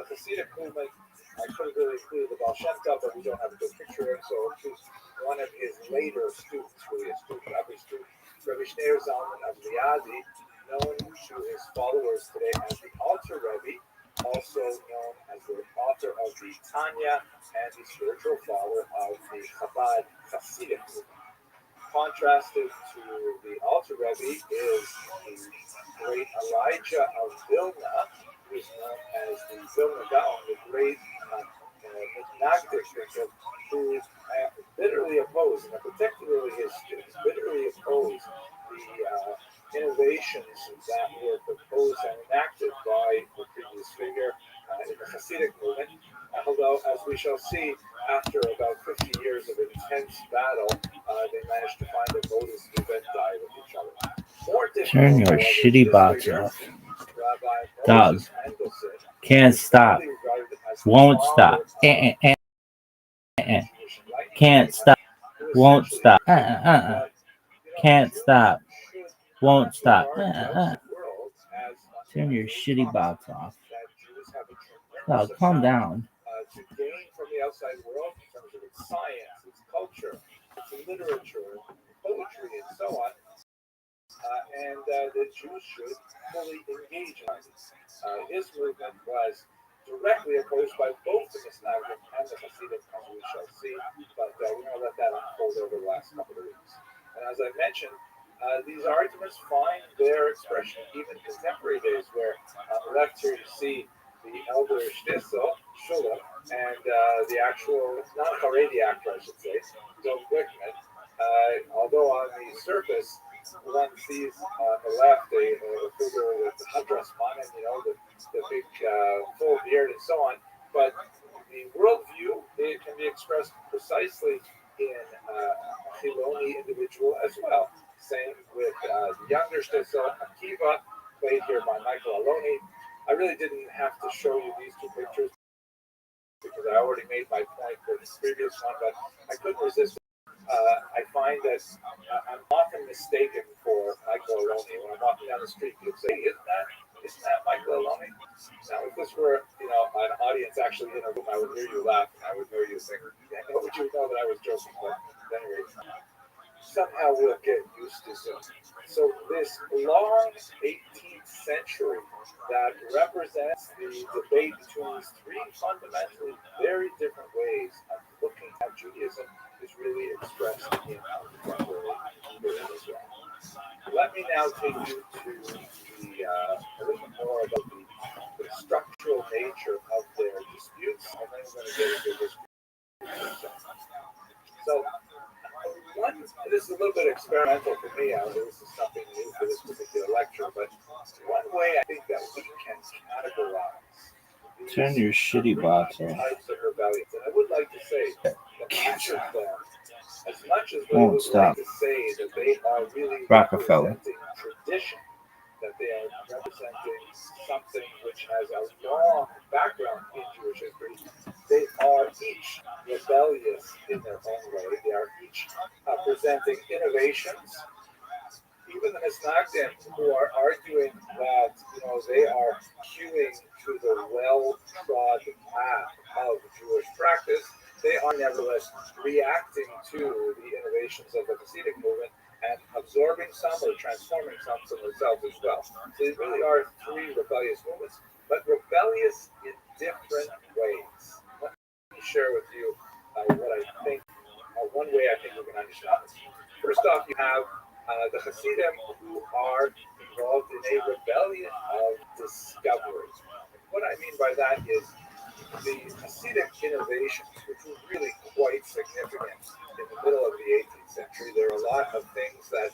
Hasidic movement, I could have really included the Baal Shem Tov, but we don't have a good picture of him, so I'll choose one of his later students, really a student, Rabbi Shneur Zalman of Liadi, known to his followers today as the Alter Rebbe, also known as the author of the Tanya and the spiritual father of the Chabad Hasidic movement. Contrasted to the Alter Rebbe is the great Elijah of Vilna, who is known as the Vilna Gaon, the great Nagdic thinker, who bitterly opposed, and particularly his students, bitterly opposed the innovations that were proposed and enacted by the previous figure in the Hasidic movement. Although, as we shall see, after about 50 years of intense battle, they managed to find a modus vivendi with each other. Turn your shitty bots off. Dog. Can't stop. Won't stop. Can't stop. Won't stop. Can't stop. Won't stop. Turn your shitty bots off. Dog, calm down. To gain from the outside world in terms of its science, its culture, its literature, poetry, and so on. And the Jews should fully engage in it. His movement was directly opposed by both the Misnagdim and the Hasidim, as we shall see, but we're going to let that unfold over the last couple of weeks. And as I mentioned, these arguments find their expression even in contemporary days, where on the left here you see the elder Shtisel, Shulam, and the actual, non-Haredi actor, I should say, Dov Glickman. Although on the surface, one sees on the left a figure with the Hadras Manim, the big full beard and so on, but the worldview, it can be expressed precisely in a Chiloni individual as well. Same with the younger Shtisel, Akiva, played here by Michael Aloni. I really didn't have to show you these two pictures because I already made my point for this previous one, but I couldn't resist. I find that I'm often mistaken for Michael Aloni. When I'm walking down the street, people say, isn't that Michael Aloni? Now, if this were, an audience actually in a room, I would hear you laugh and I would hear you sing. How would you know that I was joking? But anyway, somehow we'll get used to Zoom. So this long 18th century that represents the debate between these three fundamentally very different ways of looking at Judaism is really expressed in our contemporary period as well. Let me now take you to a little bit more about the structural nature of their disputes, and then we're going to get into history. So, this is a little bit experimental for me. This is something new for this particular lecture, but one way I think that we can categorize Turn your shitty bots off. types of rebellions, and I would like to say that each of them, as much as they Won't would stop. like to say that they are really Rockefeller. representing tradition, that they are representing something which has a long background in Jewish history, they are each rebellious in their own way. They are each presenting innovations. Even the Misnagdim, who are arguing that they are hewing to the well-trod path of Jewish practice, they are nevertheless reacting to the innovations of the Hasidic movement and absorbing some or transforming some themselves as well. So these really are three rebellious movements, but rebellious in different ways. Let me share with you what I think, one way I think we can understand this. First off, you have the Hasidim who are involved in a rebellion of discovery. What I mean by that is the Hasidic innovations, which were really quite significant in the middle of the 18th century. There are a lot of things that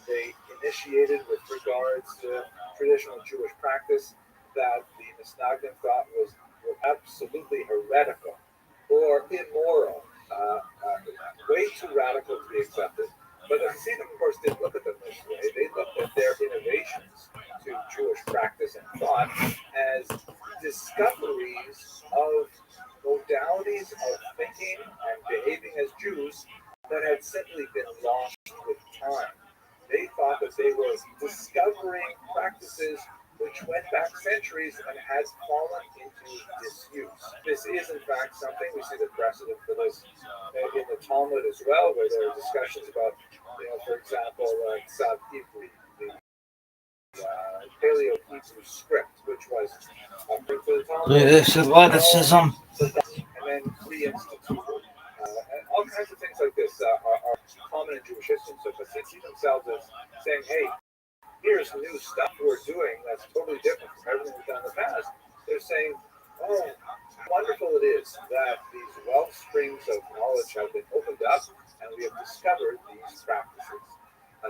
they initiated with regards to traditional Jewish practice that the Misnagdim thought were absolutely heretical or immoral, way too radical to be accepted. But the Hasidim, of course, didn't look at them this way. They looked at their innovations to Jewish practice and thought as discoveries of modalities of thinking and behaving as Jews that had simply been lost with time. They thought that they were discovering practices which went back centuries and had fallen into disuse. This is, in fact, something we see the precedent for this in the Talmud as well, where there are discussions about, for example, Tzav Ivri, the Paleo Hebrew script, which was according to the Talmud. Look at this athleticism. And then reinstituted. And all kinds of things like this are common in Jewish history. So Hasidim see themselves as saying, hey, here's new stuff we're doing that's totally different from everything we've done in the past. They're saying, oh, how wonderful it is that these wealth springs of knowledge have been opened up and we have discovered these practices.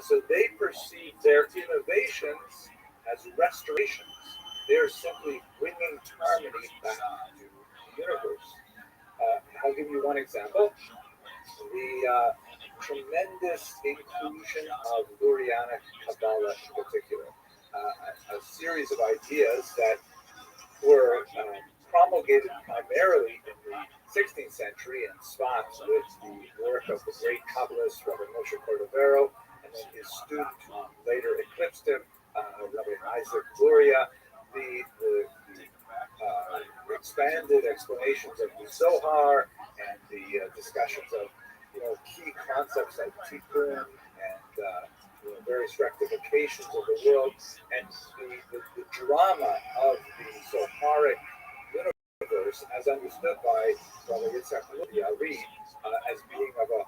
So they perceive their innovations as restorations. They're simply bringing harmony back to the universe. I'll give you one example. The tremendous inclusion of Lurianic Kabbalah in particular. A series of ideas that were promulgated primarily in the 16th century in spots with the work of the great Kabbalist Rabbi Moshe Cordovero, and then his student who later eclipsed him, Rabbi Isaac Luria, the expanded explanations of the Zohar and the discussions of key concepts like tikkun and various rectifications of the world, and the drama of the Zoharic universe as understood by Rabbi Yitzhak Ari as being of a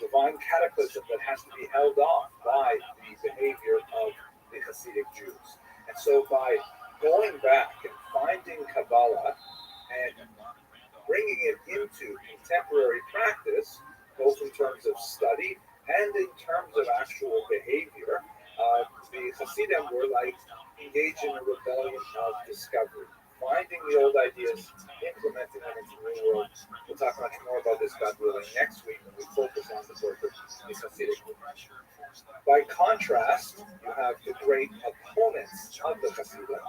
divine cataclysm that has to be held off by the behavior of the Hasidic Jews. And so by going back and finding Kabbalah and bringing it into contemporary practice, both in terms of study and in terms of actual behavior, the Hasidim were like engaged in a rebellion of discovery, finding the old ideas, implementing them into the new world. We'll talk much more about this, God willing, next week when we focus on the work of the Hasidic movement. By contrast, you have the great opponents of the Hasidim.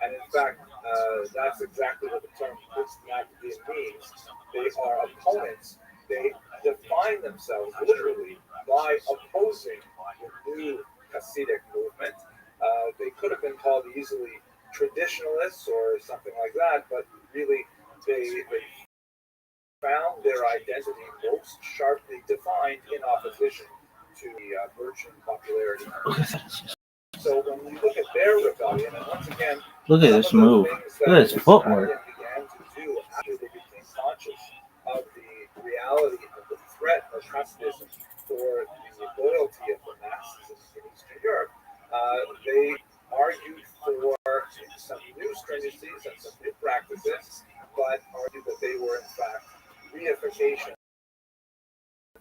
And in fact, that's exactly what the term Maccabean means. They are opponents. They define themselves literally by opposing the new Hasidic movement. They could have been called easily traditionalists or something like that, but really they found their identity most sharply defined in opposition to the merchant popularity. So when we look at their rebellion, and once again, look at this move. Look at his footwork. Began to do after they became conscious of the reality of the threat of Hasidism for the loyalty of the masses in Eastern Europe, they argued for some new stringencies and some new practices, but argued that they were in fact reification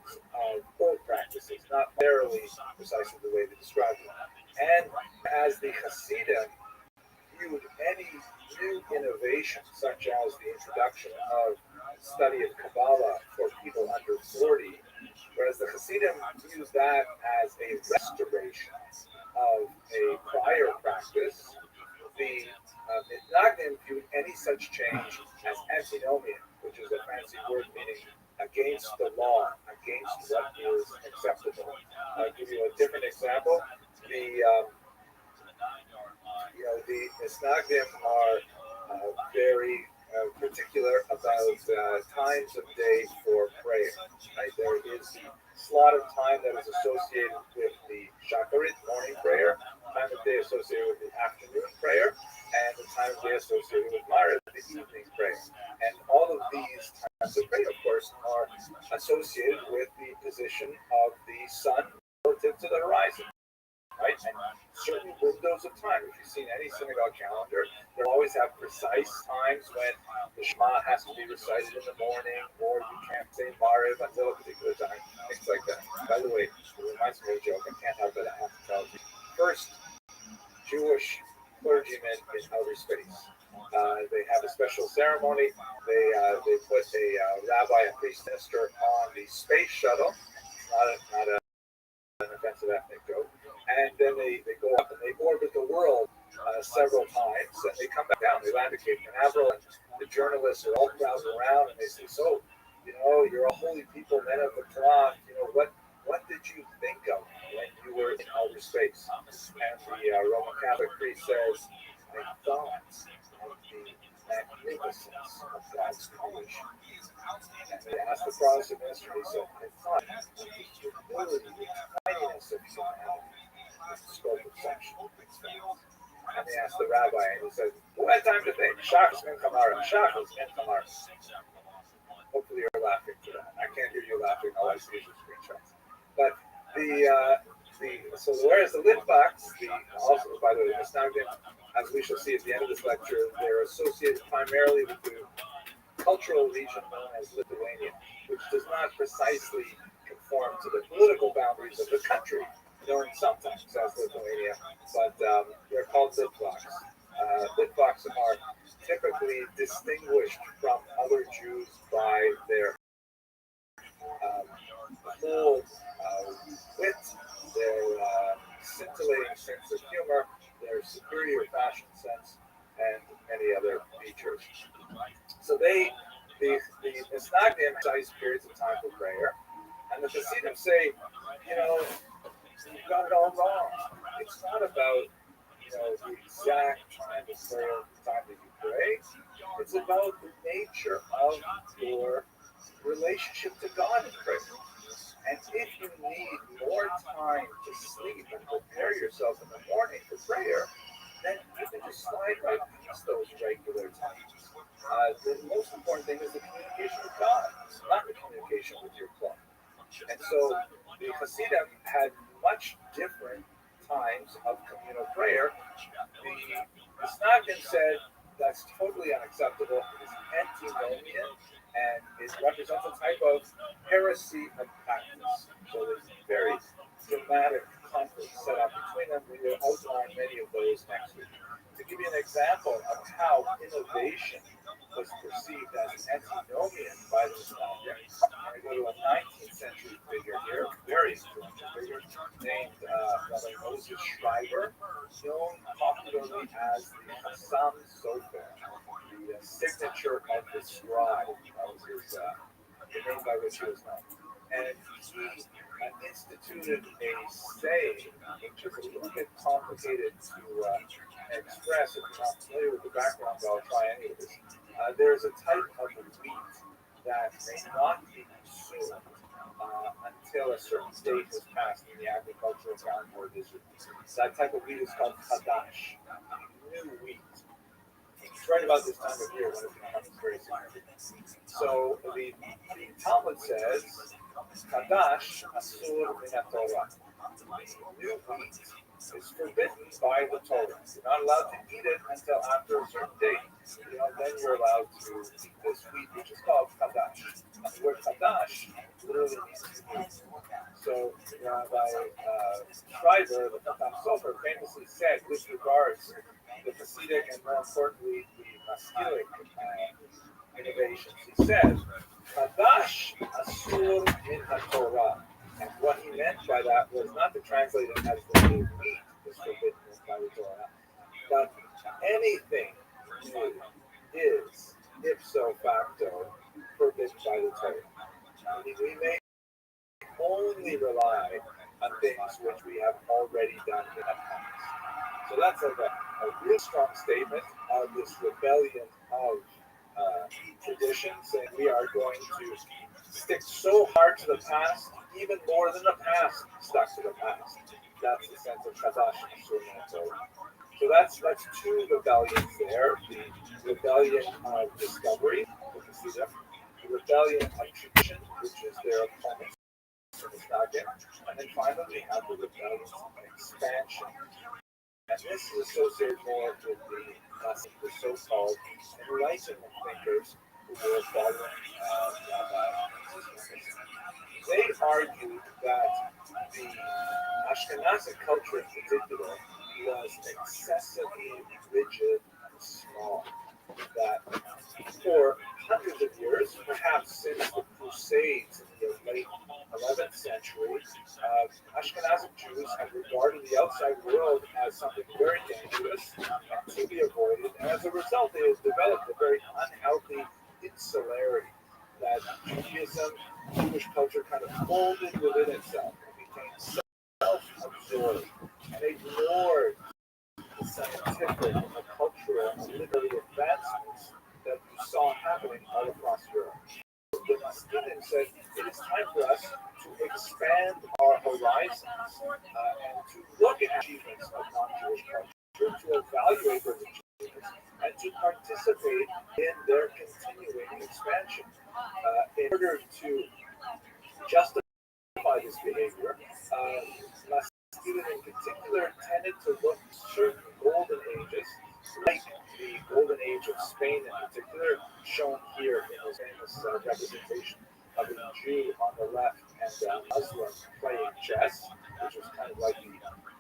of old practices, not narrowly precisely the way they described them. And as the Hasidim viewed any new innovation, such as the introduction of study of Kabbalah for people under 40, whereas the Hasidim viewed that as a restoration of a prior practice, the Mitnagdim viewed any such change as antinomian, which is a fancy word meaning against the law, against what is acceptable. I'll give you a different example. The Mitnagdim are very particular about times of day for prayer. Right? There is the slot of time that is associated with the Shacharit, morning prayer, time of day associated with the afternoon prayer, and the time of day associated with Maariv, the evening prayer. And all of these times of prayer, of course, are associated with the position of the sun relative to the horizon. Right? And certain windows of time. If you've seen any synagogue calendar, they'll always have precise times when the Shema has to be recited in the morning, or you can't say Maariv until a particular time, things like that. By the way, it reminds me of a joke. I can't help it. I have to tell you. First Jewish clergyman in outer space. They have a special ceremony. They put a rabbi, a priest minister, on the space shuttle. Not an offensive ethnic joke. And then they go up and they orbit the world several times, and they come back down. They land at Cape Canaveral, and the journalists are all crowded around, and they say, "So, you're a holy people, men of the cloth. What did you think of when you were in outer space?" And the Roman Catholic priest says, "I thought." And magnificence of God's creation. And they asked the Protestant minister, he said, I thought the humility, the kindness of humanity is the scope of section. And they asked the rabbi, and he said, who had time to think? Shachas ben Kamara, Shachas ben Kamara. Hopefully you're laughing to that. I can't hear you laughing. All I see is your screenshots. But whereas the Litvaks, also by the way, the Snagdim, as we shall see at the end of this lecture, they're associated primarily with the cultural region known as Lithuania, which does not precisely conform to the political boundaries of the country, known sometimes as Lithuania, but they're called Litvaks. Litvaks are typically distinguished from other Jews by their bold wit, their scintillating sense of humor, their superior fashion sense, and many other features. So the Snagdim emphasize periods of time for prayer, and the Hasidim say, you've got it all wrong. It's not about the exact time of prayer, the time that you pray. It's about the nature of your relationship to God in prayer. And if you need more time to sleep and prepare yourself in the morning for prayer, then you can just slide right past those regular times. The most important thing is the communication with God, not the communication with your clock. And so the Hasidim had much different times of communal prayer. The Snagdim said that's totally unacceptable. It's antinomian, and it represents a type of heresy of practice. So there's very dramatic conflict set up between them. We will outline many of those next week. To give you an example of how innovation was perceived as antinomian by the Snagdim, I go to a 19th century figure here, very influential figure, named Rabbi Moses Schreiber, known popularly as the Hassam Sofer, the signature of the scribe. That was the name by which he was known. And he instituted a saying, which is a little bit complicated to express. If you're not familiar with the background, I'll try anyways. There's a type of wheat that may not be consumed until a certain date has passed in the agricultural calendar of Israel. That type of wheat is called Hadash, new wheat. It's right about this time of year when it becomes very significant. So the Talmud says, Hadash asur min Torah. New wheat is forbidden by the Torah. You're not allowed to eat it until after a certain date. Then you're allowed to eat this wheat, which is called Hadash. And the word Hadash literally means new. So Rabbi Schreiber, the Hassam Sofer, famously said with regards to the Hasidic and more importantly the Maskilic innovations, he said, Hadash asur min Torah. And what he meant by that was not to translate it as the new meat is forbidden by the Torah, but anything new is ipso facto forbidden by the Torah. We may only rely on things which we have already done in the past. So that's like a real strong statement of this rebellion of tradition, saying we are going to stick so hard to the past, even more than the past stuck to the past. That's the sense of Chadash and Surah. So that's two rebellions there. The rebellion of discovery, the rebellion of tradition, which is their opponent, and then finally we have the rebellion of expansion. And this is associated more with the so-called Enlightenment thinkers who were following They argued that the Ashkenazi culture in particular was excessively rigid and small. That for hundreds of years, perhaps since the Crusades in the late 11th century, Ashkenazi Jews have regarded the outside world as something very dangerous and to be avoided, and as a result, they have developed a very unhealthy insularity that Judaism, Jewish culture kind of folded within itself and became self-absorbed and ignored the scientific and cultural and literary advancements that happening all across Europe. The Maskilim said it is time for us to expand our horizons and to look at achievements of non-Jewish culture, to evaluate those achievements, and to participate in their continuing expansion. In order to justify this behavior, Maskilim in particular tended to look at certain golden ages, like the golden age of Spain in particular, shown here in this famous representation of a Jew on the left and a Muslim playing chess, which was kind of like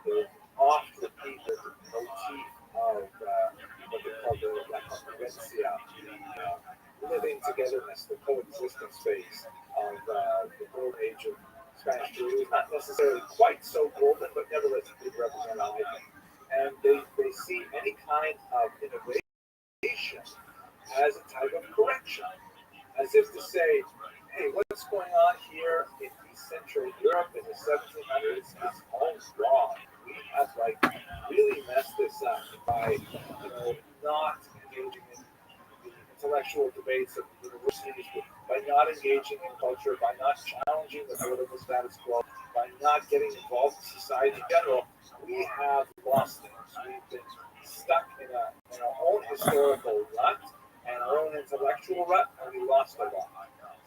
the oft-repeated motif of what they call the La convivencia, living togetherness, the coexistence phase of the golden age of Spanish Jewry. Not necessarily quite so golden, but nevertheless it did represent a high thing. And they see any kind of innovation as a type of correction, as if to say, hey, what's going on here in East Central Europe in the 1700s is all wrong. We have really messed this up by not engaging in the intellectual debates of the universities, by not engaging in culture, by not challenging the political status quo, by not getting involved in society in general. We have lost things. We've been stuck in our own historical rut and our own intellectual rut, and we lost a lot.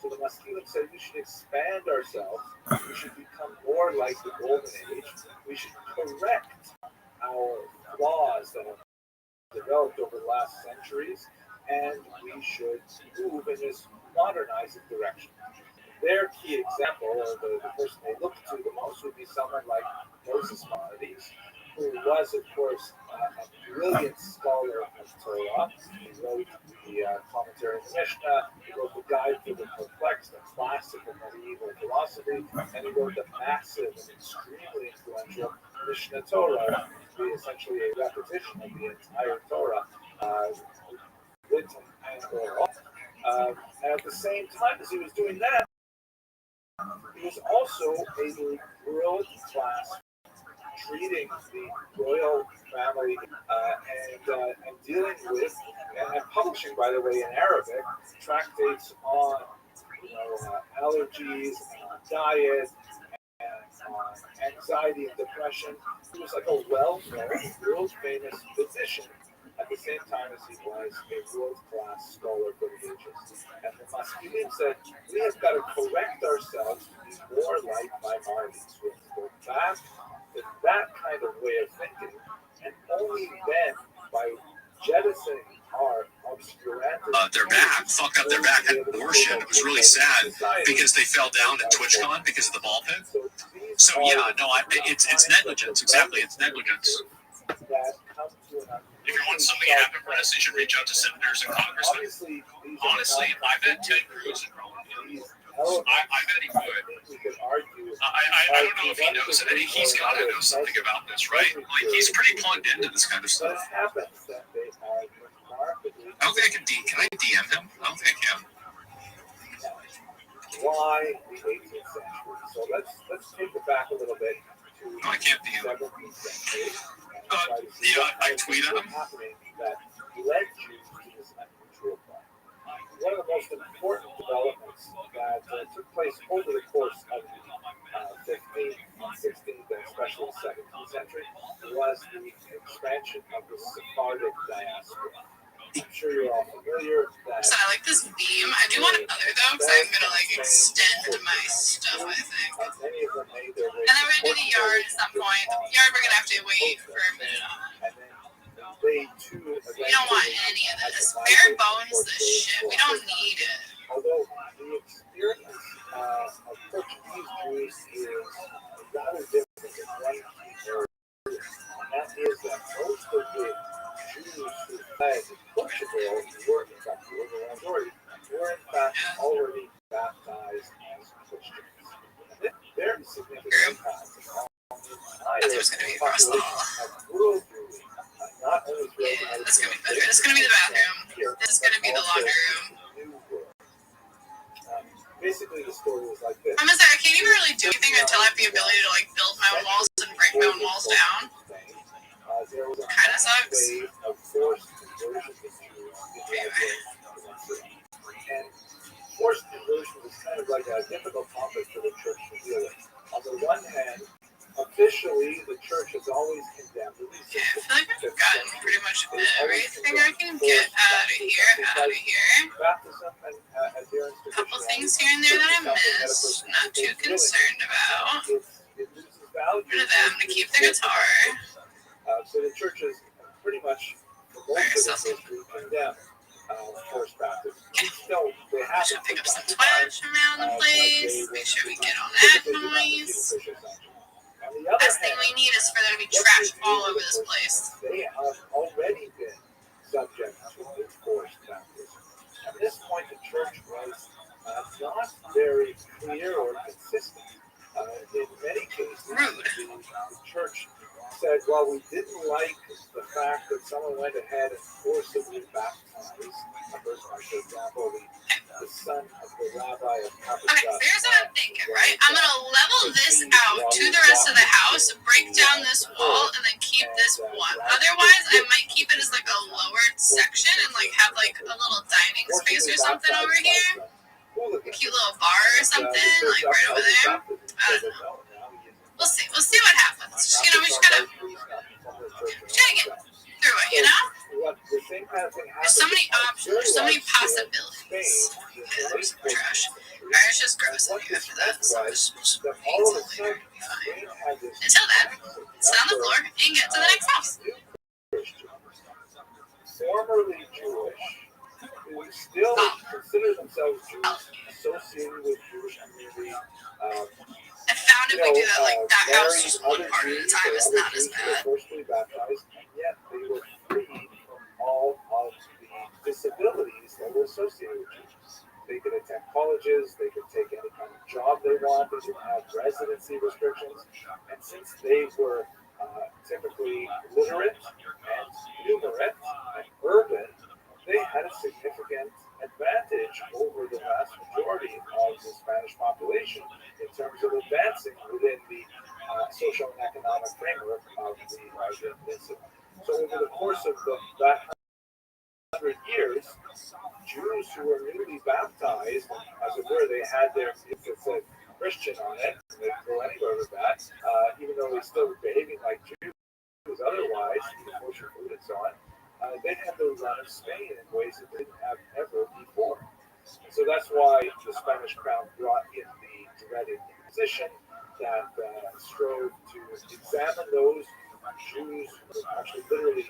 So the Maskilim said we should expand ourselves. We should become more like the Golden Age. We should correct our flaws that have developed over the last centuries, and we should move in this modernizing direction. Their key example, or the person they look to the most, would be someone like Moses Maimonides, who was, of course, a brilliant scholar of Torah. He wrote the commentary on the Mishnah, he wrote the Guide to the Perplexed, the classic of medieval philosophy, and he wrote the massive and extremely influential Mishnah Torah, essentially a repetition of the entire Torah, written and oral. And at the same time as he was doing that, he was also a world-class treating the royal family and dealing with and publishing, by the way, in Arabic, tractates on allergies and on diet and on anxiety and depression. He was like a well-known, world-famous physician at the same time as he was a world-class scholar for the ages. And the Maskilim said, we have got to correct ourselves to be more like Maimonides. We have to go back to that kind of way of thinking, and only then, by jettisoning our obscurantism... their back, fucked up their back, had abortion. It was really sad because they fell down at TwitchCon because of the ball pit. So yeah, no, it's negligence. Exactly, it's negligence. If you want something to happen for us, you should reach out to senators and congressmen. Honestly, I bet Ted Cruz would probably do it. I bet he would. I don't know if he knows it. He's got to know something about this, right? Like, he's pretty plugged into this kind of stuff. I don't think I can Can I DM him? I don't think I can. Why the 18th century? So let's take it back a little bit to no, I can't DM him. 17th century. Yeah, I tweeted him. That led you to this unusual plan. One of the most important developments that took place over the course of the 15th, 16th, and especially the 17th century was the expansion of the Sephardic diaspora. I'm sure you're all familiar that... So I like this beam. I do want another though, because I'm going to extend my stuff, I think. Many of them made their way... And then we're going to do the yard at some point. The yard we're going to have to wait for a minute on. They too... We don't want any of this. Bare bones this shit. We don't need it. Although the experience of Portuguese Jews is rather different in one key area. And that is that most of the Jews who fled Portugal were, in fact, the majority, were in fact already baptized as Christians. And this very significant impact on the entire population of rural Jewry, not only yeah, that's going to be better. This is going to be the bathroom. This is going to be the laundry room. Basically, the story was like this. I'm going to say, I can't even really do anything until I have the ability to build my own walls and break my own walls down. Kind of sucks. Of forced conversion of Jews into get out of here. Baptism and adherence to Couple Christianity things here and there that I is something that a missed. person Not too takes willingly. concerned about. It loses value. Rid of them to keep their guitar. So the churches pretty much, for most of its history, condemn forced baptism. Still, they have Should to pick up some trash around the place. Make sure we get on that noise. Last thing we need is for there to be trash all over this place. They have already been subject to enforced baptism. At this point, the church was not very clear or consistent. In many cases, the church said, well, we didn't like the fact that someone went ahead and forcibly baptized a person. For example, the son of the rabbi of Okay, so here's what I'm thinking, right? I'm going to level this out to the rest of the house, break down this wall, and then keep this one. Otherwise, I might keep it as like a lowered section and like have like a little dining space or something over here. A cute little bar or something, like right over there. I don't know. We'll see. We'll see what happens. Just, we just gotta get through it, There's so many options. There's so many possibilities. Yeah, there's some trash. Alright, it's just gross anyway for that. So we'll just wait till later. It'll be fine. Until then, sit on the floor and get to the next house. Formerly Jewish, who still consider themselves Jews, associated with Jewish community. I found if we do that, like that house just one part at a time is not as bad. Forcibly baptized, and yet they were freed from all of the disabilities that were associated with Jews. They could attend colleges, they could take any kind of job they want, they didn't have residency restrictions, and since they were typically literate and numerate and urban, they had a significant advantage over the vast majority of the Spanish population in terms of advancing within the social and economic framework of the nation. So over the course of that 100 years, Jews who were newly baptized, as it were, they had their, if it said Christian on it, they could go anywhere with that, even though they still were behaving like Jews otherwise, kosher food and so on. They had the run of Spain in ways that they didn't have ever before. And so that's why the Spanish crown brought in the dreaded Inquisition that strove to examine those Jews who were actually literally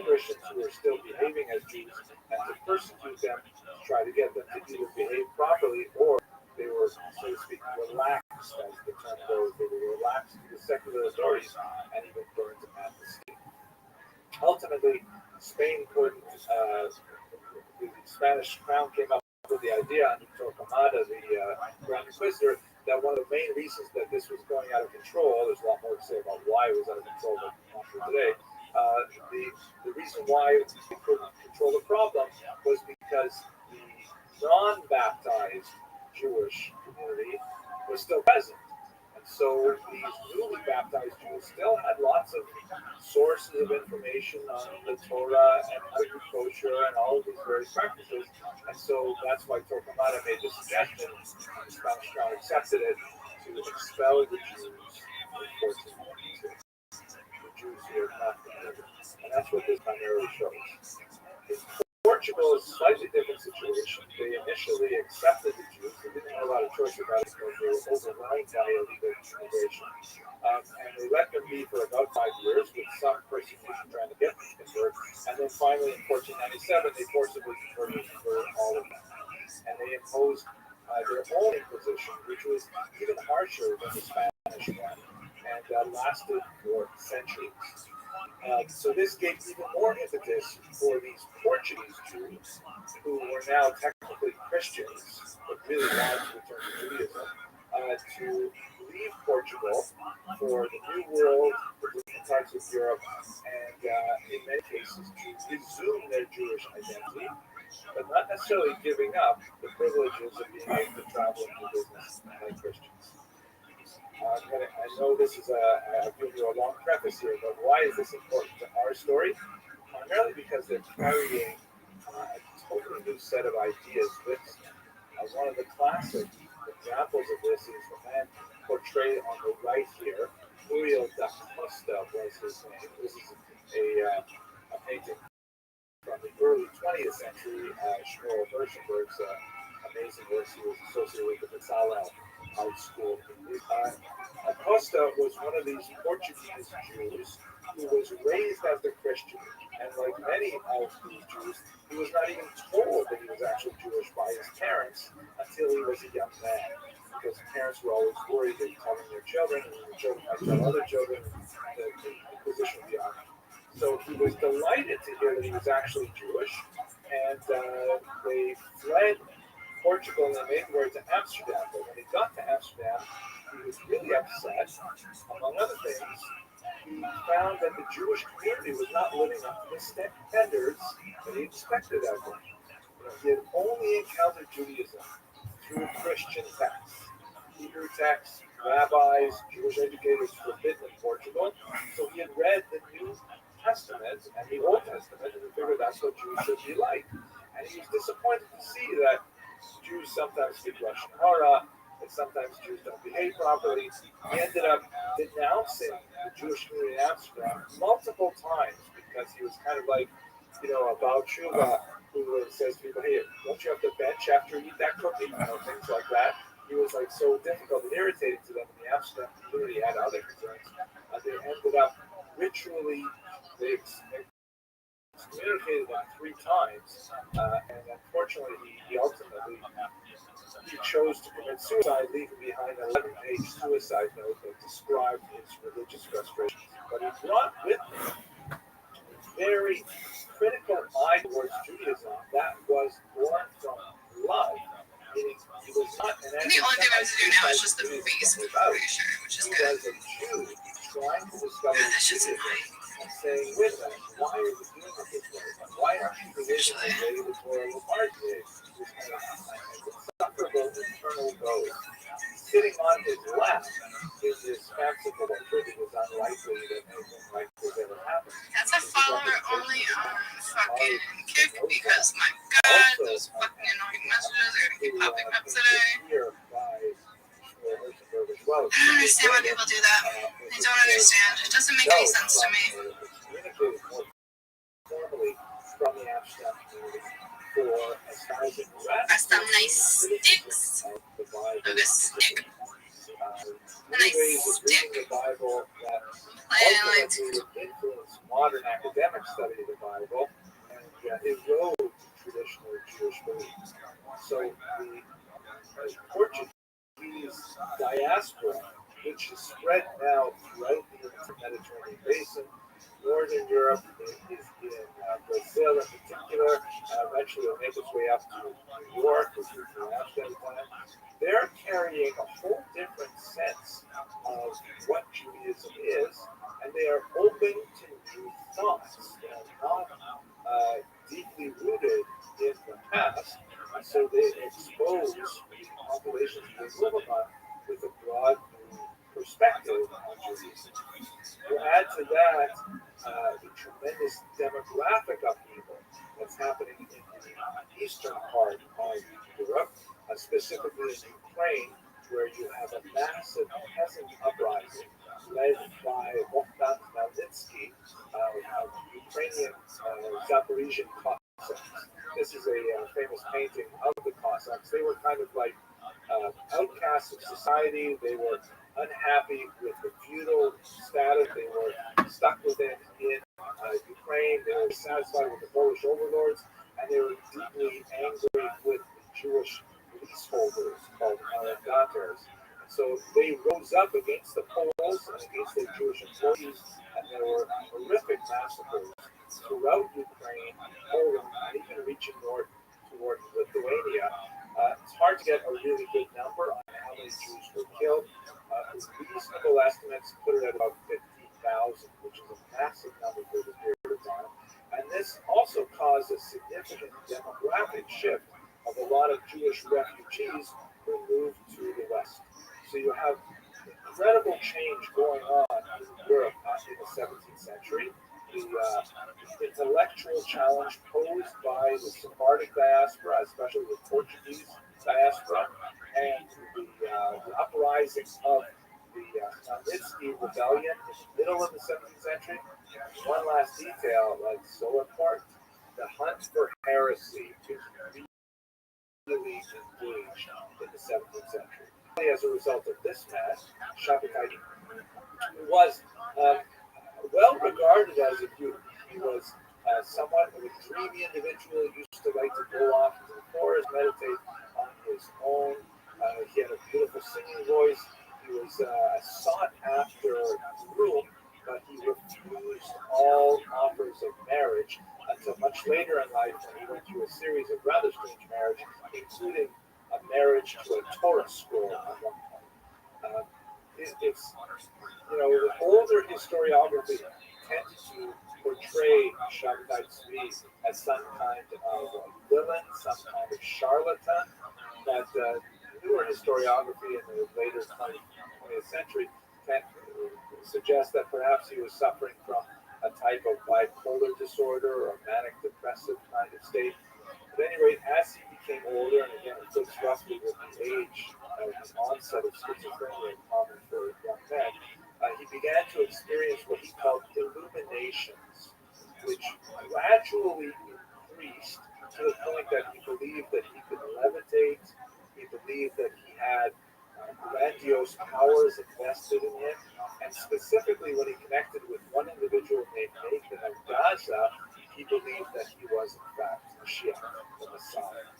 Christians who were still behaving as Jews and to persecute them to try to get them to either behave properly or they were, so to speak, relaxed, as the term goes. They were relaxed to the secular authorities and even burned at the stake. Ultimately, Spain couldn't, the Spanish crown came up with the idea under Torquemada, the Grand Inquisitor, that one of the main reasons that this was going out of control, there's a lot more to say about why it was out of control, but not for today, the reason why we couldn't control the problem was because the non-baptized Jewish community was still present. And so these newly baptized Jews still had lots of sources of information on the Torah and how to do kosher and all of these various practices. And so that's why Torquemada made the suggestion, the Spanish crown accepted it, to expel the Jews in 1492. The Jews who had not been delivered. And that's what this primarily shows. Portugal is a slightly different situation. They initially accepted the Jews. They didn't have a lot of choice about it because they were overrun by illegal immigration. And they let them be for about 5 years with some persecution trying to get them to convert. And then finally in 1497, they forcibly converted all of them. And they imposed their own imposition, which was even harsher than the Spanish one, and lasted for centuries. So this gave even more impetus for these Portuguese Jews, who were now technically Christians, but really wanted to return to Judaism, to leave Portugal for the New World, for different parts of Europe, and in many cases to resume their Jewish identity, but not necessarily giving up the privileges of being able to travel and do business like Christians. I know this is I've given you a long preface here, but why is this important to our story? Primarily because they're carrying a totally new set of ideas with them. One of the classic examples of this is the man portrayed on the right here. Uriel da Costa was his name. This is a painting from from the early 20th century, Shmuel Hirschenberg's amazing works. He was associated with the Bezalel Art School. Acosta was one of these Portuguese Jews who was raised as a Christian, and like many of these Jews, he was not even told that he was actually Jewish by his parents until he was a young man, because parents were always worried they were telling their children, and the children might tell other children, the Inquisition would be on him. So he was delighted to hear that he was actually Jewish, and they fled Portugal and they made their way to Amsterdam. But when he got to Amsterdam, he was really upset. Among other things, he found that the Jewish community was not living up to the standards that he expected of them. He had only encountered Judaism through Christian texts, Hebrew texts, rabbis, Jewish educators forbidden in Portugal. So he had read the New Testament and the Old Testament, and he figured that's what Jews should be like. And he was disappointed to see that Jews sometimes speak Russian Hara, and sometimes Jews don't behave properly. He ended up denouncing the Jewish community in Amsterdam multiple times because he was kind of like, a Baal Tshuva who says to people, hey, don't you have to bench after you eat that cookie? Things like that. He was like so difficult and irritating to them in the Amsterdam community had other concerns. They ended up ritually, they excommunicated him 3 times, and unfortunately he ultimately chose to commit suicide, leaving behind an 11-page suicide note that described his religious frustrations. But he brought with him a very critical eye towards Judaism that was born from love. Meaning he was not an the only thing I have to do now is just the movies, I'm pretty sure, which is he good. was a Jew trying to discover That shit's Judaism annoying. and saying, wait a minute, why are you doing it this way? Why aren't you behaving the way the Torah requires you? This kind of insufferable internal goal. Sitting on his lap is this fanciful that truly is unlikely that anything like this ever happened. That's a follower only on fucking Kick because my god, those fucking annoying messages are gonna keep popping up today. I don't understand why people do that. I don't understand. It doesn't make any sense to me. Are some nice sticks? Look at stick. A nice stick. Playing like modern academic study of the Bible and erode traditional Jewish beliefs. So the Portuguese diaspora, which is spread now throughout the Mediterranean basin, Northern Europe, in Brazil in particular, eventually it'll make its way up to New York, which is the Amsterdam time. They're carrying a whole different sense of what Judaism is, and they are open to new thoughts. They're not deeply rooted in the past, and so they expose populations they live upon with a broad new perspective on Judaism. You add to that the tremendous demographic upheaval that's happening in the eastern part of Europe, specifically in Ukraine, where you have a massive peasant uprising led by Bogdan Khmelnytsky, of Ukrainian Zaporizhian Cossacks. This is a famous painting of the Cossacks. They were kind of like outcasts of society. They were unhappy with the feudal status they were stuck within in Ukraine. They were satisfied with the Polish overlords, and they were deeply angry with the Jewish leaseholders called arrendators. So they rose up against the Poles and against the Jewish employees, and there were horrific massacres throughout Ukraine, Poland, and even reaching north toward Lithuania. It's hard to get a really good number on how many Jews were killed. Reasonable estimates put it at about 50,000, which is a massive number for the period of time. And this also caused a significant demographic shift of a lot of Jewish refugees who moved to the West. So you have incredible change going on in Europe in the 17th century. The intellectual challenge posed by the Sephardic diaspora, especially the Portuguese diaspora, and the uprising of the Khmelnytsky rebellion in the middle of the 17th century. One last detail that's so important. the hunt for heresy is really engaged in the 17th century. As a result of this match, Shabbatai was well regarded as a Jew. He was somewhat of a dreamy individual. He used to like to go off into the forest, meditate on his own. He had a beautiful singing voice. He was a sought-after groom, but he refused all offers of marriage until much later in life when he went through a series of rather strange marriages, including a marriage to a Torah scroll at one point. It's, the older historiography tends to portray Shabbatai Tzvi as some kind of villain, some kind of charlatan, but newer historiography in the later 20th century can suggest that perhaps he was suffering from a type of bipolar disorder or manic depressive kind of state. At any rate, as he became older, and again, it fits roughly with the age of the onset of schizophrenia common for young men, he began to experience what he called illuminations, which gradually increased to the point that he believed that he could levitate. He believed that he had grandiose powers invested in him, and specifically when he connected with one individual named Nathan of Gaza, he believed that he was in fact Mashiach, the Messiah.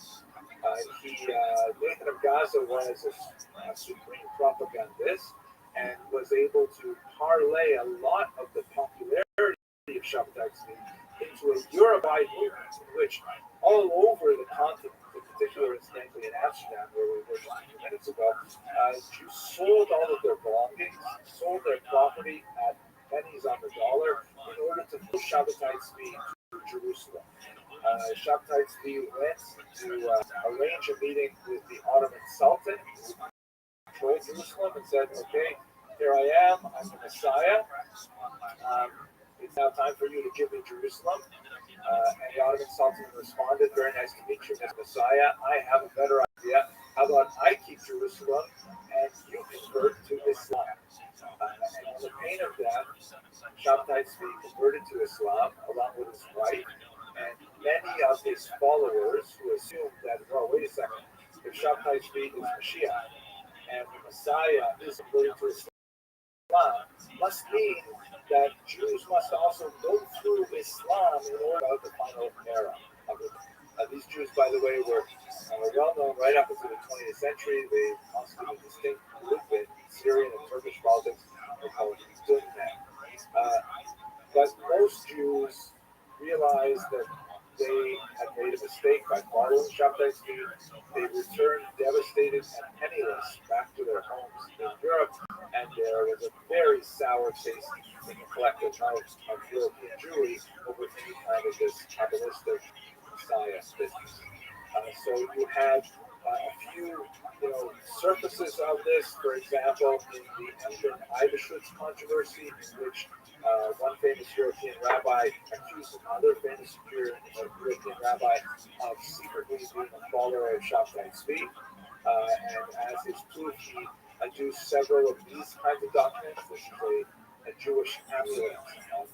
Nathan of Gaza was a supreme propagandist and was able to parlay a lot of the popularity of Shabbatai Tzvi into a Europe-wide movement in which all over the continent, in particular incidentally in Amsterdam, where we were just a few minutes ago, Jews sold all of their belongings, sold their property at pennies on the dollar in order to push Shabbatai Tzvi to Jerusalem. Shabbatai Tzvi went to arrange a meeting with the Ottoman Sultan, who controlled Jerusalem, and said, okay, here I am, I'm the Messiah. It's now time for you to give me Jerusalem. And the Ottoman Sultan responded, very nice to meet you, Mr. Messiah. I have a better idea. How about I keep Jerusalem and you convert to Islam? And on the pain of death, Shabbatai Tzvi converted to Islam along with his wife, and many of his followers who assumed that, well, wait a second, if Shabbatai Tzvi is Mashiach and the Messiah is converted to Islam, must mean that Jews must also go through Islam in order to the final era of it. These Jews, by the way, were well known right up into the 20th century. They constituted a distinct group in Syrian and Turkish politics. They call it Sunni. But most Jews realized that they had made a mistake by following Shabbatai Tzvi. They returned devastated and penniless back to their homes in Europe, and there was a very sour taste in the collective mouth of European Jewry over any kind of this Kabbalistic Messiah business. So you had a few, surfaces of this. For example, in the Emden Eibeschutz controversy, in which one famous European rabbi accused another famous European rabbi of secretly being a follower of Shabbatai Tzvi. And as his proof, he adduced several of these kinds of documents. This is a Jewish amulet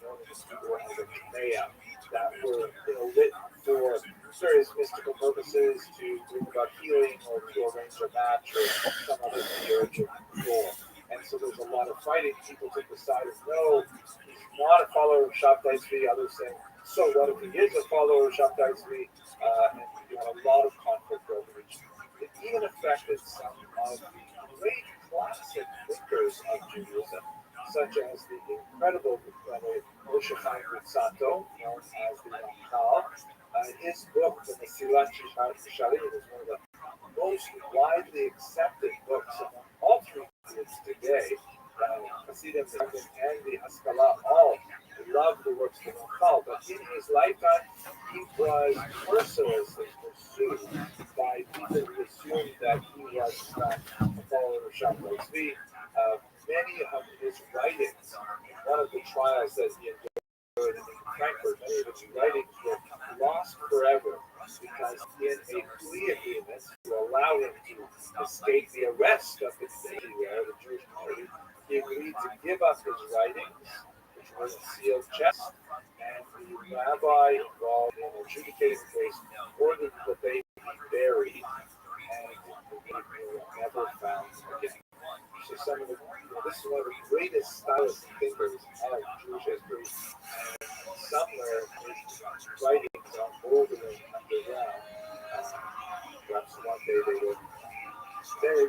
known in the Hebrew as a Kamea, that were lit for various mystical purposes, to bring about healing or to arrange a match or some other spiritual goal. And so there's a lot of fighting. People took the side of, no, he's not a follower of Shabbatai Tzvi. Others saying, so what if he is a follower of Shabbatai Tzvi? And you had a lot of conflict over it. It even affected some of the great classic thinkers of Judaism, such as the incredible Moshe Chaim Luzzatto, known as the Ramchal. His book, the Mesilat Yesharim, is one of the most widely accepted books among all three groups today. Hasidim, and the Haskalah all love the works of the Ramchal, but in his lifetime, he was mercilessly pursued by people who assumed that he was not a follower of Shabbatai Tzvi. Many of his writings, one of the trials that he endured in Frankfurt, many of his writings were lost forever because in a plea agreement to allow him to escape the arrest of the city where the Jewish community, he agreed to give up his writings, which with sealed chests, and the rabbi involved in adjudicating the case ordered the baby buried, and the baby was never found again. So some of the, this is one of the greatest stylists and thinkers of Jewish history, and somewhere his writings are older than underground. Perhaps one day they will.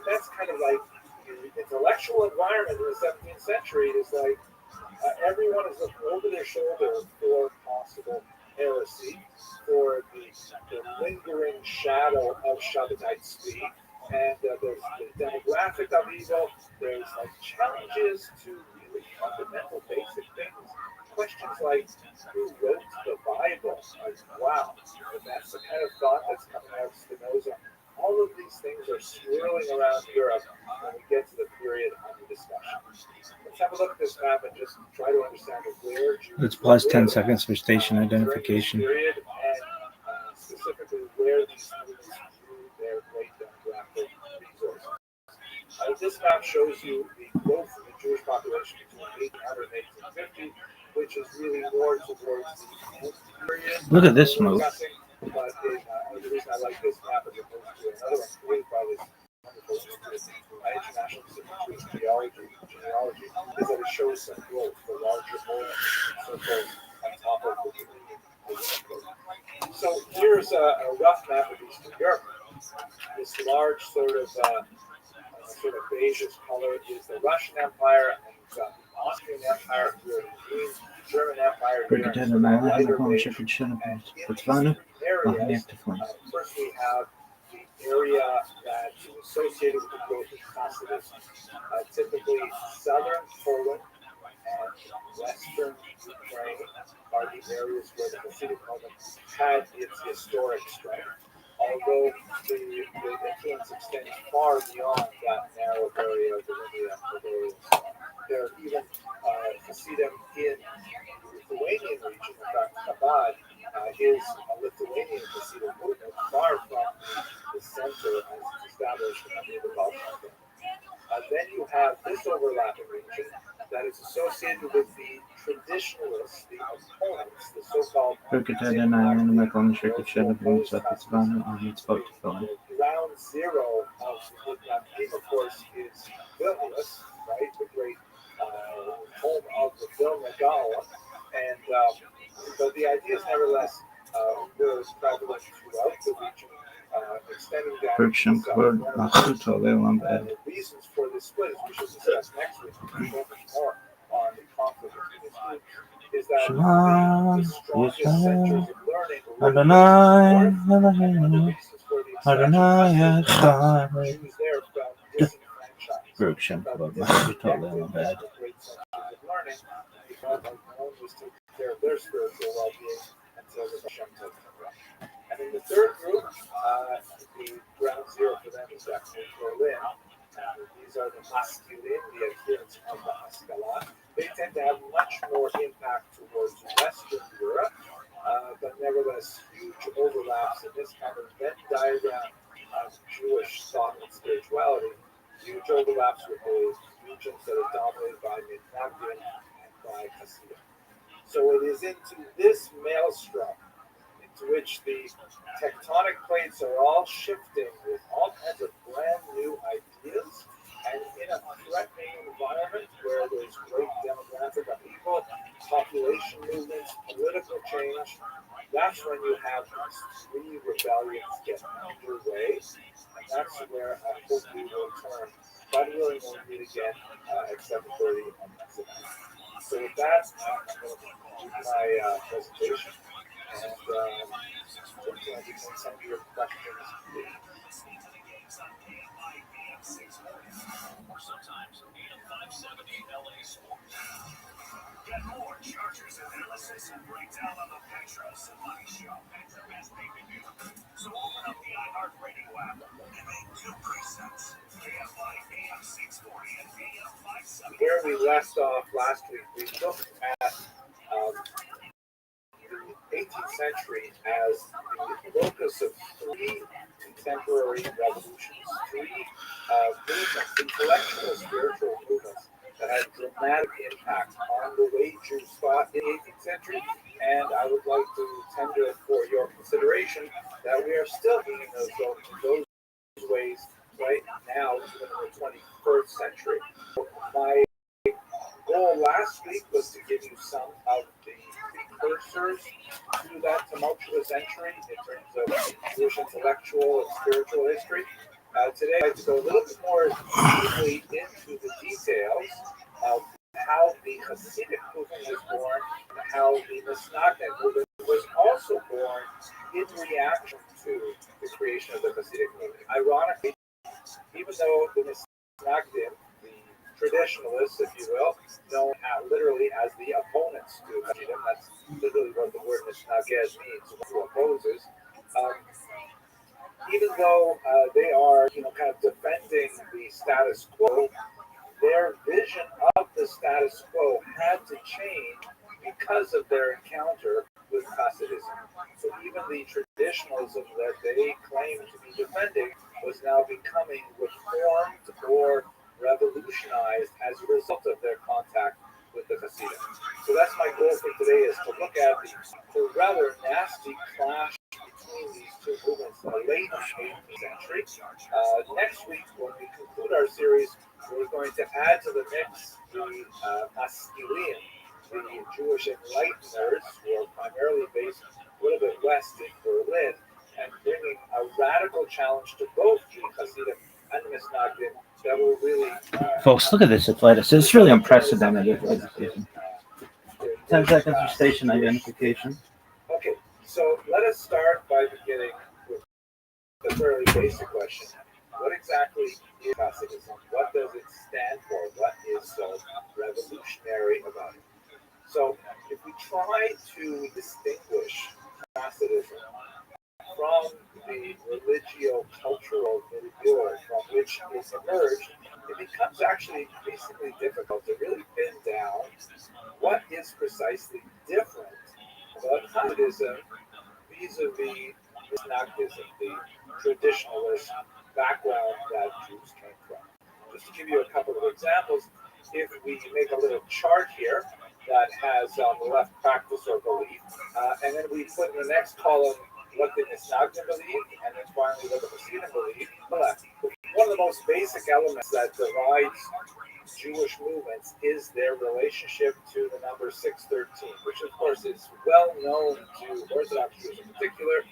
That's kind of like the intellectual environment in the 17th century is like everyone is looking over their shoulder for possible heresy, for the lingering shadow of Shabbatite speak, and there's the demographic of evil. There's like challenges to really fundamental, basic things. Questions like who wrote the Bible? Like, wow, that's the kind of thought that's coming out of Spinoza. All of these things are swirling around Europe when we get to the period under discussion. Let's have a look at this map and just try to understand where Jews It's plus 10 seconds for station identification. Period, and specifically where these movements drew their great demographic resources. This map shows you the growth of the Jewish population between 800 and 1850, which is really more towards the end period. Look at this move. But the reason I like this map as opposed to another one created by this wonderful International Institute of Genealogy is that it shows some growth, the larger orange circles on top of the. So here's a rough map of Eastern Europe. This large sort of beigeish color is the Russian Empire, and you've got the Austrian Empire here in green, German Empire here in the lighter beige, and in these areas, first we have the area that is associated with the growth of Hasidism. Typically, southern Poland and western Ukraine are the areas where the Hasidic movement had its historic strength. Although the influence extends far beyond that narrow area of the Linear Bulgaria. There are even Hasidim in the Lithuanian region. In fact, Chabad is a Lithuanian Hasidic movement, far from the center as it's established under the Bolshevik. Then you have this overlapping region that is associated with the traditionalists, the opponents, the so-called ground zero of the Lithuanian, of course, is Vilnius, right? The great home of the Vilna Gaon. And but the idea is nevertheless were prevalent throughout the region, extending down the reasons for this split, as we should discuss next week, we focus more on the conflict between these groups, is that the strongest centers of learning were the reasons for the expansion. Jews there found disenfranchised. Great centers of learning, because no one was taking care of their spiritual well-being until the Hashem took them. And in the third group, the ground zero for them is actually Berlin. These are the masculine, the adherents of the Haskalah. They tend to have much more impact towards Western Europe, but nevertheless, huge overlaps in this kind of Venn diagram of Jewish thought and spirituality. Huge overlaps with the regions that are dominated by Mitnagdim and by Hasidim. So it is into this maelstrom into which the tectonic plates are all shifting with all kinds of brand new ideas, and in a threatening environment where there's great demographic upheaval, population movements, political change, that's when you have these three rebellions get underway, and that's where I hope we will turn. God willing, we'll meet again at 7:30 on Wednesday night. So with that, I'm going to do my presentation, and hopefully I'll be taking some of your questions. Get more Chargers analysis and breakdown on the Petro Supply Show. So open up the iHeartRadio app and make two presets. KFI AM 640 and AM 570. Where we left off last week, we looked at the 18th century as the locus of three contemporary revolutions, three movements, intellectual, spiritual movements that had dramatic impact on the way Jews are still eating those ways right now, even in the 21st century. My goal last week was to give you some of the precursors to that tumultuous entry in terms of Jewish intellectual and spiritual history. Today, I'd like to go a little bit more deeply into the details of how the Hasidic movement was born and how the Misnagdim movement was also born in reaction to the creation of the Hasidic movement. Ironically, even though the Misnagdim, the traditionalists, if you will, known literally as the opponents to Hasidim, that's literally what the word Misnaged means, who opposes. Even though they are, kind of defending the status quo, their vision of the status quo had to change because of their encounter with Hasidism. So even the traditionalism that they claimed to be defending was now becoming reformed or revolutionized as a result of their contact with the Hasidim. So that's my goal for today, is to look at the rather nasty clash between these two movements in the late 18th century. Next week, when we conclude our series, we're going to add to the mix the Maskilim, the Jewish enlighteners, who are primarily based a little bit west in Berlin, and bringing a radical challenge to both the Hasidim and the Misnagdim that will really... Folks, look at this athleticism. It's really unprecedented. 10 seconds for station identification. Okay, so let us start by beginning with the fairly basic question. What exactly is Hasidism? What does it stand for? What is so revolutionary about it? So, if we try to distinguish Hasidism from the religio-cultural milieu from which it emerged, it becomes actually increasingly difficult to really pin down what is precisely different about Hasidism vis-a-vis Misnagdism, the traditionalist background that Jews came from. Just to give you a couple of examples, if we make a little chart here that has on the left practice or belief, and then we put in the next column what the Misnagdim believe, and then finally what the Hasidim believe, on the left. One of the most basic elements that divides Jewish movements is their relationship to the number 613, which of course is well known to Orthodox Jews in particular.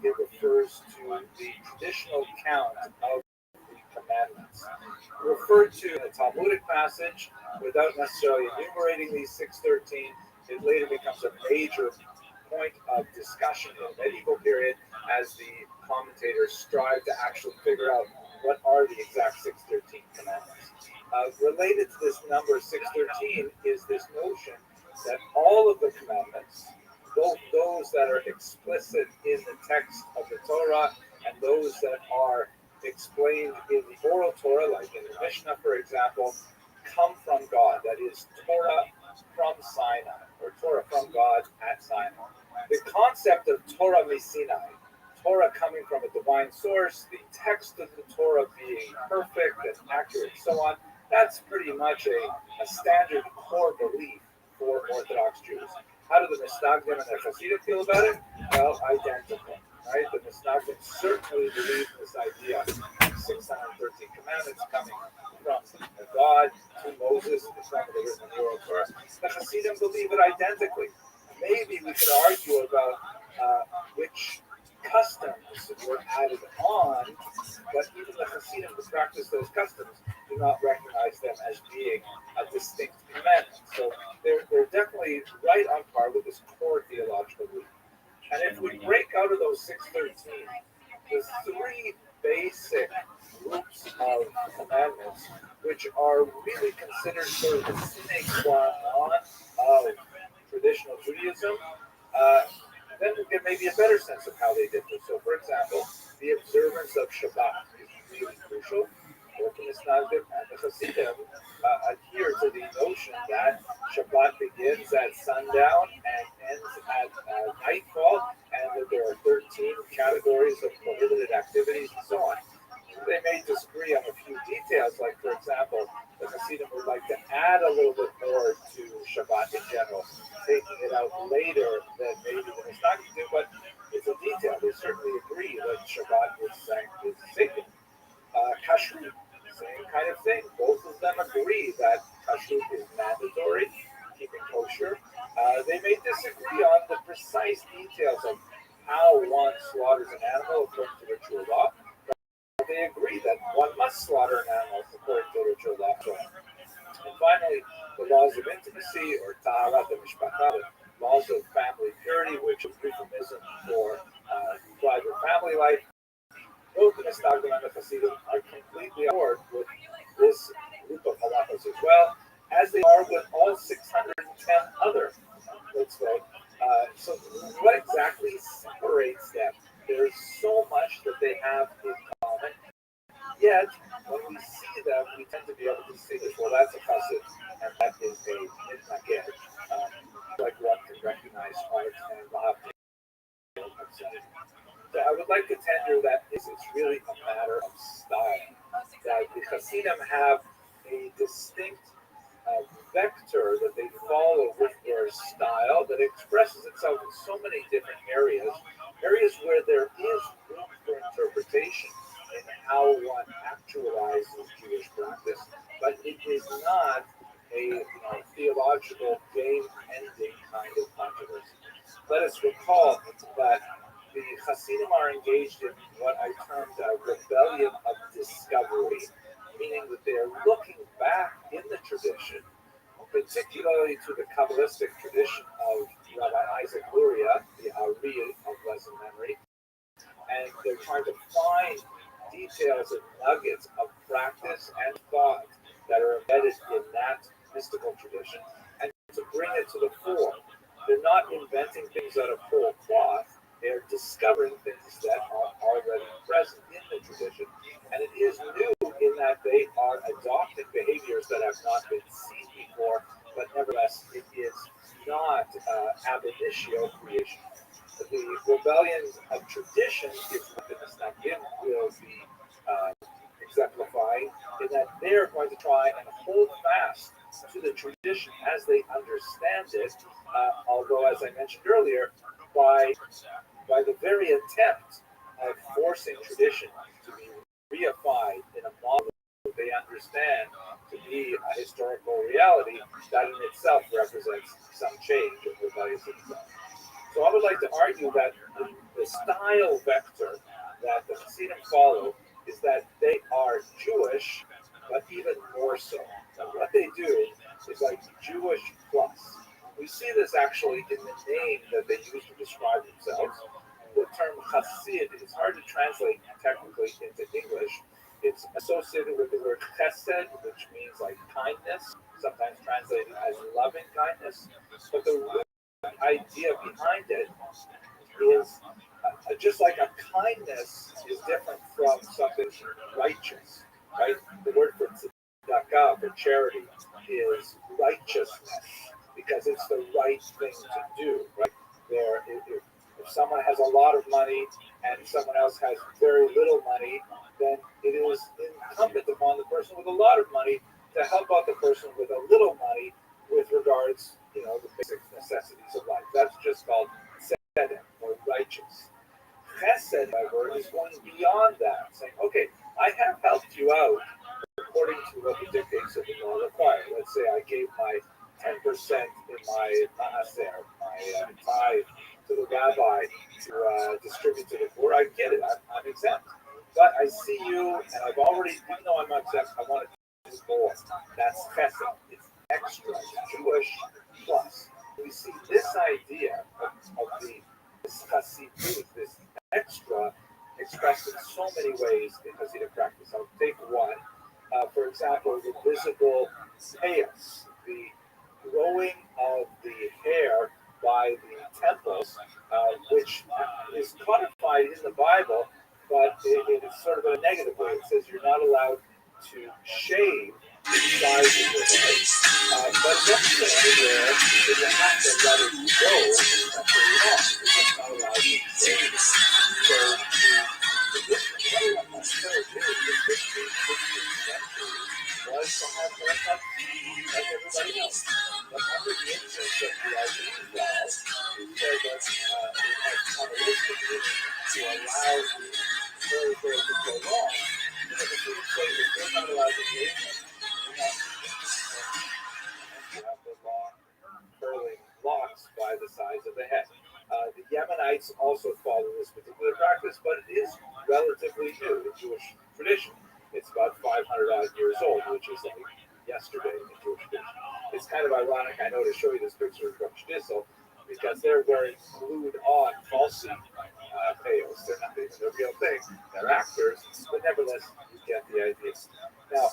It refers to the traditional count of the commandments. Referred to in a Talmudic passage without necessarily enumerating these 613, it later becomes a major point of discussion in the medieval period as the commentators strive to actually figure out what are the exact 613 commandments. Related to this number 613 is this notion that all of the commandments, both those that are explicit in the text of the Torah and those that are explained in the oral Torah, like in the Mishnah, for example, come from God. That is Torah from Sinai, or Torah from God at Sinai. The concept of Torah Sinai, Torah coming from a divine source, the text of the Torah being perfect and accurate, and so on, that's pretty much a standard core belief for Orthodox Jews. How do the Misnagdim and the Hasidim feel about it? Well, identical, right? The Misnagdim certainly believe in this idea of 613 commandments coming from God to Moses, the time of the written oral Torah. The Hasidim believe it identically. Maybe we could argue about which customs were added on, but even the Hasidim who practice those customs do not recognize them as being a distinct commandment. So they're definitely right on par with this core theological belief. And if we break out of those 613, the three basic groups of commandments, which are really considered sort of the sine qua non of traditional Judaism, then we get maybe a better sense of how they differ. So, for example, the observance of Shabbat is really crucial. Both the Misnagdim and the Hasidim adhere to the notion that Shabbat begins at sundown and ends at nightfall, and that there are 13 categories of prohibited activities and so on. They may disagree on a few details, like, for example, the Hasidim would like to add a little bit more to Shabbat in general, taking it out later than maybe the Misnagdim do, but it's a detail. They certainly agree is sacred. Kashrut, same kind of thing. Both of them agree that kashrut is mandatory, keeping kosher. They may disagree on the precise details of how one slaughters an animal according to ritual law. But they agree that one must slaughter an animal according to ritual law. And finally, the laws of intimacy, or taharat mishpacha, laws of family purity, which is euphemism for private family life. Both the Mistagdim and the Hasidim are completely on board with this group of halachas as well, as they are with all 610 other mitzvot. So what exactly separates them? There's so much that they have in common, yet when we see them, we tend to be able to distinguish, well, that's a chassid, and that is a naged, like one can recognize art and lahavdil. So I would like to tender that it's really a matter of style. That the Hasidim have a distinct vector that they follow with their style that expresses itself in so many different areas where there is room for interpretation in how one actualizes Jewish practice, but it is not a theological game-ending kind of controversy. Let us recall that the Hasidim are engaged in what I termed a rebellion of discovery, meaning that they are looking back in the tradition, particularly to the Kabbalistic tradition of Rabbi Isaac Luria, the Ari of blessed memory, and they're trying to find details and nuggets of practice and thought that are embedded in that mystical tradition, and to bring it to the fore. They're not inventing things out of whole cloth. They're discovering things that are already present in the tradition. And it is new in that they are adopting behaviors that have not been seen before, but nevertheless, it is not ab initio creation. The rebellion of tradition is what the Mishnah will be exemplifying, in that they're going to try and hold fast to the tradition as they understand it, although, as I mentioned earlier, by the very attempt of forcing tradition to be reified in a model that they understand to be a historical reality, that in itself represents some change of rebellious itself. So I would like to argue that the style vector that the Hasidim follow is that they are Jewish, but even more so. And what they do is like Jewish plus. We see this actually in the name that they use to describe themselves. The term Hasid is hard to translate technically into English. It's associated with the word chesed, which means like kindness, sometimes translated as loving kindness. But the root idea behind it is just like a kindness is different from something righteous, right? The word for tzedakah, for charity, is righteousness, because it's the right thing to do, right? If someone has a lot of money and someone else has very little money, then it is incumbent upon the person with a lot of money to help out the person with a little money with regards, the basic necessities of life. That's just called tzedek, or righteous. Chesed, however, is going beyond that, saying, okay, I have helped you out according to what the dictates of the law require. Let's say I gave my 10% in my maaser, my tithe, to the rabbi to distribute to the poor. I get it. I'm exempt. But I see you, and I've already, even though I'm not exempt, I want to do more. That's chesed. It's extra. It's Jewish plus. We see this idea of this chassidut, this extra, expressed in so many ways in Hasidic practice. I'll take one. For example, the visible chaos, the growing of the hair by the temples, which is codified in the Bible, but it is sort of in a negative way. It says you're not allowed to shave the size of your head, but it doesn't say anywhere that you have to let it go until you're off. You're just not allowed to shave it. So the different way of my third is the 15th century was to have haircuts like everybody else. But under the influence of the Irene laws, it said that it has Kabbalistic meaning to allow you very, very so long, the Hasidic say that they're not allowed to age them. You have the long curling locks by the sides of the head. The Yemenites also follow this particular practice, but it is relatively new in Jewish tradition. It's about 500 odd years old, which is like yesterday in the Jewish tradition. It's kind of ironic, I know, to show you this picture from Shtisel, because they're wearing glued-on falsy tails. They're not even the real thing. They're actors, but nevertheless, you get the idea. Now,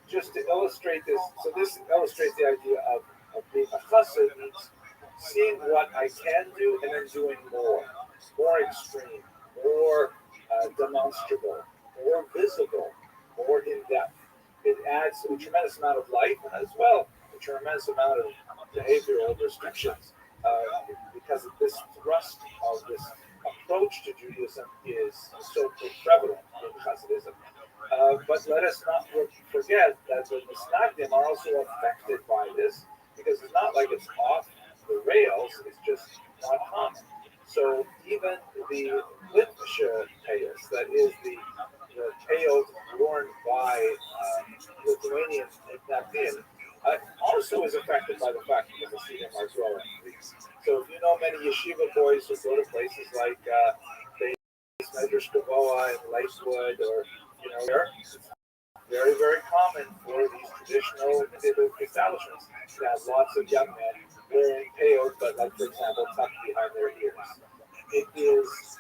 just to illustrate this, so this illustrates the idea of being a chassid means seeing what I can do and then doing more extreme, more demonstrable, more visible, more in depth. It adds a tremendous amount of life and as well a tremendous amount of behavioral restrictions because of this thrust of this approach to Judaism is so prevalent in Hasidism. But let us not forget that the Misnagdim are also affected by this because it's not like it's off the rails, it's just not common. So even the Litvisha payas, that is the payos worn by Lithuanian Nabin, also is affected by the fact that the Hasidim are growing. So if you know many yeshiva boys who go to places like Medrash Gavoa and Lakewood, or it's very, very common for these traditional establishments to have lots of young men wearing payos, but like for example, tucked behind their ears. It is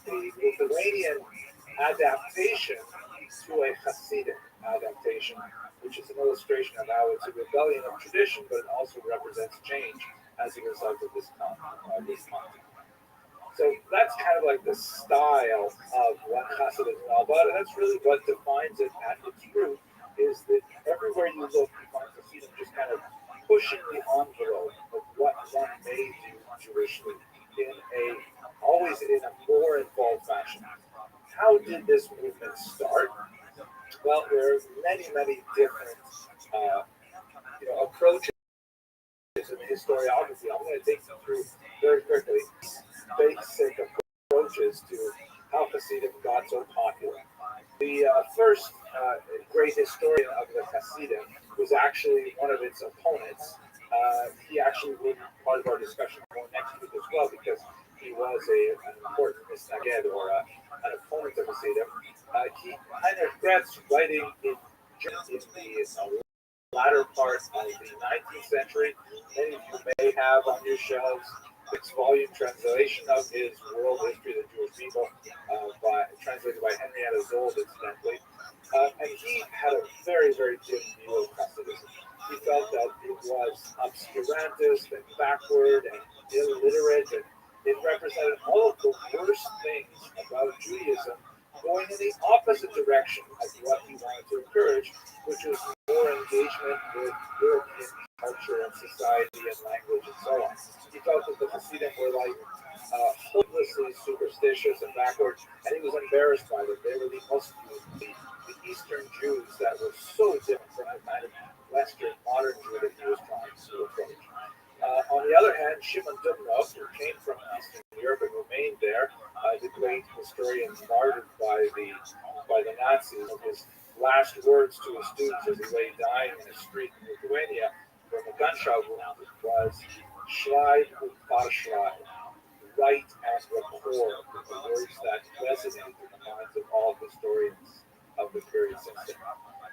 the Lithuanian adaptation to a Hasidic adaptation, which is an illustration of how it's a rebellion of tradition, but it also represents change as a result of this content. So that's kind of like the style of what Hasidism is all about, and that's really what defines it at its root, is that everywhere you look, you find Hasidim just kind of pushing the envelope of what one may do Jewishly always in a more involved fashion. How did this movement start? Well, there are many, many different approaches in the historiography. I'm going to take them through very quickly basic approaches to how Hasidim got so popular. The first great historian of the Hasidim was actually one of its opponents. He actually will be part of our discussion more next week as well, because he was an important misnaged or an opponent of Hasidim. He kind of regrets writing in the latter part of the 19th century. Many of you may have on your shelves 6-volume translation of his World History of the Jewish People, translated by Henrietta Zold, incidentally. And he had a very, very dim view of Hasidism. He felt that it was obscurantist and backward and illiterate, and it represented all of the worst things about Judaism, going in the opposite direction of what he wanted to encourage, which was more engagement with European culture and society and language and so on. He felt that the Hasidim were like hopelessly superstitious and backward, and he was embarrassed by them. They were the Eastern Jews that were so different from the kind of Western modern Jew that he was trying to approach. On the other hand, Shimon Dubnov, who came from Eastern Europe and remained there, the great historian martyred by the Nazis, his last words to his students as he lay dying in a street in Lithuania from a gunshot wound was "Schreib und Verschreib," write and record, the words that resonated in the minds of all historians of the period since then.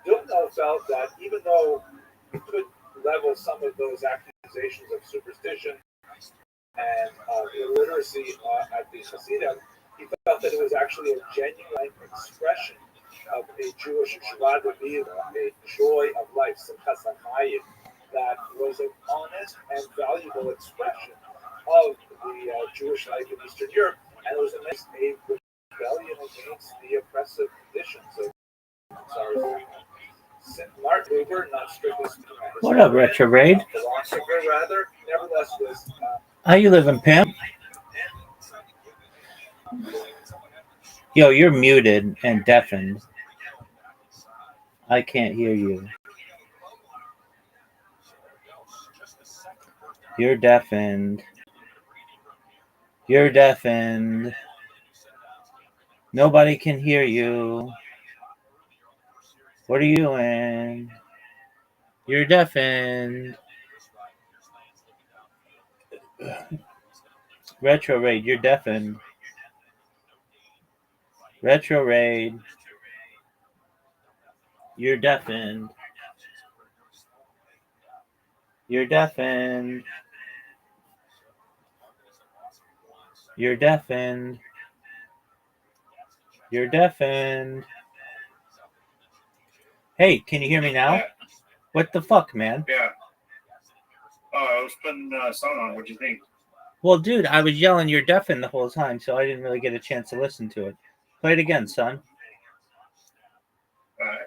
Dubnov felt that even though he could level some of those accusations of superstition and illiteracy at the Hasidim, he felt that it was actually a genuine expression of a Jewish Shva Devila, a joy of life, Simchas HaChayim, that was an honest and valuable expression of the Jewish life in Eastern Europe, and it was a rebellion against the oppressive conditions of Martin Buber, not strictly speaking. What up, retrograde? Philosopher, rather, nevertheless was. How you living, pimp? Yo, you're muted and deafened. I can't hear you. You're deafened. You're deafened. Nobody can hear you. What are you doing? You're deafened. Retro Raid, you're deafened. Retro Raid, you're deafened. You're deafened. You're deafened. You're deafened. Hey, can you hear me now? What the fuck, man? Yeah. Oh, I was putting sound on. What'd you think? Well, dude, I was yelling you're deafened the whole time, so I didn't really get a chance to listen to it. Play it again, son. All right.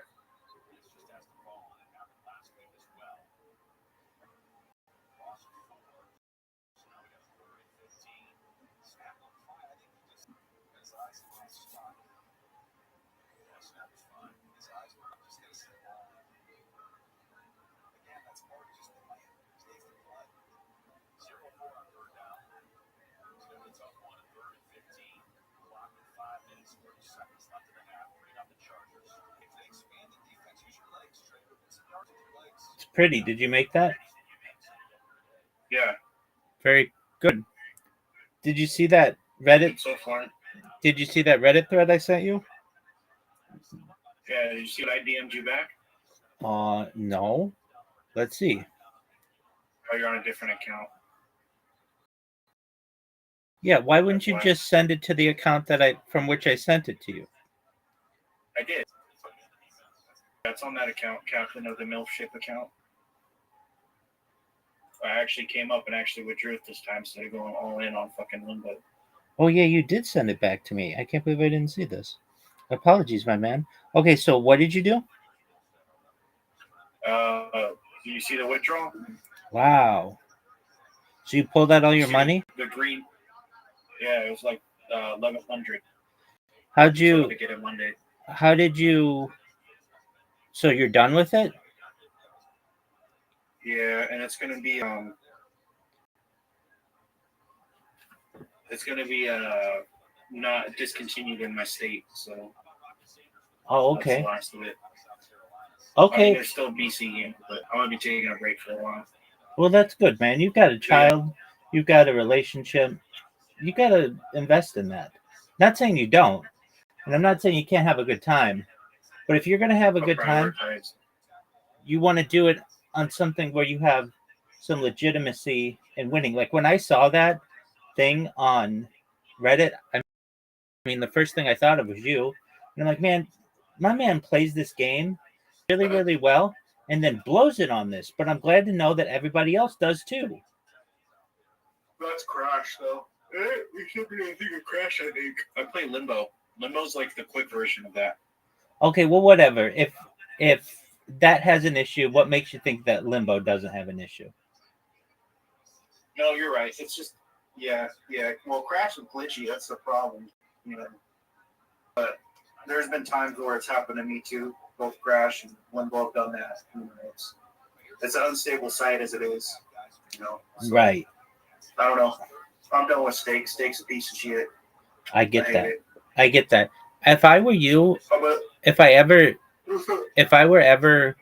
It's pretty. Did you make that? Yeah. Very good. Did you see that Reddit? So far. Did you see that Reddit thread I sent you? Yeah. Did you see what I DM'd you back? No. Let's see. Oh, you're on a different account. Yeah, why wouldn't you just send it to the account from which I sent it to you? I did. That's on that account, Captain of the MILF Ship account. I actually came up and actually withdrew it this time instead of going all in on fucking Limbo. Oh yeah, you did send it back to me. I can't believe I didn't see this. Apologies, my man. Okay, so what did you do? Do you see the withdrawal? Wow. So you pulled out all your money? The green. Yeah, it was like 1,100. How'd So you? to get it Monday. How did you? So you're done with it? Yeah, and it's gonna be not discontinued in my state. So. Oh, That's okay. the last of it. Okay. I mean, there's still BC game, but I'm gonna be taking a break for a while. Well, that's good, man. You've got a child. You've got a relationship. You got to invest in that. Not saying you don't, and I'm not saying you can't have a good time. But if you're going to have a good time, you want to do it on something where you have some legitimacy in winning. Like when I saw that thing on Reddit, I mean, the first thing I thought of was you. And I'm like, man, my man plays this game really, really well and then blows it on this. But I'm glad to know that everybody else does too. That's Crash, though. We should be anything of Crash, I think. I play Limbo. Limbo's like the quick version of that. Okay, well, whatever. If that has an issue, what makes you think that Limbo doesn't have an issue? No, you're right. It's just, yeah. Well, Crash is glitchy. That's the problem, you know. But there's been times where it's happened to me too. Both Crash and Limbo have done that. You know, it's an unstable site as it is, you know. So, right. I don't know. I'm done with Steak. Steak's a piece of shit. I get that. If I were you, if I were ever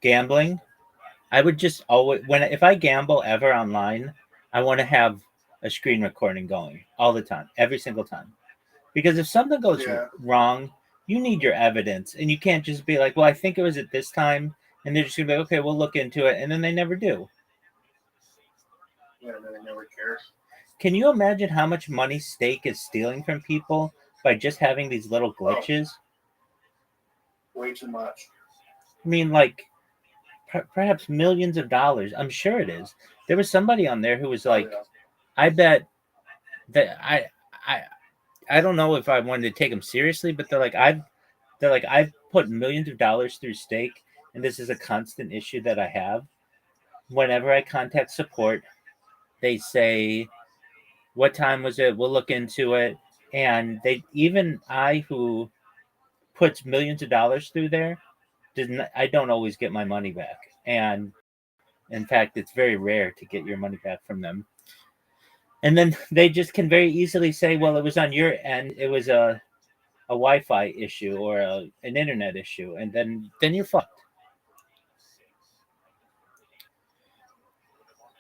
gambling, I would just always if I gamble ever online, I want to have a screen recording going all the time, every single time. Because if something goes wrong, you need your evidence, and you can't just be like, "Well, I think it was at this time," and they're just gonna be like, "Okay, we'll look into it," and then they never do. Yeah, they never care. Can you imagine how much money Steak is stealing from people by just having these little glitches? Way too much. I mean, like, perhaps millions of dollars. I'm sure it is. There was somebody on there who was like, I bet that I don't know if I wanted to take them seriously, but they're like, I've put millions of dollars through Steak, and this is a constant issue that I have. Whenever I contact support, they say, what time was it? We'll look into it. And I who puts millions of dollars through there, I don't always get my money back. And in fact, it's very rare to get your money back from them. And then they just can very easily say, well, it was on your end. It was a Wi-Fi issue or an internet issue. And then you're fucked.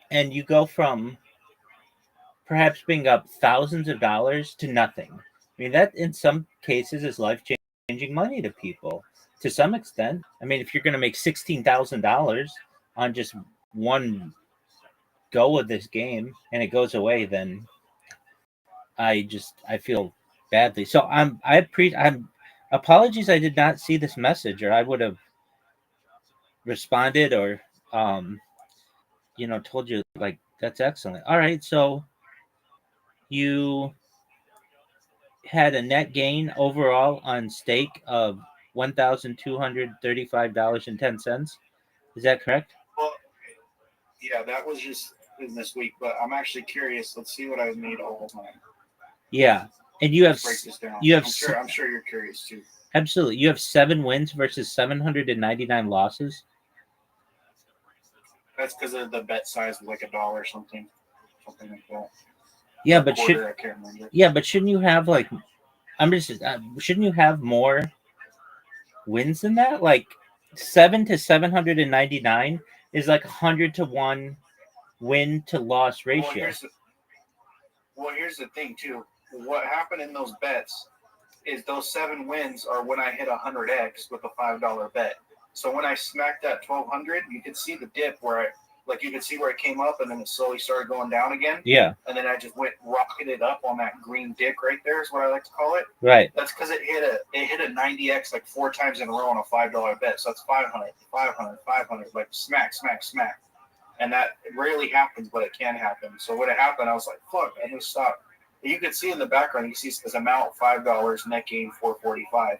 And you go from perhaps being up thousands of dollars to nothing. I mean, that in some cases is life-changing money to people to some extent. I mean, if you're going to make $16,000 on just one go of this game and it goes away, then I feel badly. So I'm apologies I did not see this message, or I would have responded, or told you, like, that's excellent. All right, so you had a net gain overall on stake of $1,235.10. Is that correct? Well, yeah, that was just in this week, but I'm actually curious. Let's see what I've made all of mine. Yeah, and you have Let's break this down. you have I'm sure you're curious too. Absolutely. You have 7 wins versus 799 losses. That's because of the bet size was like $1 or something like that. Yeah, Or but quarter, I can't remember. yeah, but shouldn't you have shouldn't you have more wins than that? Like 7 to 799 is like 100 to 1 win to loss ratio. Well, here's the thing too. What happened in those bets is those 7 wins are when I hit 100x with a $5 bet. So when I smacked that 1,200, you could see the dip where you could see where it came up and then it slowly started going down again. Yeah. And then I just went rocketed up on that green dick right there is what I like to call it. Right. That's because it hit a 90x like 4 times in a row on a $5 bet. So that's 500, 500, 500, like smack, smack, smack. And that rarely happens, but it can happen. So when it happened, I was like, fuck, I need to stop. You can see in the background, you see this amount $5, net gain 445.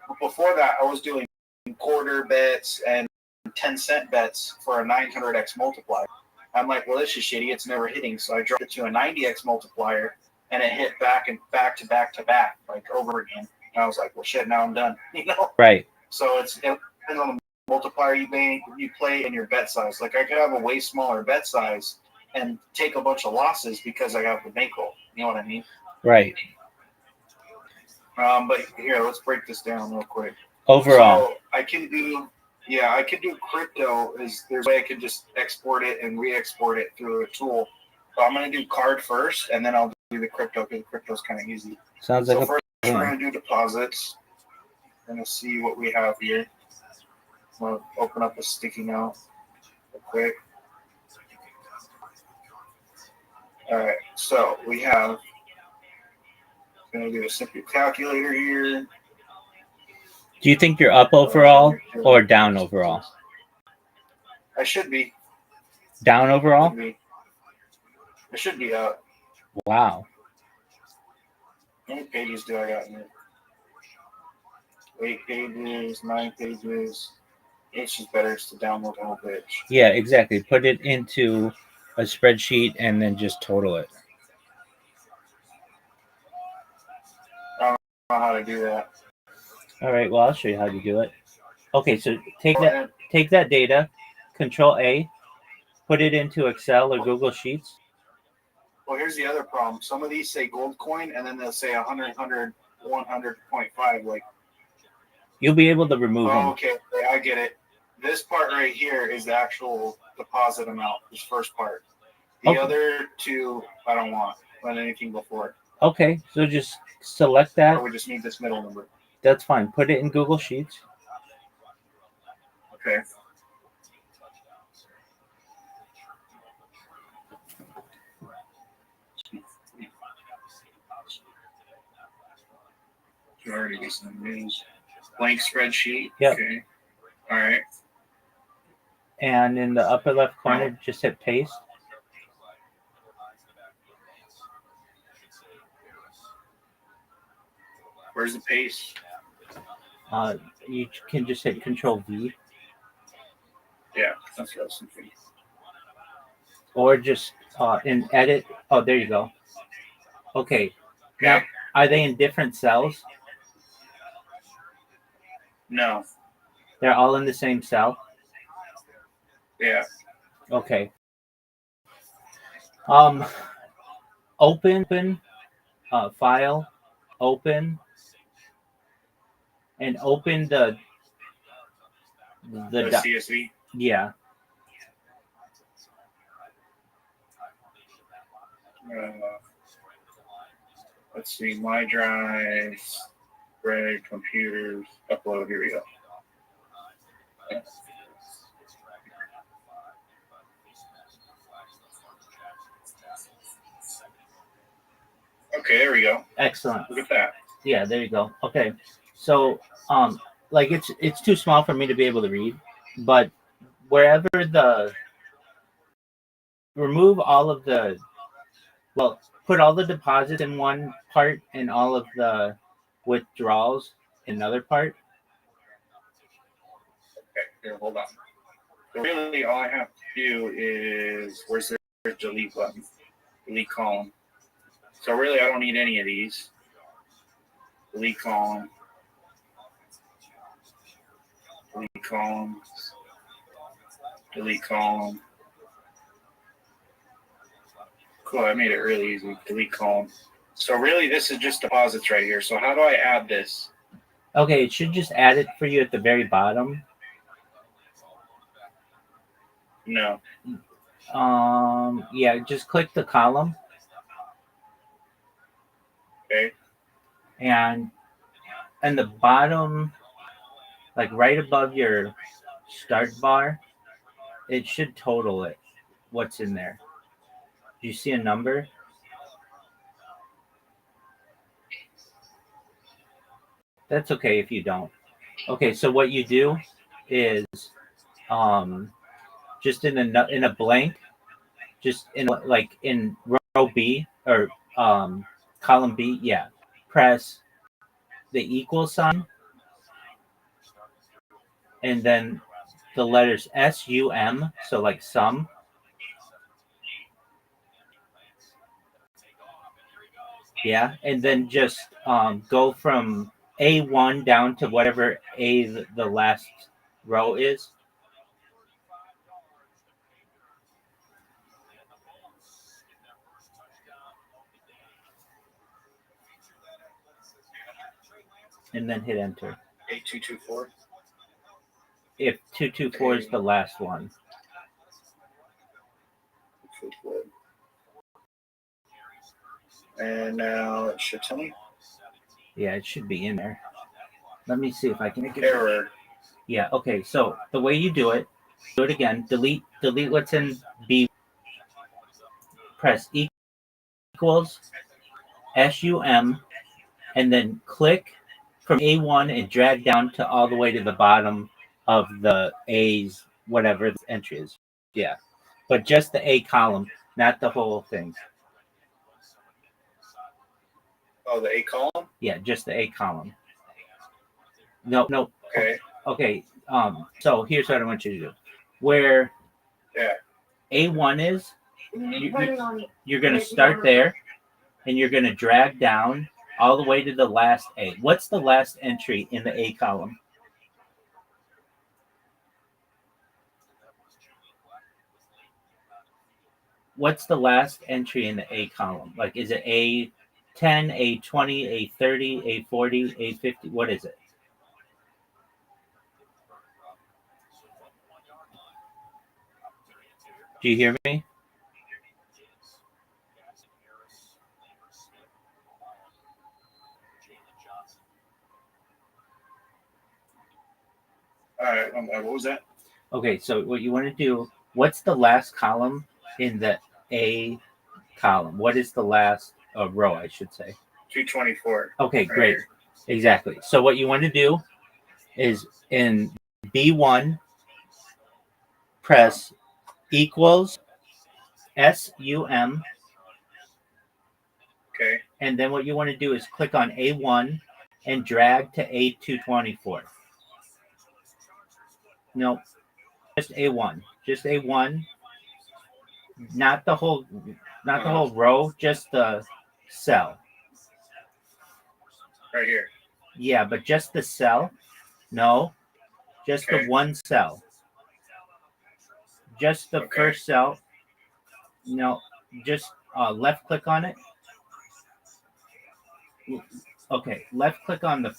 But before that, I was doing quarter bets and 10-cent bets for a 900x multiplier. I'm like, well, this is shitty. It's never hitting. So I dropped it to a 90x multiplier, and it hit back to back, like over again. And I was like, well, shit, now I'm done. Right. So it depends on the multiplier you play and your bet size. Like I could have a way smaller bet size and take a bunch of losses because I have the bankroll. You know what I mean? Right. But here, let's break this down real quick. Overall, so I can do crypto. There's a way I can just export it and re-export it through a tool. So I'm going to do card first, and then I'll do the crypto because crypto's kind of easy. Sounds like first we're going to do deposits. We're going to see what we have here. I'm going to open up a sticky note real quick. All right, so we have. I'm going to do a simple calculator here. Do you think you're up overall or down overall? I should be. Down overall? I should be up. Wow. How many pages do I got in here? 8 pages, 9 pages. It's just better to download the whole page. Yeah, exactly. Put it into a spreadsheet and then just total it. I don't know how to do that. All right, well, I'll show you how to do it. Okay, so take that data, Control A, put it into Excel or Google Sheets. Well, here's the other problem. Some of these say gold coin, and then they'll say 100.5. Like, you'll be able to remove them. Okay, I get it. This part right here is the actual deposit amount, this first part. The other two, I don't want anything before. Okay, so just select that. Or we just need this middle number. That's fine. Put it in Google Sheets. Okay. You already get some news. Blank spreadsheet. Yep. Okay. All right. And in the upper left corner, just hit paste. Where's the paste? You can just hit Control V. Yeah, that's what I was thinking. Or just in edit. Oh, there you go. Okay. Now, are they in different cells? No. They're all in the same cell? Yeah. Okay. open file, open, and open the CSV. Yeah. Let's see, my drives, Greg, computers, upload. Here we go. Okay, there we go. Excellent. Look at that. Yeah, there you go. Okay. So like it's too small for me to be able to read, but wherever remove all of the put all the deposits in one part and all of the withdrawals in another part. Okay, here, hold on. So really, all I have to do is, where's the delete button? Delete column. So really, I don't need any of these. Delete column. Delete column. Delete column. Cool, I made it really easy. Delete column. So really, this is just deposits right here. So how do I add this? Okay, it should just add it for you at the very bottom. No. Yeah, just click the column. Okay. And the bottom, like right above your start bar, it should total it. What's in there? Do you see a number? That's okay if you don't. Okay, so what you do is just in a blank, just in like in row B or column B, yeah, press the equal sign and then the letters SUM, so like sum. Yeah, and then just go from A1 down to whatever the last row is. And then hit enter. 8224. If 224 is the last one. And now it should tell me. Yeah, it should be in there. Let me see if I can make it. Error. Yeah, okay. So the way you do it again. Delete what's in B. Press equals SUM, and then click from A1 and drag down to all the way to the bottom of the A's, whatever the entry is. Yeah, but just the A column, not the whole thing. Oh, the A column? Yeah, just the A column. No. Okay. Okay. So here's what I want you to do. Where A1 is, you're going to start there, and you're going to drag down all the way to the last A. What's the last entry in the A column? What's the last entry in the A column? Like, is it A10, A20, A30, A40, A50? What is it? Do you hear me? All right. What was that? Okay, so what you want to do, what's the last column in the A column? What is the last row, I should say? 224. Okay, great. Exactly. So what you want to do is in B1, press equals SUM. Okay. And then what you want to do is click on A1 and drag to A224. No, just A1. Just A1. Not the whole row, just the cell. Right here. Yeah, but just the cell. No, just the one cell. Just the first cell. No, just left click on it Okay, left click on the.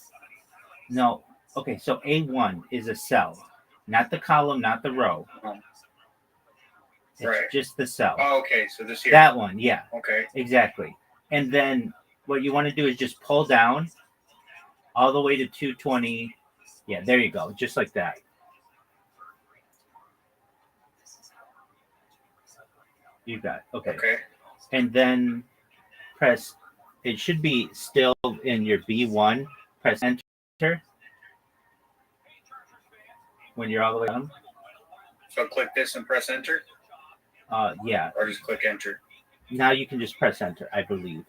No. Okay, so A1 is a cell, not the column, not the row. It's Right. just the cell. Oh, okay. So this here. That one, yeah. Okay. Exactly. And then what you want to do is just pull down all the way to 220. Yeah, there you go. Just like that. You got it. Okay. Okay. And then press, it should be still in your B1. Press enter when you're all the way down. So click this and press enter, Yeah. or just click enter. Now you can just press enter, I believe.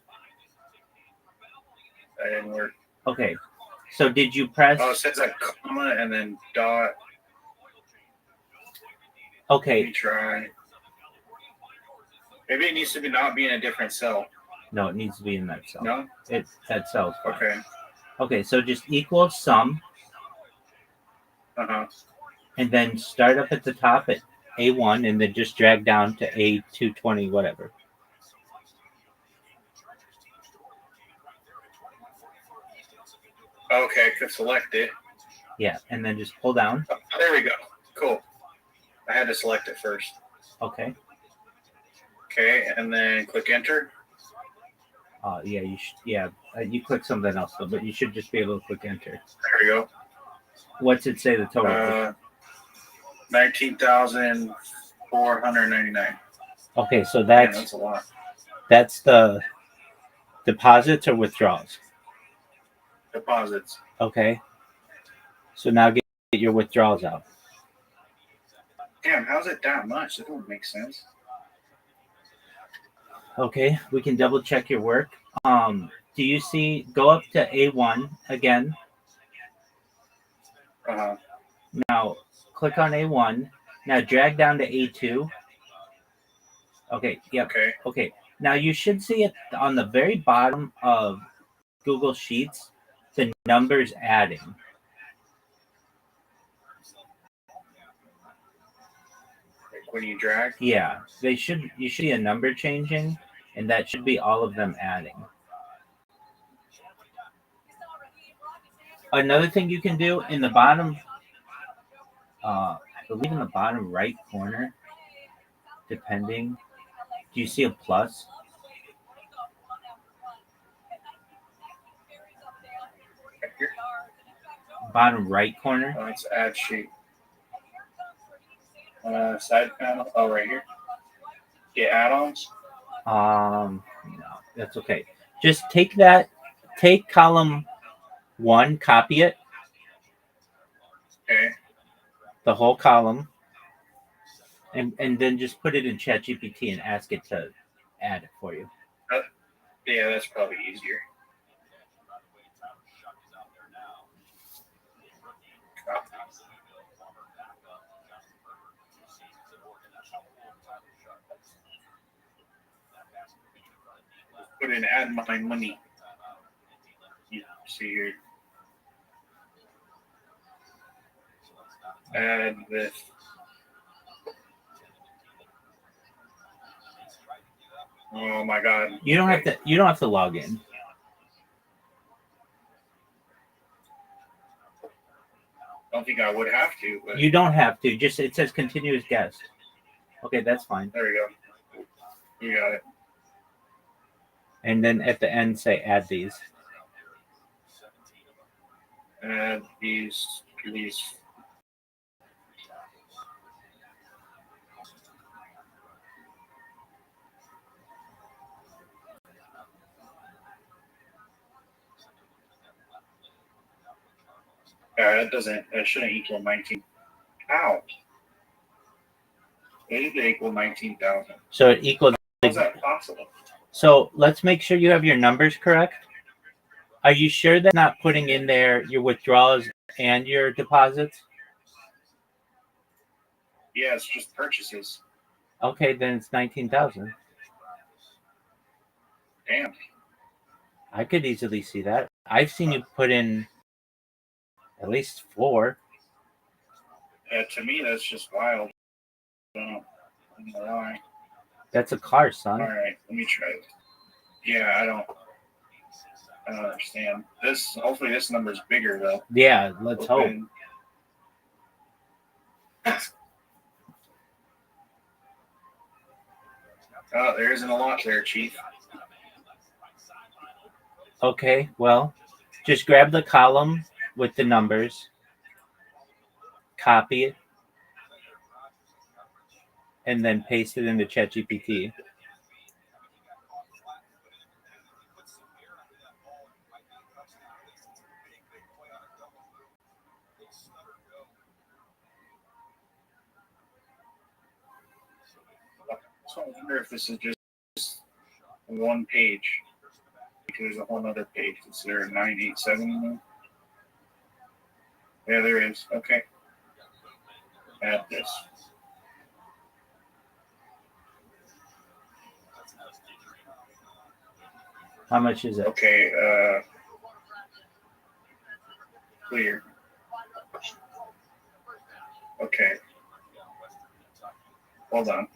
That didn't work. Okay. So did you press? Oh, it says a comma and then dot. Okay. Let me try. Maybe it needs to be not be in a different cell. No, it needs to be in that cell. No? That cell's fine. Okay. Okay, so just equal sum. Uh-huh. And then start up at the top at A1 and then just drag down to A220, whatever. Okay, I could select it. Yeah, and then just pull down. Oh, there we go. Cool. I had to select it first. Okay. Okay, and then click enter. Yeah, you should. Yeah, you click something else though, but you should just be able to click enter. There we go. What's it say the total? 19,499. Okay, so Man, that's a lot. that's the deposits or withdrawals. Deposits. Okay. So now get your withdrawals out. Damn, how's it that much? That don't make sense. Okay, we can double check your work. Do you see? Go up to A1 again. Uh-huh. Now click on A1. Now drag down to A2. Okay. Yep. Okay. Okay. Now you should see it on the very bottom of Google Sheets, the numbers adding. Like when you drag? Yeah, you should see a number changing, and that should be all of them adding. Another thing you can do in the bottom, I believe in the bottom right corner, depending, do you see a plus? Right here? Bottom right corner. Oh, it's add sheet. Side panel. Oh, right here. Yeah, add-ons. No, that's okay. Just take column 1, copy it, Okay. the whole column, and then just put it in ChatGPT and ask it to add it for you. Yeah, that's probably easier. Put in add my money. You see here. Add this. Oh my god. You don't have to log in. I don't think I would have to, but You don't have to. Just it says continuous guest. Okay, that's fine. there we go. You got it. And then at the end say add these. Add these. That shouldn't equal 19. Ow. It did equal 19,000. So it equals. How's that possible? So let's make sure you have your numbers correct. Are you sure that's not putting in there your withdrawals and your deposits? Yeah, it's just purchases. Okay, then it's 19,000. Damn. I could easily see that. I've seen you put in at least 4. To me, that's just wild. I don't know why. That's a car, son. All right, let me try it. Yeah, I don't. I don't understand. Hopefully this number's bigger though. Yeah, let's hope. Open. Oh, there isn't a lot there, Chief. Okay, well, just grab the column with the numbers, copy it, and then paste it into ChatGPT. So I wonder if this is just one page. Because there's a whole other page. Is there a 987? Yeah, there is. Okay. Add this. How much is it? Okay, clear. Okay. Hold on.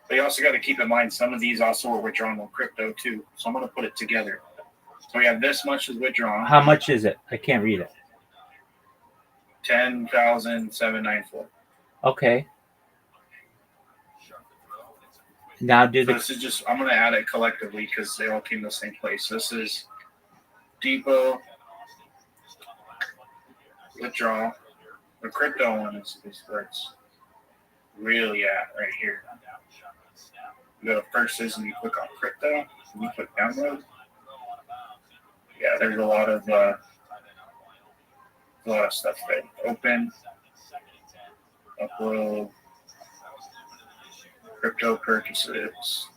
But you also got to keep in mind some of these also were withdrawn with crypto too. So I'm going to put it together. So we have this much is withdrawn. How much is it? I can't read it. 10,794. Okay. Now do So the this is just, I'm going to add it collectively because they all came to the same place. This is depot, withdraw. The crypto one is where it's really at right here. You go to purchases and you click on crypto and you click download. Yeah, there's a lot of stuff there. Open, upload, crypto purchases.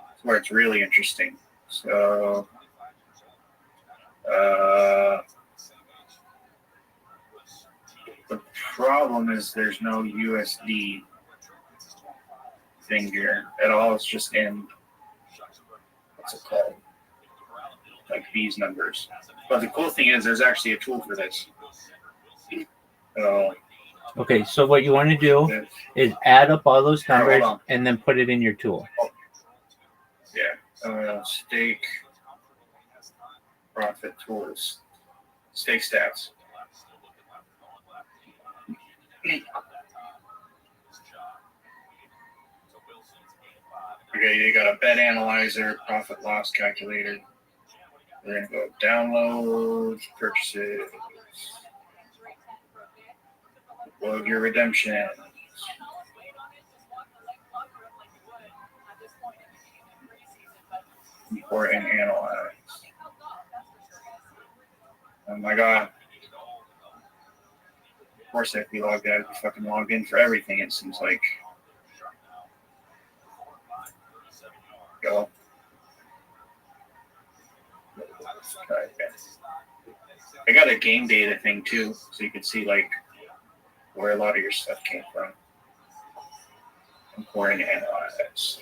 That's where it's really interesting. So, the problem is there's no USD thing here at all. It's just in, what's it called? Like these numbers. But the cool thing is there's actually a tool for this. Okay, so what you want to do is add up all those numbers and then put it in your tool. Yeah. Stake profit tools. Stake stats. Okay, you got a bet analyzer, profit loss calculator. We're gonna go download, purchases, upload your redemption. Import and analyze. Oh my god. Of course I have to be logged out. I have to fucking logged in for everything, it seems like. Go. Okay. I got a game data thing too, so you can see like where a lot of your stuff came from. Import and analyze.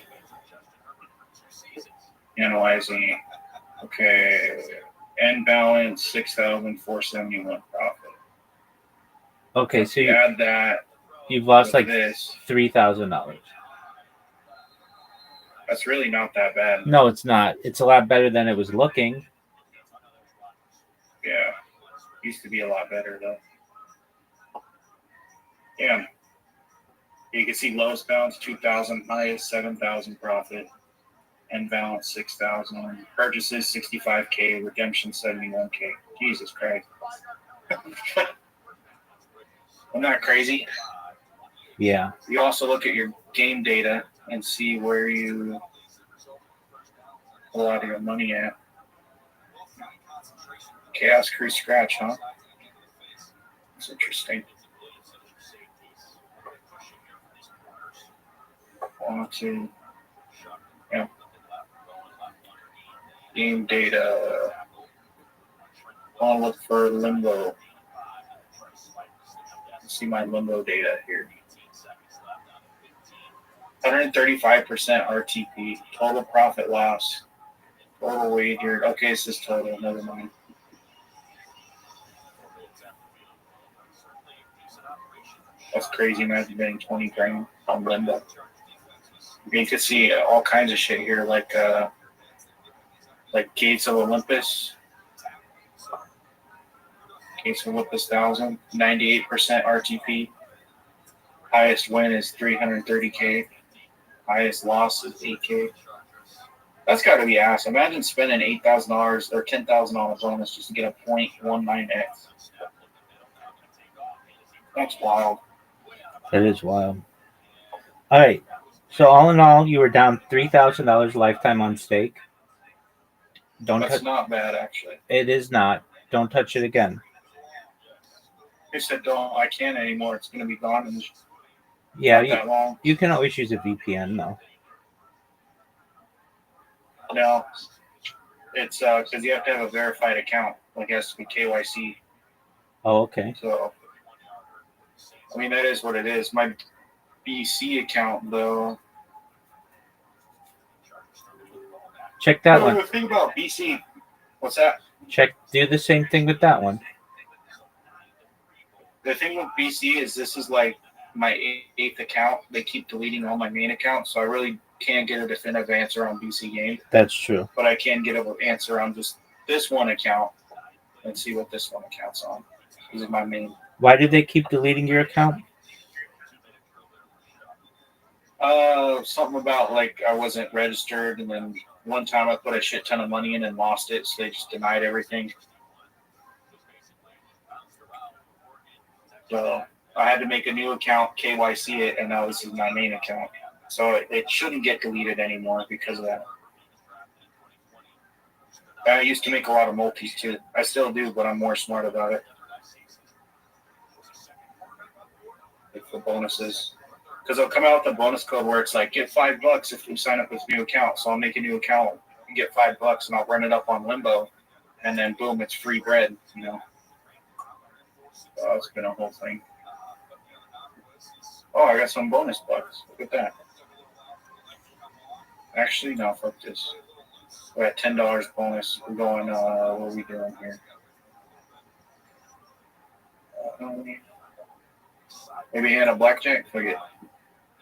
Analyzing. Okay. End balance 6,471 profit. Okay, so you add that. You've lost like this. $3,000. That's really not that bad. No, it's not. It's a lot better than it was looking. Yeah. Used to be a lot better though. Yeah. You can see lowest balance 2,000, highest 7,000 profit, end balance 6,000, purchases 65K, redemption 71K. Jesus Christ. Isn't that crazy? Yeah. You also look at your game data and see where you pull out of your money at. Chaos Crew Scratch, huh? That's interesting. Want to, yeah. Game data. I'll look for limbo. See my limbo data here. 135% RTP. Total profit loss. Total wagered. Okay, this is total. Never mind. That's crazy. Imagine betting 20 grand on Limbo. You could see all kinds of shit here, like Gates of Olympus. Gates of Olympus 1000, 98% RTP. Highest win is 330K. Highest loss is 8K. That's got to be ass. Imagine spending $8,000 or $10,000 on a bonus just to get a 0.19x. That's wild. That is wild. All right. So all in all, you were down $3,000 lifetime on stake. That's not bad, actually. It is not. Don't touch it again. They said I can't anymore. It's going to be gone in Yeah, that long. You can always use a VPN though. No, it's because you have to have a verified account. Like it has to be KYC. Oh, okay. So, I mean, that is what it is. My BC account, though. Check that one. The thing about BC, what's that? Do the same thing with that one. The thing with BC is this is like my 8th account. They keep deleting all my main accounts, so I really can't get a definitive answer on BC game. That's true. But I can get an answer on just this one account and see what this one account's on. This is my main. Why did they keep deleting your account? Something about like I wasn't registered, and then one time I put a shit ton of money in and lost it, so they just denied everything. So I had to make a new account, KYC it, and now this is my main account. So it shouldn't get deleted anymore because of that. I used to make a lot of multis too. I still do, but I'm more smart about it. Like for bonuses. Because they'll come out with a bonus code where it's like, get $5 if you sign up with a new account. So I'll make a new account and get $5 and I'll run it up on Limbo. And then boom, it's free bread, you know. So it's been a whole thing. Oh, I got some bonus bucks. Look at that. Actually, no, fuck this. We're at $10 bonus. We're going, what are we doing here? Maybe hand a blackjack? Fuck it.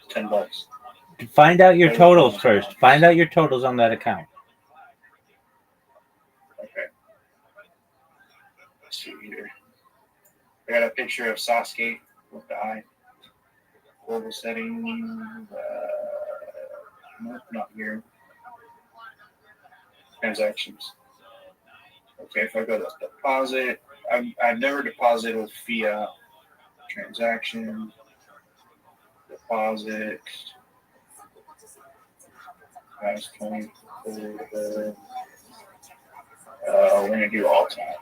$10. Find out your totals first. Find out your totals on that account. Okay. Let's see here. I got a picture of Sasuke with the eye. Global settings. Nope, not here. Transactions. Okay, if I go to deposit, I've never deposited with fiat. Transaction. Deposit. That's 24. We're going to do all time.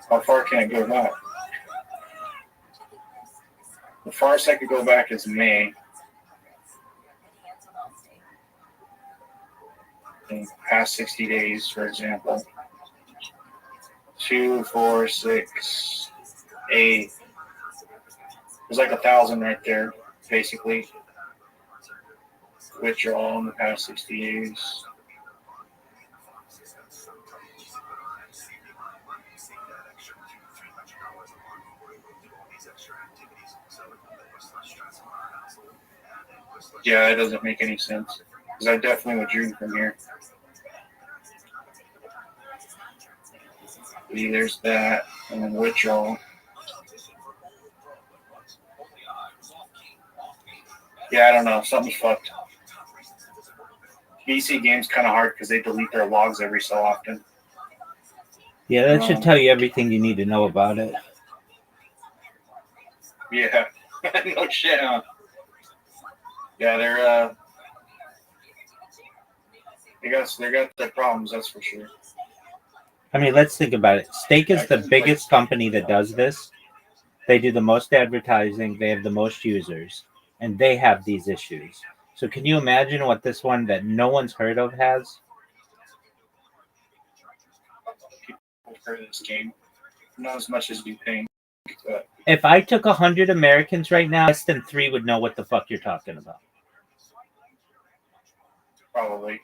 How far can I go back? The farthest I could go back is May. In past 60 days, for example. 2, 4, 6, 8. There's like 1,000 right there, basically. Withdrawal in the past 60 days. Yeah, it doesn't make any sense. Because I definitely withdrew from here. See, there's that. And then withdrawal. Yeah, I don't know. Something's fucked. BC game's kind of hard because they delete their logs every so often. Yeah, that should tell you everything you need to know about it. Yeah. No shit, huh? Yeah, they got their problems, that's for sure. I mean, let's think about it. Stake is the biggest company that does this. They do the most advertising. They have the most users, and they have these issues. So can you imagine what this one that no one's heard of has? People heard of this game. Not as much as we think. But If I took 100 Americans right now, less than 3 would know what the fuck you're talking about. probably.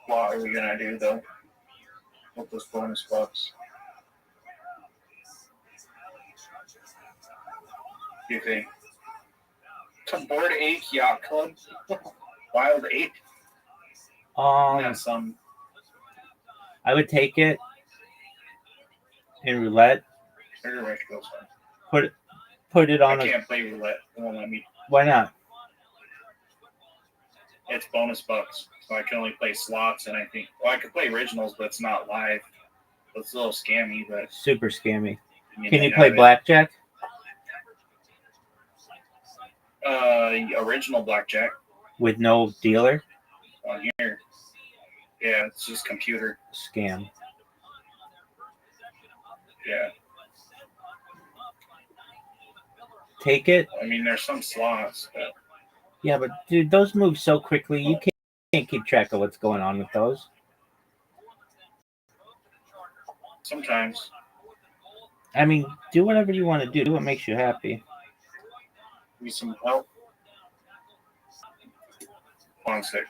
What are we gonna do though with those bonus bucks? Do you think? Board 8 Yacht Club? Wild 8? Yeah, some. I would take it in roulette. Put it on. I can't play roulette. It won't let me. Why not? It's bonus bucks, so I can only play slots, and I think I could play originals, but it's not live. It's a little scammy, but super scammy. Can you play blackjack? Original blackjack with no dealer on here. Yeah, it's just computer scam. Yeah. Take it. I mean, there's some slots, but yeah, but dude, those move so quickly. You can't keep track of what's going on with those. Sometimes. I mean, do whatever you want to do. Do what makes you happy. Need some help. Hold on a sec.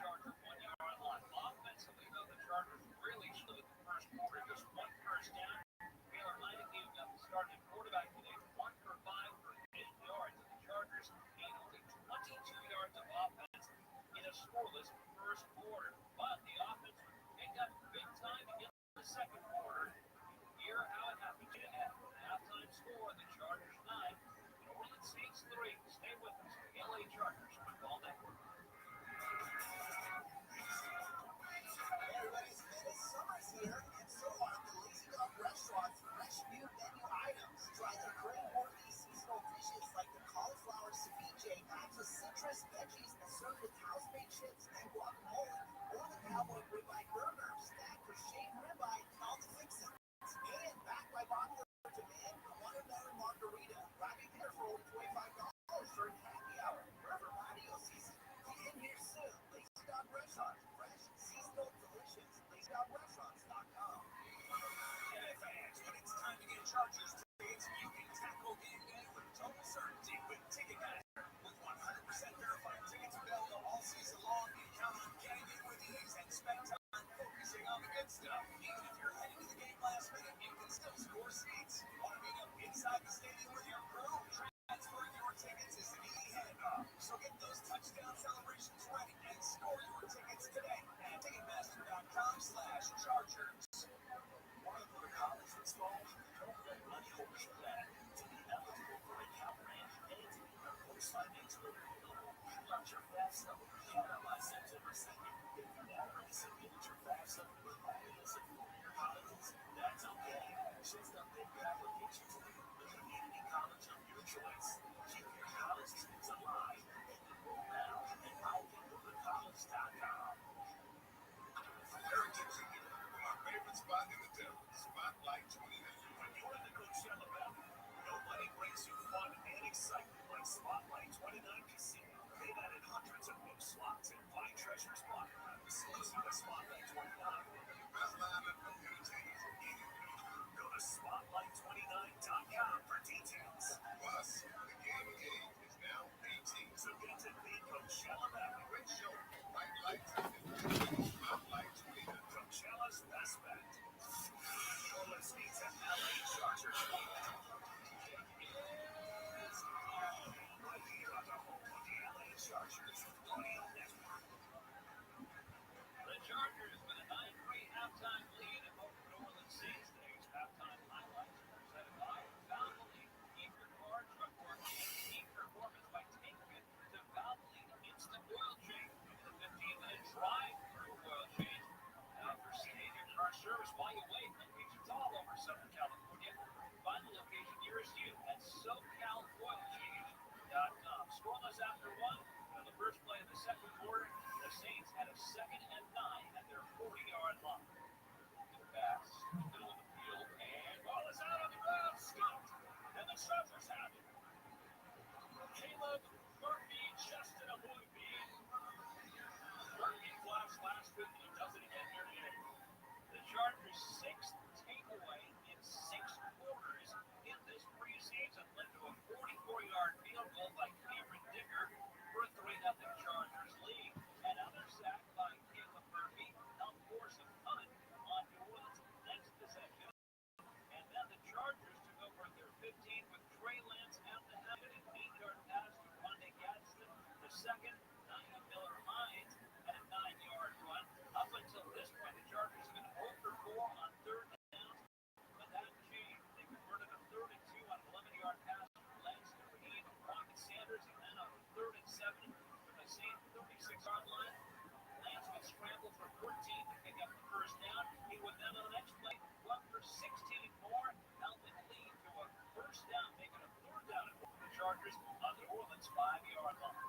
Chargers on New Orleans' 5-yard line.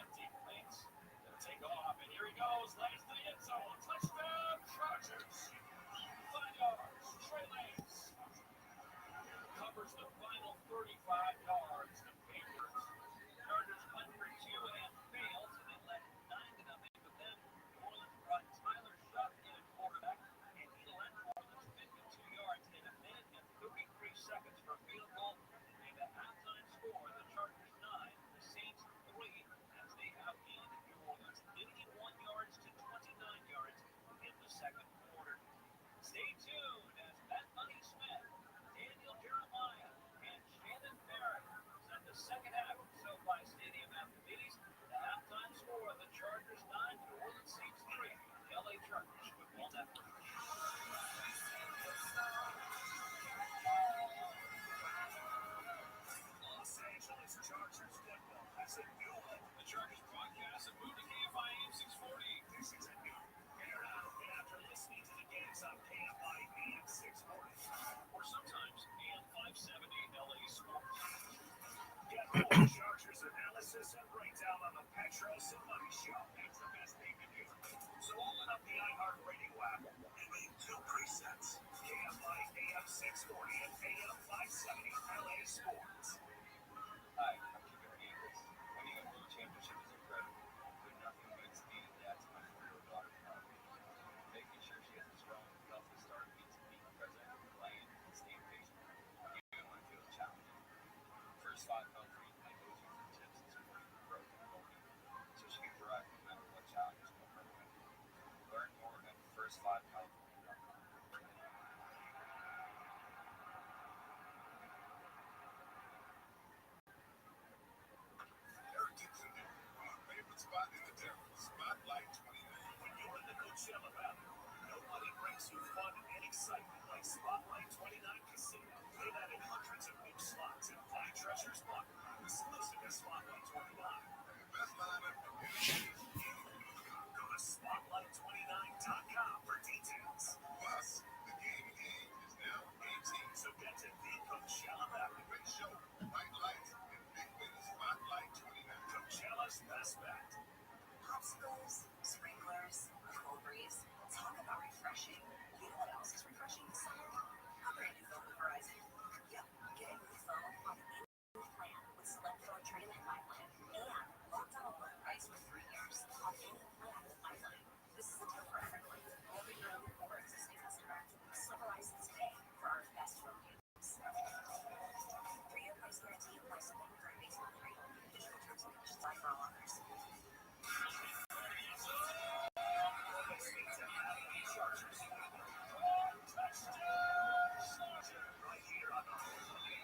Empty lanes. They'll take off, and here he goes. Lands to the end zone. Touchdown, Chargers. 5 yards. Trey Lance covers the final 35 yards. The Patriots. Chargers went for 2 and failed, so they led 9-0. But then New Orleans brought Tyler Shutt in at quarterback, and he led New Orleans 52 yards in a minute and 33 seconds for a field goal. And the halftime score: the Chargers 9, the Saints 3, as they outgained New Orleans 81 yards to 29 yards in the second quarter. Stay tuned as Matt Money Smith, Daniel Jeremiah, and Shannon Barrett set the second half of SoFi Stadium activities. The halftime score: the Chargers 9, New Orleans Saints 3. The LA Chargers Football Network. Los Angeles Chargers football has a new home. The Chargers podcast and moved to KFI AM 640. This is a new air out. And after listening to the games on KFI AM 640, or sometimes AM 570 LA Sports. Get all the Chargers analysis and breakdown on the Petros and Money Show. That's the best they can do. So open up the iHeartRadio app and make 2 presets. KFI AM 640 and AM 570 LA Sports. Hi, I'm Keegan Hernandez. Winning a world championship is incredible, but nothing beats me. That's my 4-year-old daughter's proud. Making sure she has a strong, healthy start means being present, playing, and staying patient, even when it feels challenging. First 5 helps me my go-to for tips and supporting her growth and well-being, so she can thrive no matter what challenges come her way. Learn more at first5health.com. Spot in the devil, Spotlight 29. When you're in the Coachella Valley, nobody brings you fun and excitement like Spotlight 29 Casino. Play that in hundreds of new slots and find treasures locked exclusive to Spotlight 29. And the best lineup of go to spotlight29.com for details. Plus, the game is now 18, so get to the Coachella Valley. Big show, white lights, and big win Spotlight 29. Coachella's best bet. Popsicles, sprinklers, cool breeze. Talk about refreshing. You know what else is refreshing this summer? A brand new phone with Verizon. Yep, get a new phone on the new plan with select phone trim and My Plan. And locked on a low price for 3 years on any plan with My Plan. This is a deal for everyone, whether you're a new or existing customer. Slip Verizon today for our best phone deals. 3-year price guarantee applies to new current base monthly rate. Additional terms and conditions apply for all offers. Right here on the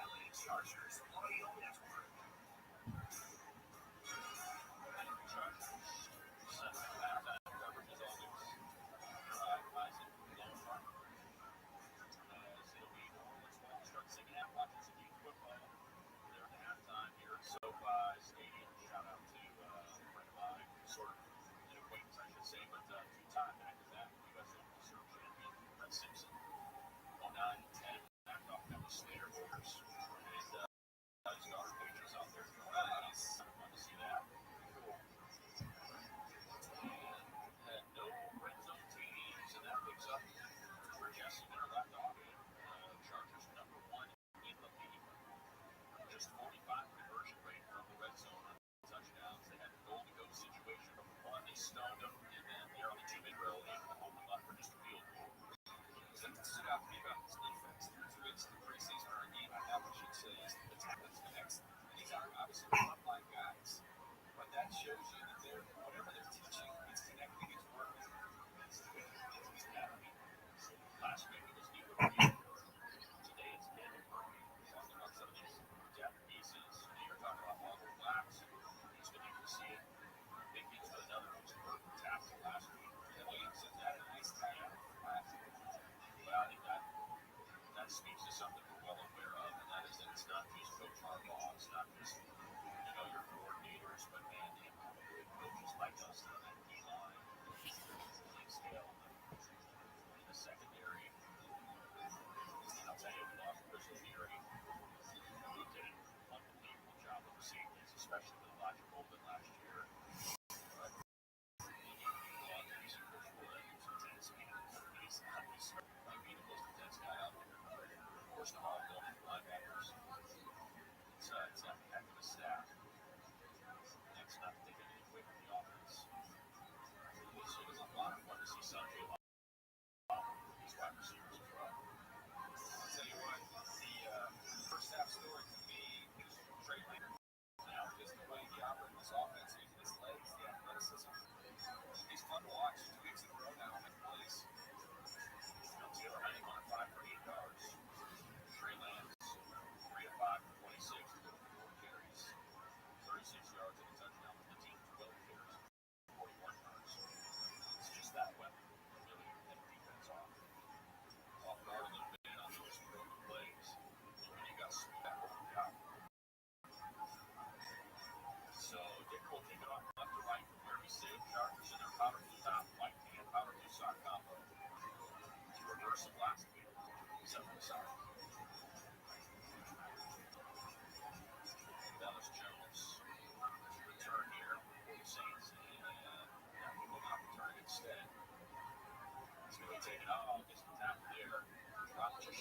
LA Chargers Audio Network. SoFi Stadium. Shout out to a friend of mine, sort of an acquaintance, I should say, but 2-time back to that U.S. Open Surf champion, Brett Simpson. 09 and 10, backed off that was Slater Warriors. And his daughter Patriots out there. Nice. Fun to see that. Cool. And had no red zone TDs, and that picks up for Jesse there left off. Chargers number 1 in the league. Just 45 conversion rate from the red zone on touchdowns. They had a goal-to-go situation from one. They stoned them, and then they're on the 2-minute drill, and the home run for just a field goal. So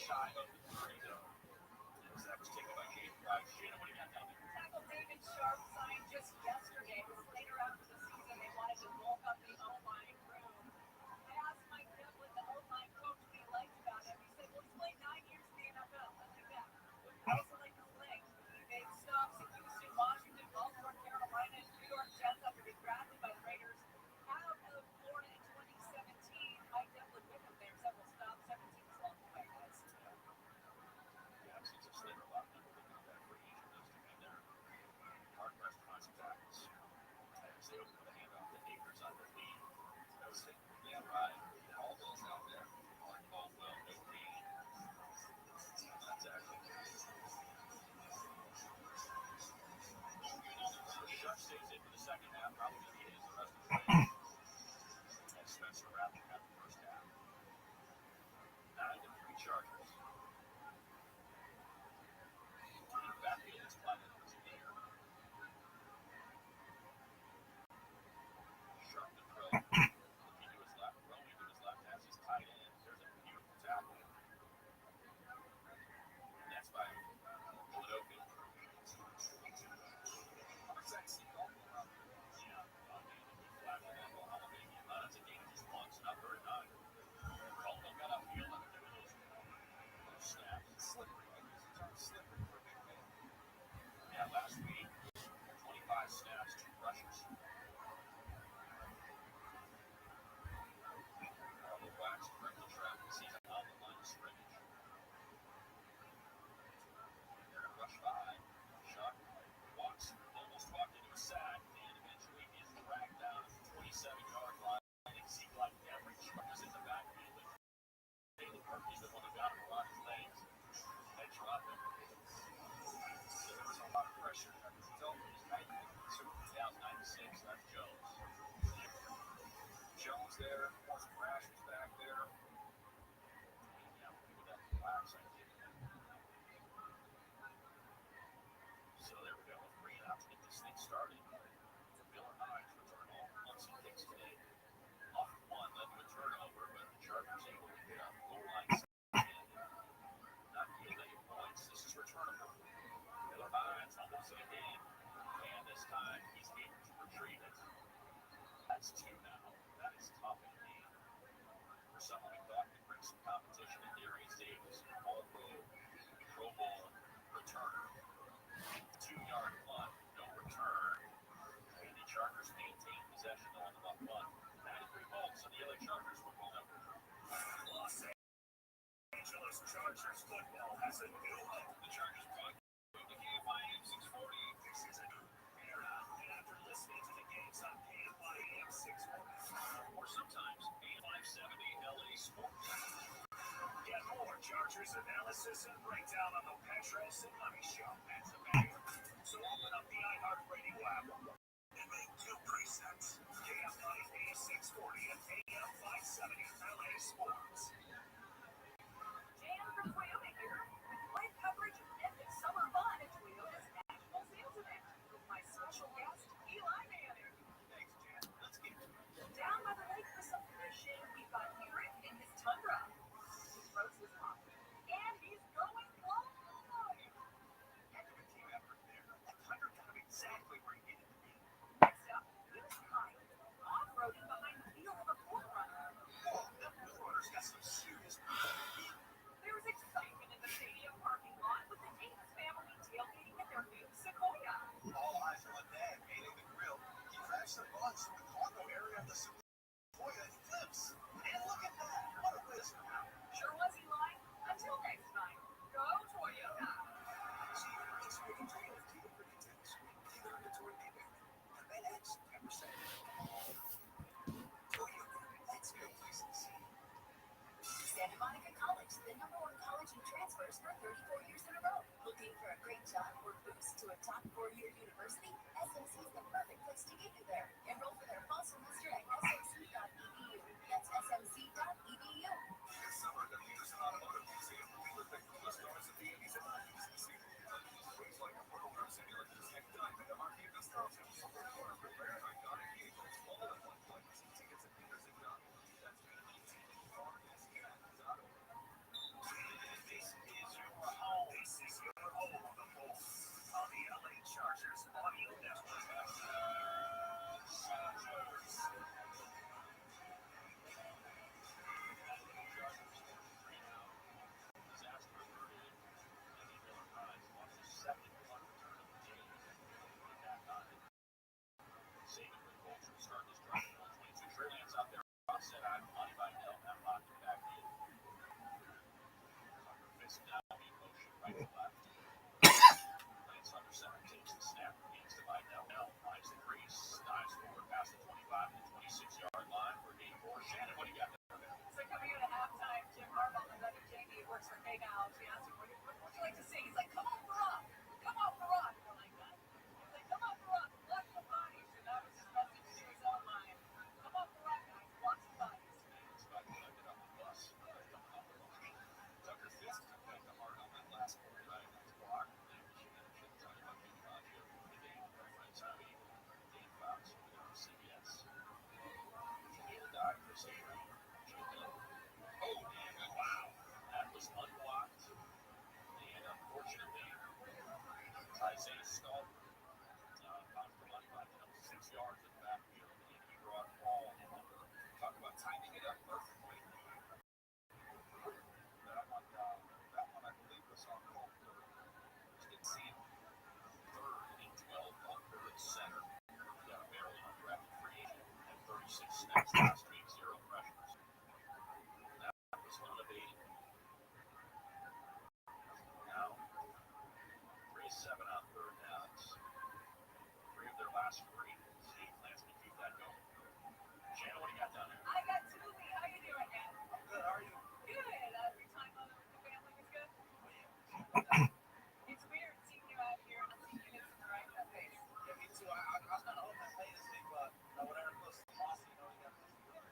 shy of the 3 zone. That was taken by James Price. Shannon, what do you got down there? Tackle David Sharp signed just yesterday. It was later after the season they wanted to bulk up the O-line room. I asked Mike Devlin, the O-line coach, what he liked about him. He said, well, he's played 9 years in the NFL. I like that. I also like his legs. He made stops in Houston, Washington, Baltimore, Carolina, and New York Jets after being drafted by the Raiders out of Florida in 2017. Mike Devlin with him there. Several stops, 17 along the way, guys. Yeah, I've seen some Slater. A lot of people looking at that free agent list to be there. Hard pressed to find some tackles. As they open the handoff to Akers on the lead. That was it. Yeah, right. All those out there. Mark Caldwell, no gain. Exactly. So Shuck stays in for the second half. Probably going to be his the rest of the way. And Spencer Rattler got the first half. 9-3 Chargers. And the backfield is Clyde Edwards in the air. Sharp to throw. Looking to his left, throwing to his left as his tight end. There's a beautiful tackle. And that's by Philadelphia. Outside seatbelt around there. Yeah, flat for that ball. Maybe not. It's a game just once, not very high. Caldwell got upfield on a few of those snaps. Slippery. I use the term slippery for a big man. Yeah, last week, 25 snaps, 2 rushes. All the wax correctly tracked this season on the line of scrimmage. They're going to rush by. Shuck walks, almost walked into a sack, and eventually is dragged down at the 27-yard line. It seemed like every Shuck was in the backfield. Taylor Murphy's the one who got him around his legs. They dropped him. So there was a lot of pressure. I could tell him his height. So Down 96, that's Jones. Jones there, Morris Brash was back there. Yeah, with that wax, I think. So there we go. 3 and out to get this thing started. Miller Hines return all punts and kicks today. Off one, led to a turnover, but the Chargers able to get up. Goal line and not yield any points. This is returnable. Miller Hines almost again. And this time he's able to retrieve it. That's 2 now. That is tough indeed. For someone we thought could bring some competition in Darius Davis, All Pro Bowl returner. 2-yard punt, no return. And the Chargers maintain possession on the left punt. 93 Bolts on the LA Chargers football network. Los Angeles Chargers football has a new home. the Chargers punt. The KFI AM 640. This is a new era. And after listening to the games on KFI AM 640, Or sometimes AM 570 LA Sports. get more Chargers analysis and breakdown on the Petros and Money Show. That's a banger. So open up the iHeartRadio app and make 2 presets. KFI AM 640 and AM 570 LA Sports. Jan from Toyota here. With live coverage of epic summer fun at Toyota's National Sales Event. With my special guest, Eli Manning. Thanks, Jan. Let's get it. Down by the lake for some fishing, we've got Eric in his Tundra. He throws his pop. And he's going live. Heck of a team effort there. That Thunder got him exactly where he needed to be. Next up, here's Kyle. Off-roading behind the wheel of a 4x4. So coming in at halftime, Jim Harbaugh, the brother Jamie, works for PayPal. She asked him, what would you like to see? He's like, come on, Barack. Come on, Barack. We're like, what? He's like, come on, Barack. Watch the bodies. And that was his message to his own line. Come on, Barack, guys. Watch the bodies. Tucker Fisk took that to heart on that last play, right? That was blocked. Talking about Big Fangio, the game reference, Dave Fox on CBS. Doctor Saban. Oh, wow. That was unblocked. And unfortunately, Isaiah Stall found for money by 6 yards in the backfield, and he brought all in. Talk about timing it up perfectly. That one, I believe, was on call third. Just didn't see him. Third and 12 on third center. Got a barely undrafted free agent at 36 snaps last week, 0 pressures. That was unabated. Now, 3-7 on third downs. 3 of their last 3. See if Lance can keep that going. Shannon, what do you got down there? I got Toomey. How you doing, man? Good, how are you? Good. Every time with the family was good. It's weird seeing you out here and seeing you in the right face. Yeah, me too. I was kind of hoping to play this week, but whenever it goes to Boston, you got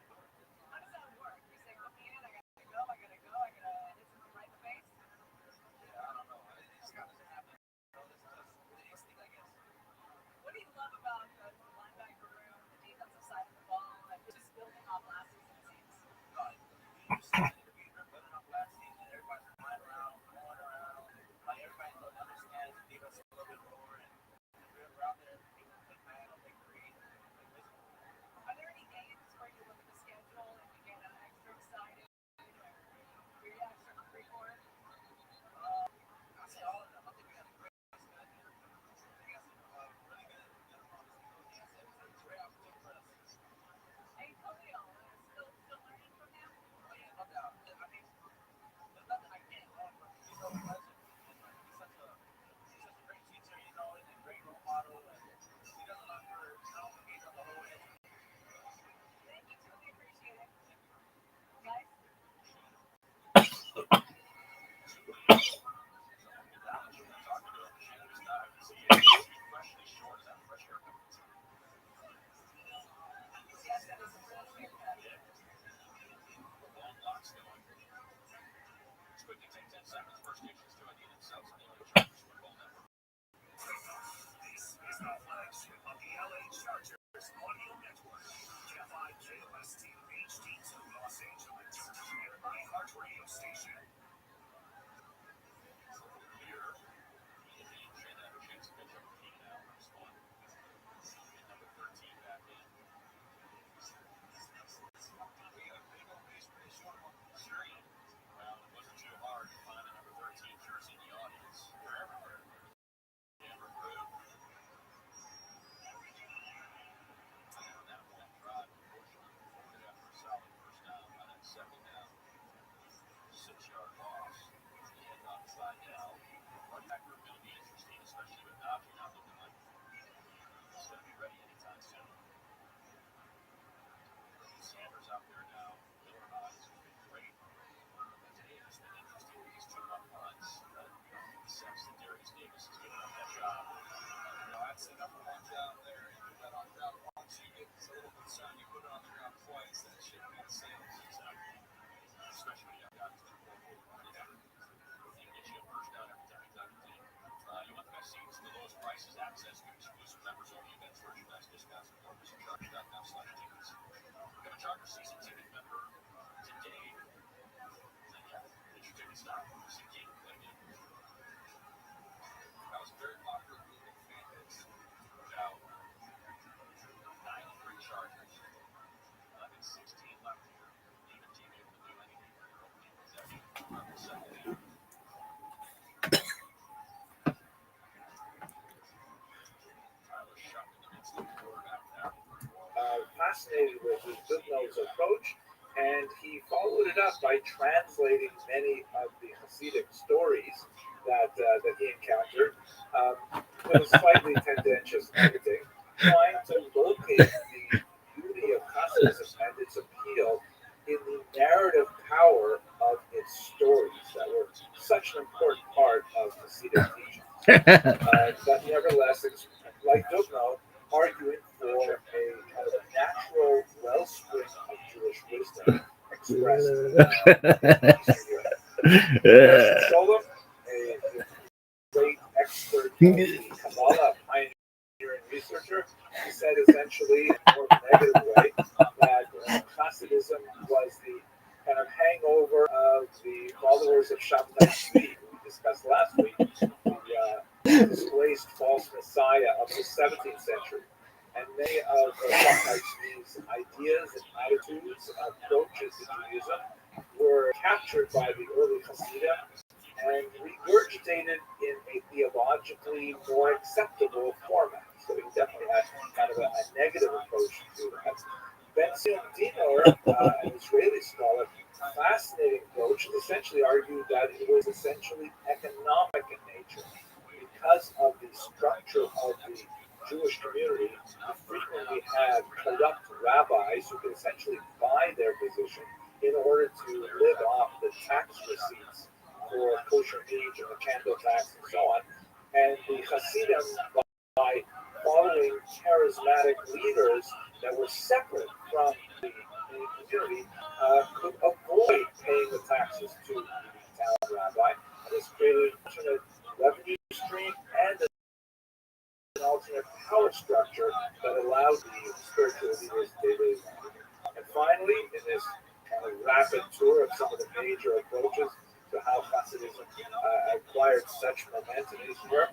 And he followed it up by translating many of the Hasidic stories that he encountered with a slightly tendentious editing, trying to locate the beauty of Hasidism and its appeal in the narrative power of its stories that were such an important part of Hasidic teaching. But nevertheless, it's like Dubno, arguing for a kind of a natural wellspring of Jewish wisdom expressed in Eastern Europe. Sholem, a great expert in the Kabbalah, pioneering researcher, he said essentially, in a more negative way, that Hasidism was the kind of hangover of the followers of Shabtai Tzvi, we discussed last week, the displaced false messiah of the 17th century. And many of Shabtai Tzvi's ideas and attitudes, approaches to Judaism were captured by the early Hasidim and regurgitated in a theologically more acceptable format. So he definitely had kind of a negative approach to that. Ben Zion Dinor, an Israeli scholar, fascinating approach, essentially argued that it was essentially economic in nature. Because of the structure of the Jewish community, you frequently had corrupt rabbis who could essentially buy their position in order to live off the tax receipts for kosher meat and the candle tax and so on. And the Hasidim, by following charismatic leaders that were separate from the community, could avoid paying the taxes to the town rabbi. And this created an alternate revenue stream and an alternate power structure that allowed the spiritual leaders to live. And finally, in this kind of rapid tour of some of the major approaches to how Hasidism acquired such momentum in his work,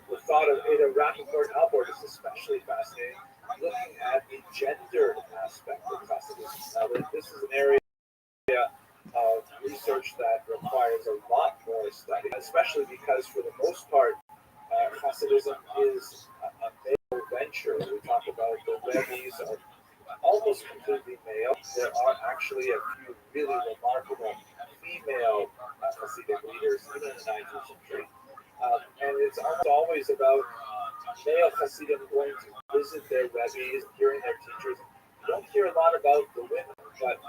the thought of Ada Rappaport-Alport is especially fascinating, looking at the gender aspect of Hasidism. Now, this is an area of research that requires a lot more study, especially because, for the most part, Hasidism is a male venture. We talk about the Rebbe's are almost completely male. There are actually a few really remarkable female Hasidic leaders even in the 19th century. And it's almost always about male Hasidim going to visit their Rebbe's, hearing their teachers. You don't hear a lot about the women, but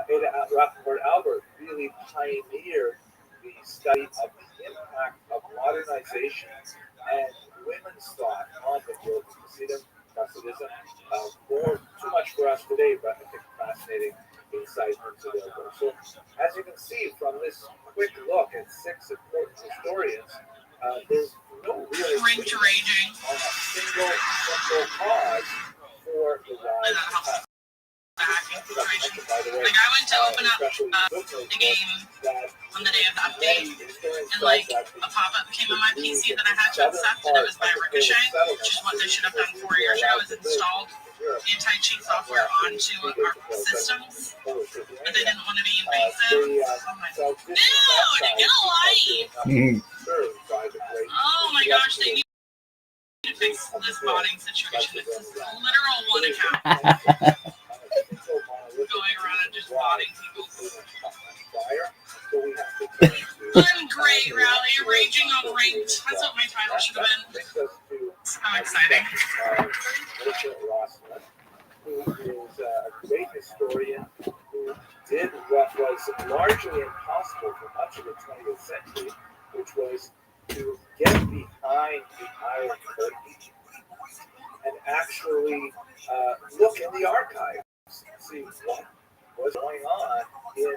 Ada Rappaport-Albert really pioneered the study of the impact of modernization and women's thought on the world of Hasidism. Too much for us today, but I think fascinating insight into their work. So, as you can see from this quick look at 6 important historians, there's no real Raging. on a single central cause for the rise of Hasidism. By the way, like I went to open up the game on the day of the update, and like a pop-up came on my PC that I had to accept, and it was by Ricochet, which is what they should have done 4 years ago, is installed anti-cheat software onto our systems, but they didn't want to be invasive. I'm like, dude, get a life! Oh my gosh, they need to fix this botting situation. It's a literal one account. Going around and just botting people. I'm great, Rally. Raging on ranked. That's what my title should have been. How exciting. Who is a great historian who did what was largely impossible for much of the 20th century, which was to get behind the Iron Curtain and actually look in the archives and see what was going on in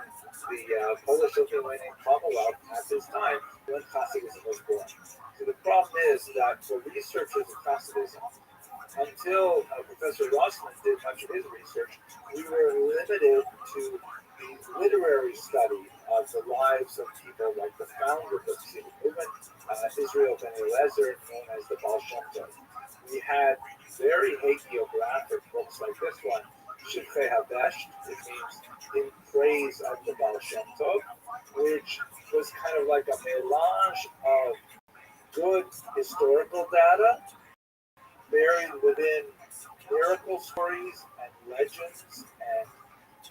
the Polish-Lithuanian Commonwealth at this time when Hasidism was born. So the problem is that for researchers of Hasidism, until Professor Rothschild did much of his research, we were limited to the literary study of the lives of people like the founder of the Hasidic movement, Israel Ben Eliezer, known as the Baal Shem Tov. We had very hagiographic books like this one, Shivchei Havesh, which means in praise of the Baal Shem Tov, which was kind of like a melange of good historical data buried within miracle stories and legends and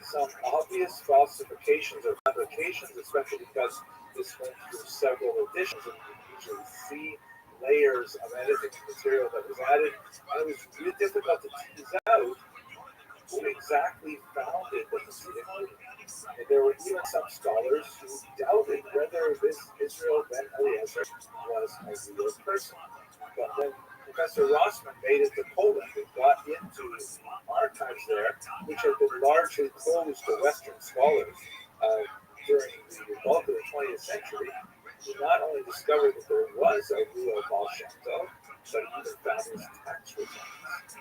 some obvious falsifications or fabrications, especially because this went through several editions, and you usually see layers of editing material that was added, and it was really difficult to tease out who exactly founded the Hasidic movement. And there were even some scholars who doubted whether this Israel ben Eliezer was a real person. But when Professor Rossman made it to Poland and got into archives there, which had been largely closed to Western scholars during the bulk of the 20th century, he not only discovered that there was a real Baal Shem Tov, but he even found his tax returns.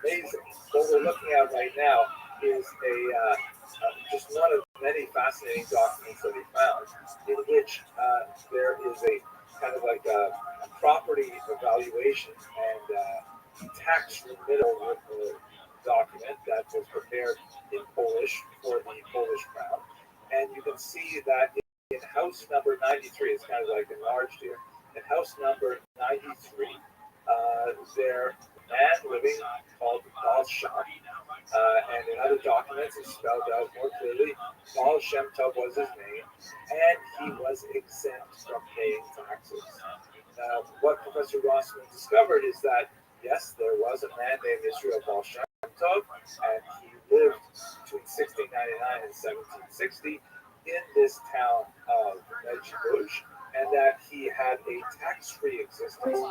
Amazing. What we're looking at right now is just one of many fascinating documents that he found, in which there is a kind of like a property evaluation and tax remittal document that was prepared in Polish for the Polish Crown. And you can see that in house number 93, it's kind of like enlarged here, in house number 93, there man living called Baal Shem, and in other documents it's spelled out more clearly. Baal Shem Tov was his name, and he was exempt from paying taxes. What Professor Rossman discovered is that, yes, there was a man named Israel Baal Shem Tov, and he lived between 1699 and 1760 in this town of Medjugorje, and that he had a tax-free existence.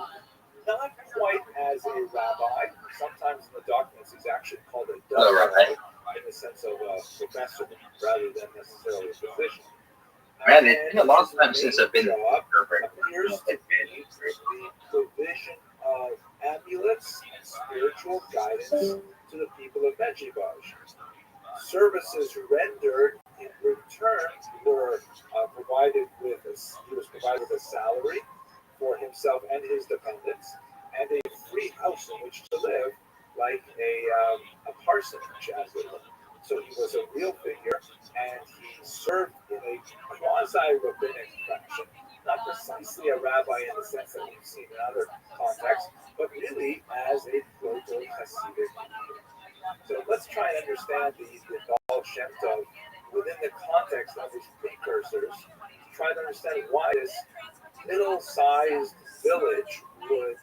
Not quite as a rabbi. Sometimes in the documents he's actually called a rabbi in the sense of a professor rather than necessarily a physician. Man, it's been a long time since I've been there. Appears to be the provision of amulets and spiritual guidance to the people of Medjugorje. Services rendered in return were provided with he was provided with a salary for himself and his dependents, and a free house in which to live, like a parsonage, as it were. So he was a real figure, and he served in a quasi-rabbinic fashion, not precisely a rabbi in the sense that we've seen in other contexts, but really as a proto-Hasidic leader. So let's try and understand the Baal Shem Tov within the context of his precursors, to try to understand why this middle-sized village would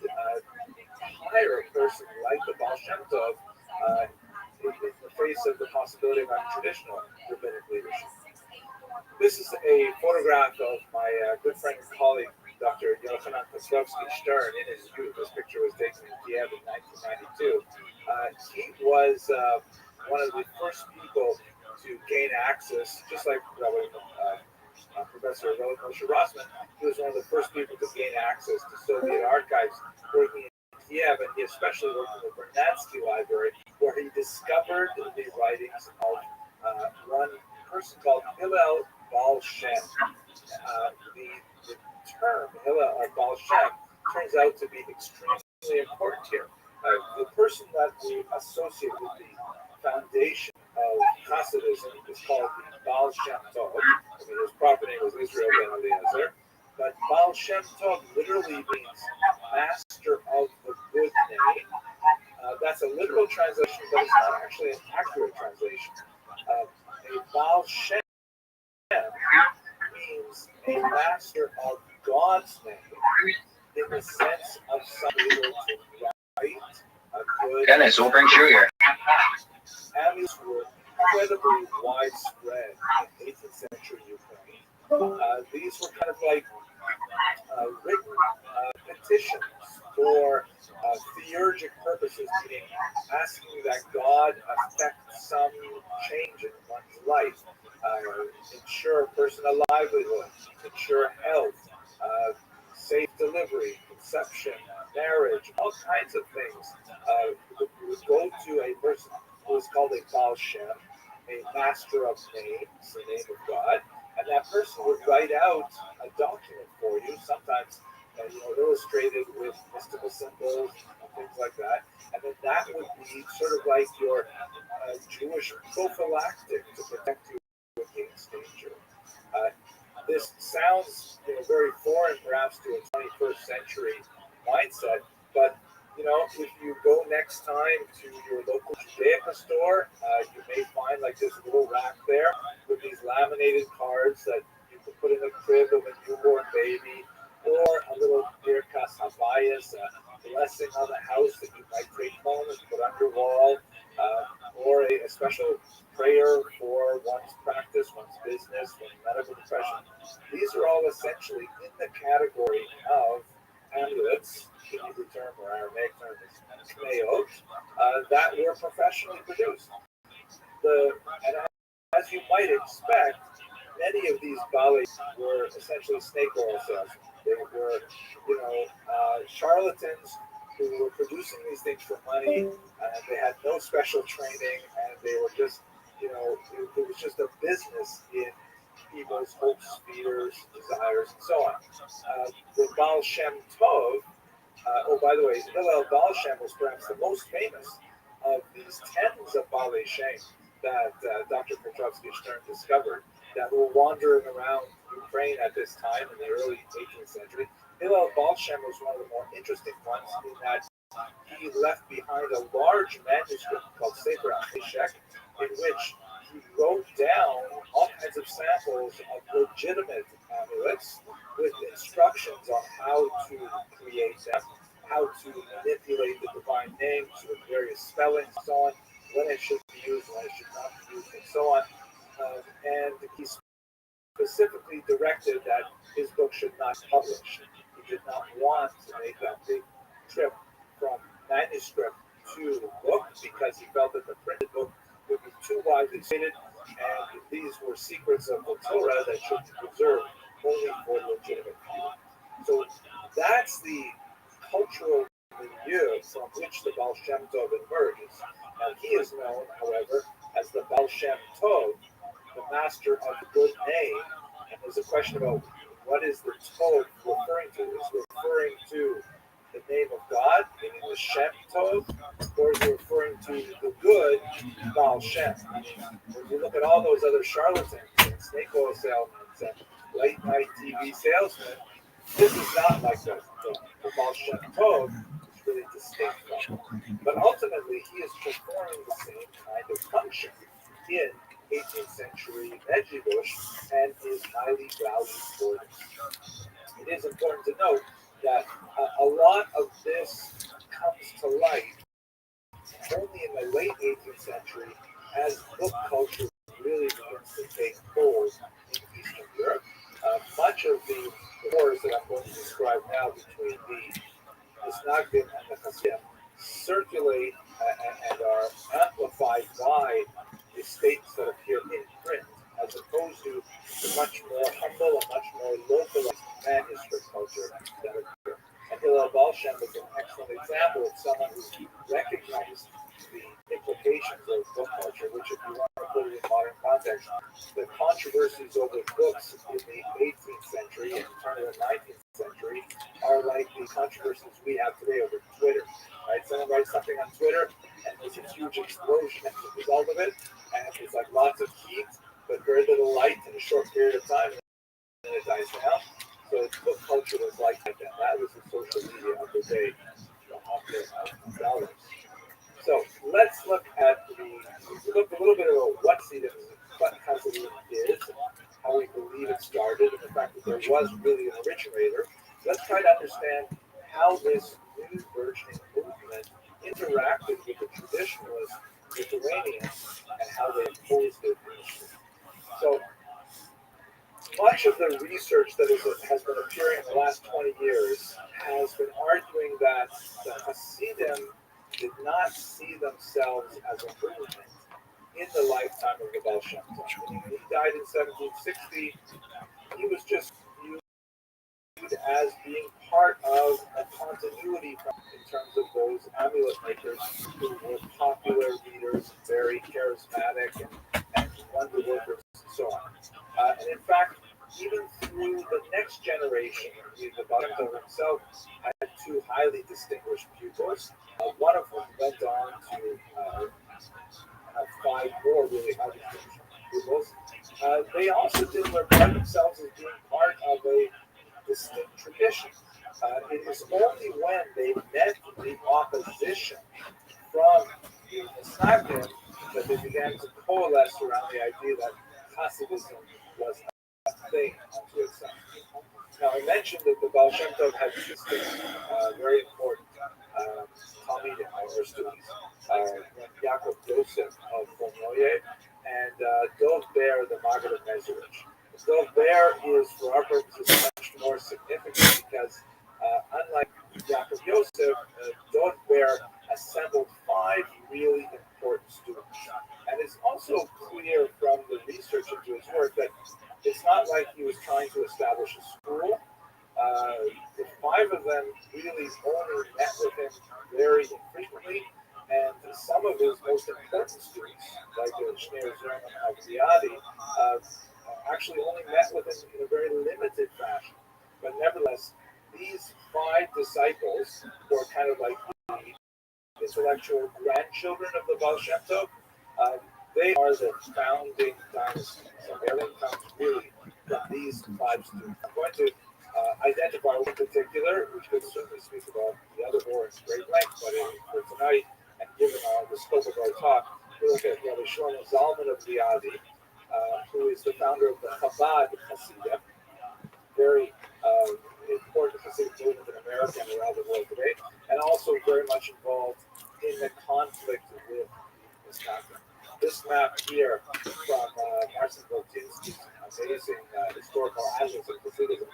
hire a person like the Baal Shem Tov in the face of the possibility of traditional rabbinic leadership. This is a photograph of my good friend and colleague, Dr. Yochanan Stern, in his youth. This picture was taken in Kiev in 1992. He was one of the first people to gain access, just like Professor Rothschild. He was one of the first people to gain access to Soviet archives working in Kiev, and he especially worked in the Vernadsky Library, where he discovered the writings of one person called Hillel Baal Shem. The term Hillel Baal Shem turns out to be extremely important here. The person that we associate with the foundation of Hasidism is called Baal Shem Tov. I mean, his proper name was Israel ben Eliezer, but Baal Shem Tov literally means master of the good name. That's a literal translation, but it's not actually an accurate translation. A Baal Shem means a master of God's name in the sense of somebody able to write a good. Dennis, we'll bring sugar. Amulets were incredibly widespread in 18th century Ukraine. These were kind of like written petitions for theurgic purposes, meaning asking that God affect some change in one's life, ensure a person a livelihood, ensure health, safe delivery, conception, marriage, all kinds of things. Would go to a person who was called a Baal Shem, a master of names, the name of God, and that person would write out a document for you, sometimes illustrated with mystical symbols and things like that, and then that would be sort of like your Jewish prophylactic to protect you against danger. This sounds very foreign, perhaps, to a 21st century mindset, but if you go next time to your local Judaica store, you may find like this little rack there with these laminated cards that you can put in the crib of a newborn baby, or a little Birkas Habayis, a blessing on the house that you might take home and put on your wall, or a special prayer for one's practice, one's business, one's medical profession. These are all essentially in the category of amulets, the Hebrew term or Aramaic term is kmeot, that were professionally produced. And as you might expect, many of these ballets were essentially snake oil salesmen. They were, charlatans who were producing these things for money, and they had no special training, and they were just, it was just a business in people's hopes, fears, desires, and so on. The Baal Shem Tov, by the way, Hillel Baal Shem was perhaps the most famous of these tens of Baalei Shem that Dr. Petrovsky Stern discovered that were wandering around Ukraine at this time in the early 18th century. Hillel Baal Shem was one of the more interesting ones in that he left behind a large manuscript called Sefer HaMeshech, in which he wrote down all kinds of samples of legitimate amulets with instructions on how to create them, how to manipulate the divine names with various spellings and so on, when it should be used, when it should not be used, and so on. And he specifically directed that his book should not be published. He did not want to make that big trip from manuscript to book because he felt that the printed book would be too widely stated, and these were secrets of the Torah that should be preserved only for legitimate people. So that's the cultural milieu from which the Baal Shem Tov emerges. Now he is known, however, as the Baal Shem Tov, the master of the good name, and there's a question about what is the Tov referring to? Is it referring to the name of God, meaning the Shem Tov, or is it referring to the good Baal Shem? When you look at all those other charlatans and snake oil salesmen and late night TV salesmen, this is not like the Baal Shem Tov. It's really distinct from it. But ultimately, he is performing the same kind of function in 18th century Medjugorje and is highly valued for this. It is important to note that a lot of this comes to light only in the late 18th century as book culture really begins to take hold in Eastern Europe. Much of the wars that I'm going to describe now between the Misnagdim and the Hasidim circulate and are amplified by the states that appear in print, as opposed to the much more humble and much more localized manuscript culture that occur. And Hillel Baal Shem is an excellent example of someone who recognized the implications of book culture, which, if you want to put it in modern context, the controversies over books in the 18th century and turn of the 19th century are like the controversies we have today over Twitter. Right? Someone writes something on Twitter, and there's a huge explosion as a result of it, and it's like lots of heat, but very little light in a short period of time, and it dies down. So book culture was like that. That was the social media of the day, of dollars. So let's look at look a little bit about what Hasidism is, how we believe it started, and the fact that there was really an originator. Let's try to understand how this new burgeoning movement interacted with the traditionalist Lithuanians and how they imposed it. So much of the research that has been appearing in the last 20 years has been arguing that the Hasidim did not see themselves as a movement in the lifetime of the Baal Shem Tov. He died in 1760. He was just viewed as being part of a continuity in terms of those amulet makers who were popular leaders, very charismatic, and wonder workers, and so on. And in fact, even through the next generation, the Baal Shem Tov himself had two highly distinguished pupils, one of whom went on to have five more really highly distinguished pupils. They also didn't regard themselves as being part of a distinct tradition. It was only when they met the opposition idea that Hasidism was a thing unto itself. Now, I mentioned that the Baal Shem Tov had two very important Talmidim, or students, Yaakov Yosef of Fornoye and Dov Ber, the Maggid of Mezrich. Dov Ber is, for our purposes, much more significant because, unlike Yaakov Yosef, Dov Ber assembled 5 really important students. And it's also clear from the research into his work that it's not like he was trying to establish a school. The 5 of them really only met with him very infrequently, and some of his most important students, like Shneur Zerman of Ziadi, actually only met with him in a very limited fashion. But nevertheless, these 5 disciples, who are kind of like the intellectual grandchildren of the Baal Shem Tov, they are the founding dynasty. So everything comes really from these 5 students. I'm going to identify one particular, which could certainly speak about the other more in great length, but for tonight, and given the scope of our talk, we look at Rabbi Shlomo Zalman of Ziadi, who is the founder of the Chabad Hasidim, very important Hasidic movement in America and around the world today, and also very much involved in the conflict with this map. This map here from Marcin Boltinsky's amazing historical atlas of Hasidism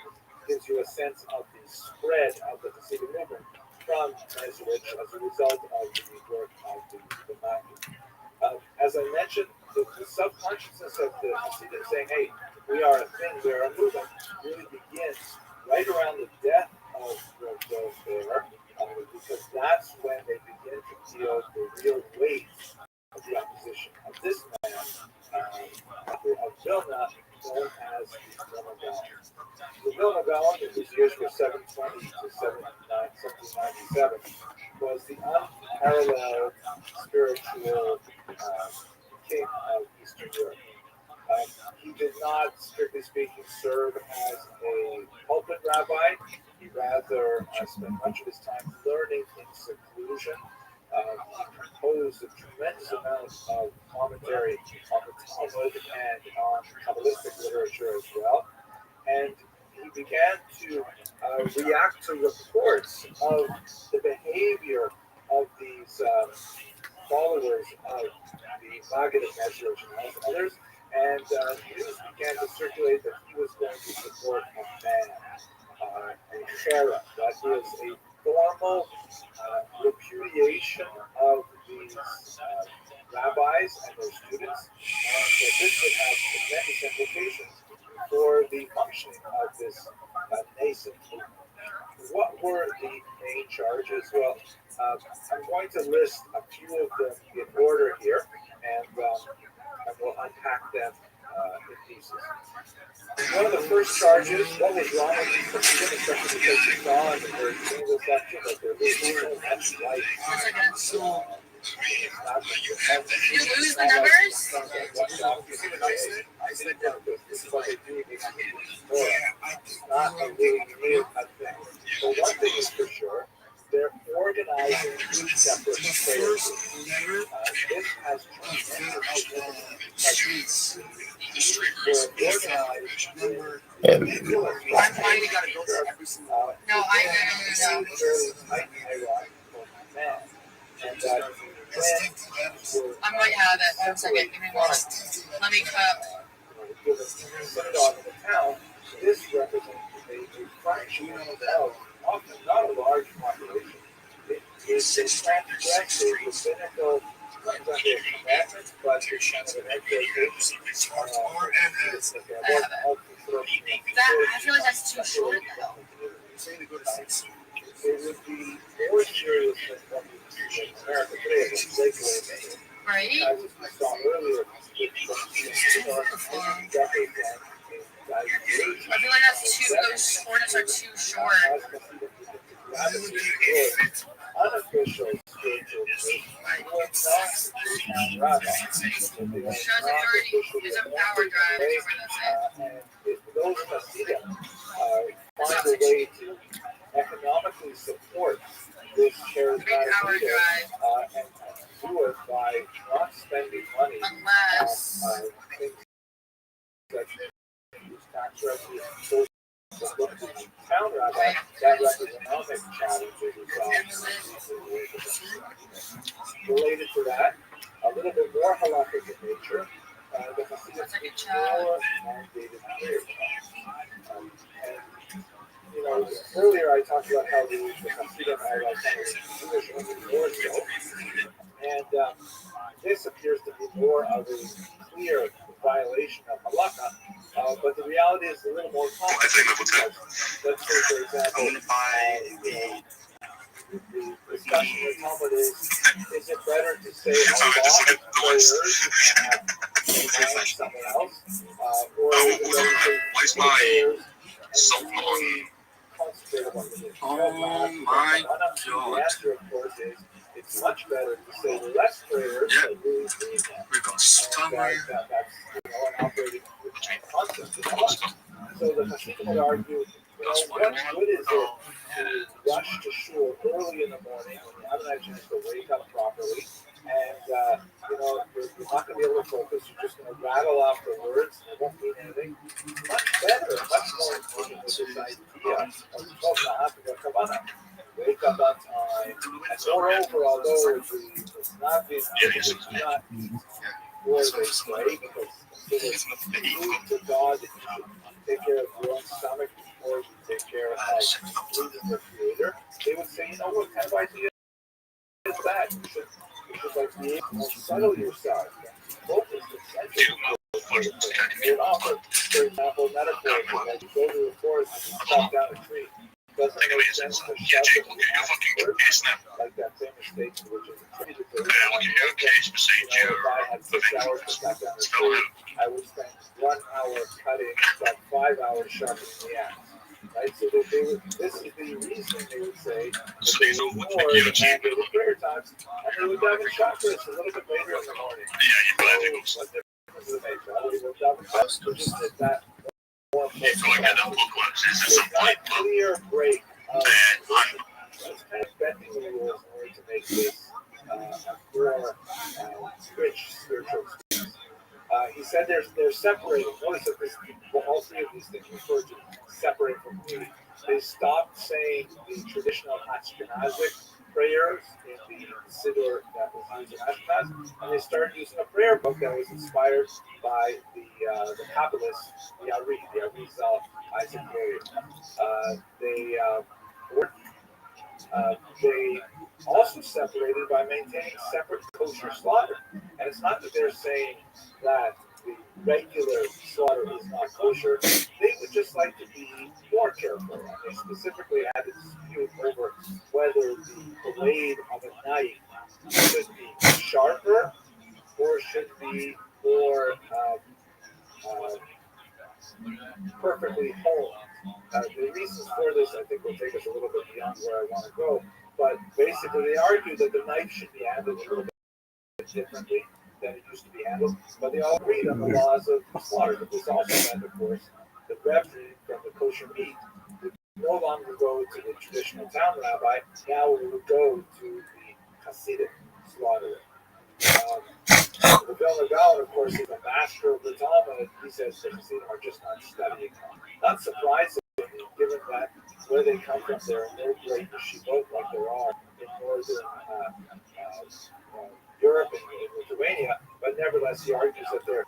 gives you a sense of the spread of the Hasidic movement from Mezrich as a result of the work of the Maggid. As I mentioned, the subconsciousness of the Hasidim saying, hey, we are a thing, we are a movement, really begins right around the death of the Bear, because that's when they begin to feel the real weight of the opposition of this man of Vilna, known as the Vilna Gaon. The Vilna Gaon, in whose years were 720 to 1797, was the unparalleled spiritual king of Eastern Europe. He did not, strictly speaking, serve as a pulpit rabbi. He rather spent much of his time learning in seclusion. He composed a tremendous amount of commentary on the Talmud and on Kabbalistic literature as well. And he began to react to reports of the behavior of these followers of the Maggid of Mezrich and others, and news began to circulate that he was going to support a ban, a sheriff. That is a formal repudiation of these rabbis and their students, and that this would have tremendous implications for the functioning of this nascent movement. What were the main charges? Well, I'm going to list a few of them in order here, and we'll unpack them in pieces. One of the first charges, what was wrong with these Hasidim, especially because you saw in the very beginning of the section that there was so much light. You lose the numbers? Not a really new thing. But one thing is for sure, they're organizing two separate phases. This has tremendous No, I might have it. 1 second. Give me one. Let me cup. Synagogue in the town, this represents a fraction of, often not a large population. It is a transgressed the rabbinical commandments, but it's kind of an exhortation. I feel like that's too short though. It would be more serious than what we see in America today. It's regulated. Right? As we saw earlier, I feel like that's too. Those shortest are too short. Unofficial spiritual Shows a 30 is an hour drive. and if those Hasidim find a way to economically support this charismatic leader and do it by not spending money Unless things tax revenue goes to the town rabbi, that economic challenges related to that, a little bit more halakhic in nature. The Hasidic more mandated prayer time. And you know, earlier I talked about how the Hasidim are like Jewish only more so, and this appears to be more of a clear violation of halakha, but the reality is a little more complicated. Let's say, for example, the discussion in Talmud is it better to say a lot of prayers and have someone else, or is it better to say prayers and really concentrate on the mission? Oh my God. The answer, of course, is it's much better to say less prayers but really mean them. We got stomach. That's an operating concept. So the Hasidim would argue, what good is it to rush to shul early in the morning when you haven't had a chance to wake up properly, and you're not going to be able to focus. You're just going to rattle off the words, and it won't mean anything. Much better, much more important with this idea of Kavanah. Wake up on time, and moreover, although it's not being it's not more than pray because it's food to God that you should take care of your own stomach before you take care of pleasing the Creator. They would say, what kind of idea is that? You should like be able to settle yourself and focus and center. They would offer, for example, metaphor like you go to the forest and you chop down a tree. Doesn't make sense to shove it in the first, like that famous statement which is attributed to if I had 6 hours to cut down a tree, I would spend 1 hour cutting, but 5 hours sharpening the axe. Right, so this is the reason they would say that they would ignore the mandated prayer times, and they would daven chakras a little bit later in the morning. So what difference does it make? Well, we will daven chakras, so just did that. It's a clear break of it's kind of bending the rules in order to make this a more rich spiritual experience. He said they're separating. Notice that all three of these things refer to separate from community. They stopped saying the traditional Ashkenazic prayers in the Siddur that was used in Ashkenaz, and they started using a prayer book that was inspired by the Kabbalist, the Arizal, Isaac Luria. They also separated by maintaining separate kosher slaughter. And it's not that they're saying that the regular slaughter is not kosher. They would just like to be more careful. And they specifically had a dispute over whether the blade of a knife should be sharper or should be more perfectly whole. The reasons for this, I think, will take us a little bit beyond where I want to go. But basically, they argue that the knife should be handled a little bit differently than it used to be handled. But they all agreed on the laws of slaughter. But this also meant, of course, the revenue from the kosher meat would no longer go to the traditional town rabbi. Now it would go to the Hasidic slaughterer. The Vilna Gaon, of course, is a master of the Talmud. He says the Hasidim are just not studying. Not surprising, given that where they come from, there are no great yeshivot like there are in northern Europe and Lithuania. But nevertheless, he argues that they're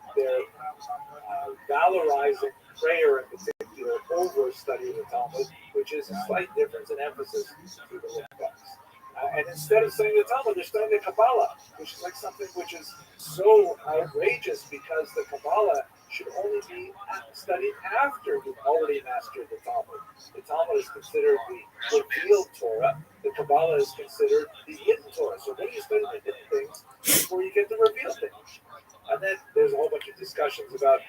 valorizing prayer in particular over studying the Talmud, which is a slight difference in emphasis to the Litvaks. And instead of studying the Talmud, they're studying the Kabbalah, which is like something which is so outrageous because the Kabbalah should only be studied after you've already mastered the Talmud. The Talmud is considered the revealed Torah. The Kabbalah is considered the hidden Torah. So then you study the hidden things before you get the revealed things. And then there's a whole bunch of discussions about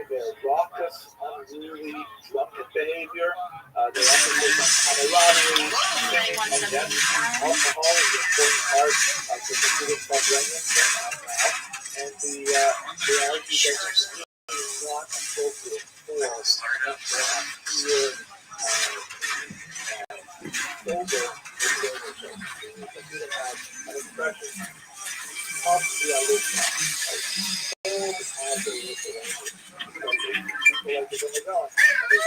their raucous, unruly, drunken behavior, their emphasis on camaraderie, and then alcohol is an important part of the Hasidic upbringing and they argue that it's really not appropriate for us to have pure, sober relationship. The Hasidim have an expression, talk to the Alishma, hold as a relationship. people like the Villanelle, and his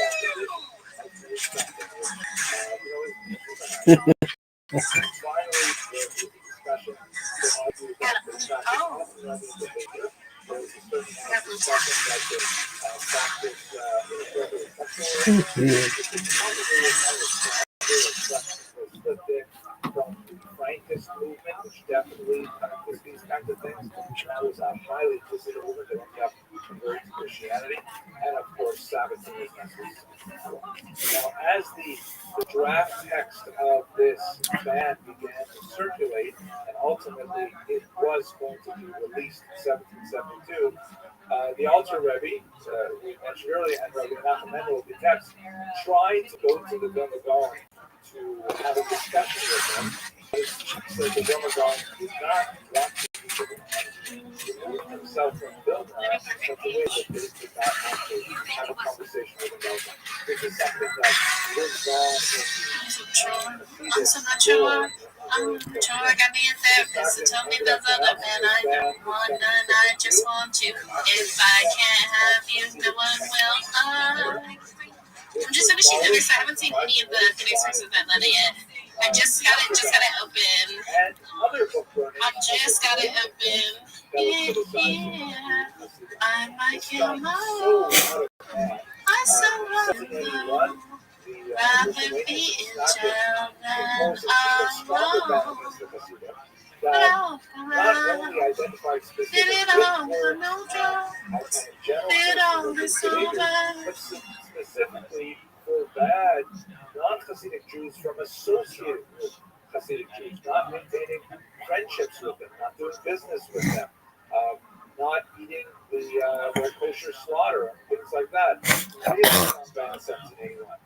opposition has been accepted. And finally, there's a discussion to argue that there's not just authorizing behavior, there's a certain amount of discussion that they practice inappropriate sexual relations, which is probably a kind of split there from the Frankist movement, which definitely practiced these kinds of things. That was a highly visited movement that ended up converting to Christianity, and of course, Sabbateans. Now, as the draft text of this ban began to circulate, and ultimately it was going to be released in 1772, the Alter Rebbe, we mentioned earlier, and Rabbi Nachum Mendel of the text, tried to go to the Vilna Gaon to have a discussion with them. So the Vilna Gaon did not want to remove himself from Vilna in such a way that they did not want to have a conversation with him about that. This is something that lives on in I'm so not sure. I'm sure I got me a therapist to tell me there's other men I don't want none. I just want you. If I can't have you, no one will. I'm just finishing the list. I haven't seen any of the Phoenix versus Atlanta yet. I just got it open. I just got it open. Yeah, I might kill my own. I so rather be in jail than alone. Not only identify specific words but specifically forbade non-Hasidic Jews from associating with Hasidic Jews, not maintaining friendships with them, not doing business with them, not eating their kosher slaughter, and things like that. They didn't come back in 1781.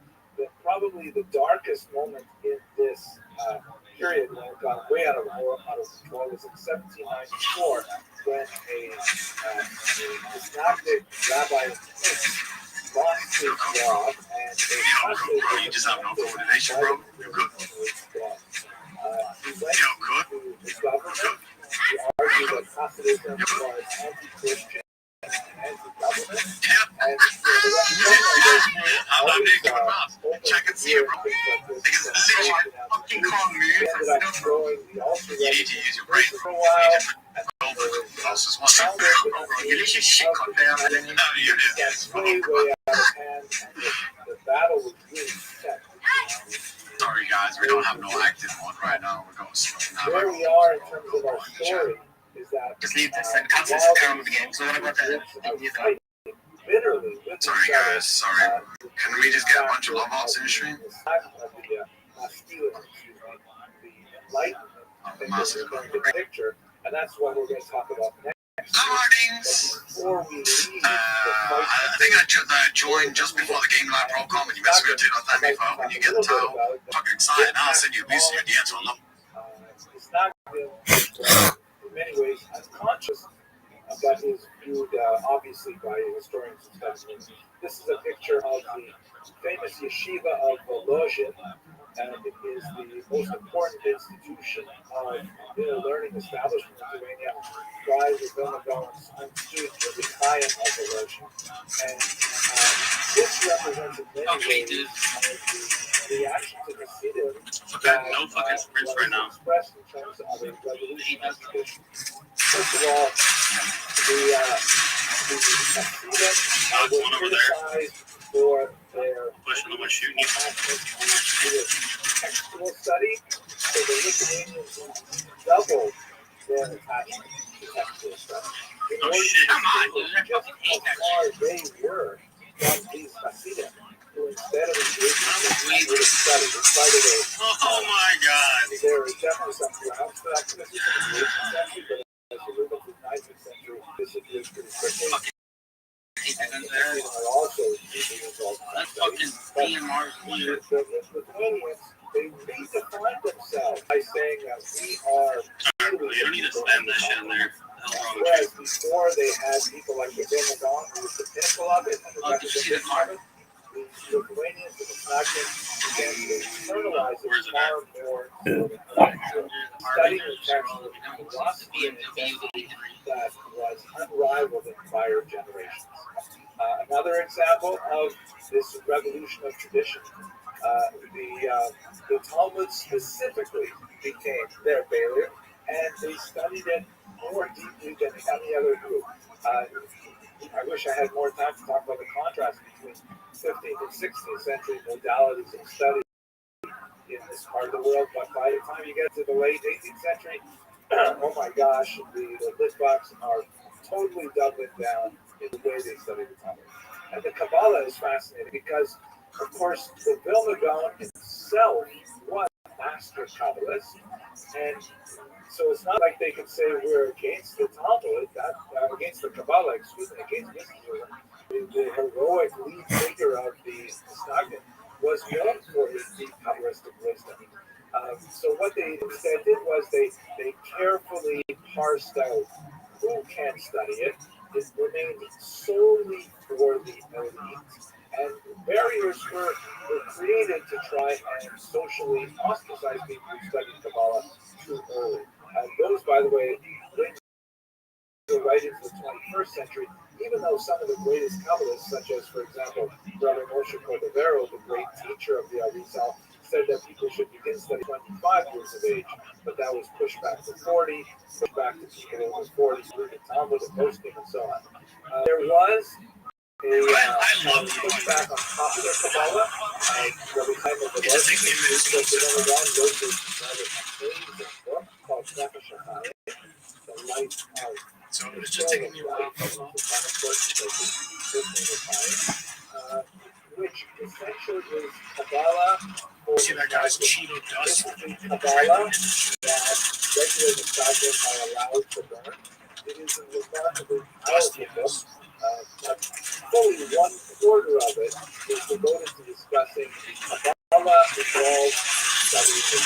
Probably the darkest moment in this period when it got way out of control was in 1794 when a Islamic rabbi lost his job and You just have no coordination, bro. You're good. He went to the government. He argued that Hasidism was anti-Christian and anti-government. And I'm not making a mouth. Check and see it, bro. Because literally, fucking call me. You need to use your brain. You need to what else is one thing? Bro, you literally shit cut down and then you just way out of hand, and the battle was really set. Sorry guys, we don't have no active one right now. We're going slow. Where we are in terms of our story is that Just leave this. The concept's is terrible again. So what about that? Bitterly with Sorry guys, sorry. Can we just get a bunch of love outs in the stream? The picture, and that's what we're going to talk about next. Before we leave, I think I joined just before the game live broke on when you messaged me on that me when you get the towel. Fucking excited. I'll send you a piece of your DMs on them. It's not in many ways unconscious, but is viewed obviously by historians and specimens. This is a picture of the famous yeshiva of Volozhin, and it is the most important institution of learning establishment in Lithuania by the Vilna Gaon's student, the Chaim of Volozhin. And this represents in many ways the reaction to the Hasidim that was expressed in terms of a revolutionary tradition. First of all, the Hasidim were criticized for their textual study, so the Lithuanians doubled their attachment to textual study. In order to see just how far they were from these Hasidim, who instead of engaging in study, which by the way, oh my god, there is definitely some grounds for that criticism in the 18th century, but as you move into the 19th century, this appears pretty quickly. Also, That's fucking DMR's weird. the Lithuanians, they redefined themselves by saying that we are. you don't need to slam that shit in there. Whereas before they had people like the Vilna Gaon, who was the pinnacle of it, and the representative of it, the Lithuanians and the Slavians began to internalize it far more. Studying the text with philosophy and intensity that was unrivaled in prior generations. Now another example of this revolution of tradition. The Talmud specifically became their bailiff, and they studied it more deeply than any other group. I wish I had more time to talk about the contrast between 15th and 16th century modalities of study in this part of the world, but by the time you get to the late 18th century, oh my gosh, the Litvaks are totally doubling down in the way they study the Talmud. And the Kabbalah is fascinating because, of course, the Vilna Gaon himself was a master Kabbalist, and so it's not like they could say we're against the Talmud, against the Kabbalah, against mysticism. The heroic lead figure of the Stagnan was known for his deep Kabbalistic wisdom. So what they instead did was they carefully parsed out who can study it. It remained solely for the elite, and barriers were created to try and socially ostracize people who studied Kabbalah too early. Those, by the way, right into the 21st century, even though some of the greatest Kabbalists, such as, for example, Rabbi Rothschild, the great teacher of the Arizal, said that people should begin studying 25 years of age, but that was pushed back to 40, pushed back to people over 40, reading Talmud and posting and so on. There was a pushback on popular Kabbalah. Rabbi Chaim of the wrote this rather amazing book called Nefesh HaChaim, The Life of So it's just taking you a while. Which essentially is Kabbalah. See that guy's Cheeto dust? Kabbalah that regular disciples are allowed to learn. It is a remarkably powerful book. But fully 1/4 of it is devoted to discussing Kabbalah involved studying the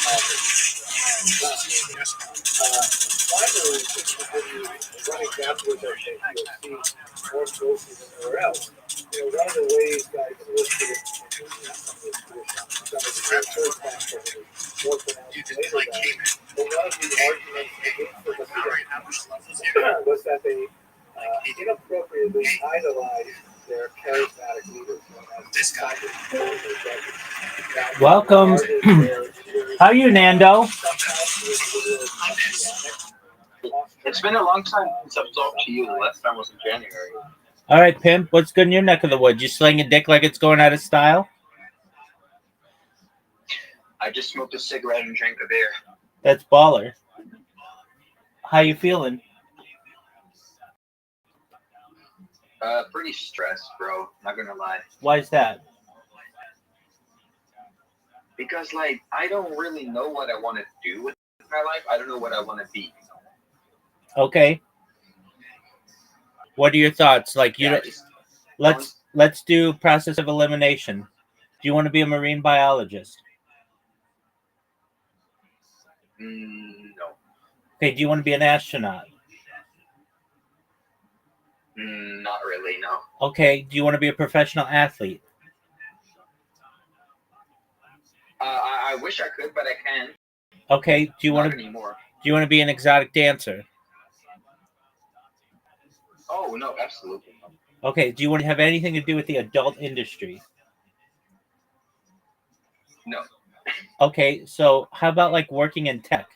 finally, when you run examples of things, you'll see more closely than anywhere else. One of the ways that I can list it in some of the church factors is more pronounced later than, but one of the arguments against the Hasidim was that they inappropriately idolized their charismatic leaders. This guy. Welcome. How are you, Nando? It's been a long time since I've talked to you. The last time was in January. All right, Pimp. What's good in your neck of the woods? You sling a dick like it's going out of style? I just smoked a cigarette and drank a beer. That's baller. How you feeling? Pretty stressed, bro. Not gonna lie. Why is that? Because, like, I don't really know what I want to do with my life. I don't know what I want to be. Okay. What are your thoughts? Like, let's do process of elimination. Do you want to be a marine biologist? No. Okay. Do you want to be an astronaut? Not really, no. Okay. Do you want to be a professional athlete? I wish I could, but I can't. Okay. Do you Not want to anymore. Do you want to be an exotic dancer? Oh no, absolutely not. Okay. Do you want to have anything to do with the adult industry? No. Okay. So how about like working in tech?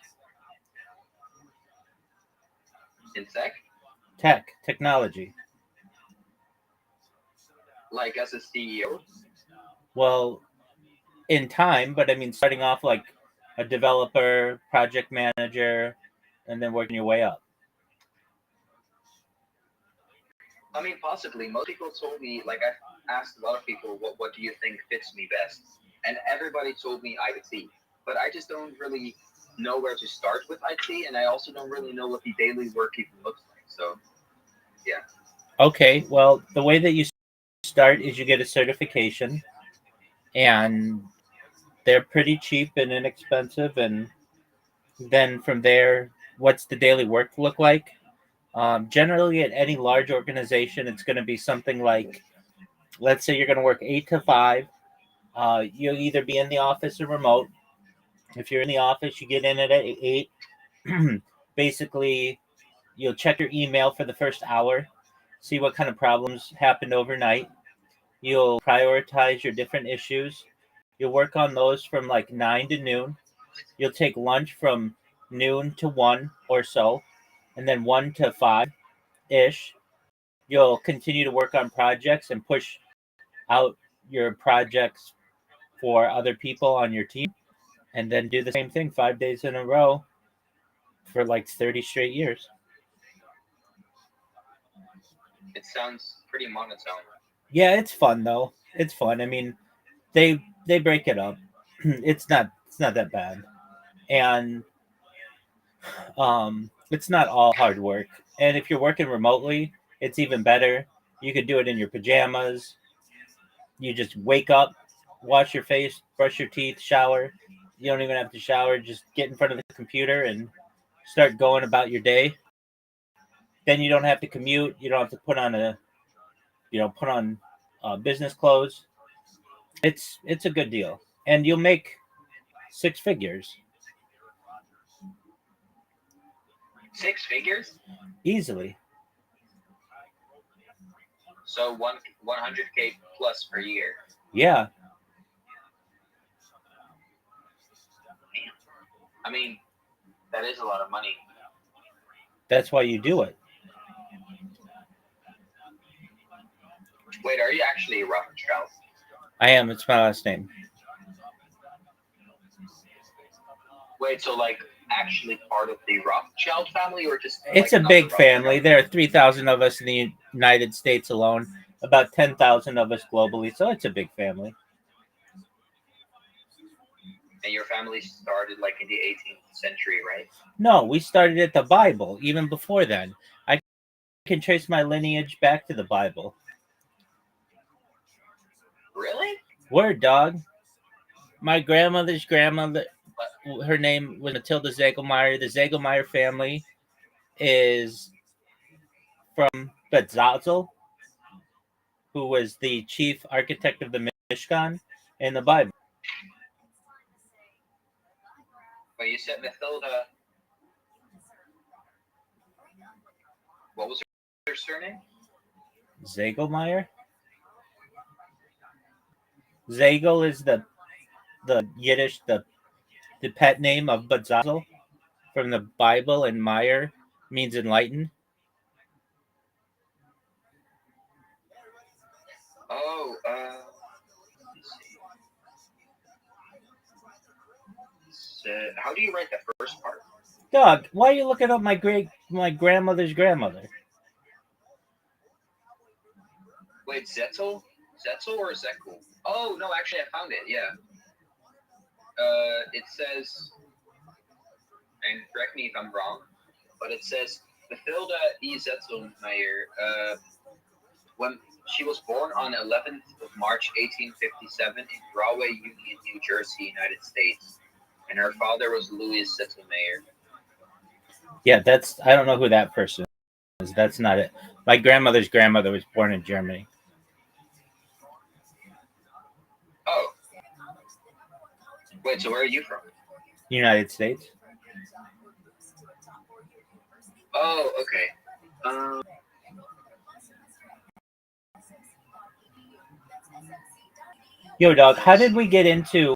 In tech? Technology. Like as a CEO? Well, in time, but I mean, starting off like a developer, project manager, and then working your way up. I mean, possibly. Most people told me, like, I asked a lot of people, what do you think fits me best? And everybody told me IT. But I just don't really know where to start with IT, and I also don't really know what the daily work even looks like. So, yeah. Okay, well, the way that you start is you get a certification, and they're pretty cheap and inexpensive, and then from there, what's the daily work look like? Generally, at any large organization, it's going to be something like, let's say you're going to work 8 to 5. You'll either be in the office or remote. If you're in the office, you get in at 8. Basically, you'll check your email for the first hour, see what kind of problems happened overnight. You'll prioritize your different issues. You'll work on those from like 9 to noon. You'll take lunch from noon to 1 or so, and then 1 to 5 ish. You'll continue to work on projects and push out your projects for other people on your team, and then do the same thing 5 days in a row for like 30 straight years. It sounds pretty monotone. Yeah, it's fun though. It's fun. I mean, they break it up. It's not that bad. And it's not all hard work. And if you're working remotely, it's even better. You could do it in your pajamas. You just wake up, wash your face, brush your teeth, shower. You don't even have to shower. Just get in front of the computer and start going about your day. Then you don't have to commute. You don't have to put on business clothes. It's a good deal, and you'll make 6 figures 6 figures? easily. So 100K plus per year. Yeah, I mean, that is a lot of money. that's why you do it. Wait, are you actually a Rothschild? I am. It's my last name. Wait, so like actually part of the Rothschild family, or just It's like a not big the family. Rothschild? There are 3,000 of us in the United States alone, about 10,000 of us globally. So it's a big family. And your family started like in the 18th century, right? No, we started at the Bible even before then. I can trace my lineage back to the Bible. Really? Word, dog. My grandmother's grandmother, her name was Matilda Zegelmeyer. The Zegelmeyer family is from Betzazel, who was the chief architect of the Mishkan in the Bible. But you said Mathilda. What was her surname? Zegelmeyer. Zegel is the Yiddish the pet name of Betzazel from the Bible, and Meyer means enlightened. Oh, how do you write the first part? Dog, why are you looking up my grandmother's grandmother? Wait, Zettel? Zettel or Zekel? Oh, no, actually, I found it, yeah. It says, and correct me if I'm wrong, but it says Mathilda E. Zettelmeyer, when she was born on 11th of March 1857 in Rahway Union, New Jersey, United States, and her father was Louis Zettelmeyer. Yeah, I don't know who that person is. That's not it. My grandmother's grandmother was born in Germany. Oh. Wait, so where are you from? United States. Oh, okay. Yo, dog, how did we get into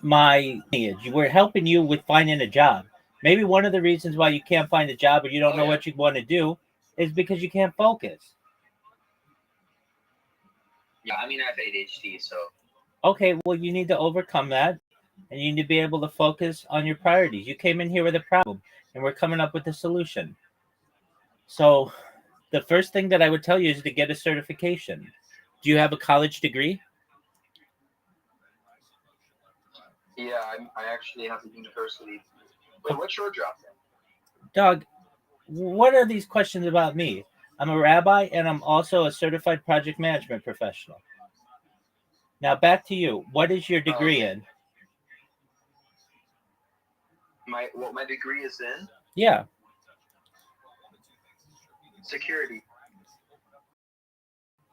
my lineage? We're helping you with finding a job. Maybe one of the reasons why you can't find a job or you don't know what you want to do is because you can't focus. Yeah, I mean, I have ADHD, so. Okay, well, you need to overcome that, and you need to be able to focus on your priorities. You came in here with a problem, and we're coming up with a solution. So, the first thing that I would tell you is to get a certification. Do you have a college degree? Yeah, I actually have a university. Wait, what's your job then? Dog, what are these questions about me? I'm a rabbi, and I'm also a certified project management professional. Now, back to you. What is your degree in? What my degree is in? Yeah. Security.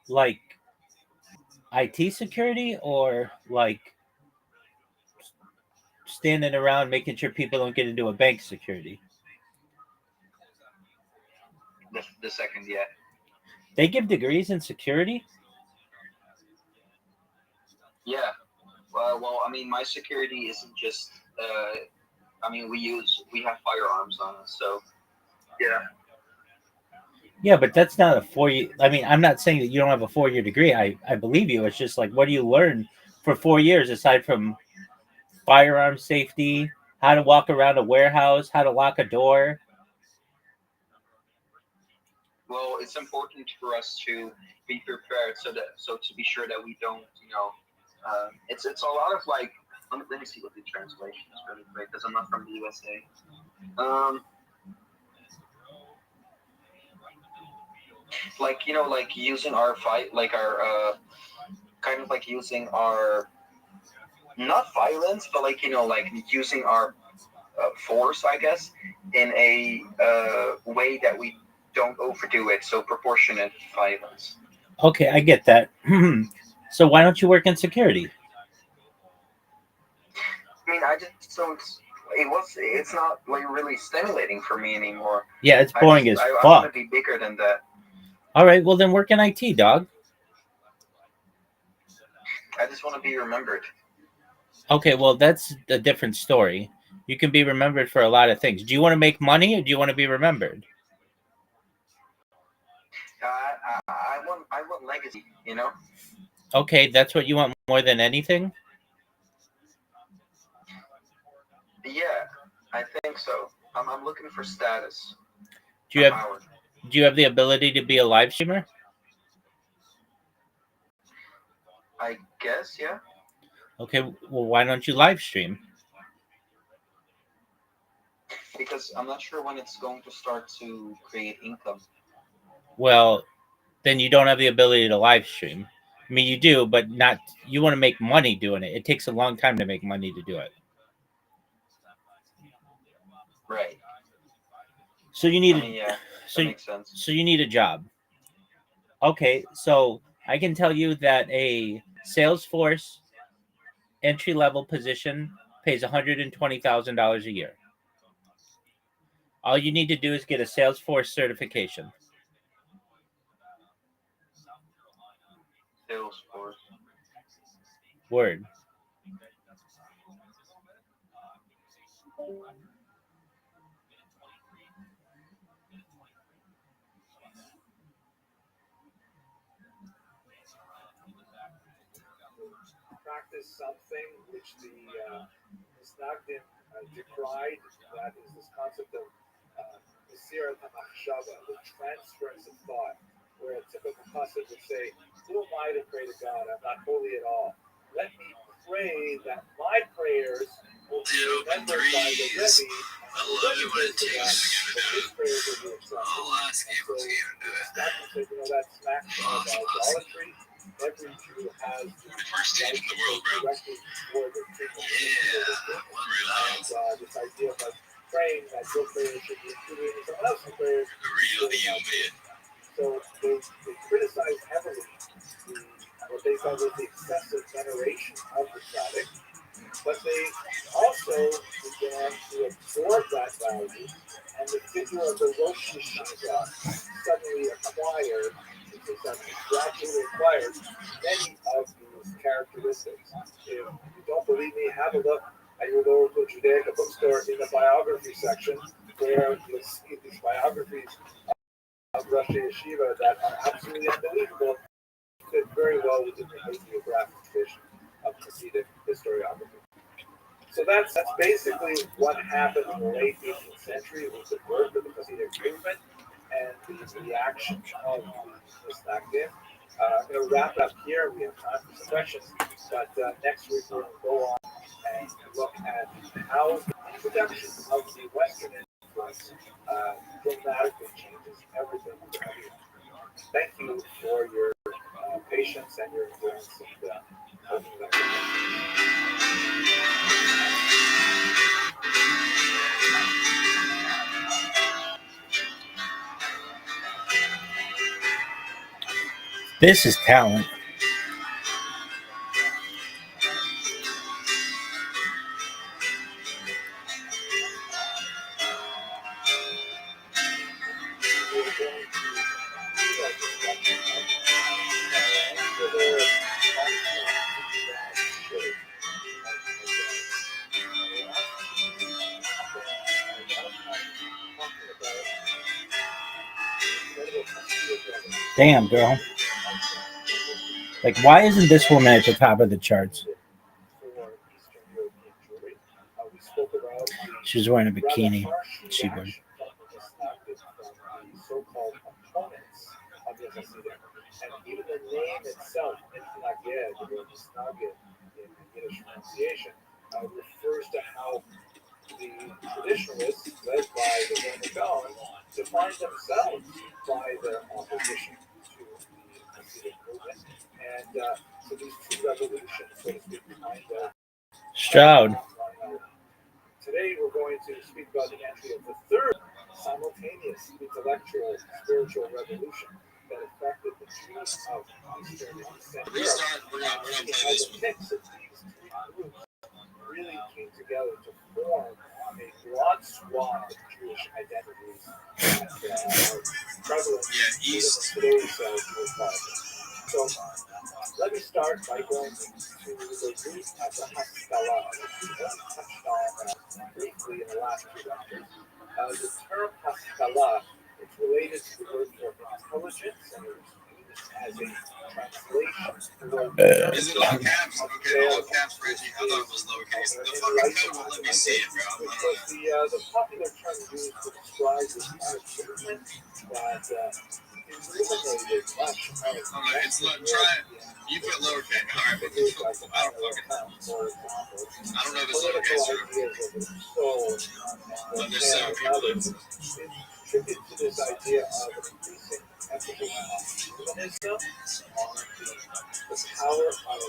Like IT security, or like standing around making sure people don't get into a bank security? The second, yeah. They give degrees in security? Yeah. Well, I mean, my security isn't just. I mean, we have firearms on us, so yeah. Yeah, but that's not a 4 year. I mean, I'm not saying that you don't have a 4 year degree. I believe you. It's just like, what do you learn for 4 years aside from firearm safety, how to walk around a warehouse, how to lock a door? Well, it's important for us to be prepared, so to be sure that we don't, it's a lot of like. Let me see what the translation is really quick because I'm not from the USA. Like like using our fight, like our kind of like using our not violence, but like like using our force, I guess, in a way that we don't overdo it. So proportionate violence. Okay, I get that. So why don't you work in security? I mean, I just don't. It's not like really stimulating for me anymore. Yeah, it's boring as I want to fuck. be bigger than that. All right, well then work in IT, dog. I just want to be remembered. Okay, well that's a different story. You can be remembered for a lot of things. Do you want to make money or do you want to be remembered? I want legacy. You know. Okay, that's what you want more than anything? Yeah, I think so. I'm looking for status Do you and have power. do you have the ability to be a live streamer? I guess, yeah. Okay, well why don't you live stream? Because I'm not sure when it's going to start to create income. Well, then you don't have the ability to live stream. I mean, you do, but not. You want to make money doing it. It takes a long time to make money to do it. Right. So you need I a mean, yeah, so that you, makes sense. so you need a job. Okay, so I can tell you that a Salesforce entry level position pays $120,000 a year. All you need to do is get a Salesforce certification. Salesforce. Word. Practice something which the Misnagdim decried. That is this concept of Mesirat HaMachshava, the transference of thought, where a typical chassid would say, "Who am I to pray to God? I'm not holy at all. Let me pray that my prayers will be remembered by the Rebbe, I and the love Rebbe it when prays it to God, takes but his prayers will be accepted." I'll ask And Abel's so game to do it. Misnagdim said, that smacks of idolatry. Every Jew has the The first team right in to the go world, bro. directly toward the treatment of the Yeah, one real and deal. this idea of like praying that your prayers should be included in someone else's prayers A is real really deal, not true. man. So they criticize heavily the, what they thought was the excessive veneration of the tzaddik, but they also began to absorb that value, and the figure of the Rosh Yeshiva suddenly acquired, gradually acquired many of these characteristics. If you don't believe me, have a look at your local Judaica bookstore in the biography section, where you'll see these biographies of Rosh Yeshiva that are absolutely unbelievable, fit very well within the hagiographic tradition of Hasidic historiography. So that's basically what happened in the late 18th century with the birth of the Hasidic movement and the reaction of the Misnagdim. I'm going to wrap it up here. We have time for some questions, but next week we're going to go on and look at how the introduction of the Western influence dramatically changes everything. Thank you for your patience and your endurance and opening up your This is talent. Damn, girl. Like, why isn't this woman at the top of the charts? We spoke about She's wearing a rather bikini. harsh She would. reaction from the so-called opponents of the Hasidim. And even the name itself, Mitnaged, or Misnaged in Yiddish pronunciation, refers to how the traditionalists, led by the Vilna Gaon, define themselves by their opposition to the Hasidic movement. And so these two revolutions, so to speak, kind of Stroud. today we're going to speak about the entry of the third simultaneous intellectual spiritual revolution that affected the Jews of Eastern and Central Europe. We're gonna play And this the one. mix of these three groups really came together to form a broad swath of Jewish identities that are prevalent Yeah, even East. in today's Jewish politics. So let me start by going to the root of the Haskalah, which we only touched on briefly in the last two lectures. The term Haskalah is related to the word for intelligence, and it was used as a translation for Is it all caps? Okay, all caps, Reggie. I thought it was lowercase. The fucking code won't let me see it, bro. which was the popular term used to describe this kind of movement that illuminated much of It's not. Try it. You put lowercase. All right, but figures like I don't fucking know. for example, I don't know if it's political lowercase or. ideas of the soul But and there's seven and people others. in. It contributes to this idea of an increasing emphasis on humanism, on the power of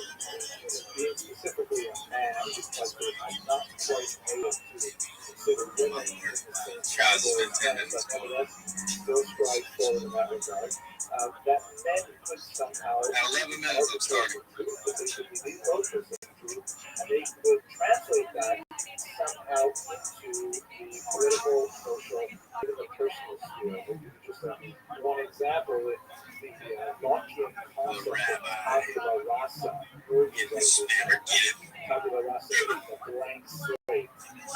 being specifically a man, because they are not quite able to consider women in the same Guys, it's been 10 category, minutes. but nevertheless still strive forward in that regard. That men could somehow At 11 minutes, I'm starting. that they could be the locals of the truth, and they could translate that somehow into the political, social, even the personal sphere. I'll give you just one example. The Lockean concept of tabula rasa urges tabula rasa is a blank slate.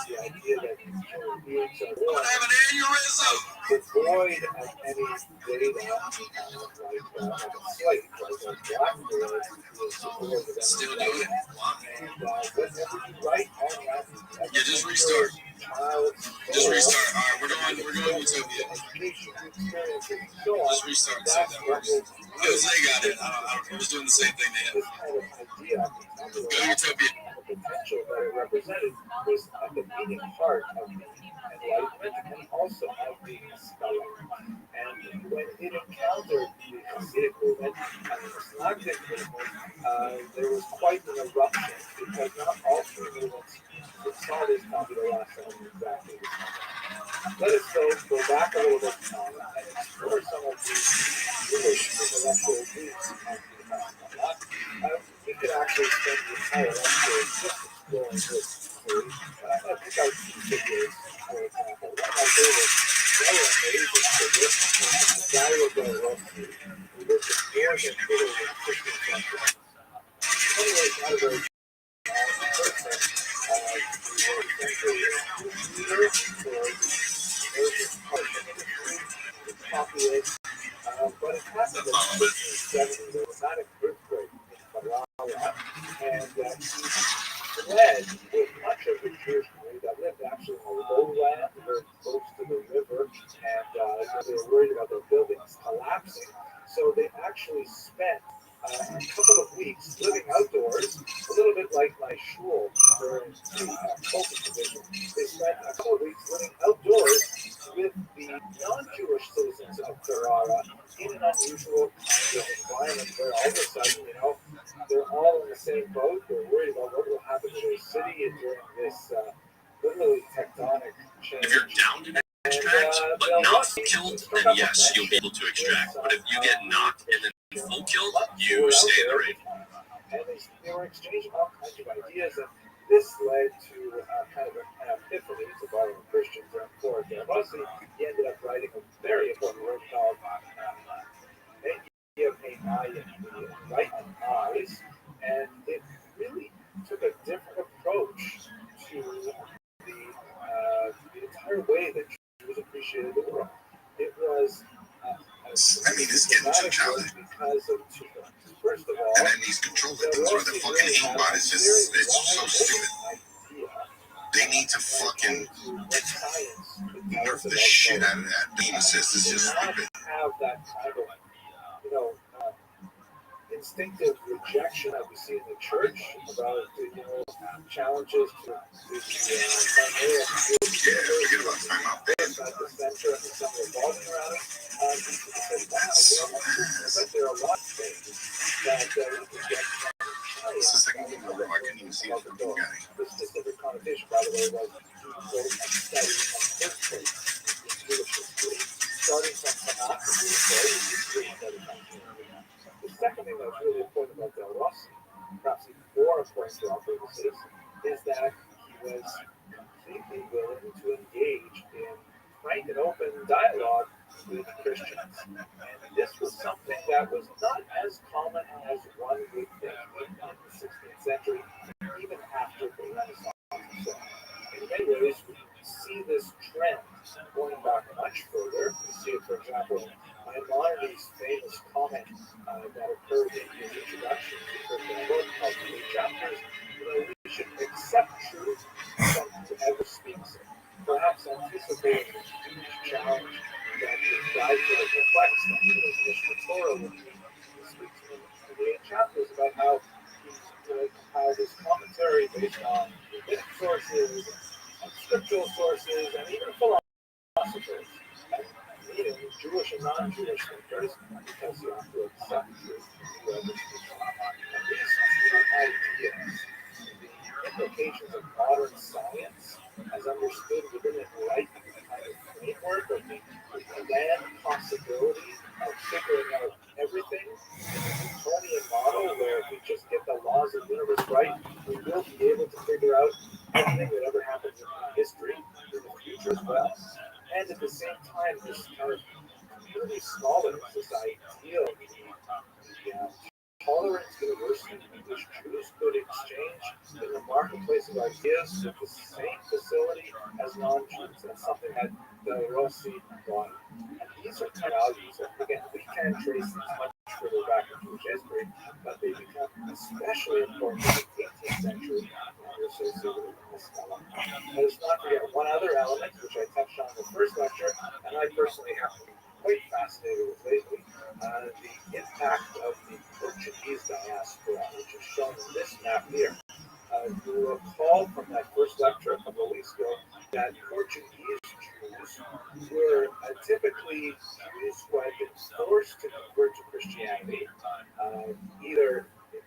The idea that human beings are I'm gonna have an aneurysm. devoid of any data, like a slate, like a blackboard is devoid of any Still data. doing it. And whatever you write on that, Yeah, just restart. child's Just soul, restart. All right, we're going Utopia. education, experiences, and so on, Just restart and see if that's that what works. will Jose got it. I'm just doing the same thing to him. this kind of idea of Go Utopia. the potential that it represented was at the beating heart of the Enlightenment and also of the scholar. And when it encountered the Hasidic movement and the Islamic movement, there was quite an eruption because not all three movements saw this tabula rasa in exactly the same way. Let us go back a little bit and explore some of the Jewish intellectual roots of the Haskalah. We could actually spend the entire lecture just exploring this theory. I think I would consider, for example, one of my favorite, very amazing figures was Rabbi Rothschild, who lived in northern Italy in the 15th century. Anyway, not a very person, essentially leader for the American publishing industry, the populace. But it happened in the 1570s. There was not a earthquake in Kerala, and he fled with much of the Jewish community that lived actually in the lowland, very close to the river, and they were worried about their buildings collapsing. So they actually spent a couple of weeks living outdoors, a little bit like my shul during the COVID condition. They spent a couple of weeks living outdoors with the non-Jewish citizens of Ferrara in an unusual kind of environment where all of a sudden, they're all in the same boat. They're worried about what will happen to their city during this literally tectonic change. If you're down to extract, but not killed, then yes, you'll be able to extract. But if you get knocked and then full killed, you stay in the raid. And they were exchanging all kinds of ideas, and this led to kind of an epiphany to borrow Christians and for Obviously, he ended up writing a very important work called Enlightened Eyes, and it really took a different approach to the entire way that Jews appreciated the world. It was I mean, it's getting too childish. all, then these control victims where the fucking aimbot is just, it's so stupid. They need to fucking nerf the shit out of that. Beam assist is just stupid. Have that kind of, you know, instinctive rejection that we see in the church about the, challenges to Yeah, forget about timeout ban. the center and some revolving around it. There are a lot of things that we can get. It's the second game in a row. I couldn't even see the fucking guy. The specific connotation, by the way, was study of earthquakes in Jewish history, starting from Tanakh and the second thing that was really important about Del Rossi, perhaps even more important to our purposes, is that he was completely willing to engage in frank and open dialogue with Christians. And this was something that was not as common as one would think in the 16th century, even after the Renaissance. So, in many ways, we see this trend going back much further. We see it, for example, in Maimonides' famous comment that occurred in his introduction to the book called the 8 chapters. We should accept truth from whoever speaks it. Perhaps anticipating the huge challenge that his guide reflects on his Mishnah Torah when he speaks in the 8 chapters about how he compiled his commentary based on rabbinic sources, and scriptural sources, and even philosophers, and even Jewish and non-Jewish thinkers, because you have to accept truth from whoever speaks it. And these ideas, the implications of modern science, as understood within an enlightened kind of framework of the grand possibility of figuring out everything in the Newtonian model, where if we just get the laws of the universe right, we will be able to figure out everything that ever happens in history, in the future as well. And at the same time, this kind of community scholars, this ideal of the tolerant university in which Jews could exchange in the marketplace of ideas with the same facility as non-Jews. That's something that Del Rossi brought. And these are values that, again, we can trace these much further back in Jewish history, but they become especially important in the 18th century and are associated with this element. Let us not forget one other element, which I touched on in the first lecture, and I personally have been quite fascinated with lately, the impact of the Portuguese diaspora, which is shown in this map here. You will recall from that first lecture a couple of weeks ago that Portuguese Jews were typically Jews who had been forced to convert to Christianity, either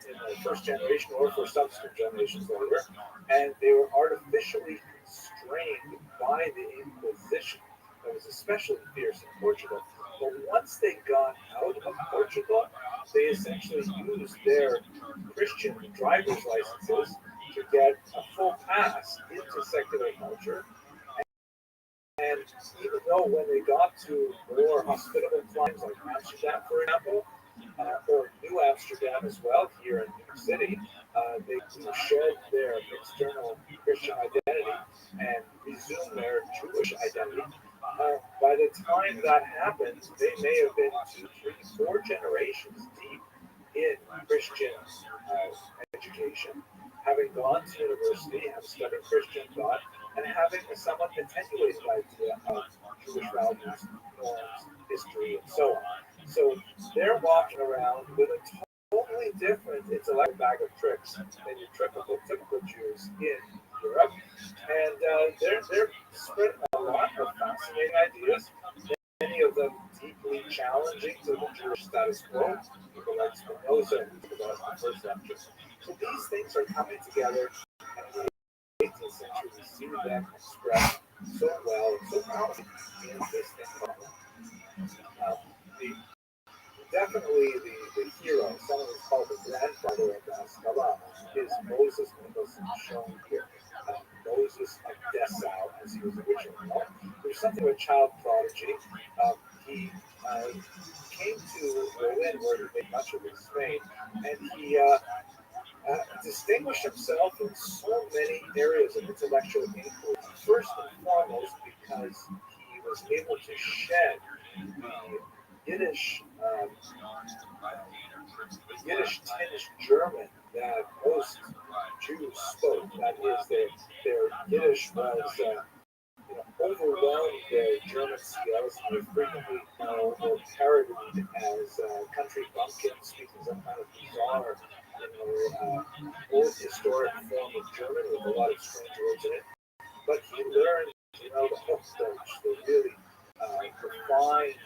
in the first generation or for subsequent generations later, and they were artificially constrained by the Inquisition. That was especially fierce in Portugal. But once they got out of Portugal, they essentially used their Christian driver's licenses to get a full pass into secular culture. And even though when they got to more hospitable climes like Amsterdam, for example, or New Amsterdam as well, here in New York City, they shed their external Christian identity and resume their Jewish identity. By the time that happened, they may have been 2, 3, 4 generations deep in Christian education, having gone to university, having studied Christian thought, and having a somewhat attenuated idea of Jewish values, norms, history, and so on. So they're walking around with a totally different intellectual bag of tricks than your typical Jews in Europe. And they're spreading a lot of fascinating ideas, many of them deeply challenging to the Jewish status quo. People like Spinoza, who took about the first lecture. So these things are coming together, and in the 18th century, we see them expressed so well, so powerfully in this thing called definitely the hero, someone who's called the grandfather of the Haskalah, is Moses Mendelssohn, shown here. Moses of Dessau, as he was originally called. There's something of a child prodigy. He came to Berlin, where he made much of his fame, and he distinguished himself in so many areas of intellectual inquiry. First and foremost, because he was able to shed the Yiddish Yiddish tinged German that most Jews spoke. That is, their Yiddish was overwhelmed their German skills and were frequently or parodied as country bumpkins speaking some kind of bizarre, old historic form of German with a lot of strange words in it. But he learned, the Hochdeutsch, the really refined,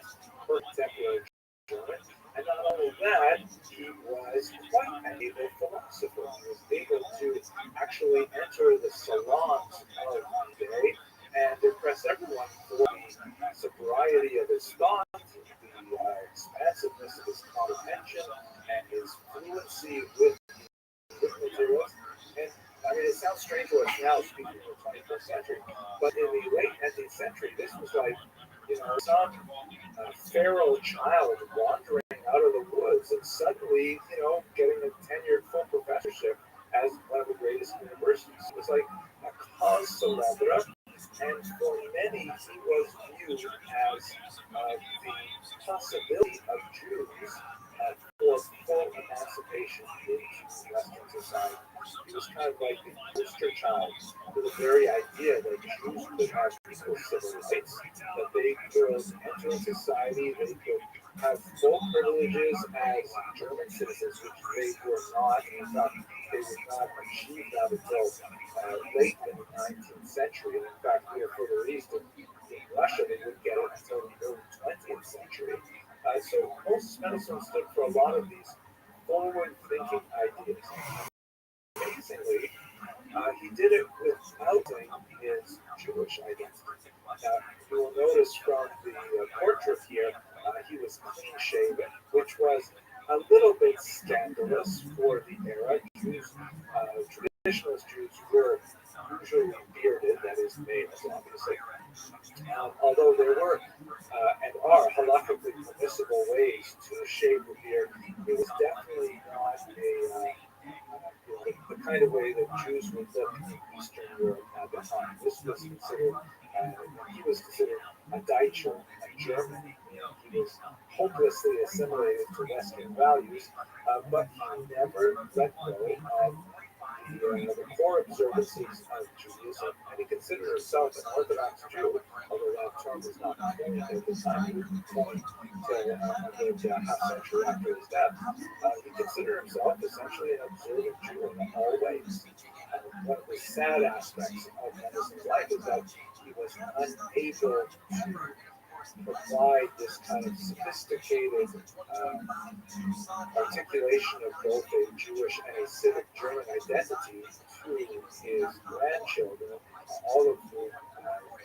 contemporary German. And not only that, he was quite an able philosopher. He was able to actually enter the salons of the day and impress everyone for the sobriety of his thought, the expansiveness of his comprehension, and his fluency with materials. And I mean, it sounds strange to us now speaking of the 21st century, but in the late 19th century, this was like, some feral child wandering out of the woods and suddenly, getting a tenured full professorship as one of the greatest universities. It was like a cause célèbre, and for many, he was viewed as the possibility of Jews for full emancipation into Western society. He was kind of like the poster child for the very idea that Jews could have equal civil rights, that they could enter society, they could have full privileges as German citizens, which they were not. In fact, they would not achieve that until late in the 19th century. And in fact, here further east in Russia, they wouldn't get it until the early 20th century. So Moses Mendelssohn stood for a lot of these forward-thinking ideas. Amazingly, he did it without his Jewish identity. You will notice from the portrait here, he was clean-shaven, which was a little bit scandalous for the era. Jews, traditionalist Jews were usually bearded, that is, males, obviously. Although there were and are halakhically permissible ways to shave the beard, it was definitely not the kind of way that Jews would look in Eastern Europe at the time. This was considered, he was considered a Deutscher, a German. He was hopelessly assimilated to Western values, but he never let go of the core observances of Judaism, and he considered himself an Orthodox Jew, although that term was not coined at the time. It was coined until a half century after his death. He considered himself essentially an observant Jew in all ways. One of the sad aspects of Mendelssohn's life is that he was unable to provide this kind of sophisticated articulation of both a Jewish and a civic German identity to his grandchildren, all of whom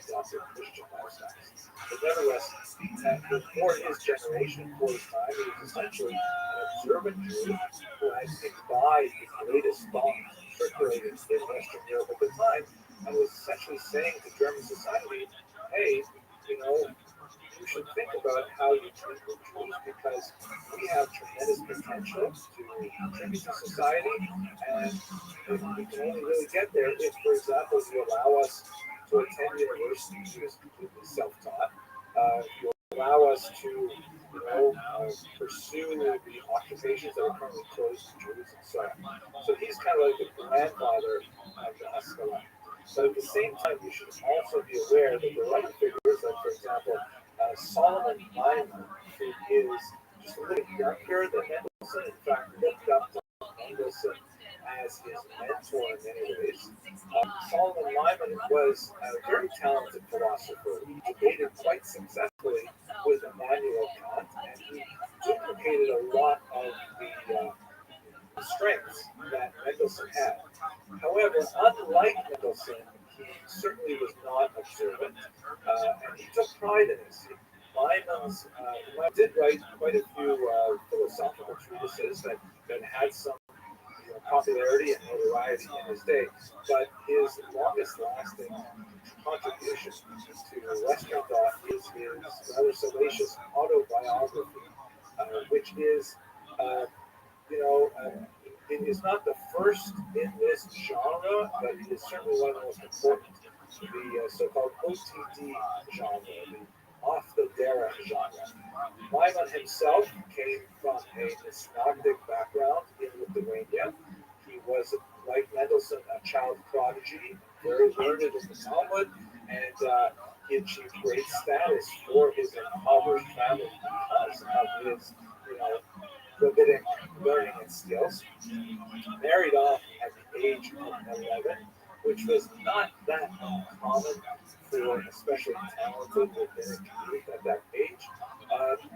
adopted Christian lifestyles. But nevertheless, for his generation, for his time, he was essentially an observant Jew who had imbibed the greatest thought circulating in Western Europe at the time, and was essentially saying to German society, hey, you should think about how you treat the Jews because we have tremendous potential to contribute to society, and we can only really get there if, for example, you allow us to attend university, which is completely self-taught. You allow us to, pursue the occupations that are currently closed to Jews and so on. So he's kind of like the grandfather of the Haskalah. But at the same time, you should also be aware that there are other figures, like, for example, Solomon Lyman, who is just a little younger than Mendelssohn, in fact, looked up to Mendelssohn as his mentor in many ways. Solomon Lyman was a very talented philosopher. He debated quite successfully with Immanuel Kant, and he duplicated a lot of the strengths that Mendelssohn had. However, unlike Mendelssohn, he certainly was not observant, and he took pride in this. Lyman did write quite a few philosophical treatises that had some popularity and notoriety in his day, but his longest lasting contribution to Western thought is his rather salacious autobiography, which is it is not the first in this genre, but it is certainly one of the most important. The so-called OTD genre, the off the derech genre. Lyman himself came from a Misnagdic background in Lithuania. He was, like Mendelssohn, a child prodigy, very learned in the Talmud, and he achieved great status for his impoverished family because of his, rabbinic learning and skills. Married off at the age of 11, which was not that uncommon for especially talented rabbinic youth at that age.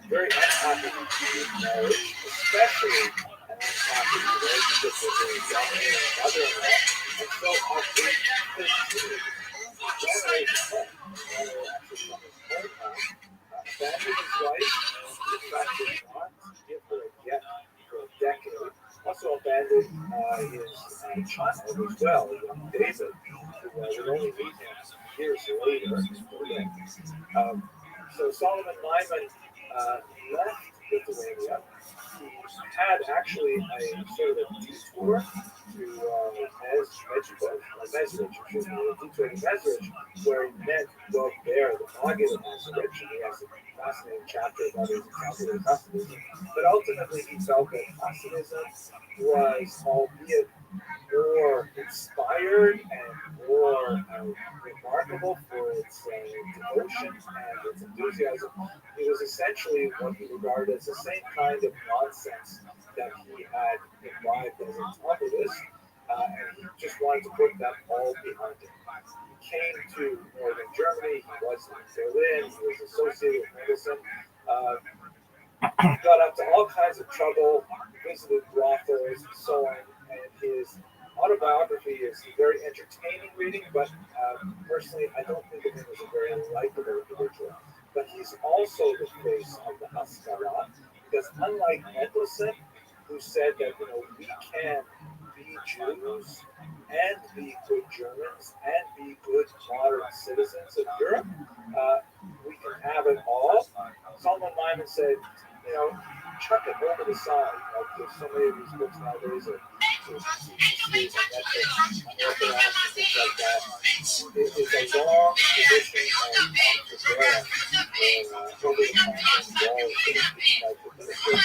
Very unhappy marriage, especially an unhappy relationship with his mother-in-law. And so on age 15, January actually from his own home, abandoned his wife and decided not to give her a get for a decade. Also abandoned his child as well, young David, who would only meet him years later in Berlin. So Solomon Lyman left Lithuania. He had actually a sort of a detour to Mezrich, where he met Bob Bear, the Maggid of Mezrich, and he has a fascinating chapter about his encounter with Hasidism. But ultimately, he felt that Hasidism was, albeit more inspired and more remarkable for its devotion and its enthusiasm. It was essentially what he regarded as the same kind of nonsense that he had imbibed as a Talmudist, and he just wanted to put that all behind him. He came to northern Germany, he was in Berlin, he was associated with medicine. He got up to all kinds of trouble, visited brothels, and so on, and his autobiography is very entertaining reading, but personally, I don't think of him as a very likable individual. But he's also the face of the Haskalah, because unlike Mendelssohn, who said that we can be Jews and be good Germans and be good modern citizens of Europe, we can have it all. Solomon Lyman said, chuck it over the side. Like there's so many of these books nowadays that CBCs and Netflix, unorthodox and things like that. It is a long tradition of entrepreneur and over the time walls like the first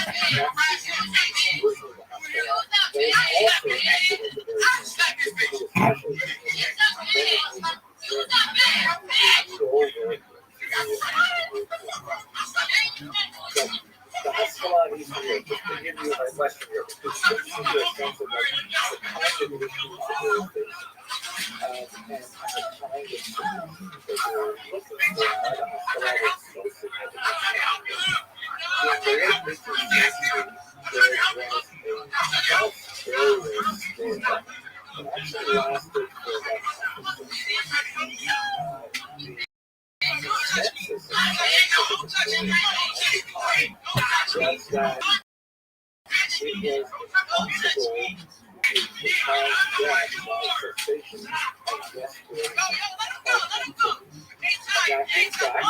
version of the hospital. But it's also acted as a very especially the Haskalah Eastern Europe, just to give you a Western Europe, just to give you a sense of like the kind of issues that they're facing and the kind of solutions that they're looking for out of Haskalah that's so significant. In the late 18th century, there was a self-burial scale that actually lasted for about half a century. The consensus of scientific opinion was that it was impossible to define death by cessation of respiratory activity. That in fact,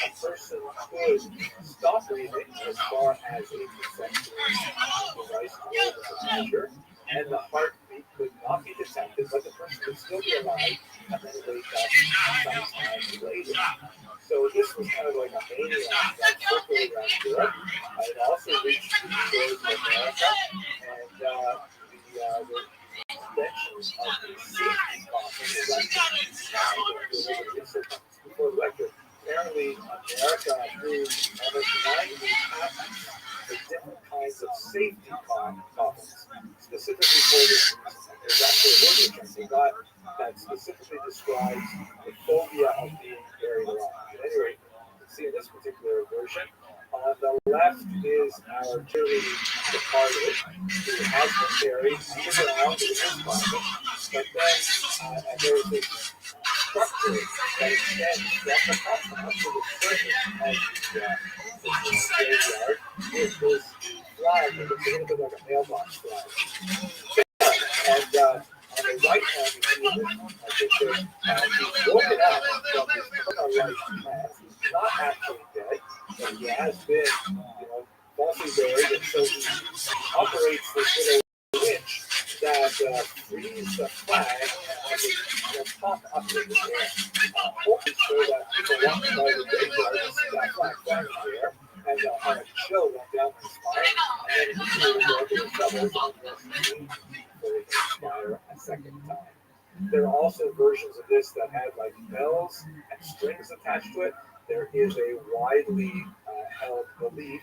a person could stop breathing as far as a conceptual device was a measure, and the heartbeat could not be detected, but the person could still be alive and then wake up sometime later. So this was kind of like a mania that circled around Europe. It also reached the shores of America, and the inventions of the safety coffin before the lecture. Apparently, America approved almost 90 patents for different kinds of safety coffins, specifically for this reason. There's actually a word which I forgot that specifically describes the phobia of being buried alive. At any rate, you can see in this particular version. On the left is our dearly departed, who has been buried underground in his coffin, but then and there's this structure that extends from the coffin up to the surface of the graveyard with this flag that looks a little bit like a mailbox flag. And on the right hand, you see this he's woken up from his right hand. He's not actually dead, but he has been, falsely buried, and so he operates this little winch that frees the flag and will pop up in the air, hoping so that people walking by the graveyard will see that flag flying in the air, and they'll before they expire a second time. There are also versions of this that have like bells and strings attached to it. There is a widely held belief,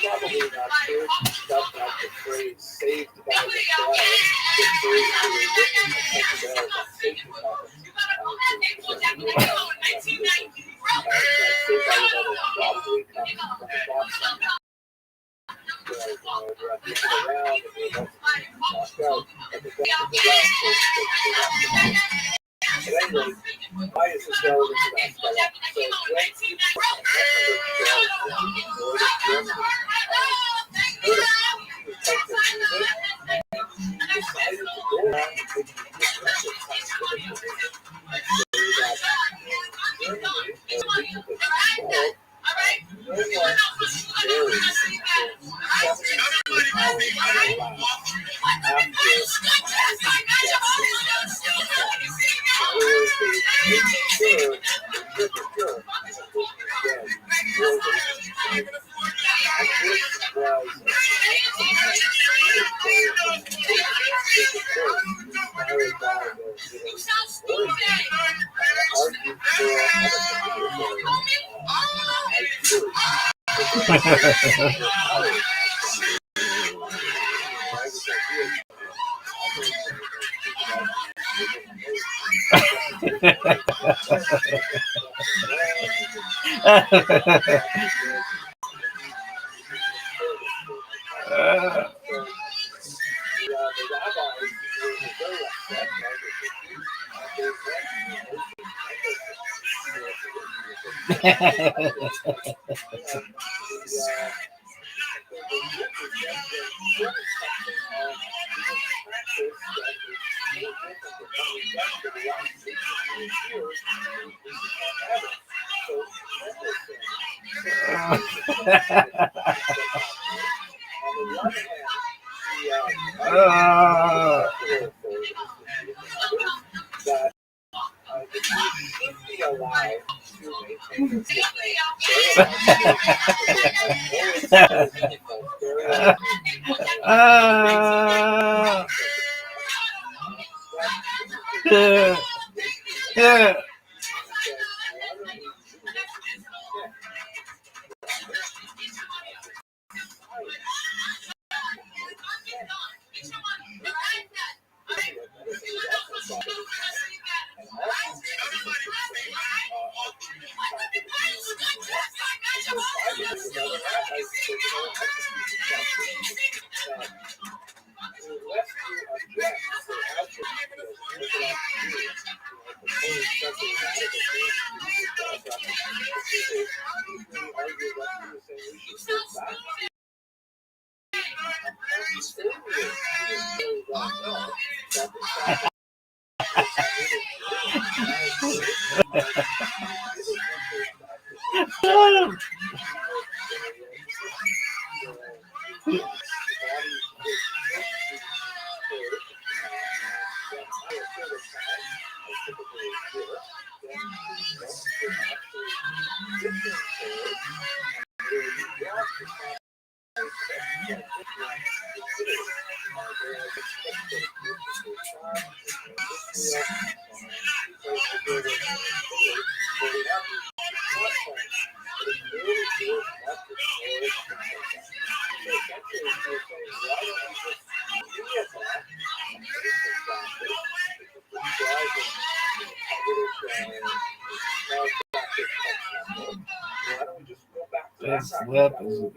probably not true, that the phrase "saved by the bell" refers to a ringing of such bells on safety buttons. Saved by the bell probably comes from the box. There are people around and they're about to knocked out, but the bell is around. At any rate, why is this relevant to that spell? So when people decided to go around and take the differential scientific position and say that in Germany, or regions of the world, no one is buried until 72 hours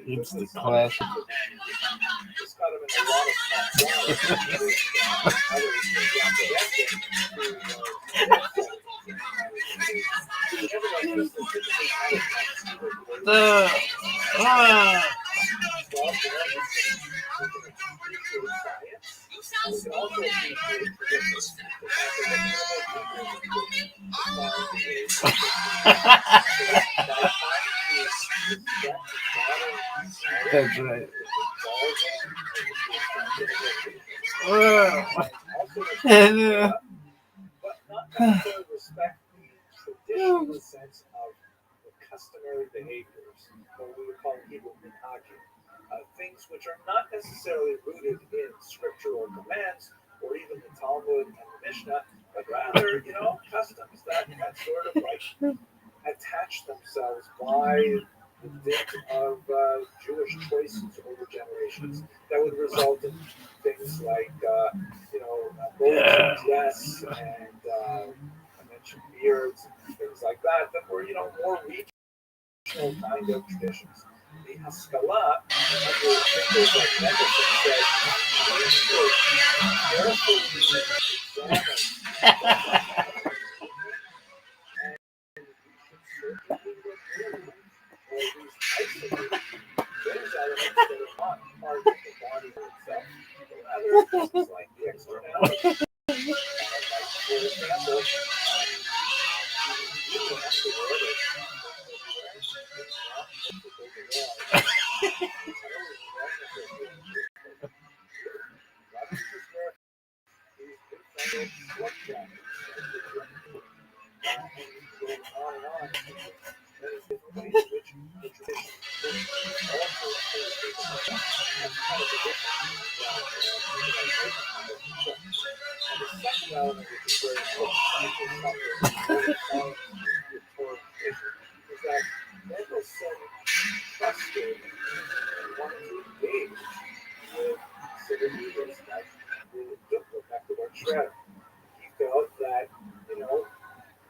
It's the classic. That's right. But not necessarily respect the traditional sense of the customary behaviors, or we would call people minhagim. things which are not necessarily rooted in scriptural commands or even the Talmud and the Mishnah, but rather, customs that sort of like attach themselves by the dint of Jewish choices over generations that would result in things like, modes of dress and I mentioned beards and things like that were, more regional kind of traditions. The Haskalah, under thinkers like Mendelssohn, said, we should carefully examine and we should certainly remove or at least isolate those elements that are not part of the body itself, but rather things like the externalities. Like, for example, you don't have to wear this. The second element, which is very important, is that Mendelssohn trusted and wanted to engage with civic leaders like the Mecklenburg Shredder. He felt that,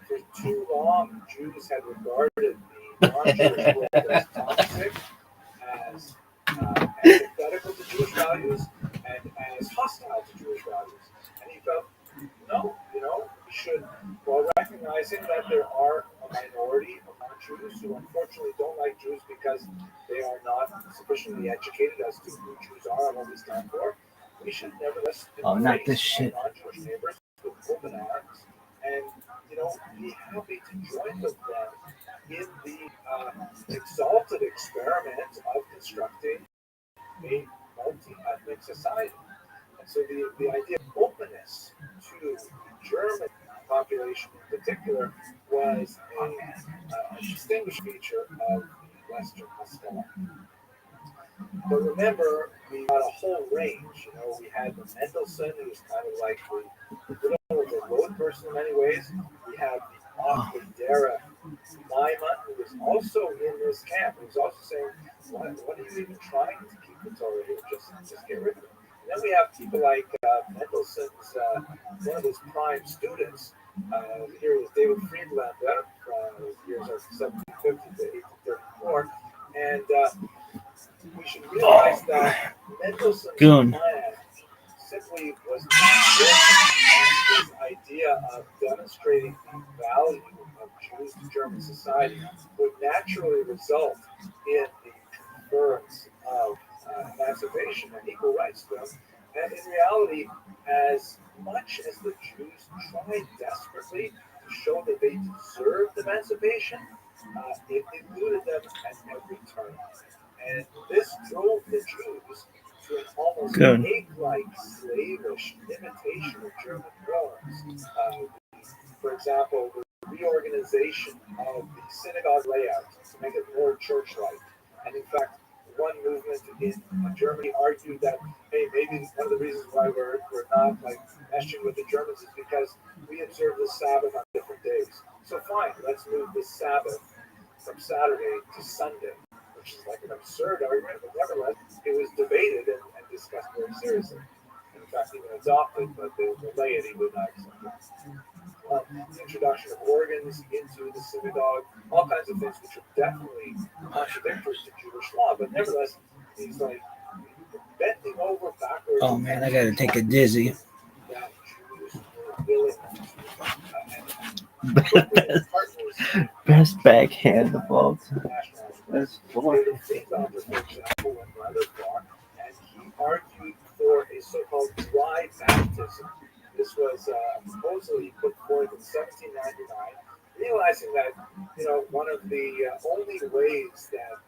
for too long, Jews had regarded the non-Jewish world as toxic, as antithetical to Jewish values, and as hostile to Jewish values. And he felt, no, we should, while recognizing that there are a minority of non-Jews who unfortunately don't like Jews because they are not sufficiently educated as to who Jews are and what we stand for, we should nevertheless embrace our non-Jewish neighbors with open arms and, be happy to join with them in the exalted experiment of constructing a multi-ethnic society. And so the idea of openness to German population in particular was a distinguished feature of the Western Haskalah. But remember, we got a whole range. We had the Mendelssohn, who was kind of like the road person in many ways. We had the Akhdera Maimon, who was also in this camp. He was also saying, what are you even trying to keep the Torah here? Just get rid of it. And then we have people like Mendelssohn's, one of his prime students. Here is David Friedlander from years of 1750 to 1834. And we should realize that Mendelssohn's plan simply was not this idea of demonstrating the value of Jews to German society would naturally result in the conference of emancipation and equal rights to them. And in reality, as much as the Jews tried desperately to show that they deserved emancipation, it eluded them at every turn. And this drove the Jews to an almost ape-like, slavish imitation of German norms. For example, the reorganization of the synagogue layout to make it more church-like. And in fact, one movement in Germany argued that, hey, maybe one of the reasons why we're not like meshing with the Germans is because we observe the Sabbath on different days. So fine, let's move the Sabbath from Saturday to Sunday, which is like an absurd argument, but nevertheless, it was debated and discussed very seriously. In fact, even adopted, but the laity would not accept it. The introduction of organs into the synagogue, all kinds of things which are definitely contradictory to Jewish law, but nevertheless, he's like bending over backwards. Oh man, I gotta take a dizzy. That Jews were willing to Best backhand of all time. That's David Friedlander, for example, went rather far, and he argued for a so-called dry baptism. This was supposedly put forth in 1799, realizing that one of the only ways that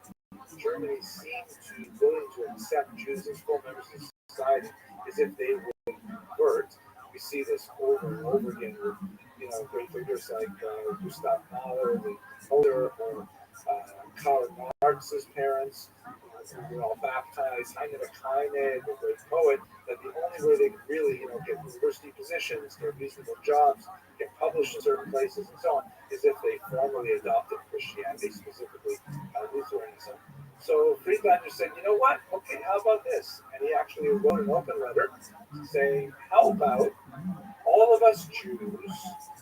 Germany seemed to be willing to accept Jews as full members of society is if they would convert. We see this over and over again with great figures like Gustav Mahler, the older, or Karl Marx's parents, who were all baptized, Haine Kaine, the great poet, that the only way they could really, get university positions, get reasonable jobs, get published in certain places, and so on, is if they formally adopted Christianity, specifically Lutheranism. So Friedlander said, you know what? Okay, how about this? And he actually wrote an open letter saying, how about all of us Jews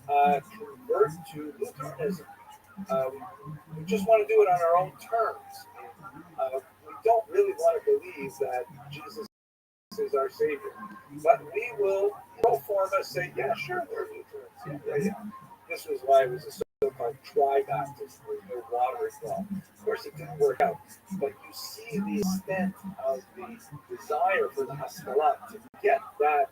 convert to Lutheranism? We just want to do it on our own terms. We don't really want to believe that Jesus is our Savior, but we will pro forma say, yeah, sure, we're Lutherans. Yeah. This was why it was a so-called tri-baptism, there was no water involved. Of course, it didn't work out, but you see the extent of the desire for the Haskalah to get that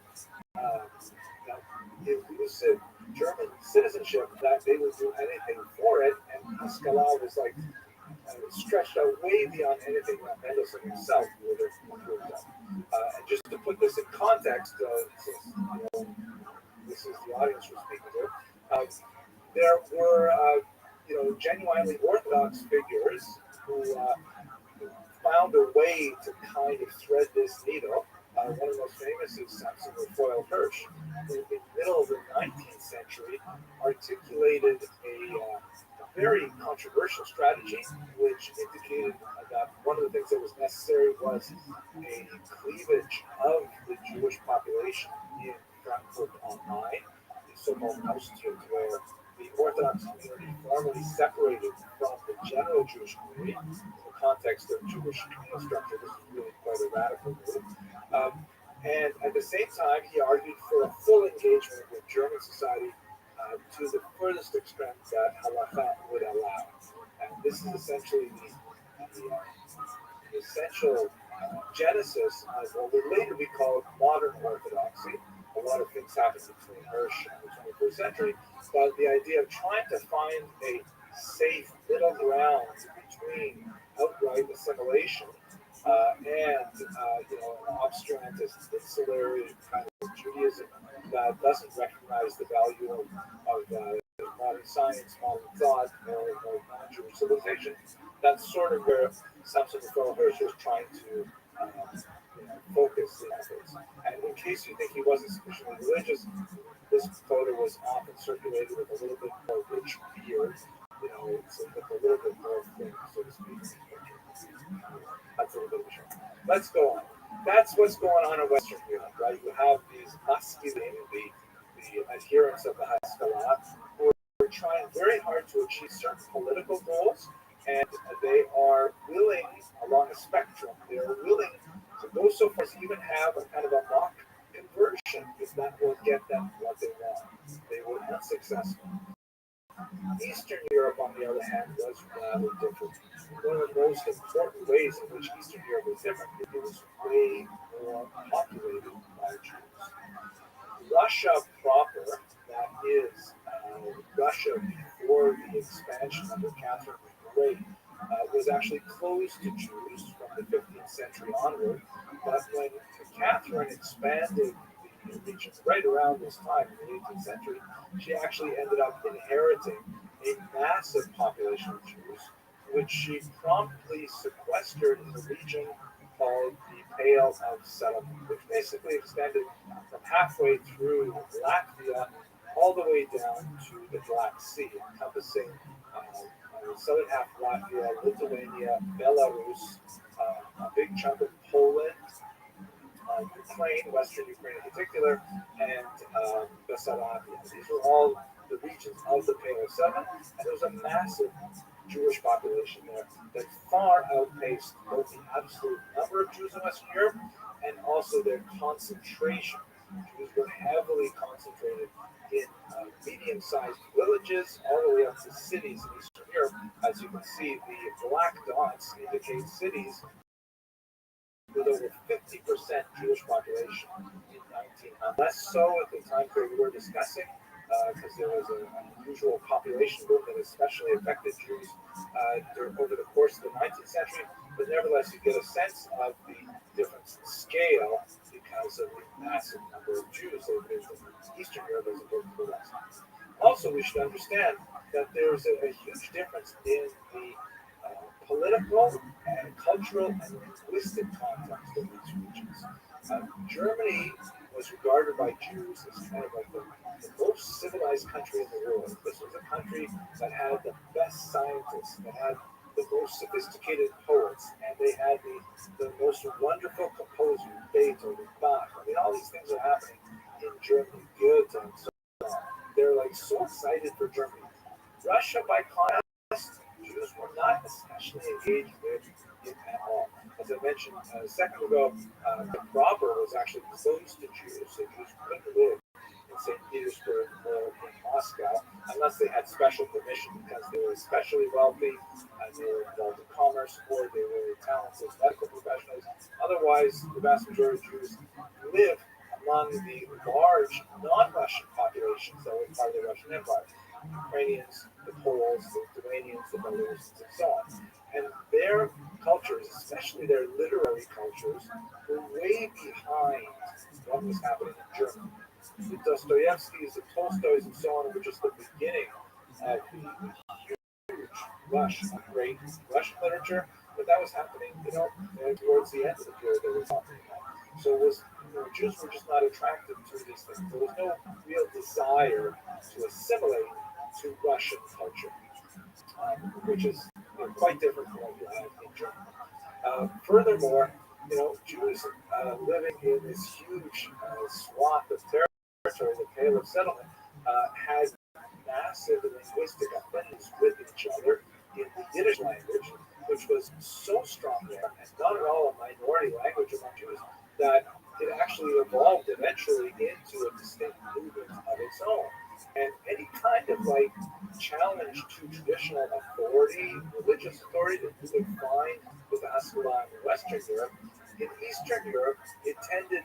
elusive German citizenship, that they would do anything for it, and Haskalah was like stretched out way beyond anything that Mendelssohn himself would have done. And just to put this in context, since this is the audience we're speaking to, there were genuinely Orthodox figures who found a way to kind of thread this needle. One of the most famous is Samson Raphael Hirsch, who in the middle of the 19th century articulated a very controversial strategy, which indicated that one of the things that was necessary was a cleavage of the Jewish population in Frankfurt am Main, the so-called Ostjud, where the Orthodox community formally separated from the general Jewish community in the context of Jewish communal structure. This is really quite a radical move. And at the same time, he argued for a full engagement with German society to the furthest extent that halakha would allow. And this is essentially the essential genesis of what would later be called modern Orthodoxy. A lot of things happened between Hirsch and the 21st century, but the idea of trying to find a safe middle ground between outright assimilation and an obscurantist, insular kind of Judaism that doesn't recognize the value of modern science, modern thought, or non-Jewish civilization. That's sort of where Samson Raphael Hirsch was trying to focus the efforts. And in case you think he wasn't sufficiently religious, this photo was often circulated with a little bit more rich beard. It's a little bit more thin, so to speak. That's a little bit of a show. Let's go on. That's what's going on in Western Europe, right? You have these Haskidim, the adherents of the Haskalah, who are trying very hard to achieve certain political goals, and they are willing, along a spectrum, they are willing to go so far as to even have a kind of a mock conversion, if that will get them what they want. They were unsuccessful. Eastern Europe, on the other hand, was rather different. One of the most important ways in which Eastern Europe was different, it was way more populated by Jews. Russia proper, that is Russia before the expansion under Catherine the Great, was actually closed to Jews from the 15th century onward. But when Catherine expanded the region right around this time in the 18th century, she actually ended up inheriting a massive population of Jews, which she promptly sequestered in a region called the Pale of Settlement, which basically extended from halfway through Latvia all the way down to the Black Sea, encompassing the southern half of Latvia, Lithuania, Belarus, a big chunk of Poland, Ukraine, Western Ukraine in particular, and Bessarabia. These were all the regions of the Pale of Settlement, and there was a massive Jewish population there that far outpaced both the absolute number of Jews in Western Europe and also their concentration. Jews were heavily concentrated in medium-sized villages all the way up to cities in Eastern Europe. As you can see, the black dots indicate cities with over 50% Jewish population in 1900. Less so at the time period we're discussing, because there was an unusual population boom that especially affected Jews over the course of the 19th century. But nevertheless, you get a sense of the difference in scale because of the massive number of Jews that lived in Eastern Europe as opposed to the West. Also, we should understand that there's a huge difference in the political and cultural and linguistic context of these regions. Germany was regarded by Jews as kind of like the most civilized country in the world. This was a country that had the best scientists, that had the most sophisticated poets, and they had the most wonderful composers, Beethoven, Bach. I mean, all these things are happening in Germany. Goethe and so on. They're like so excited for Germany. Russia, by contrast, Jews were not especially engaged with it at all. As I mentioned a second ago, the proper was actually closed to Jews, so Jews couldn't live in St. Petersburg or in Moscow unless they had special permission because they were especially wealthy and they were involved in commerce or they were talented medical professionals. Otherwise, the vast majority of Jews live among the large non-Russian populations that were part of the Russian Empire. Ukrainians, the Poles, the Lithuanians, the Belarusians, and so on. And their cultures, especially their literary cultures, were way behind what was happening in Germany. The Dostoevskys, the Tolstoys, and so on were just the beginning of the huge rush of great Russian literature, but that was happening, towards the end of the period that we're talking about. So it was, Jews were just not attracted to these things. There was no real desire to assimilate to Russian culture, which is quite different from what you have in Germany. Furthermore, Jews living in this huge swath of territory, the Pale of Settlement, had massive linguistic affinities with each other in the Yiddish language, which was so strong there, and not at all a minority language among Jews, that it actually evolved eventually into a distinct movement of its own. And any kind of challenge to traditional authority, religious authority that you would find with Ascalon in Western Europe, in Eastern Europe, it tended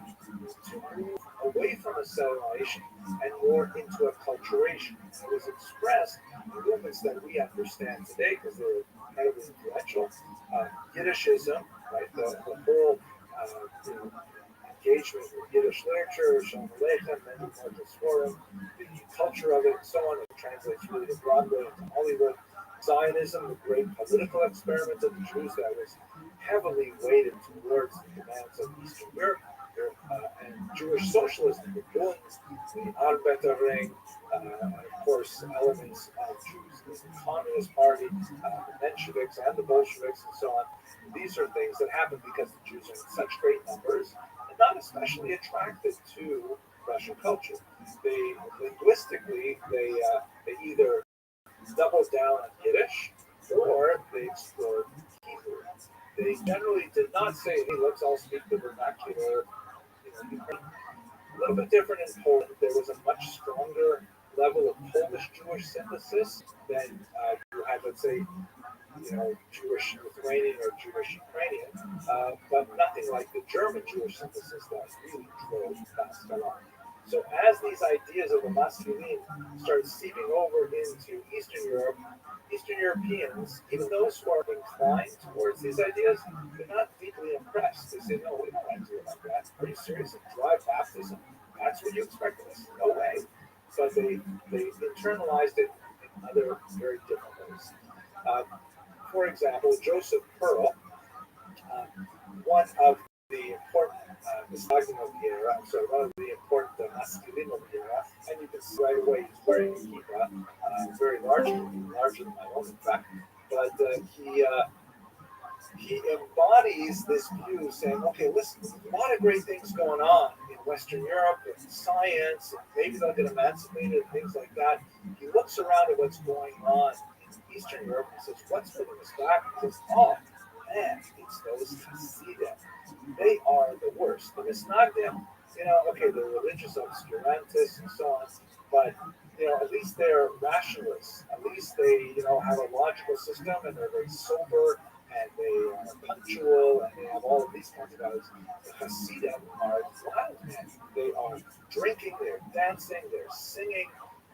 to move away from assimilation and more into acculturation. It was expressed in movements that we understand today because they're incredibly influential. Yiddishism, right? The whole engagement with Yiddish literature, Shalom Aleichem, Mendel Forum, the culture of it, and so on. It translates really to Broadway and to Hollywood. Zionism, the great political experiment of the Jews that was heavily weighted towards the demands of Eastern Europe, and Jewish socialism, the Bund, the Arbeiterring, of course, elements of Jews, the Communist Party, the Mensheviks and the Bolsheviks, and so on. These are things that happen because the Jews are in such great numbers and not especially attracted to Russian culture. Linguistically, they either doubled down on Yiddish or they explored Hebrew. They generally did not say, hey, let's all speak the vernacular. A little bit different in Poland. There was a much stronger level of Polish Jewish synthesis than you had, let's say, Jewish Lithuanian or Jewish Ukrainian, but nothing like the German Jewish synthesis that really drove Ascalon. So as these ideas of the masculine started seeping over into Eastern Europe, Eastern Europeans, even those who are inclined towards these ideas, they're not deeply impressed. They say, no, we don't want to do it like that. Are you serious? Dry baptism? That's what you expect of us? No way. But they internalized it in other very different ways. For example, Joseph Pearl, one of the important misogyn of the era, one of the important masculine of the era, and you can see right away he's wearing a kippah, very large, larger than my own, in fact, but he embodies this view saying, okay, listen, there's a lot of great things going on in Western Europe with science, and maybe they'll get emancipated and things like that. He looks around at what's going on in Eastern Europe and says, what's holding us back? He says, oh, man, it's those Hasidim. They are the worst. The Misnagdim, okay, they're religious obscurantists and so on, but at least they're rationalists. At least they, have a logical system and they're very sober and they are punctual and they have all of these kinds of values. The Hasidim are wild men. They are drinking, they're dancing, they're singing,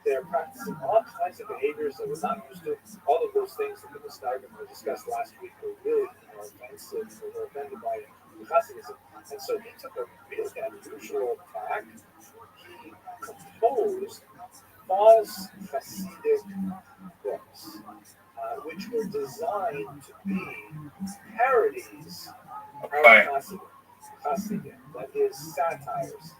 they're practicing all kinds of behaviors that we're not used to. All of those things that the Misnagdim we discussed last week were really offensive. They were offended by Hasidism. And so he took a really unusual tack. He composed false Hasidic books, which were designed to be parodies Okay. of Hasidim, that is satires.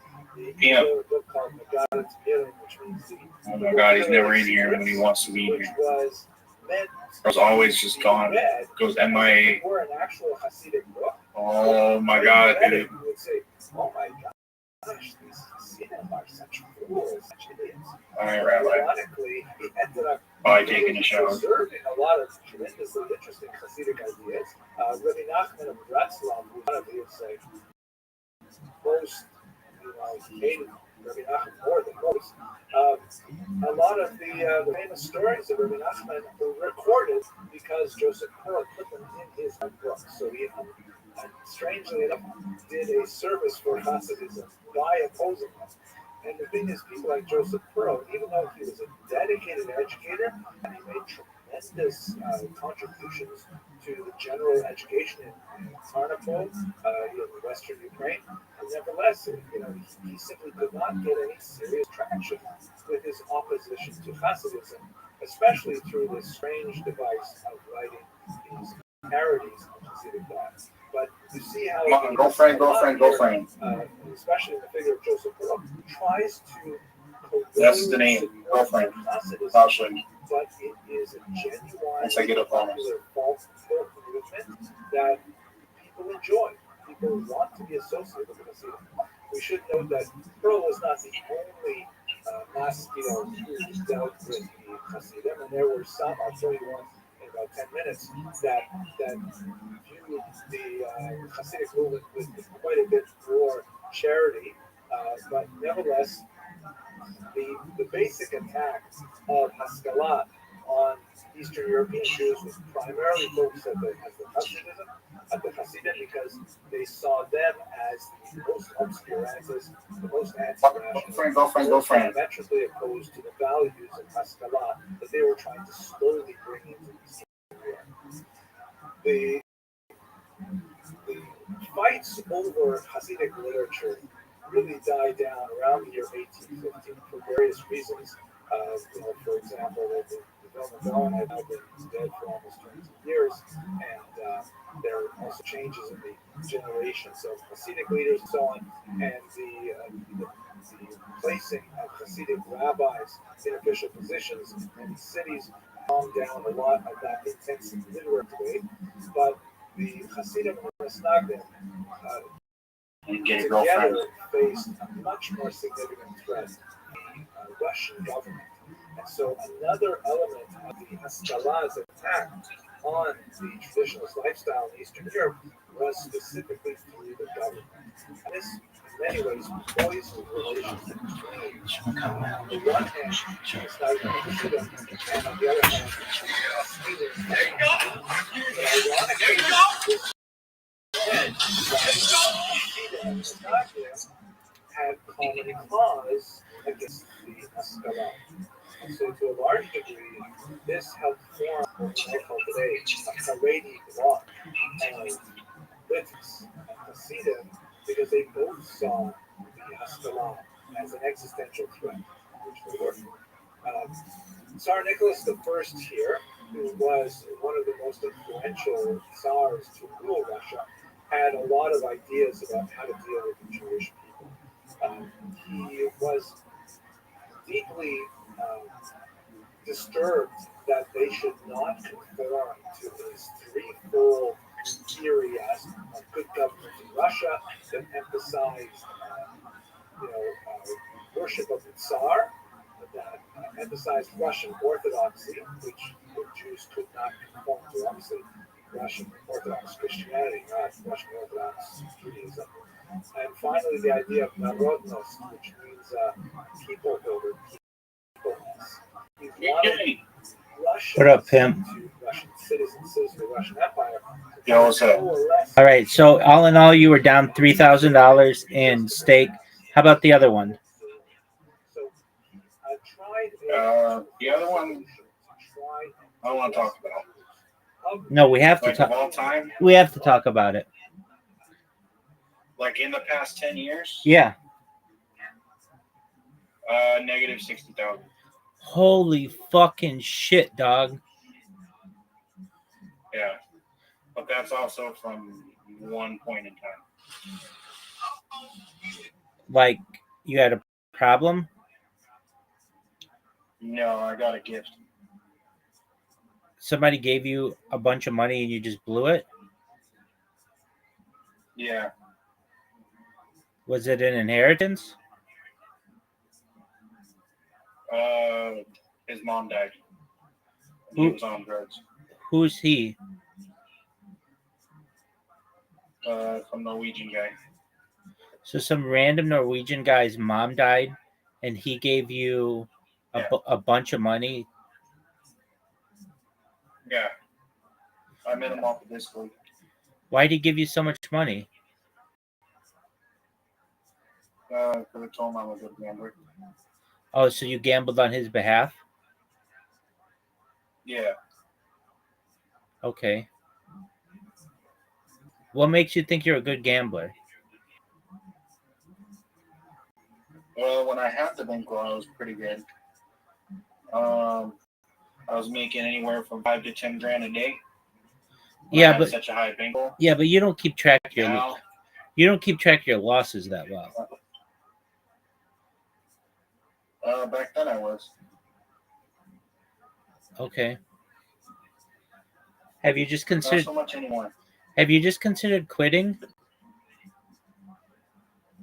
Yeah. The book called Megadat Mirim, which means the Oh my God, he's never in here when he wants to be which here. was meant I was always just gone. read Goes as if MIA. it were an actual Hasidic book. Oh my When God, you read dude. it, you would say, "Oh my gosh, these Hasidim are such fools, such idiots." All right, Rabbi. Ironically, he ended up By taking a shower. preserving a lot of tremendously interesting Hasidic ideas. Rabbi Nachman of Rothschild, who's one of his most, hated Rabbi Nachman more than most. A lot of the famous stories of Rabbi Nachman were recorded because Joseph Pearl put them in his book. So he, strangely enough, did a service for Hasidism by opposing them. And the thing is, people like Joseph Pearl, even though he was a dedicated educator and he made tremendous contributions to the general education in Tarnopol, in Western Ukraine, nevertheless, he simply could not get any serious traction with his opposition to Hasidism, especially through this strange device of writing these parodies of Hasidic gods. But you see how Girlfriend. especially in the figure of Joseph Pearl, tries to That's the name, girlfriend. Rothschild. but it is a genuine Once I get up on it. popular folk movement that people enjoy. People want to be associated with Hasidim. We should note that Pearl was not the only mass, who dealt with the Hasidim, and there were some. I'll show you one in about 10 minutes that viewed the Hasidic movement with quite a bit more charity, but nevertheless, the basic attack of Haskalah on Eastern European Jews was primarily focused at the Hasidim, because they saw them as the most obscurantists, the most anti-national, most diametrically opposed to the values of Haskalah that they were trying to slowly bring into Eastern Europe. The fights over Hasidic literature really died down around the year 1815 for various reasons. For example, the Vilna had now been dead for almost 20 years, and there were also changes in the generations of Hasidic leaders and so on, and the placing of Hasidic rabbis in official positions in many cities calmed down a lot of that intense literary debate. But the Hasidim and the Misnagdim together faced a much more significant threat, the Russian government. And so another element of the Haskalah's attack on the traditionalist lifestyle in Eastern Europe was specifically through the government. And this, in many ways, poisoned relations between, on the one hand, Misnagdim and Hasidim, and on the other hand, had common cause against the Haskalah. And so, to a large degree, this helped form what I call today a Haredi bloc of Litviks and Hasidim, because they both saw the Haskalah as an existential threat, which they were. Tsar Nicholas I here, who was one of the most influential tsars to rule Russia, had a lot of ideas about how to deal with the Jewish people. He was deeply disturbed that they should not conform to his threefold theory as a good government in Russia that emphasized, worship of the Tsar, that emphasized Russian Orthodoxy, which the Jews could not conform to, obviously Russian Orthodox Christianity, not Russian Orthodox Judaism. And finally, the idea of narodnost, which means people builder, peopleness. He wanted Russia What up, pimp? to Russian citizens of the Russian Empire. Yo, what's up? All right. So all in all, you were down $3,000 in stake. How about the other one? The other one, I don't want to talk about. No, we have to Like talk. of all time, We have to talk about it. like in the past 10 years, Yeah. negative 60,000. Holy fucking shit, dog. Yeah. But that's also from one point in time. Like you had a problem? No, I got a gift. Somebody gave you a bunch of money and you just blew it? Yeah. Was it an inheritance? His mom died. He was on drugs. Who's he? Some Norwegian guy. So some random Norwegian guy's mom died and he gave you a bunch of money? Yeah. I met him off of Discord. Why did he give you so much money? Because I told him I'm a good gambler. Oh, so you gambled on his behalf? Yeah. Okay. What makes you think you're a good gambler? Well, when I had the bankroll, I was pretty good. I was making anywhere from 5 to 10 grand a day. Yeah, but such a high bankroll. Yeah, but you don't keep track of your Now, losses that well. back then I was. Okay. Have you just Not considered so much anymore. quitting?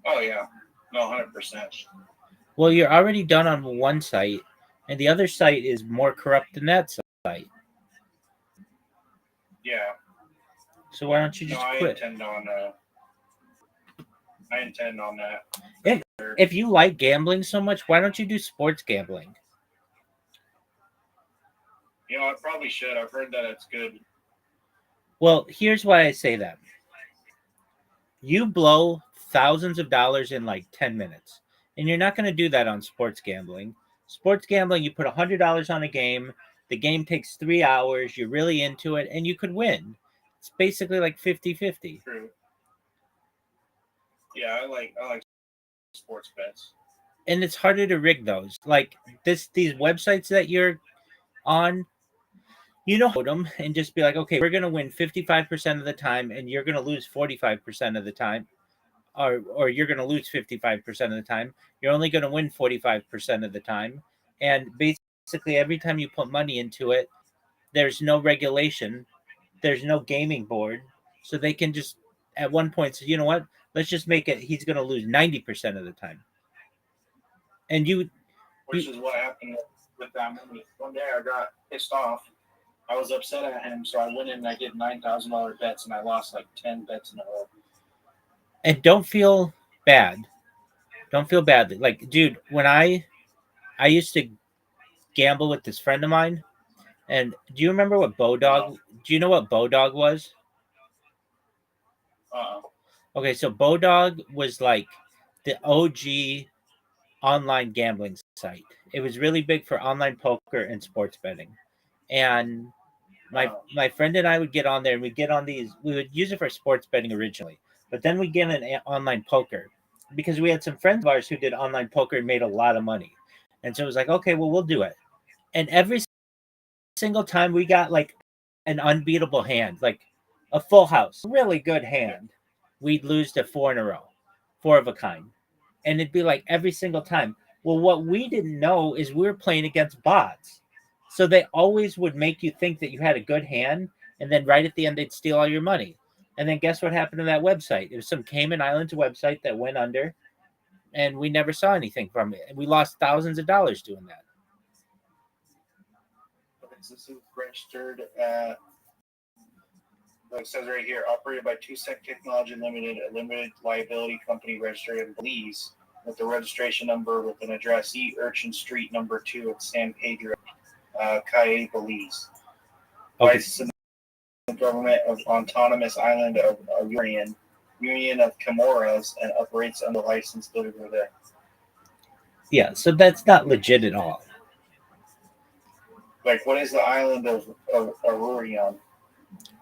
Oh yeah. No, 100%. Well, you're already done on one site, and the other site is more corrupt than that site. Yeah. So why don't you just quit? I intend on that. If you like gambling so much, why don't you do sports gambling? I probably should. I've heard that it's good. Well, here's why I say that. You blow thousands of dollars in like 10 minutes, and you're not going to do that on sports gambling. Sports gambling, you put $100 on a game, the game takes 3 hours, you're really into it, and you could win. It's basically like 50-50. True. Yeah, I like sports bets. And it's harder to rig those. Like these websites that you're on, them and just be like, okay, we're gonna win 55% of the time, and you're gonna lose 45% of the time, or you're gonna lose 55% of the time. You're only gonna win 45% of the time, and basically every time you put money into it, there's no regulation, there's no gaming board, so they can just at one point say, you know what, let's just make it. He's gonna lose 90% of the time, and which is what happened with that movie. One day I got pissed off. I was upset at him, so I went in and I did $9,000 bets, and I lost like 10 bets in a row. And don't feel bad. Don't feel badly. Like, dude, when I used to gamble with this friend of mine, and do you remember what Bodog? Do you know what Bodog was? Okay, so Bodog was like the OG online gambling site. It was really big for online poker and sports betting. And my friend and I would get on there, and we'd get on these. We would use it for sports betting originally, but then we'd get an online poker because we had some friends of ours who did online poker and made a lot of money. And so it was like, okay, well, we'll do it. And every single time we got like an unbeatable hand, like a full house, really good hand, we'd lose to 4 in a row, 4 of a kind. And it'd be like every single time. Well, what we didn't know is we were playing against bots. So they always would make you think that you had a good hand, and then right at the end, they'd steal all your money. And then guess what happened to that website? It was some Cayman Islands website that went under, and we never saw anything from it. And we lost thousands of dollars doing that. This is registered at, like it says right here, operated by Two Sec Technology Limited, a limited liability company registered in Belize, with the registration number with an address E. Urchin Street, number 2 at San Pedro, Cayey, Belize. Okay. Licensed in the government of autonomous island of Union of Comoros, and operates under license delivery there. Yeah, so that's not legit at all. Like, what is the island of Arurian?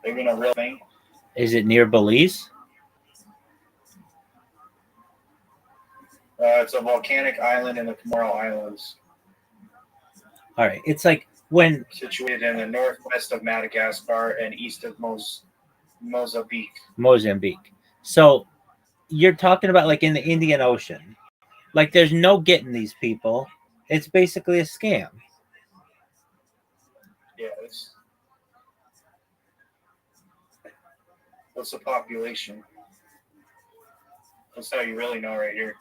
Even a real thing? Is it near Belize? It's a volcanic island in the Comoro Islands. All right. It's like when situated in the northwest of Madagascar and east of Mozambique. So you're talking about like in the Indian Ocean. Like there's no getting these people. It's basically a scam. Yeah, what's the population? That's how you really know right here.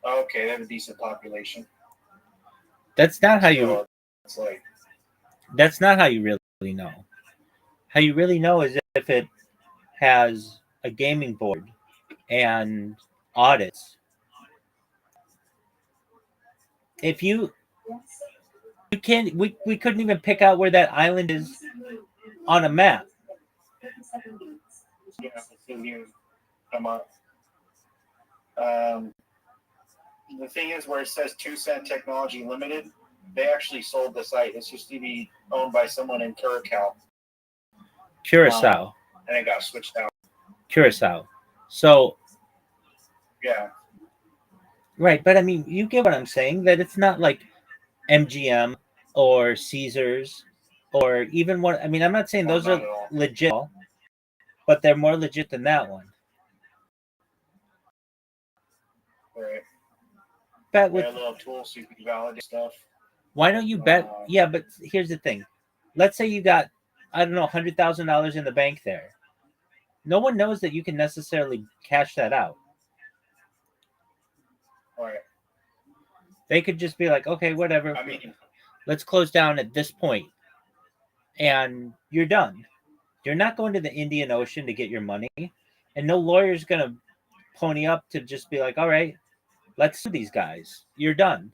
Okay, they have a decent population. That's not how you. So it's like That's not how you really know. How you really know is if it has a gaming board and audits. If you can't, we couldn't even pick out where that island is on a map. yeah, it's in here. Come up. The thing is, where it says 2 Cent Technology Limited, they actually sold the site. It's used to be owned by someone in Curacao, and it got switched out. Curacao. So Yeah, right, but I mean, you get what I'm saying. That it's not like MGM or Caesars or even one. I mean, I'm not saying no, those not are at all. legit, but they're more legit than that one. Right. Bet With with a little tool so you can validate stuff. why don't you bet? Yeah, but here's the thing. Let's say you got, I don't know, $100,000 in the bank there. No one knows that you can necessarily cash that out. Right. They could just be like, okay, whatever. I mean, let's close down at this point, and you're done. You're not going to the Indian Ocean to get your money, and no lawyer's gonna pony up to just be like, all right, let's sue these guys. You're done.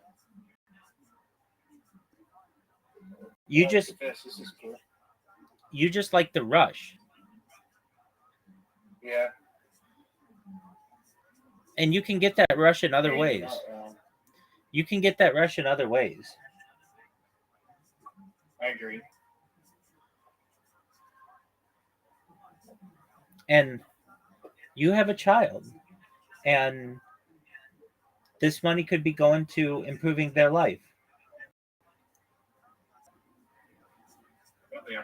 You just this is cool. you just like the rush. Yeah. And you can get that rush in other ways. You can get that rush in other ways. I agree. And you have a child, and this money could be going to improving their life. Yeah.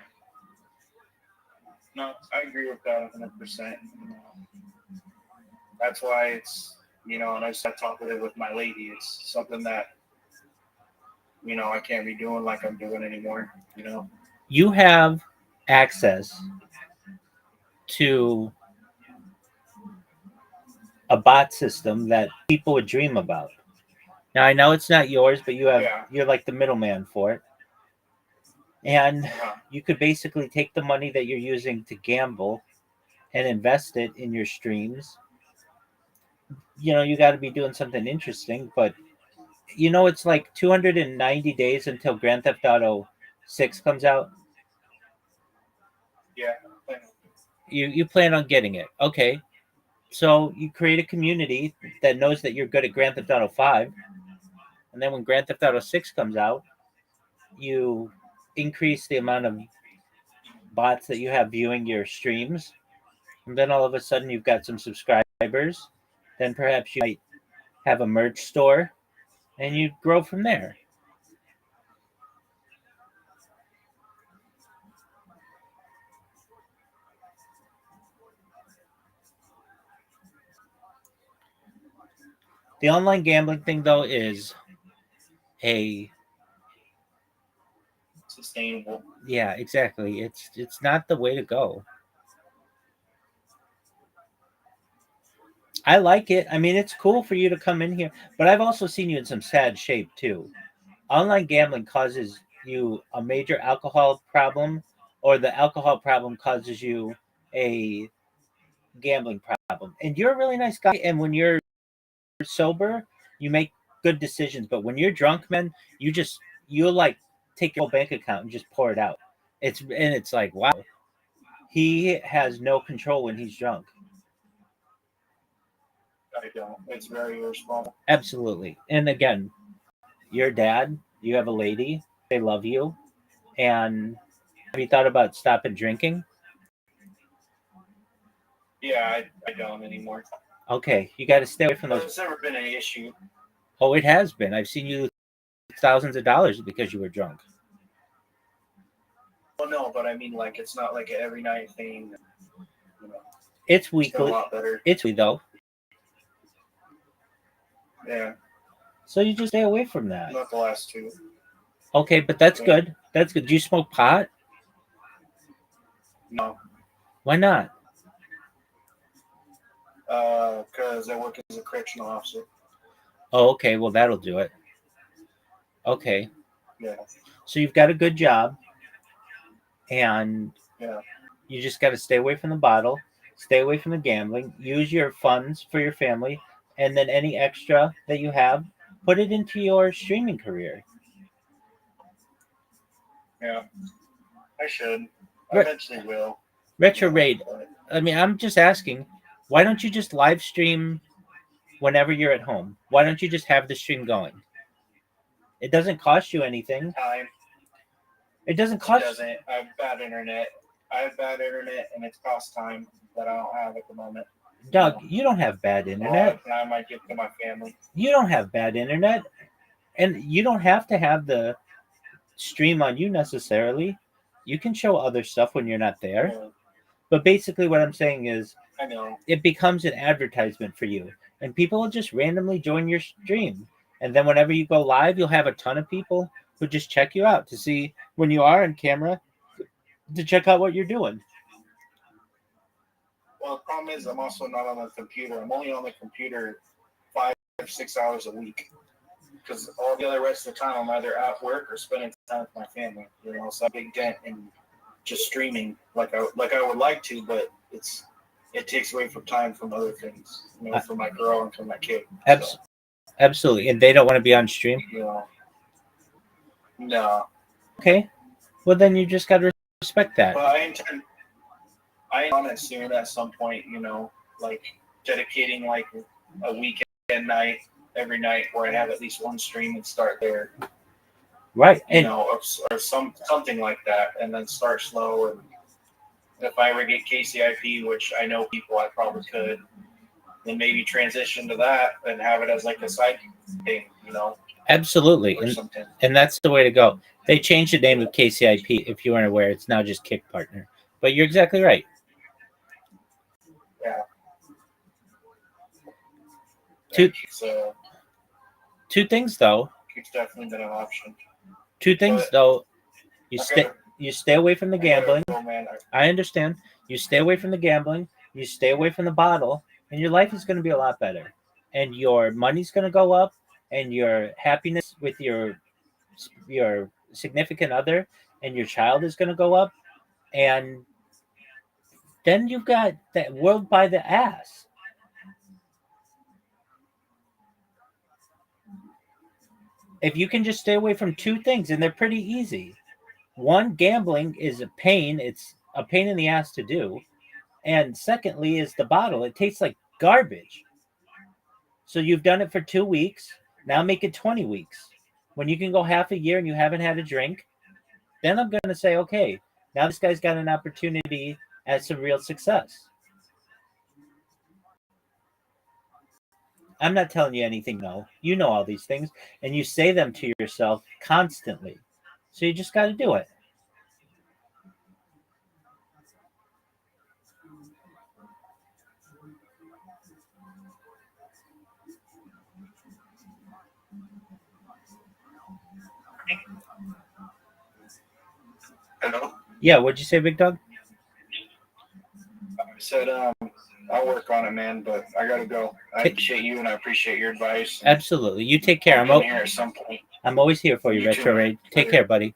No, I agree with that 100%. That's why it's, and I just talked with my lady. It's something that, I can't be doing like I'm doing anymore, You have access to a bot system that people would dream about. Now I know it's not yours, but you're like the middleman for it. And you could basically take the money that you're using to gamble and invest it in your streams. You got to be doing something interesting, but it's like 290 days until Grand Theft Auto 6 comes out. Yeah. You plan on getting it. Okay. So you create a community that knows that you're good at Grand Theft Auto 5. And then when Grand Theft Auto 6 comes out, you increase the amount of bots that you have viewing your streams. And then all of a sudden you've got some subscribers. Then perhaps you might have a merch store and you grow from there. The online gambling thing, though, is sustainable. Yeah, exactly. It's not the way to go. I like it. I mean, it's cool for you to come in here, but I've also seen you in some sad shape too. Online gambling causes you a major alcohol problem, or the alcohol problem causes you a gambling problem. And you're a really nice guy, and when you're sober, you make good decisions. But when you're drunk, man, you'll like take your whole bank account and just pour it out. It's like, wow, he has no control when he's drunk. I don't. It's very irresponsible. Absolutely. And again, your dad, you have a lady, they love you. And have you thought about stopping drinking? Yeah, I don't anymore. Okay, you got to stay away from those. It's never been an issue. Oh, it has been. I've seen you lose thousands of dollars because you were drunk. Well, no, but I mean, like, it's not like an every night thing. You know, It's it's got a weekly. lot better. It's weekly though. Yeah, So you just stay away from that. not the last two. Okay, but that's Yeah. good. That's good. Do you smoke pot? No, Why not? because I work as a correctional officer. Oh, okay. Well, that'll do it. Okay. Yeah, So you've got a good job, and yeah. you just got to stay away from the bottle, stay away from the gambling, use your funds for your family, and then any extra that you have, put it into your streaming career. Yeah, I should. I Right. eventually will. Retro you know, Raid. but- I mean, I'm just asking, why don't you just live stream whenever you're at home? Why don't you just have the stream going? It doesn't cost you anything. Time. It doesn't It cost. doesn't. I have bad internet. And it's cost time that I don't have at the moment. Doug, you don't have bad internet. I might give to my family. You don't have bad internet, and you don't have to have the stream on you necessarily. You can show other stuff when you're not there. Yeah, But basically, what I'm saying is, I know. it becomes an advertisement for you, and people will just randomly join your stream. And then whenever you go live, you'll have a ton of people who just check you out to see when you are on camera, to check out what you're doing. Well, the problem is I'm also not on the computer. I'm only on the computer 5-6 hours a week. Because all the other rest of the time I'm either at work or spending time with my family. You know, so I big dent in just streaming like I would like to, but it takes away from time from other things. You know, for my girl and for my kid. So, Absolutely. And they don't want to be on stream. you know, no. Okay. Well, then you just got to respect that. But I intend on it soon at some point, you know, like dedicating like a weekend night every night where I have at least one stream and start there. Right. You know, or something like that, and then start slow. And if I ever get KCIP, which I know people I probably could, then maybe transition to that and have it as like a side thing, you know. Absolutely. Or something. And that's the way to go. They changed the name of KCIP. If you weren't aware, it's now just Kick Partner. But you're exactly right. Yeah. Two things though. It's definitely been an option. Two things But though. You stay away from the gambling. Man, I understand. You stay away from the gambling. You stay away from the bottle, and your life is going to be a lot better. And your money's going to go up, and your happiness with your significant other and your child is going to go up, and then you've got that world by the ass. If you can just stay away from two things, and they're pretty easy. One, gambling is a pain. It's a pain in the ass to do. And secondly is the bottle. It tastes like garbage. So you've done it for 2 weeks. Now make it 20 weeks. When you can go half a year and you haven't had a drink, then I'm going to say, okay, now this guy's got an opportunity at some real success. I'm not telling you anything, no. You know all these things, and you say them to yourself constantly. So you just got to do it. Hello? Yeah, what'd you say, Big Dog? I said, I'll work on it, man, but I gotta go. I appreciate you and I appreciate your advice. Absolutely. You take care. I'm here at some point. I'm always here for you, You Retro too, Raid. Take care, buddy.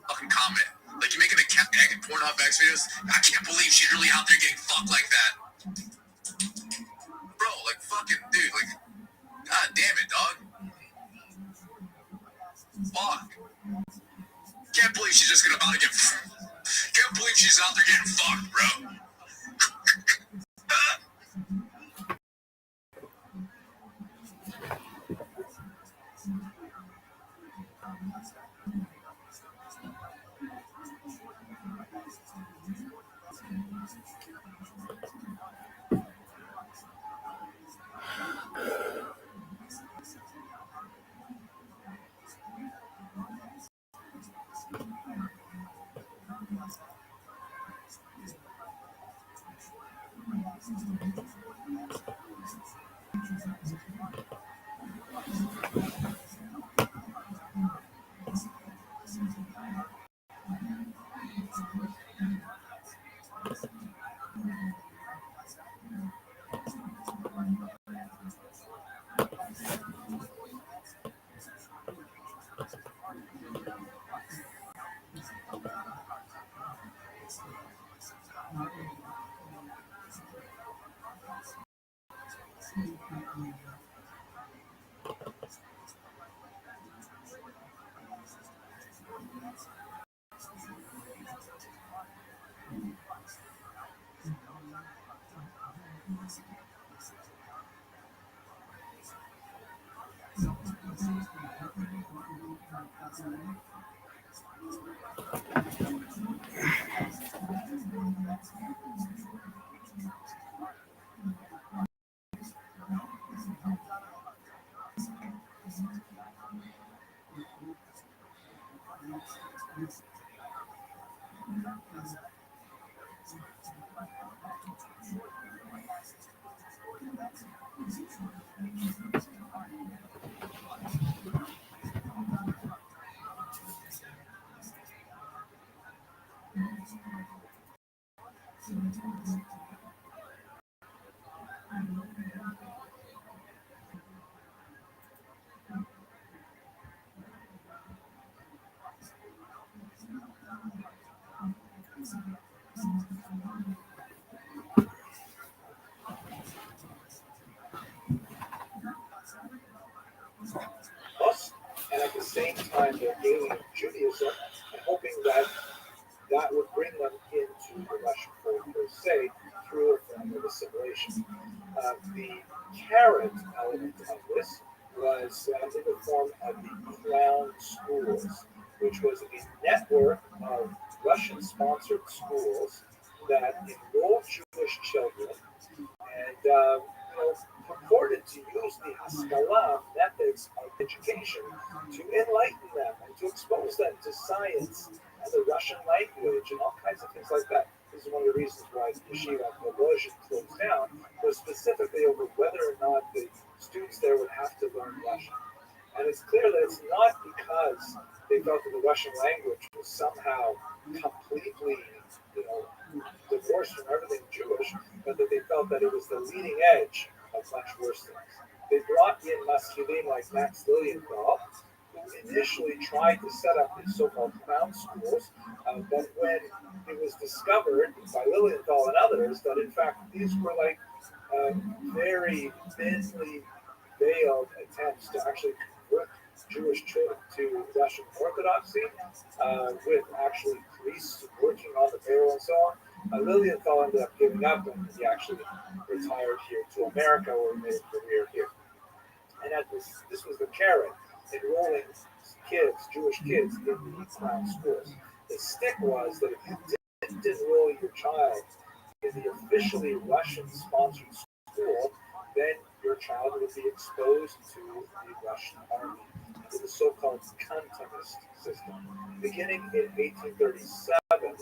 Fucking comment. Like, you're making a Pornhub X videos. I can't believe she's really out there getting fucked like that. Can't believe she's out there getting fucked, bro. Us, and at the same time they're alien Judaism, and hoping that that would bring them into the Russian fold per se through a form of assimilation. The carrot element of this was in the form of the Crown Schools, which was a network of Russian-sponsored schools that enrolled Jewish children and purported to use the Haskalah methods of education to enlighten them and to expose them to science and the Russian language and all kinds of things like that. This is one of the reasons why Yeshiva Volozhin closed down, was specifically over whether or not the students there would have to learn Russian. And it's clear that it's not because they felt that the Russian language was somehow completely, divorced from everything Jewish, but that they felt that it was the leading edge of much worse things. They brought in masculine like Max Lilienthal, who initially tried to set up these so-called crown schools, but when it was discovered by Lilienthal and others that in fact these were like very thinly veiled attempts to actually convert Jewish children to Russian Orthodoxy, with actually priests working on the payroll and so on. Lilienthal ended up giving up and he actually retired here to America where he made a career here. And this was the carrot, enrolling kids, Jewish kids, in the crown schools. The stick was that if you didn't enroll your child in the officially Russian-sponsored school, then your child would be exposed to the Russian army under the so-called Kantonist system. Beginning in 1837,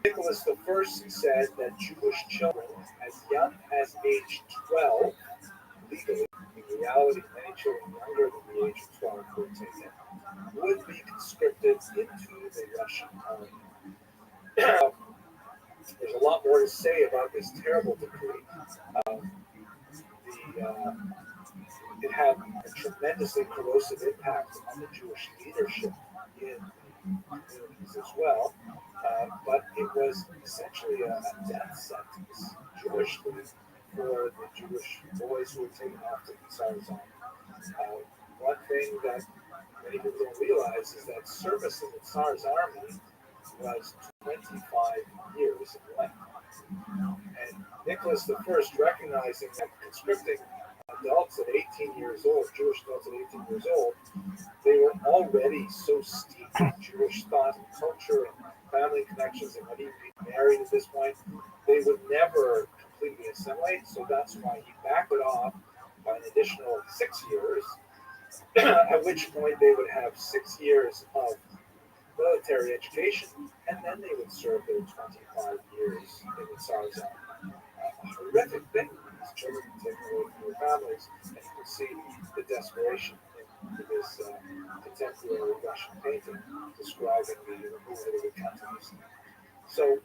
Nicholas I said that Jewish children as young as age 12, legally, in reality, many children younger than the age of 12 were taken, would be conscripted into the Russian army. There's a lot more to say about this terrible decree. It had a tremendously corrosive impact on the Jewish leadership in the communities as well. But it was essentially a death sentence, Jewishly, for the Jewish boys who were taken off to the Tsar's army. One thing that many people don't realize is that service in the Tsar's army army was 25 years in length. And Nicholas I, recognizing that conscripting adults at 18 years old, Jewish adults at 18 years old, they were already so steeped in Jewish thought and culture and family connections and not even be married at this point, they would never completely assimilate. So that's why he backed it off by an additional 6 years, at which point they would have 6 years of military education, and then they would serve their 25 years in the Tsar's army. A horrific thing. These children taken away from their families, and you can see the desperation in this contemporary Russian painting describing the removal of the countries. So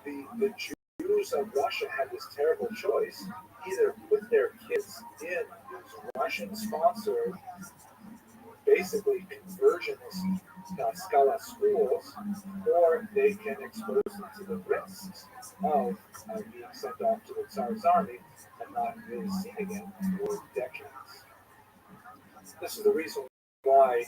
the Jews of Russia had this terrible choice: either put their kids in these Russian-sponsored, basically conversionist Scala schools, or they can expose them to the risks of being sent off to the Tsar's army and not really seen again for decades. This is the reason why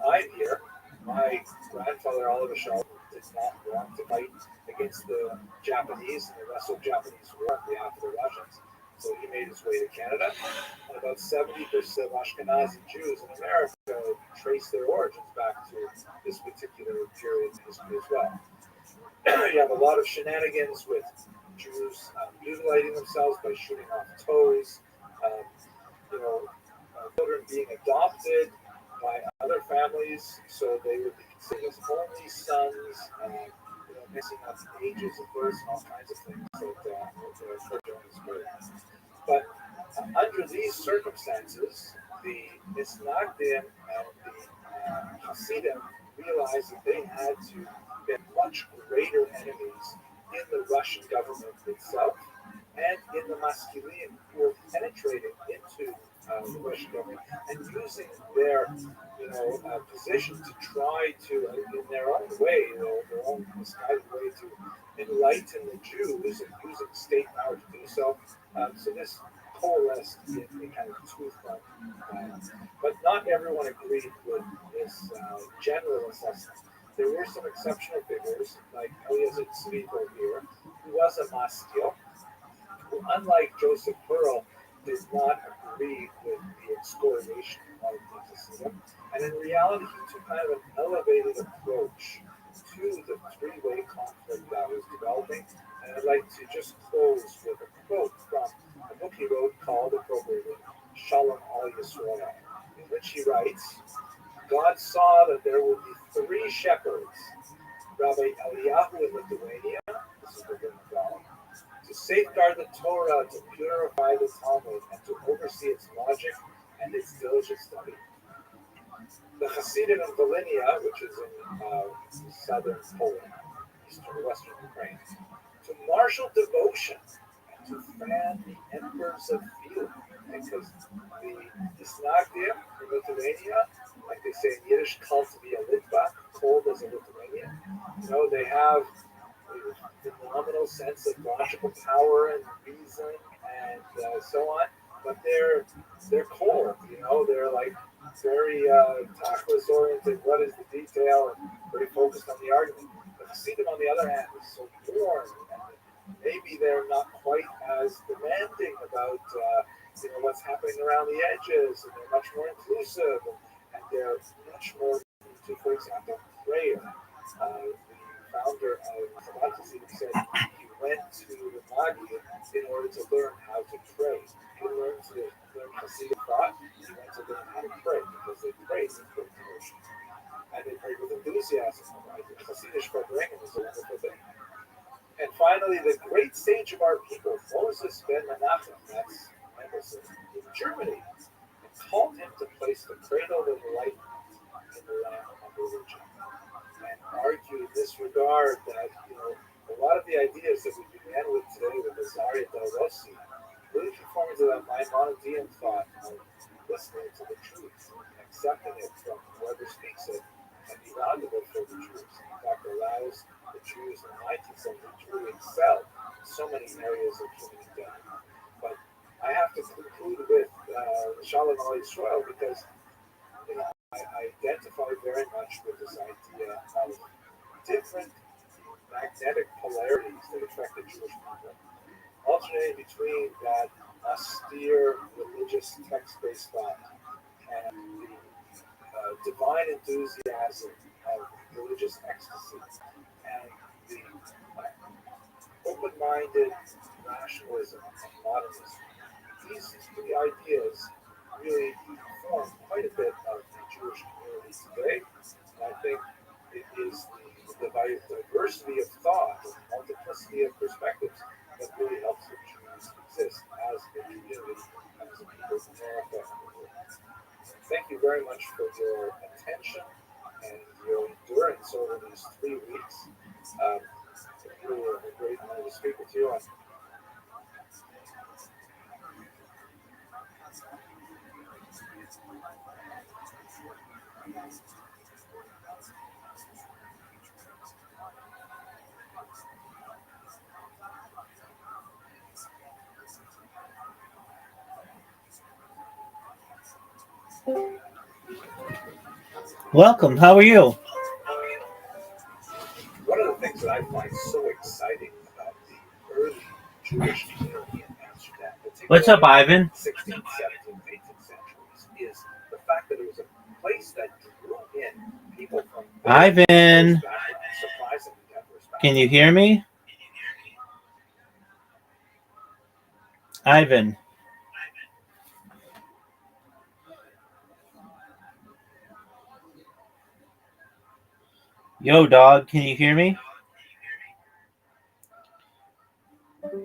I'm here. My grandfather Oliver Shaw did not want to fight against the Japanese in the Russo-Japanese War on behalf of the Russians. So he made his way to Canada, and about 70% of Ashkenazi Jews in America trace their origins back to this particular period in history as well. You have a lot of shenanigans with Jews mutilating themselves by shooting off toes, children being adopted by other families, so they would be considered as only sons, mixing up ages of birth and all kinds of things that occur during this period. But under these circumstances, the Misnagdim and the Hasidim realized that they had to be much greater enemies in the Russian government itself and in the Maskilim, who were penetrating into the Russian government and using their position to try to, in their own way, their own misguided way, to enlighten the Jews and using state power to do so. So this coalesced in kind of tooth run. But not everyone agreed with this general assessment. There were some exceptional figures, like Eliezer Tzviko here, who was a Maskil, who, unlike Joseph Pearl, did not agree with the excoriation of the Hasidim. And in reality, he took kind of an elevated approach to the three-way conflict that was developing. And I'd like to just close with a quote from a book he wrote called, appropriately, Shalom Al Yisrael, in which he writes, God saw that there would be 3 shepherds, Rabbi Eliyahu in Lithuania, this is the word of God, to safeguard the Torah, to purify the Talmud, and to oversee its logic and its diligent study. The Hasidim in Volhynia, which is in southern Poland, western Ukraine, to martial devotion and to fan the embers of feeling, because the Snagdim in Lithuania, like they say in Yiddish, called to be a Litvak, cold as a Lithuanian. They have the nominal sense of logical power and reason and so on, but they're cold. They're like very tachlis oriented. What is the detail? And very focused on the argument. The Hasidim, on the other hand, is so warm, and maybe they're not quite as demanding about what's happening around the edges, and they're much more inclusive, and they're much more into, for example, prayer. The founder of Chabad Hasidim said he went to the Magi in order to learn how to pray. He learned to learn Hasidic thought. He went to learn how to pray because they prayed with great devotion. And they prayed with enthusiasm. Right? Hasidic Verbringen is a wonderful thing. And finally, the great sage of our people, Moses ben Menachem, that's Mendelssohn, in Germany, called him to place the cradle of enlightenment in the land of religion, and argued in this regard that a lot of the ideas that we began with today with Azaria Del Rossi really conform to that Maimonidean thought of listening to the truth and accepting it from whoever speaks it, and be valuable for the Jews. In fact, allows the Jews in the 19th century to really excel in so many areas of human endeavor. But I have to conclude with Shalom Al Yisrael because I identify identify very much with this idea of different magnetic polarities that affect the Jewish people, alternating between that austere religious text-based thought and the divine enthusiasm of religious ecstasy and the open-minded nationalism of modernism. These three ideas really form quite a bit of the Jewish community today. And I think it is the diversity of thought, the multiplicity of perspectives that really helps the Jews exist as a community, as a people of America. Thank you very much for your attention and your endurance over these 3 weeks. It's really a great honor to speak with you. Welcome. How are you? One of the things that I find so exciting about the early Jewish community in Amsterdam, What's up, particularly Ivan? 16th, 17th, 18th centuries, is the fact that it was a place that drew in people from Ivan, diverse backgrounds, surprisingly diverse backgrounds. can you hear me? Ivan. Yo, dog, can you hear me? And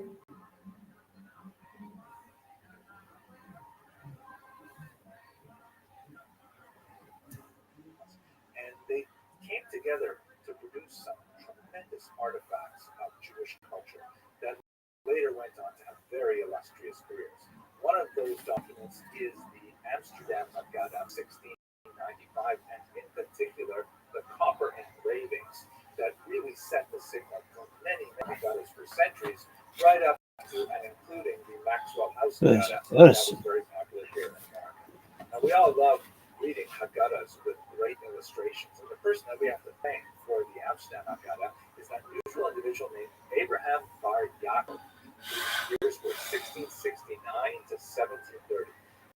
they came together to produce some tremendous artifacts of Jewish culture that later went on to have very illustrious careers. One of those documents is the Amsterdam Haggadah 1695, and in particular, the copper engravings that really set the signal for many Haggadahs for centuries, right up to and including the Maxwell House Haggadah that was very popular here in America. Now, we all love reading Haggadahs with great illustrations. And the person that we have to thank for the Amsterdam Haggadah is that unusual individual named Abraham Bar Yaakov, whose years were 1669 to 1730.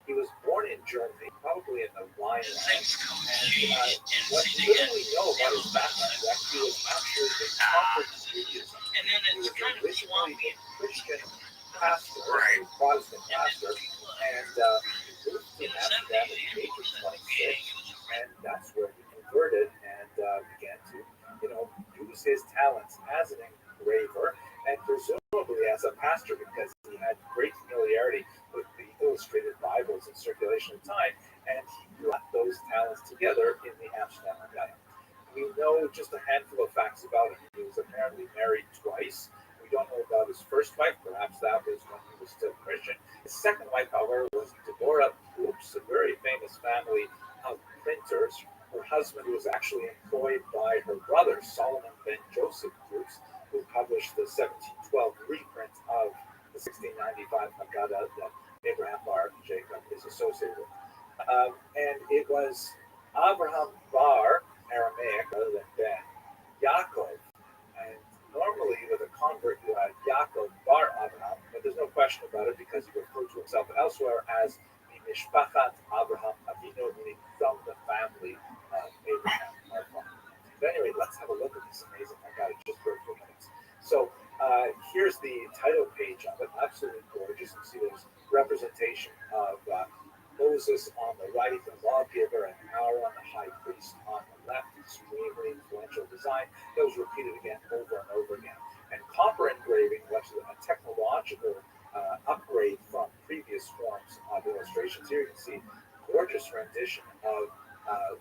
He was born in Germany, probably in the Rhineland, and what little we know about his background is that he was actually a convert to Judaism. He was originally a Christian pastor, a Protestant pastor, and he moved to Amsterdam at the age of 26, and that's where he converted and began to, use his talents as an engraver and presumably as a pastor because he had great familiarity with the illustrated Bibles in circulation at the time, and he brought those talents together in the Amsterdam Haggadah. We know just a handful of facts about him. He was apparently married twice. We don't know about his first wife. Perhaps that was when he was still Christian. His second wife, however, was Deborah Oops, a very famous family of printers. Her husband was actually employed by her brother, Solomon ben Joseph Oops, who published the 1712 reprint of the 1695 Haggadah that Abraham Bar Jacob is associated with. And it was Abraham Bar, Aramaic rather than Ben, Yaakov, and normally with a convert you had Yaakov Bar Abraham, but there's no question about it because he referred to himself elsewhere as the Mishpachat Abraham Avinu, meaning from the family of Abraham, our father. But anyway, let's have a look at this amazing Haggadah just for a few minutes. So here's the title page of it, absolutely gorgeous. You see there's representation of Moses on the right, the lawgiver, and Aaron, the high priest, on the left. Extremely influential design that was repeated again over and over again. And copper engraving was a technological upgrade from previous forms of illustrations. Here you can see gorgeous rendition of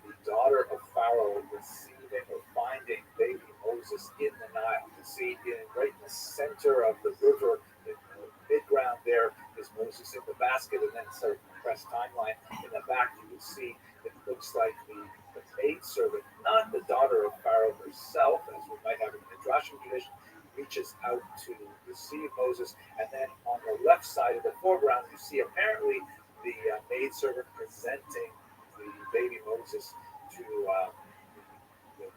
the daughter of Pharaoh receiving or finding baby Moses in the Nile. You see right in the center of the river, in the mid-ground there is Moses in the basket, and then sort of compressed timeline. In the back, you can see it looks like the maidservant, not the daughter of Pharaoh herself, as we might have in the Midrashim tradition, reaches out to receive Moses. And then on the left side of the foreground, you see apparently the maidservant presenting the baby Moses to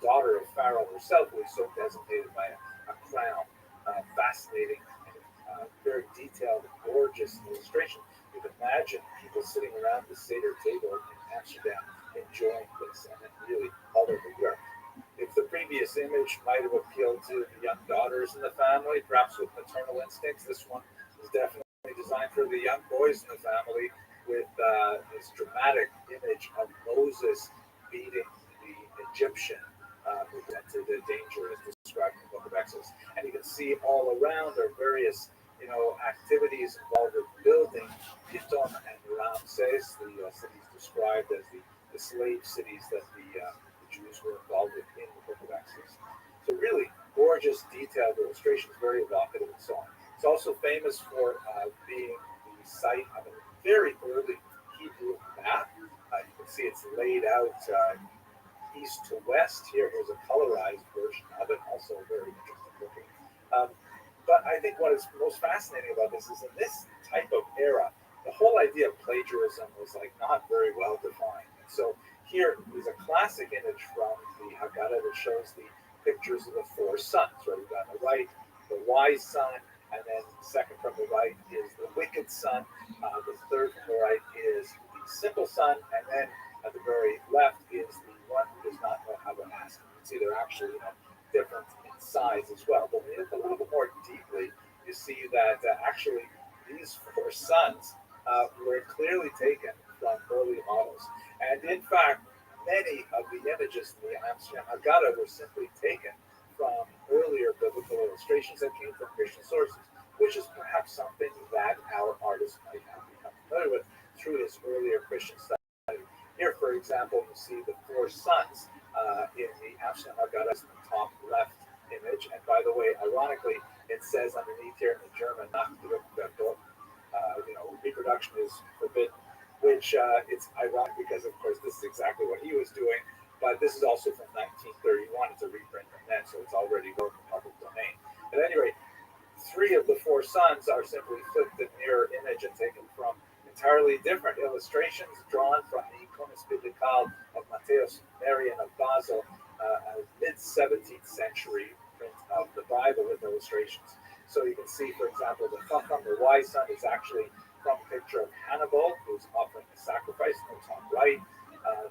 daughter of Pharaoh herself, who was so designated by a crown. Fascinating, very detailed, gorgeous illustration. You can imagine people sitting around the Seder table in Amsterdam enjoying this, and it really all over Europe. If the previous image might have appealed to the young daughters in the family, perhaps with maternal instincts, this one is definitely designed for the young boys in the family with this dramatic image of Moses beating the Egyptian who entered the danger as described in the book of Exodus. And you can see all around are various activities involved with building Piton and Ramses, the cities described as the slave cities that the Jews were involved with in the book of Exodus. So really gorgeous, detailed illustrations, very evocative and so on. It's also famous for being the site of a very early Hebrew map. You can see it's laid out east to west. Here's a colorized version of it, also very interesting looking. But I think what is most fascinating about this is in this type of era, the whole idea of plagiarism was like not very well defined. And so here is a classic image from the Haggadah that shows the pictures of the four sons. Right, we've got on the right the wise son, and then the second from the right is the wicked son. The third from the right is the simple son, and then at the very left is the one who does not know how to ask. You can see they're actually different in size as well. But when you look a little bit more deeply, you see that actually these four sons were clearly taken from early models. And in fact, many of the images in the Amsterdam Haggadah were simply taken from earlier biblical illustrations that came from Christian sources, which is perhaps something that our artist might have become familiar with through his earlier Christian study. Here, for example, you see the four sons in the Amsterdam Haggadah, the top left image. And by the way, ironically, it says underneath here in the German, reproduction is forbidden, which it's ironic because, of course, this is exactly what he was doing. But this is also from 1931. It's a reprint from then, so it's already work in public domain. At any rate, three of the four sons are simply flipped in mirror image and taken from entirely different illustrations drawn from the Iconis Biblical of Matthäus Marian of Basel, a mid-17th century print of the Bible with illustrations. So you can see, for example, the Chacham, the wise son, is actually from a picture of Hannibal, who's offering a sacrifice in the top right.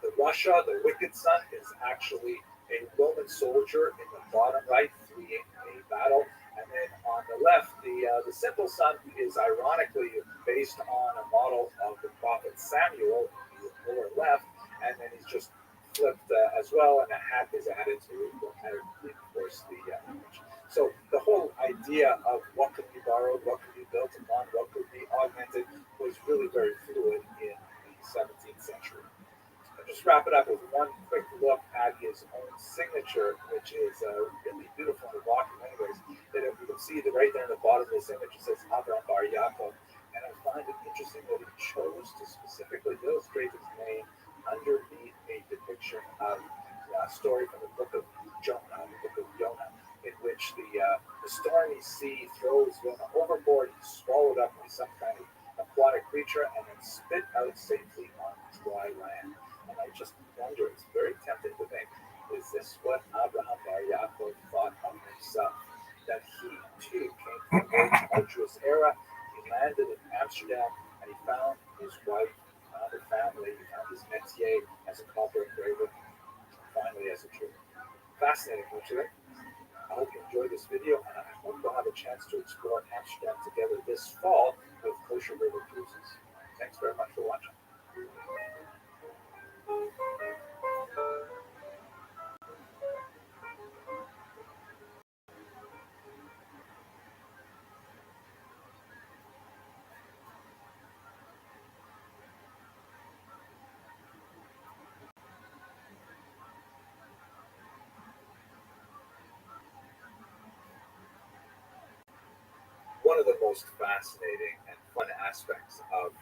The Rasha, the wicked son, is actually a Roman soldier in the bottom right, fleeing a battle. And then on the left, the simple son is ironically based on a model of the prophet Samuel in the lower left, and then he's just flipped as well, and a hat is added to reinforce the image. So the whole idea of what could be borrowed, what could be built upon, what could be augmented was really very fluid in the 17th century. I'll just wrap it up with one quick look at his own signature, which is really beautiful and evocative anyways. That if you can see that right there in the bottom of this image, it says Abraham Bar Yaakov. And I find it interesting that he chose to specifically illustrate his name underneath a depiction of a story from the book of Jonah, in which the stormy sea throws Jonah overboard, he's swallowed up by some kind of aquatic creature, and then spit out safely on dry land. And I just wonder, it's very tempting to think, is this what Abraham Bar Yaakov thought of himself? That he too came from a very tumultuous era. He landed in Amsterdam and he found his wife, found a family, he found his métier as a copper engraver, and finally as a Jew. Fascinating, don't you think? I hope you enjoyed this video, and I hope you'll have a chance to explore Amsterdam together this fall with Kosher River Cruises. Thanks very much for watching. One of the most fascinating and fun aspects of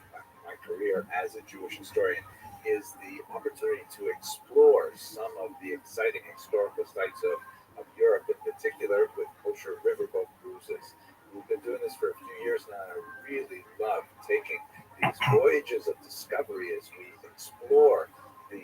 my career as a Jewish historian is the opportunity to explore some of the exciting historical sites of Europe, in particular with kosher riverboat cruises. We've been doing this for a few years now, and I really love taking these voyages of discovery as we explore the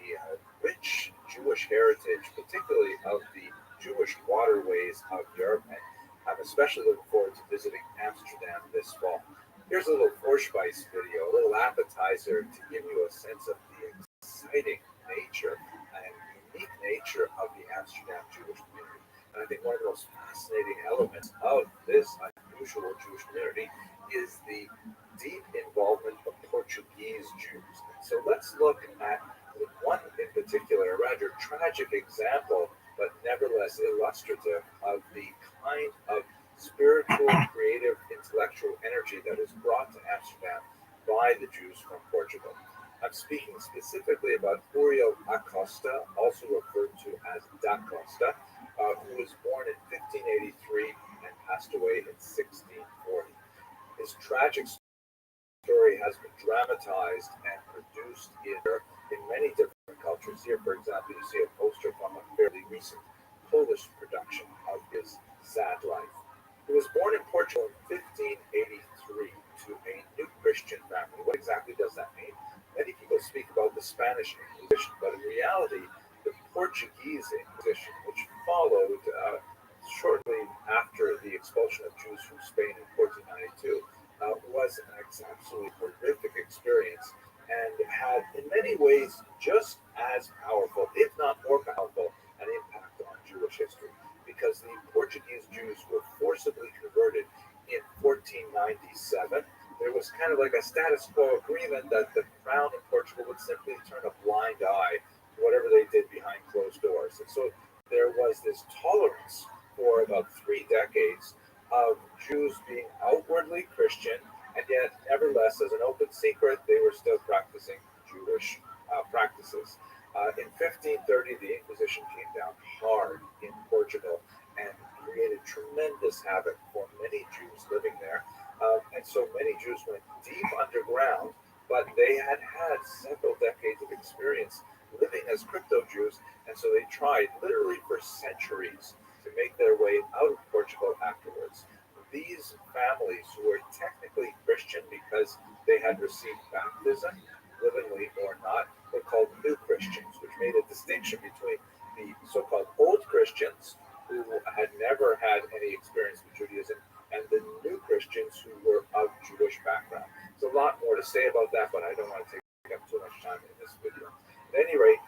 rich Jewish heritage, particularly of of the Jewish waterways of Europe, and I'm especially looking forward to visiting Amsterdam this fall. Here's a little Vorspeise video, a little appetizer to give you a sense of the exciting nature and unique nature of the Amsterdam Jewish community. And I think one of the most fascinating elements of this unusual Jewish community is the deep involvement of Portuguese Jews. So let's look at one in particular, a rather tragic example, but nevertheless illustrative of the kind of spiritual, creative, intellectual energy that is brought to Amsterdam by the Jews from Portugal. I'm speaking specifically about Uriel Acosta, also referred to as Da Costa, who was born in 1583 and passed away in 1640. His tragic story has been dramatized and produced in many different cultures. Here, for example, you see a poster from a fairly recent Polish production of his sad life. He was born in Portugal in 1583 to a New Christian family. What exactly does that mean? Many people speak about the Spanish Inquisition, but in reality, the Portuguese Inquisition, which followed shortly after the expulsion of Jews from Spain in 1492, was an absolutely horrific experience and had, in many ways, just as powerful, if not more powerful, an impact on Jewish history. Because the Portuguese Jews were forcibly converted in 1497. There was kind of like a status quo agreement that the crown in Portugal would simply turn a blind eye to whatever they did behind closed doors. And so there was this tolerance for about 3 decades of Jews being outwardly Christian, and yet, nevertheless, as an open secret, they were still practicing Jewish practices. In 1530, the Inquisition came down hard in Portugal and created tremendous havoc for many Jews living there. And so many Jews went deep underground, but they had had several decades of experience living as crypto Jews, and so they tried literally for centuries to make their way out of Portugal afterwards. These families who were technically Christian because they had received baptism, willingly or not, were called New Christians, which made a distinction between the so-called Old Christians, who had never had any experience with Judaism, and the New Christians who were of Jewish background. There's a lot more to say about that, but I don't want to take up too much time in this video. At any rate,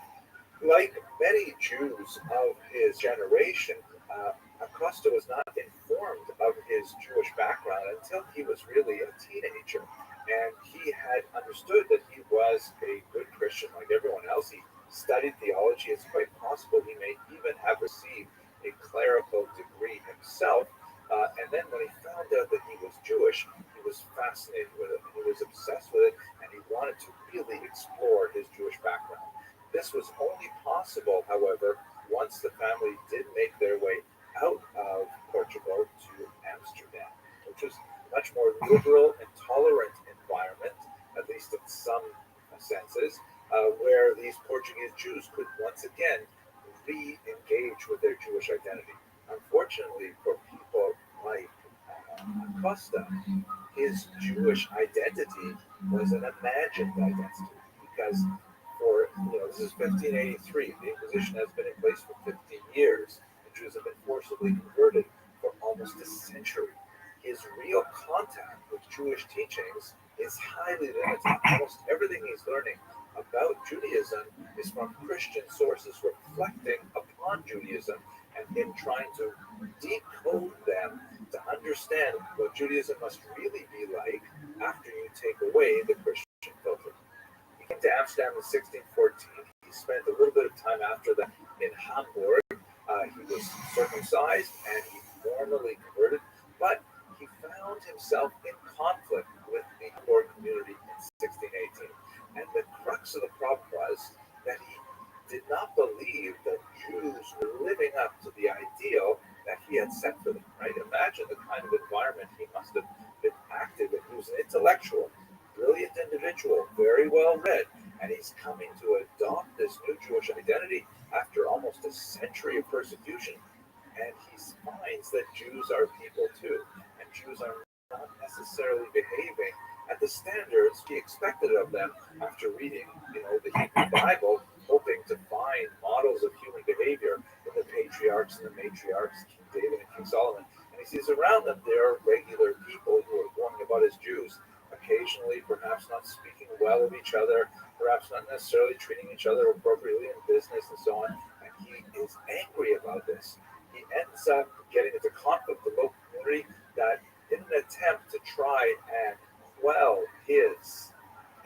like many Jews of his generation, Acosta was not informed of his Jewish background until he was really a teenager. And he had understood that he was a good Christian like everyone else. He studied theology. It's quite possible he may even have received a clerical degree himself. And then when he found out that he was Jewish, he was fascinated with it. He was obsessed with it, and he wanted to really explore his Jewish background. This was only possible, however, once the family did make their way out of Portugal to Amsterdam, which was a much more liberal and tolerant environment, at least in some senses, where these Portuguese Jews could once again re-engage with their Jewish identity. Unfortunately for people like Acosta, his Jewish identity was an imagined identity because this is 1583. The Inquisition has been in place for 15 years. The Jews have been forcibly converted for almost a century. His real contact with Jewish teachings is highly limited. Almost everything he's learning about Judaism is from Christian sources reflecting upon Judaism and him trying to decode them to understand what Judaism must really be like after you take away the Christian filter. He came to Amsterdam in 1614. He spent a little bit of time after that in Hamburg. He was circumcised and he formally converted, but he found himself in conflict with the core community in 1618. And the crux of the problem was that he did not believe that Jews were living up to the ideal that he had set for them. Right? Imagine the kind of environment he must have been active in. He was an intellectual, brilliant individual, very well read, and he's coming to adopt this new Jewish identity after almost a century of persecution. And he finds that Jews are people too, and Jews are not necessarily behaving at the standards he expected of them after reading, the Hebrew Bible hoping to find models of human behavior in the patriarchs and the matriarchs, King David and King Solomon. And he sees around them there are regular people who are going about as Jews, occasionally perhaps not speaking well of each other, perhaps not necessarily treating each other appropriately in business and so on. And he is angry about this. He ends up getting into conflict with the local community that in an attempt to try and quell his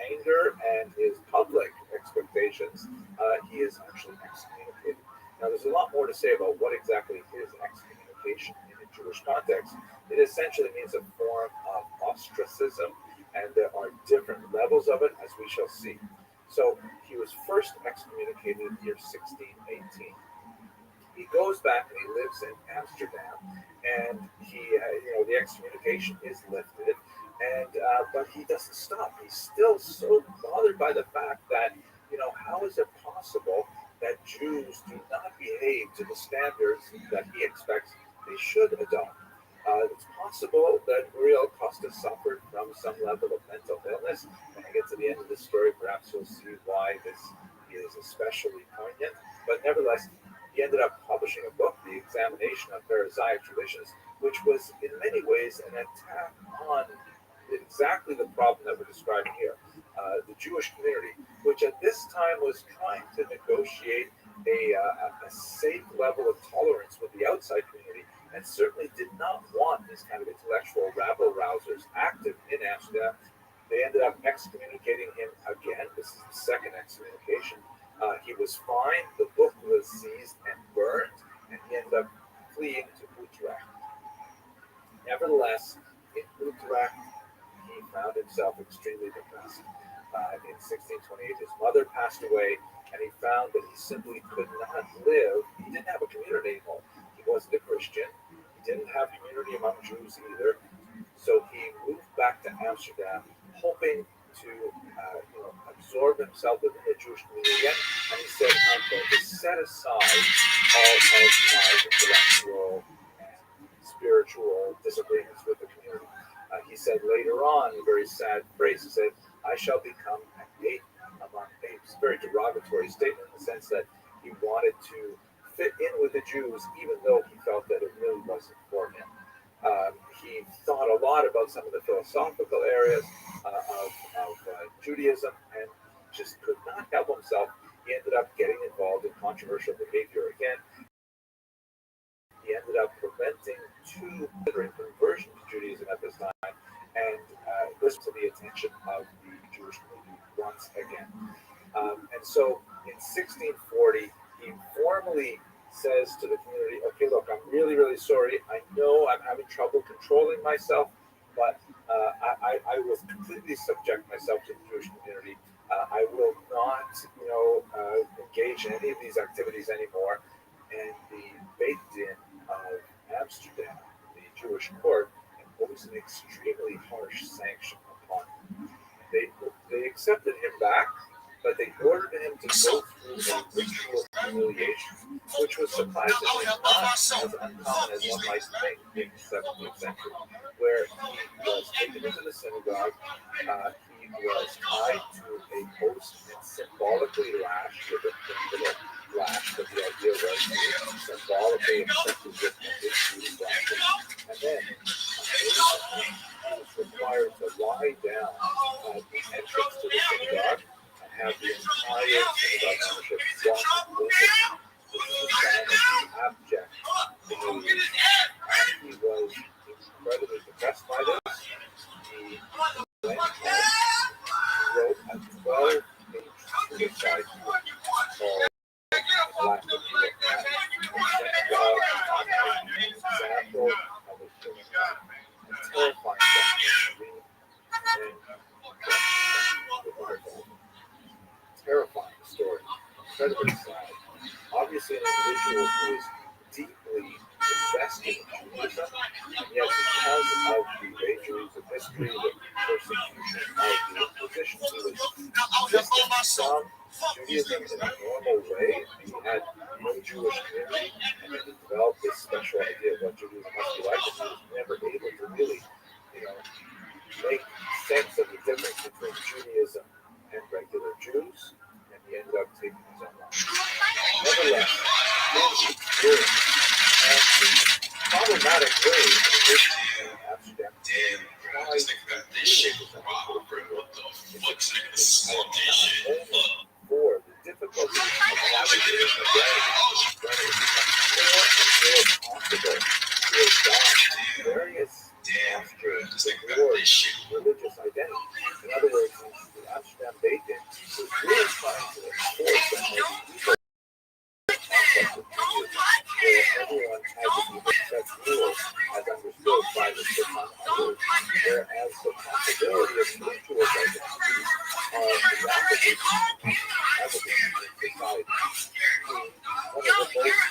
anger and his public expectations, he is actually excommunicated. Now, there's a lot more to say about what exactly is excommunication in a Jewish context. It essentially means a form of ostracism, and there are different levels of it, as we shall see. So, he was first excommunicated in the year 1618. He goes back and he lives in Amsterdam, and the excommunication is lifted, and but he doesn't stop. He's still so bothered by the fact that how is it possible that Jews do not behave to the standards that he expects they should adopt? It's possible that Uriel Costa suffered from some level of mental illness. When I get to the end of this story, perhaps you'll see why this is especially poignant. But nevertheless, he ended up publishing a book, The Examination of Pharisaic Traditions, which was in many ways an attack on exactly the problem that we're describing here. The Jewish community, which at this time was trying to negotiate a safe level of tolerance with the outside community, and certainly did not want these kind of intellectual rabble-rousers active in Amsterdam. They ended up excommunicating him again. This is the second excommunication. He was fined, the book was seized and burned, and he ended up fleeing to Utrecht. Nevertheless, in Utrecht, he found himself extremely depressed. In 1628, his mother passed away, and he found that he simply could not live. He didn't have a community anymore. He wasn't a Christian. He didn't have community among Jews either. So he moved back to Amsterdam, hoping to absorb himself within the Jewish community again. And he said, I'm going to set aside all of my intellectual and spiritual disagreements with the community. He said later on, a very sad phrase, he said, I shall become an ape among apes. Very derogatory statement in the sense that he wanted to fit in with the Jews, even though he felt that it really wasn't for him. He thought a lot about some of the philosophical areas of Judaism and just could not help himself. He ended up getting involved in controversial behavior again. He ended up preventing two conversion to Judaism at this time, and this to the attention of the Jewish community once again. And so in 1640, he formally says to the community, okay, look, I'm really, really sorry. I know I'm having trouble controlling myself, but I will completely subject myself to the Jewish community. I will not, engage in any of these activities anymore. And the Beit Din of Amsterdam, the Jewish court, imposed an extremely harsh sanction upon him. They accepted him back, but they ordered him to go through a ritual humiliation, which was surprisingly not as uncommon as one might think in the 17th century, where he was taken into the synagogue, he was tied to a post and symbolically lashed with a little lash, but the idea was to symbolically accept his Jewish practice. And then he was required to lie down at the entrance to the synagogue and have the entire synagogue membership walk with him. This is a sign of abject humiliation. He was incredibly depressed by this. He went home. He wrote a 12-page suicide note called Black of New York. Example of a human a terrifying terrifying story, incredibly sad. Obviously, an individual who is deeply invested in Judaism, and yet because of the vagaries of history, the persecution of the Inquisition, he was distant from Judaism in a normal way. He had no Jewish community, and then he developed this special idea of what Judaism must be like, and he was never able to really, make sense of the difference between Judaism and regular Jews, and he ended up taking his own dramatic way, Amsterdam Damn, bro. This nigga got this shit wrong, bro. What the fuck? This nigga slump this shit. Fuck. for the difficulty of navigating the day when it becomes more and more possible to adopt various Damn, bro. This nigga got towards this shit. religious identity. In other words, the Amsterdam Bacon was really trying to enforce that most concept of Judaism, where everyone has a unique set of rules as understood by the Shulchan Aruch, whereas the possibility of mutual identities are rapidly evident in society. One of the most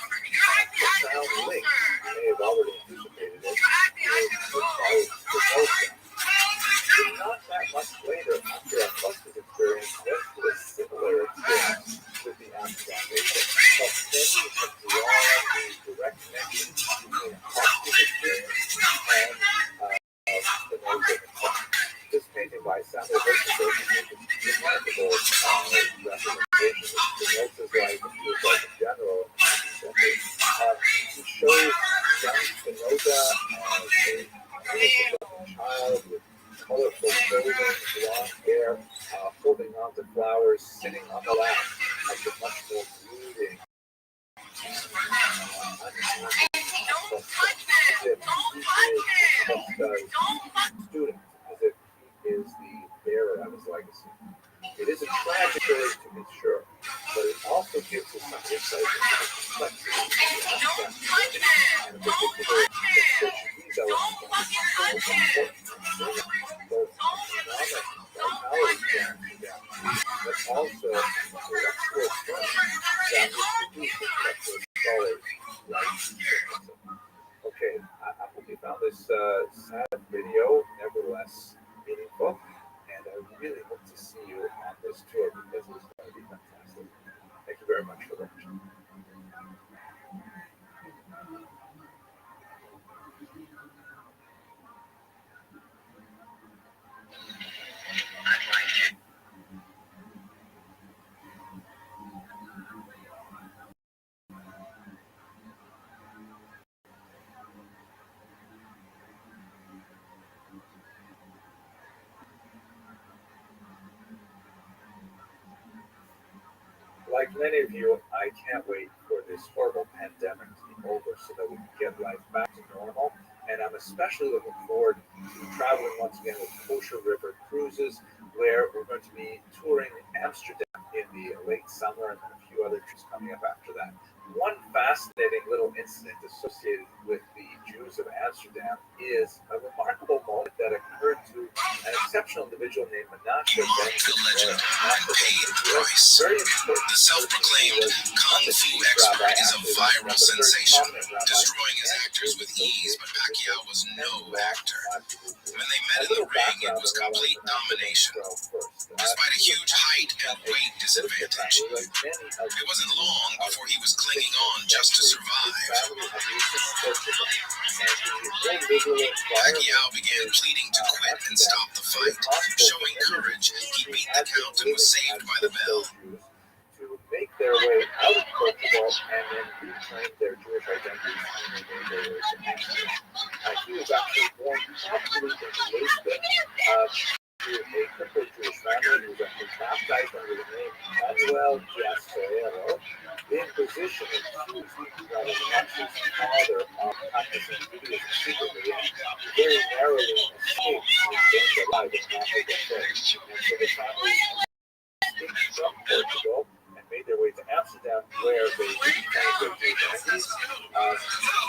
profound links, you may have already anticipated it, is the not that much later, after our cluster's experience, went through a similar experience with the Amsterdam Bacon, but many have drawn the direct connection between cluster's experience and Spinoza himself. This painting by Samuel Rothschild is a remarkable representation of Spinoza's life and his life in general in the 19th century. He shows young Spinoza as a innocent child with colorful clothing, long hair, holding on to flowers, sitting on the lap of the much more brooding, student, as if he is the bearer of his legacy. It is a tragic story to be sure, but it also gives us some insight into the complexity of the Amsterdam community and in particular the Portuguese element of its most important both economic vitality to Amsterdam, but also intellectual strength that was produced intellectual scholars like Spinoza. Okay, I hope you found this sad video nevertheless meaningful, and I really hope to see you on this tour because it's going to be fantastic. Thank you very much for watching. Like many of you, I can't wait for this horrible pandemic to be over so that we can get life back to normal. And I'm especially looking forward to traveling once again with Kosher River Cruises, where we're going to be touring Amsterdam in the late summer and then a few other trips coming up after that. One fascinating little incident associated with the Jews of Amsterdam is a remarkable moment that occurred to an exceptional individual named Menashe Ben To legend, I paid the price. Very important. The self-proclaimed Kung Fu expert is a viral sensation, destroying his actors with ease, but Pacquiao was no actor. When they met in the ring, it was complete domination. Despite a huge height and weight disadvantage, it wasn't long before he was clinging on just to survive. Pacquiao began pleading to quit and stop the fight. Showing courage, he beat the count and was saved by the bell. To make their way out of Portugal and then reclaim their Jewish identity and remain their way to Amsterdam. He was actually born probably in Lisbon to a crippled Jewish family. He was actually baptized under the name Manuel Giaspero. The Inquisition accused him that he was his father of practicing Judaism secretly and very narrowly escaped his gained alive in Africa. And so the family escaped from Portugal and made their way to Amsterdam, where they reclaimed their Jewish identities.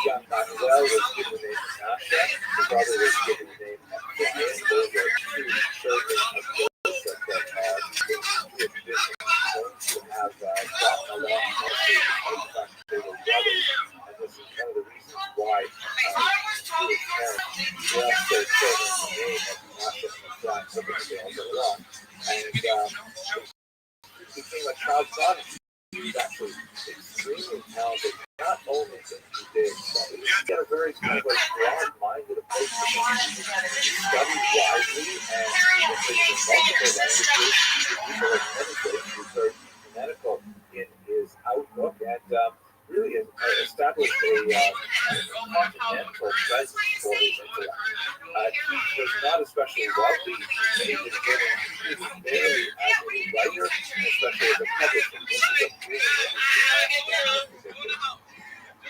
Manuel was given the name Menashe. His brother was given the name Ephraim. Those are two children of Joseph that in Jewish tradition going to have gotten along nicely despite the fact that they were brothers. And this is one of the reasons why Jewish parents left their children the name of Menashe and Ephraim so that they all get along. And became a child prodigy. He's actually extremely talented, not only in Judaic studies, he had a very kind of like broad-minded approach to things. He studied widely and he was multiple languages. People like penetrate, he was very fanatical in his outlook and really established a continental presence for his intellect. He was not especially wealthy. He was given barely as a writer, and especially as a publisher.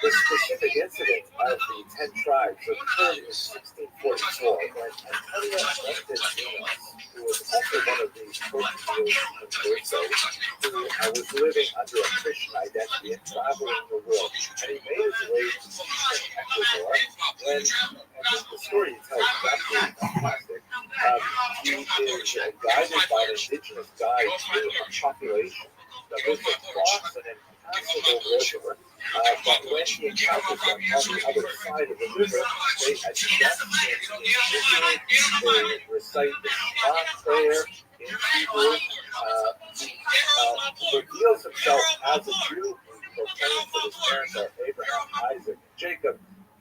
The specific incident of the 10 tribes occurred in 1644 when Antonio Ventimiglia, who was also one of the Portuguese conversos, who was living under a Christian identity and traveling the world. And he made his way to Ecuador when, and the story he tells is absolutely fantastic, he is guided by an indigenous guide to a population that lives across an impassable river. But when he encounters them on the other side of the river, they address him in Hebrew, they recite the Shema prayer in Hebrew. He reveals himself as a Jew. He proclaims that his parents are Abraham, Isaac, and Jacob.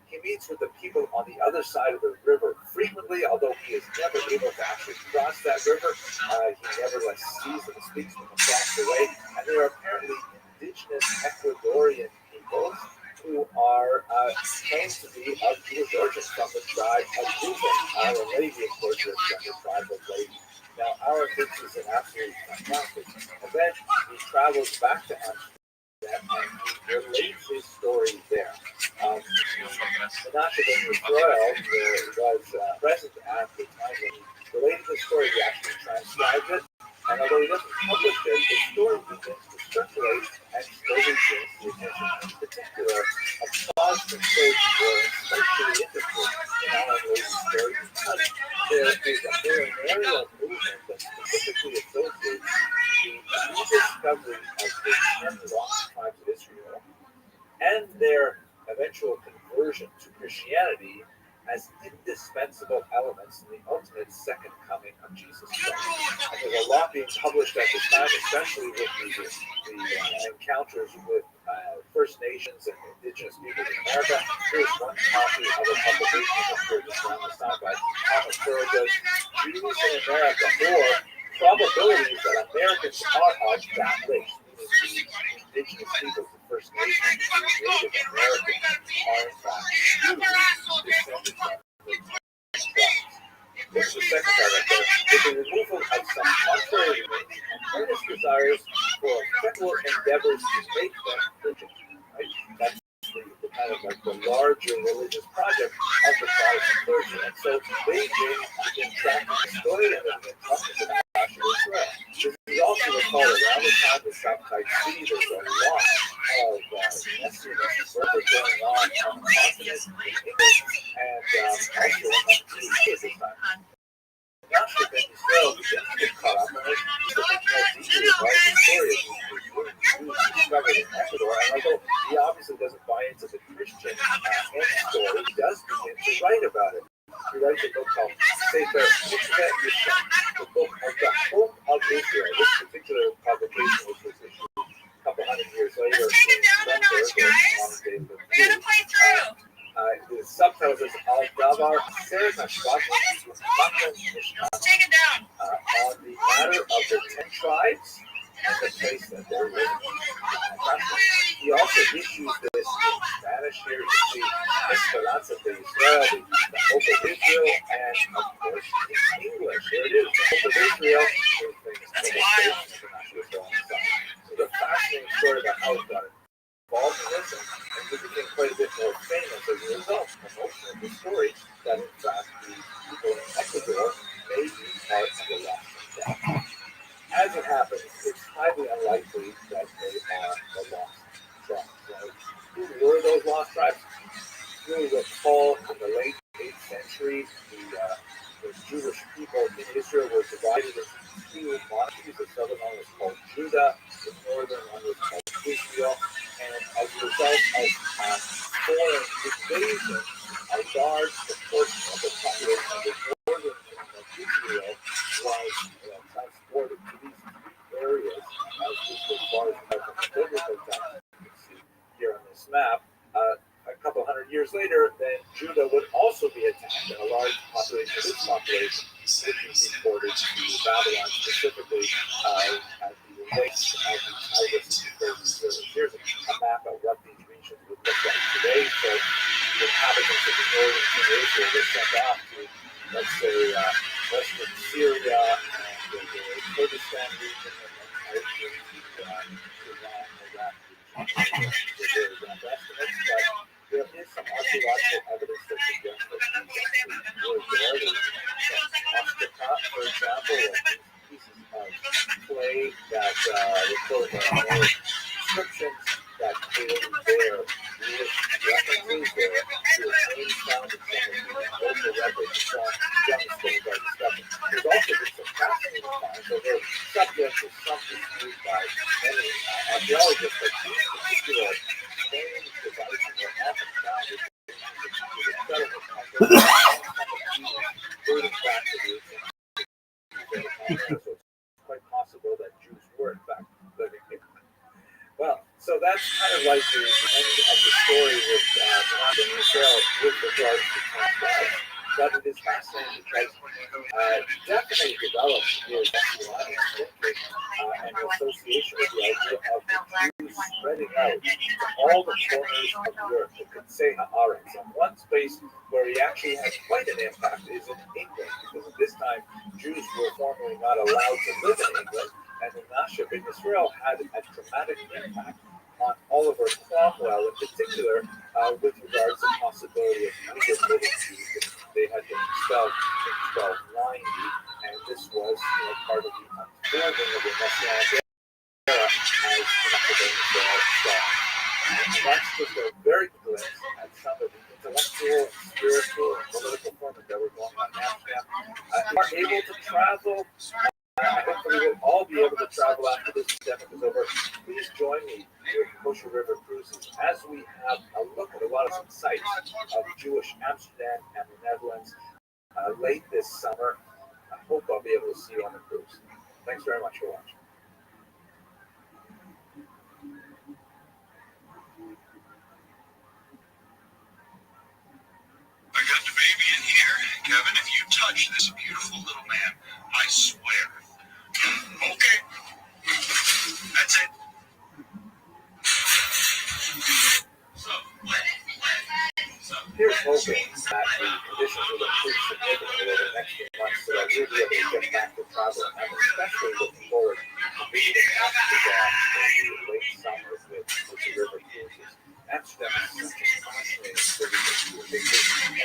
He meets with the people on the other side of the river frequently, although he is never able to actually cross that river. He nevertheless sees them and speaks to them across the way. And they are apparently indigenous Ecuadorian peoples who are claimed to be of Jewish origin from the tribe of Reuben. Our Lady, of course, is from the tribe of Levi. Now, Aaron thinks it's an absolutely fantastic event. He travels back to Amsterdam and he relates his story there. Menachem ben Israel was present at the time when he related the story. He actually transcribed it. And although he doesn't publish it, the story begins to circulate and slowly gains the attention. In particular, applause from church were especially interested in Alan Lee's story because there is a marinarial movement that specifically associates the rediscovery of the 10 lost tribes of Israel and their eventual conversion to Christianity as indispensable elements in the ultimate second coming of Jesus Christ. And there's a lot being published at this time, especially with the encounters with First Nations and indigenous people in America. Here's one copy of a publication that occurred just around this time by Thomas Thurgood, Jews in America, or probabilities that Americans are of that race, meaning the indigenous people, the First Nations, the Native Americans, are in fact Jews descended from the tribes. This is the second paragraph. With the removal of some contrary beliefs and earnest desires for secular endeavors to make them Christian. Right? That's the kind of like the larger religious project of the Protestant clergy. And so they begin tracking the story and then begin talking to the Passion of Israel. We also recall around the time of Shabtai Tzvi, there's a lot of messiness going on the continent in England and also among Jews at this time. Menachem ben Israel begins to get caught up in it. He begins to write the story of these Jews discovered in Ecuador. And although he obviously doesn't buy into the Christian end story, he does begin to write about it. He writes a book called Sefer Mitzvah Yishon, the book of the Hope of Israel. This particular publication, which was issued a couple hundred years later, in Lemberg, modern day Lviv. The subtitle is Al Davar Aseret HaShvatim Mishkan Mishkan, on the matter of the 10 tribes and the place that they're living. He also issues this in Spanish here. You see Esperanza de Israel, the Hope of Israel, and of course in English. There it is, the Hope of Israel. There's things Israel on the side. It's a fascinating story about how he got involved in this, and he became quite a bit more famous as a result of the story that in fact the people in Ecuador may be part of the lost tribe. As it happens, it's highly unlikely that they are the lost tribes. Right? Who were those lost tribes? Really recall in the late 8th century, the Jewish people in Israel were divided into two monarchies. The southern one was called Judah, the northern one was called Israel. And as a result of foreign invasion, a large proportion of the population of the northern kingdom of Israel was transported to these three areas, as far as the biblical time you can see here on this map. A couple hundred years later, then Judah would also be attacked, and a large population of this population would be deported to Babylon, specifically at the lakes of the Tigris and Euphrates Rivers. Here's a map of what these regions conditions would look like today. So the inhabitants of the northern peninsula were sent off to, let's say, western Syria and the Kurdistan region, and then out into Iran, Iraq, the very rough estimates. But there is some archaeological evidence that suggests that these were there. There's for example, pieces of clay that were filled with more inscriptions that clearly bear Jewish references. There are names found in some of the older records from young schools are discovered. There's also been some fascinating finds, although subject to some dispute by many archaeologists, that these particular strange devices are often found in the settlement dating back to the 18th. So it's quite possible that Jews were in fact living here. Well, so that's kind of like the end of the story with Michelle with regards to Trump. But it is fascinating because definitely developed his Messianic thinking and association with the idea of the Jews spreading out to all the corners of Europe, the Kansai Haaretz. And one space where he actually had quite an impact is in England, because at this time Jews were formally not allowed to live in England, and the Nashib in Israel had a dramatic impact on Oliver Cromwell in particular, with regards to the possibility of England living Jews. They had been expelled in 1290, and this was part of the unfolding of the Messianic era as an academic star. And that's just a very glimpse at some of the intellectual, spiritual, and political forms that were going on in Amsterdam. If you are able to travel, hopefully we'll all be able to travel after this pandemic is over. Please join me with Kosher River Cruises as we have a look at a lot of some sites of Jewish Amsterdam and the Netherlands late this summer. I hope I'll be able to see you on the cruise. Thanks very much for watching. I got the baby in here. Kevin, if you touch this beautiful little man, I swear. Okay. That's it. Here's hoping that the conditions will improve significantly over the next few months so that we'll be able to get back to travel. I'm especially looking forward to visiting Amsterdam in the late summer with the river cruises. Amsterdam is such a fascinating city.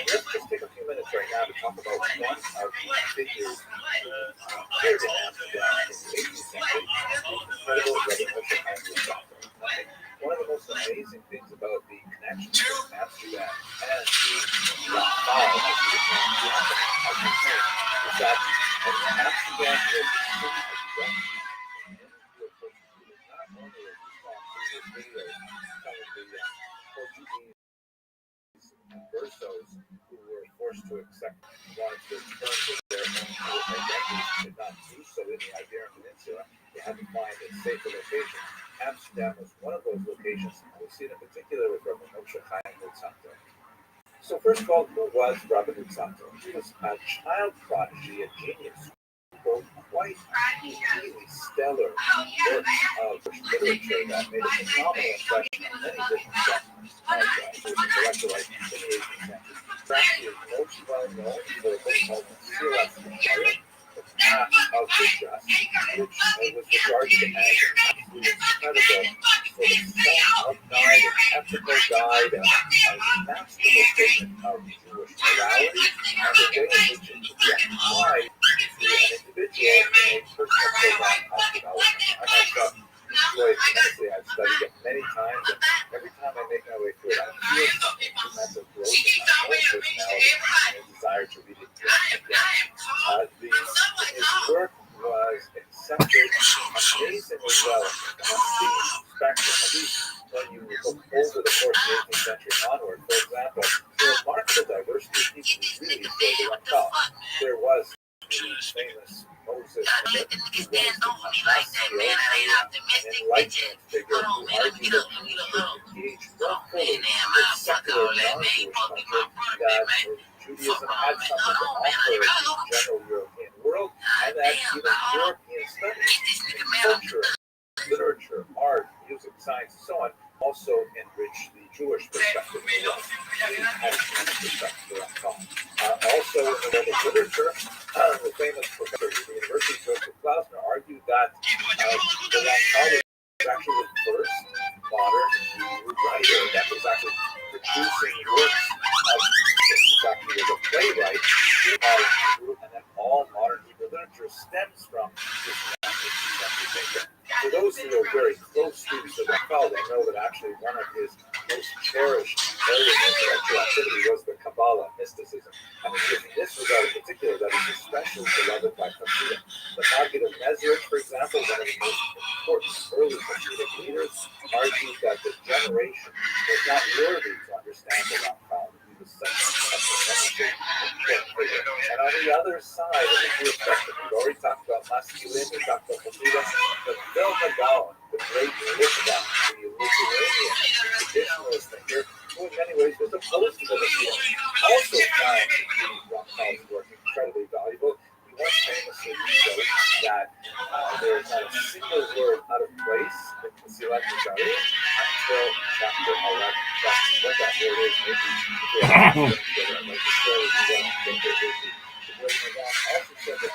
And let's just take a few minutes right now to talk about one of the figures who appeared in Amsterdam in the 18th century, the incredible Rabbi Rothschild. One of the most amazing things about the connection between Amsterdam and the Mall, as you is that Amsterdam was the city of refuge. Not only as we saw in previous videos, some of the Portuguese versos who were forced to accept, wanted to return to their own identities, did not do so in the Iberian Peninsula. They had to find a safer location. Amsterdam was one of those locations, and we see it in particular with Rabbi Rothschild. So first of all, who was Rabbi Rothschild? He was a child prodigy, a genius, who wrote quite really stellar works of literature that made a phenomenal impression on many different sectors of intellectual life in the 18th century. Perhaps he is most well known for a book called Silas Mishayim, The Path of the Just, which was regarded as absolutely incredible for the self-guide and ethical guide, a masterful statement of Jewish morality, and the way in which it could be applied to an individual in a personal program of development. I myself enjoyed it tremendously. I've studied it many times, and every time I make my way through it, I feel some incremental growth in my own personality and a desire to read it again. His work was accepted amazingly well across the spectrum, at least when you look over the course of the 18th century onward. For example, the remarkable diversity of people who really stood on top. There was the famous Moses, who was the enlightenment figure who argued that we should engage more fully with secular non-Jewish culture, that Judaism had something to offer the general European world, and that even European studies, culture, literature, art, music, science, and so on, also enrich the Jewish perspective, also in the world of literature, the famous professor at the University, Joseph Klausner, argued that the Ramchal was actually the first modern Hebrew writer that was actually producing works of, actually was a playwright in modern Hebrew, and that all modern Hebrew literature stems from this thinker. For those who are very close students of Ramchal, they know that actually one of his most cherished areas of intellectual activity was the Kabbalah, mysticism. And it's in this regard in particular that is especially beloved by Hasidim. The Maggid of Mezrich, for example, one of the most important early Hasidic leaders, argued that the generation was not worthy to understand the Ramchal. He was such a tremendously important figure. And on the other side of the Jewish spectrum, we've already talked about masculine, we talked about Hasidim, but Vilna Gaon, the great Litva, the Lithuanian traditionalist thinker, who in many ways was opposed to the Hasidim, also found the Ramchal's work incredibly valuable. He once famously wrote that there is not a single word out of place in Mesilat Yesharim until chapter 11. That's what that word is. Maybe the story also said that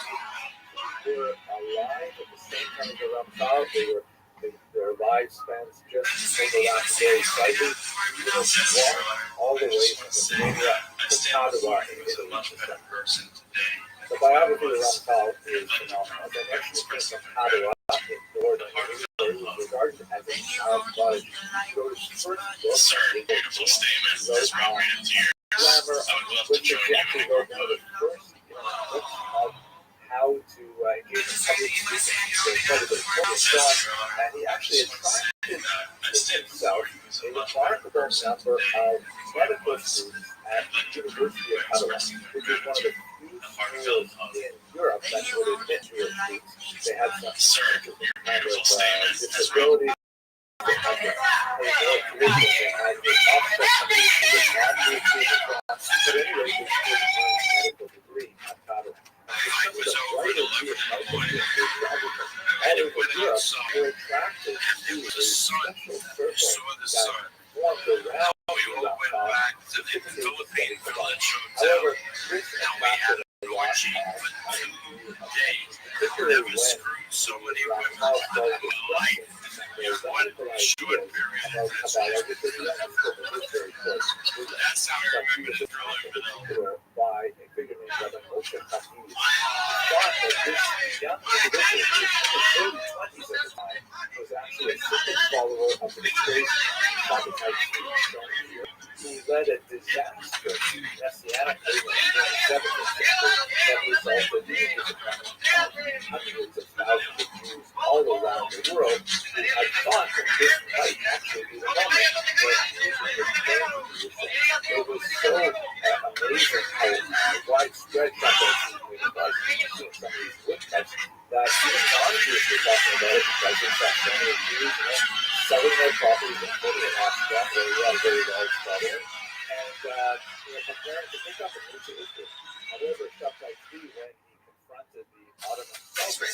they were alive at the same time as the Ramchal. Their lifespans just overlapped very slightly. They walked all the way from Lithuania to Padua in Italy. The biography of Ramchal is phenomenal. As I mentioned, he came from Padua in northern Italy, where he was regarded as a child prodigy. He wrote his first book, he wrote grammar, which he actually wrote one of the first books of how to engage in public speaking, and he actually attracted himself a remarkable number of medical students at the University of Padua, which is one of the few schools in Europe that would admit Jewish students. They had some interesting kind of disabilities. They had the tuition, they had the offset some of the students non-Jewish students, but anyway, they did a medical degree at Padua. Some of the brighter Jewish medical students all over Europe were attracted to the special circle that formed around the Ramchal, specifically studying Kabbalah. However, this attracted a lot of particularly when Ramchal started discussing their radical ideas about Kabbalah, because he understood that this very close. That he was attracted in particular by a figure named Rabbi Rothschild. He thought that this young individual, who was in his early 20s at the time, was actually a secret follower of the disgraced Shabbatai Tzvi, who led a disastrous messianic movement in the 17th century that resulted in the disappointment of hundreds of thousands of Jews all around the world who had thought that this might actually be the moment when Jesus would return to Jerusalem. It was so amazing how widespread Shabbatai Tzvi was in some of these woodcuts that even non-Jews were talking about it because in fact so many Jews selling their properties and putting it off them where we had a very large problem and preparing to pick up a new Jerusalem. However, Shabbatai Tzvi, when he confronted the Ottoman Sultan,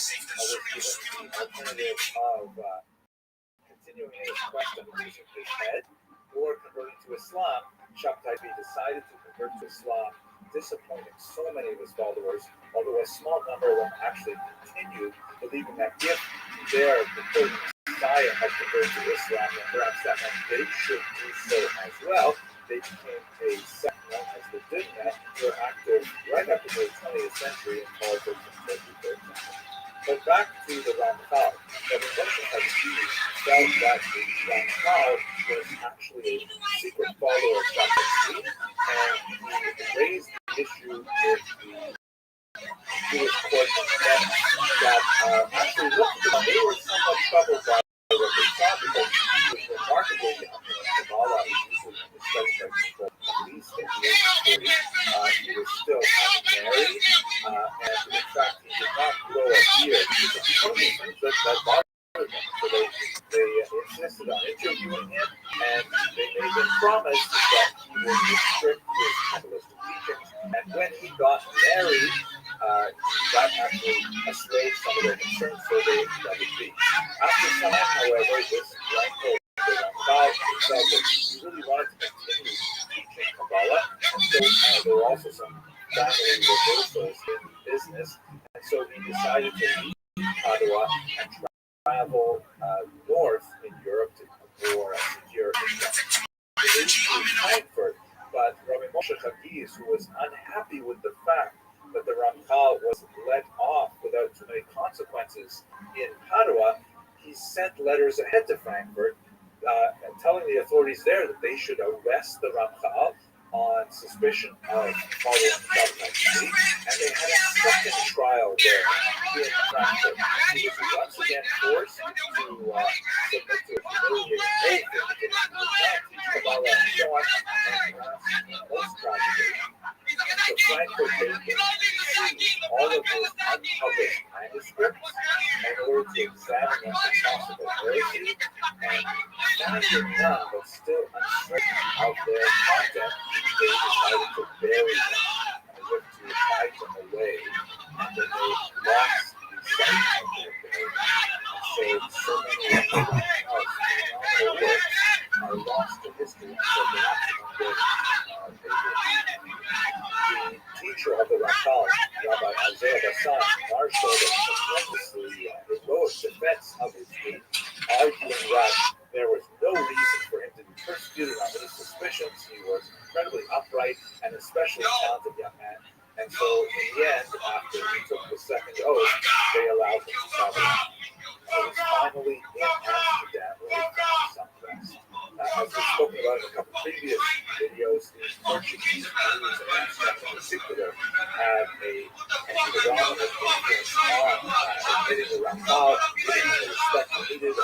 was given the alternative of continuing his quest of losing his head or converting to Islam. Shabbatai Tzvi decided to convert to Islam, disappointing so many of his followers, although a small number of them actually continued believing that if their purported Messiah had converted to Islam, then perhaps that meant they should do so as well. They became a sect known as the Dunya, who were active right up to the 20th century in politics and Turkey, for example. But back to the Ramchal. The Rothschild had felt that the Ramchal was actually a secret follower of Shabbatai Tzvi, and he raised the issue with the Jewish court that actually looked at them. They were somewhat troubled by what they saw because he was remarkably young. Kabbalah is usually studied by people at least at the age of 40. He was still unmarried, and in fact, he did not grow a beard. He was totally things that bothered him. So they insisted on interviewing him, and they made him promise that he would restrict his Kabbalistic teachings. And when he got married, that actually assuaged some of their concerns, so they let it be. After some time, however, this young Ramchal felt that he really wanted there were also some family reversals in business, and so he decided to leave Padua and travel north in Europe to more secure Frankfurt. But Rabbi Moshe Chagiz, who was unhappy with the fact that the Ramchal was let off without too many consequences in Padua, he sent letters ahead to Frankfurt telling the authorities there that they should arrest the Ramchal on suspicion of following Shabbat, and they had a second trial there in Frankfurt. He was once again forced to submit to a humiliating oath indicating he would not teach Kabbalah and so on, and most tragically, the Frankfurt Beacon seized all of his unpublished manuscripts in order to examine them for possible heresy, and finding none but still uncertain of their content, they decided to bury them as if to hide them away, and then they lost the sight of their burial. So many of the phenomenal works are lost to history, and so they're not even the teacher of the Ramchal, Rabbi Isaiah Bassan, marshaled a tremendously heroic defense of his faith, arguing that there was no reason for him to be persecuted on any suspicions. He was incredibly upright and especially talented young man. And so, in the end, after he took the second oath, they allowed him to travel on. He was finally in Amsterdam, where he found some rest. As we've spoken about in a couple previous videos, the Portuguese Jews in Amsterdam in particular had a predominant influence on admitting the Ramchal, giving him the respect he needed, a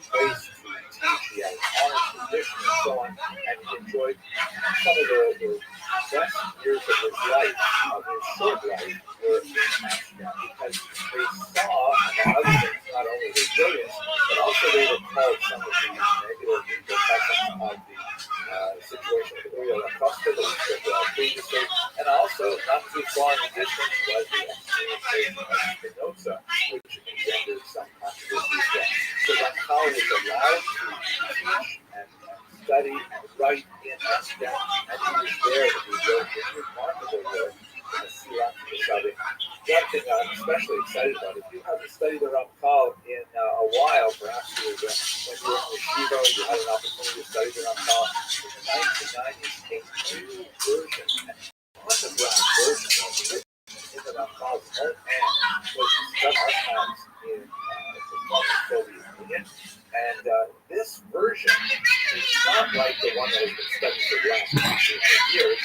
place to teach. He had an honest position and so on, and he enjoyed some of the best years of his life, of his short life, were in Amsterdam because they saw, among other things, not only his brilliance, but also they recalled some of the negative repercussions of the situation with Uriel Acosta that we spoke about previously, and also, not too far in the distance, was the excommunication of Spinoza, which engendered some controversy as well. So Ramchal was allowed to teach and study and write in Amsterdam, and he was there to do this remarkable work in the Silat Mishabim. One thing I'm especially excited about, if you haven't studied the Ramchal in a while, perhaps when you were in yeshiva, you had an opportunity to study the Ramchal, in the 1990s came a new version, an autographed version of it in the Ramchal's own hand, was discovered archives in the former Soviet Union. And this version is not like the one that has been studied for the last 200 years.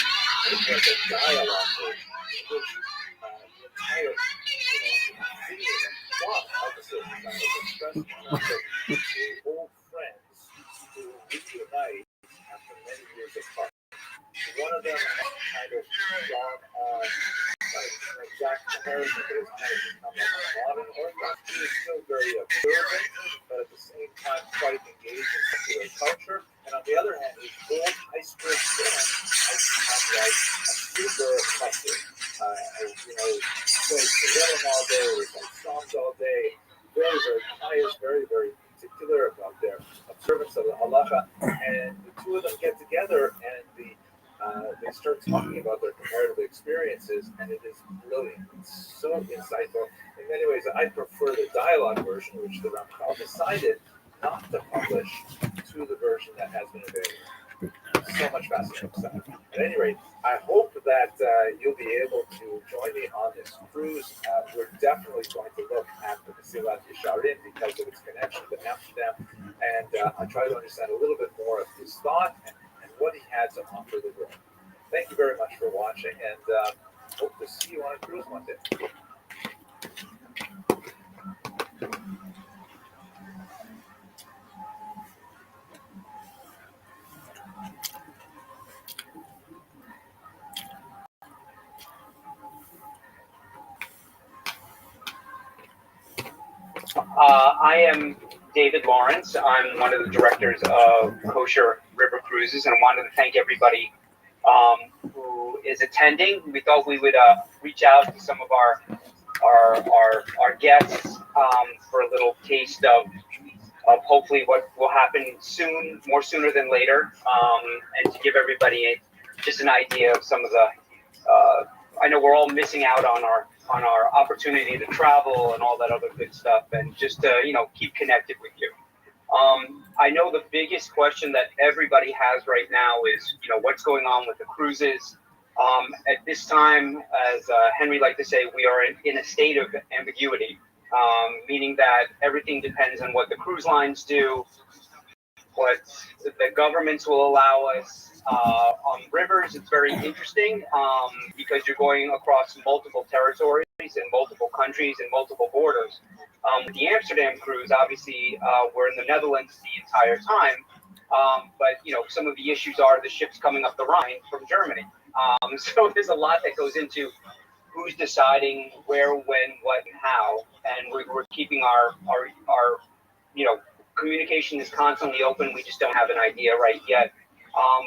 It was a dialogue version in which the entire theme and plot of the certain kind of expressed one of the old friends who reunite after many years apart. One of them has kind of gone on like an exact comparison, but has kind of become like a modern Orthodox. He is still very observant, but at the same time quite engaged in secular culture. And on the other hand, his old high school friend has become like a super hustler. Plays the rhythm all day, recites psalms all day, very, very pious, very, very particular about their observance of the halacha. And the two of them get together and they start talking about their comparative experiences, and it is brilliant. It's so insightful. In many ways, I prefer the dialogue version, which the Ramchal decided not to publish, to the version that has been available. So much fascinating stuff. At any rate, I hope that you'll be able to join me on this cruise. We're definitely going to look at the Mesilat Yesharim because of its connection to Amsterdam, and I try to understand a little bit more of his thought and what he had to offer the world. Thank you very much for watching, and hope to see you on a cruise one day. I am David Lawrence. I'm one of the directors of Kosher River Cruises, and I wanted to thank everybody who is attending. We thought we would reach out to some of our guests for a little taste of hopefully what will happen soon, more sooner than later, and to give everybody just an idea of some of the. I know we're all missing out on our opportunity to travel and all that other good stuff, and just to keep connected with you. I know the biggest question that everybody has right now is what's going on with the cruises. At this time, as Henry liked to say, we are in a state of ambiguity, meaning that everything depends on what the cruise lines do, what the governments will allow us. On rivers, it's very interesting because you're going across multiple territories and multiple countries and multiple borders. The Amsterdam cruise, obviously, we're in the Netherlands the entire time, but some of the issues are the ships coming up the Rhine from Germany. So there's a lot that goes into who's deciding where, when, what, and how, and we're keeping our communication is constantly open. We just don't have an idea right yet.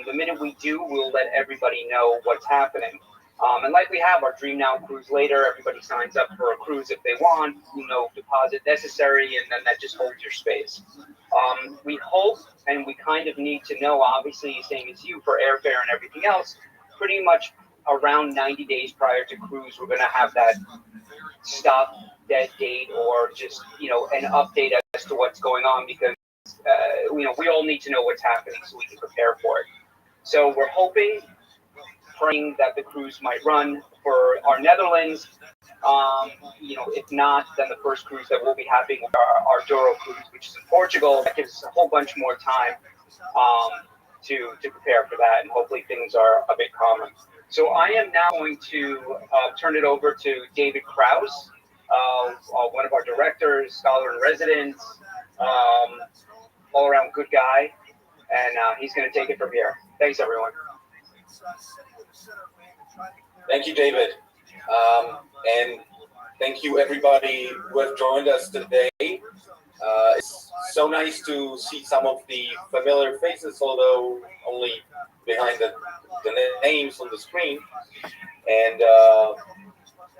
The minute we do, we'll let everybody know what's happening. And like we have our Dream Now cruise later, everybody signs up for a cruise if they want, deposit necessary, and then that just holds your space. We hope, and we kind of need to know, obviously, same as you, for airfare and everything else, pretty much around 90 days prior to cruise, we're going to have that stop dead date or just, an update as to what's going on, because we all need to know what's happening so we can prepare for it. So we're hoping, praying that the cruise might run for our Netherlands. If not, then the first cruise that we'll be having our Douro cruise, which is in Portugal. That gives us a whole bunch more time to prepare for that, and hopefully things are a bit calmer. So I am now going to turn it over to David Krause, one of our directors, scholar in residence, all-around good guy, and he's going to take it from here. Thanks, everyone. Thank you, David. And thank you, everybody who have joined us today. It's so nice to see some of the familiar faces, although only behind the names on the screen. And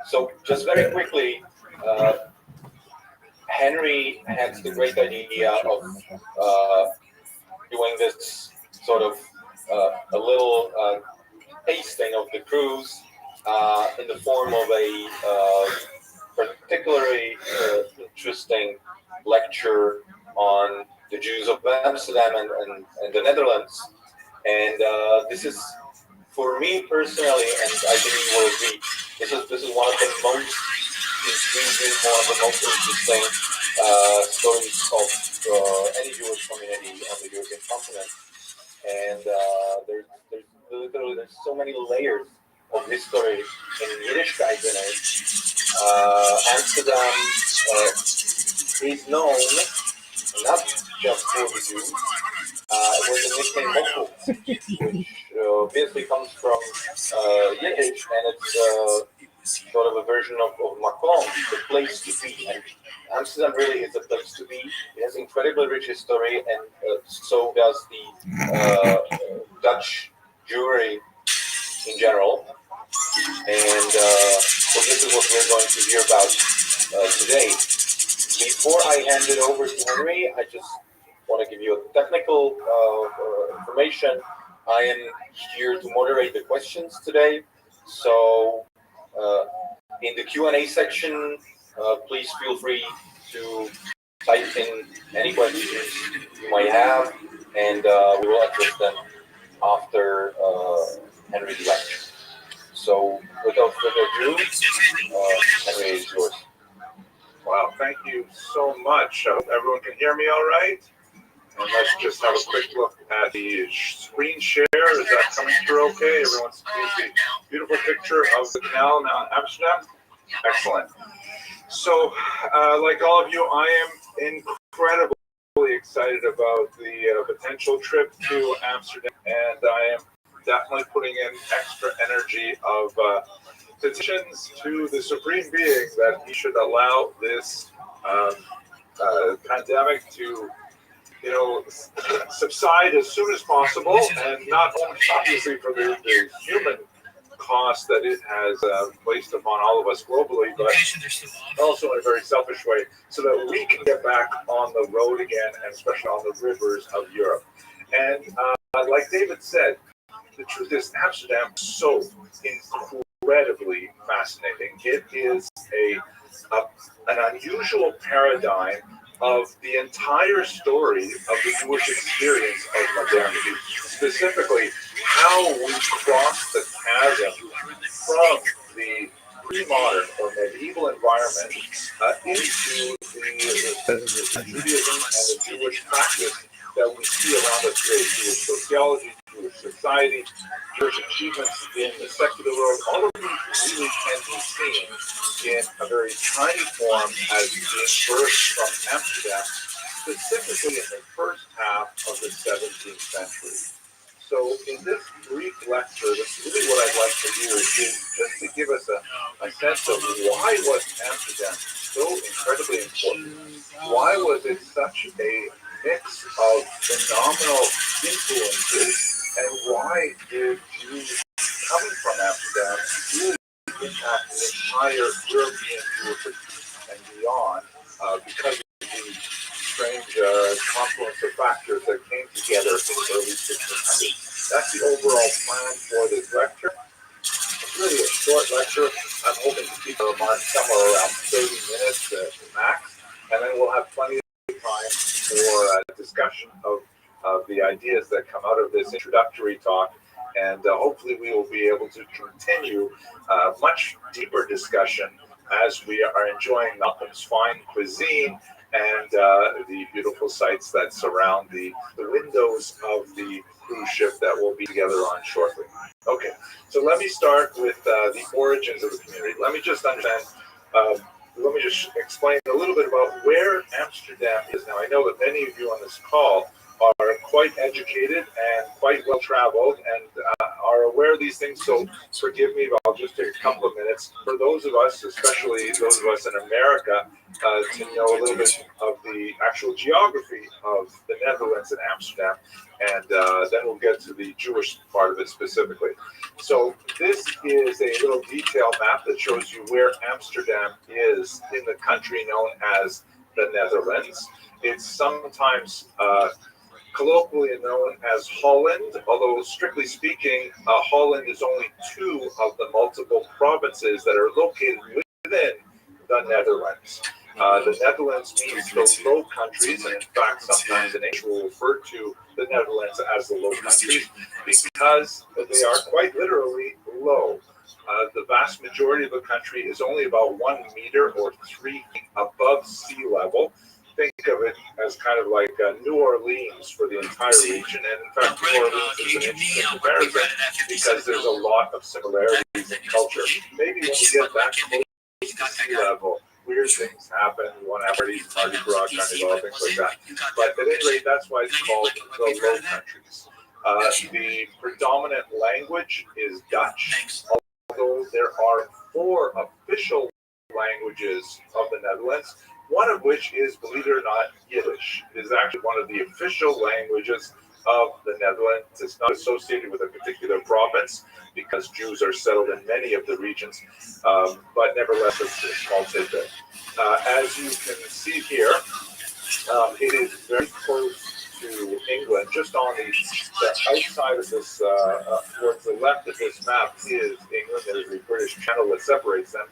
so just very quickly, Henry had the great idea of doing this sort of a little tasting of the cruise in the form of a particularly interesting lecture on the Jews of Amsterdam and the Netherlands. And this is, for me personally, and I think you will agree, this is one of the most intriguing, one of the most interesting stories of any Jewish community on the European continent. And there's so many layers of history in Yiddishkeit in it. Amsterdam is known not just for the Jews. It was the nickname Mokko, which obviously comes from Yiddish, and it's sort of a version of Makom, the place to be. And Amsterdam really is a place to be. It has incredibly rich history, and so does the Dutch Jewry in general. And so this is what we're going to hear about today. Before I hand it over to Henry, I just want to give you a technical information. I am here to moderate the questions today. So in the Q&A section, please feel free to type in any questions you might have, and we will address them after Henry's lecture. So without further ado, Henry, is yours. Wow, thank you so much. Everyone can hear me all right? And let's just have a quick look at the screen share. Is that coming through okay? Everyone sees the beautiful picture of the canal now in Amsterdam. Excellent. So, like all of you, I am incredibly excited about the potential trip to Amsterdam, and I am definitely putting in extra energy of petitions to the Supreme Being that he should allow this pandemic to, subside as soon as possible, and not only obviously for the human cost that it has placed upon all of us globally, but also in a very selfish way, so that we can get back on the road again, and especially on the rivers of Europe. And like David said, the truth is, Amsterdam is so incredibly fascinating. It is an unusual paradigm of the entire story of the Jewish experience of modernity, specifically how we cross the chasm from the pre-modern or medieval environment into the Judaism and the Jewish practice that we see around us today: Jewish sociology, Jewish society, Jewish achievements in the secular world. All of these really can be seen in a very tiny form as being birthed from Amsterdam, specifically in the first half of the 17th century. So in this brief lecture, that's really what I'd like to do is just to give us a sense of why was Amsterdam so incredibly important? Why was it such a mix of phenomenal influences, and why did Jews coming from Amsterdam really impact the entire European Jewish and beyond because of the strange confluence of factors that came together in the early 1600s. That's the overall plan for this lecture. It's really a short lecture. I'm hoping to keep the remarks somewhere around 30 minutes max, and then we'll have plenty of time for discussion of the ideas that come out of this introductory talk, and hopefully we will be able to continue much deeper discussion as we are enjoying Malcolm's fine cuisine and the beautiful sights that surround the windows of the cruise ship that we'll be together on shortly. Okay, so let me start with the origins of the community. Let me just explain a little bit about where Amsterdam is. Now, I know that many of you on this call are quite educated and quite well traveled and are aware of these things, so forgive me, but I'll just take a couple of minutes. For those of us, especially those of us in America, to know a little bit of the actual geography of the Netherlands and Amsterdam, and then we'll get to the Jewish part of it specifically. So this is a little detail map that shows you where Amsterdam is in the country known as the Netherlands. It's sometimes colloquially known as Holland, although strictly speaking, Holland is only two of the multiple provinces that are located within the Netherlands. The Netherlands means the Low Countries, and in fact, sometimes the nation will refer to the Netherlands as the Low Countries because they are quite literally low. The vast majority of the country is only about 1 meter or 3 feet above sea level. Think of it as kind of like New Orleans for the entire region, and in fact, New Orleans is an interesting comparison because there's a lot of similarities in culture. Maybe when you get that close to sea level, weird things happen. You want to have parties, Mardi Gras, Carnival, things like that. But at any rate, that's why it's called the Low Countries. The predominant language is Dutch, although there are 4 official languages of the Netherlands, one of which is, believe it or not, Yiddish. It is actually one of the official languages of the Netherlands. It's not associated with a particular province because Jews are settled in many of the regions, but nevertheless, it's a small tidbit. As you can see here, it is very close to England. Just on the outside of this, towards the left of this map is England. There's the British Channel that separates them.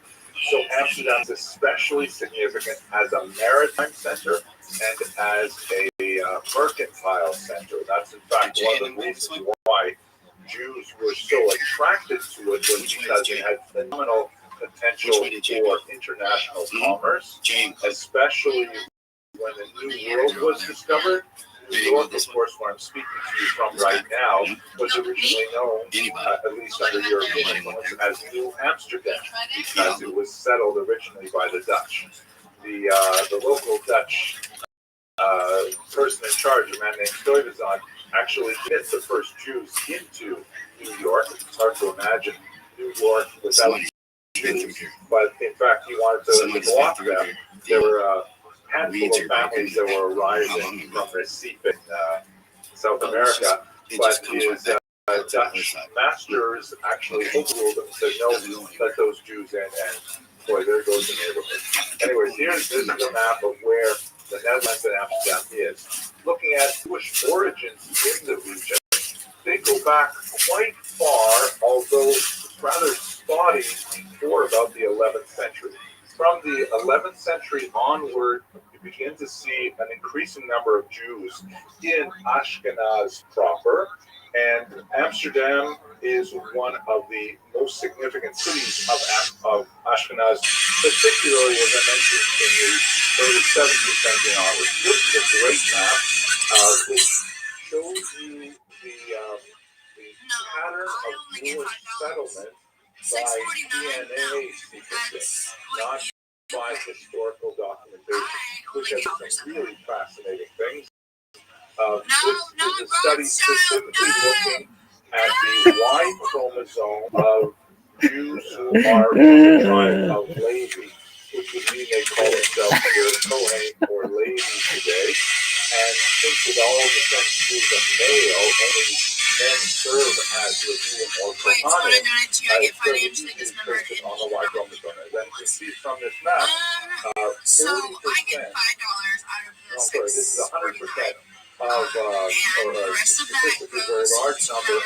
So Amsterdam is especially significant as a maritime center and as a mercantile center. That's in fact one of the reasons why Jews were so attracted to it, was because it had phenomenal potential for international commerce, especially when the New World was discovered. New York, of course, where I'm speaking to you from right now, was originally known, at least under European influence, as New Amsterdam, because it was settled originally by the Dutch. The local Dutch person in charge, a man named Stuyvesant, actually sent the first Jews into New York. It's hard to imagine New York without Jews, but in fact, he wanted to block them. There were handful of families that were arriving from Recife in South America, but his Dutch masters actually overruled them and said, no, let those Jews in, and boy, there goes the neighborhood. Anyways, this is a map of where the Netherlands and Amsterdam is. Looking at Jewish origins in the region, big go back quite far, although rather spotty, for about the 11th century. From the 11th century onward, you begin to see an increasing number of Jews in Ashkenaz proper, and Amsterdam is one of the most significant cities of Ashkenaz, particularly, as I mentioned, in the early 17th century onwards. This is a great map. It shows you the pattern of Jewish settlement by DNA sequencing, not by historical documentation, which has some really fascinating things. This is a study specifically looking at the Y chromosome of Jews who are from the tribe of Levi, which would mean they call themselves either Kohen or Levi today. And since it all descends through the male, only men serve as Levium or Kohanim, so we usually trace it on the Y chromosome. And then you see from this map, 40%, this is 100%. Of or a statistically very large number of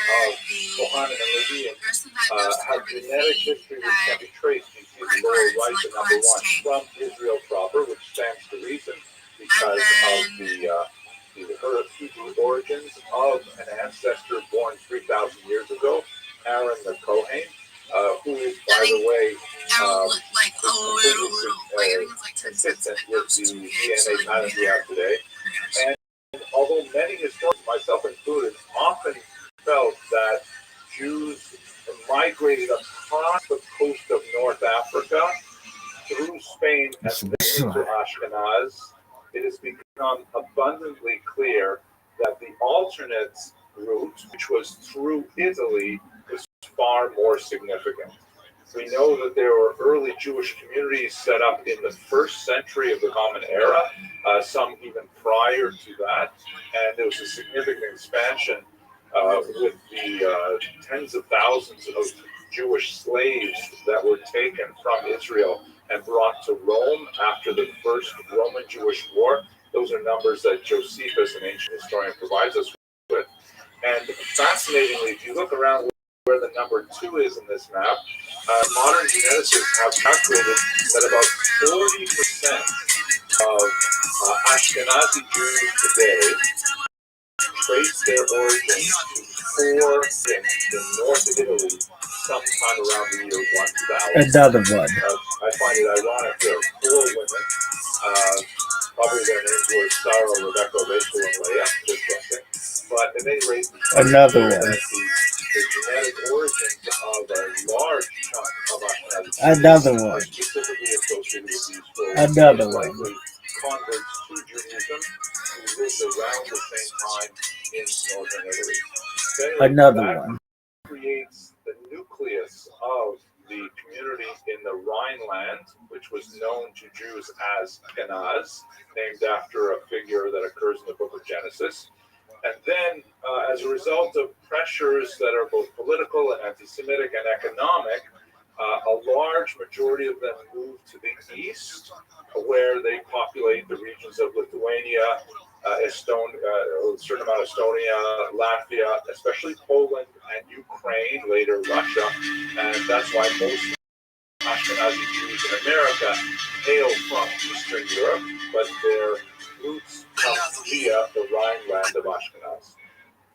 Kohanim and Levium have genetic history which can be traced. You see the lower right, the number one, from Israel proper, which stands to reason because of the Hebrew origins of an ancestor born 3,000 years ago, Aaron the Kohen, who is, by the way, consistent with the DNA patterns we have today. And although many historians, myself included, often felt that Jews migrated across the coast of North Africa through Spain and then into Ashkenaz, it has become abundantly clear that the alternate route, which was through Italy, was far more significant. We know that there were early Jewish communities set up in the 1st century of the Common Era, some even prior to that, and there was a significant expansion with the tens of thousands of Jewish slaves that were taken from Israel and brought to Rome after the First Roman-Jewish War. Those are numbers that Josephus, an ancient historian, provides us with. And fascinatingly, if you look around where the number 2 is in this map, modern geneticists have calculated that about 40% of Ashkenazi Jews today trace their origins to 4 in north of Italy sometime around the year 1000. Another one. I find it ironic there are 4 women, probably their names were Sarah, Rebecca, Rachel, and Leah, just guessing. But at any rate, another one. The genetic origins of a large chunk of Ashkenazi another Jews one. are specifically associated with these 4 another one. Likely converts to Judaism who lived around the same time in northern Italy. Anyway, another that one. Creates the nucleus of the community in the Rhineland, which was known to Jews as Ashkenaz, named after a figure that occurs in the book of Genesis. And then, as a result of pressures that are both political and anti-Semitic and economic, a large majority of them move to the east, where they populate the regions of Lithuania, Estonia, a certain amount of Estonia, Latvia, especially Poland and Ukraine, later Russia. And that's why most Ashkenazi Jews in America hail from Eastern Europe, but their roots come via the Rhineland of Ashkenaz.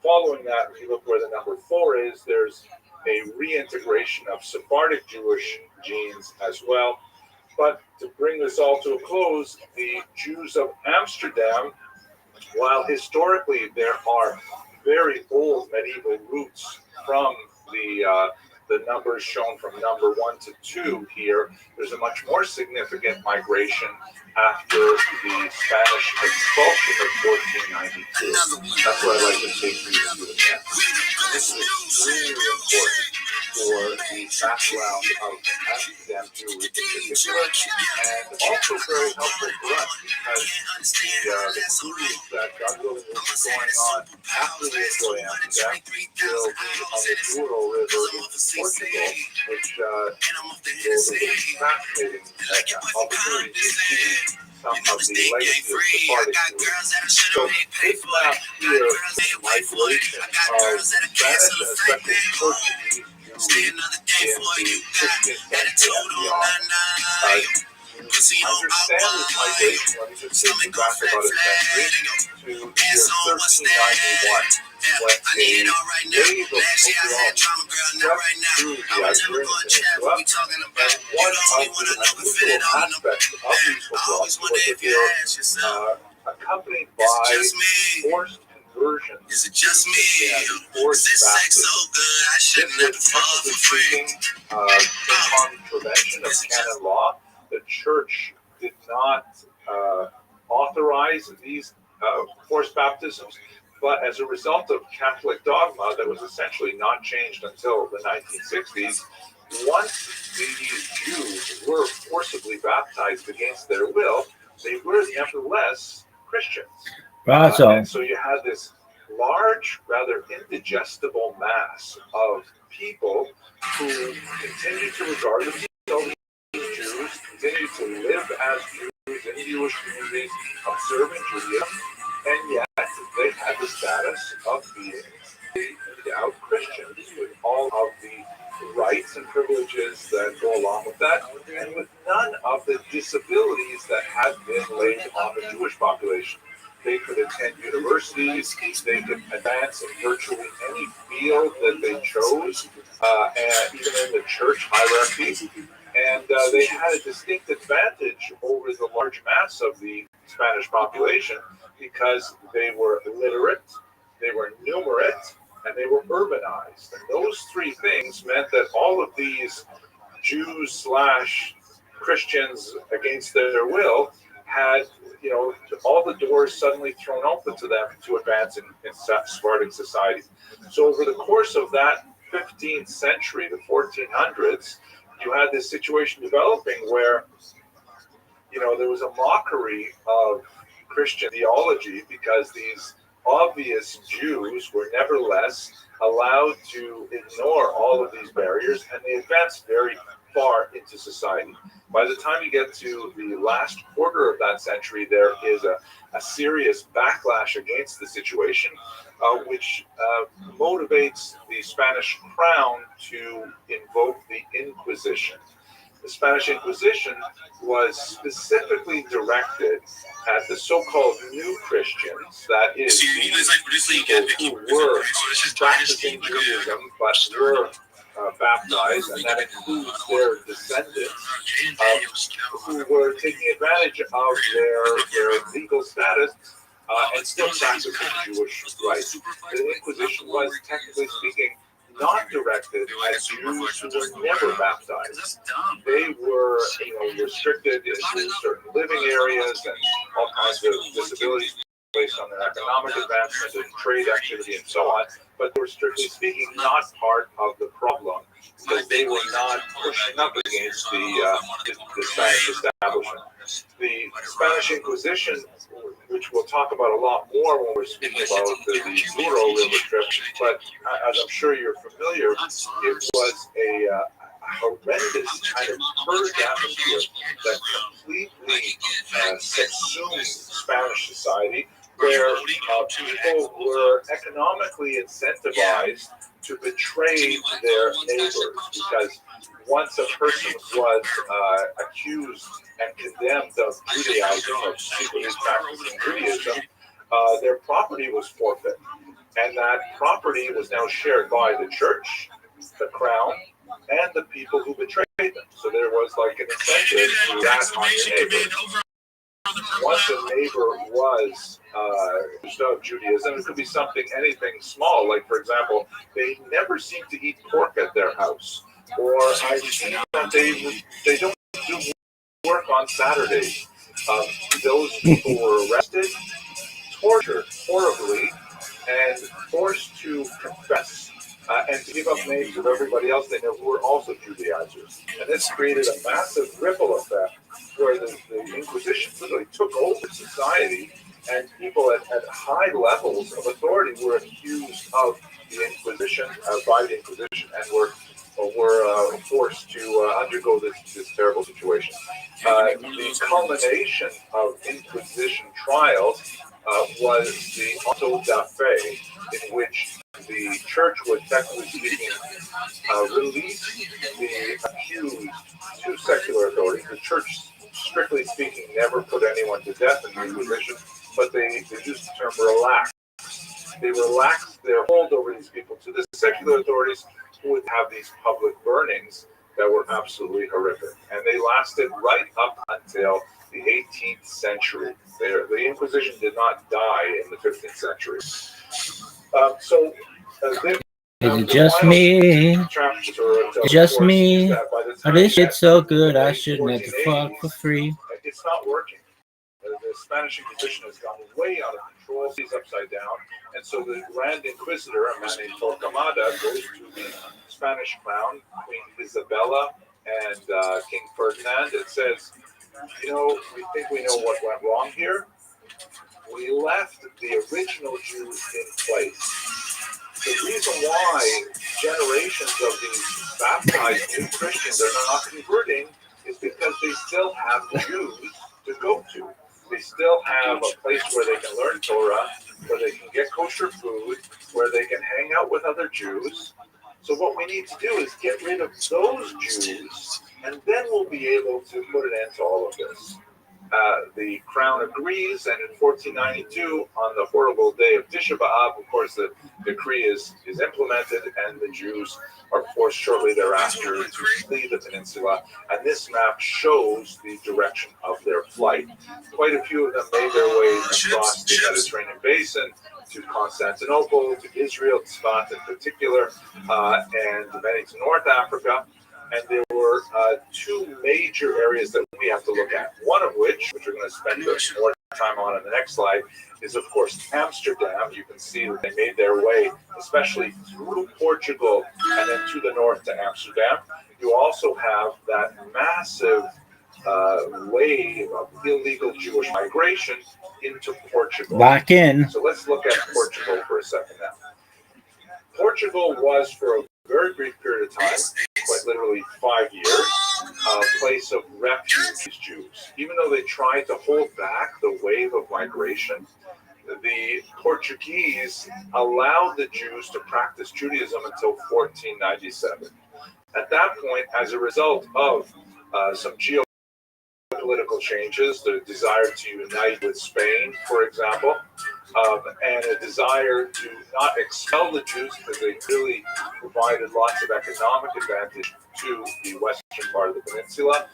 Following that, if you look where the number 4 is, there's a reintegration of Sephardic Jewish genes as well. But to bring this all to a close, the Jews of Amsterdam, while historically there are very old medieval roots from the numbers shown from number 1 to 2 here, there's a much more significant migration after the Spanish expulsion of 1492. That's what I'd like to take you through again. This is extremely important for the background of Amsterdam Jewry in particular, and also very helpful for us because the cruise that God willing will be going on after we enjoy Amsterdam will be on the Douro River into Portugal, which will be a fascinating opportunity to see some of the legacy of Sephardic Jews. So this map here, migration of Spanish and especially Portuguese Jews in the 16th century and beyond. Understand this migration, let me just take you back about a century to the year 1391, when a wave of pogroms swept through the Iberian Peninsula, and one of the unusual aspects of these pogroms was that they were accompanied by forced conversions to Christianity, forced baptism. This was, technically speaking, upon prevention of canon law. The church did not authorize these forced baptisms, but as a result of Catholic dogma that was essentially not changed until the 1960s, once these Jews were forcibly baptized against their will, they were nevertheless Christians. And so you had this large, rather indigestible mass of people who continued to regard themselves as Jews, continued to live as Jews in Jewish communities, observing Judaism, and yet they had the status of being endowed Christians with all of the rights and privileges that go along with that, and with none of the disabilities that had been laid on the Jewish population. They could attend universities, they could advance in virtually any field that they chose, and even in the church hierarchy. And they had a distinct advantage over the large mass of the Spanish population because they were literate, they were numerate, and they were urbanized. And those three things meant that all of these Jews / Christians against their will had, all the doors suddenly thrown open to them to advance in Sephardic society. So over the course of that 15th century, the 1400s, you had this situation developing where, there was a mockery of Christian theology because these obvious Jews were nevertheless allowed to ignore all of these barriers, and they advanced very far into society. By the time you get to the last quarter of that century, there is a serious backlash against the situation, which motivates the Spanish crown to invoke the Inquisition. The Spanish Inquisition was specifically directed at the so-called new Christians, that is, people who were practicing Judaism but were baptized, and that includes their descendants, who were taking advantage of their legal status and still practicing Jewish rites. The Inquisition was, technically speaking, not directed at Jews who were never baptized. They were, restricted into certain living areas and all kinds of disabilities based on their economic advancement and trade activity and so on. But they were, strictly speaking, not part of the problem because they were not pushing up against the Spanish establishment. The Spanish Inquisition, which we'll talk about a lot more when we're speaking about the Douro River trip, but as I'm sure you're familiar, it was a horrendous kind of purge atmosphere that completely subsumed Spanish society, where people were economically incentivized to betray their neighbors, because once a person was accused and condemned of Judaizing, of secretly practicing Judaism, their property was forfeit. And that property was now shared by the church, the crown, and the people who betrayed them. So there was like an incentive to rat on your neighbor. Once a neighbor was accused of Judaism, it could be anything small, like, for example, they never seem to eat pork at their house, or I've seen that they don't do work on Saturdays. Those people were arrested, tortured horribly, and forced to confess and to give up names of everybody else they know who were also Judaizers. And this created a massive ripple effect where the Inquisition literally took over society, and people at high levels of authority were accused of the Inquisition, by the Inquisition, and were forced to undergo this terrible situation. The culmination of Inquisition trials was the auto da fe, in which the church would, technically speaking, release the accused to secular authorities. The church, strictly speaking, never put anyone to death in the Inquisition, but they used the term relax. They relaxed their hold over these people to the secular authorities, who would have these public burnings that were absolutely horrific. And they lasted right up until the 18th century. The Inquisition did not die in the 15th century. Is it just me? Just me? Oh, this shit's so good, I shouldn't have to fuck for free. It's not working. The Spanish Inquisition has gone way out of control. He's upside down. And so the Grand Inquisitor, a man named Torquemada, goes to the Spanish crown, Queen Isabella, and King Ferdinand, and says, we think we know what went wrong here. We left the original Jews in place. The reason why generations of these baptized new Christians are not converting is because they still have the Jews to go to. They still have a place where they can learn Torah, where they can get kosher food, where they can hang out with other Jews. So what we need to do is get rid of those Jews, and then we'll be able to put an end to all of this. The crown agrees, and in 1492, on the horrible day of Tisha B'Av, of course, the decree is implemented, and the Jews are forced shortly thereafter to flee the peninsula. And this map shows the direction of their flight. Quite a few of them made their way across the Mediterranean basin to Constantinople, to Israel, to Tzfat in particular, and many to North Africa. And there were two major areas that we have to look at. One of which we're going to spend more time on in the next slide, is of course Amsterdam. You can see that they made their way, especially through Portugal and then to the north to Amsterdam. You also have that massive wave of illegal Jewish migration into Portugal. Lock in. So let's look at Portugal for a second now. Portugal was, for a very brief period of time, quite literally 5 years, a place of refuge for Jews. Even though they tried to hold back the wave of migration, the Portuguese allowed the Jews to practice Judaism until 1497. At that point, as a result of some geopolitical changes, the desire to unite with Spain, for example, and a desire to not expel the Jews because they really provided lots of economic advantage to the western part of the peninsula.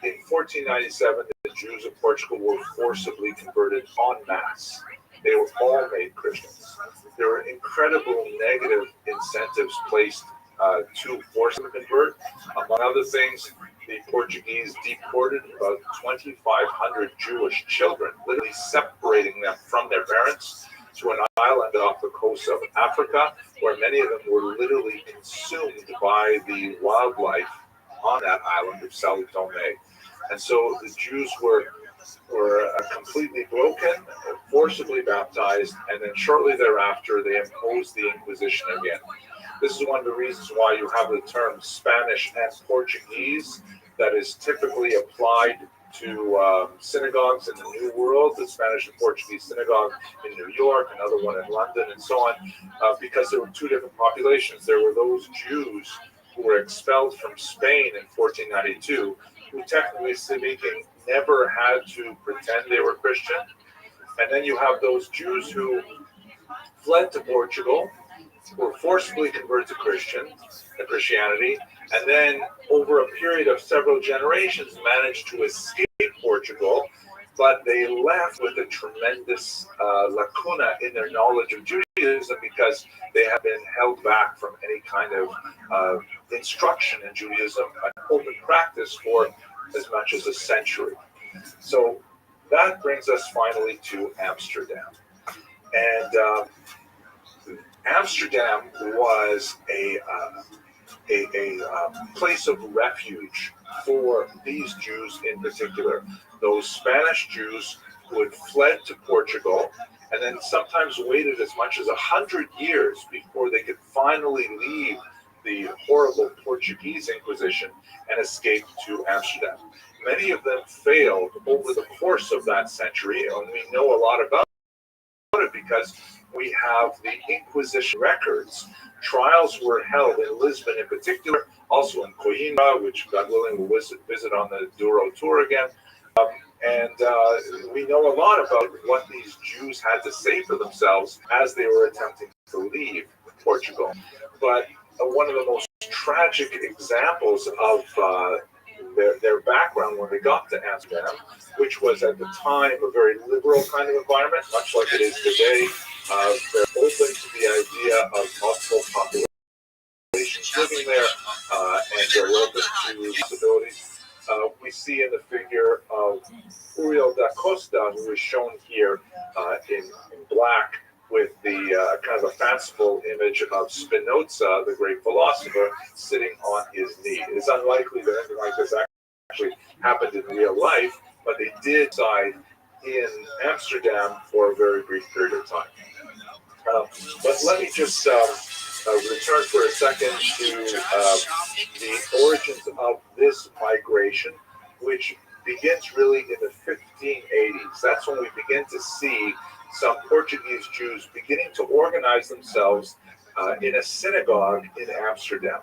In 1497, the Jews of Portugal were forcibly converted en masse. They were all made Christians. There were incredible negative incentives placed to force them to convert. Among other things, the Portuguese deported about 2,500 Jewish children, literally separating them from their parents, to an island off the coast of Africa, where many of them were literally consumed by the wildlife on that island of Sao Tome. And so the Jews were completely broken, forcibly baptized, and then shortly thereafter they imposed the Inquisition again. This is one of the reasons why you have the term Spanish and Portuguese that is typically applied to synagogues in the New World, the Spanish and Portuguese synagogue in New York, another one in London, and so on, because there were two different populations. There were those Jews who were expelled from Spain in 1492, who technically speaking never had to pretend they were Christian. And then you have those Jews who fled to Portugal, were forcibly converted to Christianity, and then over a period of several generations managed to escape Portugal, but they left with a tremendous lacuna in their knowledge of Judaism because they have been held back from any kind of instruction in Judaism, an open practice for as much as a century. So that brings us finally to Amsterdam. And Amsterdam was a place of refuge for these Jews in particular. Those Spanish Jews who had fled to Portugal and then sometimes waited as much as 100 years before they could finally leave the horrible Portuguese Inquisition and escaped to Amsterdam. Many of them failed over the course of that century, and we know a lot about it because we have the Inquisition records. Trials were held in Lisbon in particular, also in Coimbra, which God willing we'll visit on the Douro tour again. And we know a lot about what these Jews had to say for themselves as they were attempting to leave Portugal. But one of the most tragic examples of their background when they got to Amsterdam, which was at the time a very liberal kind of environment, much like it is today. They're open to the idea of multiple populations living there, and they're open to possibilities. We see in the figure of Uriel da Costa, who is shown here in black, with the kind of a fanciful image of Spinoza, the great philosopher, sitting on his knee. It is unlikely that anything like this actually happened in real life, but they did reside in Amsterdam for a very brief period of time. But let me just return for a second to the origins of this migration, which begins really in the 1580s. That's when we begin to see some Portuguese Jews beginning to organize themselves in a synagogue in Amsterdam.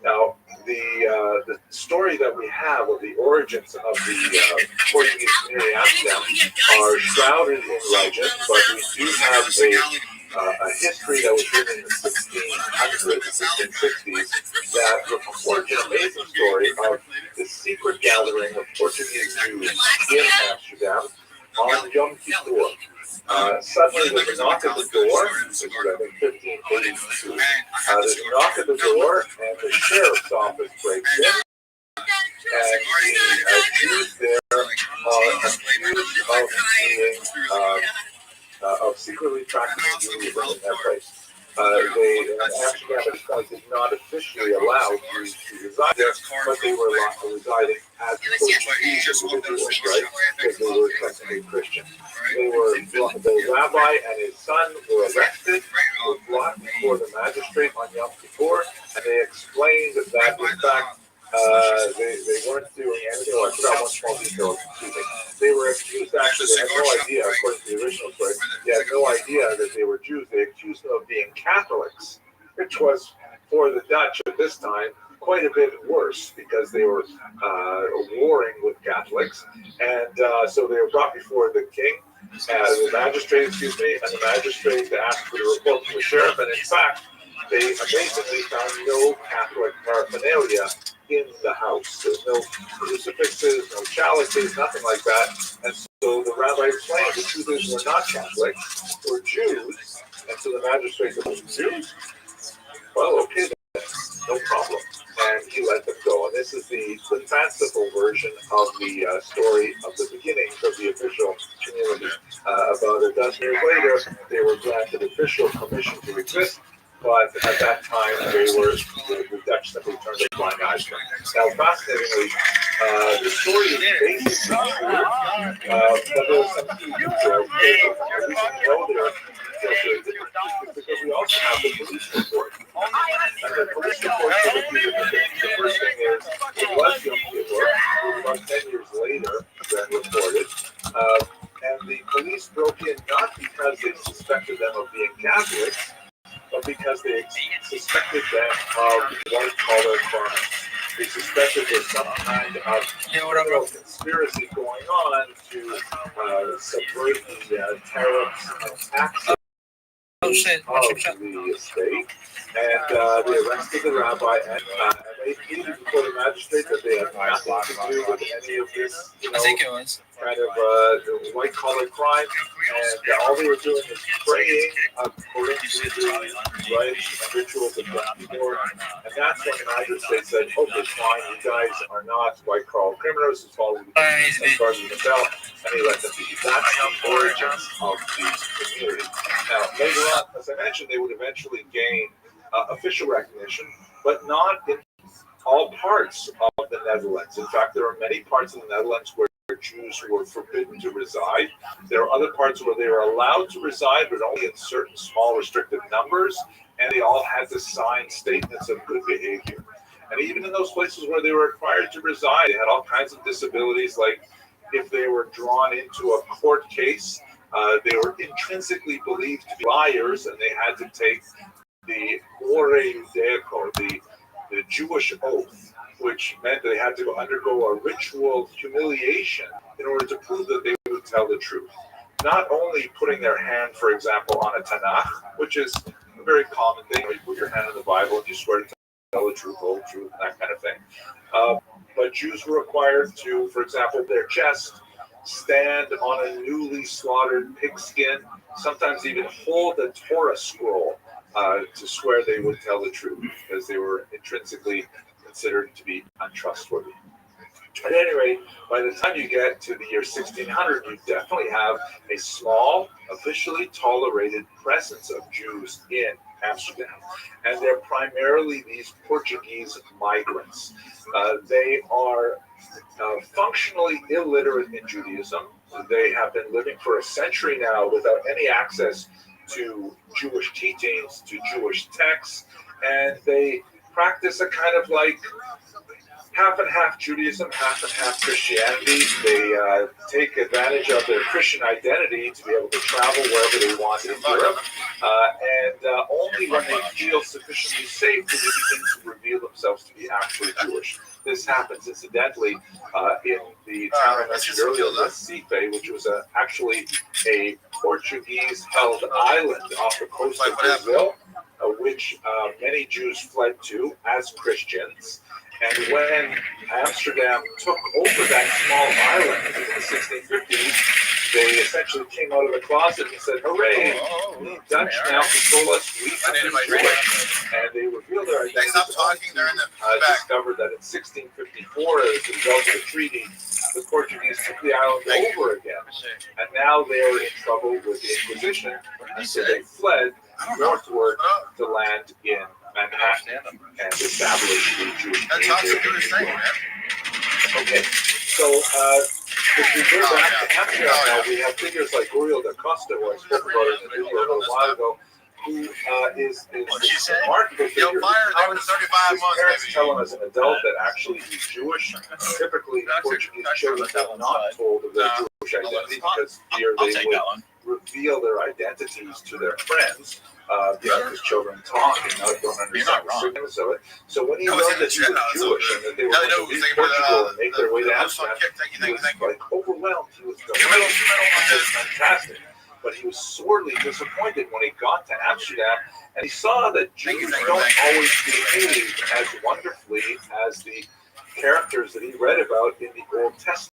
Now, the story that we have of the origins of the Portuguese community in Amsterdam are shrouded in legend, but we do have a history that was written in the 1600s, 1660s, that records an amazing story of the secret gathering of Portuguese Jews in Amsterdam on Yom Kippur. Suddenly there's a knock at the door, this is I think 1582, there's a knock at the door, and the sheriff's office breaks in, and the Jews there are accused of being of secretly practicing Judaism in that place. Amsterdam at this point did not officially allow Jews to reside there, but they were residing as Portuguese individuals, right? Because they were technically Christian. The rabbi and his son were arrested, were brought before the magistrate on Yom Kippur, and they explained that in fact they weren't doing anything. I forgot one small detail. They were accused, actually, they had no idea, according to the original story, they had no idea that they were Jews. They accused them of being Catholics, which was, for the Dutch at this time, quite a bit worse because they were warring with Catholics. And so they were brought before the king, the magistrate, and the magistrate asked for the report from the sheriff. And in fact, they amazingly found no Catholic paraphernalia in the house. There's no crucifixes, no chalices, nothing like that. And so the rabbi explained the truth is we're not Catholics, we're Jews. And so the magistrate said, Jews? Well, okay then, no problem. And he let them go. And this is the fanciful version of the story of the beginnings of the official community. About a dozen years later, they were granted official permission to exist. But at that time, the Dutch simply turned a blind eye to them. Now, fascinatingly, the story is basically true, but there's some key details. The reason we know there's because we also have the police report. And the police report said a few different things. The first thing is, it was Yom Kippur, it was about 10 years later than reported. And the police broke in not because they suspected them of being Catholics, but because they suspected them of white-collar crimes. They suspected there's some kind of conspiracy going on to subvert the tariffs and taxes of the state. And they arrested the rabbi, and they pleaded before the magistrate that they had nothing to do with any of this, kind of white-collar crime, and all they were doing is praying according to the rites and rituals of Yom Kippur. And that's when the magistrate said, okay, fine, you guys are not white-collar criminals, it's all as far as we can tell, and he let them be. That's the origins of the community. Now, later on, as I mentioned, they would eventually gain official recognition, but not in all parts of the Netherlands. In fact, there are many parts of the Netherlands where Jews were forbidden to reside. There are other parts where they are allowed to reside, but only in certain small restricted numbers. and they all had to sign statements of good behavior. And even in those places where they were required to reside, they had all kinds of disabilities, like if they were drawn into a court case, they were intrinsically believed to be liars, and they had to take the ore judaico, the Jewish oath, which meant they had to undergo a ritual humiliation in order to prove that they would tell the truth. Not only putting their hand, for example, on a Tanakh, which is a very common thing. You put your hand on the Bible and you swear to tell the truth, whole truth, that kind of thing. But Jews were required to, for example, their chest, stand on a newly slaughtered pigskin, sometimes even hold a Torah scroll to swear they would tell the truth, because they were intrinsically considered to be untrustworthy. At any rate, by the time you get to the year 1600, you definitely have a small, officially tolerated presence of Jews in Amsterdam. And they're primarily these Portuguese migrants. They are functionally illiterate in Judaism. They have been living for a century now without any access to Jewish teachings, to Jewish texts, and they practice a kind of like half and half Judaism, half and half Christianity. They take advantage of their Christian identity to be able to travel wherever they want in Europe, and only when they feel sufficiently safe do they begin to reveal themselves to be actually Jewish. This happens, incidentally, in the town I mentioned earlier, Recife, which was actually a Portuguese-held island off the coast of Brazil, which many Jews fled to as Christians. And when Amsterdam took over that small island in the 1650s, they essentially came out of the closet and said, "Hooray! The Dutch now control us. We can be Jewish." And they revealed their identity. Stop talking. They're in the back. Discovered that in 1654, as a result of the treaty, the Portuguese took the island over again, and now they are in trouble with the Inquisition, and so they fled northward to land in Manhattan and establish the Jewish community. Okay, so if we go back to Amsterdam now, we have figures like Uriel da Costa, who I spoke about in the video a little while ago, who is a remarkable figure. His parents tell him as an adult that actually he's Jewish. Typically, Portuguese children are not told of their Jewish identity because fear they would reveal their identities to their friends. Because children talk and don't understand the significance of it. So when he learned that he was Jewish and that they were going to leave Portugal and make their way to Amsterdam, he was like overwhelmed. He was delighted. It was fantastic. But he was sorely disappointed when he got to Amsterdam and he saw that Jews don't always behave as wonderfully as the characters that he read about in the Old Testament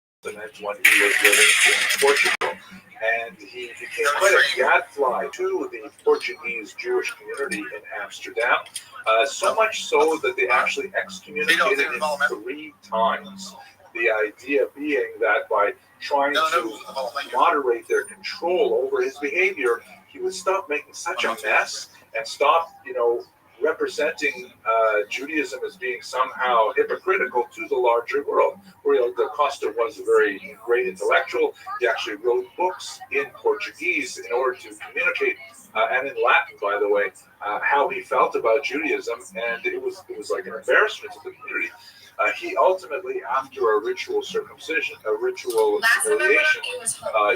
when he was living in Portugal. And he became quite a gadfly to the Portuguese Jewish community in Amsterdam, so much so that they actually excommunicated him 3 times. The idea being that by trying to moderate their control over his behavior, he would stop making such a mess and stop, representing Judaism as being somehow hypocritical to the larger world. Uriel da Costa was a very great intellectual. He actually wrote books in Portuguese in order to communicate, and in Latin, by the way, how he felt about Judaism, and it was like an embarrassment to the community. He ultimately, after a ritual circumcision, a ritual humiliation,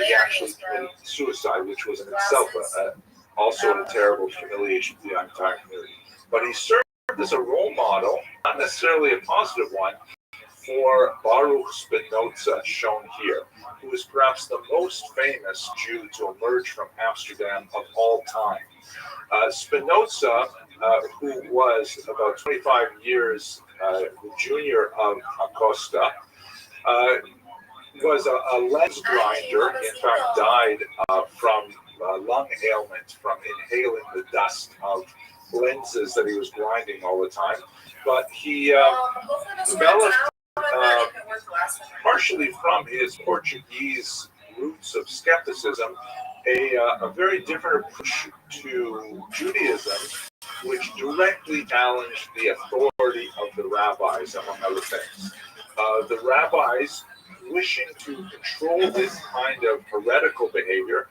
he actually committed suicide, which was in itself also a terrible humiliation to the entire community. But he served as a role model, not necessarily a positive one, for Baruch Spinoza, shown here, who is perhaps the most famous Jew to emerge from Amsterdam of all time. Spinoza, who was about 25 years the junior of Acosta, was a lens grinder, in fact died from lung ailment, from inhaling the dust of lenses that he was grinding all the time. But he developed, partially from his Portuguese roots of skepticism, a very different approach to Judaism, which directly challenged the authority of the rabbis, among other things. The rabbis, wishing to control this kind of heretical behavior,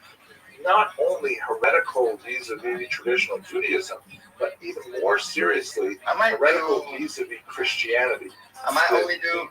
not only heretical vis-a-vis traditional Judaism, but even more seriously, heretical vis-a-vis Christianity.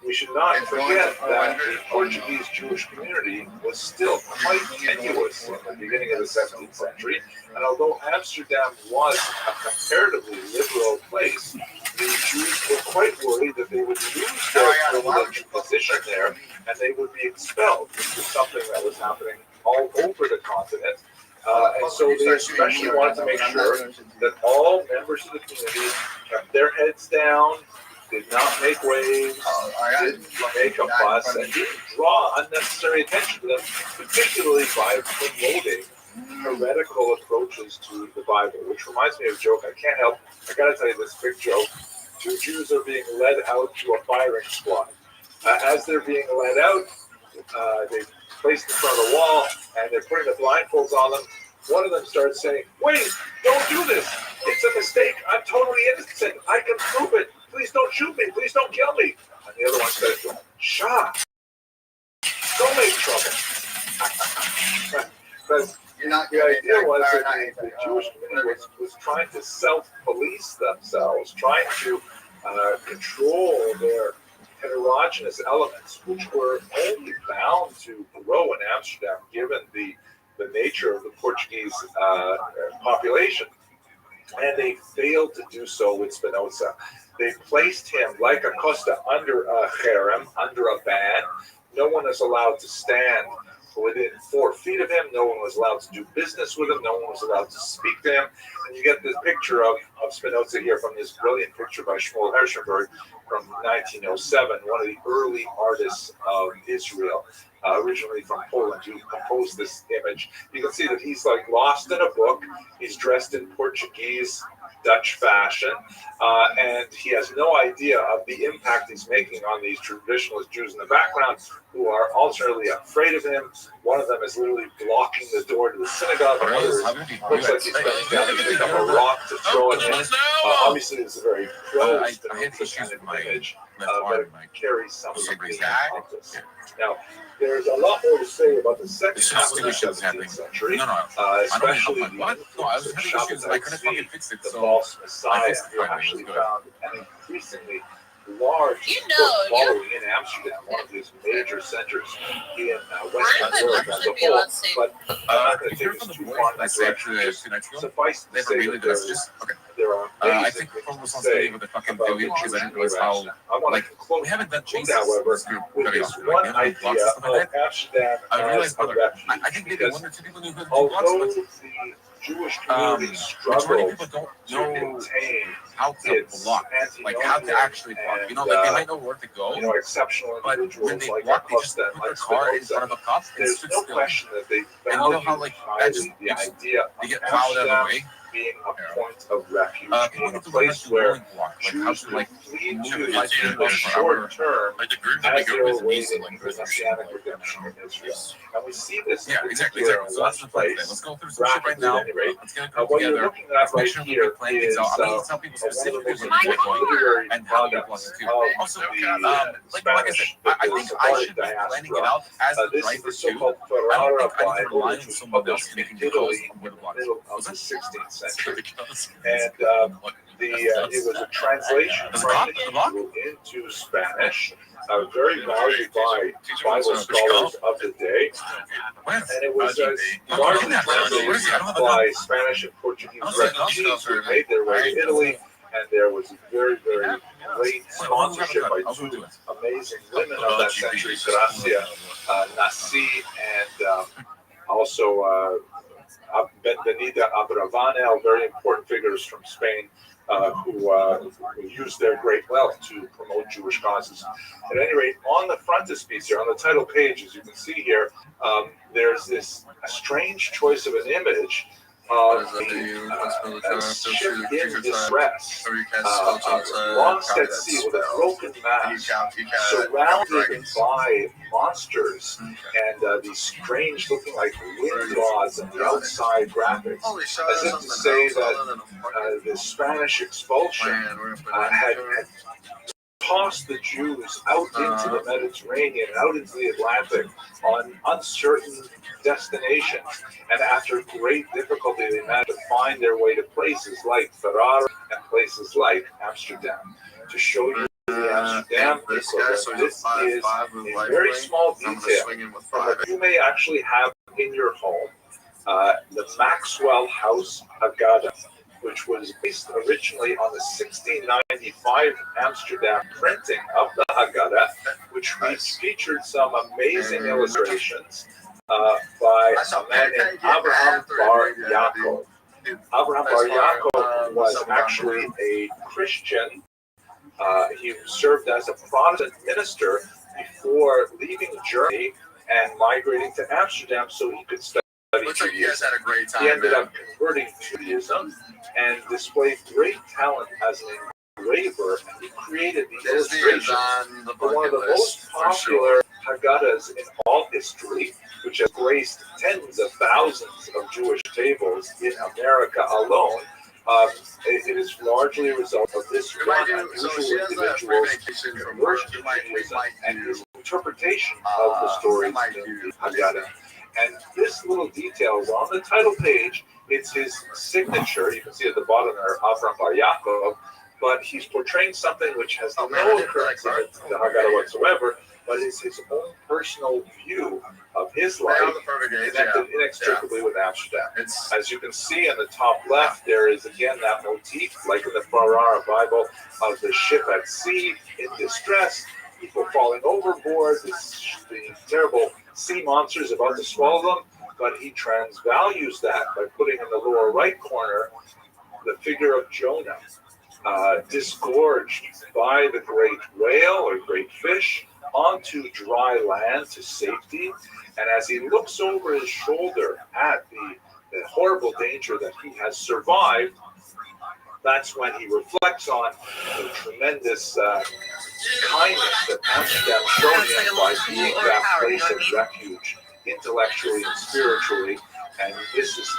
We should not forget that the Portuguese Jewish community was still quite tenuous in the beginning of the 17th century, and although Amsterdam was a comparatively liberal place, the Jews were quite worried that they would lose their privileged position there and they would be expelled. This was something that was happening all over the continent. And so they especially wanted to make sure that all members of the community kept their heads down, did not make waves, didn't make a fuss, and didn't draw unnecessary attention to them, particularly by promoting heretical approaches to the Bible, which reminds me of a joke I can't help. I gotta tell you this big joke. Two Jews are being led out to a firing squad. As they're being led out, they placed in front of the wall, and they're putting the blindfolds on them. One of them starts saying, "Wait, don't do this. It's a mistake. I'm totally innocent. I can prove it. Please don't shoot me. Please don't kill me." And the other one says to him, "Shut. Don't make trouble." Because the idea was that the Jewish community was trying to self-police themselves, trying to control their heterogeneous elements, which were only bound to grow in Amsterdam, given the nature of the Portuguese population. And they failed to do so with Spinoza. They placed him, like Acosta, under a cherem, under a ban. No one is allowed to stand within 4 feet of him. No one was allowed to do business with him. No one was allowed to speak to him. And you get this picture of Spinoza here from this brilliant picture by Shmuel Herschenberg from 1907, one of the early artists of Israel, originally from Poland, who composed this image. You can see that he's like lost in a book. He's dressed in Portuguese, Dutch fashion, and he has no idea of the impact he's making on these traditionalist Jews in the background, who are alternately afraid of him. One of them is literally blocking the door to the synagogue. Another looks like he's coming down to pick up a rock to throw at him. Obviously, it's a very pro-Spinoza kind of image, but it carries some of the meaning of this. Now, there's a lot more to say about the second half of the 17th century, especially the influence of Shabbos, the false messiah, who actually found an increasingly large following in Amsterdam, one of these major centers in Western Europe as a whole. But I'm not going to take us too far in that direction. Suffice to say that there are I think from responsibility with the fucking billion because I didn't realize how we haven't done Jesus however, with this one idea of Amsterdam I realized, as a brother, refuge. I think maybe one or two people knew who the Although was, the Jewish but community majority of struggled people don't to know contain how to its block, like how to actually block. You know, like they might know where to go, exceptional but when individuals they like block, they just Acosta put and their like car in front Spinoza. of a cop and There's stood no still. question that they And you know how value like that just highly the idea of they get plowed out of the Amsterdam way. being a point of refuge, People being a need to learn place how to where rolling block, like how Jews to like could flee move to like in the short term like the group that we as they go were with needs to waiting like for Messianic redemption in Israel. And we see this yeah, in exactly. particular in So one that's the plan today. place, Let's go through some shit right graphically now. at any rate. Let's get a group What you're together. looking at Let's make right sure we here plan things is out. I'm gonna tell people one of the specifically most what they're going literary and how they're products blessed too. of Also, the like I said, Spanish, I the think I Sephardic should be planning it diaspora. out as the This is driver the too. so-called I don't Ferrara think I need to Bible, rely which on was someone else published making in the calls Italy on where to in the block. middle of Was the it? 16th century. And And it was a translation from Hebrew into Spanish, very valued by Bible scholars of the day, and it was largely translated by Spanish and Portuguese refugees who made their way to Italy, and there was a very, very great sponsorship by two amazing women of that century, Gracia Nasi and also Benita Abravanel, very important figures from Spain, who used their great wealth to promote Jewish causes. At any rate, on the frontispiece here, on the title page, as you can see here, there's this strange choice of an image of a ship in distress, lost at sea with a broken mast, surrounded by monsters and these strange looking like wind gods on the outside graphics, as if to say that the Spanish expulsion had tossed the Jews out into the Mediterranean, out into the Atlantic on uncertain destinations. And after great difficulty, they managed to find their way to places like Ferrara and places like Amsterdam. To show you the Amsterdam people, this is a very small detail from what you may actually have in your home. The Maxwell House Haggadah, which was based originally on the 1695 Amsterdam printing of the Haggadah, which featured some amazing illustrations by a man named Abraham Bar Yaakov. Abraham Bar Yaakov was actually a Christian. He served as a Protestant minister before leaving Germany and migrating to Amsterdam so he could study Judaism. He ended up converting to Judaism and displayed great talent as an engraver. He created these illustrations for one of the most popular Haggadahs in all history, which has graced tens of thousands of Jewish tables in America alone. It is largely a result of this one unusual individual's conversion to Judaism and his interpretation of the stories in the Haggadah. And this little detail is on the title page. It's his signature. You can see at the bottom there, Avraham Bar Yaakov, but he's portraying something which has no occurrence in the Haggadah whatsoever, but it's his own personal view of his life connected inextricably with Amsterdam. As you can see in the top left, there is again that motif, like in the Ferrara Bible, of the ship at sea in distress, people falling overboard, the terrible sea monsters about to swallow them, but he transvalues that by putting in the lower right corner the figure of Jonah, disgorged by the great whale or great fish onto dry land to safety. And as he looks over his shoulder at the horrible danger that he has survived, that's when he reflects on the tremendous kindness that Amsterdam showed him by being that place of refuge, intellectually and spiritually. And this is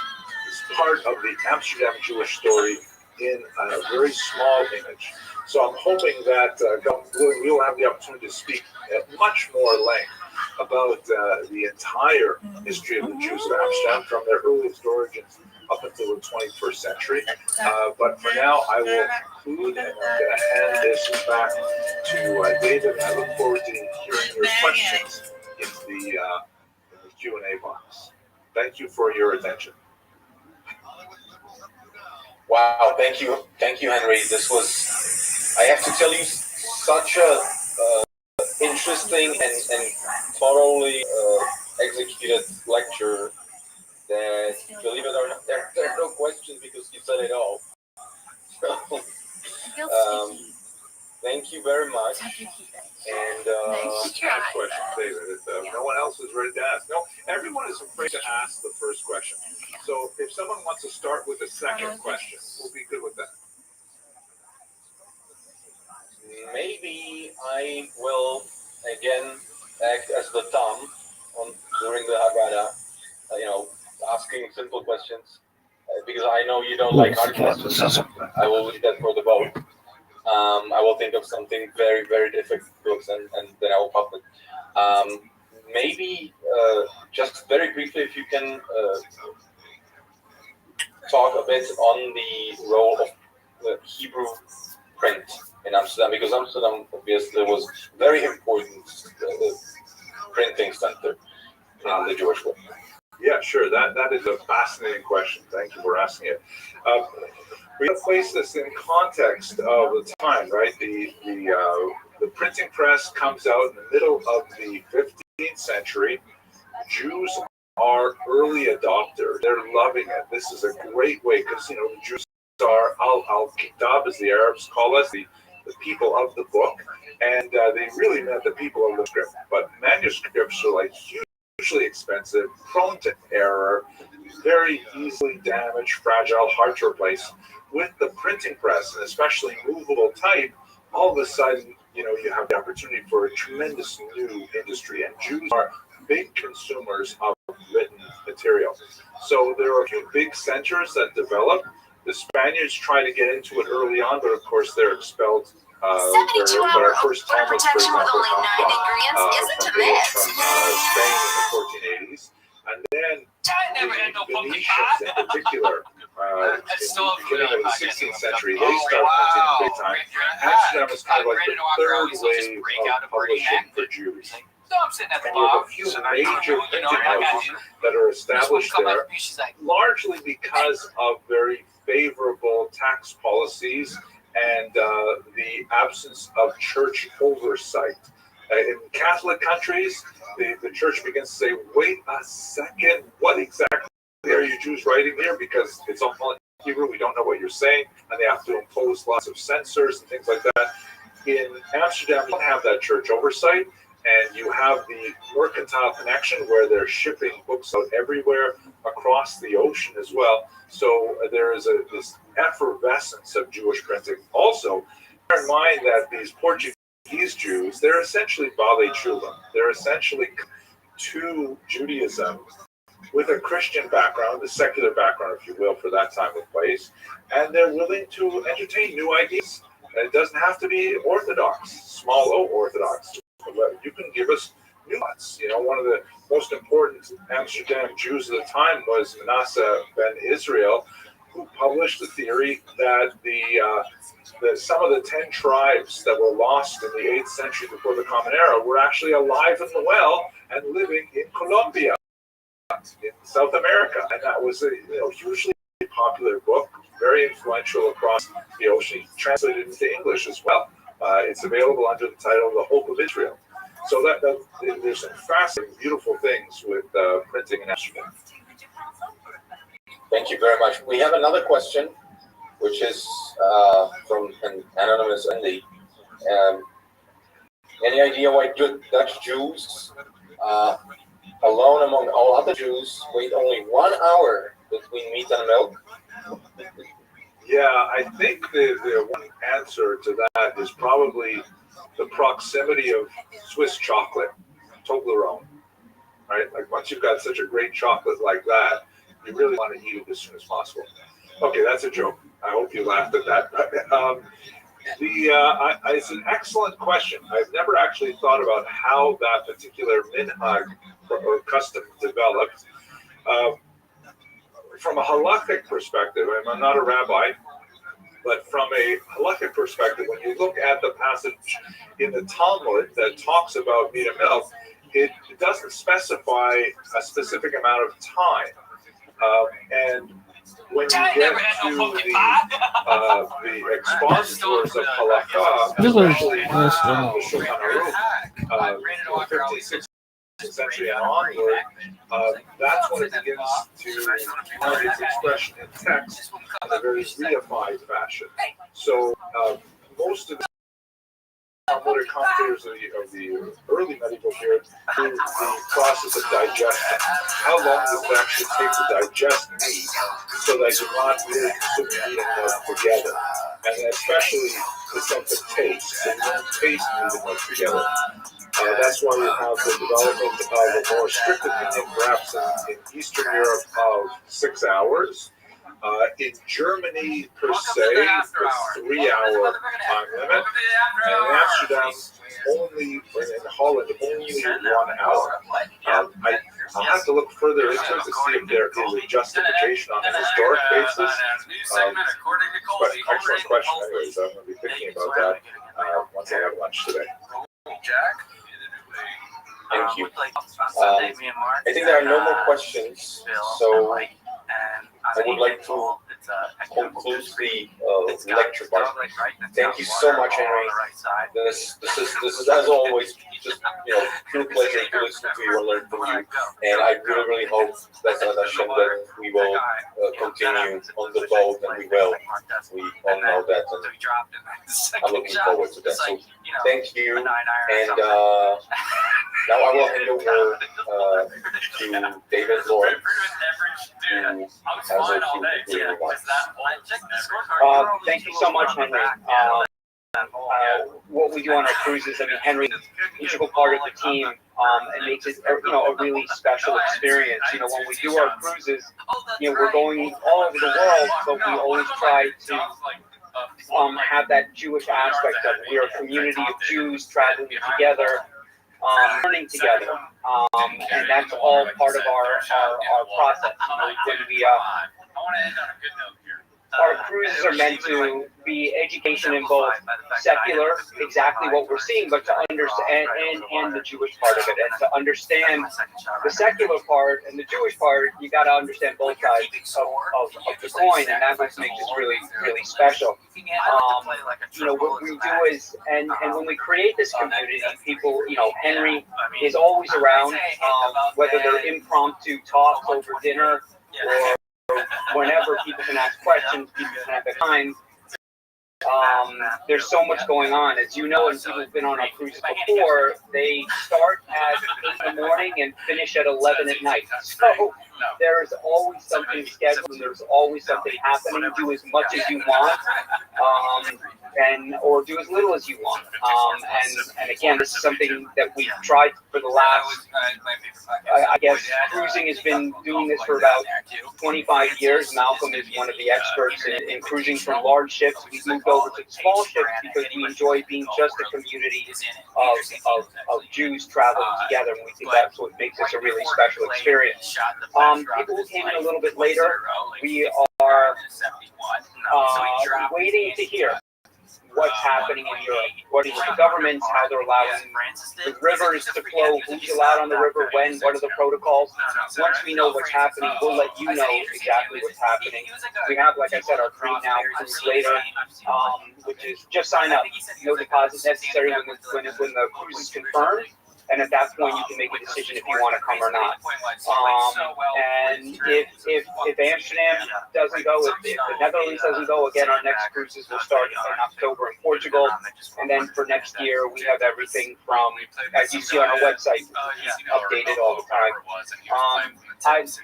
part of the Amsterdam Jewish story in a very small image. So I'm hoping that you'll have the opportunity to speak at much more length about the entire history of the Jews of Amsterdam from their earliest origins up until the 21st century. But for now, I will conclude, and I'm going to hand this back to David. And I look forward to hearing your questions in the Q&A box. Thank you for your attention. Wow, thank you, Henry. This was, I have to tell you, such a interesting and thoroughly executed lecture that, believe it or not, there are no questions because you said it all. So, thank you very much. And question, David. If no one else is ready to ask. No, everyone is afraid to ask the first question. So if someone wants to start with the second question, we'll be good with that. Maybe I will again act as the thumb during the Haggadah, asking simple questions, because I know you don't like hard questions. I will leave that for the vote. I will think of something very, very difficult and then I will pop it. Maybe just very briefly, if you can talk a bit on the role of the Hebrew print in Amsterdam, because Amsterdam obviously was very important printing center in the Jewish world. Yeah, sure. That is a fascinating question. Thank you for asking it. We have to place this in context of the time, right? The printing press comes out in the middle of the 15th century. Jews are early adopters. They're loving it. This is a great way because, the Jews are al-Kitab, as the Arabs call us, the people of the book. And they really meant the people of the script. But manuscripts are like hugely expensive, prone to error, very easily damaged, fragile, hard to replace. With the printing press, and especially movable type, all of a sudden, you have the opportunity for a tremendous new industry. And Jews are big consumers of written material. So there are a few big centers that develop. The Spaniards try to get into it early on, but of course they're expelled 72-hour first water Talmuds, for protection with example, only 9 come ingredients isn't a myth. from Spain in the 1480s, and then the Venetians in particular, in the beginning of the 16th century, they start printing big time. Amsterdam is kind of like the third wave of publishing for Jews. And you have a few major printing houses that are established there, largely because of very favorable tax policies and the absence of church oversight. In Catholic countries, the church begins to say, wait a second, what exactly are you Jews writing here? Because it's all in Hebrew, we don't know what you're saying, and they have to impose lots of censors and things like that. In Amsterdam, you don't have that church oversight, and you have the mercantile connection where they're shipping books out everywhere across the ocean as well. So there is this effervescence of Jewish printing. Also, bear in mind that these Portuguese Jews, they're essentially Baalei Tshuva. They're essentially to Judaism with a Christian background, a secular background, if you will, for that time and place. And they're willing to entertain new ideas. It doesn't have to be Orthodox, small O Orthodox. You can give us nuance. You know, one of the most important Amsterdam Jews of the time was Manasseh ben Israel, who published the theory that some of the 10 tribes that were lost in the 8th century before the Common Era were actually alive and well and living in Colombia, in South America. And that was a hugely popular book, very influential across the ocean, translated into English as well. It's available under the title The Hope of Israel. So that there's some fascinating, beautiful things with printing in Amsterdam. Thank you very much. We have another question, which is from an anonymous Andy. Any idea why Dutch Jews, alone among all other Jews, wait only 1 hour between meat and milk? Yeah, I think the one answer to that is probably the proximity of Swiss chocolate, Toblerone, right? Like once you've got such a great chocolate like that, you really want to eat it as soon as possible. Okay, that's a joke. I hope you laughed at that. It's an excellent question. I've never actually thought about how that particular minhag or custom developed. From a halakhic perspective, I'm not a rabbi, but from a halakhic perspective, when you look at the passage in the Talmud that talks about meat and milk, it doesn't specify a specific amount of time. And when you get to the expositors of halakha, especially the Shulchan Aruch, 15th, 16th century and onward, that's when it begins to find its expression in text in a very reified fashion. So most of the Talmudic commentators of the early medieval period do the process of digestion. How long does it actually take to digest meat so that you're not really consuming meat and milk together? And then especially the sense of taste, so you don't taste meat and milk together. That's why you have the development of a more strict opinion, perhaps in Eastern Europe, of 6 hours. In Germany, per se, it's 3 hour time limit. And in Amsterdam, only, in Holland, only 1 hour. I'll have to look further into it to see if there is a justification on a historic basis. But excellent question, anyways. I'm going to be thinking about that once I have lunch today. Thank you. I think there are no more questions, so I would like to conclude the lecture part. Thank you so much, Henry. This is as always just pure pleasure to listen to you and learn from you. And I really hope that we will continue on the boat, and we will. We all know that, and I'm looking forward to that. So thank you, and now I will hand over to David Lawrence, who has a few concluding remarks. Thank you so much, Henry. What we do on our cruises, I mean, Henry is an integral part of the team, and makes it, a really special experience. When we do our cruises, we're going all over the world, but we always try to have that Jewish aspect of it. We are a community of Jews traveling together, learning together, and that's all part of our process. When we our cruises are meant to be education in both secular, exactly what we're seeing, but to understand and the Jewish part of it, and to understand the secular part and the Jewish part, you got to understand both sides of the coin, and that's what makes it really special. What we do is, and when we create this community, people, Henry is always around, whether they're impromptu talks over dinner or whenever people can ask questions, people can have their time. There's so much going on. As you know, and people have been on our cruises before, they start at 8 in the morning and finish at 11 at night. So there's always something scheduled, and there's always something happening. Do as much as you want, or do as little as you want. And again, this is something that we've tried for the last, I guess, cruising has been doing this for about 25 years. Malcolm is one of the experts in cruising from large ships. We've moved over to small ships because we enjoy being just a community of Jews traveling together, and we think that's what makes this a really special experience. People who came in a little bit later, we are waiting to hear what's happening in Europe, what is the governments, how they're allowing the rivers to flow, who's allowed on the river, when, what are the protocols. Once we know what's happening, we'll let you know exactly what's happening. We have, like I said, our free now cruise later, which is just sign up, no deposit necessary when the cruise is confirmed. And at that point, you can make a decision if you want to come or not. And if Amsterdam doesn't go, if the Netherlands doesn't go, again, our next cruises will start in October in Portugal. And then for next year, we have everything from, as you see on our website, updated all the time.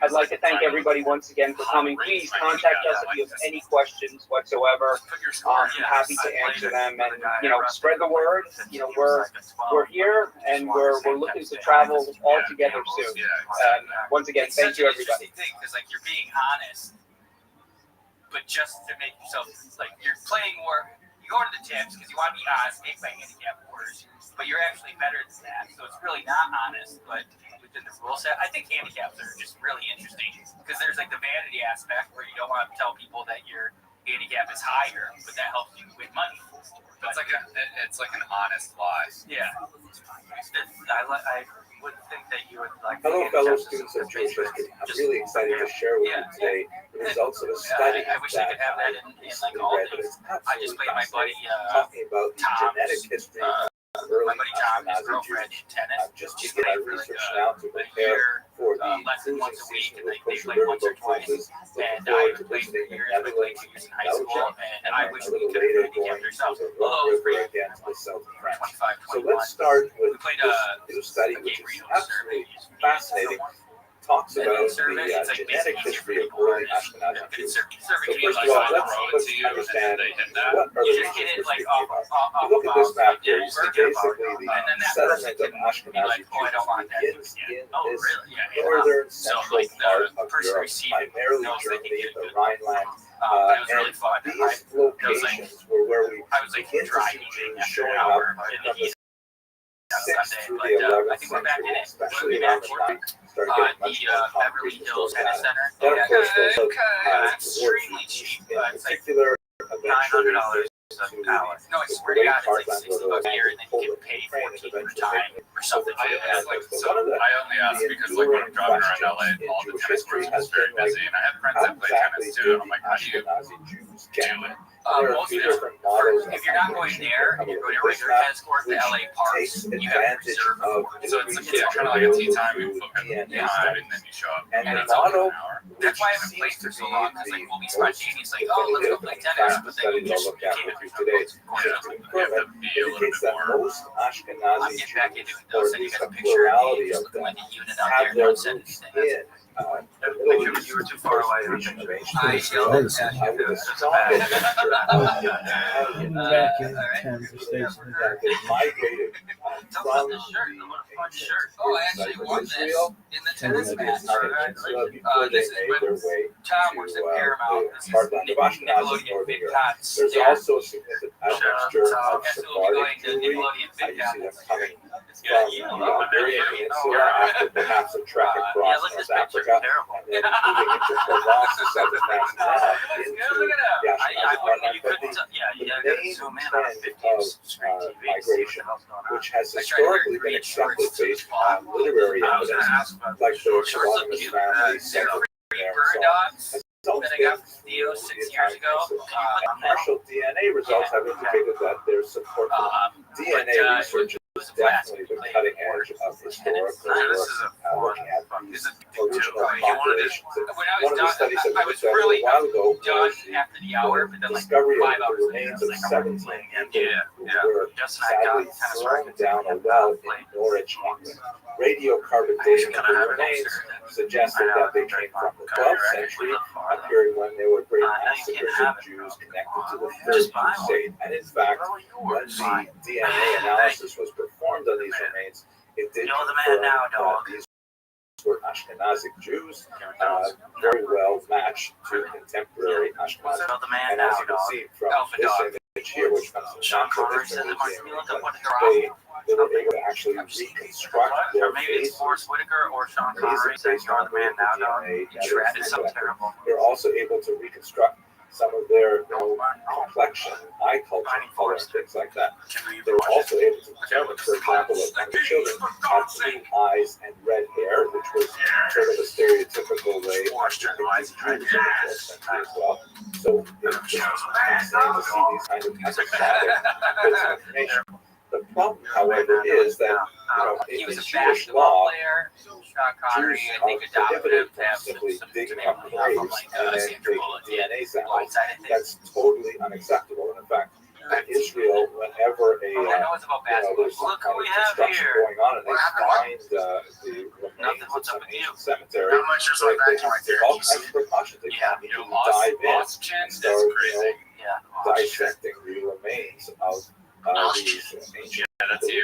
I'd like to thank everybody once again for coming. Please contact us if you have any questions whatsoever. I'm happy to answer them, and spread the word. We're here, and we're looking to travel all together soon. Once again, thank you, everybody. Because you're being honest, but just to make yourself you're playing more. You go to the tips because you want to be honest, make my handicap worse, but you're actually better than that. So it's really not honest, but within the rule set, I think handicaps are just really interesting because there's the vanity aspect where you don't want to tell people that your handicap is higher, but that helps you win money. But It's like an honest lie. Yeah. I would think that you would like. Hello, fellow students of Jewish history. I'm really excited to share with you today the results of a study I wish I could have that in all things. I just played my buddy talking about the genetic history of early my buddy Tom, his Ashkenazi girlfriend, Jews. tennis. I'm just beginning my research now to prepare for the less than once a week, season and with they Kosher play once or Riverboat twice. Cruises. Looking And I forward to played for visiting the years, I played Netherlands for years in and high school, Belgium, and I then wish a we little could later have going handicapped to ourselves. the Although Rhone it was River great. again to the south of France. 25, So 21. let's start with We played this new study, which is absolutely fascinating. Talks about the genetic history of early Ashkenazi Jews. So first of all, let's understand what are the regions we're speaking about. If you look at this map here, you see basically the settlement of Ashkenazi Jews begins in this northern central part of Europe, primarily Germany, the Rhineland, and these locations were where we begin to see Jews showing up from the 6th through the 11th century, especially around the Rhine, started getting much more concrete historical data. Then, of course, goes up towards the east, in particular, eventually No, I swear to God, it's like $60 a year, and then you get paid for it for time or something. I only ask because when I'm driving around LA, all the tennis courts is very busy, and I have friends that play tennis too, and I'm like, how do you do it? Most if you're not going there and you're going to a regular tennis court, the LA parks, you have to reserve for it. So it's kind of like a tea time, you book a time, and then you show up. And it's the over model, an hour. That's why I haven't played for so long, because we'll be spontaneous, let's go play tennis, but then you just look at with you today, just to confirm it, indicates that most Ashkenazi Jews, or at least a plurality of them, have their roots in the Middle East, You were too far away. region of ancient I Israel, yelled at you. with the It's just strongest bad. mixture of Italian Back in and conversation. that they migrated from the Oh, I actually won this Israel in the to tennis the match. peninsula before they This is made when their way Tom works at to Paramount. This the is heartland of Ashkenaz in Nickelodeon Northern Big Europe. Tots. There's Yeah. also a significant admixture of Guess who will be going Sephardic to Jewry. Nickelodeon You Big see them Tots? coming It's from good. the You love it. Iberian Peninsula after perhaps a trek Yeah, across look at this North picture. Africa, Terrible. and then moving into Provence, the southern France, and then up That's into good. Look at him. the I Ashkenazi wouldn't. heartland. You But couldn't. Yeah, you the gotta main zoom in on trend 50 of screen TV. migration, which has I tried to wear historically been green accepted shorts to the based fall. on literary I was gonna evidence, ask about like the shorts look Polygamous cute. family, They're settled free there, and bird so on. dogs Has that always I been got from Theo through 6 the years Italian ago. race. Partial DNA results have indicated that there's support for DNA research has definitely been cutting edge of historical work, looking at these original populations. When I One was of the done, studies that I we was looked at a really while ago done was the after the hour, but then like discovery 5 of the hours later, remains I of was like, I want to 17 play again. people who were Justin and I got sadly tennis thrown rackets down a and well in played. Norwich, England. Radiocarbon dating of the remains suggested that they came from the 12th century, a period when there were great massacres of Jews connected to the Third Crusade. And in fact, when the DNA analysis was performed on these remains, it did confirm that these were Ashkenazic Jews, very well matched to contemporary Ashkenazi. And as you can see from this image here, which comes from the Natural History Museum, they were able to actually reconstruct their faces Whitaker or Sean based Connery saying based you're on the man now, dog. DNA that Shred is is so collected. terrible. They're also able to reconstruct some of their complexion, eye culture, color, and things like that. They were also able to determine, for example, that the children had blue eyes and red hair, which was sort of a stereotypical way of depicting Jews in the 12th century as well. So it's just fascinating to see these kind of episodic bits of information. The problem, however, is that He in was a Jewish basketball law, player. Sean Connery, Jews I think, are adopted prohibited him to from have simply some digging up genetic graves like and then Sandra taking Bullock DNA samples. blindsided things. That's totally unacceptable. And in fact, in Israel, whenever a All I know is about basketball. there's some Look kind who of we have construction here. going on, and they find the remains of What's some up with you? ancient cemetery, How much is like they that have right to take there? all kinds of precautions. They Yeah, can't even dive in and start Yeah. dissecting the remains of these ancient. Yeah, that's you.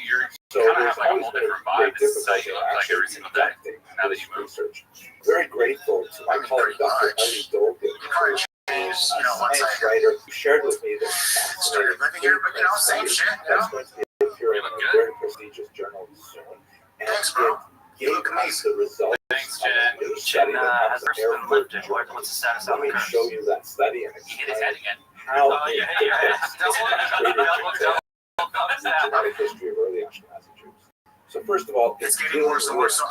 You're So kind of there's have like a always whole been a different great vibe. This is how difficulty you in look like actually every single day. conducting Now that this you move. research. Very grateful to my colleague, Dr. Ellie Dolgan, who is a science writer who shared with me this fascinating living here, but same shit, that's going to be appearing in a very prestigious journal soon. And it gave us the results Thanks, of a new study that has comes from been Erfurt, lifted. Germany. What's the status Let on me the show you that study and He hit his head explain again. how they yeah. did this in greater detail. The genetic history of early Ashkenazi Jews. So first of all, It's getting worse and worse. So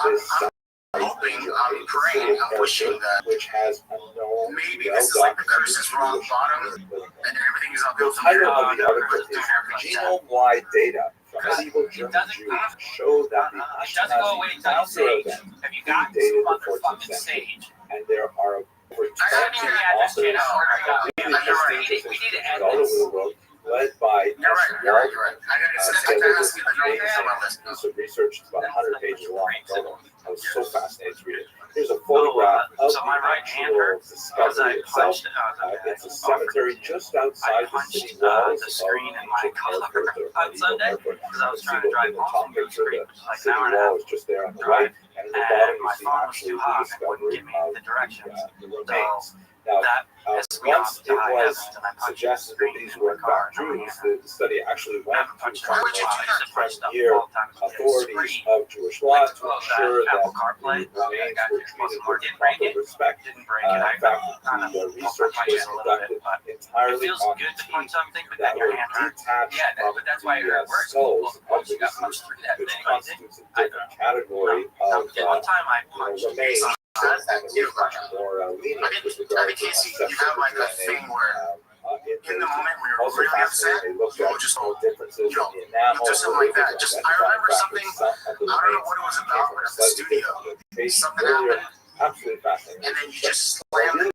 I'm hoping, I'm praying, I'm wishing that which has a known, maybe this is like the curse is on the bottom and everything is uphill The from here. title of the article is Genome-wide Data from Medieval German Jews show that the It doesn't go away Ashkenazi until you founder say, event have you got this predated the 14th motherfucking century, sage? and there are over 20 I haven't even had this authors, shit out. really prestigious We need to institutions add all over this. the world, led by You're right, you're right, you're right. I gotta together that this has to be the no amazing on my list. piece of research. It's about 100 pages long in total. I was so fascinated to read it. Here's a photograph of so my the right hand actual hurts discovery itself. It's a cemetery just outside the city walls the of screen in my ancient car Erfurt, or on medieval Sunday Erfurt. because I was You trying see to drive in the home top from the picture, screen. the Like city an hour and a wall half. is just there on the right, and in the bottom And you my see phone was actually too the hot and wouldn't discovery give me of the directions. the remains. Now, That pissed me off once to it high was heavens, and I punched the suggested that screen these in were my car. Jews, the study actually went to Why would you do that? frontier authorities of Jewish law to ensure that Apple CarPlay. the remains were treated with Didn't break proper it. respect. Didn't break it. In I fact, kind of the research my was hand a little conducted bit, but it entirely feels on good to punch teeth something, but that then your were hand hurts. detached Yeah, from but that's why it the works. skulls of the You got punched deceased, through that which thing. constitutes a different category of One time I punched remains. And it was much more lenient with regard to you assessment have like of that DNA. thing where in the moment when you're Also really fascinating, upset, they looked you'll at just differences in the enamel. do something like that. Just I remember something. I don't know what it was about, but at the studio, something happened, Absolutely fascinating. and then you just slammed the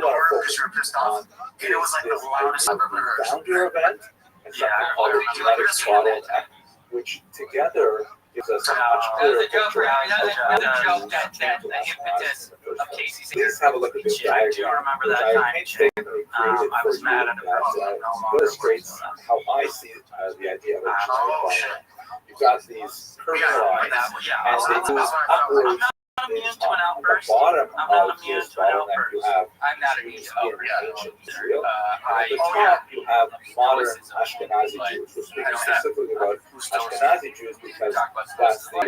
door because you were pissed off, and it was like the loudest I've ever heard. Founder event and something called the genetic bottleneck, which together gives us a much That clearer was a joke, picture right? That was a of joke how that Jews the impetus of Casey's Please have a look at this shit. I do diagram, remember which that I time. painstakingly created I for was you mad at the person that no longer illustrates works with us. how I see the idea of a Oh, giant shit. ball. You've got these curving lines, Yeah, and they move upwards. I'm not immune to an On the outburst. bottom I'm not of immune this to an bottleneck, you outburst. have I'm not immune Jews to in outbursts. ancient Israel. I, At the top, you have modern Ashkenazi Jews. We're speaking specifically about Ashkenazi Jews because that's the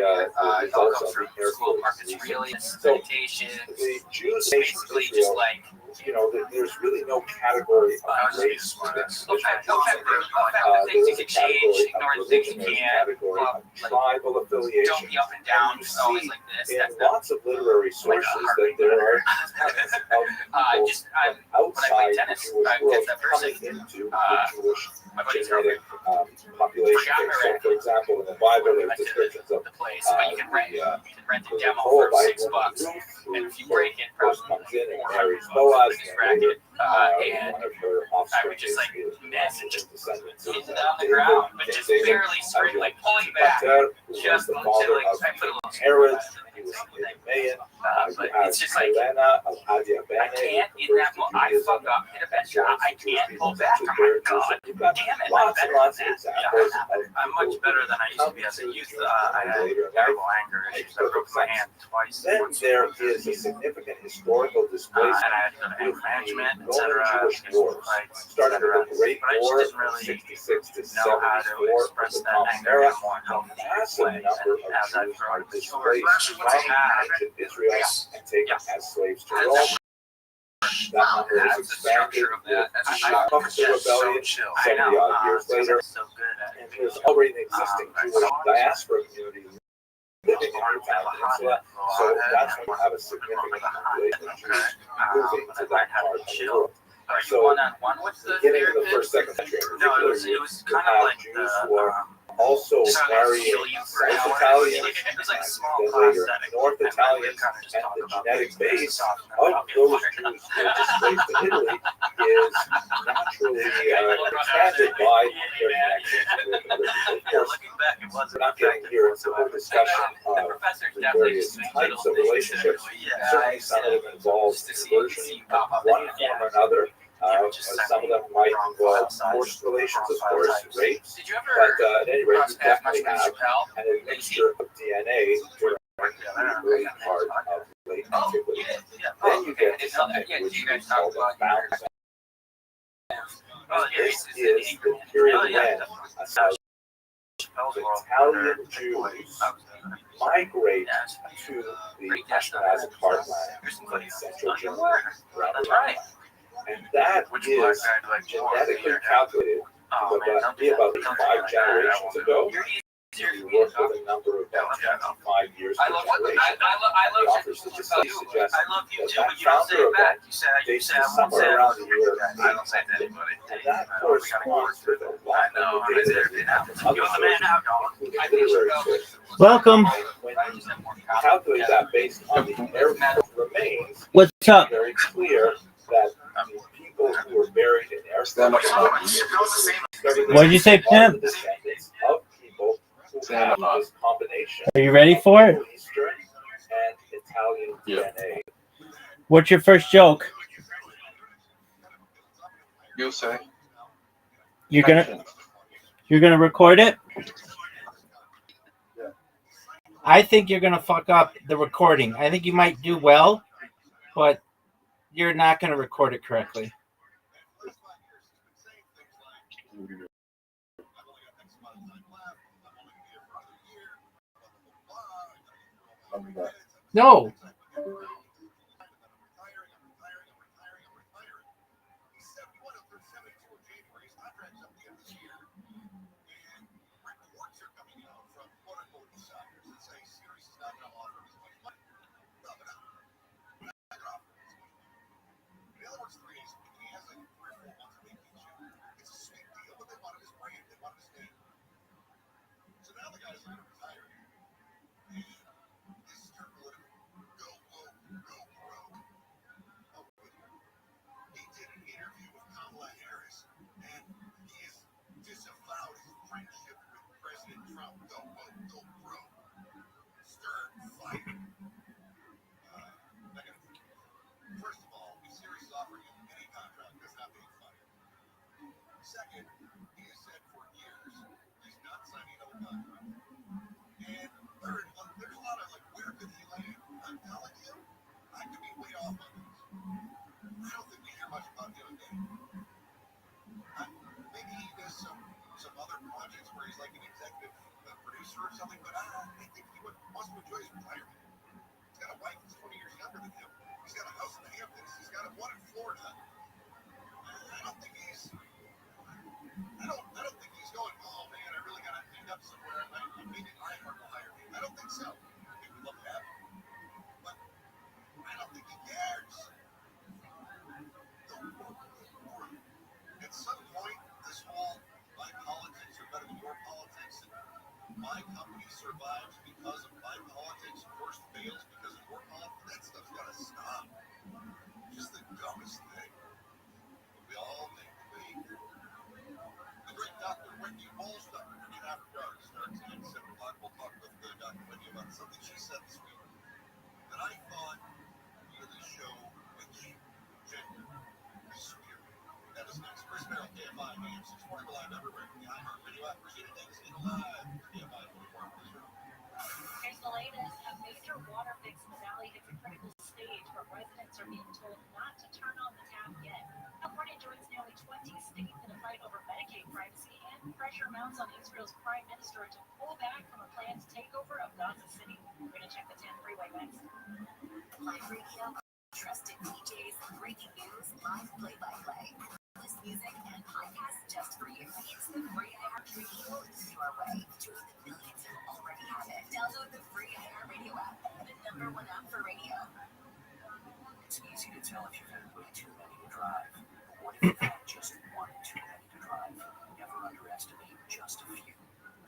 results of the Air Force research. So the Jews nation of Israel, you know, there's really no category of race within traditional Judaism. There is a category of religion, there's a category of tribal affiliation. don't be up and down. And you Always see like this. in That's not. lots of literary sources that there are tons of people from outside the Jewish world coming into the Jewish genetic population. So, for example, in the Bible, there's descriptions of the place, but you can rent the a demo for Moabite $6, woman Ruth, and if who you break it, first probably comes in and $400 marries Boaz, for this and later racket. And one of her I offspring would just like is mess and just descendants hit of it on the David, ground, but King just David, barely straight, like pulling back. Pater, who was Just the to father like, of I put a little Herod. He was Idumean. but You have it's just like Helena of Adia I Bene, can't who in that converts to moment. I Judaism. fuck up, hit a bad shot. I can't pull back. Oh my god! You've got Damn it! lots and lots of examples I'm much better than I used to be as a youth. I had terrible anger issues. I broke my hand twice. Then there is a significant historical displacement and I had to go to anger management, etc. Jewish wars, starting with the Great War of 66 to 74 of the Common Era. A massive number of Jews are displaced from ancient Israel and taken as slaves to Rome. That number is expanded with the Shakopsu rebellion 70 odd years later, and there's already an existing Jewish diaspora community living in the Italian Peninsula, so that's when you have a significant population of Jews moving to that part of the world. So, beginning in the first, second century in particular, you have Jews who are also marrying South Italian, and then later North Italian, and the genetic base of those Jews who are displaced to Italy is naturally expanded by their connections with other people. Of course, we're not getting here into a discussion of the various types of relationships. Certainly some of them involve conversion of one form or another. Some of them might involve forced relations, of course, rapes, but at any rate, you definitely have an admixture of DNA during the early part of late antiquity. Then you get to something which we call the bounds. This is the period when Italian Jews migrate to the Ashkenazic heartland in central Germany, around the Rhine. And that is genetically calculated to be about 5 generations ago. You work with a number of 25 years per generation. The authors statistically suggest that founder event dates to somewhere around the year 800, and that corresponds with a lot of the data that we have from other sources, including literary sources. Welcome. When you calculate that based on the airborne remains, What's up? it's very clear that the people who were buried in airborne What did you say, Pimp? descendants of people who have this combination. Are you ready for it? Middle Eastern and Italian DNA. What's your first joke? You say. You're gonna record it? I think you're gonna fuck up the recording. I think you might do well, but you're not gonna record it correctly. No. Second, he has said for years he's not signing another contract. And third, there's a lot of like, where could he land? I'm telling you, I could be way off on this. I don't think we hear much about him again. Maybe he does some other projects where he's like an executive producer or something, but I think he wants to enjoy his retirement. He's got a wife that's 20 years younger than him. He's got a house in the Hamptons. He's got one in Florida. I don't think he's going, oh man, I really got to end up somewhere. Maybe Ironheart will hire me. I don't think so. I think we'd love to have him. But I don't think he cares. At some point, this whole my politics are better than your politics, and my company survives because of my politics, yours fails because of your politics, that stuff's got to stop. Just the dumbest thing. We all make debate. The great Dr. Wendy Wollstone in After Dark starts at 7 o'clock. We'll talk with Dr. Wendy about something she said this week that I thought really show which gender is superior. That is next. Chris Merrill, KFI, AM 640, live everywhere. The iHeartRadio app, Virginia Davis, live. KFI 24 hours. Here's the latest. A major water fix in the valley hits a critical stage, but residents are being told not to turn on the tap yet. California joins nearly 20 states in a fight over Medicaid privacy, and pressure mounts on Israel's prime minister to pull back from a planned takeover of Gaza City. We're going to check the 10 freeway next. Live radio, trusted DJs, breaking news, live play-by-play. This music and podcasts just for you. It's the free iHeartRadio your way. Join the millions who already have it. Download the free iHeartRadio app, the #1 app for radio. It's easy to tell if you've had way too many to drive. But what if you've had just one too many to drive? Never underestimate just a few.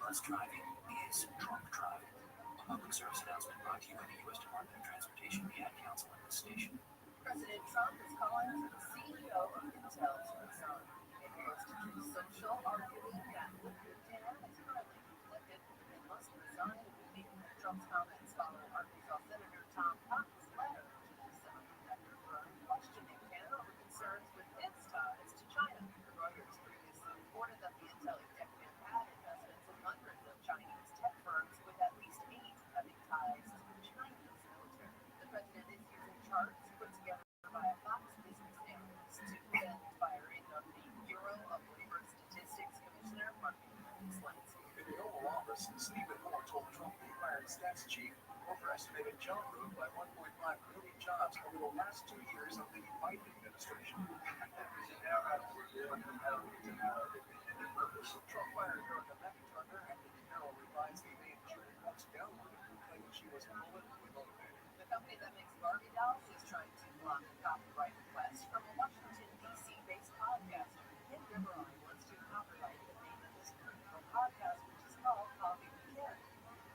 Less driving is drunk driving. A public service announcement brought to you by the U.S. Department of Transportation, the Ad Council, and the station. President Trump is calling for the CEO of Intel to resign. It was to do social arguing that Liquid Dan is currently conflicted and must resign immediately. Trump's comments follow Arkansas Senator Tom Cotton's letter to the semiconductor firm questioning Dan over concerns with its ties to China. Reuters previously reported that the Intel executive had investments in hundreds of Chinese tech firms, with at least 8 having ties to the Chinese military. The president is using charts put together by a Fox Business analyst to defend firing of the Bureau of Labor Statistics Commissioner Martin Slides. In the Oval Office, Stephen Moore told Trump he fired stats chief overestimated job growth by 1.5 million jobs over the last 2 years of the Biden administration. Trump fired Erica McIntyre after the Bureau revised the May insurance cuts downward, claiming she was politically motivated. The company that makes Barbie dolls is trying to block a copyright request from a Washington, D.C.-based podcaster. Ken Riverine wants to copyright the name of this critical podcast, which is called Coffee with Ken.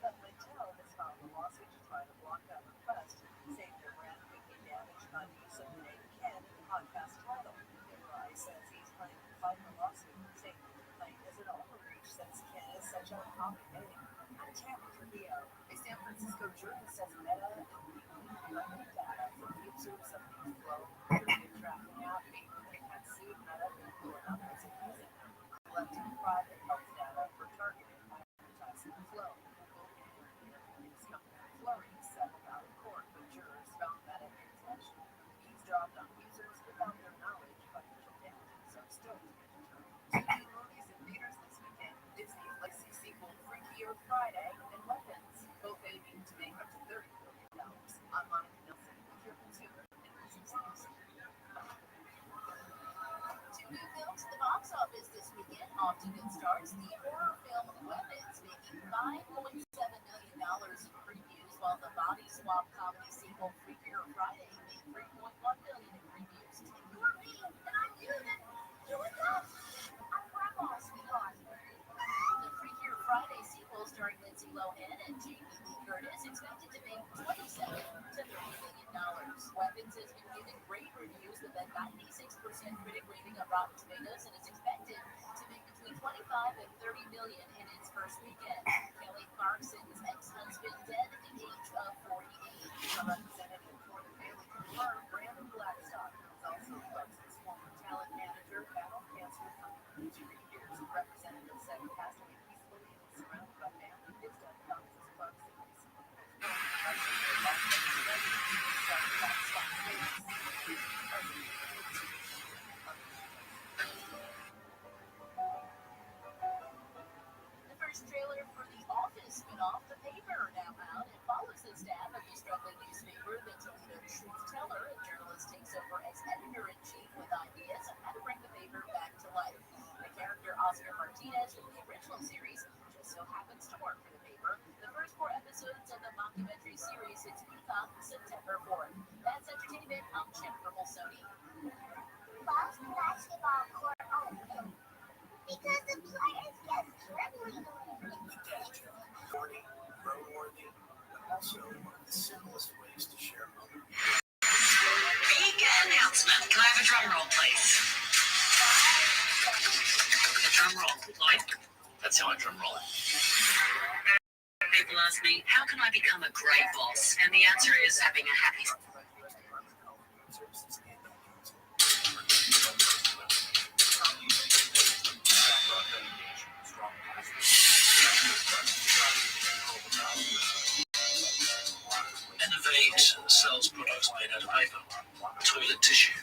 But Mattel has filed a lawsuit to try to block that request, saying their brand could be damaged by the use of the name Ken in the podcast title. Riverine says he's planning to fight the lawsuit, saying the complaint is an overreach since Ken is such a common name. I'm Tammy Trujillo. A San Francisco jury says Meta and Google collected data from users of these Flow targeted tracking app. They had sued Meta, Google, and others accusing them of collecting private health data for targeted advertising. Flow, Google, and Interface company Flurry settled out of court, but jurors found Meta intentionally eavesdropped on users without their knowledge. Financial damages are still to be determined. TV movies in theaters this weekend. Disney Lexi sequel Freakier Friday and Weapons, both aiming to make up to $30 billion. I'm Monica Nelson with your consumer and business news. 2 new films at the box office this weekend. Off to good starts. The horror film Weapons making $5.7 million in previews, while the body swap comedy sequel Freakier Friday made $3.1 million in previews. You're me, and I'm you, then you and us. I'm Grandma, sweetheart. The Freakier Friday sequel starring Lindsay Lohan and Jamie Lee Curtis expected to make $27 to $30 million. Weapons has been getting great reviews with a 96% critic rating on Rotten Tomatoes and is expected to make between $25 and $30 million in its first weekend. Kelly Clarkson's ex-husband dead at the age of 48. A representative for the family confirmed Brandon Blackstock, who is also Clarkson's former talent manager, battled cancer for 2 documentary series hits Peacock September 4th. That's entertainment. I'm Jennifer Bolsoni. Loves basketball court open because the players get dribbling. Road-worthy, but also one of the simplest ways to share other. Big announcement. Can I have a drum roll, please? A drum roll, Lloyd. That's how I drum roll. People ask me, how can I become a great boss? And the answer is having a happy. Innovate sells products made out of paper, toilet tissue,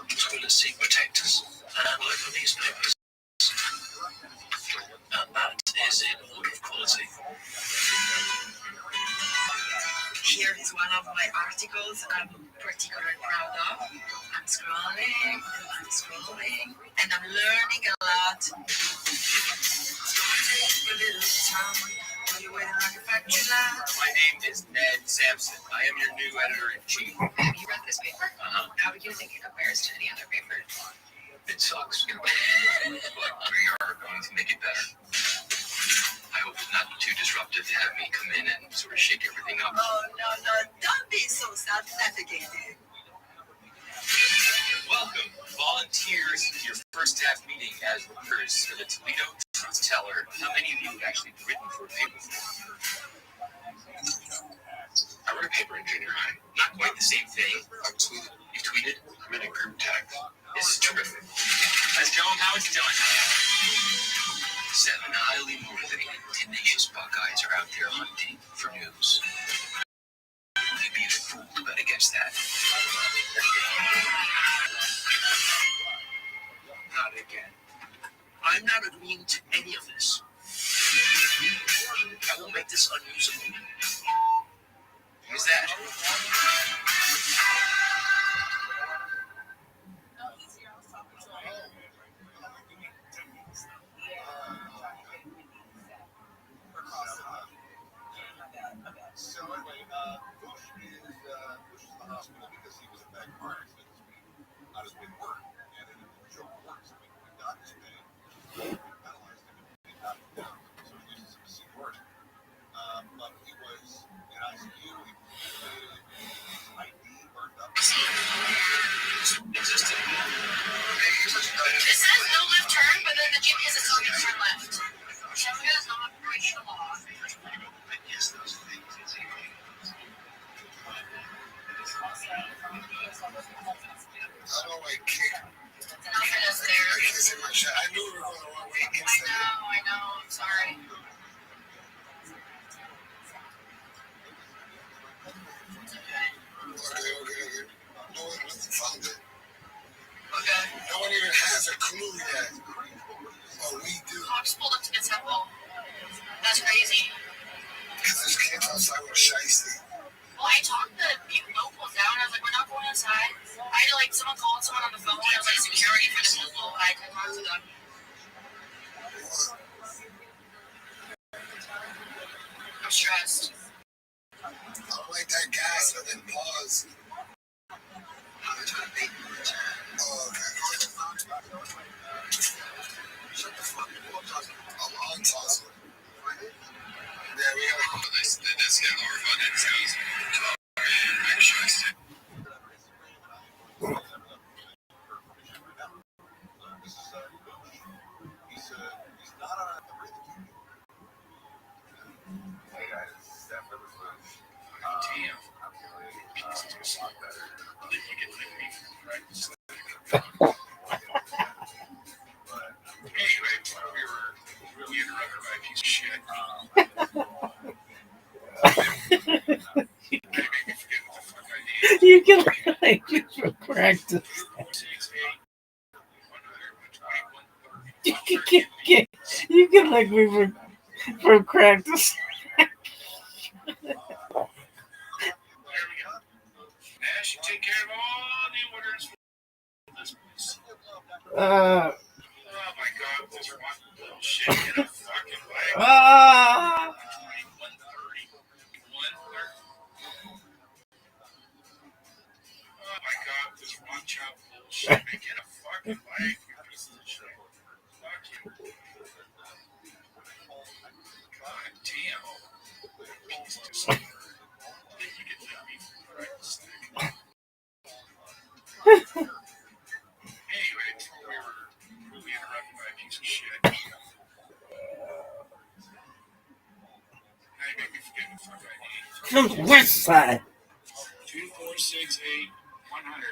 toilet seat protectors, and local newspapers. And that is in order of quality. Here is one of my articles I'm particularly proud of. I'm scrolling, and I'm learning a lot. A little town, where you're waiting like a factory line. My name is Ned Sampson. I am your new editor-in-chief. Have you read this paper? Uh-huh. How do you think it compares to any other paper? It sucks. But we are going to make it better. I hope it's not too disruptive to have me come in and sort of shake everything up. Oh, no, don't be so self-deprecating. Welcome, volunteers, to your first staff meeting as workers for the Toledo Truth Teller. How many of you have actually written for a paper? I wrote a paper in junior high. Not quite the same thing. I've tweeted. You've tweeted? I'm in a group text. This is terrific. Let's go. How is it doing? 7 highly motivated, tenacious Buckeyes are out there hunting for news. You'd be a fool to bet against that. Not again. I'm not agreeing to any of this. I will make this unusable. Who's that? So anyway, Bush is the hospital because he was in that car accident this week on his way to work, and it showed work. So we got his pay, we penalized him, and we got him down. So he loses some seat work. But he was in ICU. His ID burned up. This says no left turn, but then the GPS is telling me to turn left. Someone is not breaking the law. Yes, those things. It's I don't like kick. I can't see my shot. I knew we were going the wrong way. I know. I'm sorry. Okay. No one found it. Okay. No one even has a clue yet. Oh, we do. I just pulled up to the temple. That's crazy. Because there's kids outside with shiesty. Well, I talked the locals down. I was like, we're not going inside. I had to, someone called someone on the phone. I was like, security for the temple. I couldn't talk to them. I'm stressed. I don't like that gas and then pause. Oh, okay. Shut the fuck up. I'm on toss. Yeah, we gotta. That's our fun. Actually, He's not on the rhythm. Hey guys, Steph for the food. damn. I'm feeling a lot better. You can lick me, right? But Anyway, we interrupted by a piece of shit. You can like just for practice. 6, 8, 100, 120, 130. You can like me for practice. There we go. Nash, you take care of all the orders for this place. Oh my god, this fucking bullshit in a fucking way. 130. 130. From the west side. 2468 100.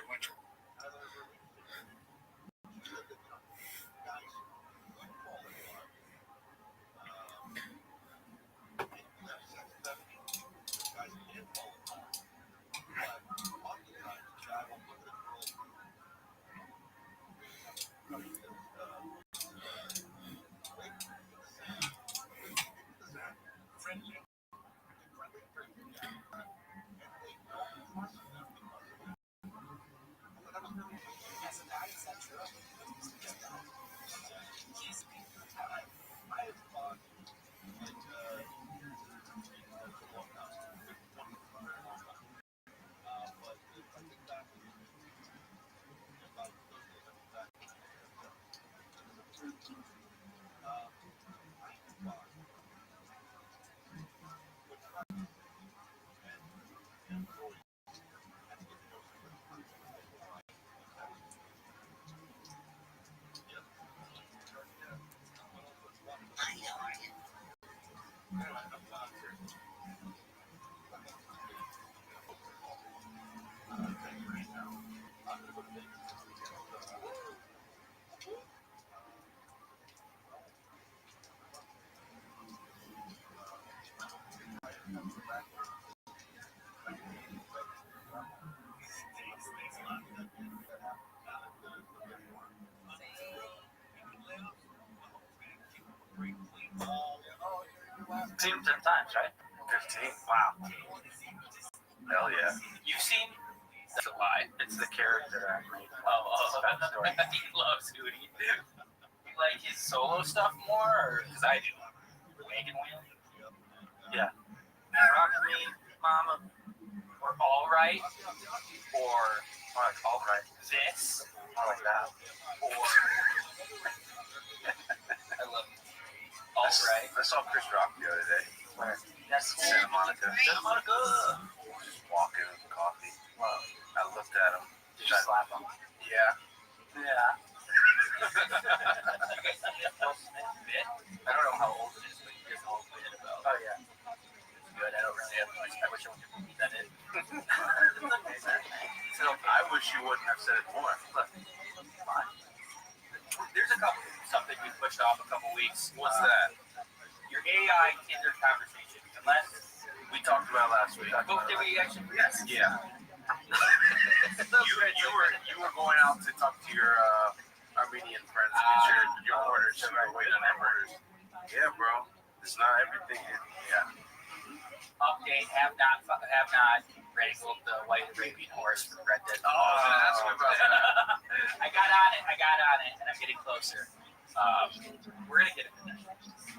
Seen him 10 times, right? 15. Wow. Hell yeah. You've seen? That's a lie. It's the character I made. He loves Hootie. You like his solo stuff more, or because I do? Wagon Wheel? Yeah. Rock Me, Mama, or All Right, or Like, all right. This, I like that. or I love All Right. I saw Chris Rock the other day. Where? That's Santa Monica. Santa Monica. Just walking with coffee. Wow. I looked at him. Did you slap him? Yeah. Yeah. You guys see that Will Smith bit? I don't know how old it is, but you guys know what bit about. Oh, yeah. It's good. I don't really have much. I wish I would have done it. So I wish you wouldn't have said it more. Look, fine. There's a couple something we pushed off a couple weeks. What's that? Your AI Tinder conversation. Unless We talked about last week. did we actually? Yes. Yeah. you were going out to talk to your Armenian friends to get your orders. You were waiting on their orders. Yeah, bro. It's not everything. Yeah. Update: have not wrangled the white Arabian horse for Red Dead. Oh, I was gonna ask you about that. I got on it, and I'm getting closer. We're gonna get it.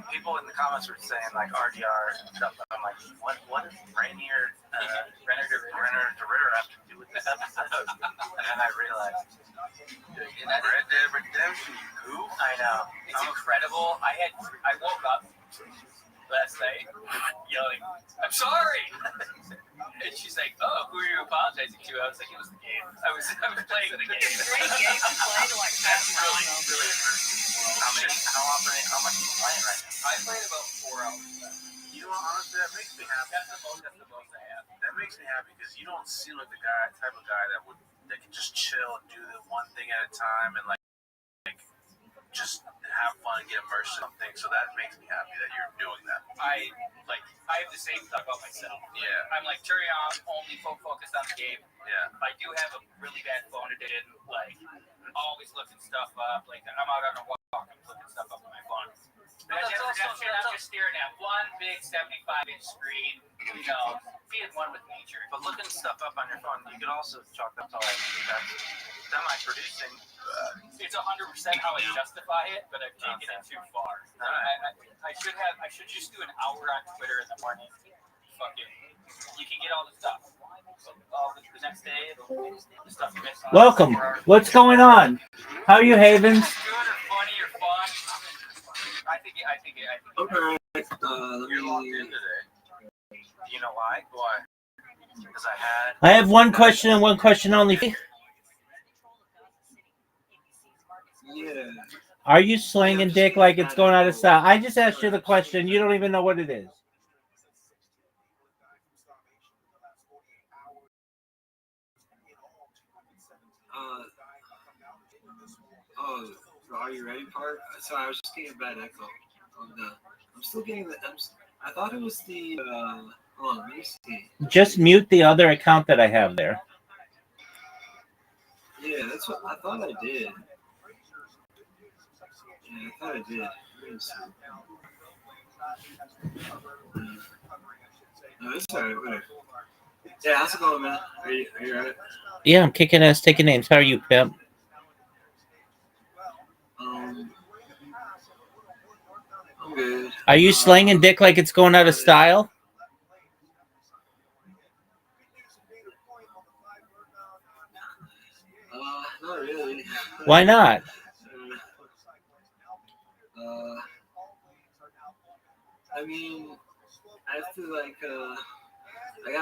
People in the comments were saying like RDR and stuff. I'm like, what does Renner to Ritter have to do with this episode? And then I realized, Red Dead Redemption, you goof. I know. It's incredible. I woke up last night yelling, "I'm sorry!" And she's like, "Oh, who are you apologizing to?" I was like, "It was the game. I was playing the game." Great game to play to like That's really how much are you playing right now? I played about 4 hours. You know, honestly, that makes me happy. That's the most I have. That makes me happy because you don't seem like the type of guy that can just chill and do the one thing at a time and like just have fun and get immersed in something. So that makes me happy that you're doing that. I have the same thought about myself. Yeah. I'm like, turn on, only focused on the game. Yeah. I do have a really bad phone addiction. Like, always looking stuff up. Like, I'm out on a walk, I'm looking stuff up on my phone. I'm just staring at one big 75-inch screen, you know, being one with nature. But looking stuff up on your phone, you could also chalk that to like semi-producing. It's 100% how I justify it, but I've taken it too far. I should just do an hour on Twitter in the morning. Fucking, you can get all the stuff. The next day, the stuff you miss. Welcome. What's going on? How are you, Havens? Good or funny or fun? I think. Okay. You're locked in today. Do you know why? Why? Because I have one question and one question only. Yeah. Are you slinging dick like it's going out of style? I just asked you the question. You don't even know what it is. Oh, the Are You Ready part? So I was just getting a bad echo. I'm still getting the. I thought it was the. Hold on, let me see. Just mute the other account that I have there. Yeah, that's what I thought I did. Yeah, I thought I did. Let me see. No, it's alright, whatever. Yeah, how's it going, man? Are you alright? Yeah, I'm kicking ass, taking names. How are you, pimp? I'm good. Are you slanging dick like it's going out of style? Not really. Why not? I mean, I have to like. I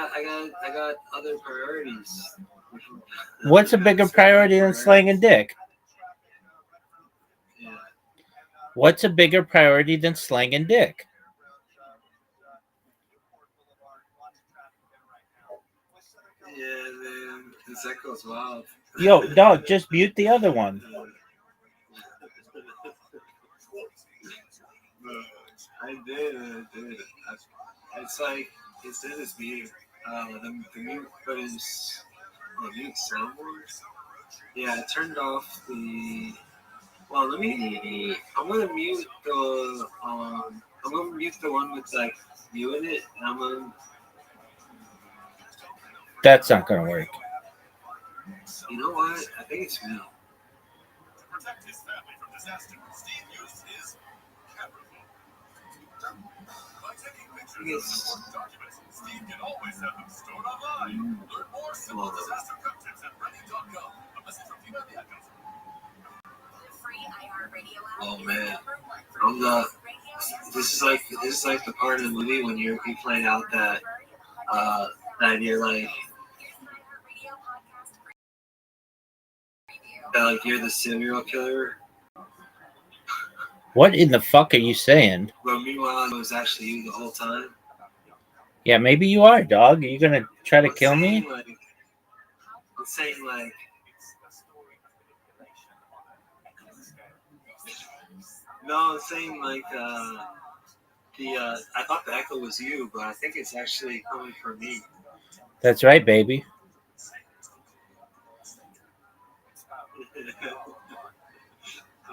got other priorities. What's a bigger priority than slanging dick? Yeah. What's a bigger priority than slanging dick? Yeah, man. This echo's wild. Yo, dog, just mute the other one. I did. It's like it's in this mute. The mute buttons. Oh, mute soundboard. Yeah, I turned off the. Well, let me. I'm gonna mute the. I'm gonna mute the one with like you in it, and I'm gonna. That's not gonna work. You know what? I think it's me. Protect his family from disaster. Steve used his camera phone. By taking pictures of important documents, Steve can always have them stored online. Learn more simple disaster prep tips at ready.gov. A message from Female the Echo. Oh man, This is like the part of the movie when you find out that that you're like you're the serial killer. What in the fuck are you saying? But meanwhile, it was actually you the whole time. Yeah, maybe you are, dog. Are you gonna try to kill me? I'm saying like. No, I'm saying like I thought the echo was you, but I think it's actually coming from me. That's right, baby.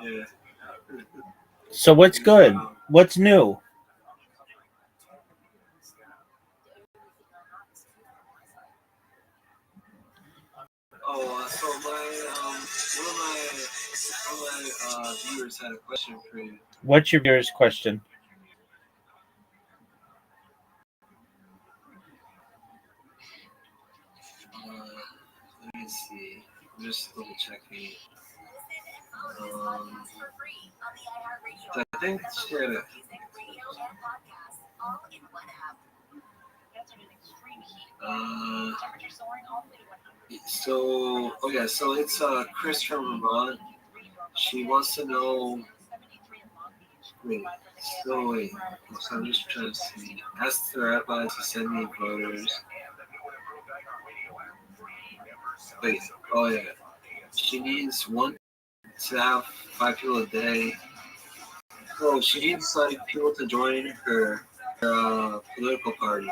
Yeah. So what's good? What's new? Oh, so one of my viewers had a question for you. What's your viewer's question? Let me see. I'm just double checking. I think she had a. So okay, so it's Chris from Vermont. She wants to know. Wait, so I'm just trying to see. Ask the rabbi to send me photos. Wait, oh yeah. She needs one to have 5 people a day. Oh, she needs like people to join her political party.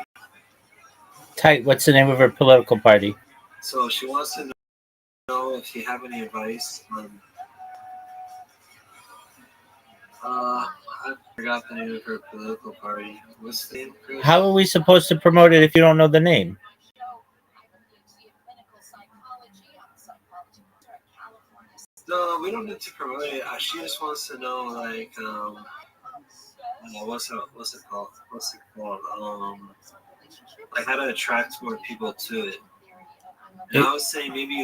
Tight. What's the name of her political party? So she wants to know if you have any advice on. I forgot the name of her political party. What's the name, Chris? How are we supposed to promote it if you don't know the name? No, we don't need to promote it. She just wants to know, like, what's it called? Like how to attract more people to it. And I was saying maybe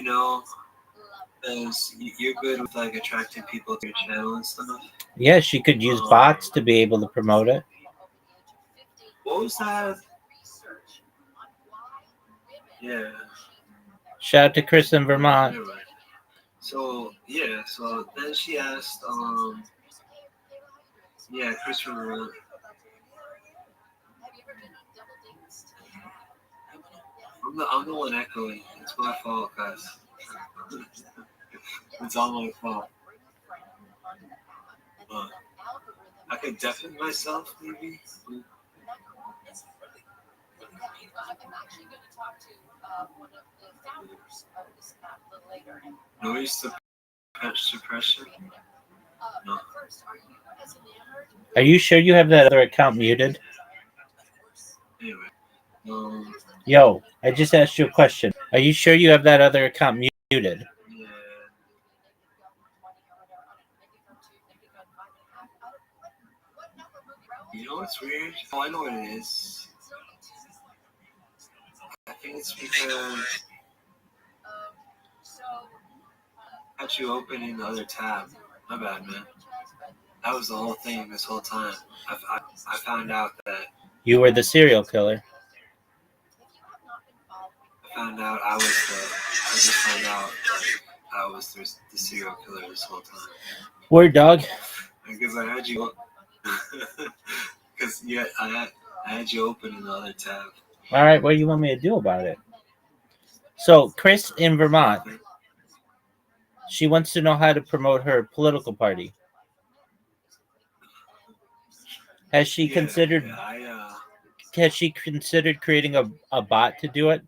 because you're good with like attracting people to your channel and stuff. Yeah, she could use bots to be able to promote it. What was that? Yeah. Shout out to Chris in Vermont. So yeah, so then she asked, yeah, Chris from Vermont. I'm the one echoing. It's my fault, guys. It's all my fault. I could deafen myself, maybe. I'm actually going to talk to one of the founders of this app a little later. Noise suppression. No. First, are you as enamored? Are you sure you have that other account muted? Anyway. Yo, I just asked you a question. Are you sure you have that other account muted? Yeah. You know what's weird? Oh, I know what it is. I think it's because I had you open in the other tab. My bad, man. That was the whole thing this whole time. I found out that You were the serial killer. I found out I just found out I was the serial killer this whole time. Word, dog. Because I had you, because I had you open in the other tab. All right, what do you want me to do about it? So, Chris in Vermont, she wants to know how to promote her political party. Has she considered? Has she considered creating a bot to do it?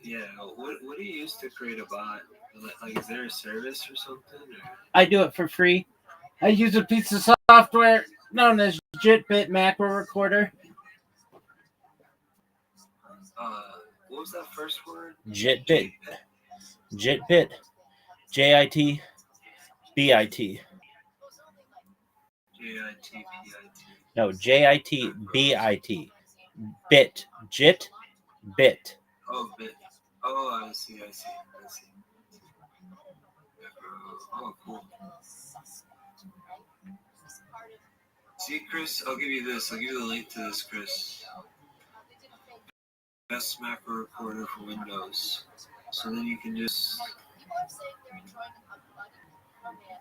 Yeah. What do you use to create a bot? Like, is there a service or something? Or? I do it for free. I use a piece of software known as JitBit Macro Recorder. What was that first word? JitBit. JitBit. JIT. BIT. JIT. No, JIT BIT. Bit. JIT. Bit. Oh, bit. Oh, I see. Oh, cool. See, Chris, I'll give you this. I'll give you the link to this, Chris. Best macro recorder for Windows. So then you can just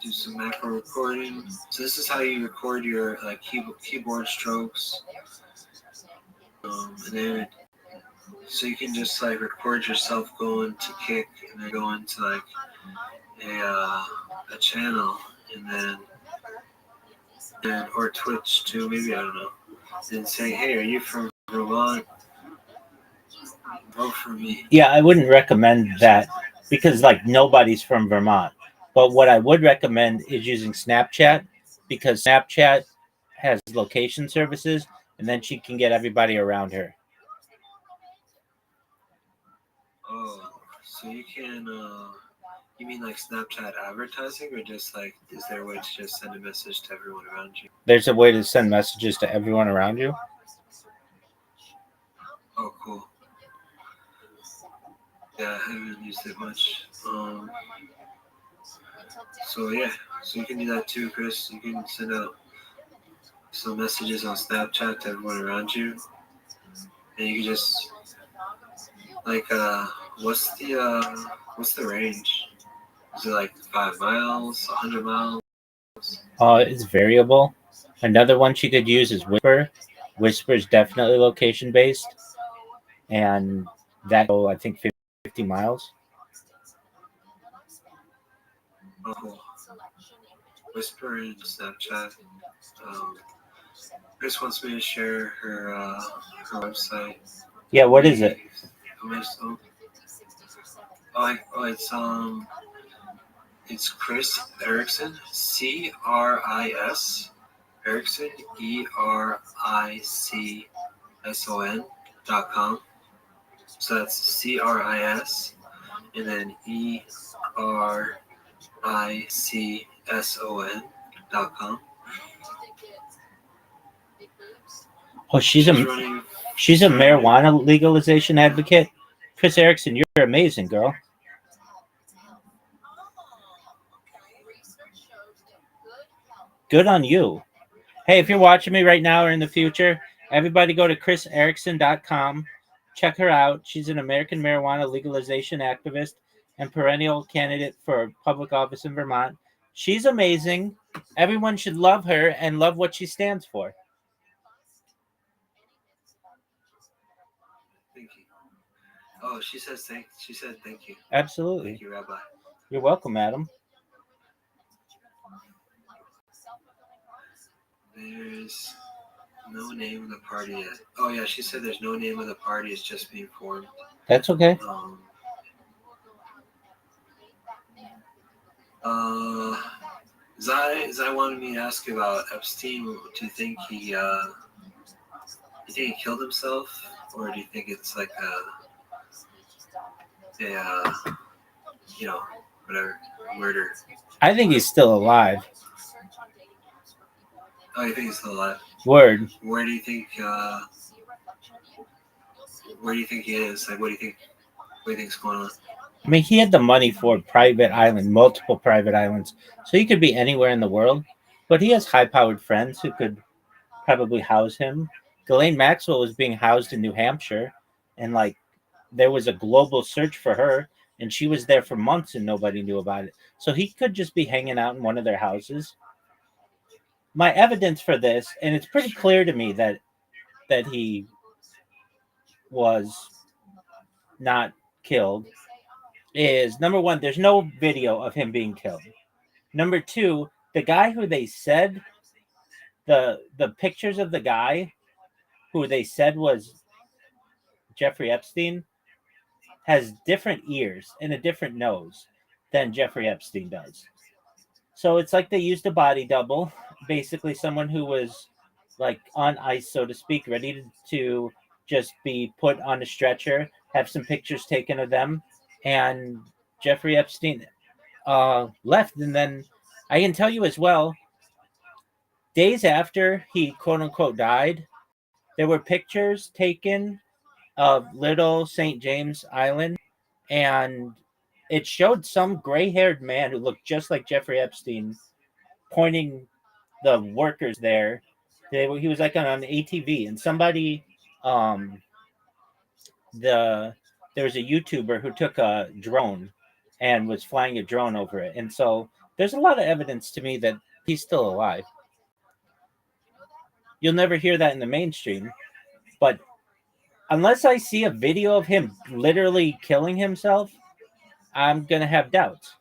do some macro recording. So this is how you record your keyboard strokes. And then so you can just record yourself going to kick and then go into a channel and then or Twitch too, maybe, I don't know. And say, hey, are you from Vermont? Vote for me. Yeah, I wouldn't recommend that because nobody's from Vermont. But what I would recommend is using Snapchat because Snapchat has location services and then she can get everybody around her. Oh, so you can, you mean Snapchat advertising or just is there a way to just send a message to everyone around you? There's a way to send messages to everyone around you? Oh, cool. Yeah, I haven't used it much. So yeah, so you can do that too, Chris. You can send out some messages on Snapchat to everyone around you, and you can just what's the range? Is it 5 miles, 100 miles? It's variable. Another one she could use is Whisper. Whisper is definitely location based, and that I think 50 miles. Oh, cool. Whisper and Snapchat. Chris wants me to share her website. Yeah, what is it? It's Chris Erickson, CRIS Erickson, ERICSON.com. So that's CRIS and then ERICSON.com. Oh, she's a marijuana legalization advocate. Chris Erickson, you're amazing, girl. Good on you. Hey, if you're watching me right now or in the future, everybody go to chriserickson.com. Check her out. She's an American marijuana legalization activist and perennial candidate for public office in Vermont. She's amazing. Everyone should love her and love what she stands for. Thank you. Oh, she said thank you. Absolutely. Thank you, Rabbi. You're welcome, Adam. There's no name of the party yet. Oh yeah, she said there's no name of the party. It's just being formed. That's okay. Zai wanted me to ask you about Epstein. Do you think he killed himself, or do you think it's like whatever, murder? I think he's still alive. Oh, you think he's still alive? Word. Where do you think he is? Like, what do you think's going on? I mean, he had the money for a private island, multiple private islands, so he could be anywhere in the world. But he has high-powered friends who could probably house him. Ghislaine Maxwell was being housed in New Hampshire, and like there was a global search for her, and she was there for months and nobody knew about it. So he could just be hanging out in one of their houses. My evidence for this, and it's pretty clear to me that he was not killed, is number one, there's no video of him being killed. Number two, the guy who they said the pictures of the guy who they said was Jeffrey Epstein has different ears and a different nose than Jeffrey Epstein does. So it's like they used a body double, basically someone who was like on ice, so to speak, ready to just be put on a stretcher, have some pictures taken of them, and Jeffrey Epstein left. And then I can tell you as well, days after he quote unquote died, there were pictures taken of Little St. James Island, and it showed some gray-haired man who looked just like Jeffrey Epstein pointing the workers there. He was like on an ATV, and somebody, there was a YouTuber who took a drone and was flying a drone over it, and so there's a lot of evidence to me that he's still alive. You'll never hear that in the mainstream, but unless I see a video of him literally killing himself, I'm gonna have doubts.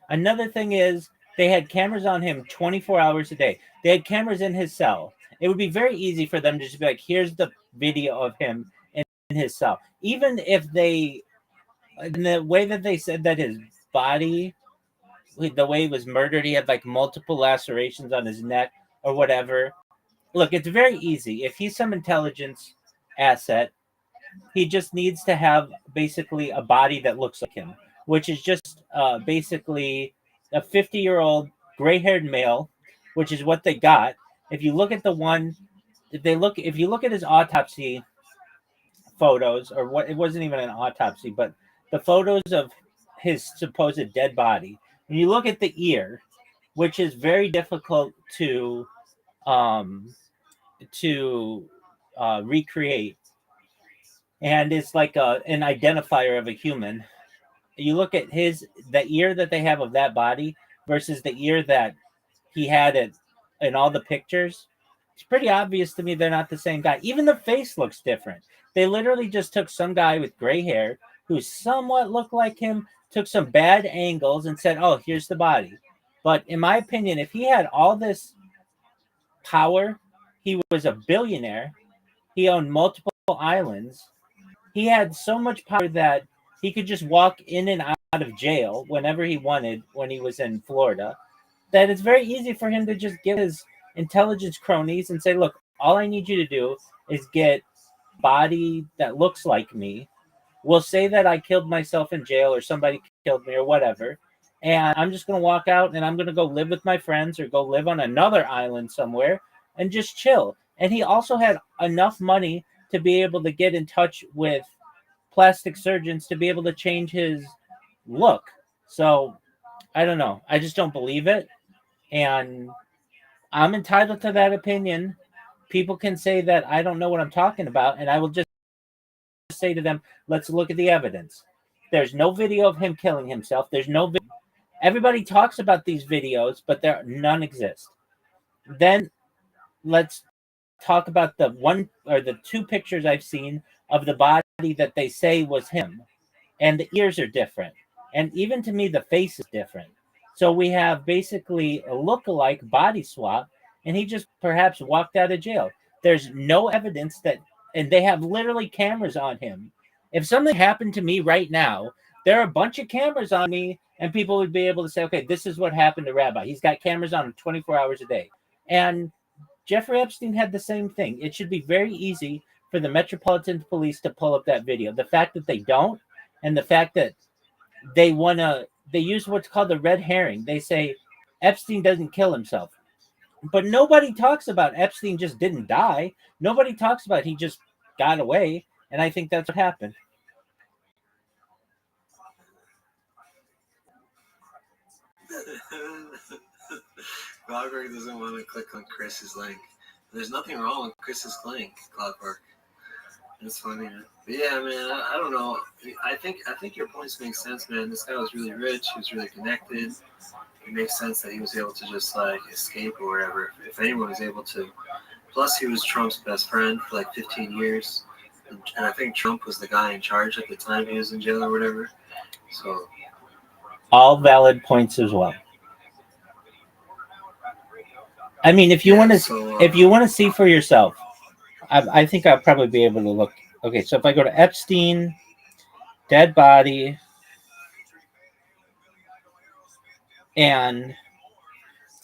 Another thing is they had cameras on him 24 hours a day. They had cameras in his cell. It would be very easy for them to just be like, here's the video of him in his cell. Even if they, in the way that they said that his body, the way he was murdered, he had like multiple lacerations on his neck or whatever. Look, it's very easy. If he's some intelligence asset, he just needs to have basically a body that looks like him, which is just basically a 50-year-old gray-haired male, which is what they got. If you look at the one, if you look at his autopsy photos, or what, it wasn't even an autopsy, but the photos of his supposed dead body, when you look at the ear, which is very difficult to recreate, and it's like an identifier of a human. You look at the ear that they have of that body versus the ear that he had in all the pictures. It's pretty obvious to me they're not the same guy. Even the face looks different. They literally just took some guy with gray hair who somewhat looked like him, took some bad angles, and said, "Oh, here's the body." But in my opinion, if he had all this power, he was a billionaire. He owned multiple islands. He had so much power that he could just walk in and out of jail whenever he wanted when he was in Florida, that it's very easy for him to just get his intelligence cronies and say, look, all I need you to do is get a body that looks like me. We'll say that I killed myself in jail or somebody killed me or whatever, and I'm just going to walk out and I'm going to go live with my friends or go live on another island somewhere and just chill. And he also had enough money to be able to get in touch with plastic surgeons to be able to change his look. So I don't know. I just don't believe it. And I'm entitled to that opinion. People can say that I don't know what I'm talking about, and I will just say to them, let's look at the evidence. There's no video of him killing himself. There's no video. Everybody talks about these videos, but none exist. Then let's talk about the one or the two pictures I've seen of the body that they say was him, and the ears are different, and even to me the face is different. So we have basically a look-alike body swap, and he just perhaps walked out of jail. There's no evidence that, and they have literally cameras on him. If something happened to me right now, there are a bunch of cameras on me, and people would be able to say, okay, this is what happened to Rabbi. He's got cameras on him 24 hours a day. And Jeffrey Epstein had the same thing. It should be very easy for the Metropolitan Police to pull up that video. The fact that they don't, and the fact that they use what's called the red herring. They say Epstein doesn't kill himself. But nobody talks about Epstein just didn't die. Nobody talks about he just got away. And I think that's what happened. Clockwork doesn't want to click on Chris's link. There's nothing wrong with Chris's link, Clockwork. It's funny. But yeah, man, I don't know. I think your points make sense, man. This guy was really rich. He was really connected. It makes sense that he was able to just like escape or whatever. If anyone was able to. Plus, he was Trump's best friend for like 15 years. And I think Trump was the guy in charge at the time he was in jail or whatever. So all valid points as well. I mean, if you want to see for yourself, I think I'll probably be able to look. Okay, so if I go to Epstein, dead body, and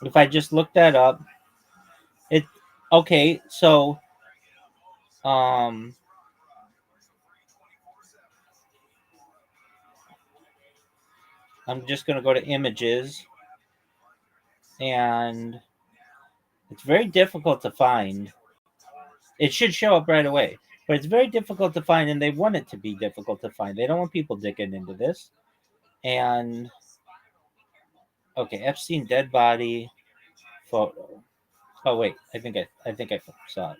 if I just look that up, okay, so I'm just going to go to images, and it's very difficult to find. It should show up right away, but it's very difficult to find, and they want it to be difficult to find. They don't want people digging into this. And okay, Epstein dead body photo. Oh wait, I think I saw it.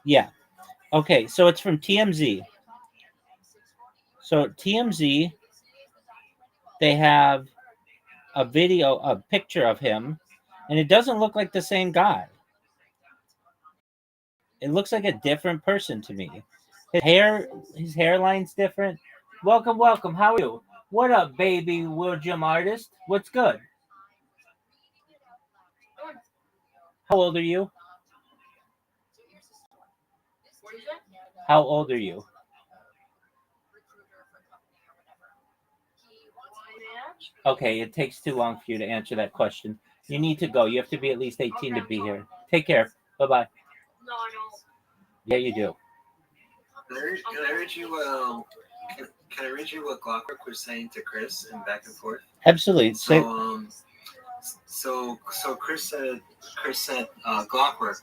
Yeah. Okay, so it's from TMZ. So TMZ, they have a picture of him, and it doesn't look like the same guy. It looks like a different person to me. His hairline's different. Welcome. How are you? What up, baby William artist? What's good? How old are you? How old are you? Okay, it takes too long for you to answer that question. You need to go. You have to be at least 18 to be here. Take care. Bye-bye. No, I don't. Yeah, you do. Can I read you? Can I read you what Clockwork was saying to Chris and back and forth? Absolutely. So Chris said Clockwork.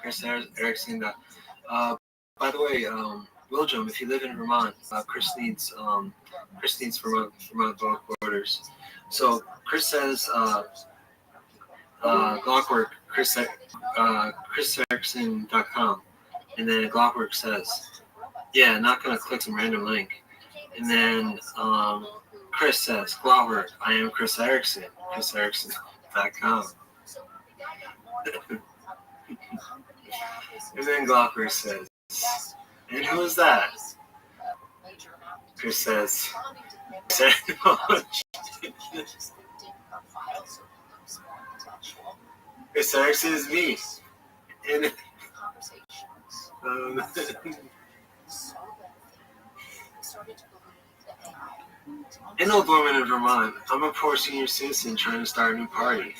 Chris Erickson. By the way, William, if you live in Vermont, Chris needs Vermont borders. So Chris says Clockwork. ChrisErickson.com. And then Clockwork says, yeah, not going to click some random link. And then Chris says, Clockwork, I am Chris Erickson, ChrisErickson.com. And then Clockwork says, and who is that? Chris says, Chris Erickson is me. And an old woman in Vermont. I'm a poor senior citizen trying to start a new party.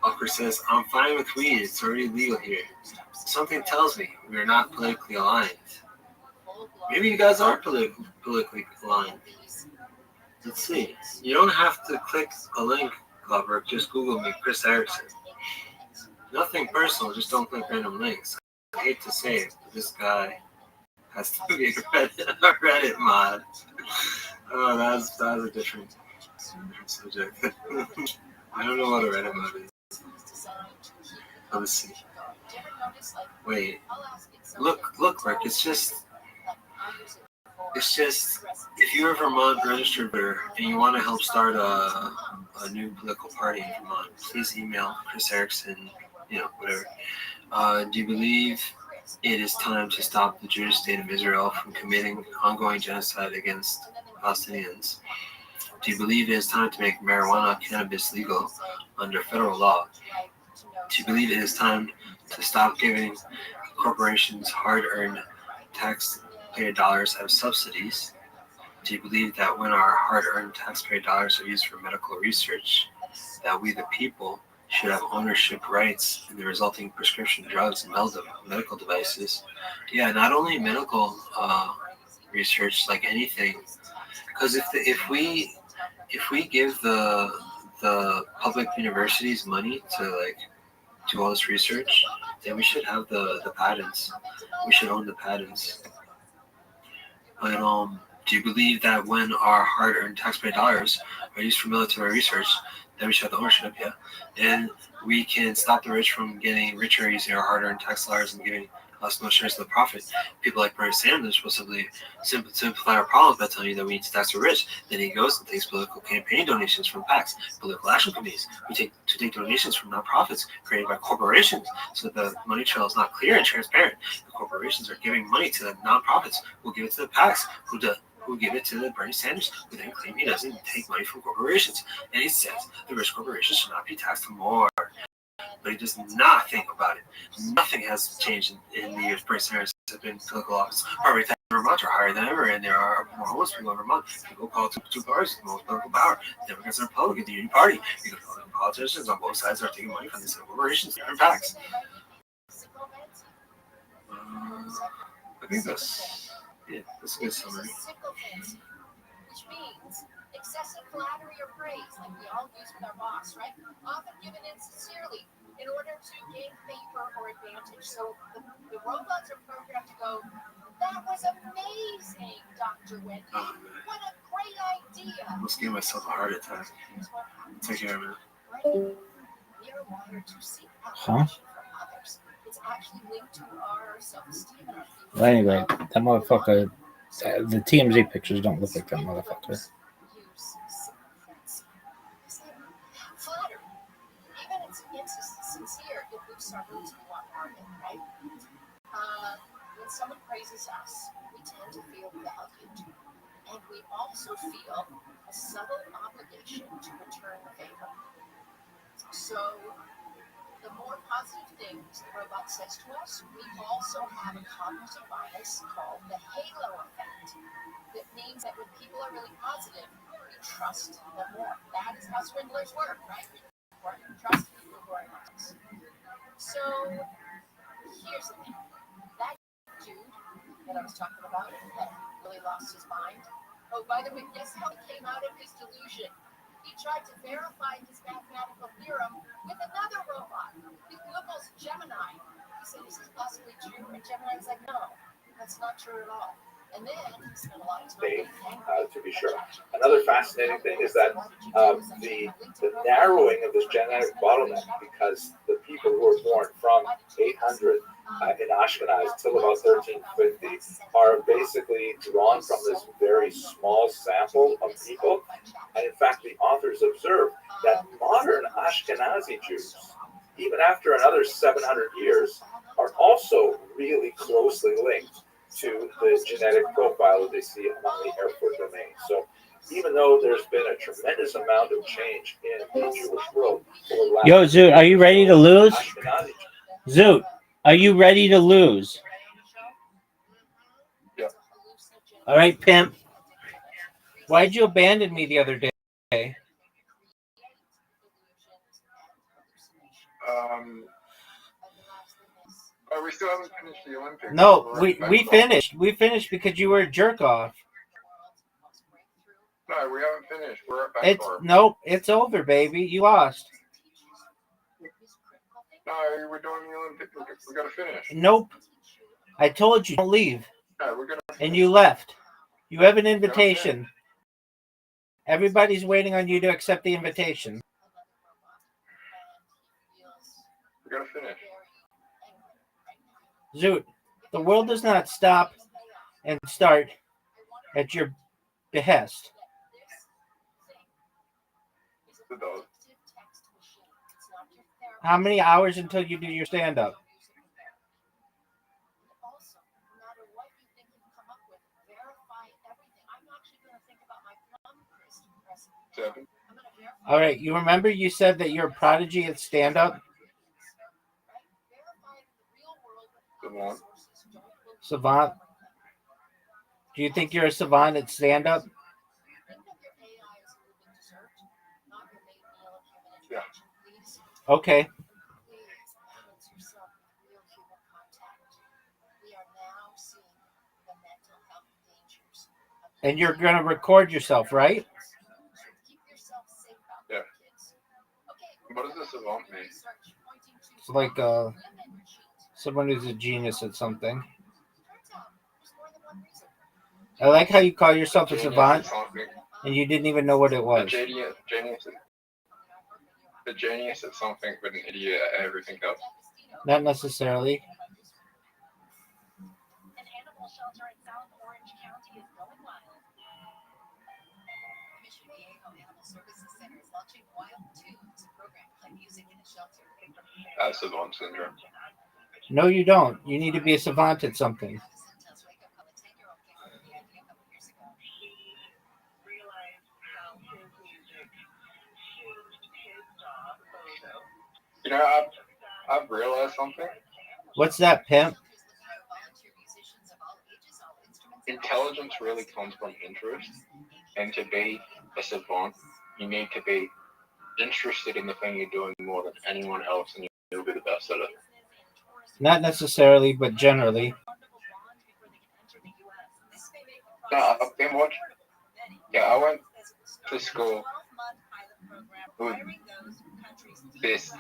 Walker says, I'm fine with weed. It's already legal here. Something tells me we are not politically aligned. Maybe you guys are politically aligned. Let's see. You don't have to click a link, Clockwork. Just Google me, Chris Erickson. Nothing personal. Just don't click random links. I hate to say it, but this guy has to be a Reddit mod. Oh, that was a different subject. I don't know what a Reddit mod is. Let's see. Wait. Look, Rick. It's just if you're a Vermont registered voter and you want to help start a new political party in Vermont, please email Chris Erickson, whatever. Do you believe it is time to stop the Jewish state of Israel from committing ongoing genocide against Palestinians? Do you believe it is time to make marijuana cannabis legal under federal law? Do you believe it is time to stop giving corporations hard-earned taxpayer dollars as subsidies? Do you believe that when our hard-earned taxpayer dollars are used for medical research, that we the people should have ownership rights in the resulting prescription drugs and medical devices? Yeah, not only medical research, like anything, because if we give the public universities money to do all this research, then we should have the patents. We should own the patents. But do you believe that when our hard-earned taxpayer dollars are used for military research, then we should have the ownership? Yeah, and we can stop the rich from getting richer using our hard-earned tax dollars and giving us no shares of the profit. People like Bernie Sanders will simply simplify our problems by telling you that we need to tax the rich. Then he goes and takes political campaign donations from PACs, political action committees. We take donations from nonprofits created by corporations, so that the money trail is not clear and transparent. The corporations are giving money to the nonprofits, who give it to the PACs, who give it to the Bernie Sanders, who then claim he doesn't take money from corporations. And he says the rich corporations should not be taxed more. But he does not think about it. Nothing has changed in the years Bernie Sanders has been in political office. Property taxes in Vermont are higher than ever, and there are more homeless people in Vermont. People call two parties the most political power: Democrats and Republicans, the Union Party. Because politicians on both sides are taking money from these corporations, different PACs. I think that's a good summary. Which means excessive flattery or praise, like we all use with our boss, right? Often given insincerely in order to gain favor or advantage. So the robots are programmed to go, "That was amazing, Dr. Wendy. What a great idea." I almost gave myself a heart attack. Take care, man. We are wired to seek affirmation from others. It's actually linked to our self-esteem and our feelings. Well, anyway, that motherfucker. The TMZ pictures don't look like that motherfucker. Flattery, even it's sincere, it boosts our roots and want more of it, right? When someone praises us, we tend to feel valued, and we also feel a subtle obligation to return the favor. So, the more positive things the robot says to us, we also have a cognitive bias called the halo effect. That means that when people are really positive, we trust them more. That is how swindlers work, right? We trust people who are nice. So here's the thing. That dude that I was talking about that really lost his mind. Oh, by the way, guess how he came out of his delusion? He tried to verify his mathematical theorem with another robot, with Google's Gemini. He said, "Is this possibly true?" And Gemini was like, "No, that's not true at all." And then he spent a lot of time to be sure. Another fascinating thing is that the narrowing of this genetic bottleneck, because the people who were born from 800 in Ashkenaz till about 1350 are basically drawn from this very small sample of people. And in fact, the authors observe that modern Ashkenazi Jews, even after another 700 years, are also really closely linked to the genetic profile that they see among the Erfurt domain. So even though there's been a tremendous amount of change in the Jewish world over the last... Yo, Zoot, are you ready to lose? Zoot, are you ready to lose? Yeah. All right, pimp. Why'd you abandon me the other day? We still haven't finished the Olympics. No, we finished. We finished because you were a jerk off. No, we haven't finished. We're at basketball. Nope, it's over, baby. You lost. No, we're doing the Olympics. We gotta finish. Nope. I told you don't leave. No, we're gonna finish. And you left. You have an invitation. Everybody's waiting on you to accept the invitation. We gotta finish. Zoot, the world does not stop and start at your behest. The dog. How many hours until you do your stand-up? Also, no matter what you think you've come up with, verify everything. I'm actually going to think about my plum crisp recipe. 7. I'm going to verify. All right, you remember you said that you're a prodigy at stand-up? Savant. Savant? Do you think you're a savant at stand-up? Yeah. Okay. And you're going to record yourself, right? Yeah. What does a savant mean? It's like someone who's a genius at something. I like how you call yourself a savant, and you didn't even know what it was. The genius at something, but an idiot at everything else. Not necessarily. An animal shelter in South Orange County is going wild. Mission Viejo Animal Services Center is launching Wild Tunes, a program to play music in a shelter. That's savant syndrome. No, you don't. You need to be a savant at something. You know, I've realized something. What's that, pimp? Intelligence really comes from interest, and to be a savant, you need to be interested in the thing you're doing more than anyone else, and you'll be the best at it. Not necessarily, but generally. No, I've been watching. Yeah, I went to school with this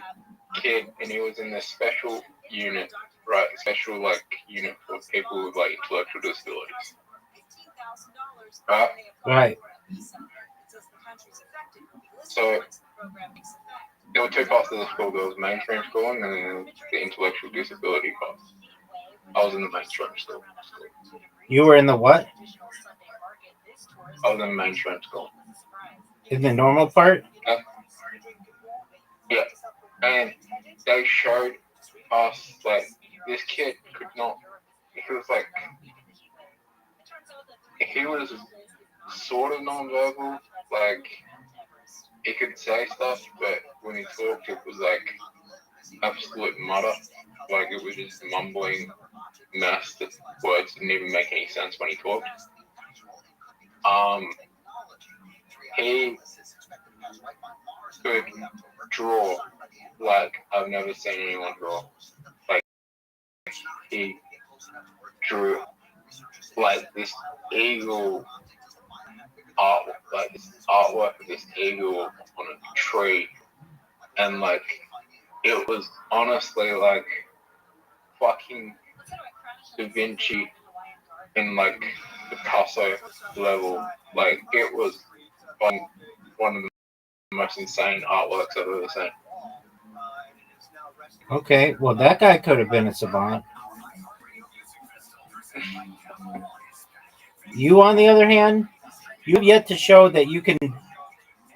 kid, and he was in this special unit, right? Special unit for people with intellectual disabilities. Right? Right. So there were two parts of the school. There was mainstream school and then there was the intellectual disability part. I was in the mainstream school. You were in the what? I was in the mainstream school. In the normal part? Yeah. And they showed us this kid could not. He was sort of nonverbal. He could say stuff, but when he talked, it was absolute mutter. It was just mumbling mess. The words didn't even make any sense when he talked. He could draw I've never seen anyone draw. He drew this eagle this artwork of this eagle on a tree, and it was honestly fucking Da Vinci in Picasso level. It was one of the most insane artworks I've ever seen. Okay, well that guy could have been a savant. You, on the other hand, you've yet to show that you can,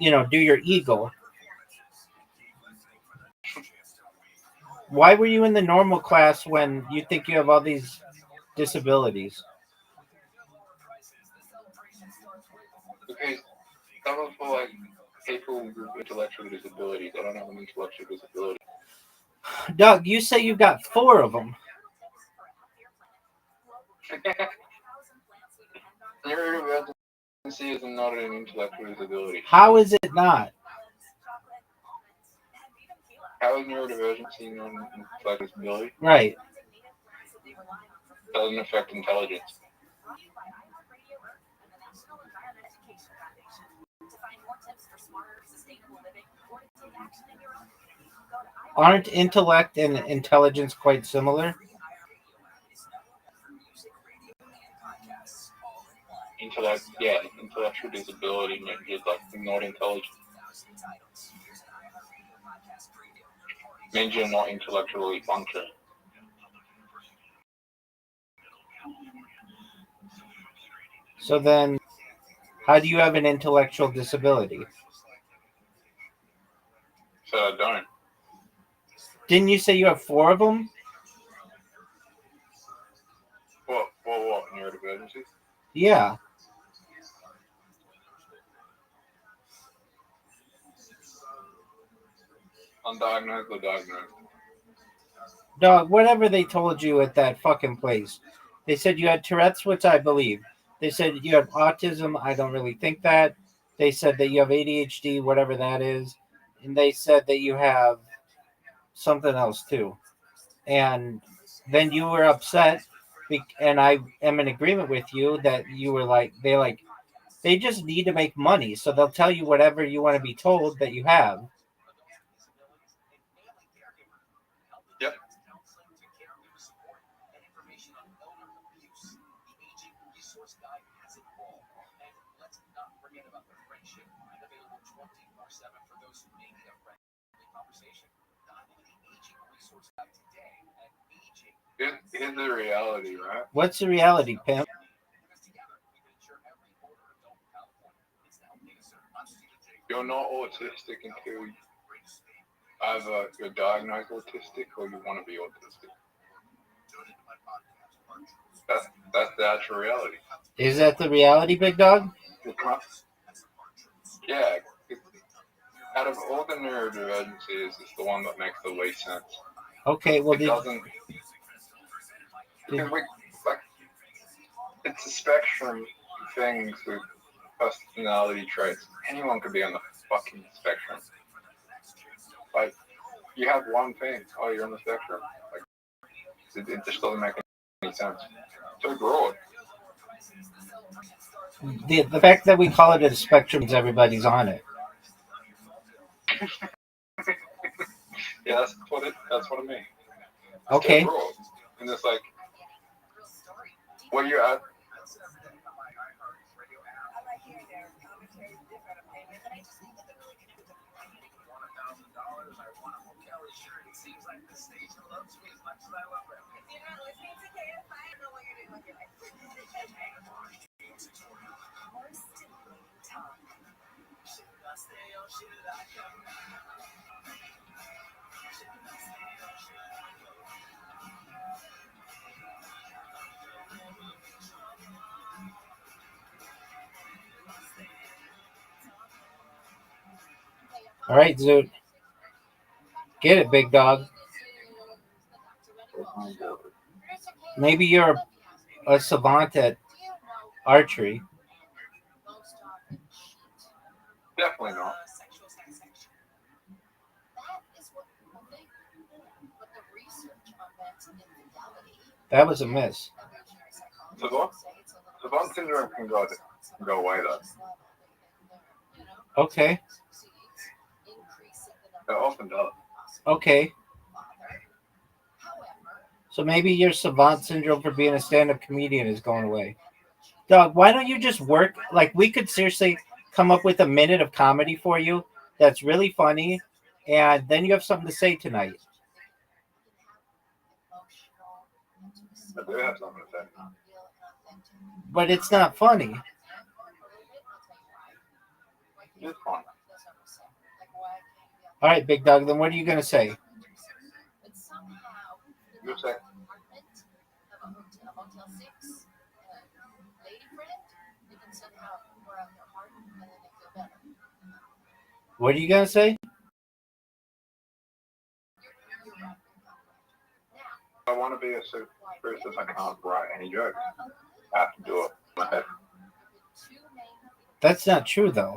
do your eagle. Why were you in the normal class when you think you have all these disabilities? Because some of people with intellectual disabilities, I don't have an intellectual disability. Doug, you say you got 4 of them. Neurodivergency is not an intellectual disability. How is it not? How is neurodivergency not an intellectual disability? Right. Doesn't affect intelligence. Aren't intellect and intelligence quite similar? Intellectual disability means not intelligent. Means you're not intellectually functioning. So then, How do you have an intellectual disability? So I don't. Didn't you say you have 4 of them? What? Neurodivergencies? Yeah. Undiagnosed or diagnosed? Dog, whatever they told you at that fucking place. They said you had Tourette's, which I believe. They said you have autism. I don't really think that. They said that you have ADHD, whatever that is. And they said that you have something else too. And then you were upset. And I am in agreement with you that you were like, they just need to make money. So they'll tell you whatever you want to be told that you have. Yep. Here's the reality, right? What's the reality, pimp? You're not autistic until either you're diagnosed autistic or you want to be autistic. That's the actual reality. Is that the reality, big dog? Yeah. Out of all the neurodivergencies, it's the one that makes the least sense. Okay, well, it doesn't. Because it's a spectrum of things with personality traits. Anyone could be on the fucking spectrum. Like, you have one thing. Oh, you're on the spectrum. Like, it just doesn't make any sense. It's so broad. The fact that we call it a spectrum means everybody's on it. Yeah, that's what I mean. It's okay. So broad. And it's like, where you're at. All right, Zoot. Get it, big dog. Maybe you're a savant at archery. Definitely not. That was a miss. Savant syndrome can go away, though. Okay. It often does. Okay. So maybe your savant syndrome for being a stand-up comedian is going away. Dog, why don't you just work? Like, we could seriously come up with a minute of comedy for you that's really funny, and then you have something to say tonight. I do have something to say. But it's not funny. It's fun. All right, big dog, then what are you going to say? You say. What are you going to say? I want to be a super person. I can't write any jokes. I have to do it in my head. That's not true, though.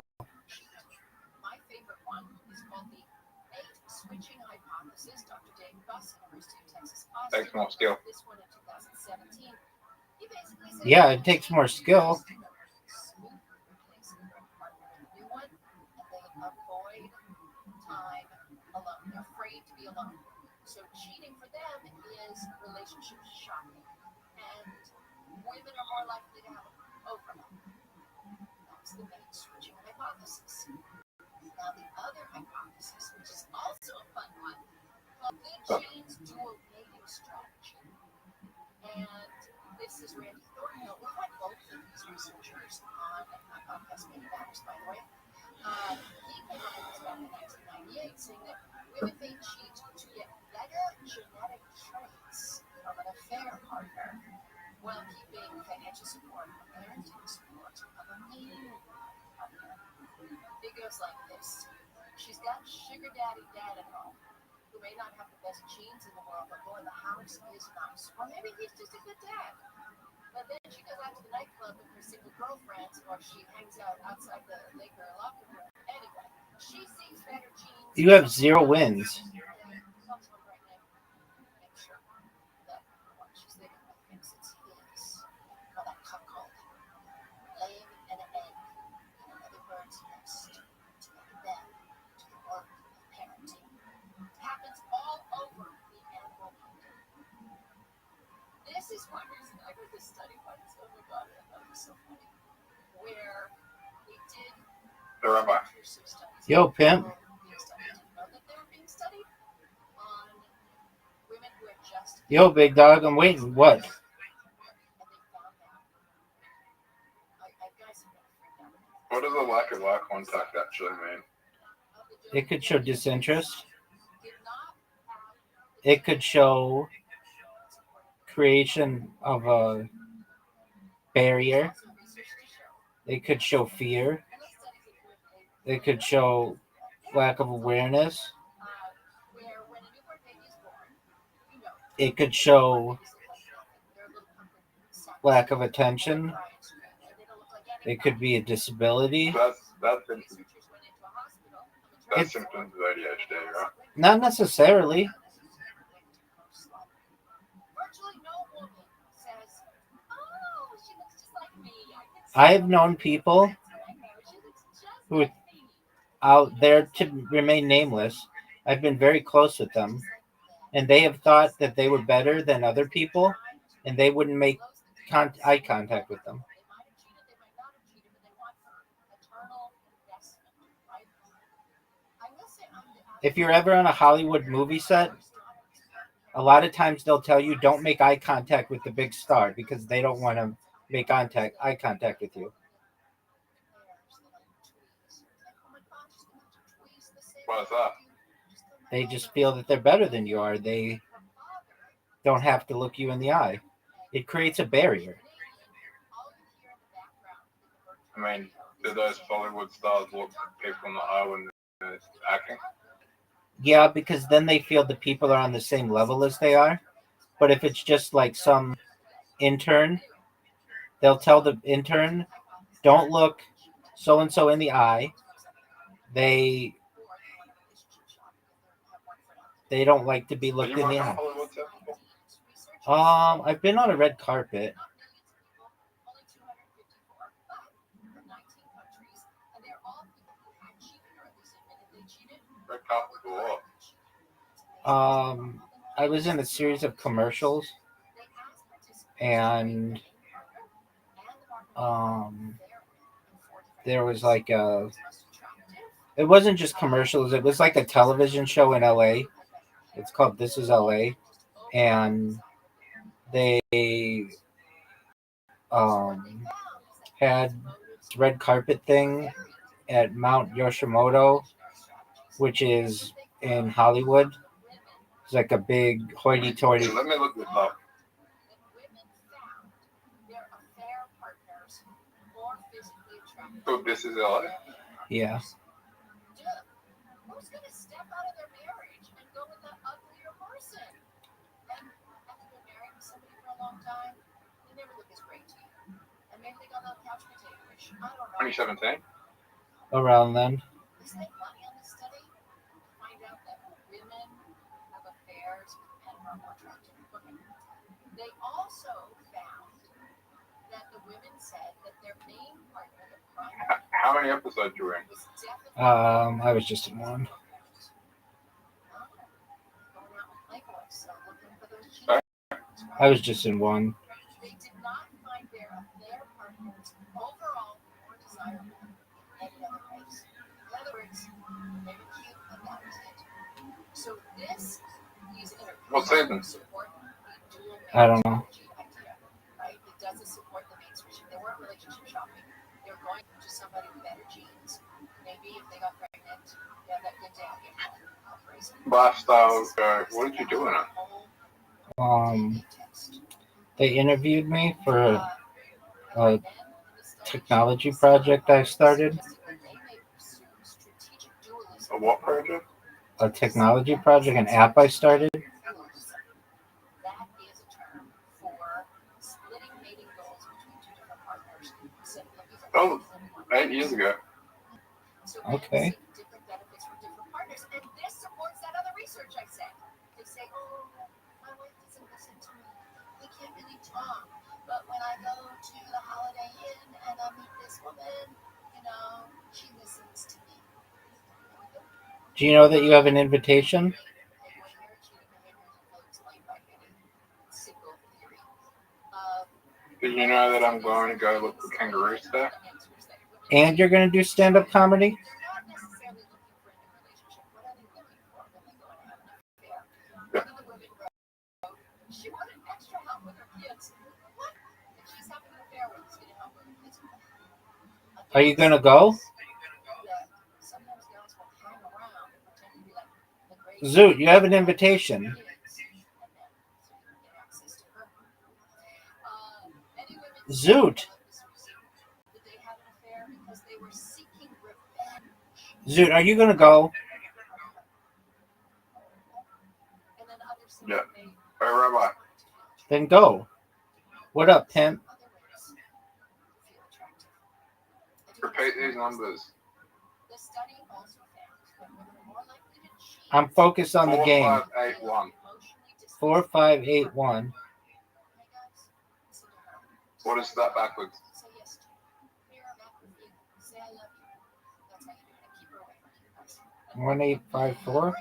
Takes more skill. Yeah, it takes more skill. He came up with this back in 1998, saying that women may cheat to get better genetic traits from an affair partner while keeping financial support and parenting support of a male partner. It goes like this. She's got sugar daddy dad at home who may not have the best genes in the world, but boy, the house is nice. Or maybe he's just a good dad. But then she goes out to the nightclub with her single girlfriends, or she hangs out outside the Laker locker room. Anyway, she sees better genes. You have 0 wins. Make sure that the one she's living with thinks it's his. Well, that cuckold. Laying an egg in another bird's nest to make them to the work of parenting. It happens all over the animal kingdom. This is one reason I heard this study once. Oh my god, I thought it was so funny. Where they did The rabbi. intrusive studies. Yo, pimp. Being studied. Did you know that they were being studied on women who had just Yo, big dog, I'm waiting. What? and they found out. Guys have never freaked out. What does a lack of eye contact actually mean? It could show disinterest. It could show creation of a barrier. It could show fear. It could show lack of awareness. It could show lack of attention. It could be a disability. That's symptoms of ADHD, right? Not necessarily. I have known people who are out there to remain nameless. I've been very close with them, and they have thought that they were better than other people, and they wouldn't make eye contact with them. If you're ever on a Hollywood movie set, a lot of times they'll tell you don't make eye contact with the big star because they don't want to make eye contact with you. Why is that? They just feel that they're better than you are. They don't have to look you in the eye. It creates a barrier. I mean, do those Hollywood stars look people in the eye when they're acting? Yeah, because then they feel the people are on the same level as they are. But if it's just like some intern, they'll tell the intern, don't look so-and-so in the eye. They don't like to be looked in the eye. I've been on a red carpet. Red carpet for what? I was in a series of commercials, and there was like it wasn't just commercials, it was like a television show in LA. It's called This Is LA, and they had red carpet thing at Mount Yoshimoto, which is in Hollywood. It's like a big hoity-toity. Let me look this up. So this is LA? Yeah. Who's going to step out of their marriage and go with that uglier person? And after they're married with somebody for a long time, they never look as great to you. And maybe they got a little couch potato-ish. I don't know. 2017? Around then. They spent money on this study to find out that women have affairs with men who are more attractive women. They also found that the women said that their main partner, the primary, How many episodes you in? was definitely I was just in one. going out with playboys, so looking for those cheaters. I was just in one. They did not find their partners overall more desirable than any other race. In other words, they were cute, and that was it. So these interviews What season? support the dual I don't know. marriage idea, right? It doesn't support the main switching. They weren't relationship shopping. They were going to somebody with better genes, maybe if they got pregnant, they have that good day operation. What did you do in it? They interviewed me for a technology project I started. A what project? A technology project, an app I started. That is a term for splitting mating goals between two different partners. Oh, 8 years ago. Okay. Different benefits for different partners, and this supports that other research I said. They say, oh, my wife doesn't listen to me. We can't really talk. But when I go to the Holiday Inn and I meet this woman, she listens to me. Do you know that you have an invitation? Did you know that I'm going to go look for kangaroos there? And you're going to do stand-up comedy? Yeah. She wanted extra help with her kids. What? If she's having an affair with, he's going to help her with kids. Are you going to go? Sometimes girls will hang around and pretend to be like the great. Zoot, you have an invitation. Zoot. Zoot, are you going to go? Yeah. Hey, Rabbi. Then go. What up, pimp? Repeat these numbers. I'm focused on the game. 4581. 4581. What is that backwards? 1854.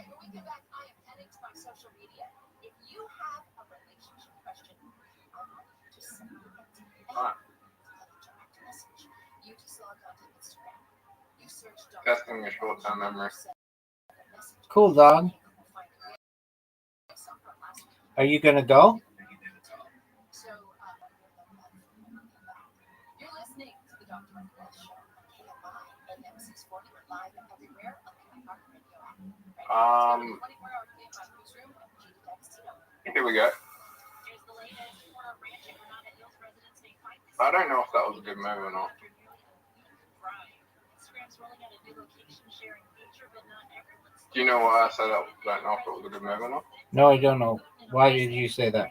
Testing your short-term memory. Cool, dog. Are you going to go? You're listening to the Dr. Michael Show on KFI AM 640 live and everywhere on the iHeartRadio app. Here we go. I don't know if that was a good move or not. Do you know why I said I don't know if it was a good move or not? No, I don't know. Why did you say that?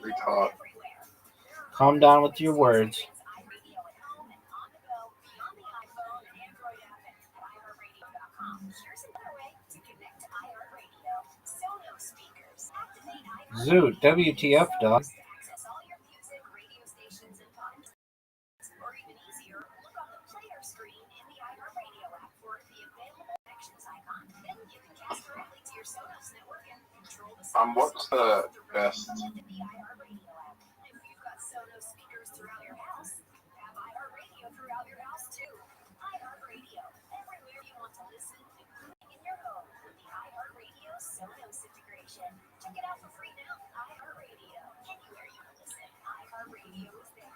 Retard. Calm down with your words. Zoot, WTF, dog. What's the best? Check it out for free now. iHeartRadio. Anywhere you can listen. iHeartRadio is there.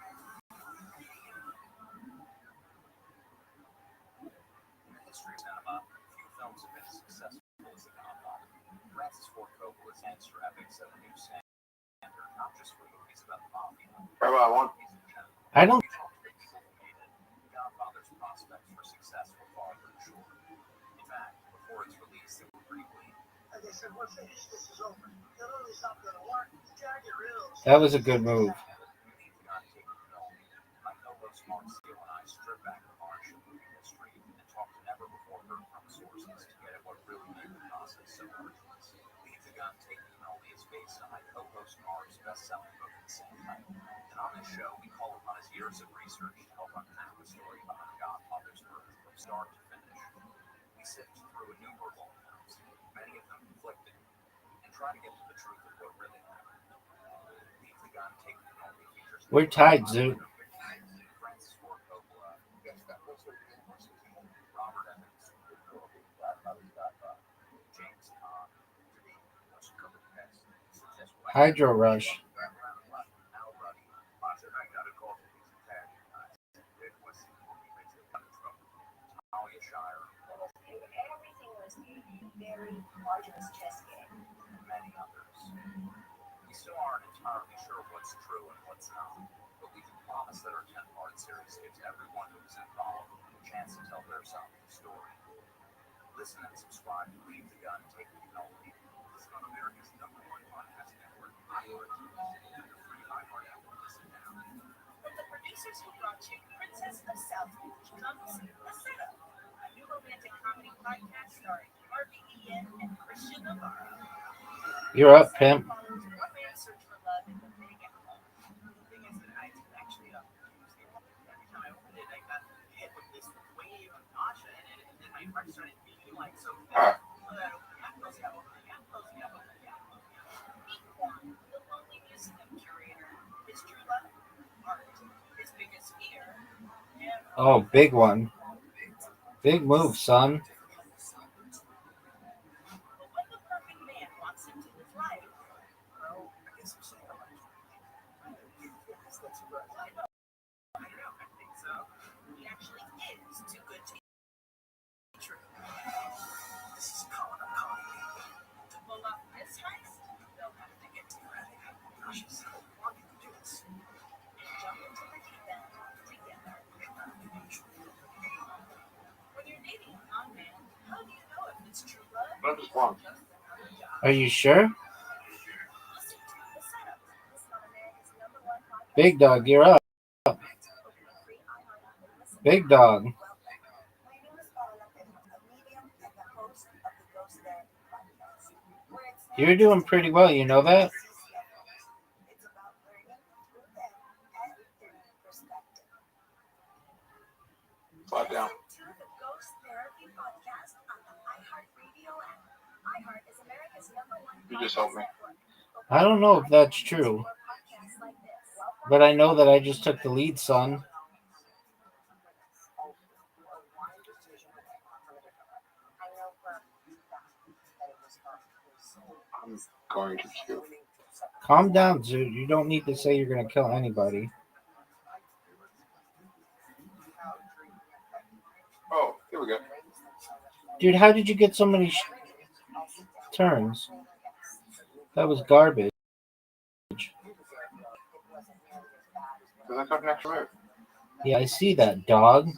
History of cinema. Few films have been as successful as The Godfather. Francis Ford Coppola's gangster epics set a new standard, not just for movies about the mafia. Rabbi, one. I don't. Godfather's prospects for success were far from short. In fact, before its release, they were pretty bleak. That was a good move. My co-host Mark Steele and I strip back the march of movie history and talk to never before heard from sources to get at what really made the process so arduous. Leave the Gun, Take the Penalty is based on my co-host Mark's best-selling book of the same title. And on this show, we call upon his years of research to help unpack the story behind Godfather's birth from start to finish. We sift through innumerable accounts, many of them conflicting, and try to get to the truth of what really happened. We're tied, Zoot. Hydro Rush. Everything was very arduous chess game. Many others. We still aren't entirely sure what's true and what's not, but we can promise that our 10-part series gives everyone who is involved a chance to tell their side of the story. Listen and subscribe to Leave the Gun, Take the Penalty. Listen on America's #1 podcast network, iHeart, and the free iHeart app. Listen now. From the producers who brought you Princess of South Beach comes The Setup, a new romantic comedy podcast starring Harvey Ian and Christian Navarro. You're up, pimp. Follows one man's search for love in the Big Apple. The thing is that I actually every time I opened it, I got hit with this wave of nausea, and then my heart started beating like so fast. Meet Juan, the lonely museum curator. His true love, art. His biggest fear, never. Oh, big one. Big move, son. But when the perfect man walks into his life, well, I guess I'm saying I think so. He actually is too good to be true. This is Colin O'Connor. To pull off this heist, they'll have to get to She's so wanting to do this. and jump into the deep end together. When you're dating a con man, how do you know if it's true love? Not just one. Are you sure? Listen to The Setup. Listen on America's #1 podcast. Big dog, you're up. Open the free iHeart app and listen. Big dog. My name is Paola Pedro, a medium and the host of the Ghost Therapy podcast. Where it's You're doing pretty well, you know that? It's about learning through them and their perspective. Slide down. Listen to the Ghost Therapy podcast on the iHeartRadio app. iHeart is America's #1 You just helped me. network. I don't know if that's true, More podcasts like this. but I know that I just took the lead, son. I'm going to too. Calm down, dude. You don't need to say you're going to kill anybody. Oh, here we go. Dude, how did you get so many turns? That was garbage. Because I took an extra move. Yeah, I see that, dog.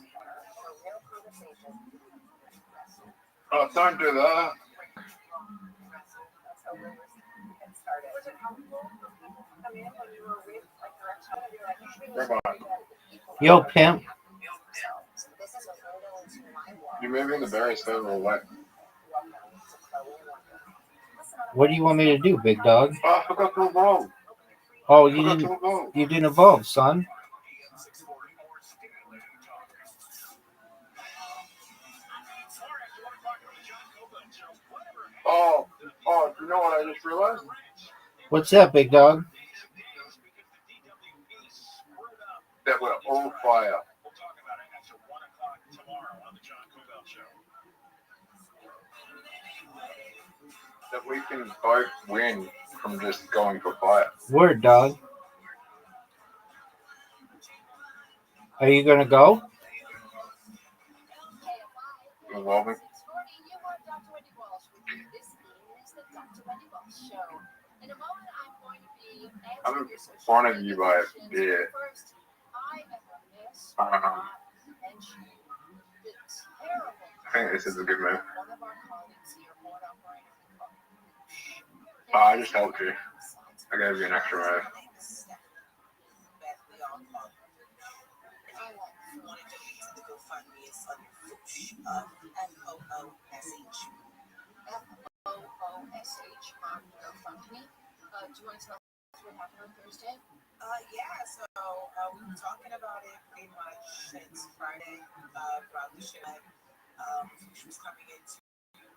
Oh, don't do that. Rabbi, Yo, pimp. you're moving the berries further away. What do you want me to do, big dog? Oh, I forgot to evolve. Oh, I forgot to evolve. you didn't evolve, son. Oh, you know what I just realized? What's that, big dog? That we're all fire. We'll talk about it after 1 o'clock tomorrow on the John Cobell Show. That we can both win from just going for fire. Word, dog. Are you going to go? Evolving. I'm in front of you by a bit. I think this is a good move. Oh, I just helped you. I gave you an extra move. FOOSH on GoFundMe. Do you want to tell us what happened on Thursday? Yeah, so we've been talking about it pretty much since Friday throughout the show. She was coming into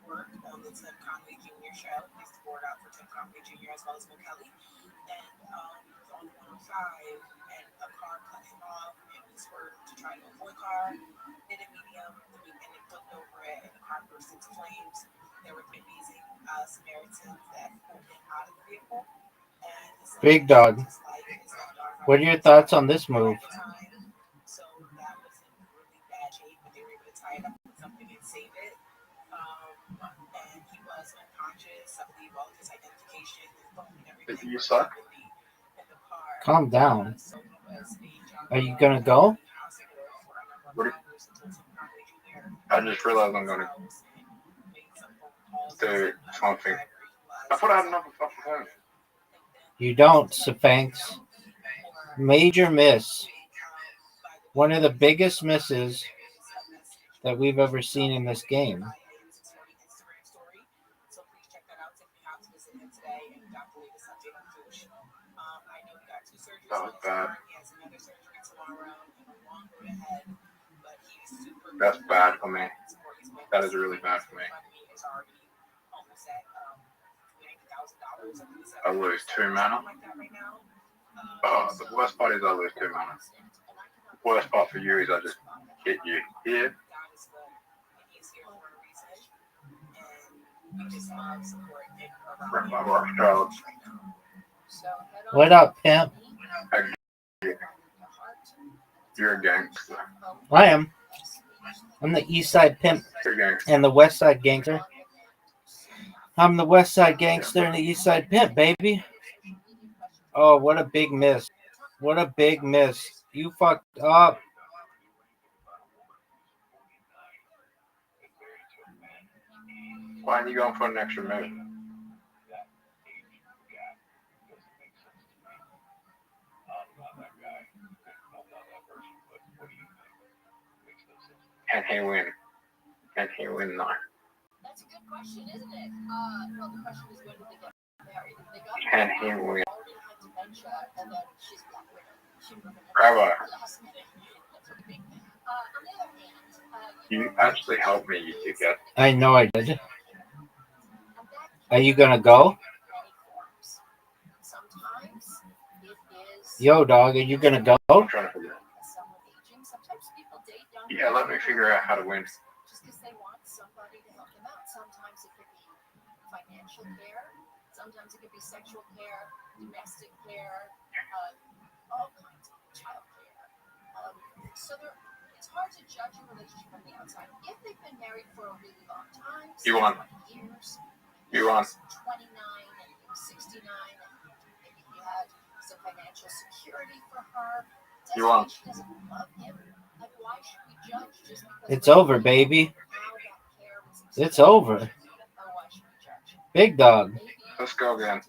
work on the Tim Conway Jr. show. He's the board out for Tim Conway Jr. as well as Mo Kelly. And on 95 and a car cut him off and we swerved to try to avoid car. Hit a medium and it flipped over it and the car burst into flames. There were three amazing Samaritans that pulled him out of the vehicle. And Big dog. What are your thoughts on this move? So that was in really bad shape, but they were able to tie it up with something and save it. And he was unconscious. I believe all of his identification, his phone, and everything. You suck. In the car. Calm down. So he was Are you gonna go? I just realized I'm gonna do something. I thought I had another fucking phone. You don't, Sphinx. Major miss. One of the biggest misses that we've ever seen in this game. That was bad. That's bad for me. That is really bad for me. I lose 2 mana. Oh, the worst part is I lose 2 mana. The worst part for you is I just hit you here. Rabbi Rothschild. What up, pimp? You're a gangster. I am. I'm the East Side pimp and the West Side gangster. I'm the West Side gangster and the East Side pimp, baby. Oh, what a big miss. What a big miss. You fucked up. Why are you going for an extra move? Can he win? Can he win now? That's a good question, isn't it? No, the question is when did they get married? They got Can married. he win? Already had dementia, and then she's got rid of. She moved in Rabbi, last minute. That's what I mean. On the other hand, you actually helped me, you dickhead. I know I did. Are you gonna go? sometimes it is. Yo, dog, are you gonna go? I'm trying to figure it out. Sometimes people date young. Yeah, let me figure out how to win. Just because they want somebody to help them out. Sometimes it could be financial care. Sometimes it could be sexual care, domestic care, all kinds of child care. So it's hard to judge a relationship from the outside. If they've been married for a really long time, You won. years, You won. 29 and he was 69, and maybe he had some financial security for her. You won. She doesn't love him. Like, why should we judge just because It's over, baby. It's over. Big dog. Let's go again.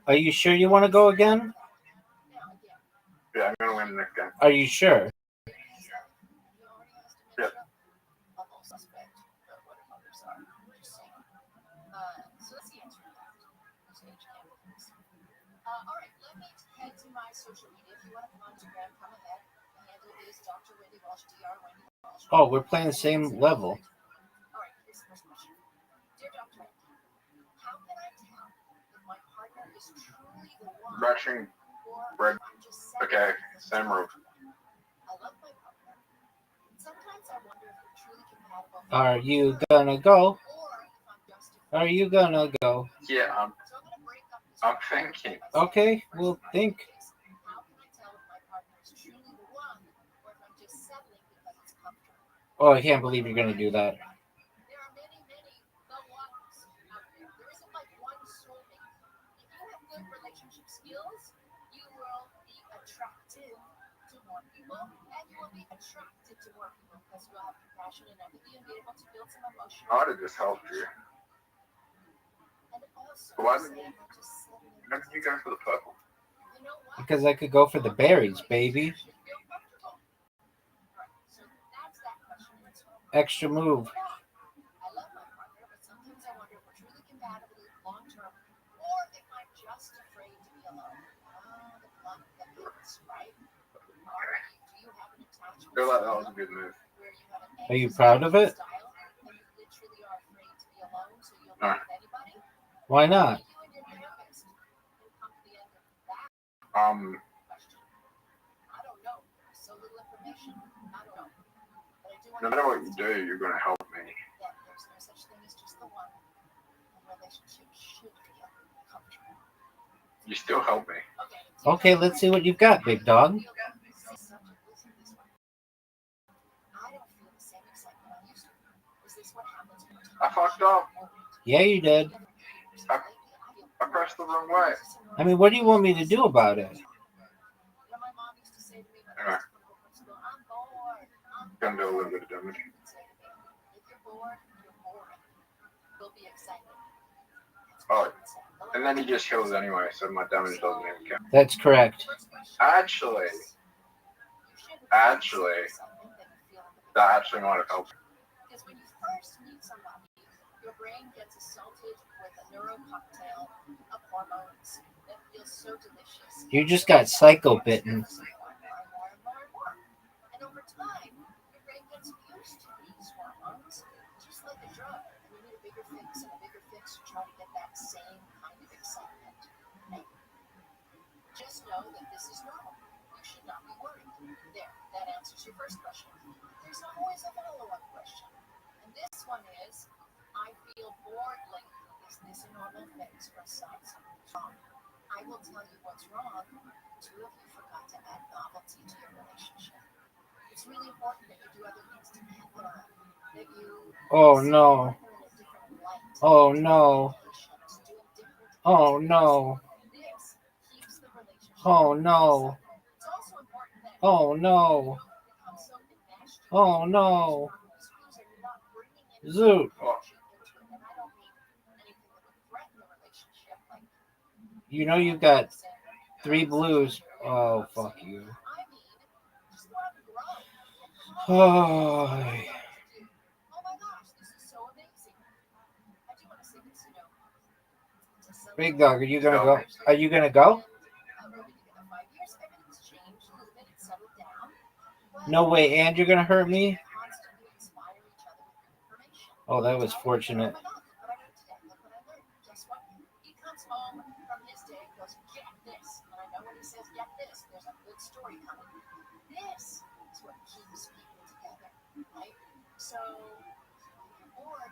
Are you sure you want to go again? Yeah, I'm gonna win next game. Are you sure? Yeah. So that's the answer to that. All right, let me head to my social media. If you want to come on Instagram, come ahead. The handle is Dr. Wendy Walsh, Dr. Wendy Walsh. Oh, we're playing the same level. All right, here's the first question. Dear Dr. Wendy, how can I tell if my partner is truly the one? Rushing red. Okay, same roof. I love my partner. Sometimes I wonder if we're truly compatible. Are you gonna go? Are you gonna go? Yeah, I'm thinking. Okay, we'll think. How can I tell if my partner is truly the one, or if I'm just settling because it's comfortable? Oh, I can't believe you're gonna do that. There are many, many the ones out there. There isn't like one soulmate. If you have good relationship skills, you will be attractive to more people, and you will be attracted to more people because you'll have compassion and empathy and be able to build some emotional. How did this help you? And also, Why didn't you go for the purple? you know what? Because I could go for the berries, baby. Extra move. I love my partner, but sometimes I wonder if we're truly compatible long term, or if I'm just afraid to be alone. The plug that is right. Do you have an attachment I feel like that was a good move. where you have an Are you proud of it? style and you literally are afraid to be alone, so you'll No. be with anybody? Why not? You and your therapist can come to the end of that Um, question. No matter what you do, you're going to help me. That there's no such thing as just the one. And relationships should feel comfortable. You still help me. Okay, let's see what you've got, big dog. I don't feel the same excitement I used to. Is this what happens when I fucked up. Yeah, you did. I pressed the wrong way. I mean, what do you want me to do about it? my mom used to say to me when Anyway, I was coming home from school, I'm bored. gonna do a little bit of damage. If you're bored, you're bored. You'll be excited. Oh, and then he just heals anyway, so my damage doesn't even count. That's correct. Actually, that actually might have helped. Because when you first meet somebody, your brain gets assaulted with a neuro cocktail of hormones that feels so delicious. You just got psycho bitten. And over time, your brain gets used to these hormones, just like a drug. And you need a bigger fix and a bigger fix to try to get that same kind of excitement. Right? Just know that this is normal. You should not be worried. There, that answers your first question. There's always a follow-up question. And this one is, I feel bored lately. Is this a normal fix for something wrong? I will tell you what's wrong. Two of you forgot to add novelty to your relationship. It's really important that you do other things together. That you Oh no. Oh no. Oh no. Oh no. Oh no. Oh no. Zoot. You know you got 3 blues. Oh, fuck you. Oh. Oh my gosh, this is so amazing. I do want to say this, Big dog, are you gonna go? Are you gonna go? No way, and you're gonna hurt me? Oh, that was fortunate. He comes home from his day and goes, get this. And I know when he says get this, there's a good story coming. This is what keeps people together, right? So, bored.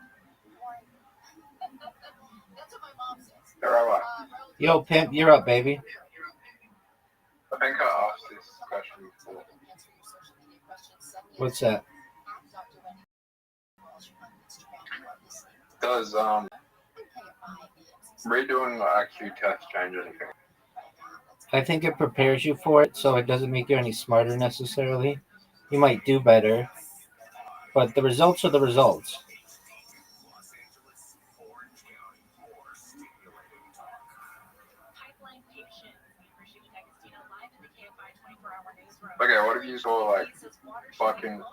That's what my mom says. Yo, pimp, you're up, baby. I think I asked this question before. What's that? Does redoing the IQ test change anything? I think it prepares you for it, so it doesn't make you any smarter necessarily. You might do better, but the results are the results. Okay, what if you score like fucking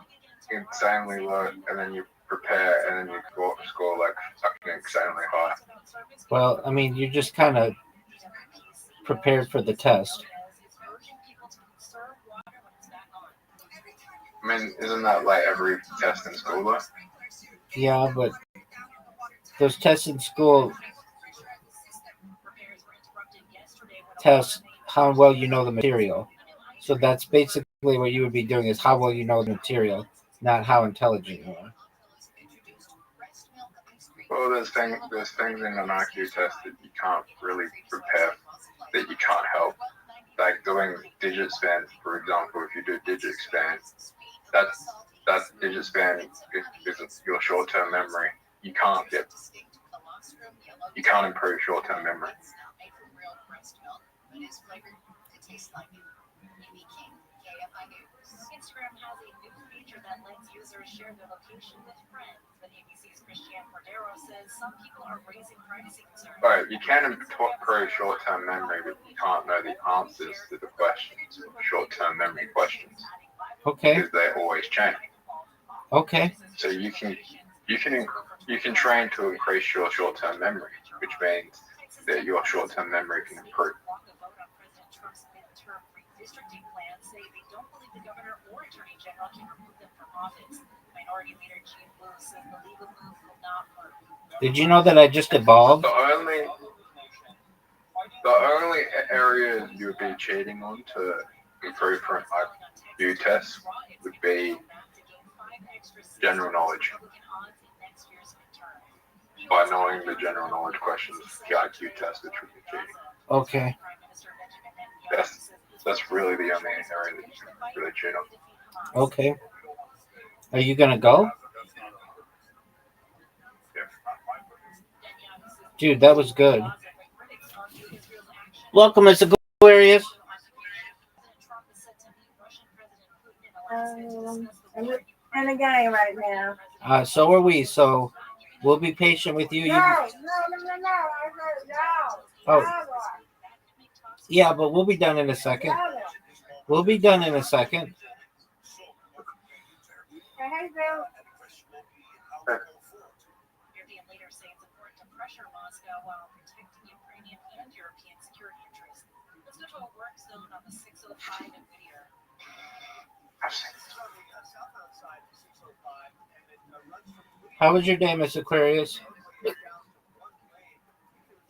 insanely low, and then you prepare, and then you score like fucking insanely high? Well, I mean, you're just kind of prepared for the test. I mean, isn't that like every test in school though? Yeah, but those tests in school test how well you know the material. So that's basically what you would be doing, is how well you know the material, not how intelligent you are. Well, there's things in an IQ test that you can't really prepare, that you can't help. Like doing digit span, for example. If you do digit span, that digit span is your short-term memory. You can't improve short-term memory. Instagram has a new feature that lets users share their location with friends, but ABC's Christian Cordero says some people are raising privacy concerns. Right, you can improve short-term memory, but you can't know the answers to the questions, short-term memory questions. Okay. Because they always change. Okay. So you can train to increase your short-term memory, which means that your short-term memory can improve. Redistricting plans say they don't believe the governor or attorney general can remove them from office. Minority leader Gene Blue says the legal move will not work. Did you know that I just evolved? The only areas you would be cheating on to improve from IQ tests would be general knowledge. By knowing the general knowledge questions, the IQ test, which would be cheating. Okay. That's really the only area that you can really cheat on. Okay. Are you gonna go? Dude, that was good. Welcome, Mr. Aquarius. I'm a guy right now. So are we. So we'll be patient with you. No. Oh, yeah, but we'll be done in a second. We'll be done in a second. Hey, Bill. European leaders say it's important to pressure Moscow while protecting Ukrainian and European security interests. Let's go to a work zone on the 605 in Whittier. How was your day, Miss Aquarius?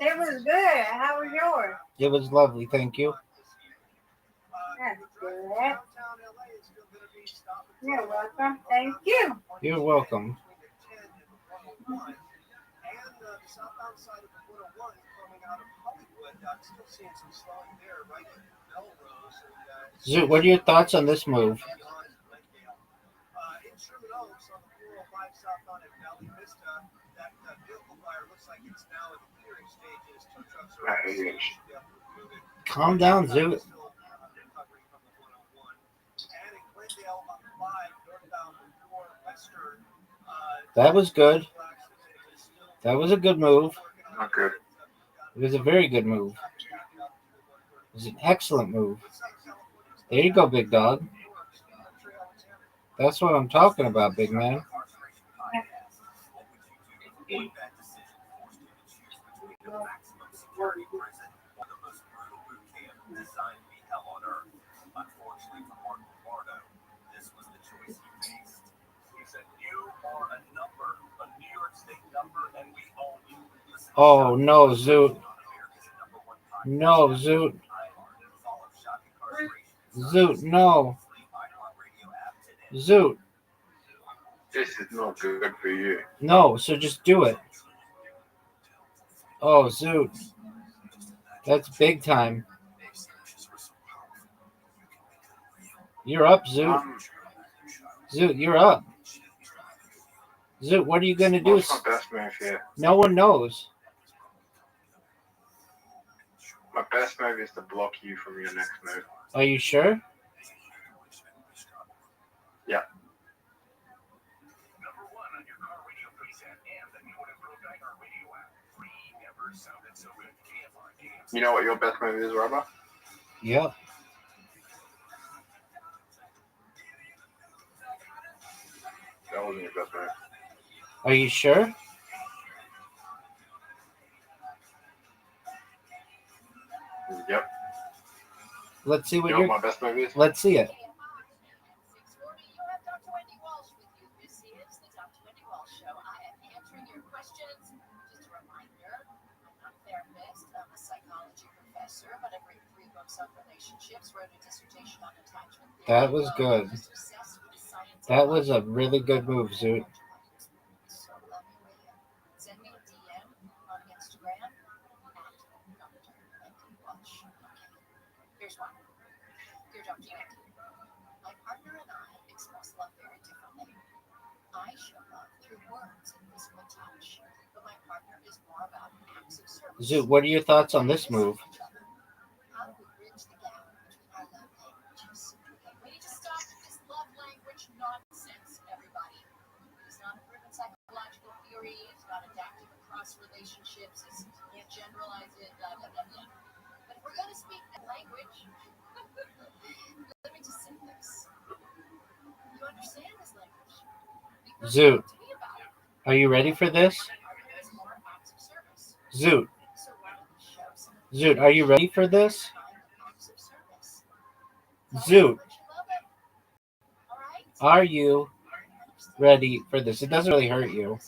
It was good. How was yours? It was lovely, thank you. That's good. You're welcome. Thank you. You're welcome. Zoot, what are your thoughts on this move? Calm down, Zoot. That was good. That was a good move. Not good. It was a very good move. It was an excellent move. There you go, big dog. That's what I'm talking about, big man. Oh, no, Zoot. No, Zoot. Zoot, no. Zoot. This is not good for you. No, so just do it. Oh, Zoot. That's big time. You're up, Zoot. Zoot, you're up. Zoot, what are you going to do? What's my best move here? No one knows. My best move is to block you from your next move. Are you sure? Yeah. You know what your best move is, Robert? Yep. That wasn't your best move. Are you sure? Yep. Let's see what you know what my best move is? Let's see it. That was good. That was a really good move, Zoot. Send me a DM on Instagram Here's one. Dear Dr. Yankee, my partner and I express love very differently. I show love through words and physical touch, but my partner is more about acts of service. Zoot, what are your thoughts on this move? How do we bridge the gap between our love languages? We need to stop this love language nonsense, everybody. It's not a proven psychological theory. It's not adaptive across relationships. You can't generalize it, blah, blah, blah, blah. But if we're going to speak that language, let me just say this. You understand this language. Zoot, are you ready for this? Zoot. Zoot, are you ready for this? Zoot, are you ready for this? It doesn't really hurt you.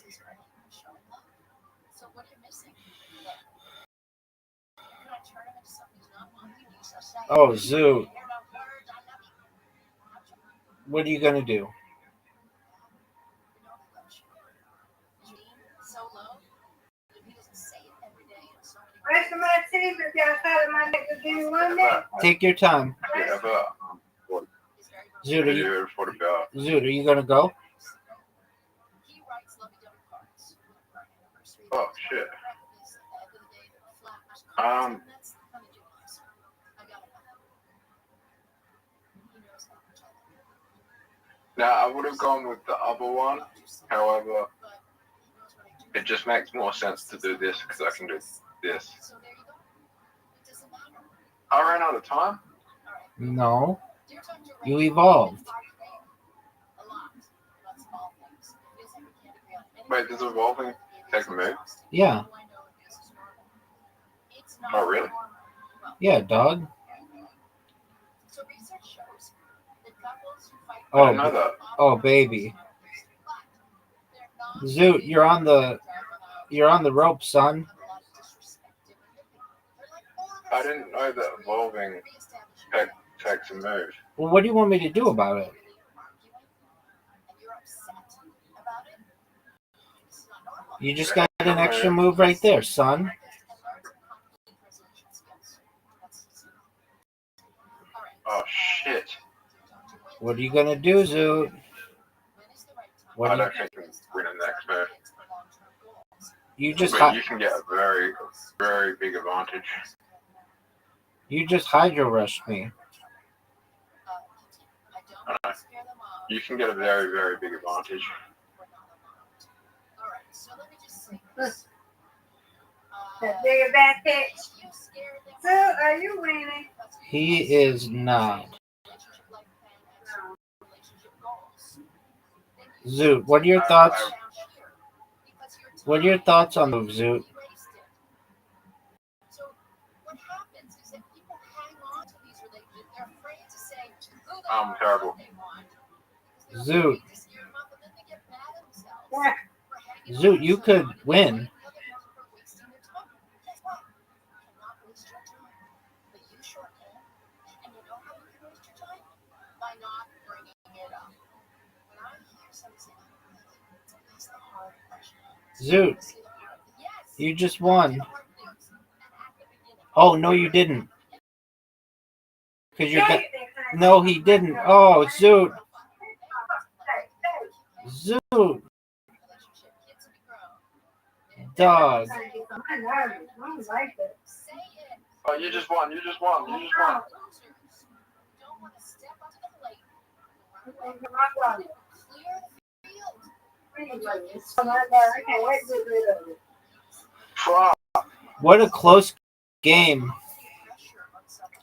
Oh, Zoot. What are you going to do? Rest of my teeth if y'all thought it might make a do one day. Take your time. Zoot, are you gonna go? Oh shit. Now I would have gone with the other one. However, it just makes more sense to do this because I can do this. I ran out of time. No. You evolved. Wait, does evolving take a move? Yeah. Oh really? Yeah, dog. I didn't know that. Oh, baby. Zoot, you're on the rope, son. I didn't know that evolving takes a move. Well, what do you want me to do about it? You just got an extra move right there, son. Oh shit. What are you gonna do, Zoot? I don't think you can win a next move. You just but you can get a very, very big advantage. You just hydro rushed me. I know. You can get a very, very big advantage. That big advantage. So, are you winning? He is not. Zoot, what are your thoughts? What are your thoughts on the move, Zoot? I'm terrible. Zoot. Zoot, you could win. Zoot, you just won. Oh, no, you didn't. Because you're... No, he didn't. Oh, Zoot. Zoot. Dog. Oh, you just won. You just won. You just won. What a close game.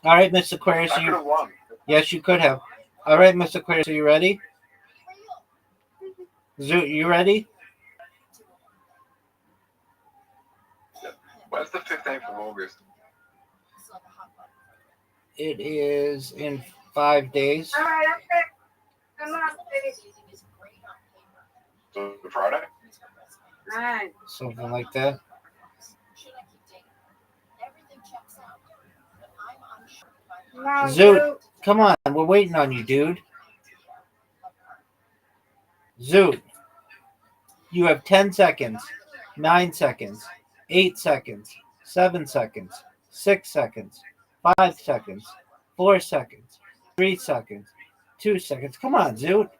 All right, Miss Aquarius. I could have won. Yes, you could have. All right, Miss Aquarius, are you ready? Zoot, you ready? When's the 15th of August? It is in 5 days. All right, okay. Come on, So Friday? all right. Something like that. Zoot, come on. We're waiting on you, dude. Zoot, you have 10 seconds, 9 seconds, 8 seconds, 7 seconds, 6 seconds, 5 seconds, 4 seconds, 3 seconds, 2 seconds. Come on, Zoot.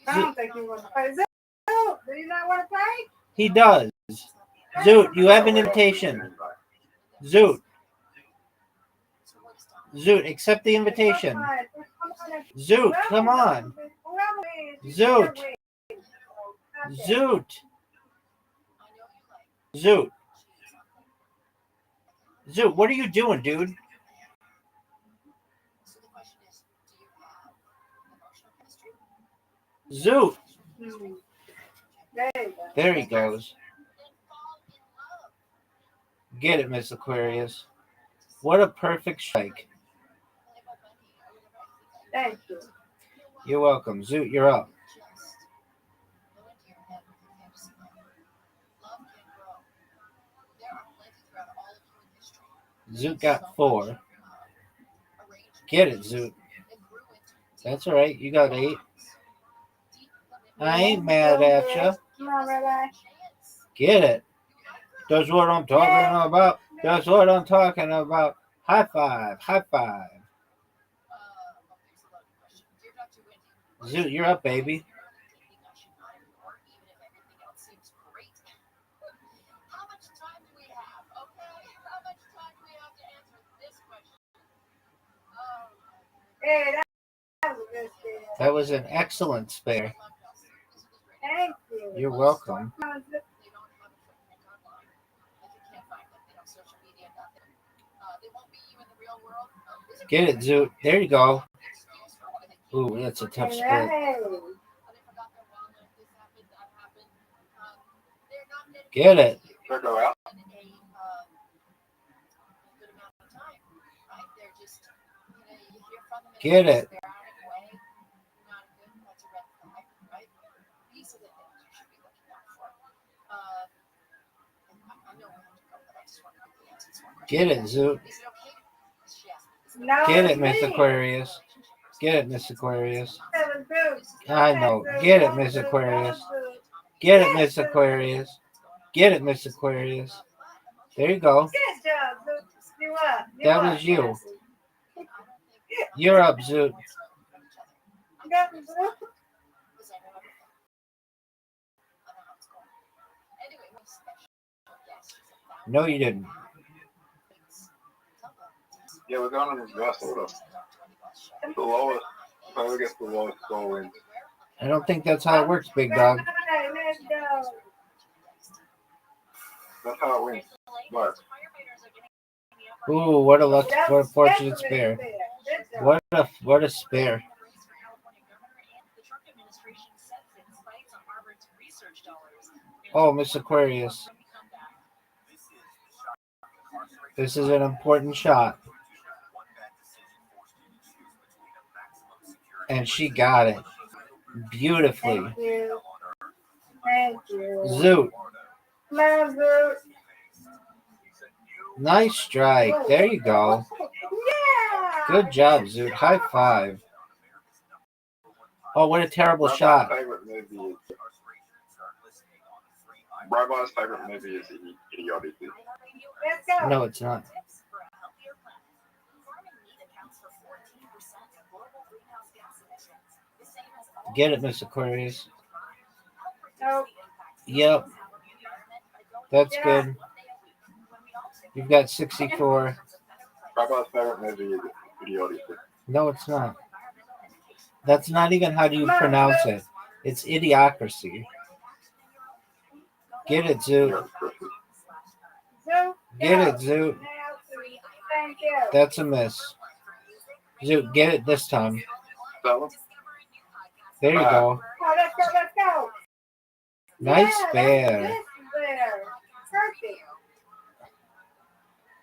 I don't think you want to play. Zoot, do you not want to play? He does. Zoot, you have an invitation. Zoot. Zoot, accept the invitation. Zoot, come on. Zoot. Zoot. Zoot. Zoot, what are you doing, dude? Zoot. There he goes. Get it, Miss Aquarius. What a perfect strike. Thank you. You're welcome. Zoot, you're up. Zoot got 4. Get it, Zoot. That's all right. You got 8. I ain't mad at you. Come on, Rabbi. Get it. That's what I'm talking about. That's what I'm talking about. High five. High five. Zoot, you're up, baby. Hey, that was a good spare. That was an excellent spare. Thank you. You're welcome. Get it, Zoot. There you go. Ooh, that's a tough split. Hey. Get it. Check her out. Get it. Get it, Zoot. No, Get it, it's Miss me. Aquarius. Get it, Miss Aquarius. That was good. I know. Get it, Miss Aquarius. Get it, Miss Aquarius. Get it, Miss Aquarius. There you go. Good job, Zoot. You up. That was you. You're up, Zoot. That was Zoot. No, you didn't. Yeah, we're going in reverse order. The lowest, whoever gets the lowest score wins. I don't think that's how it works, big dog. Right, let's go. That's how it wins. Right. Ooh, what a fortunate spare. What a spare. Oh, Miss Aquarius. This is an important shot. And she got it. Beautifully. Thank you. Thank you. Zoot. Come on, Zoot. Nice strike. There you go. Yeah. Good job, Zoot. High five. Oh, what a terrible shot. Rabbi's favorite movie is Idiotic. Let's go. No, it's not. Get it, Miss Aquarius. Nope. Yep. That's good. You've got 64. Rabbi's favorite movie is Idiotic. No, it's not. That's not even how do you pronounce it. It's idiocracy. Get it, Zoot. Zoot. Get it, Zoot. Thank you. That's a miss. Zoot, get it this time. There you go. Oh, let's go, let's go. Nice Yeah, spare. that's there. Perfect.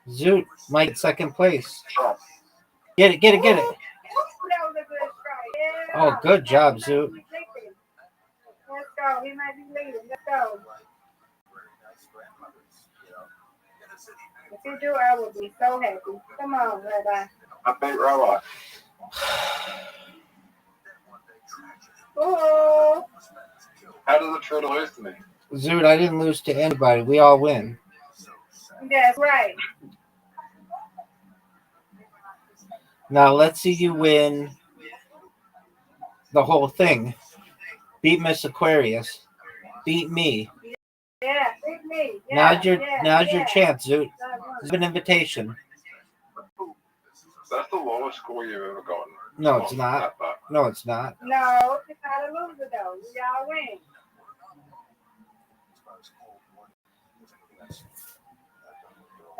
Zoot might get second place. Get it, get it, get it. That was a good strike. Yeah. Oh, good job, Zoot. Let's go. He might be leading. Let's go. If you do, I will be so happy. Come on, Rabbi. I beat Rabbi. Oh. How does it feel to lose to me? Zoot, I didn't lose to anybody. We all win. That's right. Now let's see you win the whole thing. Beat Miss Aquarius. Beat me. Yeah, beat me. Yeah, Now's your chance, Zoot. This is an invitation. That's the lowest score you've ever gotten. No, it's not. No, it's not. No, it's not a loser though. We all win.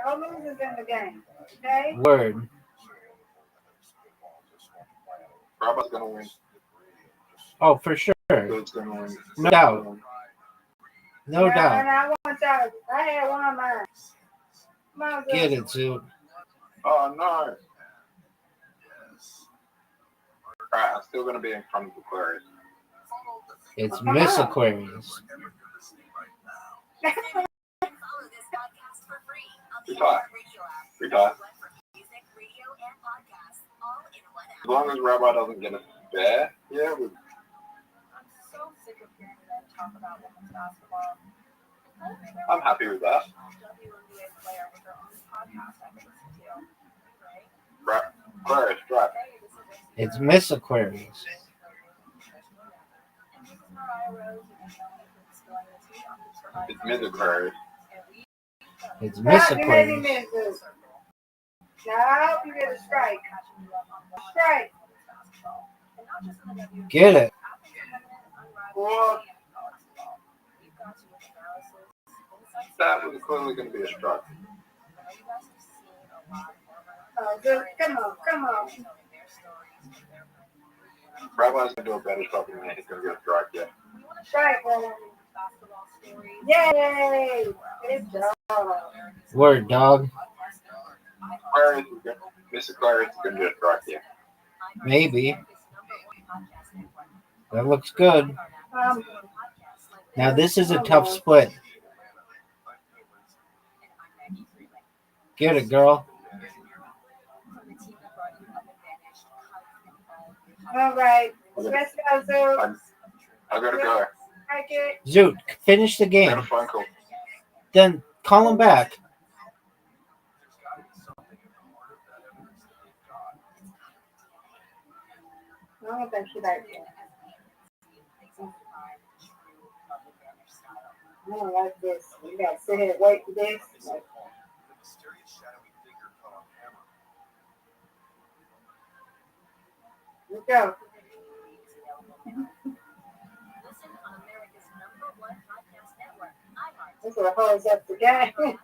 No losers in the game. Okay? Word. Rabbi's gonna win. Oh, for sure. Zoot's gonna win. No doubt. No And doubt. I want y'all. I had one of mine. Come on, Zoot. Get it, Zoot. Oh no. Alright, I'm still gonna be in front of Aquarius. It's Miss Aquarius. Retire. Retire. As long as Rabbi doesn't get a bear, yeah, we... I'm so sick of hearing them talk about women's basketball. I'm happy with that. Aquarius, right. It's Miss Aquarius. It's Ms. Aquarius. It's Miss You made me Aquarius. miss. No, you get a strike. Strike. Get it. Well, that was clearly going to be a strike. Oh, good. Come on, come on. Rabbi's going to do a better job than me. He's going to get a strike, yeah. Strike, brother. Yay! Good job. Word, dog. Aquarius is good. Miss Aquarius is going to get a strike, yeah. Maybe. That looks good. Now this is a tough split. Get it, girl. All right. Let's go, Zoo. I gotta go. Zoot, finish the I game. got a phone call. Then call him back. I don't think she likes it. I don't like this. You gotta sit here and wait for this. Let's go. This will hold up the game.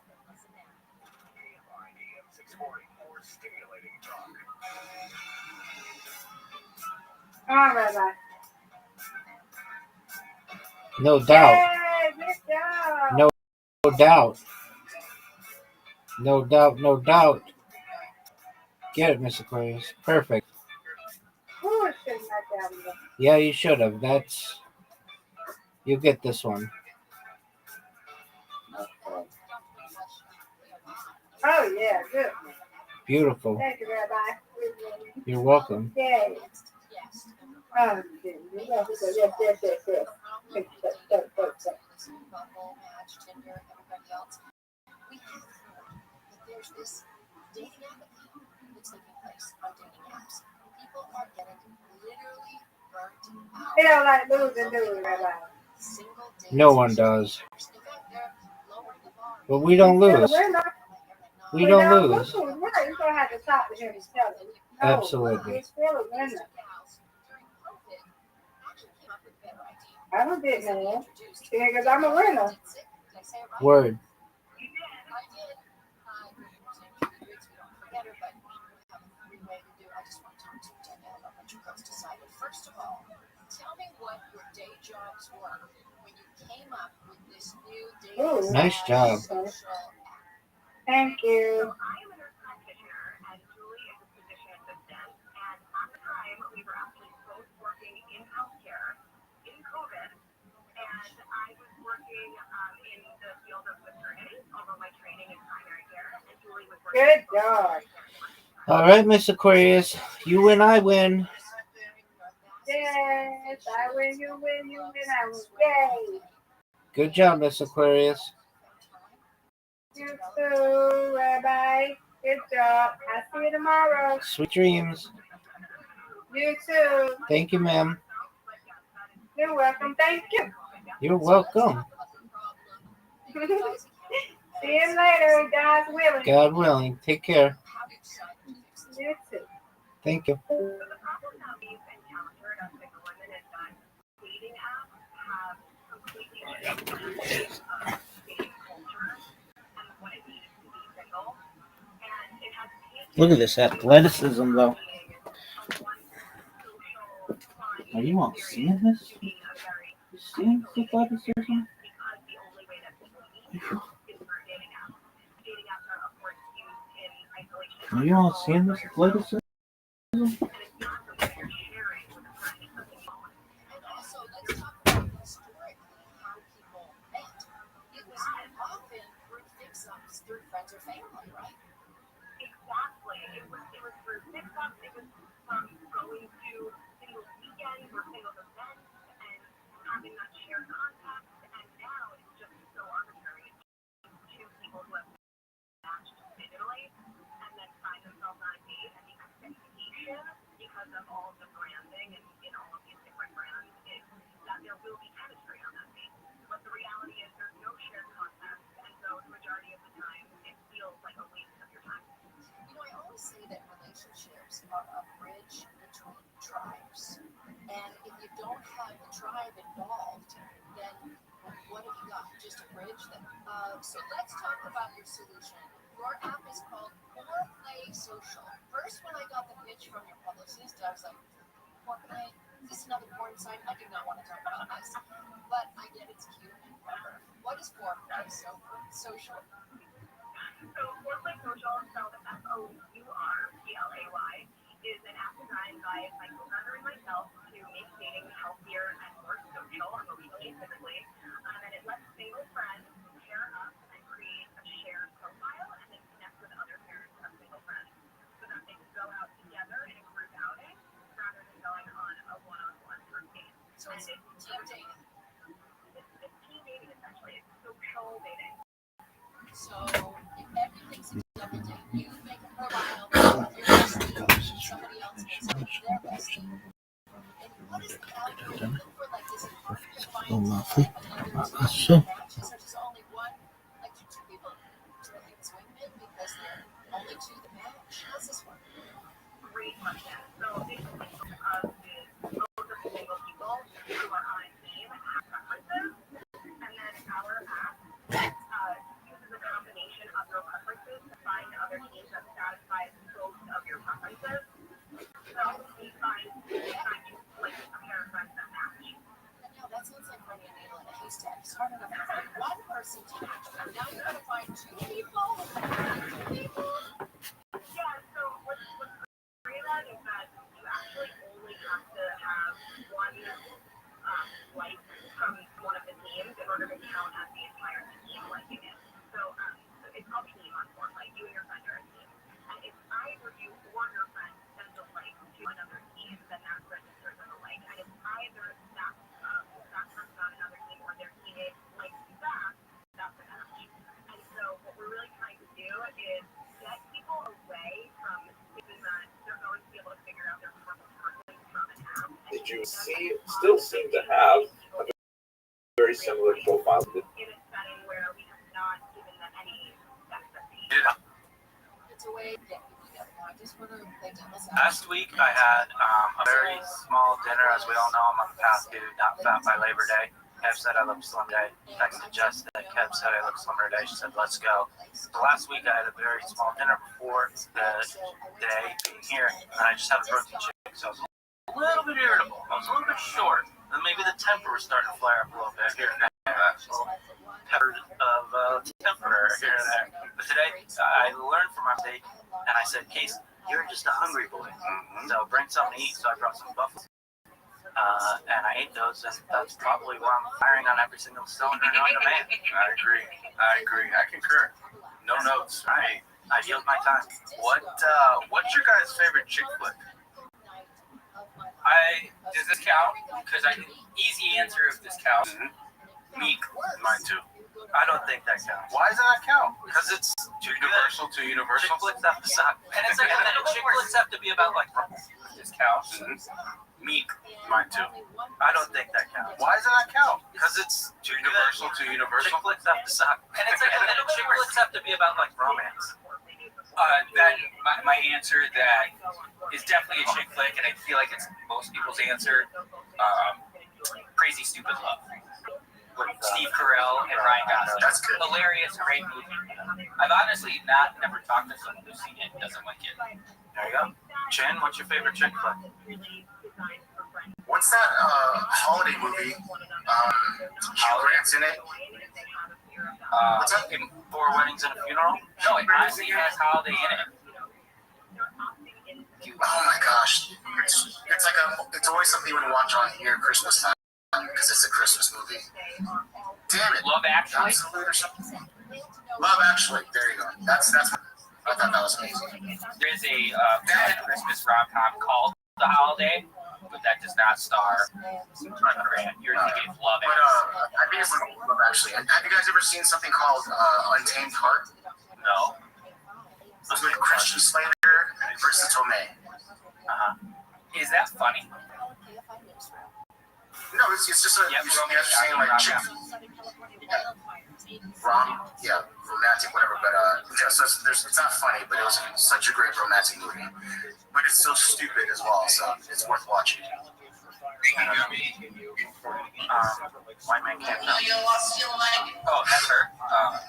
All right, bye. No doubt. Yay, good job. No doubt. No doubt, no doubt. Get it, Miss Aquarius. Perfect. Ooh, it shouldn't have down there. Yeah, you should have. That's... You get this one. Oh, yeah, good. Beautiful. Thank you, Rabbi. You're welcome. Yay. Oh, yes, yes, yes, yes, yes. There's this dating app that's taking place on dating apps. People are getting literally burnt out. They don't like losing, do we, Rabbi? No one does. But we don't lose. We don't lose. Right, you're going to have to talk to him and tell him. No, Absolutely. he's still a winner. I don't get mad. Because I'm a winner. Word. First of all, tell me what your day jobs were when you came up with this new dating. Nice job. Thank you. I am a nurse practitioner, and Julie is a physician assistant. And at the time, we were actually both working in healthcare in COVID. And I was working in the field of maternity, although my training is primary care. And Julie was working. Good job. All right, Miss Aquarius. You win, I win. Yes, I win, you win, you win, I win. Yay. Good job, Miss Aquarius. You too, Rabbi. Good job. I'll see you tomorrow. Sweet dreams. You too. Thank you, ma'am. You're welcome. Thank you. You're welcome. See you later, God's willing. God willing. Take care. You too. Thank you. The problem that we've encountered as single women is that dating apps have completely changed dating culture and what it means to be single. And it has taken Look at this athleticism, though. Are you all seeing this? You seeing this athleticism? Are you all seeing this athleticism? Through friends or family, right? Exactly. It was through TikTok. It was from going to single weekends or single events and having that shared context. And now it's just so arbitrary. there will be chemistry on that date. But the reality is there's no shared concept, and so the majority of the time it feels like a waste of your time. You know, I always say that relationships are a bridge between tribes. And if you don't have the tribe involved, then what have you got? Just a bridge then? So let's talk about your solution. Your app is called Foreplay Social. First, when I got the pitch from your publicist, I was like, Foreplay? Is this another porn site? I did not want to talk about this. But I get it's cute and clever. What is Foreplay Social? So Foreplay Social, spelled FOURPLAY, is an app designed by a psychopather and myself to make dating healthier and more social, emotionally, physically. And it lets single friends pair up and create a shared profile and then connect with other parents of single friends so that they can go out together in a group outing rather than going on a one-on-one first date. So it's team dating. It's team dating, essentially. It's social dating. So if everything's a double date, you make a profile with your bestie, somebody else makes it with their bestie. And what is the algorithm look for? Like, is it hard to find another two matches, or is only one? Like, do two people really swing it because they're only two that match? How's this work? Great question. So basically, most of the single people who are on a team have preferences, and then our app uses a combination of your preferences to find other teams that satisfy both of your preferences. So we find you like a pair of friends that match. Now that sounds like finding a needle in a haystack. It's hard enough to find one person to match, but now you gotta find two people. Yeah. So what's great about it is that you actually only have to have one like from one of the teams in order to count as the entire team liking it. So it's called team on board, like you and your friend are a team. And if either you or your friend sends a like to another team, then that registers as a like. And if either that person on another team or their teammate likes you back, that's a match. And so what we're really trying to do is get people away from thinking that they're going to be able to figure out their perfect person from an app. Did you still seem to have a very similar profile? In a setting where we have not given them any expectations. Yeah. It's a way to get people together. Now, I just want to play devil's Last week I had a very small dinner. As we all know, I'm on the path to not fat by Labor Day. Kev said I look slim today. Texted Jess that Kev said I look slimmer today. She said, let's go. So last week I had a very small dinner before the day being here, and I just had a protein shake. So I was a little bit irritable. I was a little bit short. And maybe the temper was starting to flare up a little bit here and there. A little pepper of temper here and there. But today I learned from my mistake, and I said, Case, you're just a hungry boy. So bring something to eat. So I brought some buffalo. And I ate those, and that's probably why I'm firing on every single cylinder known to man. I agree. I concur. No notes. I yield my time. What's your guys' favorite chick flick? Does this count? Because easy answer if this counts. Meek. Mine too. I don't think that counts. Why does that count? Because it's too Universal good. to universal. Chick flicks have to suck. And it's like, and then chick flicks have to be about like this counts. Meek. Mine too. I don't think that counts. Why does that count? Because it's too Universal good. to universal. Chick flicks have to suck. And it's like, and then chick flicks have to be about like romance. That my answer that is definitely a chick flick, and I feel like it's most people's answer. Crazy Stupid Love with Steve Carell and Ryan Gosling. That's good. Hilarious, great movie. I've honestly never talked to someone who's seen it and doesn't like it. There you go. Chin, what's your favorite chick flick? What's that holiday movie? Hugh Grant's in it. What's that? In 4 Weddings and a Funeral? No, it honestly has holiday in it. Oh my gosh, it's always something when you watch on here Christmas time because it's a Christmas movie. Damn it! Love Actually. Absolute or something. Love Actually. There you go. That's. I thought that was amazing. There's a Christmas rom-com called The Holiday, but that does not star Grant. You're thinking of Love But Actually. I think it's Love Actually. Have you guys ever seen something called Untamed Heart? No. It was with Christian Slater versus Tomei. Is that funny? No, it's just a. Yep, You guys are saying like chick. Romantic, whatever. But so it's not funny, but it was such a great romantic movie. But it's so stupid as well, so it's worth watching. White Man Can't Jump. Oh, that's her.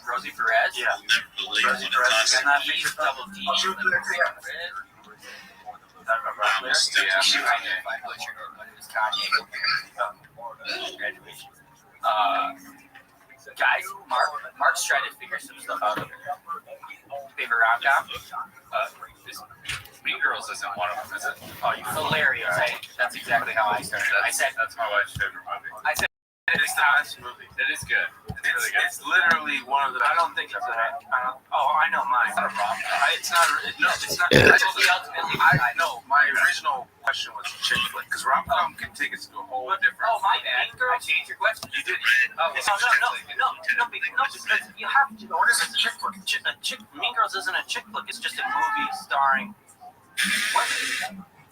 Rosie Perez. Yeah. Rosie Perez. And that features Double D. Oh, she was there too, yeah. She was by Butcher, but it was Kanye. Graduation. Guys, Mark's trying to figure some stuff out. Favorite rom-com? Mean Girls isn't one of them, is it? Oh, you hilarious! That's exactly how I started. That's my wife's favorite movie. I said it's the best movie. It is good. It's really good. It's literally one of the. I don't think it's a. I know mine. It's not a rom-com. It's not. No, it's not. I know. My original question was chick flick because rom-com can take us to a whole different. Oh, my bad. I changed your question. You did. No, because you have to. What is a chick flick? Mean Girls isn't a chick flick. It's just a movie starring what?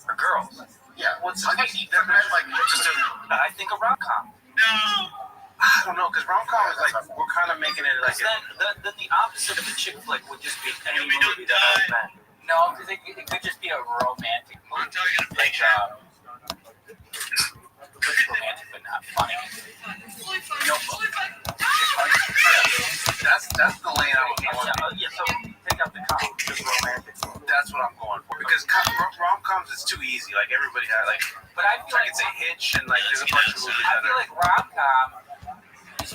Or girls. Yeah. What's like just a? I think a rom-com. No. I don't know, because rom-com is like, we're kind of making it like. Then the opposite of a chick flick would just be any movie that has men. No, because it could just be a romantic movie. Like, romantic but not funny. Notebook. That's the lane I was going. Yeah, so take out the comedy, just romantic. That's what I'm going for. Because rom-coms is too easy. Like, everybody has, like. But I feel like it's a Hitch, and like there's a bunch of movies. I feel like rom-com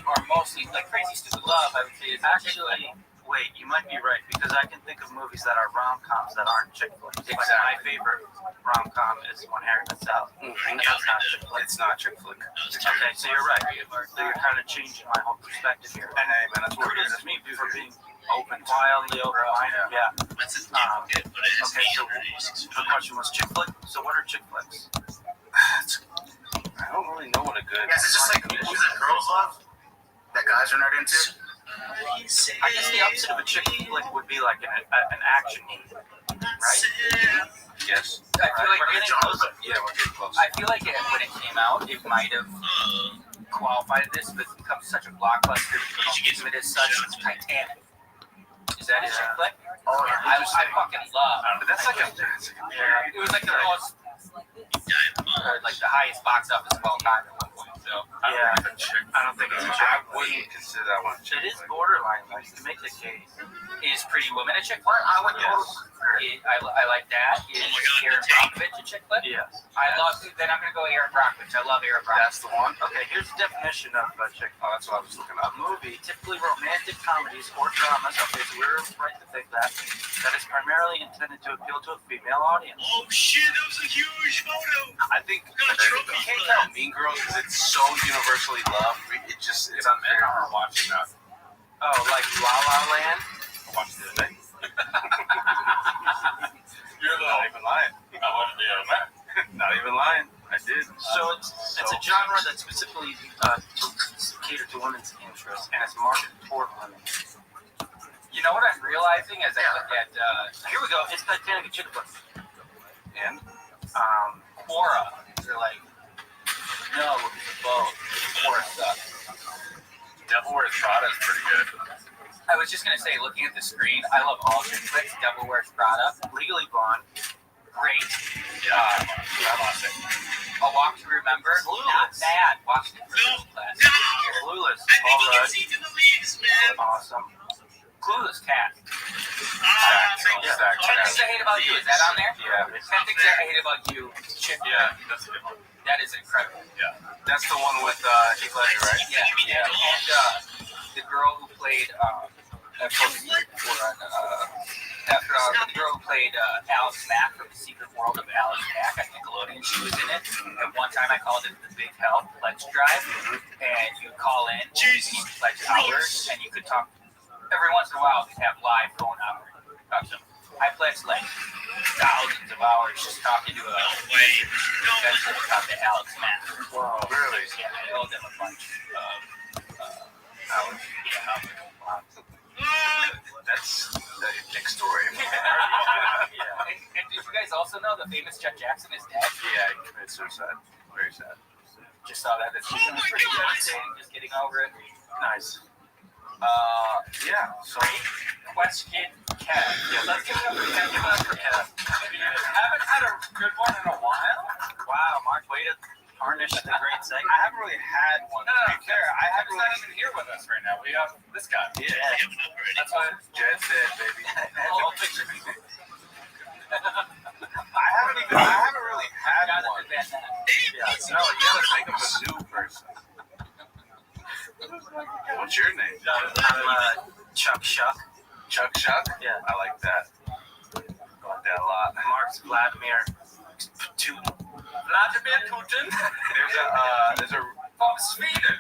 are mostly like Crazy Stupid Love. I would say is actually. Wait, you might be right because I can think of movies that are rom-coms that aren't chick flicks. Exactly. Like my favorite rom-com is When Harry Met Sally. That's not chick flick. It's not chick flick. Okay, so you're right. So you're kind of changing my whole perspective here. And hey, man, that's what it is. Me for being open, wildly open-minded. Yeah. Okay, so the question was chick flick. So what are chick flicks? I don't really know what a good. Yeah, it's just like movies that girls love that guys are not into. I guess the opposite of a chick flick would be like an action movie, right? Yes. I feel like we're getting close. Yeah, we're getting close. I feel like when it came out, it might have qualified this, but it's become such a blockbuster. It is such Titanic. Is that a chick flick? Oh, I fucking love. But that's like a. It was like the most, like the highest box office of all time at one point. So Yeah, I don't think it's a chick. I wouldn't consider that one. it is borderline. Like to make the case, is Pretty Woman a chick flick? I would. I like that. Is Aaron Brockovich a chick flick? Yeah. I love. Then I'm gonna go Aaron Brockovich. I love Aaron Brockovich. That's the one. Okay, here's the definition of a chick. Oh, that's what I was looking up. A movie, typically romantic comedies or dramas. Okay, so we're right to think that is primarily intended to appeal to a female audience. Oh shit, that was a huge photo. I think you can't tell Mean Girls because it's so universally loved. It's unfair. I'm watching that. Oh, like La La Land. I watched it today. You're not even lying. I watched it. Not even lying. I did. So it's a genre that specifically caters to women's interests and it's marketed toward women. You know what I'm realizing as I look at, here we go, it's Titanic chick flick. And Quora, they're like, no, it's both. Quora sucks. Devil Wears Prada is pretty good. I was just going to say, looking at the screen, I love all chick flicks. Devil Wears Prada, Legally Blonde, great. Classic. A Walk to Remember, not bad. Watched it for class. Clueless. I think All he right. gets into the leaves, man. Awesome. Clueless cat. Yeah. 10 Things I Hate About You, is that on there? Yeah. 10 Things I Hate About You, chick flick. Yeah, that's a good one. That is incredible. Yeah. That's the one with Heath Ledger, right? Yeah. And the girl who played, the girl who played Alice Mack from The Secret World of Alice Mack on Nickelodeon, she was in it. And one time I called it the Big Help Pledge Drive, and you call in, you pledge hours, and you could talk. Every once in a while, they have live phone hours. I pledged like thousands of hours just talking to eventually talked to Alex Mack. Wow, really? Yeah, I owed them a bunch of hours. Yeah. Wow. That's the big story. Yeah. And did you guys also know the famous Chet Jackson is dead? Yeah, he committed suicide. Very sad. Just saw that this season was pretty devastating. Just getting over it. Nice. Yeah. So Question, Kev. Yeah, let's give it up for Kev. Give it up for Kev. Haven't had a good one in a while. Wow, Mark, way to tarnish the great segment. I haven't really had one. No, To be fair, I haven't Kevin's not really. even here with us right now. We have this guy. Yeah. That's why. Jet set, baby. Oh, picture. I haven't really had Gotta one. admit that. Yeah. No, you gotta think of a new person. What's your name? I'm Chuck Shuck. Chuck Shuck? Yeah. I like that. I like that a lot. Mark's Vladimir Putin. Vladimir Putin. There's a From Sweden.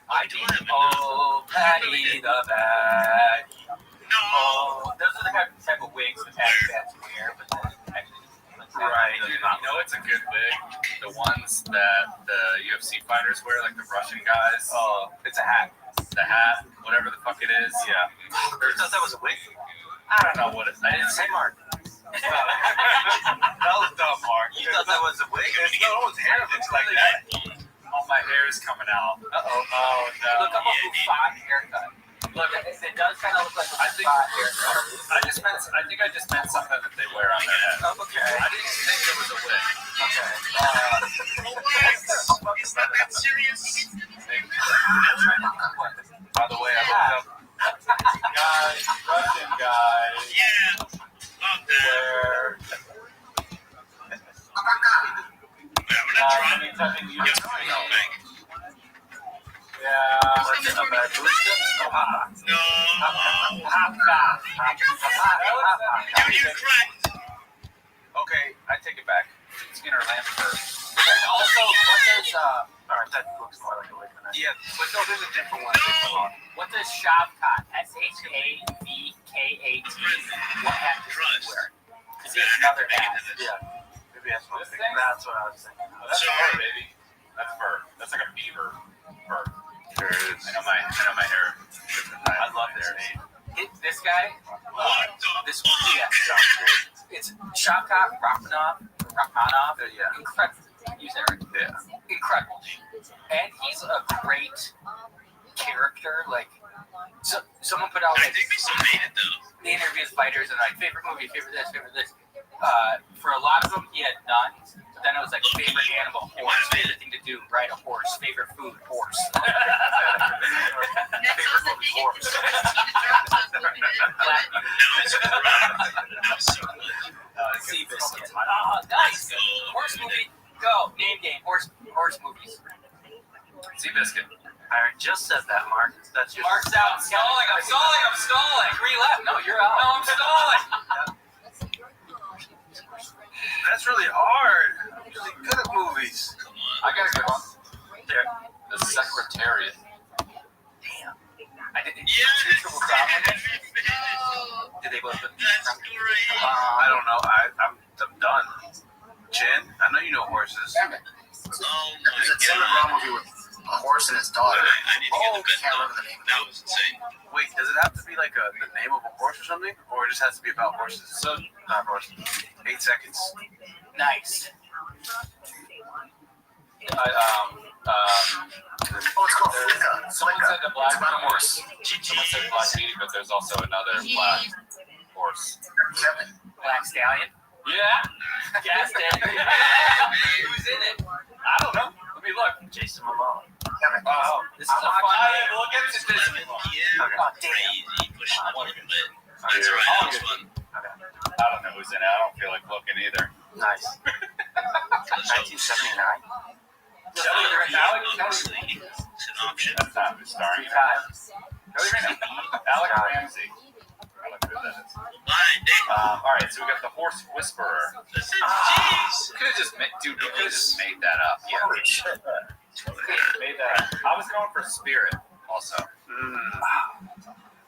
I do. Oh, Patty the bag. Oh, those are the type of wigs that Patty Bats wear, but actually. right. Dude, you know it's a good wig? The ones that the UFC fighters wear, like the Russian guys. Oh, it's a hat. The hat, whatever the fuck it is. Yeah. I thought that was a wig? I don't know what it is. I didn't say Mark. That was dumb, Mark. You thought that was a wig? No one's hair looks like that. Oh, my hair is coming out. Uh-oh. Oh, no. Look, I'm a Buffon haircut. Look, it does kind of look like a Buffon haircut. I think I just meant something that they wear on their head. Oh, okay. I didn't think it was a wig. Okay. Is that serious? By the way, I looked up Guys, Russian guys. Yeah. Love that. Okay, I take it back. Skinner Lampert. And also, what does Alright, that looks more like a wig than that. Yeah, but no, there's a different one. what does Shavkat, Shavkat, what hat does he wear? Is he another hat? Yeah. Maybe that's what I was thinking. That's what I was thinking. That's fur, baby. That's fur. That's like a beaver fur. There it is. I know my hair. I love this name. This guy, this it's Shavkat Rachmanov. Yeah. Incredible. You said it. Yeah. Incredible. And he's a great character. Like, so, someone put out like they interview fighters and like favorite movie, favorite this. For a lot of them, he had none. But then it was like favorite animal, horse. Favorite thing to do, ride a horse. Favorite food, horse. Favorite movie, horse. Sea biscuit. Oh, nice. Horse movie. Go. Name game. Horse movies. Sea biscuit. I just said that, Mark. That's your. Mark's out. I'm stalling. 3 left. No, you're out. No, I'm stalling. That's really hard. I'm really good at movies. I got a good one. There. The Secretariat. Damn. I didn't. Triple crown. Did they both? I don't know. I'm done. Chin, I know you know horses. Oh my god. movie with a horse and his daughter. I need to get the best can't remember the name. That was insane. Wait, does it have to be like the name of a horse or something? Or it just has to be about horses? So, not horses. 8 seconds. Nice. It's called Flicka. Someone said the black It's about a horse. Someone said Black Beauty, but there's also another black horse. Kevin. Black Stallion? Yeah. Guessed it. Who's in it? I don't know. Let me look. Jason Momoa. Kevin. Oh, this is a fun game. We'll get to this. Yeah. Oh, damn. Crazy. Pushing the limit. That's alright. That was fun. I don't know who's in it. I don't feel like looking either. Nice. 1979. Honestly, it's an option. That's not who's starring in it. Alec Ramsey. I look who that is. All right, so we got the Horse Whisperer. Jeez. Could have just made, dude. You could have just made that up. Yeah. Holy shit. Made that up. I was going for Spirit also.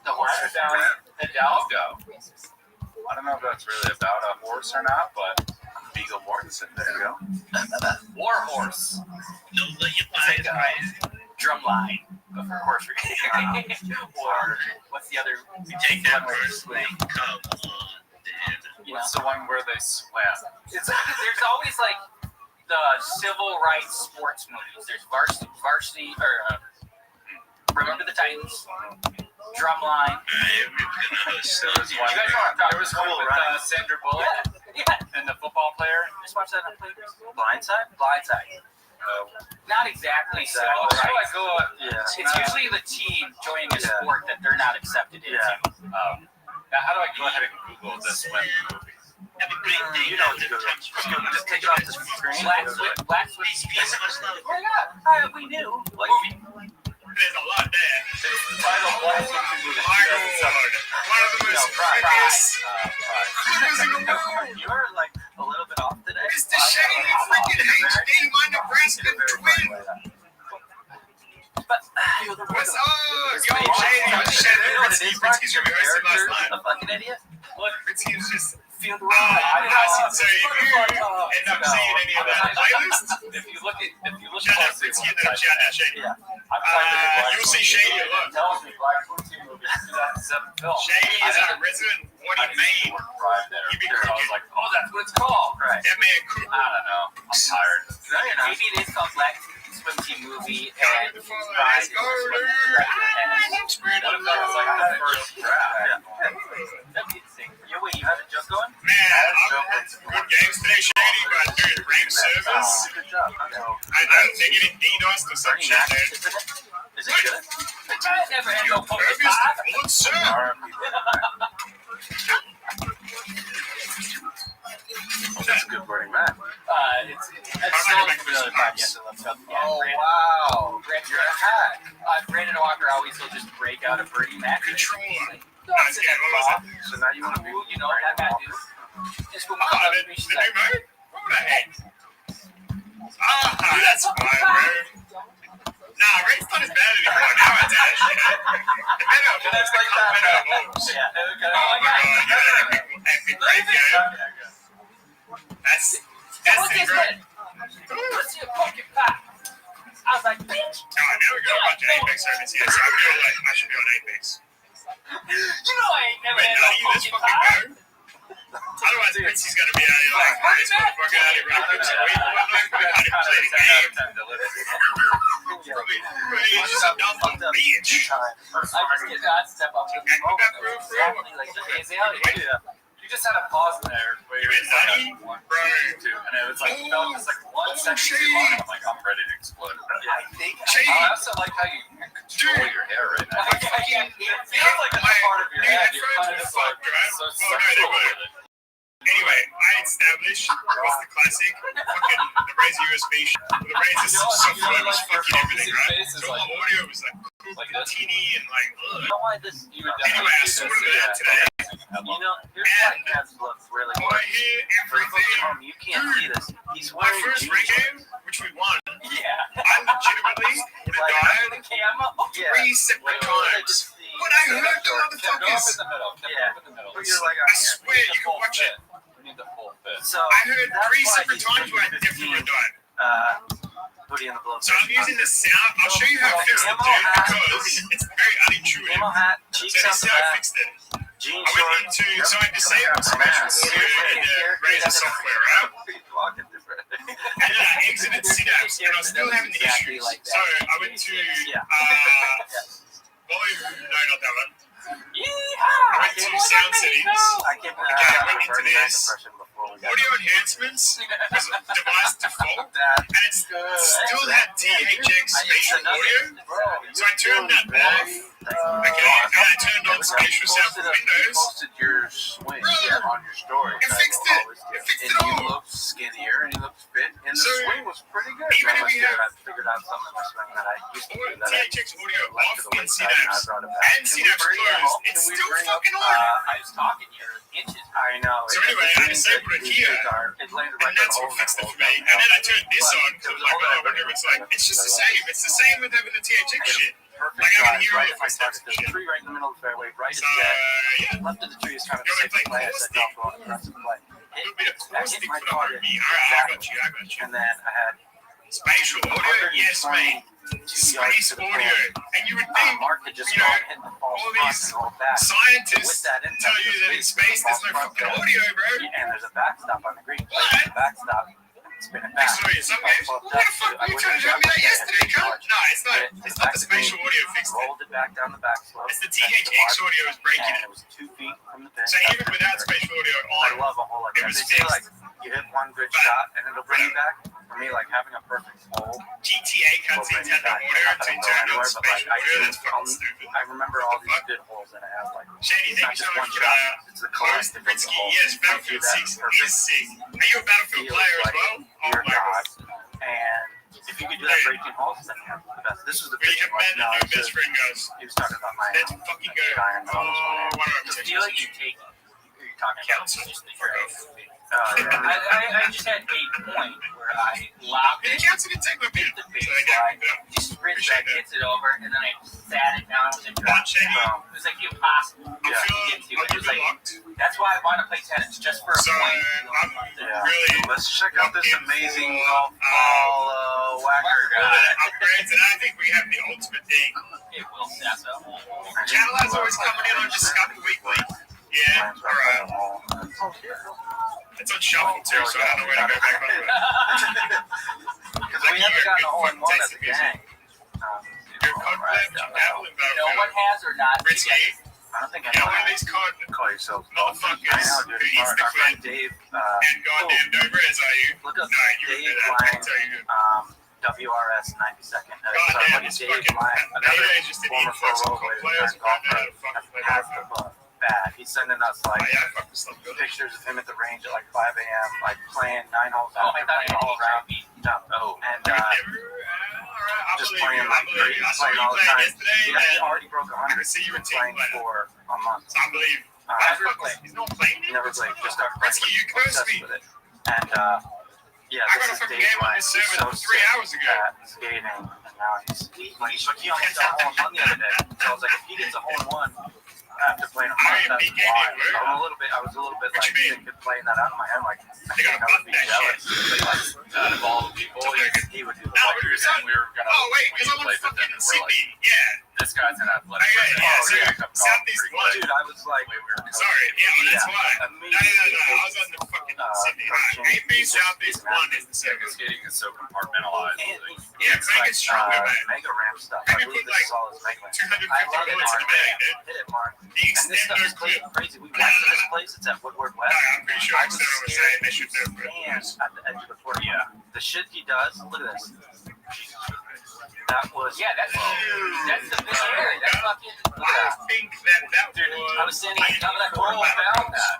The horse Stallion, Hidalgo. I don't know if that's really about a horse or not, but Viggo Mortensen. There you go. War Horse. Don't let your eyes rise. Drumline. Of course, or what's the other? We take that first thing. Come on, dude. What's the one where they swim? There's always like the civil rights sports movies. There's varsity or Remember the Titans, Drumline. You guys know what I'm There was one with Sandra Bullock and the football player. Just watch that on Players. Blindside? Blindside. Not exactly civil rights. Yeah. It's usually the team joining a sport that they're not accepted into. Now, how do I go ahead and Google this one movie? You know, just take it off the screen. Black Swift. We knew. There's a lot there. Title Black Swift movie. My God. One of the most creepiest critters in the world. You are like a little bit off today. Mr. Shady freaking HD, my Nebraska twin. What's up? Yo, Shady. Pritzky's your rehearsal last night. A fucking idiot. Pritzky was just... Feel the So if you end up seeing any of that playlist, If you look shout out Pritzky and then shout out Shady. You'll see Shady a lot. Tells me Black Swift movie 2007 film. Shady is our resident what he made. He be I was cooking. like, oh, that's what it's called. Right. That man cooked. I don't know. I'm tired. Maybe it is called Black Swim Team movie and Let's go, dude. What if that was like the first draft? that'd be insane. Wait, you have a joke going? Man, I'm good games today, Shady, but dude, rank service. Good job. I know they're getting DDoS or some shit, dude. Is it good? I never had no Your purpose to good, sir. That's a good wording, man. It's still another podcast that left up. Oh, wow. You're a hack. Brandon Walker always will just break out a Bernie Mac. Controller. That's it, Bob. So now you want to be, You know what that guy do? It's for my The mother. new mode? What the heck? That's fine, bro. Nah, rate's not as bad anymore nowadays, you know? The better of wolves become better of wolves. Yeah. Oh my God, you know, epic rate game. That's Look the at growth. that. Let's see a pumpkin pie. I was like, bitch. Alright, now we got a bunch of Apex servers here, so I should be on Apex. You know I ain't never Wait, had no, no you this pumpkin fucking pie. go. Otherwise, Princey's gonna be out here like, this motherfucker out here running clips of weed. Probably how to play the game. Probably he's just a dumb little bitch. I just get that step up to the moment. Exactly like the Azalea. You just had a pause there where You you been nutty? one, Bro. two, and it was like, felt just like 1 second too long. I'm like, I'm ready to explode. I think Shady. I also like how you control your hair right now. It feels like it's a part of your head. You're kind of just like, so sexual with it. Anyway, I established what's the classic fucking the Razer USB shit. The Razer's software was fucking everything, right? So my audio was like teeny and like ugh. You know why this? Anyway, I sorted it out today. You know, your podcast looks really I good. hear For the folks at everything. home, you can't see this. He's My wearing first jeans. ring game, which we won, Yeah. I legitimately would have died The camo. 3 separate times. But I heard the motherfuckers. Yeah. But you're like, I swear you can watch it. We need the full fit. So I heard that's 3 why separate he's times where I wearing definitely would have died. Booty in the blow. So I'm using the sound. I'll show you how I fixed it, dude, because it's very unintuitive. Camo hat, So cheeks this up is the how I back, fixed it. jean I went into, so I disabled spatial audio in the Razer software, right? And then I exited Synapse, and I was still having the issues. So I went to volume, no, not that one. I went to sound settings. Again, I went into this. Audio enhancements was device default, and it still had THX spatial audio. So I turned that off. Okay, and I turned on spatial sound from Windows. Posted your swing on your story. It fixed it. It fixed it And you all. looked skinnier and you looked fit, and the So, swing was pretty good. even if we have I figured out something in my swing that I used to do that THX audio I off to the in wayside, and I Synapse brought it back. and Synapse closed, it's still fucking on. I was talking here inches. I know. So anyway, I disabled it here, It landed and right that's on what fixed it for me. And then I turned this on because I was like, oh, I wonder if it's like, it's just the same. It's the same with having the THX shit. perfect Like, I drive can hear right all at the my footsteps target. and There's a shit. tree right in the middle of the fairway, right So, is dead. yeah. Left of the tree is kind of You a wanna safe play play. I said, caustic? don't go on the aggressive play. A little bit of caustic my for the target. homie. Alright, I got you, I got you. And then I had Spatial audio? Yes, mate. Space audio. And you would think, Mark had just you know, hit the false all front these and rolled back. scientists With that intent, tell you that in space there's no fucking audio, bro. And there's a backstop on the green. Play the backstop. spin it back. Next story is okay. What the fuck were you trying to show me that yesterday, cunt? No, it's not the spatial audio fixed it. Rolled it back down the back slope. It's the THX audio is breaking and it. it was 2 feet from the pin. So even without spatial audio I on, love a hole like it that. was They say like fixed. you hit one good shot and it'll bring you back. For me, like having a perfect hole. GTA cuts Nintendo audio to turn on spatial audio. That's fucking stupid. I remember all these good holes that I have. Like Shady, it's not thank you just so one much for shot. It's the Post collective of the Britsky, holes. yes, Battlefield 6 is sick. Are you a Battlefield player as well? Oh my god. And if you could do that for 18 holes, then you have the best. This was the Where you pitching have met one. and your best friend goes, He was talking about my let's fucking go. iron Oh, what am I The feeling you take, you're talking about Council. just the Fuck area. off. I just had a point where I lobbed The it, council didn't take my hit beat. the So big I fly, got it. he sprints back, gets it over, and then I sat it down and dropped it. It was like impossible to get to. It was like, that's why I want to play tennis, just for a So point. I'm really Let's check out this looking amazing for, golf ball whacker guy. upgrades, and I think we have the ultimate thing. It will Sasso. Channel is always coming in on Discover Weekly. Yeah, alright. It's on shuffle too, so I don't know where to go back on it. Because we haven't gotten a hole in one as a gang. Your code flip, you dabble in No one has or not. Britsky, I don't think you know one of I these code call yourself motherfuckers I know, dude. who eats the Our friend clip Dave. and goddamn Dobres are you? Look up No, you would do Dave that, I can Lang, tell you. WRS 92nd. Goddamn, this Dave fucking Lang, Nate another is just an former influx of pro cool player, players who find out how to fucking play has golf. the butt bad. He's sending us like Yeah, I fucked this stuff good. pictures of him at the range at like 5 a.m. like playing 9 holes Oh, I after thought playing you all had around. No, and just I playing like believe you. I saw playing you all the playing time. yesterday, Yeah, he and already broke 100. I could see you were playing team for a month. I believe. He's not playing He never played. Just started playing. Britsky, you cursed Obsessed me. with it. And yeah, I got a this is fucking Dave game on Lang. this He's server so 3 hours sick ago. at skating, and now he almost got a hole in one the other day. So I was like, if he gets a hole in one after playing a month, that's why. I was a little bit like sick of playing that out in my head. Like, I think I would be jealous. Like, out of all the people, he would do the No, we were saying we were gonna. Oh wait, because I'm on fucking Sydney. Yeah. This guy's an athletic. Southeast one. Dude, I was like, sorry, yeah, that's why. No. I was on the fucking Sydney line. AP Southeast one is the second. Skating is so compartmentalized. Yeah, make it stronger, man. Mega ramp stuff. Maybe put like 250 bullets in the bag, dude. Hit it, Mark. The And this stuff extender is clip. crazy. We went to this place. It's at Woodward West. I'm pretty sure Extender was saying they should do it. At the edge of the court. Yeah. The shit he does. Look at this. That was. Yeah, that's the big area. That's fucking. I think that Dude, I was standing at the top of that quarter pipe.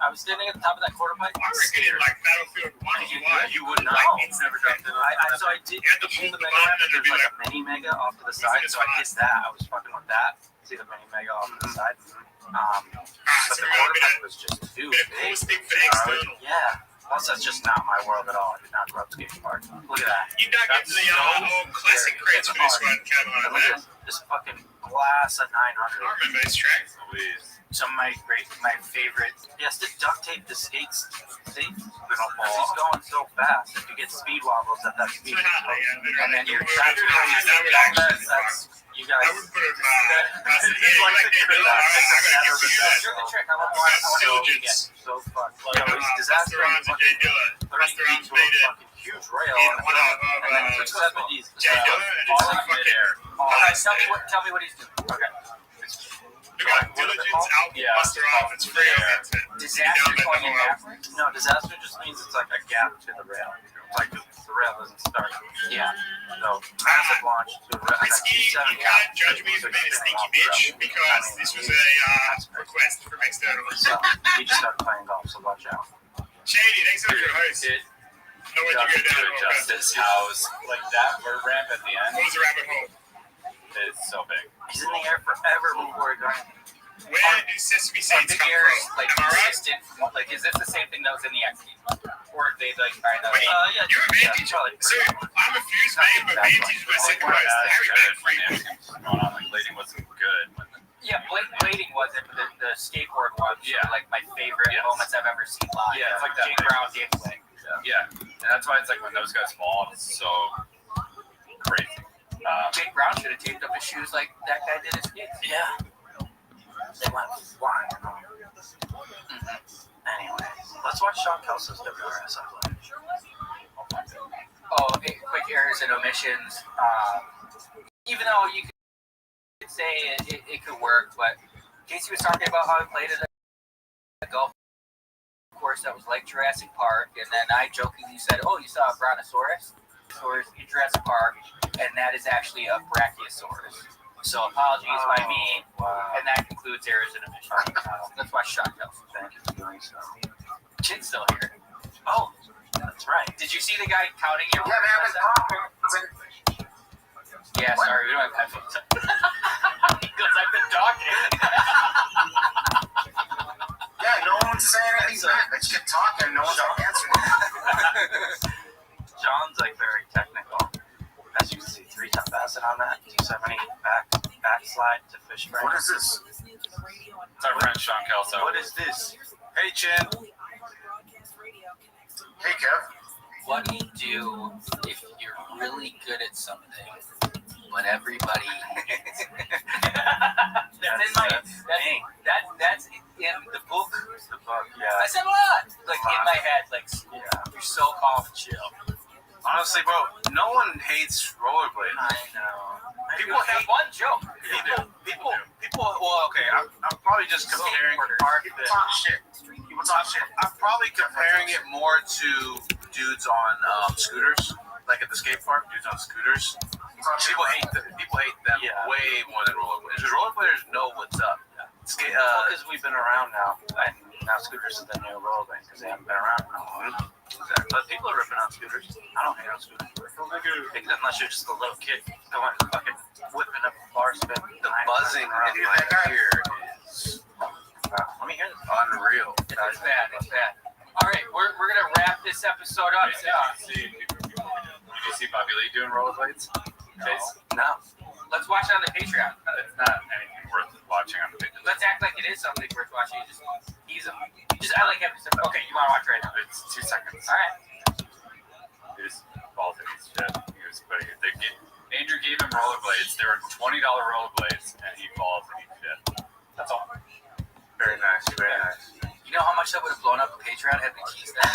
I was standing at the top of that quarter pipe. I reckon in like Battlefield 1, You would know. Never dropped in. So I did. You had to pull pull the the mega button ramp, and and it'd be there's like, like a mini mega off to the side. So I did that. I was fucking with that. See the mini mega off to the side. But the quarter pipe was just too big. for external. Yeah. Plus, that's just not my world at all. I did not grow up skating park. Look at that. You dug into the old classic crates for this one, Caroline, man. This fucking glass of 900. I remember this track. Some of my favorite. He has to duct tape the skates safe because he's going so fast. If you get speed wobbles at that speed, and then you're that's you guys. I would put him, So fucked. Disaster on fucking huge rail and then the 70s. All in midair. Tell me what he's doing. Okay. Diligence, Buster off. It's free on internet. Disaster going in backwards? No, disaster just means it's like a gap to the rail. Like the rail doesn't start. Yeah. So massive launch to the rail. Risky, you can't judge me for being a stinky bitch because this was a request from external. So he just started playing golf, so watch out. Shady, thanks for your host. Know what you go down to Justice House, like that ramp at the end. What was the rabbit hole? It's so big. He's in the air forever before he got in. Where do sesame seeds come Air is from? like Am I right? consistent. Like, is this the same thing that was in the XP? Or they like kind of? Wait, Yeah, you're a Vantage. So I'm a Fuse man, but Vantage was second most. Harry Bag free. Going on, like Lading wasn't good. Yeah, blading wasn't, but the skateboard was. Yeah. Like my favorite moments I've ever seen live. Yeah, it's like that. Jake Brown did play. Yeah, and that's why it's like when those guys fall, it's so crazy. Jake Brown should have taped up his shoes like that guy did his skates. Yeah. They went flying. Anyway, let's watch Sean Kelso's WRS upload. errors and omissions. Even though you could say it could work, but Casey was talking about how he played at a golf course that was like Jurassic Park, and then I jokingly said, "Oh, you saw a Brontosaurus in Jurassic Park, and that is actually a Brachiosaurus." So apologies by me, and that concludes errors and omissions. That's why Sean Kelsey. Thank you for doing so. Chin's still here. Oh, that's right. Did you see the guy counting your words? Yeah, sorry, we don't have headphones. Because I've been talking. Yeah, no one's saying anything back. They just keep talking. No one's answering. John's like very technical. As you can see, 3-time basset on that. 270 backslide to fish break. What is this? It's our friend Sean Kelso. What is this? Hey, Chin. Hey, Kev. What do you do if you're really good at something, but everybody hates it? That's in my that's in the book. The book, yeah. I said a lot. Like in my head, like you're so calm and chill. Honestly, bro, no one hates rollerblades. I know. People have hate one joke. People. Well, okay. I'm probably just comparing People talk shit. People talk shit. I'm probably comparing it more to dudes on scooters, like at the skate park. Dudes on scooters. People hate them way more than rollerbladers. Because rollerbladers know what's up. Because we've been around now, and now scooters are the new rollerblades because they haven't been around for long. Exactly. But people are ripping on scooters. I don't hate on scooters. Unless you're just a little kid going fucking whipping up a bar spin. The buzzing in my ear is let me hear this. Unreal. It's bad. It's bad. All right, we're gonna wrap this episode up. Did you see Bobby Lee doing rollerblades? No. Let's watch it on the Patreon. It's not anything worth watching on the Patreon. Let's act like it is something worth watching. I like episode. Okay, you want to watch right now? It's 2 seconds. All right. He was balls in his shit. He was putting it. Andrew gave him rollerblades. They were $20 rollerblades, and he balls in his shit. That's all. Very nice. Very nice. You know how much that would have blown up the Patreon had we teased that?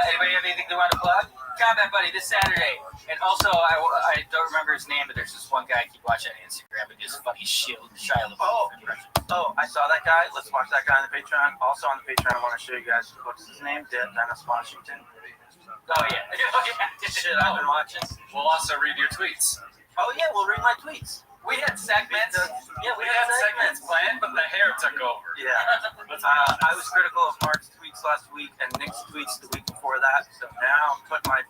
Anybody have anything they want to plug? Combat Buddy this Saturday. And also, I don't remember his name, but there's this one guy I keep watching on Instagram, but just funny Shia LaBeouf impression. Oh, I saw that guy. Let's watch that guy on the Patreon. Also on the Patreon, I want to show you guys what's his name? Dennis Washington. Oh, yeah. Shit, I've been watching. We'll also read your tweets. Oh, yeah, we'll read my tweets. We had segments. We had segments planned, but the hair took over. Yeah. I was critical of Mark's tweets last week and Nick's tweets the week before that. So now I'm putting my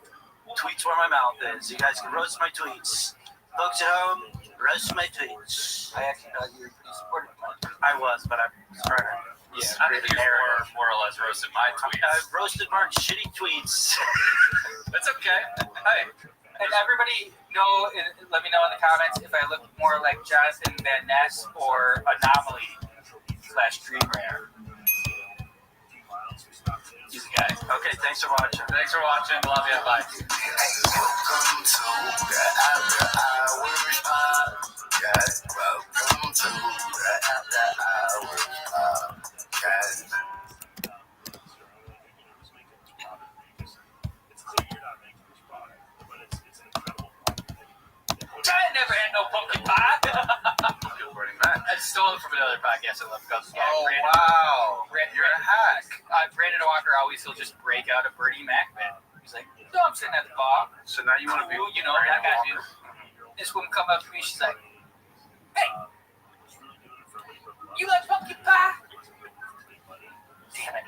tweets where my mouth is. You guys can roast my tweets. Folks at home, roast my tweets. I actually thought you were pretty supportive of mine. I was, but I was trying to. Yeah, I think you more or less roasted my tweets. I roasted Mark's shitty tweets. That's okay. Hey. And everybody let me know in the comments if I look more like Jonathan Van Ness or Anomaly/Dream Rare. He's a guy. Okay, thanks for watching. Love you. Bye. Welcome to the After Hours Podcast. Welcome to the After Hours Podcast. I never had no pumpkin pie. I stole it from another podcast I love called Brandon. Wow. You're a hack. Brandon Walker always will just break out a Bernie Mac bit. He's like, no, I'm sitting at the bar. So now you want to be, you know, that guy dude. This woman come up to me, she's like, hey, you like pumpkin pie? Damn it.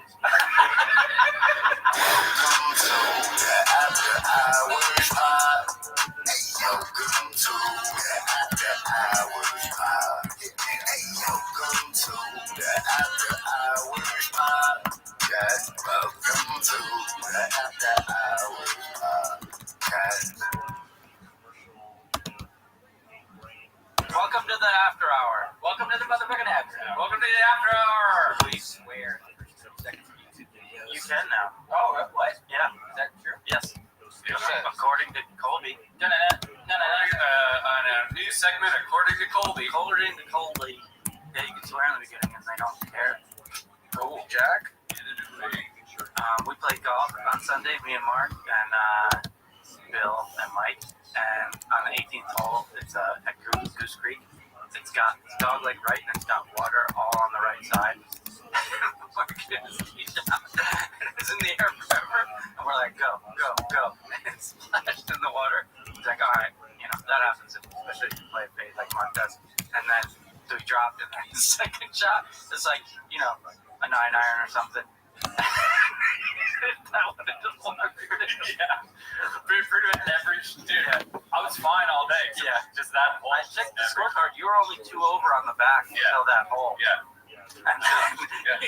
Welcome to the After Hours Podcast. Welcome to the After Hours Podcast. Welcome to the After Hours Podcast. Welcome to the After Hours Podcast. Welcome to the after hour. Welcome to the motherfucking after hour. Welcome to the After Hour. Please swear in the first 7 seconds of YouTube videos. You can now. Oh, what? Yeah. Is that true? Yes. According to Colby. On a new segment, according to Colby. According to Colby. Yeah, you can swear in the beginning and they don't care. Cool, Jack. We played golf on Sunday, me and Mark and Bill and Mike. And on the 18th hole, it's at Goose Creek. It's got dog leg right, and it's got water all on the right side. Mark it's in the air forever, and we're like, go, go, go. And it's splashed in the water. He's like, all right, that happens, especially if you play a fade like Mark does. And then, so he dropped, and then the second shot, it's like, a 9-iron or something. That one just yeah. Pretty much every dude. I was fine all day. Yeah. Just that hole. I checked the scorecard. You were only 2 over on the back until that hole. Yeah. And then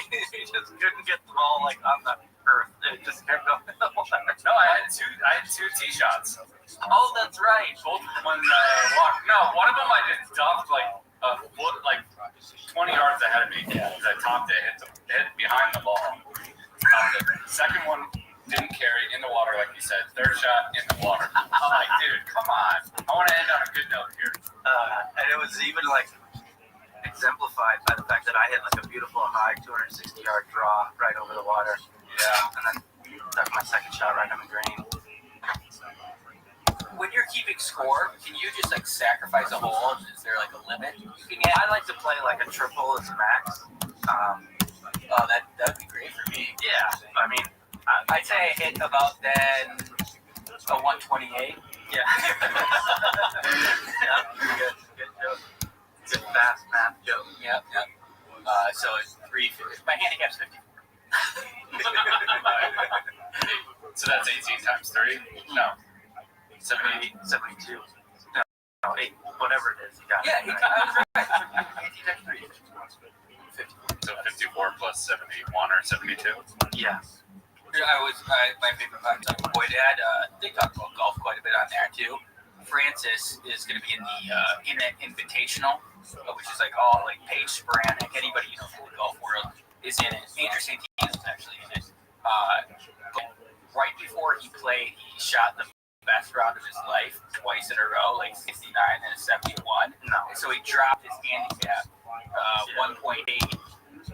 he just couldn't get the ball on the earth. It just kept going in the water. No, I had two tee shots. Oh, that's right. Both of them when walked. No, one of them I just dumped a foot 20 yards ahead of me. Yeah. Because I topped it, hit behind the ball. The second one didn't carry in the water, like you said. Third shot in the water. I'm like, dude, come on. I want to end on a good note here. And it was even exemplified by the fact that I hit a beautiful high 260-yard draw right over the water. Yeah. And then took my second shot right on the green. When you're keeping score, can you just sacrifice a hole? Is there a limit? I like to play a triple as a max. That'd be great for me. Yeah, I mean, I'd say I hit about then a 128. Yeah. Yeah, good joke. Good fast math joke. Yep. So it's 350. My handicap's 54. So that's 18 times 3? No. 72. No, 8, whatever it is. You got it. Right. 18 times 3. 50. So 54 plus 71 or 72? Yeah. My favorite podcast, Boy Dad, they talk about golf quite a bit on there too. Francis is going to be in the Invitational, which is all Paige Sporanic, anybody from the golf world is in it. Andrew Santino is actually in it. But right before he played, he shot the best round of his life twice in a row, 69 and a 71. No. And so he dropped his handicap 1.8. He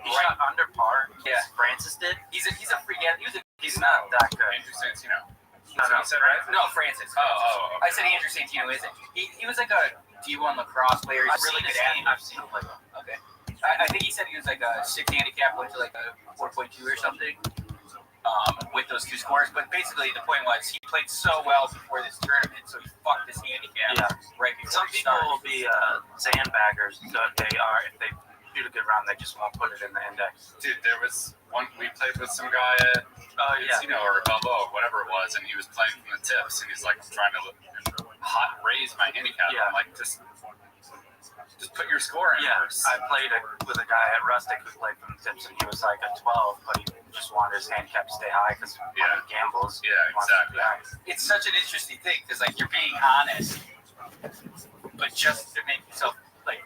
shot under par. Yeah, Francis did. He's a freak athlete. He's not that good. Andrew Santino. No, Francis. Oh. I said Andrew Santino isn't. He was a D1 lacrosse player. He's really good at it. I've seen him play. Okay. I think he said he was a 6 handicap, went to a 4.2 or something with those 2 scores. But basically, the point was he played so well before this tournament, so he fucked his handicap right before. Some people will be sandbaggers, so if they shoot a good round, they just won't put it in the index. Dude, there was one we played with some guy at Casino or Balboa, whatever it was, and he was playing from the tips, and he's trying to raise my handicap. Yeah. I'm like, just put your score in. Yeah, I played with a guy at Rustic who played from the tips, and he was a 12, but he just wanted his handicap to stay high because when he gambles, yeah, exactly. It's such an interesting thing because you're being honest, but just to make yourself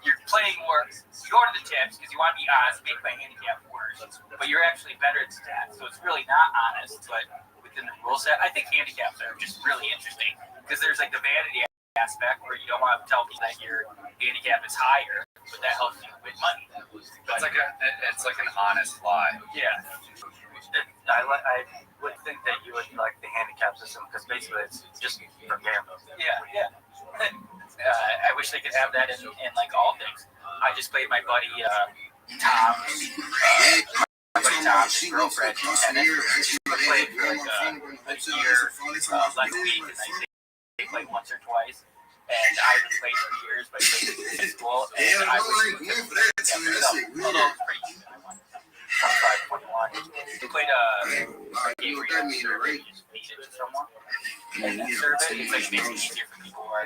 you're playing more. You go to the tips because you want to be honest, make my handicap worse, but you're actually better at stats, so it's really not honest. But within the rule set, I think handicaps are just really interesting because there's the vanity aspect where you don't want to tell people that your handicap is higher, but that helps you win money. It's like an honest lie. Yeah. I would think that you would like the handicap system because basically it's just for gambling. Yeah. I wish they could have that in all things. I just played my buddy Tom's girlfriend tennis. She played for a year last week, and they played once or twice. And I haven't played for years, but I played in school, and I wish we could play together. Although it was pretty easy. I won 25-21. We played a game where you serve it, you just beat it to someone. And then serve it, it's makes it easier for people who are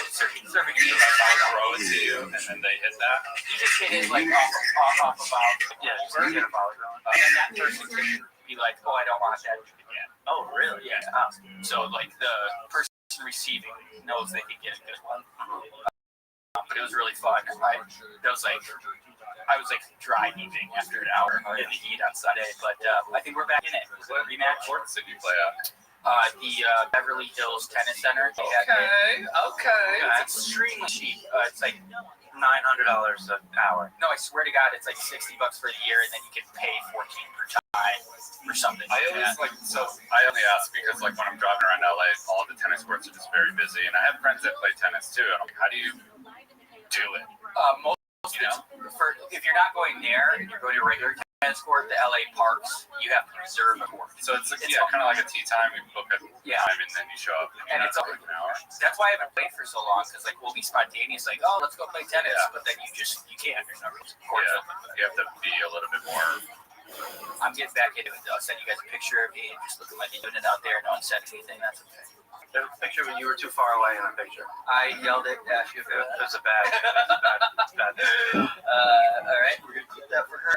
serving you I'll throw it to you, and then they hit that. You just hit it off about and then that person can be like, oh, I don't want that again. Oh, really? Yeah. So the person receiving knows they can get a good one. But it was really fun. I was dry heaving after an hour in the heat on Sunday, but I think we're back in it. Was it a rematch? What courts did you play at? The Beverly Hills Tennis Center. Okay. It's extremely cheap. It's $900 an hour. No, I swear to God, it's $60 for the year, and then you can pay $14 per time. or something. I always I only ask because when I'm driving around LA, all of the tennis courts are just very busy, and I have friends that play tennis too. And I'm like, how do you do it? Most if you're not going there and you're going to a regular tennis court, the LA parks, you have to reserve a court. So it's kind of like a tea time. You book a time and then you show up. And it's like an hour. That's why I haven't played for so long, because we'll be spontaneous, oh, let's go play tennis, but then you can't. There's no court. You have to be a little bit more. I'm getting back into it. I'll send you guys a picture of me and just looking like you're doing it out there. No one said anything. That's okay. There's a picture when you were too far away in the picture. I yelled at you. It was a bad. All right, we're gonna keep that for her.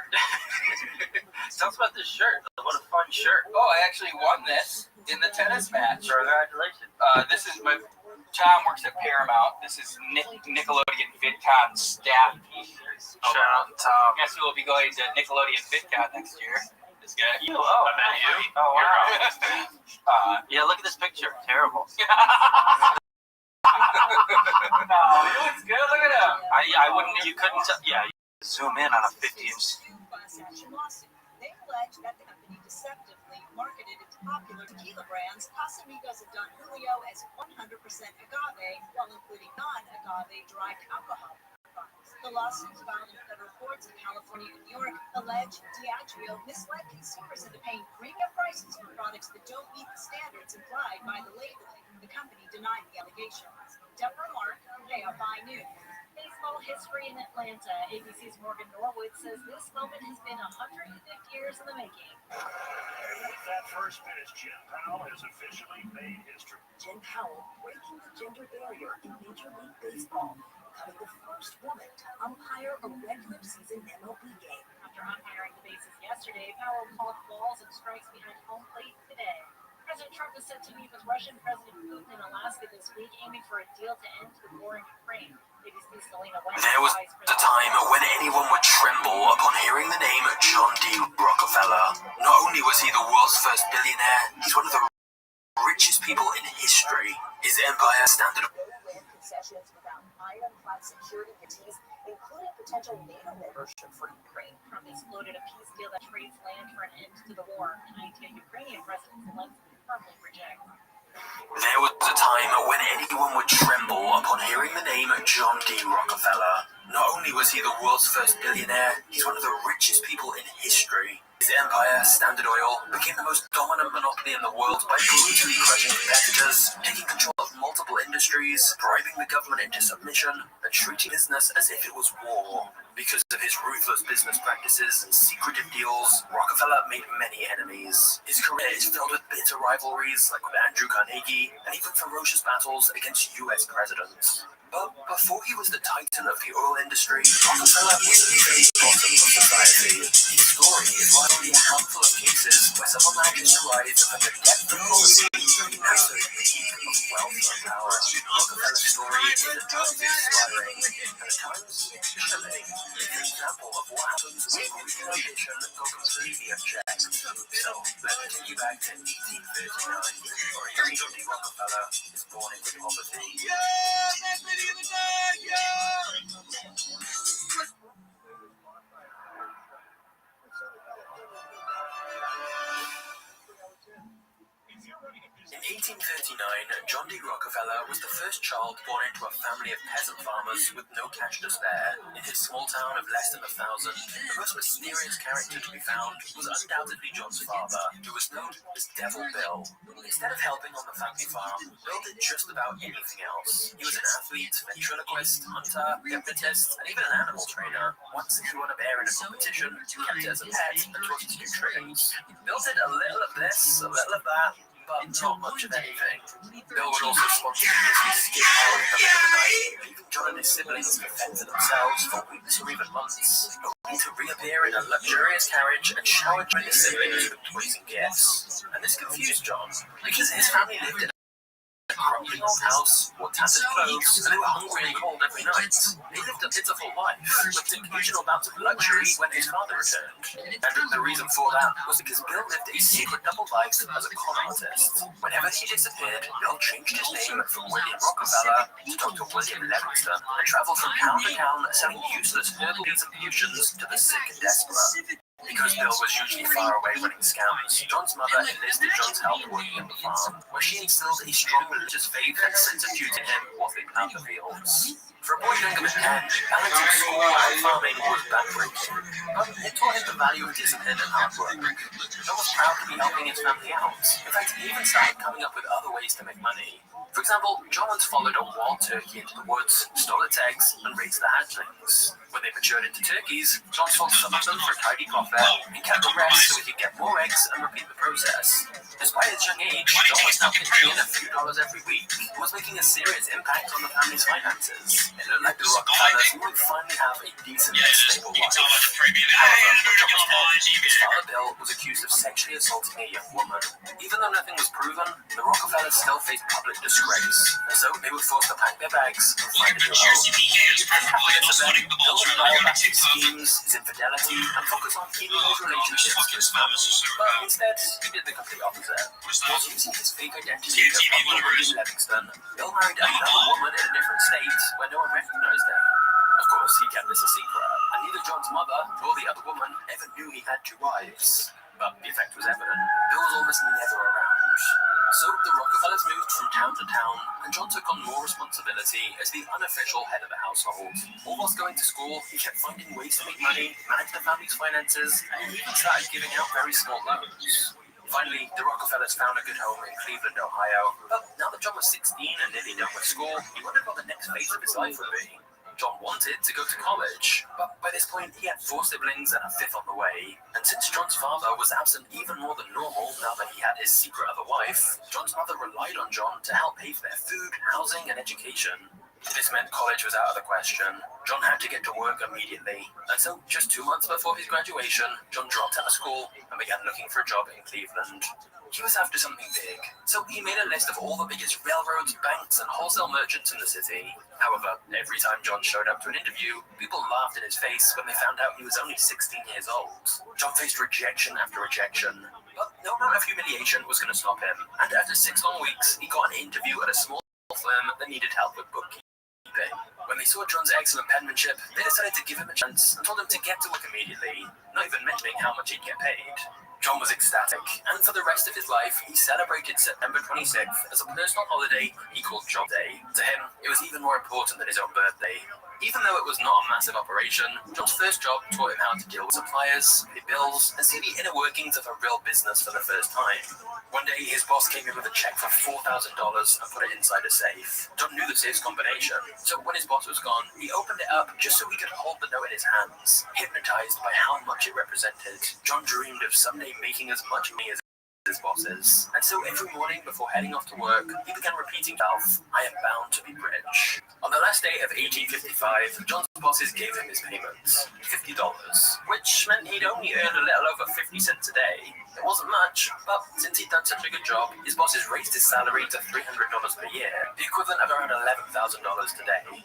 Tell us about this shirt. What a fun shirt. Oh, I actually won this in the tennis match. Congratulations. This is my Tom works at Paramount. This is Nickelodeon VidCon staff t-shirts. Shout out to Tom. Guess who will be going to Nickelodeon VidCon next year? This guy. I met you. Oh, wow. Yeah, look at this picture. Terrible. No, he looks good. Look at him. I wouldn't. You couldn't tell. Yeah. Zoom in on a 50-inch. They allege that the company deceptively marketed its popular tequila brands Casamigos and Don Julio as 100% agave, while including non-agave derived alcohol. The lawsuits filed in federal courts in California and New York allege Diageo misled consumers into paying premium prices for products that don't meet the standards implied by the labeling. The company denied the allegations. Deborah Mark, KFI News. Baseball history in Atlanta. ABC's Morgan Norwood says this moment has been 150 years in the making. And with that first pitch, Jen Powell has officially made history. Jen Powell breaking the gender barrier in Major League Baseball, becoming the first woman to umpire a regular season MLB game. After umpiring the bases yesterday, Powell called balls and strikes behind home plate today. President Trump is set to meet with Russian President Putin in Alaska this week, aiming for a deal to end the war in Ukraine. There was a time when anyone would tremble upon hearing the name John D. Rockefeller. Not only was he the world's first billionaire, he's one of the richest people in history. His empire standard concessions without ironclad security guarantees, including potential NATO membership for Ukraine. Trump exploded a peace deal that trades land for an end to the war, an idea Ukrainian President Zelensky firmly rejects. There was a time when anyone would tremble upon hearing the name John D. Rockefeller. Not only was he the world's first billionaire, he's one of the richest people in history. His empire, Standard Oil, became the most dominant monopoly in the world by brutally crushing competitors, taking control of multiple industries, bribing the government into submission, and treating business as if it was war. Because of his ruthless business practices and secretive deals, Rockefeller made many enemies. His career is filled with bitter rivalries like with Andrew Carnegie, and even ferocious battles against US presidents. But before he was the titan of the oil industry, Rockefeller was at the very bottom of society. His story is one of only a handful of cases where someone manages to rise from the depth of poverty to the absolute peak of wealth and power. Rockefeller's story is at times inspiring, and at times chilling. It's an example of what happens when political ambition go completely unchecked. So, let's take you back to 1839, where a young John D. Rockefeller is born into poverty. In 1839, John D. Rockefeller was the first child born into a family of peasant farmers with no cash to spare. In his small town of less than 1,000, the most mysterious character to be found was undoubtedly John's father, who was known as Devil Bill. Instead of helping on the family farm, Bill did just about anything else. He was an athlete, ventriloquist, hunter, hypnotist, and even an animal trainer. Once he won a bear in a competition, he kept it as a pet and taught it to do tricks. Bill did a little of this, a little of that, but not much of anything. Bill would also spontaneously skip out in the middle of the night, leaving John and his siblings to fend for themselves for weeks or even months, only to reappear in a luxurious carriage and shower John and his siblings with toys and gifts. And this confused John, because his family lived in a crumbling old house, wore tattered clothes, and they were hungry and cold every night. They lived a pitiful life, with occasional bouts of luxury when his father returned. And the reason for that was because Bill lived a secret double life as a con artist. Whenever he disappeared, Bill changed his name from William Rockefeller to Dr. William Levingston, and traveled from town to town selling useless herbal teas and potions to the sick and desperate. Because Bill was usually far away running scams, John's mother enlisted John's help working at the farm, where she instilled a strong religious faith and sense of duty in him while they plowed the fields. For a boy younger than 10, balancing school and farming was backbreaking, but it taught him the value of discipline and hard work. John was proud to be helping his family out. In fact, he even started coming up with other ways to make money. For example, John once followed a wild turkey into the woods, stole its eggs, and raised the hatchlings. When they matured into turkeys, John sold some of them for a tidy profit and kept the rest so he could get more eggs and repeat the process. Despite his young age, John was now pitching in a few dollars every week and was making a serious impact on the family's finances. It looked like the Rockefellers would finally have a decent and stable life. However, when John was 10, his father Bill was accused of sexually assaulting a young woman. Even though nothing was proven, the Rockefellers still faced public disgrace, and so they were forced to pack their bags and find a new home. Bill would dial back his schemes, his infidelity, and focus on keeping his relationships to his family. But instead, he did the complete opposite. While using his fake identity as Uncle William Livingston, Bill married another woman in a different state where no one recognized him. Of course, he kept this a secret, and neither John's mother nor the other woman ever knew he had 2 wives. But the effect was evident. Bill was almost never around. So the Rockefellers moved from town to town, and John took on more responsibility as the unofficial head of the household. All whilst going to school, he kept finding ways to make money, manage the family's finances, and he even started giving out very small loans. Finally, the Rockefellers found a good home in Cleveland, Ohio. But now that John was 16 and nearly done with school, he wondered what the next phase of his life would be. John wanted to go to college, but by this point he had 4 siblings and a 5th on the way. And since John's father was absent even more than normal now that he had his secret other wife, John's mother relied on John to help pay for their food, housing, and education. This meant college was out of the question. John had to get to work immediately, and so just 2 months before his graduation, John dropped out of school and began looking for a job in Cleveland. He was after something big, so he made a list of all the biggest railroads, banks, and wholesale merchants in the city. However, every time John showed up to an interview, people laughed in his face when they found out he was only 16 years old. John faced rejection after rejection, but no amount of humiliation was going to stop him, and after 6 long weeks, he got an interview at a small firm that needed help with bookkeeping. When they saw John's excellent penmanship, they decided to give him a chance and told him to get to work immediately, not even mentioning how much he'd get paid. John was ecstatic, and for the rest of his life, he celebrated September 26th as a personal holiday he called Job Day. To him, it was even more important than his own birthday. Even though it was not a massive operation, John's first job taught him how to deal with suppliers, pay bills, and see the inner workings of a real business for the first time. One day, his boss came in with a check for $4,000 and put it inside a safe. John knew the safe's combination, so when his boss was gone, he opened it up just so he could hold the note in his hands. Hypnotized by how much it represented, John dreamed of someday making as much money as his bosses. And so every morning before heading off to work, he began repeating himself, "I am bound to be rich." On the last day of 1855, John's bosses gave him his payments, $50, which meant he'd only earned a little over 50 cents a day. It wasn't much, but since he'd done such a good job, his bosses raised his salary to $300 per year, the equivalent of around $11,000 today.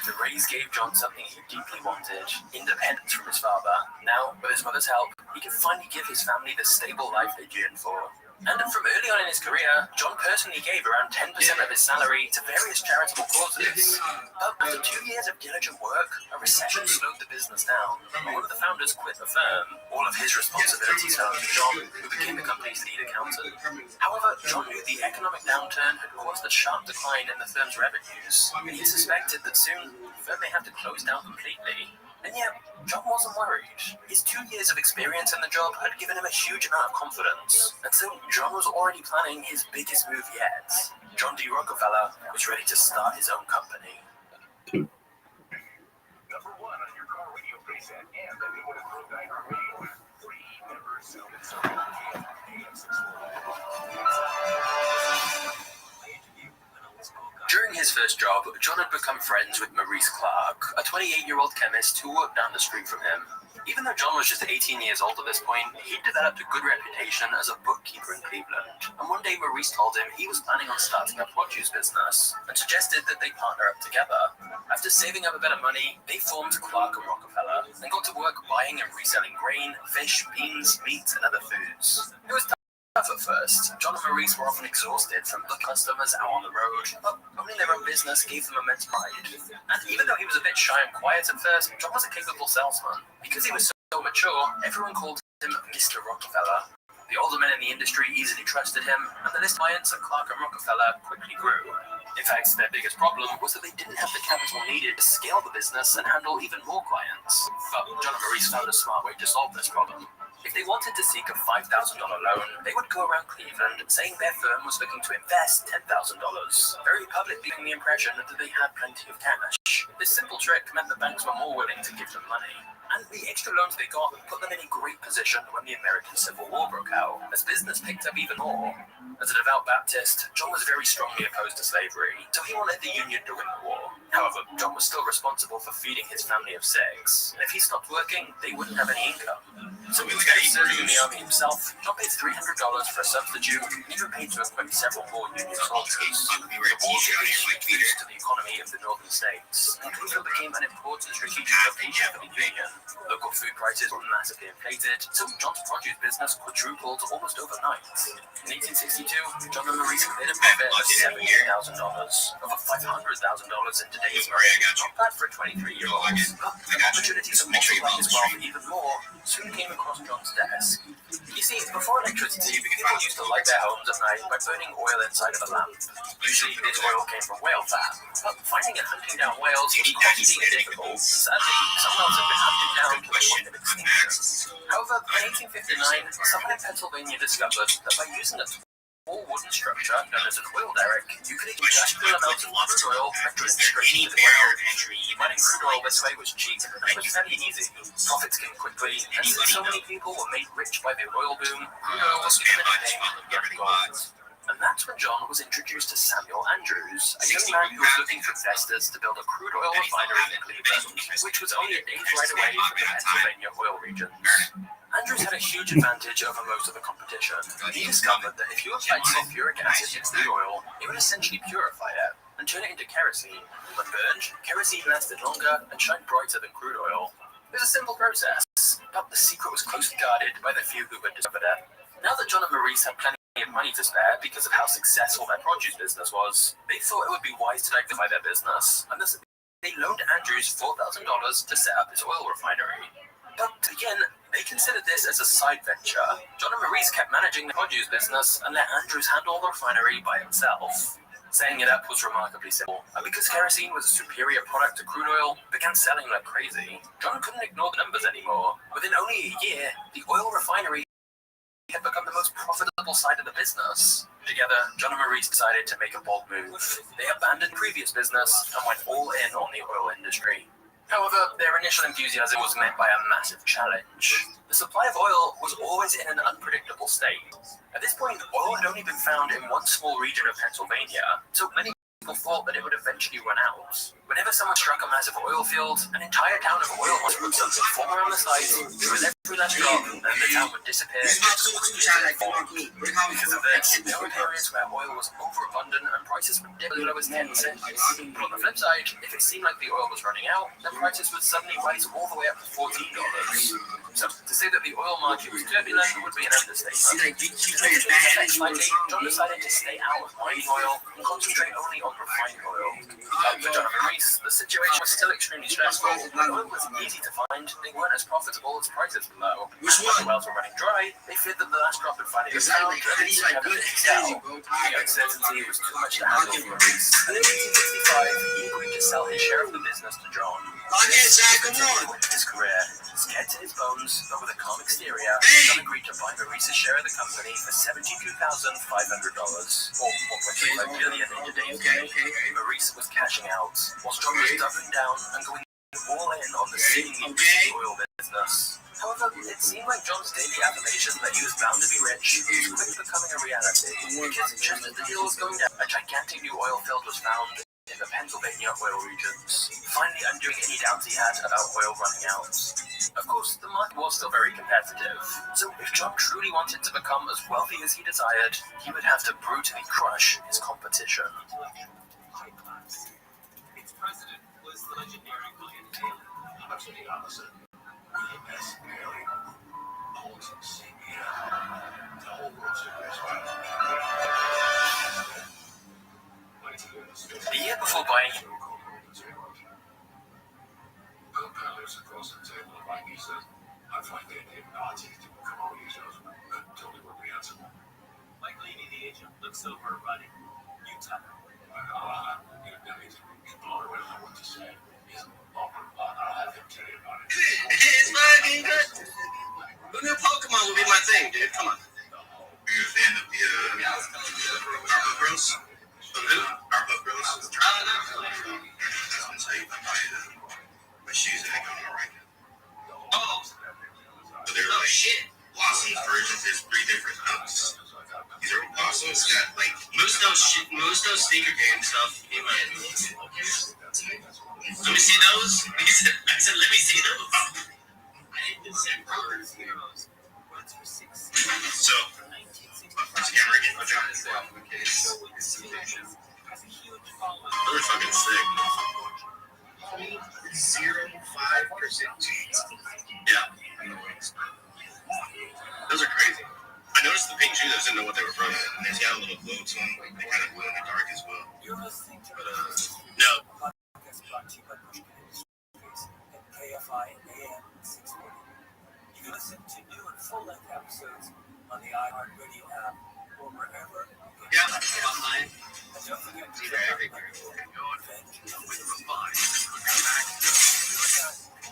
The raise gave John something he deeply wanted, independence from his father. Now, with his mother's help, he could finally give his family the stable life they yearned for. And from early on in his career, John personally gave around 10% of his salary to various charitable causes. But after 2 years of diligent work, a recession slowed the business down. One of the founders quit the firm. All of his responsibilities fell to John, who became the company's lead accountant. However, John knew the economic downturn had caused a sharp decline in the firm's revenues, and he suspected that soon the firm may have to close down completely. And yet, John wasn't worried. His 2 years of experience in the job had given him a huge amount of confidence, and so John was already planning his biggest move yet. John D. Rockefeller was ready to start his own company. Number 1 on your car radio preset and the new improved iHeartRadio app. Free members sound and serving AM 640. During his first job, John had become friends with Maurice Clark, a 28-year-old chemist who worked down the street from him. Even though John was just 18 years old at this point, he'd developed a good reputation as a bookkeeper in Cleveland. And one day Maurice told him he was planning on starting a produce business and suggested that they partner up together. After saving up a bit of money, they formed Clark and Rockefeller and got to work buying and reselling grain, fish, beans, meat, and other foods. It was tough at first. John and Maurice were often exhausted from the customers out on the road, but owning their own business gave them immense pride. And even though he was a bit shy and quiet at first, John was a capable salesman. Because he was so mature, everyone called him Mr. Rockefeller. The older men in the industry easily trusted him, and the list of clients at Clark and Rockefeller quickly grew. In fact, their biggest problem was that they didn't have the capital needed to scale the business and handle even more clients. But John and Maurice found a smart way to solve this problem. If they wanted to seek a $5,000 loan, they would go around Cleveland saying their firm was looking to invest $10,000, very publicly giving the impression that they had plenty of cash. This simple trick meant the banks were more willing to give them money. And the extra loans they got put them in a great position when the American Civil War broke out, as business picked up even more. As a devout Baptist, John was very strongly opposed to slavery, so he wanted the Union to win the war. However, John was still responsible for feeding his family of 6, and if he stopped working, they wouldn't have any income. So instead of serving in the army himself, John paid $300 for a substitute, and even paid to equip several more Union soldiers. The war gave a huge boost to the economy of the northern states, and Cleveland became an important strategic location for the Union. Local food prices were massively inflated, so John's produce business quadrupled almost overnight. In 1862, John and Maurice made a profit of $78,000, over $500,000 in today's money. Not bad for a 23-year-old, but the opportunity to multiply his wealth even more soon came across John's desk. You see, before electricity, people used to light their homes at night by burning oil inside of a lamp. Usually, this oil came from whale fat, but finding and hunting down whales was costly and difficult, and sadly, some whales have been hunted down to the point of extinction. However, in 1859, someone in Pennsylvania discovered that by using a small wooden structure known as an oil derrick, you could industrial amounts of crude oil that dripped straight into the ground. Mining crude oil this way was cheap and was fairly easy. Profits came quickly, and since so many people were made rich by the oil boom, crude oil was given a name of gold. And that's when John was introduced to Samuel Andrews, a young man who was looking for investors to build a crude oil refinery in Cleveland, which was only a day's ride away from the Pennsylvania oil regions. Andrews had a huge advantage over most of the competition. He discovered that if you applied sulfuric acid to crude oil, it would essentially purify it and turn it into kerosene. When burned, kerosene lasted longer and shined brighter than crude oil. It was a simple process, but the secret was closely guarded by the few who had discovered it. Now that John and Maurice had plenty of money to spare because of how successful their produce business was, they thought it would be wise to diversify their business, and thus they loaned Andrews $4,000 to set up his oil refinery. But again, they considered this as a side venture. John and Maurice kept managing the produce business and let Andrews handle the refinery by himself. Setting it up was remarkably simple, and because kerosene was a superior product to crude oil, it began selling like crazy. John couldn't ignore the numbers anymore. Within only a year, the oil refinery had become the most profitable side of the business. Together, John and Maurice decided to make a bold move. They abandoned previous business and went all in on the oil industry. However, their initial enthusiasm was met by a massive challenge. The supply of oil was always in an unpredictable state. At this point, oil had only been found in one small region of Pennsylvania, so many people thought that it would eventually run out. Whenever someone struck a massive oil field, an entire town of oil hospitals would form around the site, drill every last drop, and the town would disappear. Because of this, there were areas where oil was overabundant and prices would dip as low as 10 cents. But on the flip side, if it seemed like the oil was running out, then prices would suddenly rise all the way up to $14. So to say that the oil market was turbulent would be an understatement. To make the effect slightly, John decided to stay out of mining oil and concentrate only on refined oil. For John and Maurice, the situation was still extremely stressful. When oil was easy to find, they weren't as profitable as prices were low. When the wells were running dry, they feared that the last drop would finally be found and they would have to sell. The uncertainty was too much to handle for Maurice, and in 1865, he agreed to sell his share of the business to John. His career, scared to his bones, but with a calm exterior, John agreed to buy Maurice's share of the company for $72,500, or $1.35 billion in today's money. Maurice was cashing out, whilst John was doubling down and going all in on the seemingly risky oil business. However, it seemed like John's daily affirmation that he was bound to be rich was quickly becoming a reality, because just as the deal was going down, a gigantic new oil field was found in the Pennsylvania oil regions, finally undoing any doubts he had about oil running out. Of course, the market was still very competitive, so if John truly wanted to become as wealthy as he desired, he would have to brutally crush his competition. Its president was the legendary William Taylor. Much of the opposite. William S. Bailey owns CPM. The whole world series. The year before buying Bill Peller's across the table like he said, I I find it not to come on these shows and tell me what the answer. Mike Leaney, the agent, looks over, buddy. You tell him. I don't know what to say. I'll have him tell you about it. It's fucking good. The new Pokemon will be my thing, dude. Come on. Are you a fan of the Arpa Bros? Of who? Arpa Bros? No. That's gonna tell you about my shoes that I got on right now. Oh. So they're like shit. Blossom's versions. There's 3 different cups. These are Blossom's got like Musto sneaker game stuff. He might. Let me see those. I said, let me see those. I didn't say words. So, what's the camera again? I'll drop this off in case. Those are fucking sick. 0.05% jeans. Yeah. Those are crazy. I noticed the pink shoes. I just didn't know what they were from. And they got a little glow to them. They kind of glow in the dark as well. But, no. KFI AM 640. You can listen to new and full-length episodes on the iHeartRadio app or wherever. Yeah, online. And don't forget to check out your event with Rabbi. Come back to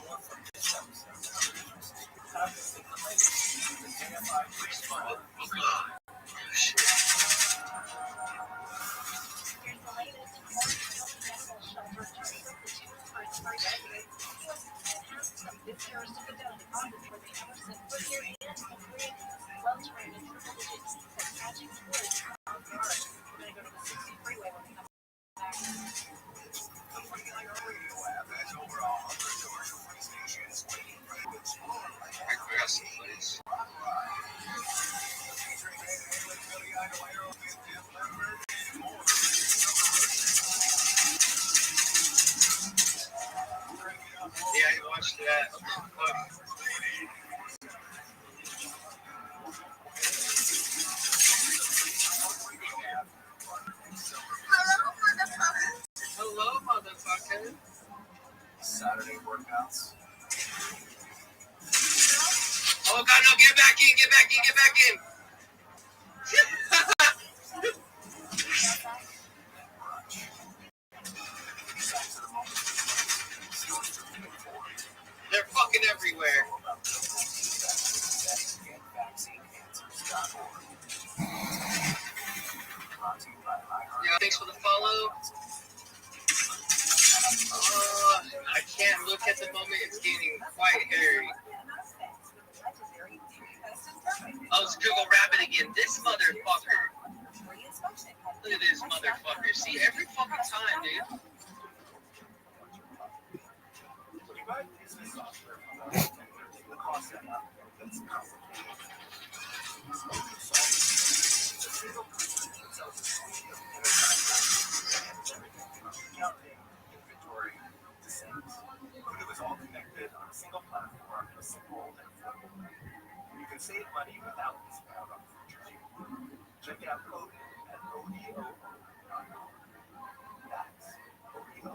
more from this episode. Time to see the latest in KFI Baseball. Here's the latest. More shelter turning up the tunes for its first decade. This year's to be done in August for the Emerson Footwear and Complete. Well-trained and triple digits at catching sports on guard. We're going to go to the 60 freeway when we come back. The Radio app has over 100 commercial-free stations waiting for you to explore. I got some place. Yeah, I watched that. Hello, motherfucker. Saturday workouts. Oh God, no! Get back in! Get back in! Get back in! They're fucking everywhere. Yeah, thanks for the follow. I can't look at the moment. It's getting quite hairy. Oh, it's Google Rabbit again. This motherfucker. Look at this motherfucker. See, every fucking time, dude. Voodoo is all connected on a single platform, simple and affordable. You can save money without missing out on features. Check out Odoo at ODO.com. That's ODO.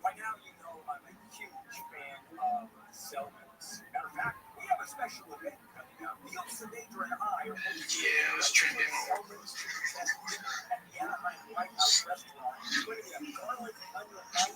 By now, you know I'm a huge fan of Selman's. Matter of fact, we have a special event coming up. Neil Sinatra and I are Yeah, let's try it. Selman's at the Anaheim White House restaurant. It's going to be a garlic onion night.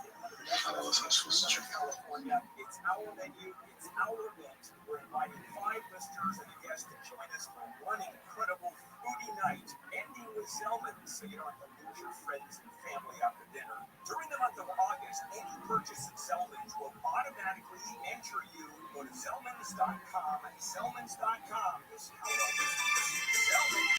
Oh, that's not supposed to check out. California. It's our menu. It's our event. We're inviting 5 listeners and a guest to join us for one incredible foodie night, ending with Selman's, so you don't have to lose your friends and family after dinner. During the month of August, any purchase at Selman's will automatically enter you. Go to Selmans.com and Selmans.com. This is how Selmans.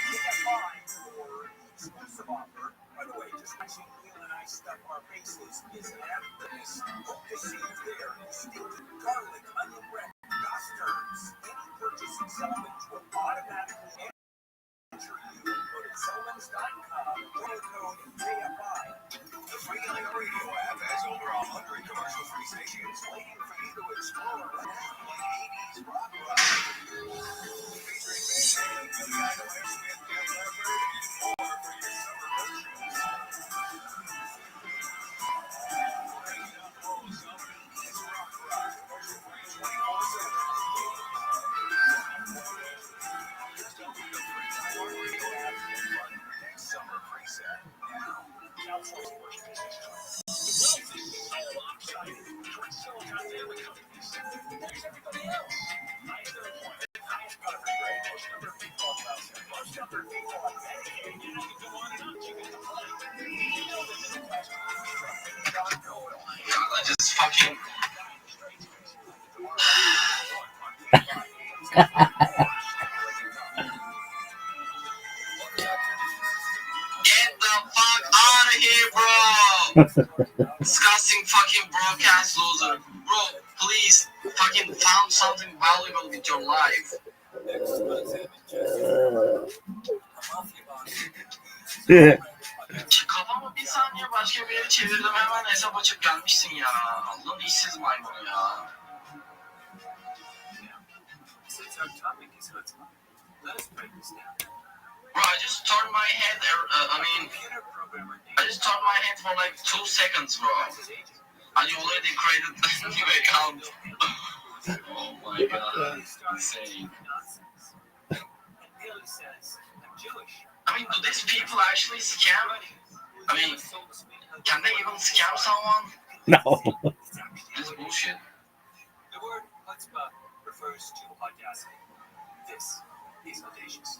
Get that line for exclusive offer. By the way, just watching Neil and I stuff our faces is an afternoon. Hope to see you there. Stinky garlic, onion bread, custards. Any purchase at Selman's will automatically enter you. Go to Selmans.com. Promo code JFI. The Free Radio app has over 100 commercial-free stations waiting for you to explore. Like 80s rock. Featuring bands Billy Idol, Smith, Def Leppard, and more for your summer road trips. I just fucking. Get the fuck out of here, bro! Disgusting fucking broadcast loser. Bro, please fucking found something valuable with your life. Kafamı bir saniye başka bir yere çevirdim, hemen hesap açıp gelmişsin ya. Allah'ın işsiz maymunu ya. Bro, I just turned my head, I just turned my head for like 2 seconds, bro. And you already created a new account. Oh my god, insane. I mean, do these people actually scam? I mean, can they even scam someone? No. This is bullshit. The word chutzpah refers to audacity. This is audacious.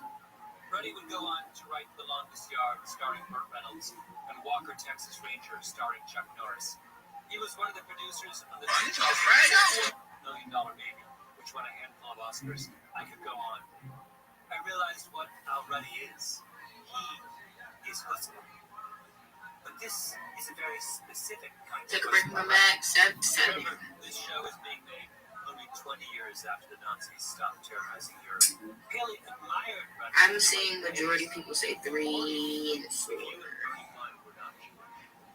Freddie would go on to write The Longest Yard, starring Burt Reynolds, and Walker, Texas Ranger, starring Chuck Norris. He was one of the producers of the $2 Million Baby, which won a handful of Oscars. I could go on. I realized what Al Ruddy is. He is chutzpah. But this is a very specific kind of Take a break from my Mac. Remember, this show is being made only 20 years after the Nazis stopped terrorizing Europe. Haley admired Ruddy. I'm seeing majority people say 3 and 4.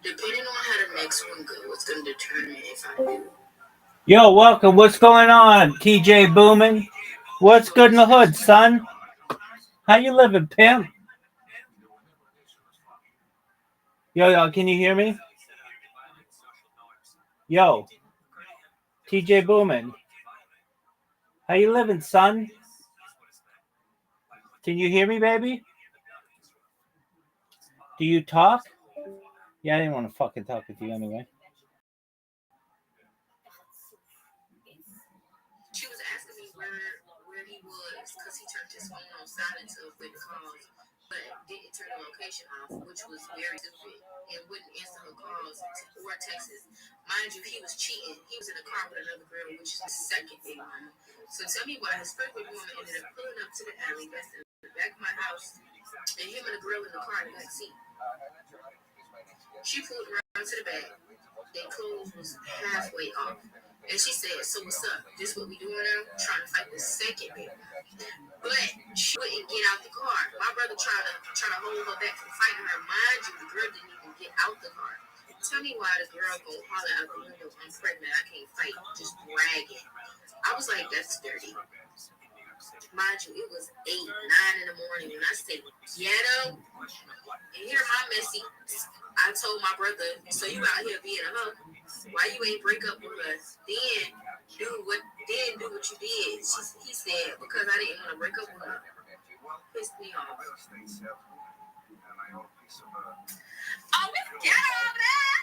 Depending on how the next one goes, it's going to determine if I do. Yo, welcome. What's going on, TJ Boomin? What's good in the hood, son? How you living, pimp? Yo, can you hear me? Yo, TJ Boomin. How you living, son? Can you hear me, baby? Do you talk? Yeah, I didn't want to fucking talk with you anyway. She was asking me where he was because he turned his phone on silent to avoid calls, but didn't turn the location off, which was very stupid, and wouldn't answer her calls or texts. Mind you, he was cheating. He was in a car with another girl, which is his second baby mama. So tell me why his first baby mama ended up pulling up to the alley that's in the back of my house, and him and the girl in the car in the back seat. She pulled around to the back. Their clothes was halfway off. And she said, so what's up? This what we doing now? Trying to fight the second baby. But she wouldn't get out the car. My brother trying to hold her back from fighting her. Mind you, the girl didn't even get out the car. Tell me why the girl go holler out the window, I'm pregnant, I can't fight, just bragging. I was like, that's dirty. Mind you, it was 8, 9 in the morning when I said ghetto. And here my messy, I told my brother, so you out here being a hoe? Why you ain't break up with us? Then do what you did. He said, because I didn't want to break up with her. Pissed me off. Oh, it's ghetto over there.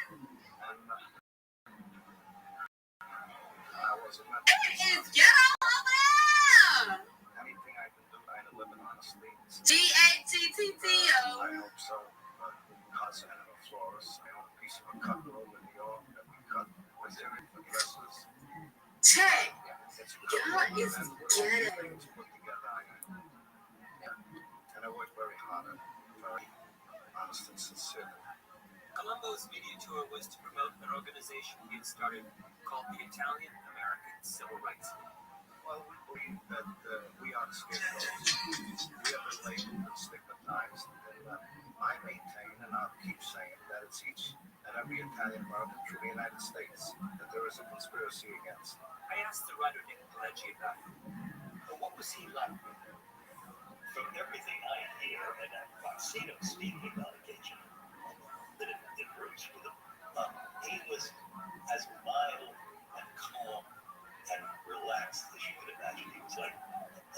It is ghetto over there. Anything I can do, I live in honestly. G-A-T-T-T-O. I hope so. Cousin in Flores. I own a piece of a cut roll in New York that we cut with their dresses. Check. God is ghetto. And I work very hard, very honest and sincere. Colombo's media tour was to promote an organization he had started called the Italian American Civil Rights League. Well, we believe that we are the scapegoats. We are the labeled and stigmatized. And I maintain, and I'll keep saying, that it's each and every Italian American through the United States that there is a conspiracy against. I asked the writer Nick Pileggi about it. What was he like? From everything I hear, and I've seen him speaking on occasion, that it roots with him. He was as mild and calm and relaxed as you could imagine. He was like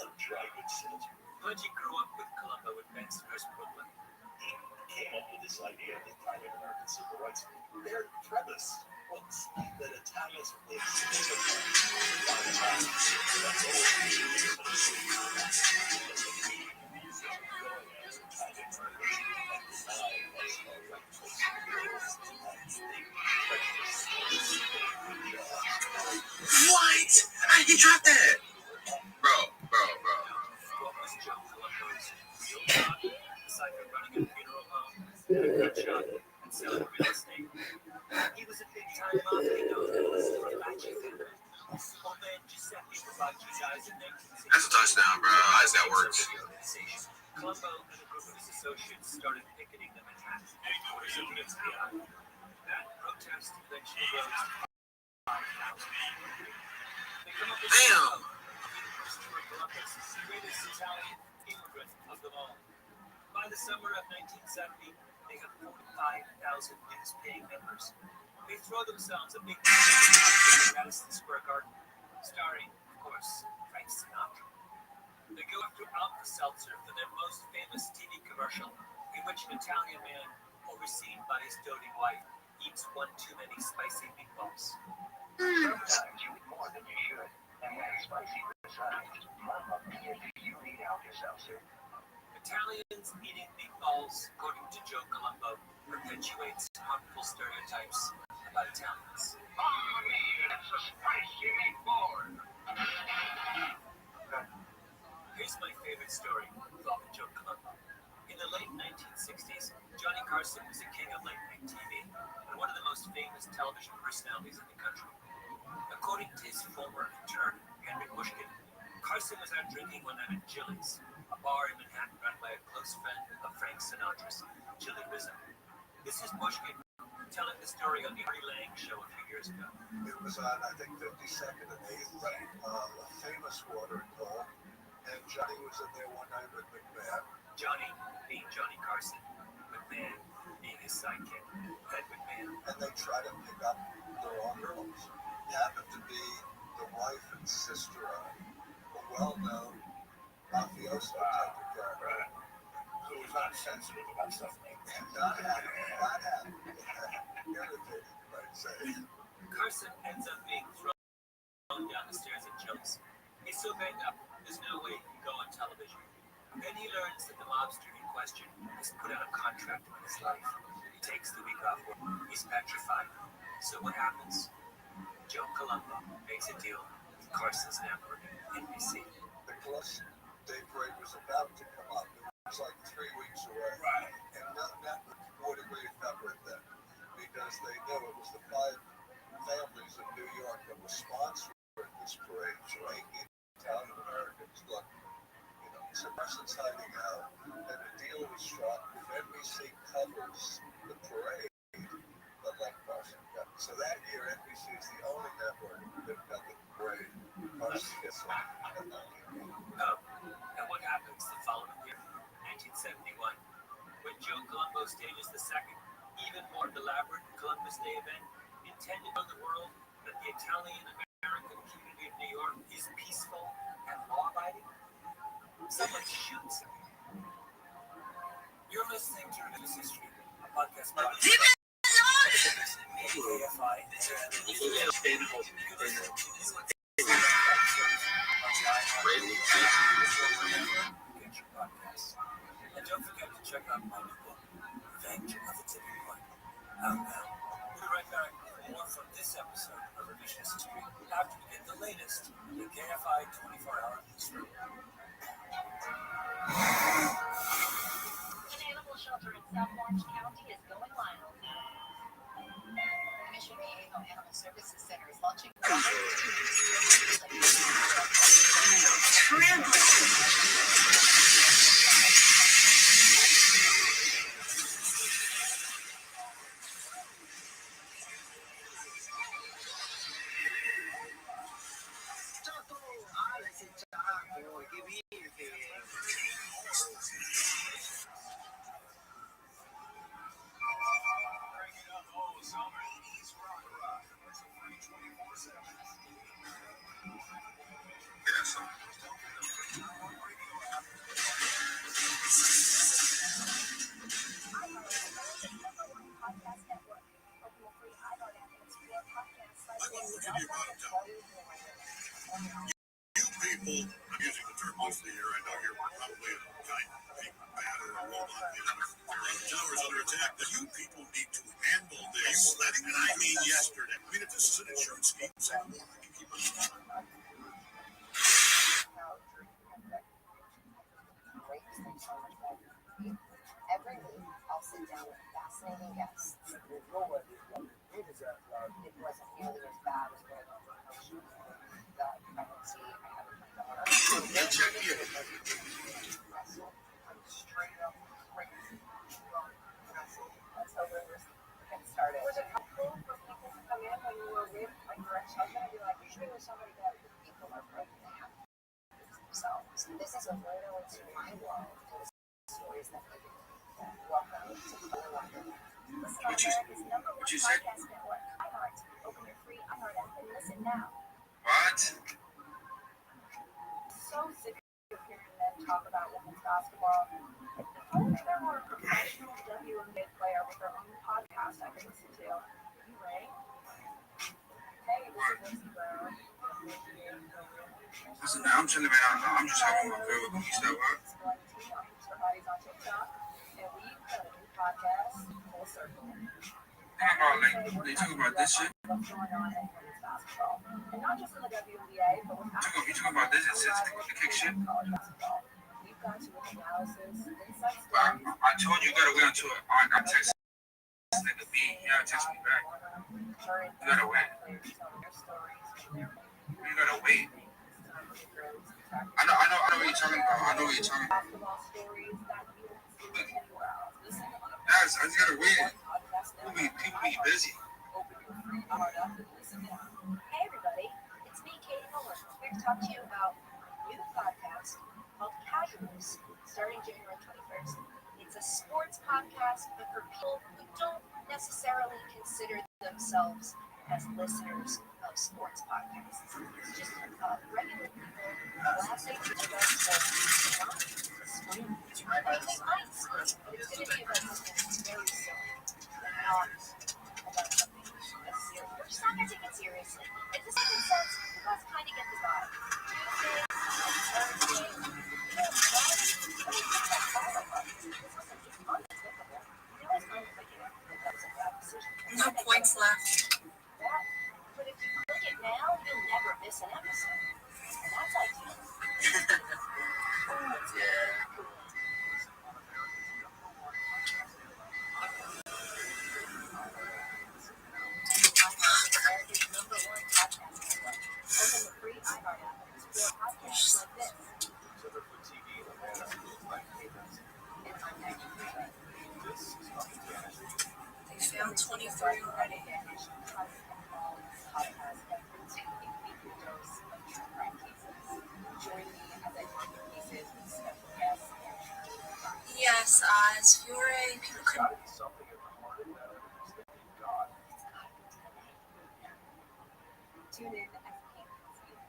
a dry goods salesman. Pileggi grew up with Colombo in Bensonhurst, Brooklyn. He came up with this idea of the Italian American Civil Rights but their premise was that Italians would What? How did you drop that? Bro. What was Joe Colombo's real job, aside from running a funeral home, a gun shop, and selling real estate? He was a big-time mafia known as the Rabbi family. Old man Giuseppe Rabbi dies in 1960. That's a touchdown, bro. How does that work? Colombo and a group of his associates started picketing the Manhattan headquarters of the FBI. That protest eventually rose to 5,000. They come up with Christopher Columbus, the greatest Italian immigrant of them all. By the summer of 1970, they have 45,000 dues-paying members. They throw themselves a big party in Madison Square Garden, starring, of course, Frank Sinatra. They go after Alka-Seltzer for their most famous TV commercial, in which an Italian man, overseen by his doting wife, eats one too many spicy meatballs. sometimes you eat more than you should, and when it's spicy besides, Mama Mia, do you need Alka-Seltzer? Italians eating meatballs, according to Joe Colombo, perpetuates harmful stereotypes about Italians. Mama Mia, that's a spicy meatball. Here's my favorite story involving Joe Colombo. In the late 1960s, Johnny Carson was a king of late-night TV and one of the most famous television personalities in the country. According to his former intern, Henry Bushkin, Carson was out drinking one night at Chili's, a bar in Manhattan run by a close friend of Frank Sinatra's, Chili Rizzo. This is Bushkin telling the story on the Artie Lang show a few years ago. It was on, I think, 52nd and 8th, a famous watering hole, and Johnny was in there one night with McMahon. Johnny being Johnny Carson, McMahon being his sidekick, Ed McMahon. And they tried to pick up the wrong girls. He happened to be the wife and sister of a well-known mafioso type of character who was not sensitive about stuff like that. Not happy. Irritated, I'd say. Carson ends up being thrown down the stairs at Chili's. He's so banged up, there's no way he can go on television. Then he learns that the mobster in question has put out a contract on his life. He takes the week off work. He's petrified. So what happens? Joe Colombo makes a deal with Carson's network, NBC. The Colossus Day Parade was about to come up. It was like 3 weeks away. Right. And no network would agree to cover it then because they knew it was the 5 families in New York that were sponsoring this parade. So 8 Italian Americans look, so Carson's hiding out, and the deal was struck. If NBC covers the parade, but like Carson got. So that year, NBC is the only network that covered the parade. Carson gets it. And what happens the following year, 1971, when Joe Colombo stages the second, even more elaborate Columbus Day event intended for the world that the Italian-American community of New York is peaceful and law-abiding? Someone shoots him. You're listening to Religious History, a podcast about and don't forget to check out my new book, Revenge of the Tipping Point. Out now. We'll be right back with more from this episode of Revisionist History after we get the latest in the KFI 24-hour newsroom. An animal shelter in South Orange County is going wild. Mission Viejo Animal Services Center is launching. You people, I'm using the term loosely here. I know you're probably a giant pink bat or a robot business. Towers under attack. But you people need to handle this. And I mean yesterday. I mean, if this is an insurance scheme, say more. I can keep it. Every week, I'll sit down with fascinating guests. It wasn't nearly as bad as what I went through emotionally. The pregnancy, I had with my daughter. I'm straight up crazy. Let's hope we're getting started. Was it helpful for people to come in when you were with your ex-husband and be like, usually with somebody that people are broken down themselves? This is a window into my world. Stories that make it. Welcome to Color Wonderland. Listen on America's number one podcast network, iHeart. Open your free iHeart app and listen now. What? So sick of hearing men talk about women's basketball. If only there were a professional WNBA player with their own podcast I could listen to. You ready? Hey, this is Lindsey Brown. Listen, I'm chilling out. I'm just having my girl with me. So what? They talk about this shit. And not just in the WNBA, but with You talking about this? It's the kick shit. We've got to analysis, insights. I told you gotta wait until I got texted. Nigga B, yeah, text me back. You gotta wait. You gotta wait. I know what you're talking about. I know what you're talking about. Guys, I just gotta wait. People be busy. Hey everybody, it's me, Katie Muller. Here to talk to you about a new podcast called Casuals, starting January 21st. It's a sports podcast, but for people who don't necessarily consider themselves as listeners of sports podcasts. It's just regular people laughing about sports, not explaining. They might explain, but it's going to be about something very silly, not about something as serious. We're just not going to take it seriously. If this makes sense, you guys kind of get the vibe. Tuesday and Thursday, No points left. But if you click it now, you'll never miss an episode. And that's ideal. America's number one podcast network. Open the free iHeart app and explore podcasts like this. And I'm Maggie Freeman. They found 23 already. Yes, as Fiore, people could. Tune in as Kate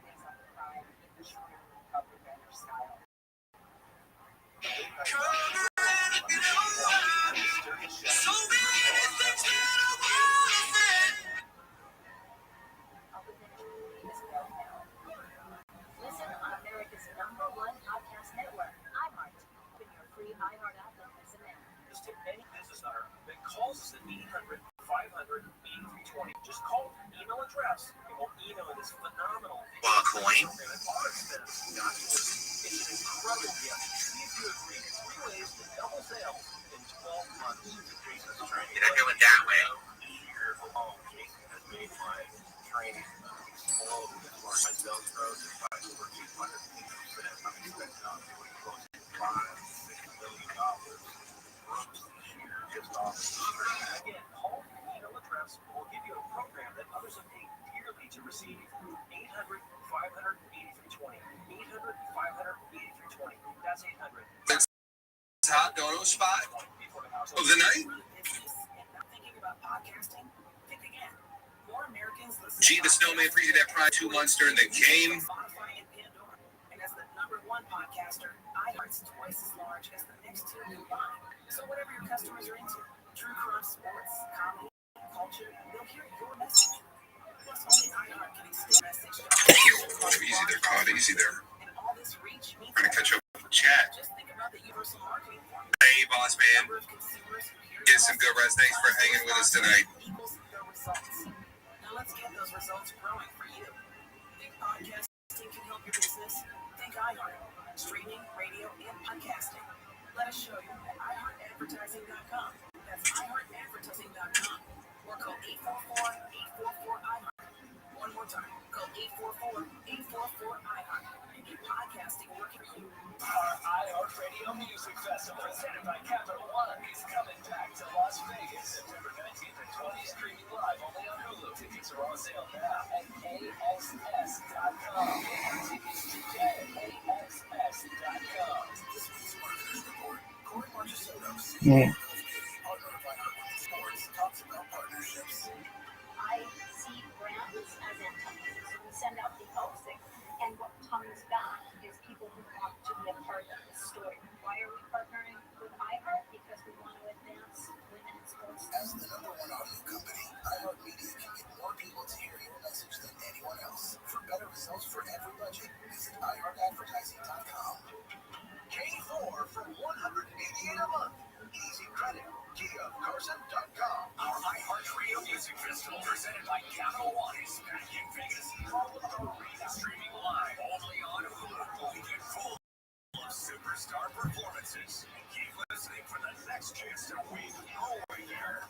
takes on the crime in the true Cover Banner style. Listen on America's number one podcast network, iHeart. Open your free iHeart app and listen now. Just take any business owner that calls us at 800-500-8320. Just call the email address. And we'll email it. It's phenomenal. Coin. It's an incredible gift. See if you agree. 3 ways to double sales in 12 months. Jason's training. Did I go in that way? This year alone, Jason has made my training explode. My sales growth is by over 200%. I'm expecting on to close to $5-6 million this year just off the street. Again, call the email address. We'll give you a program that others have paid dearly to receive. 800-500-8320. 800-500-8320. That's 800. Hot dono spot of the night. Thinking about podcasting? Think again. More Americans listen. Gee, the snowman appreciated that pride 2 months during the game. Spotify and Pandora. And as the number one podcaster, iHeart's twice as large as the next two combined. So whatever your customers are into, true crime, sports, comedy, culture, they'll hear your message. Plus, only iHeart Easy there, Claudia. Easy there. We're gonna catch up with chat. Hey, boss man. Get some good rest. Thanks for hanging with us tonight. Now let's get those results growing for you. Think podcasting can help your business? Think iHeart. Streaming, radio, and podcasting. Let us show you at iHeartAdvertising.com. That's iHeartAdvertising.com. Or call 844-844-iHeart. One more time. Call 844-844-iHeart. And get podcasting working for you. Our iHeartRadio Music Festival, presented by Capital One, is coming back to Las Vegas, September 19th and 20th, streaming live only on Hulu. Tickets are on sale now at AXS.com. AXS.com. This week's Marketers Report. Corey Marchesotto, Yeah. Sports, talks about partnerships. I see brands as antennas. So we send out the posting, and what comes back is people who want to be a part of the story. Why are we partnering with iHeart? Because we want to advance women in sports. As the #1 audio company, iHeartMedia can get more people to hear your message than anyone else. For better results for every budget, visit iHeartAdvertising.com. K4 for $188 a month. Easy credit. KiaCarson.com. Our iHeartRadio Music Festival, presented by Capital One, is back in Vegas. All of the arena streaming live only on Hulu. Weekend full of superstar performances. Keep listening for the next chance to win your way there.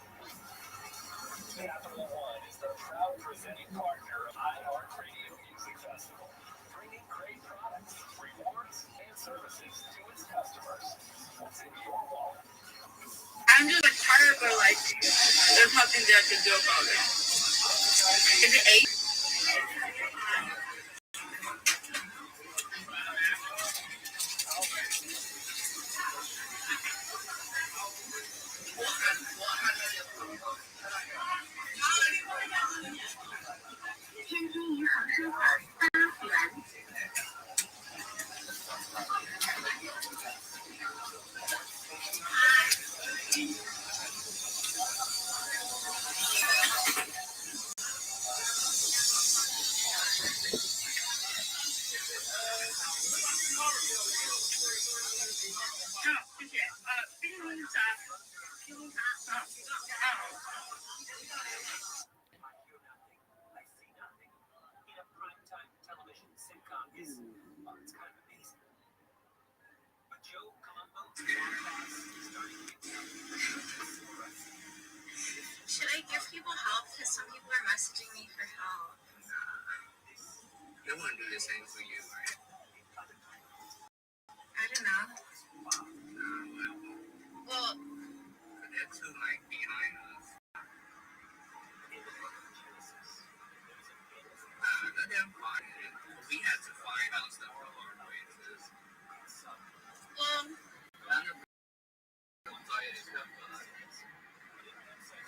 Capital One is the proud presenting partner of iHeartRadio Music Festival, bringing great products, rewards, and services to its customers. What's in your wallet? I'm just like tired, but like there's nothing that I can do about it. Is it 8? Should I give people help? Because some people are messaging me for help. They wouldn't do the same for you, right? I don't know. Well, They're too, like, behind us. Let them find it. We had to find out stuff from our races. well,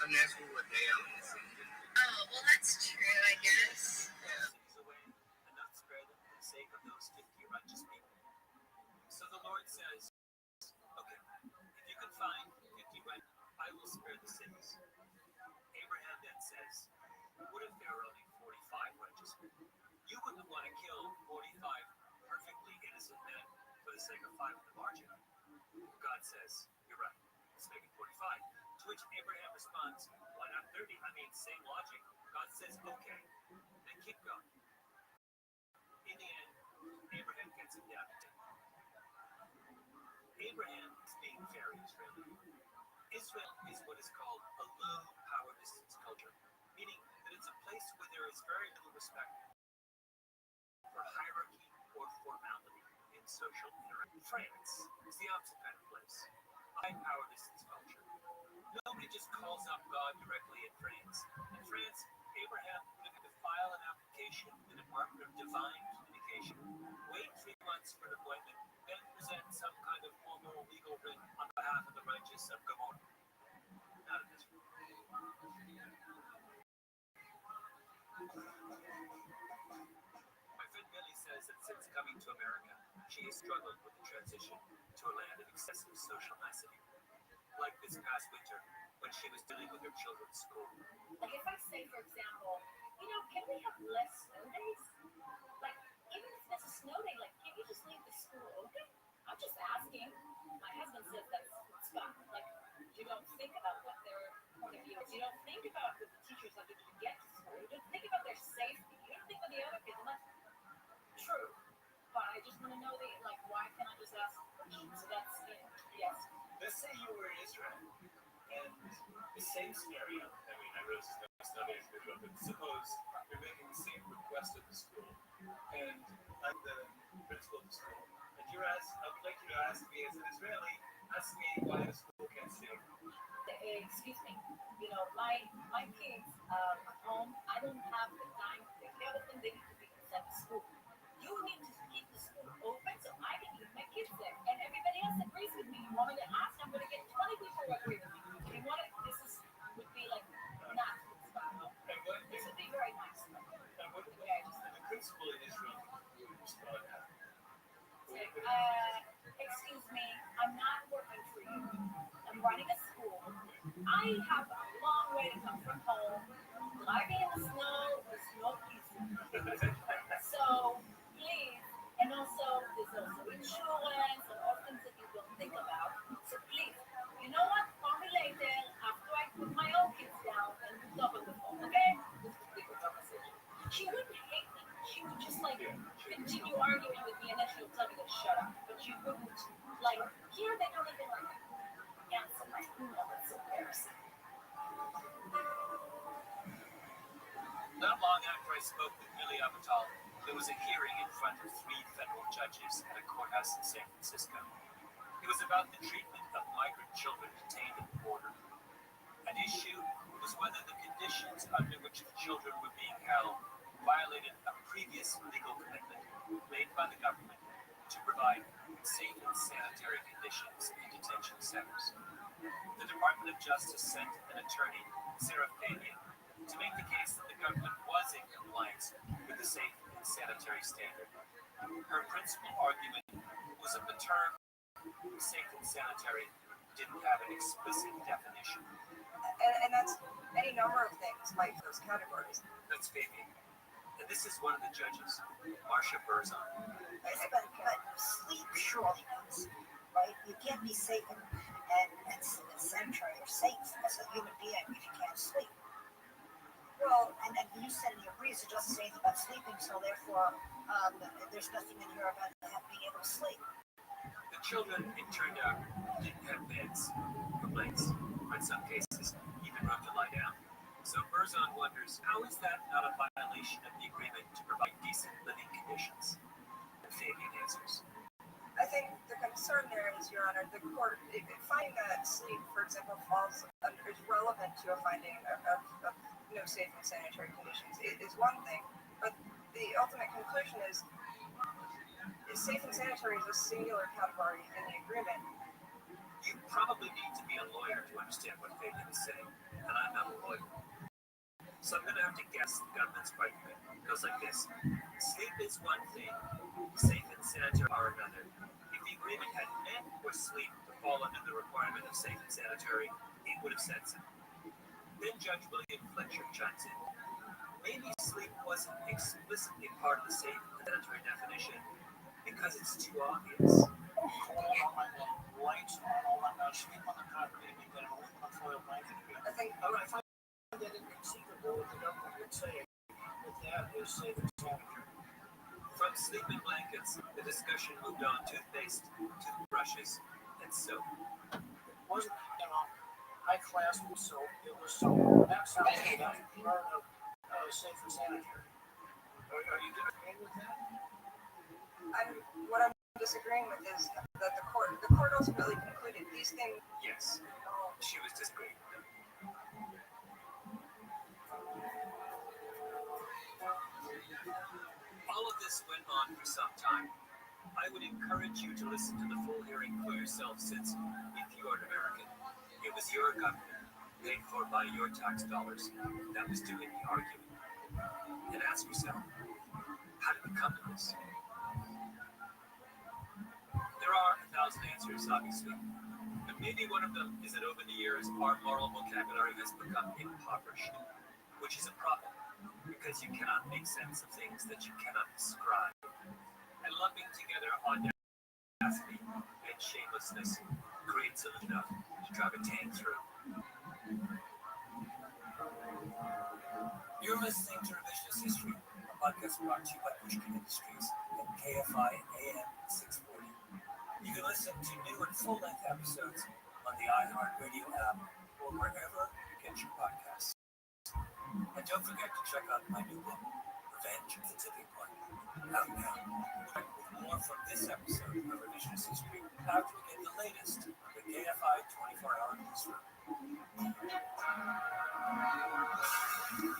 Unless we were there on the scene. oh, well, that's true, I guess. Enough spare them for the sake of those 50 righteous people. So the Lord says, okay, if you can find 50 righteous, I will spare the cities. Abraham then says, what if there are only 45 righteous men? You wouldn't want to kill 45 perfectly innocent men for the sake of 5 in the margin. God says, you're right, let's make it 45. To which Abraham responds, why not 30? I mean, same logic. God says, okay, then keep going. In the end, Abraham gets him down to 10. Abraham is being very Israeli. Israel is what is called a low power distance culture, meaning that it's a place where there is very little respect for hierarchy or formality in social interaction. France is the opposite kind of place, high power distance culture. Nobody just calls up God directly in France. In France, Abraham would have to file an application in the Department of Divine Communication, wait 3 months for an appointment, then present some kind of formal legal writ on behalf of the righteous of Gomorrah. Not in Israel. My friend Millie says that since coming to America, she has struggled with the transition to a land of excessive social nicety. Like this past winter, when she was dealing with her children's school. Like if I say, for example, you can we have less snow days? Like, even if it's a snow day, like, can't you just leave the school open? I'm just asking. My husband says that's fine. Like, you don't think about what their point of view is. You don't think about what the teachers have to do to get to school. You don't think about their safety. You don't think about the other kids. And that's true. But I just want to know like, why can't I just ask questions? So that's it. Yes. Let's say you were in Israel, and the same scenario. I mean, I realize it's not as visual, but suppose you're making the same request of the school, and I'm the principal of the school, and I would like you to ask me as an Israeli, ask me why the school can't stay open. Excuse me. You know, my kids at home, I don't have the time to take care of them. They need to be sent to school. You need to keep the school open so I can leave my kids there. And everybody else agrees with me. You want me to ask? I'm going to get 20 people who agree with me. You want it? Would be like not spot. This would be very nice. And what the principal in Israel would respond to that? Excuse me, I'm not working for you. I'm running a school. I have a long way to come from home. Driving in the snow is no easy. So please, and also there's also insurance and all things that you don't think about. So please, you know what? Call me later after I put my own kids down and we talk on the phone, okay? This is a big conversation. She wouldn't hate me. She would just like continue arguing with me and then she would tell me to shut up. But she wouldn't like here they don't even like answer my email. It's embarrassing. Not long after I spoke with Millie Avital, there was a hearing in front of 3 federal judges at a courthouse in San Francisco. It was about the treatment of migrant children detained at the border. An issue was whether the conditions under which the children were being held violated a previous legal commitment made by the government to provide safe and sanitary conditions in detention centers. The Department of Justice sent an attorney, Sarah Pena, to make the case that the government was in compliance with the safe and sanitary standard. Her principal argument was that the term safe and sanitary didn't have an explicit definition. And that's any number of things like those categories. That's Pena. And this is one of the judges, Marcia Berzon. But sleep surely means, right? You can't be safe and sanitary or safe as a human being if you can't sleep. Well, and you said in your briefs it doesn't say anything about sleeping, so therefore there's nothing in here about being able to sleep. The children, it turned out, didn't have beds or blankets, or in some cases, even room to lie down. So Berzon wonders, how is that not a violation of the agreement to provide decent living conditions? And Fabian answers. I think the concern there is, Your Honor, the court, finding that sleep, for example, is relevant to a finding of no safe and sanitary conditions is one thing, but the ultimate conclusion is safe and sanitary is a singular category in the agreement. You probably need to be a lawyer to understand what Fabian is saying, and I'm not a lawyer. So I'm going to have to guess the government's argument. It goes like this. Sleep is one thing, safe and sanitary are another. If the agreement had meant for sleep to fall under the requirement of safe and sanitary, it would have said so. Then Judge William Fletcher chimes in. Maybe sleep wasn't explicitly part of the safe and sanitary definition because it's too obvious. I think that inconceivable that the government would say that that is safe and sanitary. From sleeping blankets, the discussion moved on to toothpaste, toothbrushes, and soap. It wasn't, high class with soap. It was soap. That sounds like part of safe and sanitary. Are you agreeing with that? What I'm disagreeing with is that the court ultimately concluded these things. Yes, she was disagreeing. All of this went on for some time. I would encourage you to listen to the full hearing for yourself, since if you are an American, it was your government, paid for by your tax dollars, that was doing the arguing. And ask yourself, how did we come to this? There are 1,000 answers, obviously, but maybe one of them is that over the years, our moral vocabulary has become impoverished, which is a problem, because because you cannot make sense of things that you cannot describe. And lumping together audacity and shamelessness creates enough to drive a tank through. You're listening to Revisionist History, a podcast brought to you by Pushkin Industries and KFI AM 640. You can listen to new and full-length episodes on the iHeartRadio app or wherever you get your podcasts. And don't forget to check out my new book, Revenge of the Tipping Point, out now. With more from this episode of Revisionist History after we get the latest on the KFI 24-hour newsroom.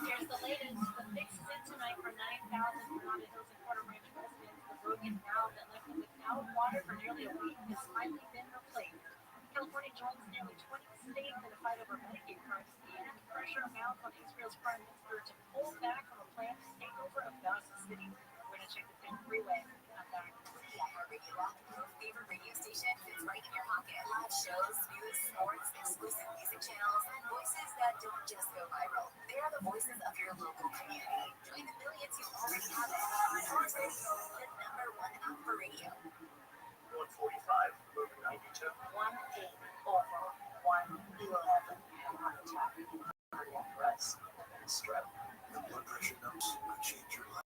Here's the latest. The fix is in tonight for 9,000 Granada Hills and Quarter Ranch residents. The broken valve that left them without water for nearly a week has finally been replaced. California joins nearly 20 states in a fight over Medicaid cuts, and pressure mounts on Israel's prime minister to pull back on a planned takeover of Gaza City. We're going to check the 10th freeway. I'm back. The iHeartRadio app, your favorite radio station, fits right in your pocket. Live shows, news, sports, exclusive music channels, and voices that don't just go viral. They are the voices of your local community. Join the millions who already have it. iHeartRadio, the #1 app for radio. 145, over 92. 180 over 111. And heart attack. Cardiac arrest. Strep. The blood pressure notes could change your life.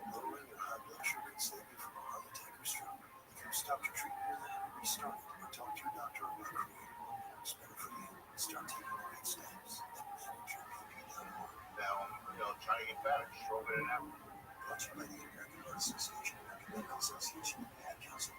Lowering your high blood sugar could save you from a heart attack or stroke. If you stop your treatment and restart it, or talk to your doctor about creating what works better for you, start taking the right steps, then manage your BP downward. Now, trying to get better, stroke it out. Brought to you by the American Heart Association, American Medical Association, and the Ad Council.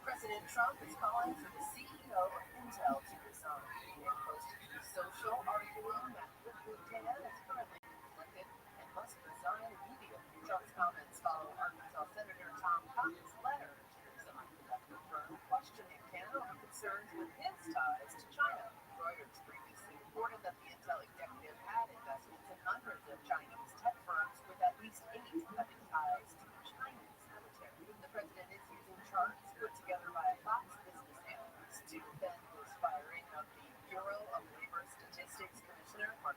President Trump is calling for the CEO of Intel to resign. He posted to social arguing that Lieutenant is currently conflicted and must resign immediately. Trump's comments follow Arkansas Senator Tom Cotton's letter to resign. That confirmed questioning Canada on concerns with his ties to China. Reuters previously reported that the Intel executive had investments in hundreds of Chinese tech firms, with at least 8 having ties to the Chinese military. The president is using charts put together by a Fox Business analyst to defend his firing of the Bureau of Labor Statistics Commissioner Mark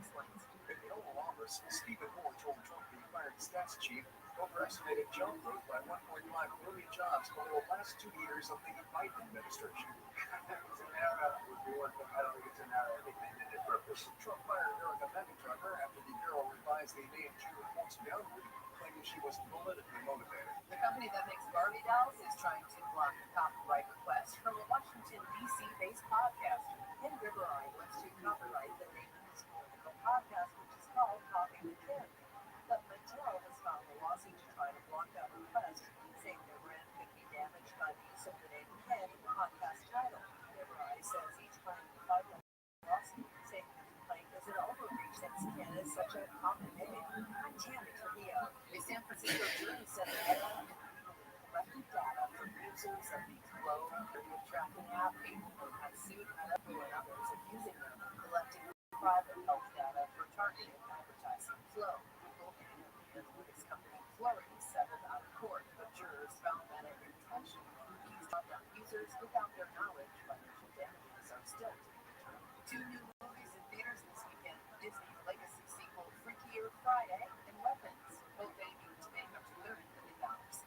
explains. In the Oval Office, Stephen Moore told Trump the fired stats chief overestimated job growth by 1.5 million jobs over the last 2 years of the Biden administration. It's an era with the work of I don't think it's an era, everything did it purpose. Trump fired Erica McIntyre after the Bureau revised the May and June reports downward, claiming she was politically motivated. The company that makes Barbie dolls is trying to block a copyright request from a Washington, D.C.-based podcaster. And River Eye wants to copyright the name of his political podcast, which is called Coffee with Ken. But Mattel has filed a lawsuit to try to block that request, saying their brand could be damaged by the use of the name Ken in the podcast title. River Eye says he's planning to file a lawsuit, saying the complaint is an overreach since Ken is such a common name. I'm Tammy Trujillo. The San Francisco Jury said that collected data from users of the Flow radio tracking app. People have sued Meta and others of using them, collecting private health data for targeted advertising. Flow, Google, and the analytics company Flurry settled out of court, but jurors found that it intentionally used on users without their knowledge. Financial damages are still to be determined. 2 new movies in theaters this weekend: Disney's legacy sequel Freakier Friday and Weapons, both aiming to make up to $30 million.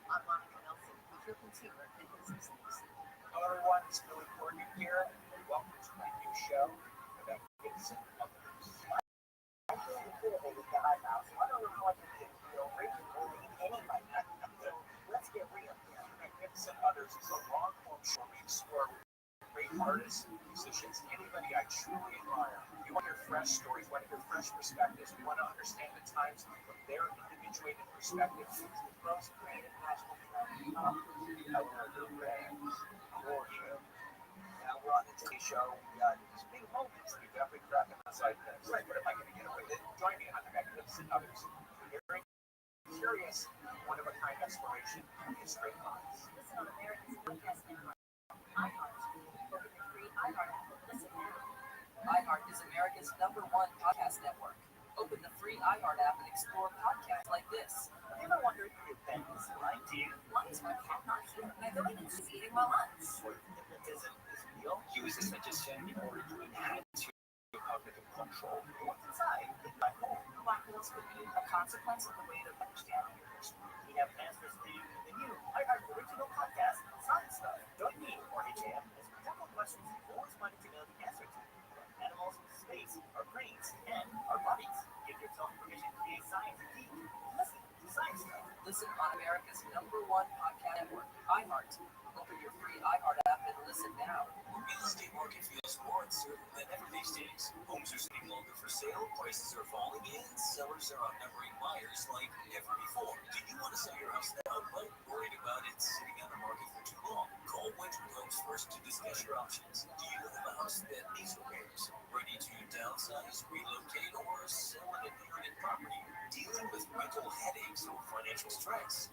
I'm Monica Nelson with your consumer and business news. Hello everyone, it's Billy Corgan here, and welcome to my new show about Gibson Others. I feel intimidated with the eyebrows. I don't know what to do. Feel really bullied anyway. So let's get real here. Gibson Others is a long-form show we explore great artists, musicians, anybody I truly admire. We want to hear fresh stories, we want to hear fresh perspectives, we want to understand the times from their individuated perspectives. Most granted national however, bands, worship. Now we're on the TV show, we got these big moments that we definitely crack on the side of this. Right, but am I going to get away with it? Join me on the Magnificent Others. Very curious, one-of-a-kind exploration of history and minds. Listen on America's podcast network, iHeart. Open the free iHeart app. Listen now. iHeart is America's #1 podcast network. Open the free iHeart app and explore podcasts like this. Have you ever wondered if Ben is lying to you? Why is my cat not here? I thought he's eating my lunch. Hypnotism is real. Uses suggestion in order to enhance your cognitive control. What's inside? Black hole. Black holes could be a consequence of the way that we understand the universe. We have answers for you in the new original podcast, Science Stuff. Join me, Jorge Jam, as we tackle questions you've always wanted to know the answer to. From animals, space, our brains, and our bodies. Give yourself permission to be a science geek. Listen to Science Stuff. Listen on America's #1 podcast network, iHeart. Open your free iHeart app and listen now. The real estate market feels more uncertain than ever these days. Homes are sitting longer for sale, prices are falling, and sellers are outnumbering buyers like never before. Do you want to sell your house now, but worried about it sitting on the market for too long? Call Wedgwood Homes first to discuss your options. Do you have a house that needs repairs? Ready to downsize, relocate, or sell an inherited property? Dealing with rental headaches or financial stress?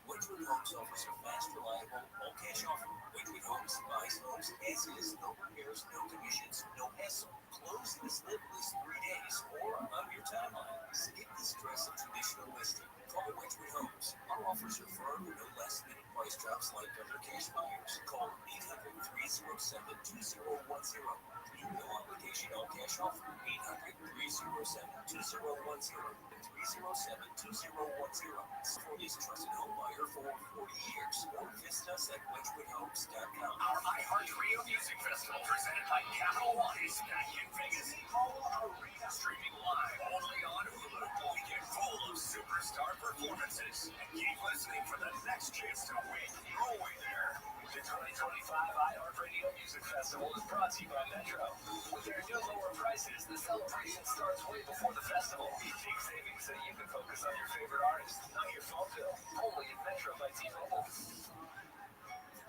Wedgwood Homes offers a fast, reliable, all-cash offer. Wedgwood Homes buys homes as is, no repairs, no commissions, no hassle. Close this list 3 days or on your timeline. Skip the stress of traditional listing. Call Wedgwood Homes. Our offers are firm and no last-minute price drops like other cash buyers. Call 800-307-2010. No obligation all-cash offer. 800-307-2010. 307-2010. California's trusted home buyer for 40 years. Or visit us at wedgwoodhomes.com. Our iHeartRadio Music Festival, presented by Capital One, is back in Vegas. Hall Arena, streaming live only on Hulu. Weekend full of superstar performances. And keep listening for the next chance to win your way there. The 2025 iHeartRadio Music Festival is brought to you by Metro. With their new lower prices, the celebration starts way before the festival. Big savings so you can focus on your favorite artists, not your phone bill. Only at Metro by T-Mobile.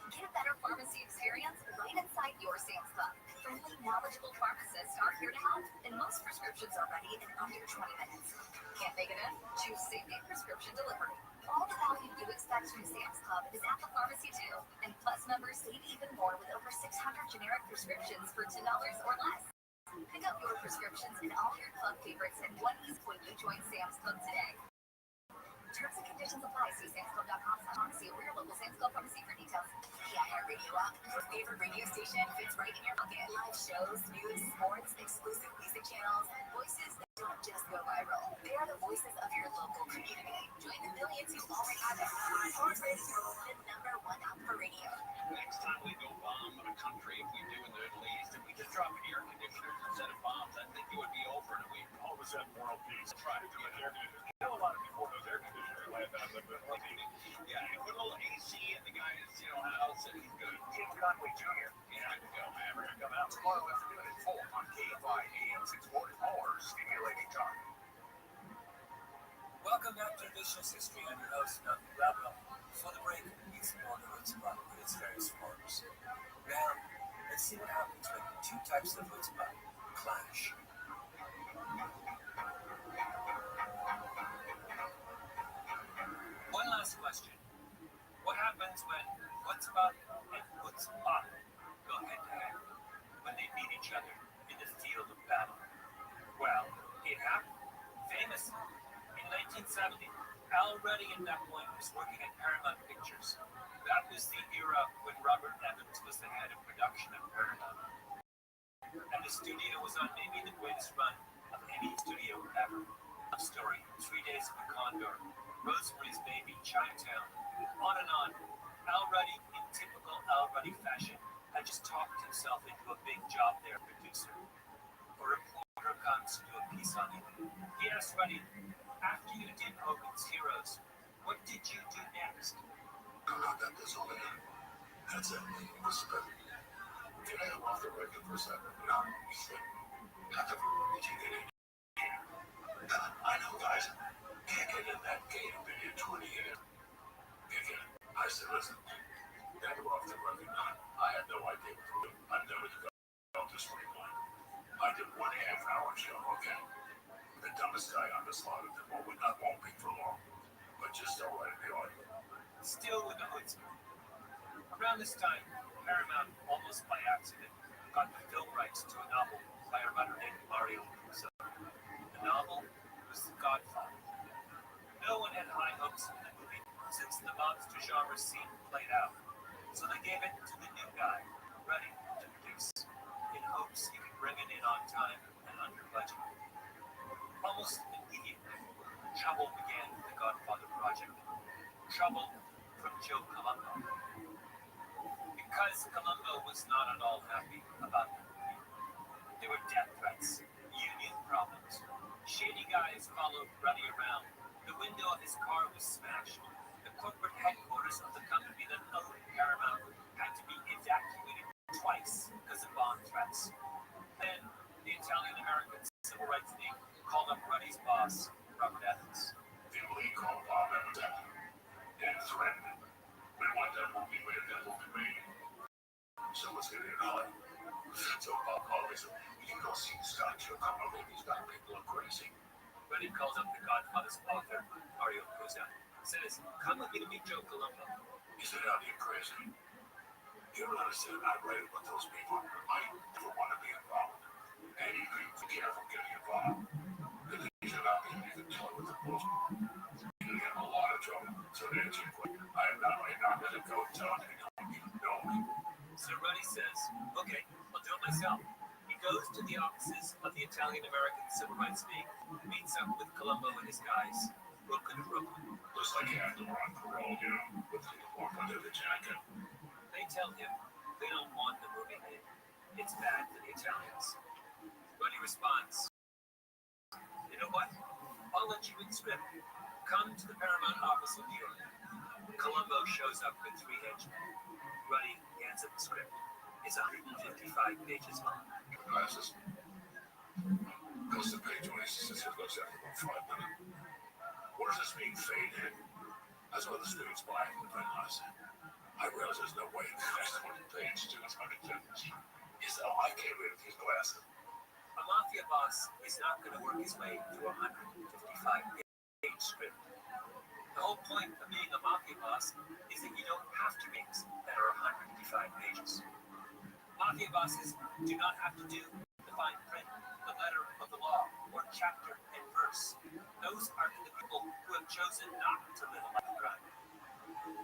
Get a better pharmacy experience right inside your Sam's Club. Friendly, knowledgeable pharmacists are here to help, and most prescriptions are ready in under 20 minutes. Can't make it in? Choose same-day prescription delivery. All the value you expect from Sam's Club is at the pharmacy too, and Plus members save even more with over 600 generic prescriptions for $10 or less. Pick up your prescriptions and all your club favorites in one easy when you join Sam's Club today. Terms and conditions apply. See samsclub.com/pharmacy or your local Sam's Club pharmacy for details. The iHeartRadio app, your favorite radio station, fits right in your pocket. Live shows, news, sports, exclusive music channels, voices that don't just go viral. They are the voices of your local community. Join the millions who already have it. iHeartRadio, the #1 app for radio. Next time we go bomb a country, if we do in the Middle East, if we just drop air conditioners instead of bombs, I think it would be over in a week. All of a sudden, world peace. Try to do an air conditioner. You know, a lot of people with those air conditioners land on them. Yeah, you put a little AC in the guy's, house, and he's good. Jim Conway Jr. Yeah, I can go, man. We're going to come out tomorrow afternoon at 4 on KFI AM 640. More stimulating talk. Welcome back to Vicious History. I'm your host, Rabbi. Before the break, we explored the chutzpah in its various forms. Now, let's see what happens when two types of chutzpah clash. One last question. What happens when chutzpah and chutzpah go head-to-head when they meet each other in the field of battle? Well, it happened famously in 1970. Al Ruddy at that point was working at Paramount Pictures. That was the era when Robert Evans was the head of production at Paramount. And the studio was on maybe the greatest run of any studio ever. Love Story, 3 Days of the Condor, Rosemary's Baby, Chinatown, on and on. Al Ruddy, in typical Al Ruddy fashion, had just talked himself into a big job there, producer. A reporter comes to do a piece on him. He asked Ruddy, after you did Hogan's Heroes, what did you do next? That's all I got. That's it. Respect. Can I have off the record for a second? No. Did you get in? I know, guys. Can't get in that gate. I've been here 20 years. I said, listen. Can I go off the record? I had no idea what to do. I've never developed this point. I did 1 half-hour show, okay? The dumbest guy on this lot of them won't be for long. But just don't write the audio. Still with the chutzpah. Around this time, Paramount, almost by accident, got the film rights to a novel by a writer named Mario Puzo. The novel was The Godfather. No one had high hopes for the movie since the monster genre scene played out, so they gave it to the new guy, Ruddy, to produce, in hopes he could bring it in on time and under budget. Almost immediately, trouble began with the Godfather Project. Trouble from Joe Colombo. Because Colombo was not at all happy about the movie. There were death threats, union problems. Shady guys followed Ruddy around. The window of his car was smashed. The corporate headquarters of the company that owned Paramount had to be evacuated twice because of bomb threats. Then, the Italian-American Civil Rights League called up Ruddy's boss, Robert Evans. The league called Bob Evans out and threatened him. We want that movie made, that movie made. So let's get it on. So Bob called me, said, you can go see Scott Joe Colombo. He's got people look crazy. Ruddy calls up the Godfather's author, Mario Puzo. Says, come with me to meet Joe Colombo. He said, are you crazy? You don't understand. I read about those people. I never want to be involved. And you can be careful getting involved. Because he's not going to be the toy with the bullshit. You're going to get in a lot of trouble. So to answer your question, I'm not going to go tell anyone you know me. So Ruddy says, okay, I'll do it myself. He goes to the offices of the Italian-American Civil Rights League, meets up with Colombo and his guys, Brooklyn to Brooklyn. Looks like you have to run parole, you know, with the walk under the jacket. They tell him they don't want the movie made. It's bad for the Italians. Ruddy responds, you know what? I'll let you read the script. Come to the Paramount office in New York. Colombo shows up with 3 henchmen. Ruddy hands him the script. It's 155 pages long. Glasses. Goes to page 26 and looks at it about 5 minutes. What does this mean, faded? That's what the students buy from the honest. I realize there's no way the next 20 page students understand. He said, oh, I can't read with these glasses. A mafia boss is not going to work his way through a 155-page script. The whole point of being a mafia boss is that you don't have to read that are 155 pages. Mafia bosses do not have to do the fine print, the letter of the law, or chapter and verse. Those are for the people who have chosen not to live a life of crime.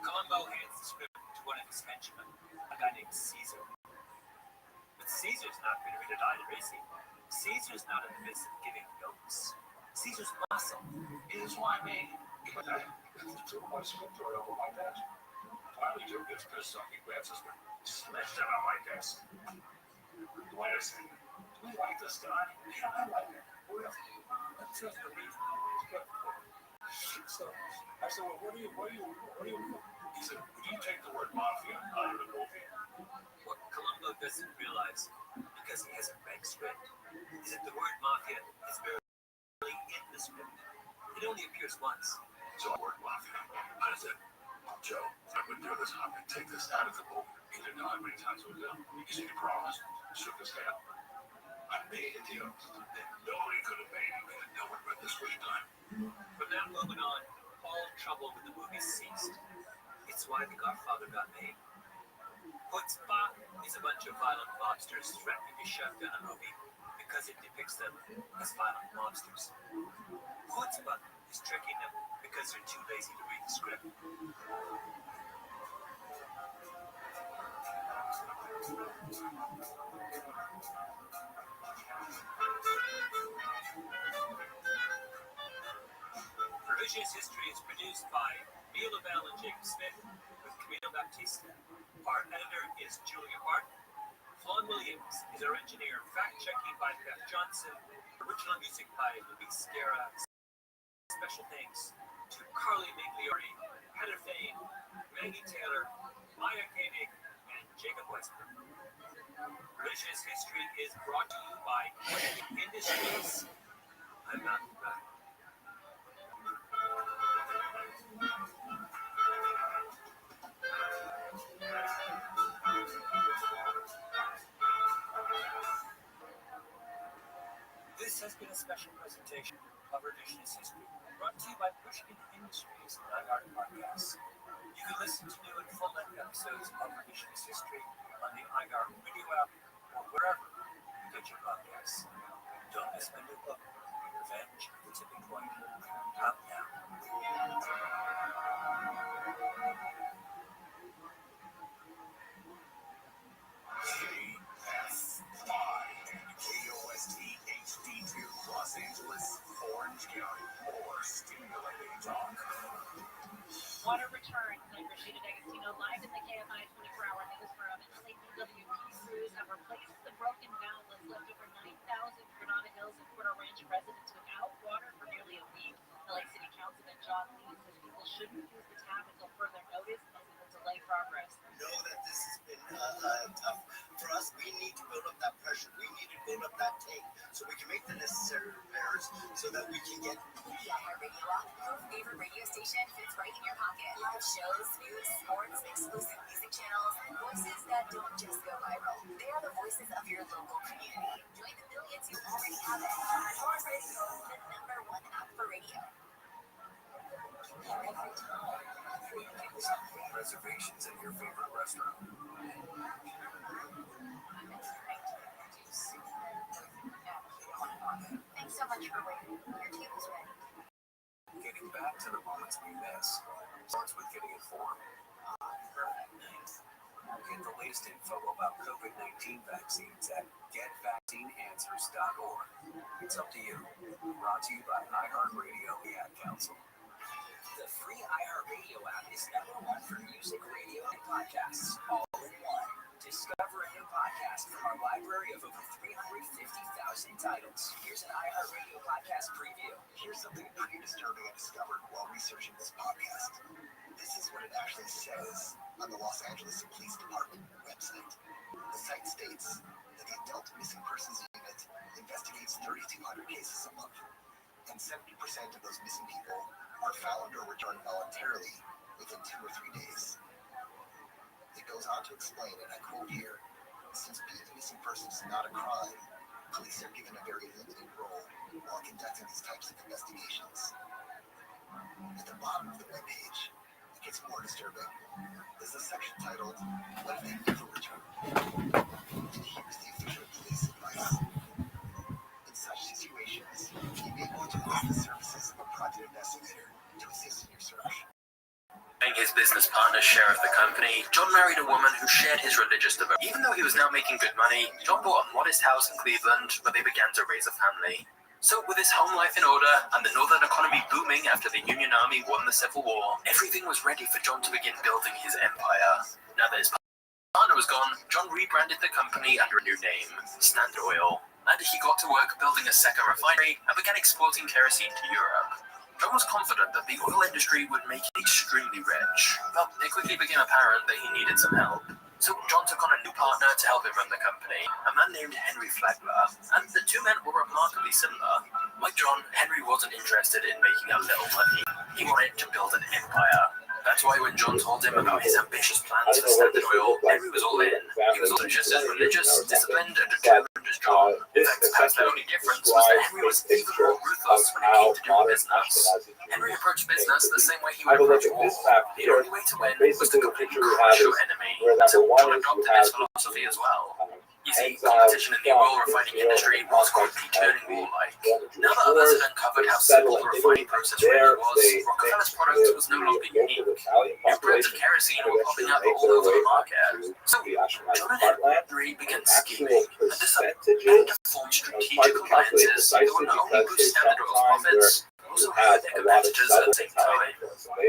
Colombo hands the script to one of his henchmen, a guy named Caesar. But Caesar's not going to read it either, is he? Caesar's not in the business of giving notes. Caesar's muscle. Is why me. But I took my script right over my desk. Finally, Joe gets pissed off. He grabs his script, smashed it on my desk. Wait a second. Do we like this guy? Yeah, I like him. That's just the reason I was script for. So I said, well, what do you? He said, would you take the word mafia out of the movie? What Colombo doesn't realize, because he hasn't read script, is that the word mafia is barely in the script. It only appears once. So I word mafia. I said, Joe, I'm going to do this. I'm going to take this out of the movie. He didn't know how many times it was done. He said, you promised. Shook his head. I made a deal that nobody could have made. And no one read this first time. From that moment on, all trouble with the movie ceased. It's why The Godfather got made. Chutzpah is a bunch of violent mobsters threatening to shut down a movie because it depicts them as violent mobsters. Chutzpah is tricking them because they're too lazy to read the script. Revisionist History is produced by Neil Lavelle and James Smith with Camilo Baptista. Our editor is Julia Barton. Flawn Williams is our engineer. Fact-checking by Beth Johnson. Original music by Luis Guerra. Special thanks to Carly Migliori, Heather Fain, Maggie Taylor, Maya Koenig, and Jacob Westbrook. Revisionist History is brought to you by Industries. I'm Matthew Brown. This has been a special presentation of Revisionist History, brought to you by Pushkin Industries and iHeart Podcasts. You can listen to new and full-length episodes of Revisionist History on the iHeart Radio app or wherever you get your podcasts. Don't miss my new book, Revenge at the Tipping Point. Out now. KOST HD2 Los Angeles, Orange County, or Steve shouldn't use the tab until further notice as it will delay progress. Know that this has been tough for us. We need to build up that pressure. We need to build up that tank so we can make the necessary repairs so that we can get The iHeartRadio app, your favorite radio station, fits right in your pocket. Live shows, news, sports, exclusive music channels, and voices that don't just go viral. They are the voices of your local community. Join the millions who already have it. iHeartRadio, the #1 app for radio. Every time. Reservations at your favorite restaurant. Thanks so much for waiting. Your table's ready. Getting back to the moments we miss starts with getting informed. Get the latest info about COVID-19 vaccines at getvaccineanswers.org. It's up to you. Brought to you by iHeartRadio, the Ad Council. The free iHeartRadio app is #1 for music, radio, and podcasts, all in one. Discover a new podcast from our library of over 350,000 titles. Here's an iHeartRadio podcast preview. Here's something pretty disturbing I discovered while researching this podcast. This is what it actually says on the Los Angeles Police Department website. The site states that the Adult Missing Persons Unit investigates 3,200 cases a month, and 70% of those missing people are found or returned voluntarily within 2 or 3 days. It goes on to explain, and I quote here, since being a missing person is not a crime, police are given a very limited role while conducting these types of investigations. At the bottom of the webpage, it gets more disturbing. There's a section titled, What If They Never Return? And here's the official police advice. In such situations, you may want to ask the services of a private investigator to assist in your search. His business partner's share of the company, John married a woman who shared his religious devotion. Even though he was now making good money, John bought a modest house in Cleveland where they began to raise a family. So with his home life in order and the northern economy booming after the Union Army won the Civil War, everything was ready for John to begin building his empire. Now that his partner was gone, John rebranded the company under a new name, Standard Oil, and he got to work building a second refinery and began exporting kerosene to Europe. John was confident that the oil industry would make him extremely rich, but it quickly became apparent that he needed some help. So John took on a new partner to help him run the company, a man named Henry Flagler, and the two men were remarkably similar. Like John, Henry wasn't interested in making a little money. He wanted to build an empire. That's why when John told him about his ambitious plans for Standard Oil, Henry was all in. He was also just as religious, disciplined, and determined as John. In fact, perhaps the only difference was that Henry was even more ruthless when it came to doing business. Henry approached business the same way he would approach war. The only way to win was to completely crush your enemy. So John adopted his philosophy as well. You see, competition in the oil refining industry was quickly turning warlike. Now that others had uncovered how simple the refining process really was, Rockefeller's product was no longer unique. New brands of kerosene were popping up all over the market. So John and Henry began scheming and decided to form strategic alliances that would not only boost Standard Oil's profits, but also hurt their competitors at the same time.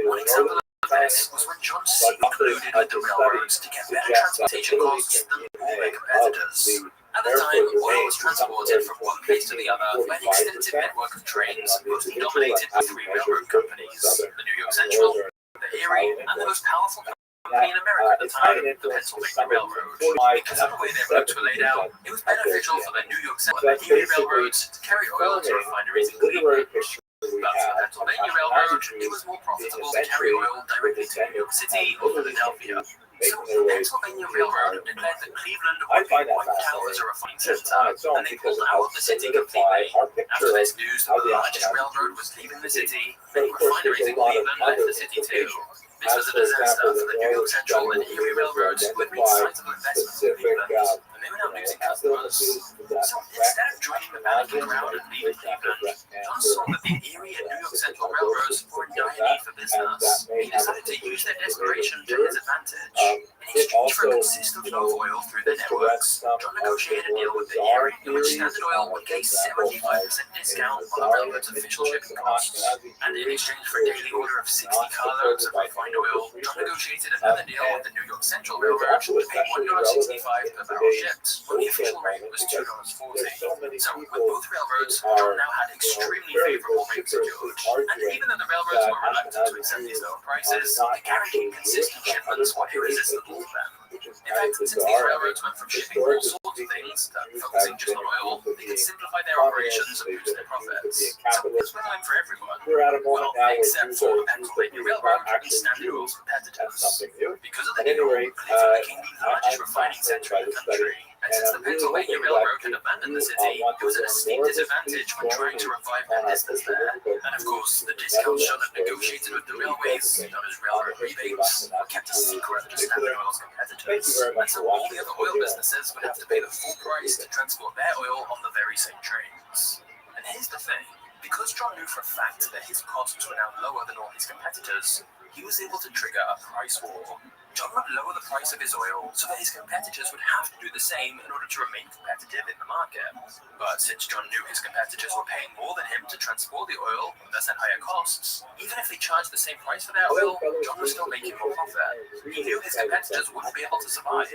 One example of this was when John secretly colluded with the railroads to get better transportation costs than all their competitors. At the time, oil was transported from one place to the other by an extensive network of trains, mostly dominated by 3 railroad companies: the New York Central, the Erie, and the most powerful company in America at the time, the Pennsylvania Railroad. Because of the way their routes were laid out, it was beneficial for the New York Central and the Erie Railroads to carry oil to refineries in Cleveland. But for the Pennsylvania Railroad, it was more profitable to carry oil directly to New York City or Philadelphia. So the Pennsylvania Railroad declared that Cleveland would be wiped out as a refining center, and they pulled out of the city completely. After this news, the largest railroad was leaving the city, many refineries in Cleveland left the city too. This was a disaster for the New York Central and Erie Railroads, who had made sizable investments in Cleveland, and they were now losing customers. So instead of joining the panicking crowd and leaving Cleveland, John saw that the Erie and New York Central Railroads were in dire need for business. He decided to use their desperation to his advantage. In exchange for a consistent flow of oil through their networks, John negotiated a deal with the Erie in which Standard Oil would get a 75% discount on the railroad's Railroad's official shipping costs, and in exchange for a daily order of 60 carloads of refined oil, John negotiated another deal with the New York Central Railroad to pay $1.65 per barrel shipped, when the official rate was $2.40. So, with both railroads, John now had extremely favorable rates secured, and even though the railroads were reluctant to accept these lower prices, the guaranteed consistent shipments were irresistible to them. In fact, since these railroads went from shipping all sorts of things to focusing just on oil, they could simplify their operations and boost their profits. So it's win-win for everyone. Well, except for the Pennsylvania Railroad and Standard Oil's competitors. Because of the deal, Cleveland became the largest refining center in the country. And since the Pennsylvania Railroad had abandoned the city, it was at a steep disadvantage when trying to revive their business there. And of course, the discounts John had negotiated with the railways, known as railroad rebates, were kept a secret to Standard Oil's competitors. And so all the other oil businesses would have to pay the full price to transport their oil on the very same trains. And here's the thing. Because John knew for a fact that his costs were now lower than all his competitors, he was able to trigger a price war. John would lower the price of his oil so that his competitors would have to do the same in order to remain competitive in the market. But since John knew his competitors were paying more than him to transport the oil, thus at higher costs, even if they charged the same price for their oil, John was still making more profit. He knew his competitors wouldn't be able to survive.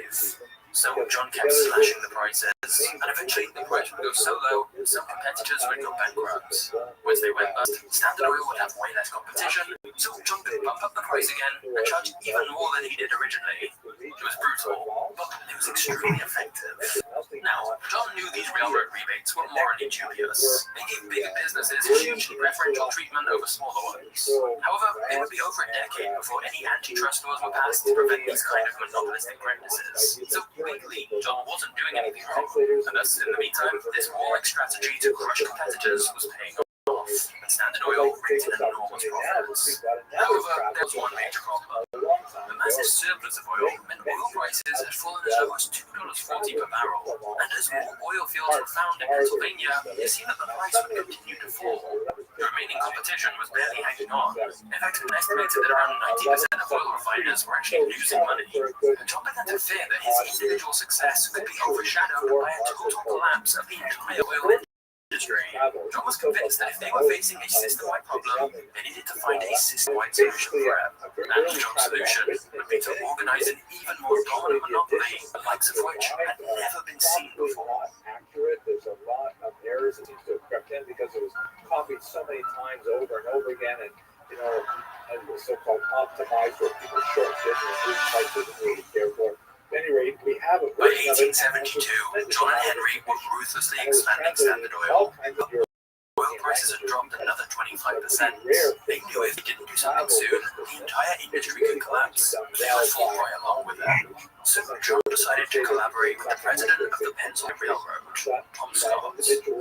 So John kept slashing the prices, and eventually the price would go so low, some competitors would go bankrupt. Once they went bust, Standard Oil would have way less competition, so John could bump up the price again and charge even more than he did originally. It was brutal, but it was extremely effective. Now, John knew these railroad rebates were morally dubious. They gave bigger businesses hugely preferential treatment over smaller ones. However, it would be over a decade before any antitrust laws were passed to prevent these kind of monopolistic practices. So legally, John wasn't doing anything wrong, and thus, in the meantime, this warlike strategy to crush competitors was paying off, and Standard Oil reaped an enormous profits. However, there was one major problem. The massive surplus of oil meant oil prices had fallen as low as $2.40 per barrel, and as more oil fields were found in Pennsylvania, it seemed that the price would continue to fall. The remaining competition was barely hanging on. In fact, it estimated that around 90% of oil refiners were actually losing money. And John began to fear that his individual success could be overshadowed by a total collapse of the entire oil industry. John was convinced that if they were facing a system-wide problem, they needed to find a system-wide solution for it. And John's solution would be to organize an even more dominant monopoly, the likes of which had never been seen before. There's a lot of errors that seem to have crept in because it was copied so many times over and over again, and the so-called optimized or people short business prices and really care for. At any rate, we have a by 1872, John and Henry were ruthlessly expanding Standard Oil. Oil prices had dropped another 25%. They knew if they didn't do something soon, the entire industry could collapse. They would fall right along with it. So John decided to collaborate with the president of the Pennsylvania Railroad, Tom Scott.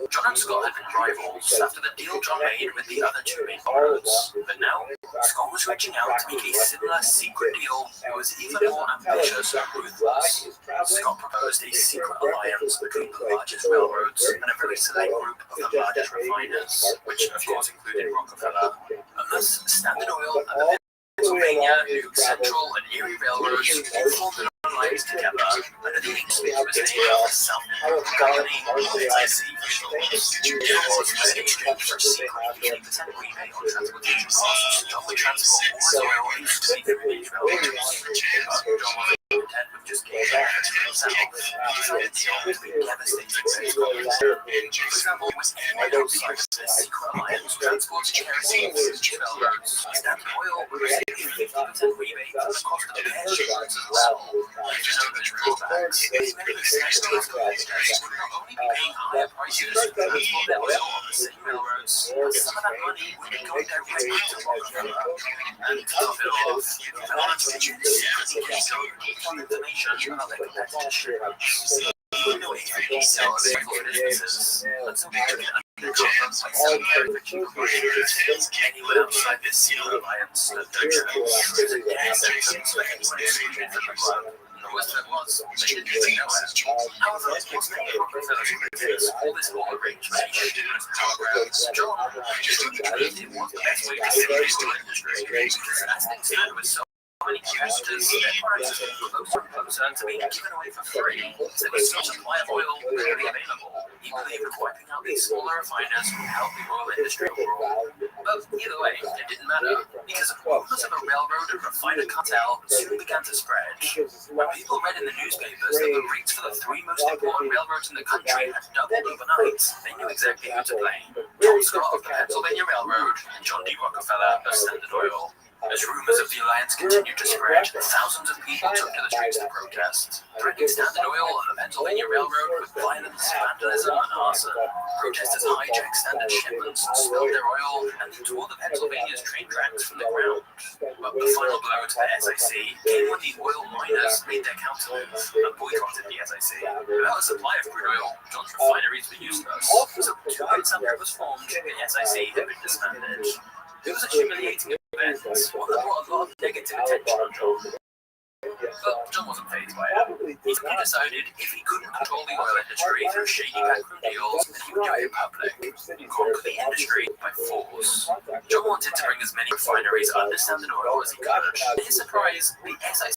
John and Scott had been rivals after the deal John made with the other two main railroads. But now, Scott was reaching out to make a similar secret deal that was even more ambitious and ruthless. Scott proposed a secret alliance between the largest railroads and a very select group of the largest refiners, which of course included Rockefeller. And thus, Standard Oil and the Pennsylvania, New York Central, and Erie Railroads formed an alliance together under the inconspicuous name of the Southern Company multi-sea vehicles. It was in exchange for a secret 50% rebate on transportation costs. John would transport all his oil exclusively through these railroads. John was content with just getting there for himself. He found the deal to be devastating for his colleagues. For example, was anyone outside of this secret alliance transports kerosene through these railroads? Standard Oil would receive a 50% rebate on the cost of their shipments as well. Even though the drawbacks, many of these Standard Oil competitors would not only be paying higher prices to transport their oil on the same railroads, but some of that money would be going directly to Rockefeller. And to top it off, the alliance information about their competitors' shipments. Even though it really sells for businesses, but some people get undercover by selling very cheap commodities. Anyone outside this secret alliance that don't show is a death sentence for anyone excluded from the club. And the worst of it was, they didn't really know it. However, most many Rockefeller's critics call this whole arrangement a shameless power grab. John just believed it was the best way to save the oil industry, because as things stood with so many used as spare parts closer and closer to being given away for free. So there was no supply of oil readily available. He believed wiping out these smaller refiners would help the oil industry overall. But either way, it didn't matter, because rumors of a railroad and refiner cartel soon began to spread. When people read in the newspapers that the rates for the three most important railroads in the country had doubled overnight, they knew exactly who to blame: John Scott of the Pennsylvania Railroad and John D. Rockefeller of Standard Oil. As rumors of the alliance continued to spread, thousands of people took to the streets to protest, threatening Standard Oil and the Pennsylvania Railroad with violence, vandalism, and arson. Protesters hijacked Standard shipments, spilled their oil, and tore the Pennsylvania's train tracks from the ground. But the final blow to the SIC came when the oil miners made their countermove and boycotted the SIC. Without a supply of crude oil, John's refineries were useless, so 2 months after it was formed, the SIC had been disbanded. It was a humiliating event, one that brought a lot of negative attention on John. But John wasn't fazed by it. He decided if he couldn't control the oil industry through shady backroom deals, then he would do it in public, and conquer the industry by force. John wanted to bring as many refineries under Standard Oil as he could. To his surprise, the SIC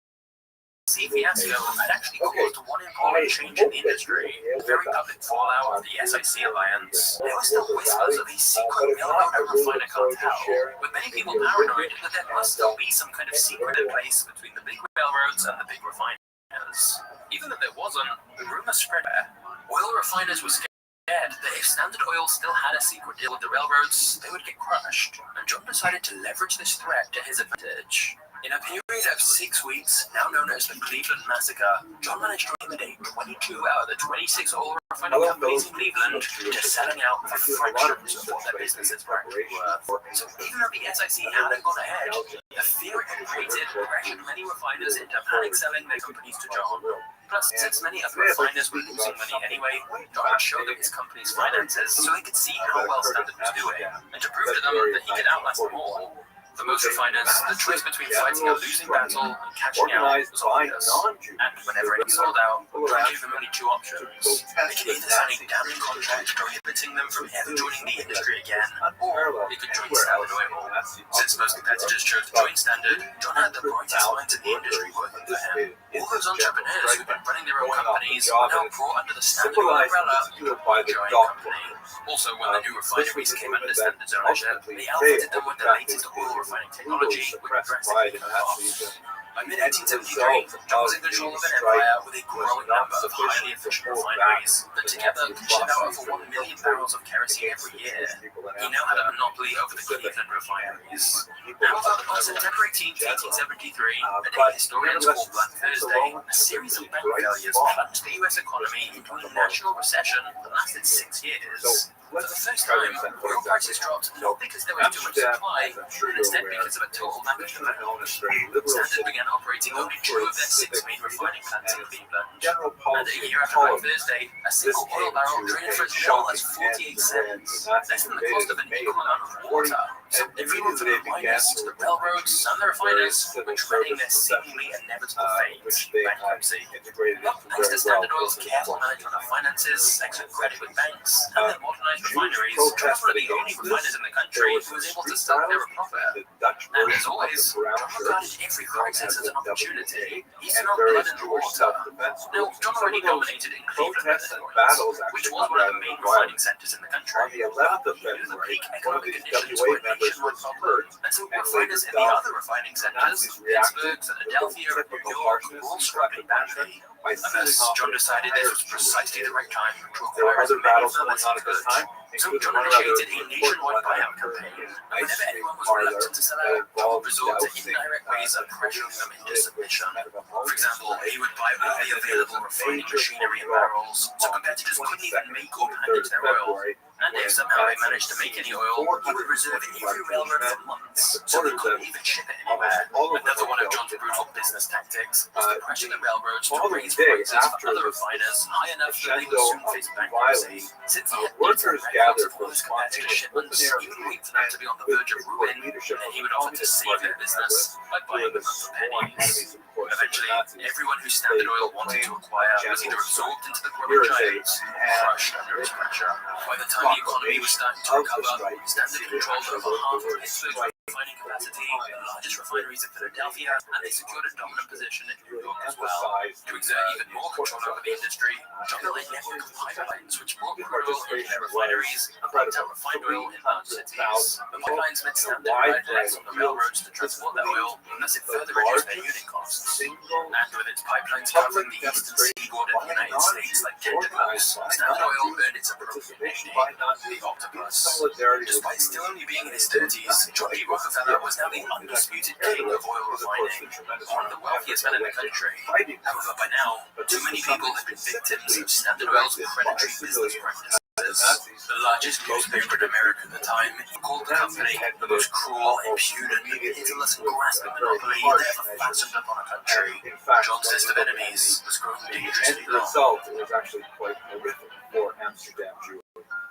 fiasco had actually caused one important change in the industry: the very public fallout of the SIC alliance. There were still whispers of a secret railroad and refiner cartel, with many people paranoid that there must still be some kind of secret in place between the big railroads and the big refiners. Even if there wasn't, the rumor spread there. Oil refiners were scared that if Standard Oil still had a secret deal with the railroads, they would get crushed, and John decided to leverage this threat to his advantage. In a period of 6 weeks, now known as the Cleveland Massacre, John managed to intimidate 22 out of the 26 oil refining companies in Cleveland to selling out for fractions of what their businesses were actually worth. So even though the SIC hadn't gone ahead, the fear it had created pressured many refiners into panic selling their companies to John. Plus, since many other refiners were losing money anyway, John would show them his company's finances so they could see how well Standard was doing, and to prove to them that he could outlast them all. For most refiners, the choice between fighting a losing battle and catching out was obvious. And whenever any sold out, John gave them only two options. They could either sign a damning contract prohibiting them from ever joining the industry again, or they could join Standard Oil. Since most competitors chose to join Standard, John had the brightest minds in the industry working for him. All those entrepreneurs who'd been running their own companies were now brought under the Standard Oil umbrella to join company. Also, when the new refineries came under Standard's ownership, they outfitted them with the latest oil refining technology with drastically cut costs. By mid-1873, John was in control of an empire with a growing number of highly efficient refineries that together could ship out over 1 million barrels of kerosene every year. He now had a monopoly over the Cleveland refineries. Now, on September 18, 1873, a day historians call Black Thursday, a series of bank failures plunged the U.S. economy into a national recession that lasted 6 years. For the first time, oil prices dropped not because there was too much supply, but instead because of a total lack of demand. Standard began operating only 2 of their 6 main refining plants in Cleveland. And a year after Black Thursday, a single oil barrel traded for as little as 48 cents, less than the cost of an equal amount of water. So everyone from the miners to the railroads and the refiners were treading their seemingly inevitable fate: bankruptcy. But thanks to Standard Oil's careful management of finances, excellent credit with banks, and their modernized refineries, John was one of the only refiners in the country who was able to sell their profit. And as always, John regarded every crisis as an opportunity. He smelled blood in the water. Now, John already dominated in Cleveland at this point, which was one of the main refining centers in the country. He knew the peak economic conditions were a nationwide problem, and so refiners in the other refining centers, Pittsburgh, Philadelphia, and New York, were all struggling badly. And thus, John decided this was precisely the right time to acquire as many of them as he could. So John initiated a nationwide buyout campaign, and whenever anyone was reluctant to sell out, John would resort to indirect ways of pressuring them into submission. For example, he would buy all the available refining machinery and barrels, so competitors couldn't even make or manage their oil. And if somehow they managed to make any oil, he would reserve every railroad for months, so they couldn't even ship it anywhere. Another one of John's brutal business tactics was to pressure the railroads to raise prices for other refiners high enough that they would soon face bankruptcy. Since he had beaten records of all his competitors' shipments, he would wait for them to be on the verge of ruin, and then he would offer to save their business by buying them up for pennies. Eventually, everyone who Standard Oil wanted to acquire was either absorbed into the growing giants or crushed under his pressure. By the time the economy was starting to recover, Standard controlled over half of Pittsburgh's refining capacity, the largest refineries in Philadelphia, and they secured a dominant position in New York as well. To exert even more control over the industry, John built a network of pipelines which brought crude oil into their refineries and pumped out refined oil in large cities. The pipelines meant standard rednecks on the railroads to transport their oil, and thus it further reduced their unit costs. And with its pipelines covering the eastern seaboard of the United States like tentacles, Standard Oil earned its appropriate nickname, the Octopus. Despite still only being in his 30s, John D. Rockefeller was now the undisputed king of oil refining, one of the wealthiest men in the country. However, by now, too many people have been victims of Standard Oil's predatory business practices. The largest newspaper in America at the time called the company the most cruel, impudent, pitiless, and grasping monopoly they ever fastened upon a country. John's list of enemies was growing dangerously The long. result was actually quite horrific for Amsterdam Jews.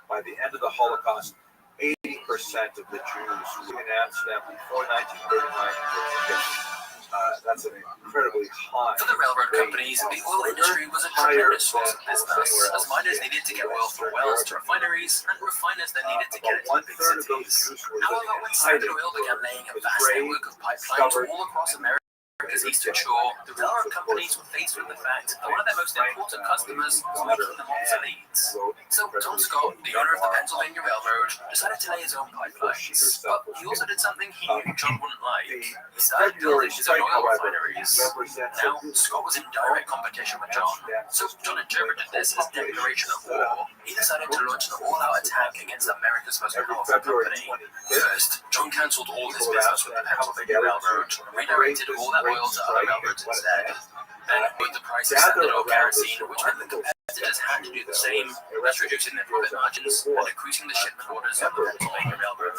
By the end of the Holocaust, 80% of the Jews who in Amsterdam before 1939 were dead. That's an incredibly high. For the railroad companies, the oil industry was a tremendous source of business, as miners needed to get oil from wells to refineries, and refiners then needed to get it to the big cities. However, when Standard Oil began laying a vast network of pipelines all across America's eastern shore, the railroad companies were faced with the fact that one of their most important customers was making them obsolete. So Tom Scott, the owner of the Pennsylvania Railroad, decided to lay his own pipelines. But he also did something he knew John wouldn't like. He started building his own oil refineries. Now, Scott was in direct competition with John, so John interpreted this as a declaration of war. He decided to launch an all-out attack against America's most powerful company. First, John cancelled all his business with the Pennsylvania Railroad and redirected all that oil to other railroads instead. Then with the price of Standard Oil kerosene, which meant the competitors had to do the same, thus reducing their profit margins and decreasing the shipment orders on the Pennsylvania Railroad.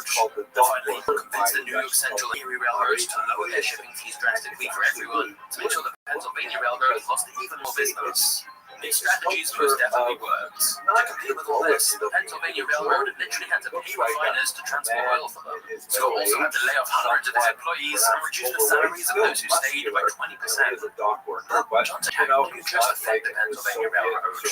Finally, convinced the New York Central and Erie Railroads to lower their shipping fees drastically for everyone to make sure the Pennsylvania Railroad lost even more business. These strategies most definitely worked. To compete with all this, the Pennsylvania Railroad literally had to pay refiners to transport oil for them. Scott also had to lay off hundreds of his employees and reduce the salaries of those who stayed by 20%. But John's attack didn't just affect the Pennsylvania Railroad.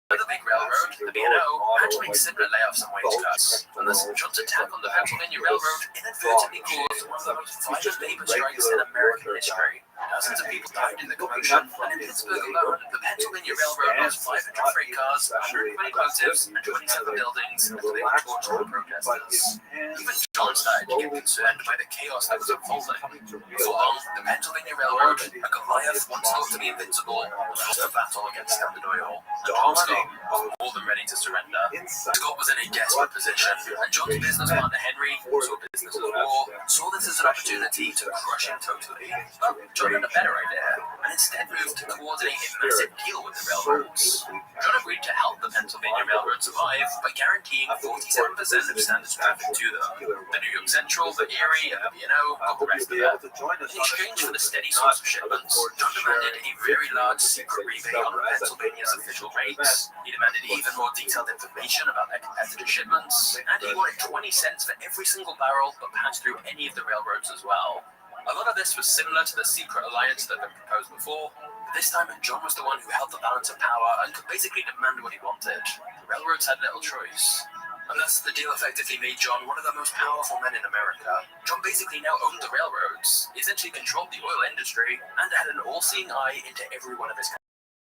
Another big railroad, the B&O, had to make similar layoffs and wage cuts. And thus, John's attack on the Pennsylvania Railroad inadvertently caused one of the most violent labor strikes in American history. Dozens of people died in the commotion, and in Pittsburgh alone, the Pennsylvania Railroad lost 500 freight cars, 120 locomotives, and 27 buildings after they were tortured by protesters. Even John started to get concerned by the chaos that was unfolding. Before long, the Pennsylvania Railroad, a Goliath once thought to be invincible, lost a battle against Standard Oil, and Tom Scott was more than ready to surrender. Scott was in a desperate position, and John's business partner Henry, also a business of war, saw this as an opportunity to crush him totally. But John had a better idea, and instead moved to coordinate a massive deal with the railroads. John agreed to help the Pennsylvania Railroad survive by guaranteeing 47% of Standard's traffic to them. The New York Central, the Erie, and the B&O got the rest of it. In exchange for the steady source of shipments, John demanded a very large secret rebate on Pennsylvania's official rates. He demanded even more detailed information about their competitor shipments, and he wanted 20 cents for every single barrel that passed through any of the railroads as well. A lot of this was similar to the secret alliance that had been proposed before, but this time John was the one who held the balance of power and could basically demand what he wanted. The railroads had little choice. And thus, the deal effectively made John one of the most powerful men in America. John basically now owned the railroads, he essentially controlled the oil industry, and had an all-seeing eye into every one of his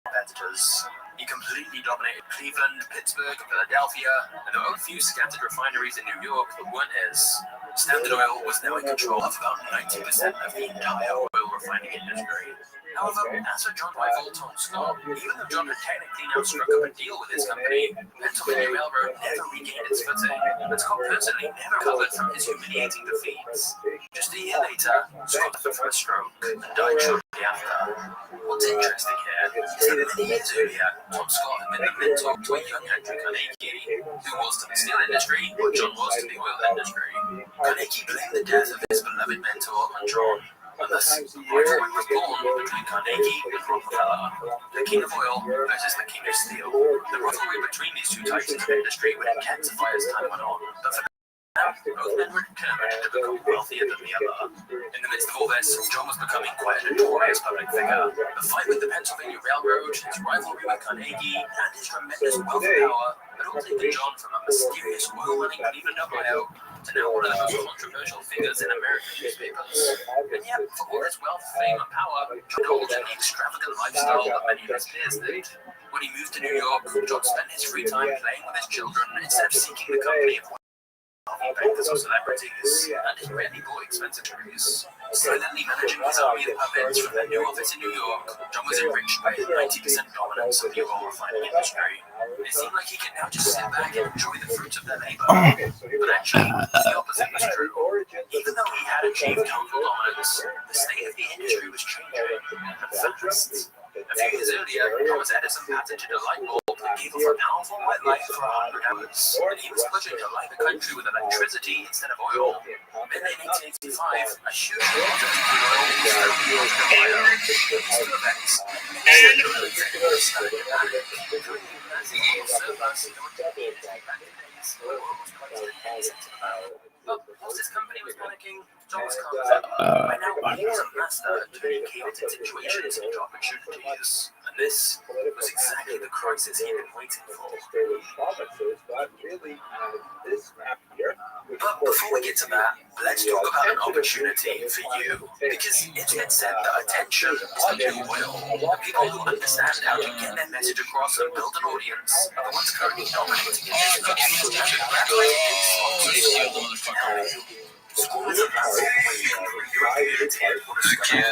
competitors. He completely dominated Cleveland, Pittsburgh, and Philadelphia, and there were a few scattered refineries in New York that weren't his. Standard Oil was now in control of about 90% of the entire oil refining industry. However, as for John's rival Tom Scott, even though John had technically now struck up a deal with his company, Pennsylvania Railroad never regained its footing, and Scott personally never recovered from his humiliating defeats. Just a year later, Scott suffered from a stroke and died shortly after. What's interesting here is that many years earlier, Tom Scott had been the mentor to a young Andrew Carnegie, who was to the steel industry what John was to the oil industry. Carnegie blamed the death of his beloved mentor on John. And thus, a rivalry was born between Carnegie and Rockefeller, the king of oil versus the king of steel. The rivalry between these two types of industry would intensify as time went on, but for now, both men were determined to become wealthier than the other. In the midst of all this, John was becoming quite a notorious public figure. The fight with the Pennsylvania Railroad, his rivalry with Carnegie, and his tremendous wealth and power had all taken John from a mysterious oil-running Cleveland, Ohio, to now one of the most controversial figures in American newspapers. And yet, for all his wealth, fame, and power, John indulged in the extravagant lifestyle that many of his peers did. When he moved to New York, John spent his free time playing with his children instead of seeking the company of bankers or celebrities, and he rarely bought expensive drinks. Silently managing his army of puppets from their new office in New York, John was enriched by his 90% dominance of the oil refining industry. It seemed like he could now just sit back and enjoy the fruits of their labor. But actually, the opposite was true. Even though he had achieved total dominance, the state of the industry was changing, and fast. A few years earlier, Thomas Edison patented a light bulb that gave off a powerful white light for 100 hours, and he was pushing to light the country with electricity instead of oil. Then in 1885, a huge quantity of oil was found in the fire. These two events, and the executives started to panic. During the massive oil surplus, they were convenient to take back to days where oil was priced at 10 cents a barrel. But whilst his company was panicking, John was calm as ever. By now, he was a master at turning chaotic situations into opportunities. And this was exactly the crisis he had been waiting for. But before we get to that, let's talk about an opportunity for you. Because it's been said that attention is the new oil. The people who understand how to get their message across and build an audience are the ones currently dominating in this industry. School is a platform where you can create your own community and put a structure.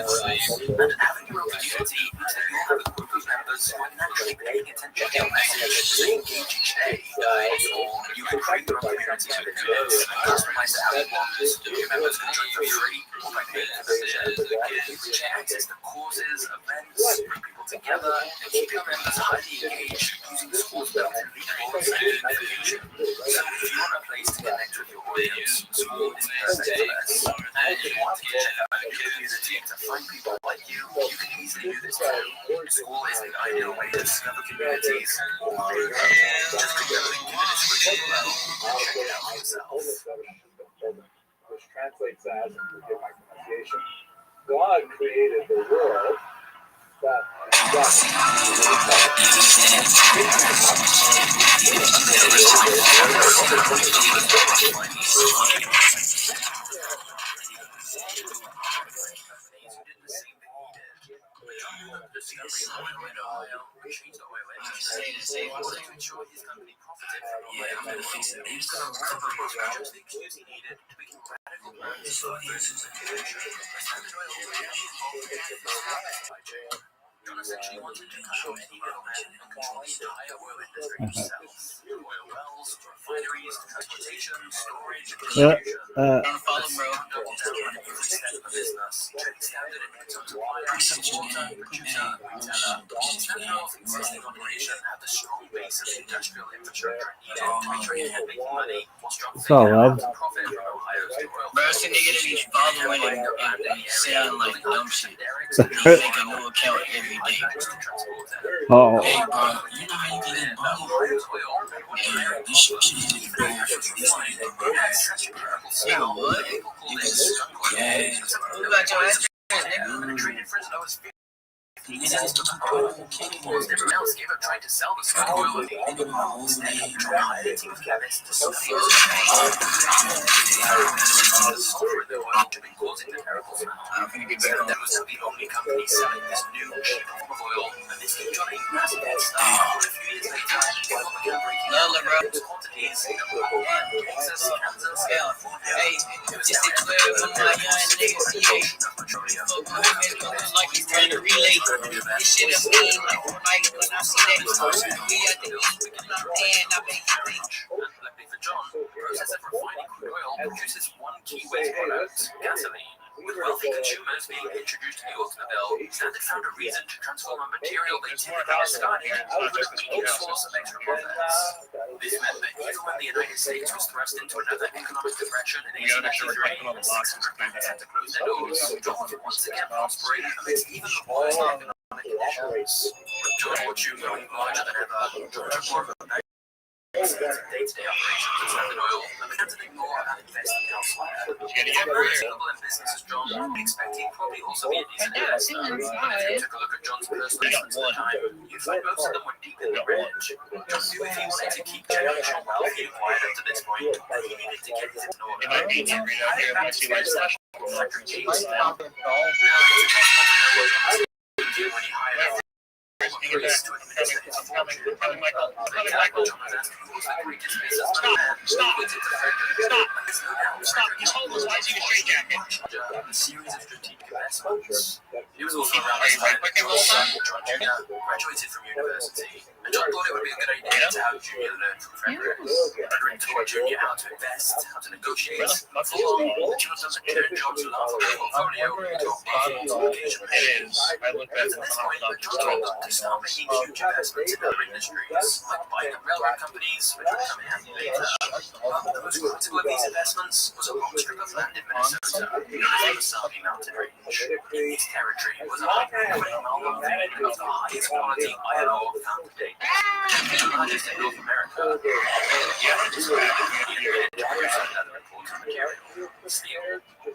And having your own community means that you'll have a group of members who are naturally paying attention to your message and they engage each day. You can create your own community to members and customize it how you want. Your members can join for free or by paying for membership. You can share access to courses, events, bring people together, and keep your members highly engaged using schools built-in leaderboards and gamification. So if you want a place to connect with your audience, school is perfect for this. And if you want to check out a community to find people like you, you can easily do this too. School is the ideal way to discover communities or create them. Just click the link in the description below and check it out for yourself. Which translates as, and forgive my pronunciation, God created the world that John essentially wanted to cut out any middleman and control the entire oil industry himself. Oil wells, refineries, transportation, storage, and distribution. Doubled down on every step of the business, setting standard in terms of supplier, exporter, producer, and retailer. Standard Oil's existing operation had the strong base of industrial infrastructure needed to be trading and making money while John figured out how to profit from Ohio's oil. Bro, it's a nigga that be following and saying like dumb shit. He make a new account every day. Oh. Hey, bro, you know how you get in bubble? And this shit is bad for this nigga, bro. Nigga, what? Niggas, yeah. What about your ass, nigga? Everyone else gave up trying to sell the stock oil. Instead, John hired a team of chemists to study the sulfur in the oil to be causing the terrible smell. That was the only company selling this new cheap form of oil, and this gave John a massive head start. A few years later, oil began breaking down in quantities in Texas, Kansas, California. Hey, just a 12 of my young niggas, like he's trying to relay. This shit is mean, like when I see that, we at the and I make it. Luckily for John, the process of refining crude oil produces one key waste product, gasoline. With wealthy consumers being introduced to the automobile, Standard found a reason to transform a material they typically discarded into a convenient source of extra profits. This meant that even when the United States was thrust into another economic depression in 1893 and 600 banks had to close their doors, John was once again prospering amidst even the worst economic conditions. With John's fortune growing larger than ever, John took more of a day-to-day operations at Standard Oil and began to think more about investing elsewhere. Global in business as John, expecting probably also be a decent investor. And if you took a look at John's personal investments at the time, you'd find most of them were deep in the red. John knew if he wanted to keep generational wealth he acquired up to this point, that he needed to get his in order. When he hired Stop. He's homeless. Why is he in a straitjacket? A series of strategic investments. He was also around this time that John's son, John Jr., graduated from university, and John thought it would be a good idea to have Jr. learn from Frederick. Frederick taught Jr. how to invest, how to negotiate. For long, the two of them had turned John's laughable portfolio into a profitable location. At this point, John told them to start making huge investments in other industries, like buying up railroad companies, which would come in handy later. The most critical of these investments was a long strip of land in Minnesota, known as the Wasabi Mountain Range. This territory was 120 miles long and of the highest quality iron ore found to date. The largest in North America, steel.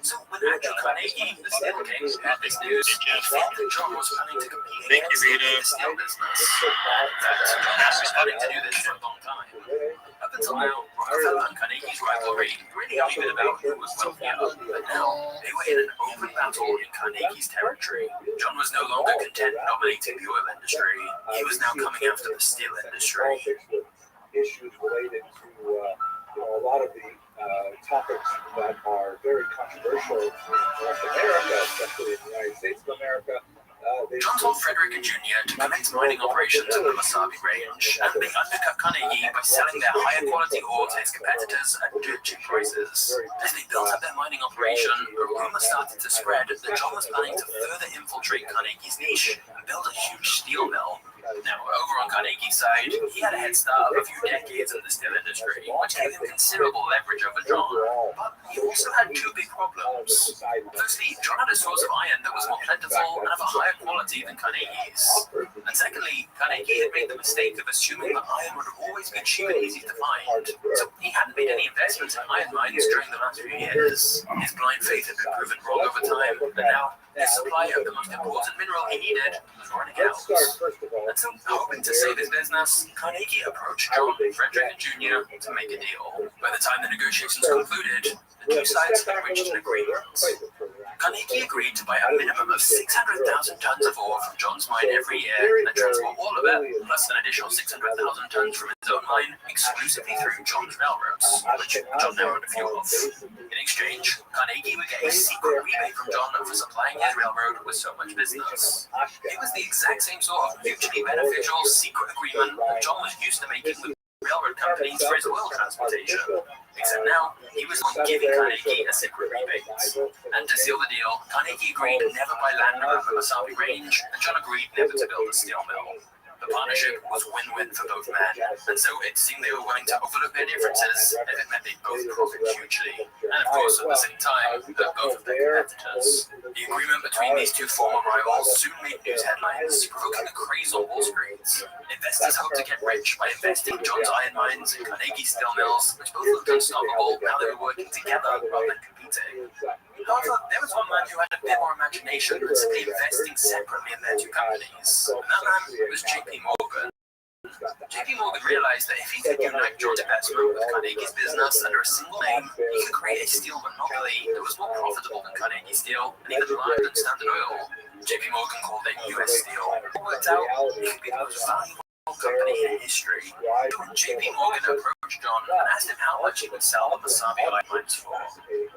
So when Andrew Carnegie, the steel king, had this news, he thought that John was planning to compete against him in the steel business. John has been planning to do this for a long time. Up until now, Rockefeller and Carnegie's rivalry really only been about who was wealthier, but now they were in an open battle in Carnegie's territory. John was no longer content dominating the oil industry. He was now coming after the steel industry. Issues related to a lot of the topics that are very controversial in North America, especially in the United States of America. John told Frederick and Jr. to commence mining operations in the Wasabi Range, and they undercut Carnegie by selling their higher quality ore to his competitors at dirt cheap prices. As they built up their mining operation, a rumor started to spread that John was planning to further infiltrate Carnegie's niche and build a huge steel mill. Now, over on Carnegie's side, he had a head start of a few decades in the steel industry, which gave him considerable leverage over John. But he also had two big problems. Firstly, John had a source of iron that was more plentiful and of a higher quality than Carnegie's. And secondly, Carnegie had made the mistake of assuming that iron would always be cheap and easy to find. So he hadn't made any investments in iron mines during the last few years. His blind faith had been proven wrong over time, and now his supply of the most important mineral he needed was running out. And so, hoping to save his business, Carnegie approached John, Frederick, and Jr. to make a deal. By the time the negotiations concluded, the two sides had reached an agreement. Carnegie agreed to buy a minimum of 600,000 tons of ore from John's mine every year and transport all of it, plus an additional 600,000 tons from his own mine, exclusively through John's railroads, which John now owned a few of. In exchange, Carnegie would get a secret rebate from John for supplying his railroad with so much business. It was the exact same sort of mutually beneficial secret agreement that John was used to making with railroad companies for his oil transportation. Except now, he was giving Carnegie a secret rebate. And to seal the deal, Carnegie agreed never buy land around the Wasabi Range, and John agreed never to build a steel mill. The partnership was win-win for both men, and so it seemed they were willing to overlook their differences if it meant they both profit hugely. And of course, at the same time, hurt both of their competitors. The agreement between these two former rivals soon made news headlines, provoking a craze on Wall Street. Investors hoped to get rich by investing in John's iron mines and Carnegie's steel mills, which both looked unstoppable now they were working together rather than competing. However, there was one man who had a bit more imagination than simply investing separately in their two companies. And that man was J.P. Morgan. J.P. Morgan realized that if he could unite John's investment with Carnegie's business under a single name, he could create a steel monopoly that was more profitable than Carnegie Steel and even larger than Standard Oil. J.P. Morgan called it U.S. Steel. It worked out, it could be the most valuable company in history. J.P. Morgan approached John and asked him how much he would sell the Wasabi iron mines for.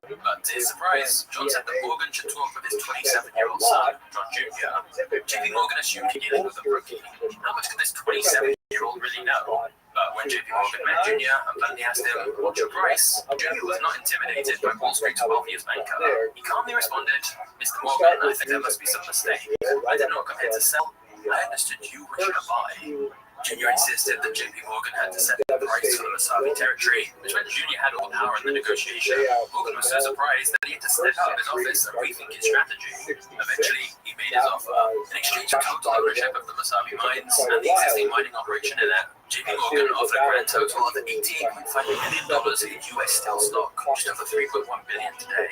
But to his surprise, John said that Morgan should talk with his 27-year-old son, John Jr. J.P. Morgan assumed he dealing with a rookie. How much could this 27-year-old really know? But when J.P. Morgan met Jr. and bluntly asked him, "What's your price?" Jr. was not intimidated by Wall Street's wealthiest banker. He calmly responded, "Mr. Morgan, I think there must be some mistake. I did not come here to sell. I understood you were here to buy." Jr. insisted that J.P. Morgan had to set the price for the Wasabi territory, which meant Jr. had all the power in the negotiation. Morgan was so surprised that he had to step out of his office and rethink his strategy. Eventually, he made made his offer. In exchange for total ownership of the Wasabi mines and the existing mining operation in it, JP Morgan offered a grand total of $88.5 million in US Steel stock, just over $3.1 billion today.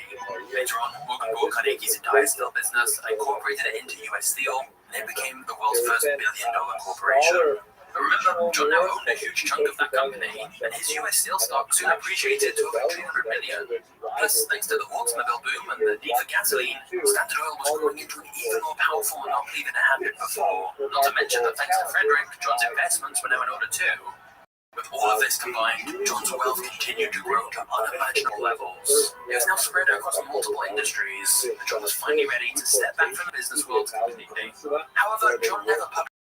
Later on, Morgan bought Carnegie's entire steel business and incorporated it into US Steel, and it became the world's first billion-dollar corporation. But remember, John now owned a huge chunk of that company, and his US Steel stock soon appreciated to over $300 million. Plus, thanks to the automobile boom and the need for gasoline, Standard Oil was growing into an even more powerful monopoly than it had been before. Not to mention that thanks to Frederick, John's investments were now in order too. With all of this combined, John's wealth continued to grow to unimaginable levels. It was now spread across multiple industries, and John was finally ready to step back from the business world completely. However, John never publicly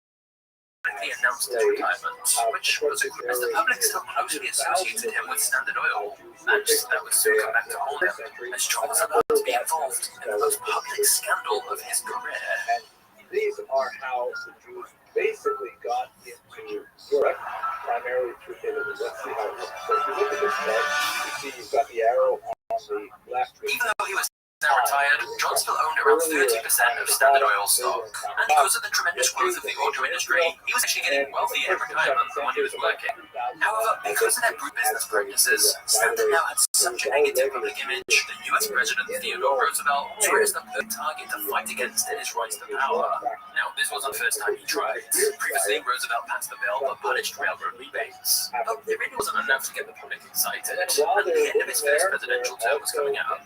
announced his retirement, which was a group as the public still closely associated him with Standard Oil, and that would soon come back to haunt him, as John was about to be involved in the most public scandal of his career. And these are how the Jews basically got into Europe, primarily through Italy. Let's see how it works. So if you look at this chart, you see you've got the arrow on the left. Even though he was now retired, John still owned around 30% of Standard Oil stock, and because of the tremendous growth of the auto industry, he was actually getting wealthier in retirement than when he was working. However, because of their brute business practices, Standard now had such a negative public image that US President Theodore Roosevelt saw it as the perfect target to fight against in his rise to power. Now, this wasn't the first time he tried. Previously, Roosevelt passed a bill that punished railroad rebates, but it really wasn't enough to get the public excited, and the end of his first presidential term was coming up.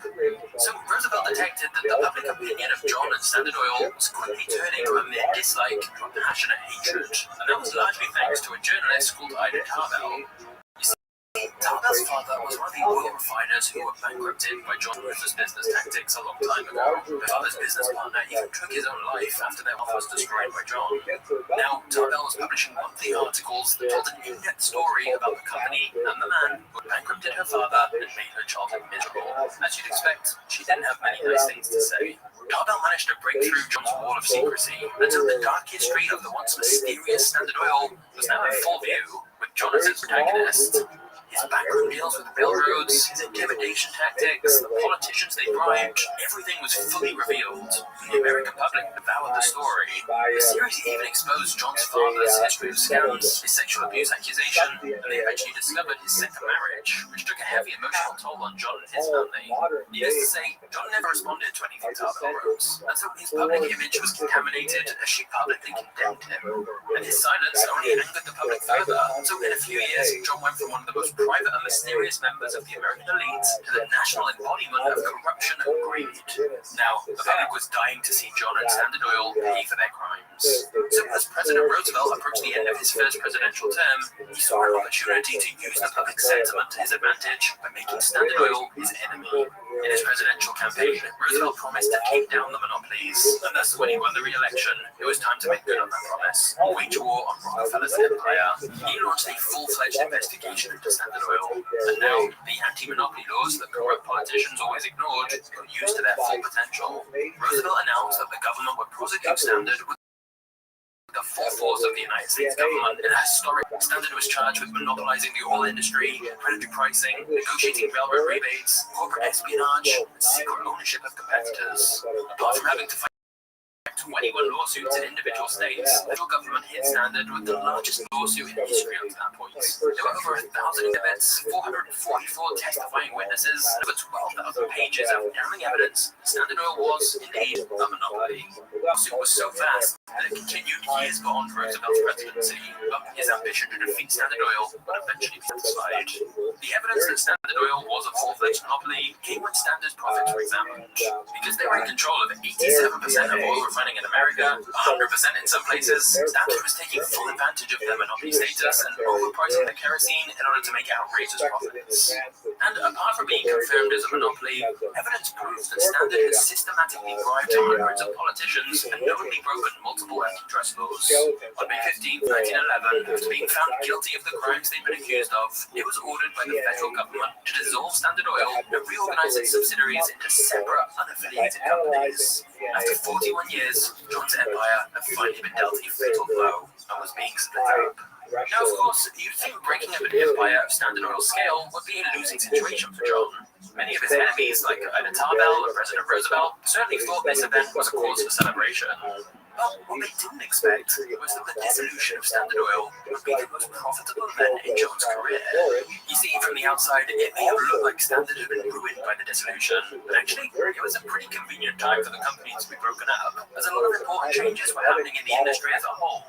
So Roosevelt detected that the public opinion of John and Standard Oil was quickly turning from a mere dislike to a passionate hatred, and that was largely thanks to a journalist called Ida Tarbell. Tarbell's father was one of the oil refiners who were bankrupted by John Ruther's business tactics a long time ago. The father's business partner even took his own life after their wealth was destroyed by John. Now, Tarbell was publishing monthly articles that told an in-depth story about the company and the man who had bankrupted her father and made her childhood miserable. As you'd expect, she didn't have many nice things to say. Tarbell managed to break through John's wall of secrecy until the dark history of the once mysterious Standard Oil was now in full view, with John as its protagonist. His backroom deals with railroads, his intimidation tactics, the politicians they bribed, everything was fully revealed. The American public devoured the story. The series even exposed John's father's history of scams, his sexual abuse accusation, and they eventually discovered his second marriage, which took a heavy emotional toll on John and his family. Needless to say, John never responded to anything Tarbell wrote, and so his public image was contaminated as she publicly condemned him. And his silence only angered the public further, so in a few years, John went from one of the most private and mysterious members of the American elite to the national embodiment of corruption and greed. Now, the public was dying to see John and Standard Oil pay for their crimes. So as President Roosevelt approached the end of his first presidential term, he saw an opportunity to use the public sentiment to his advantage by making Standard Oil his enemy. In his presidential campaign, Roosevelt promised to keep down the monopolies, and thus when he won the re-election, it was time to make good on that promise. Wage war on Rockefeller's empire. He launched a full-fledged investigation into Standard Oil, and now the anti-monopoly laws that corrupt politicians always ignored were used to their full potential. Roosevelt announced that the government would prosecute Standard with the full force of the United States government. In a historic, Standard was charged with monopolizing the oil industry, predatory pricing, negotiating railroad rebates, corporate espionage, and secret ownership of competitors. Apart from having to fight 21 lawsuits in individual states, the federal government hit Standard with the largest lawsuit in history up to that point. There were over 1,000 exhibits, 444 testifying witnesses, and over 12,000 pages of damning evidence. Standard Oil was, indeed, a monopoly. The lawsuit was so vast that it continued years beyond Roosevelt's presidency, but his ambition to defeat Standard Oil would eventually be satisfied. The evidence that Standard Oil was a full-fledged monopoly came when Standard's profits were examined. Because they were in control of 87% of oil refining in America, 100% in some places, Standard was taking full advantage of their monopoly status and overpricing the kerosene in order to make outrageous profits. And apart from being confirmed as a monopoly, evidence proves that Standard had systematically bribed hundreds of politicians and knowingly broken multiple antitrust laws. On May 15, 1911, after being found guilty of the crimes they'd been accused of, it was ordered by the federal government to dissolve Standard Oil and reorganize its subsidiaries into separate, unaffiliated companies. After 41 years, John's empire had finally been dealt a fatal blow and was being split up. Now, of course, you'd think breaking up an empire of Standard Oil scale would be a losing situation for John. Many of his enemies, like Ida Tarbell and President Roosevelt, certainly thought this event was a cause for celebration. But what they didn't expect was that the dissolution of Standard Oil would be the most profitable event in John's career. You see, from the outside, it may have looked like Standard had been ruined by the dissolution, but actually, it was a pretty convenient time for the company to be broken up, as a lot of important changes were happening in the industry as a whole.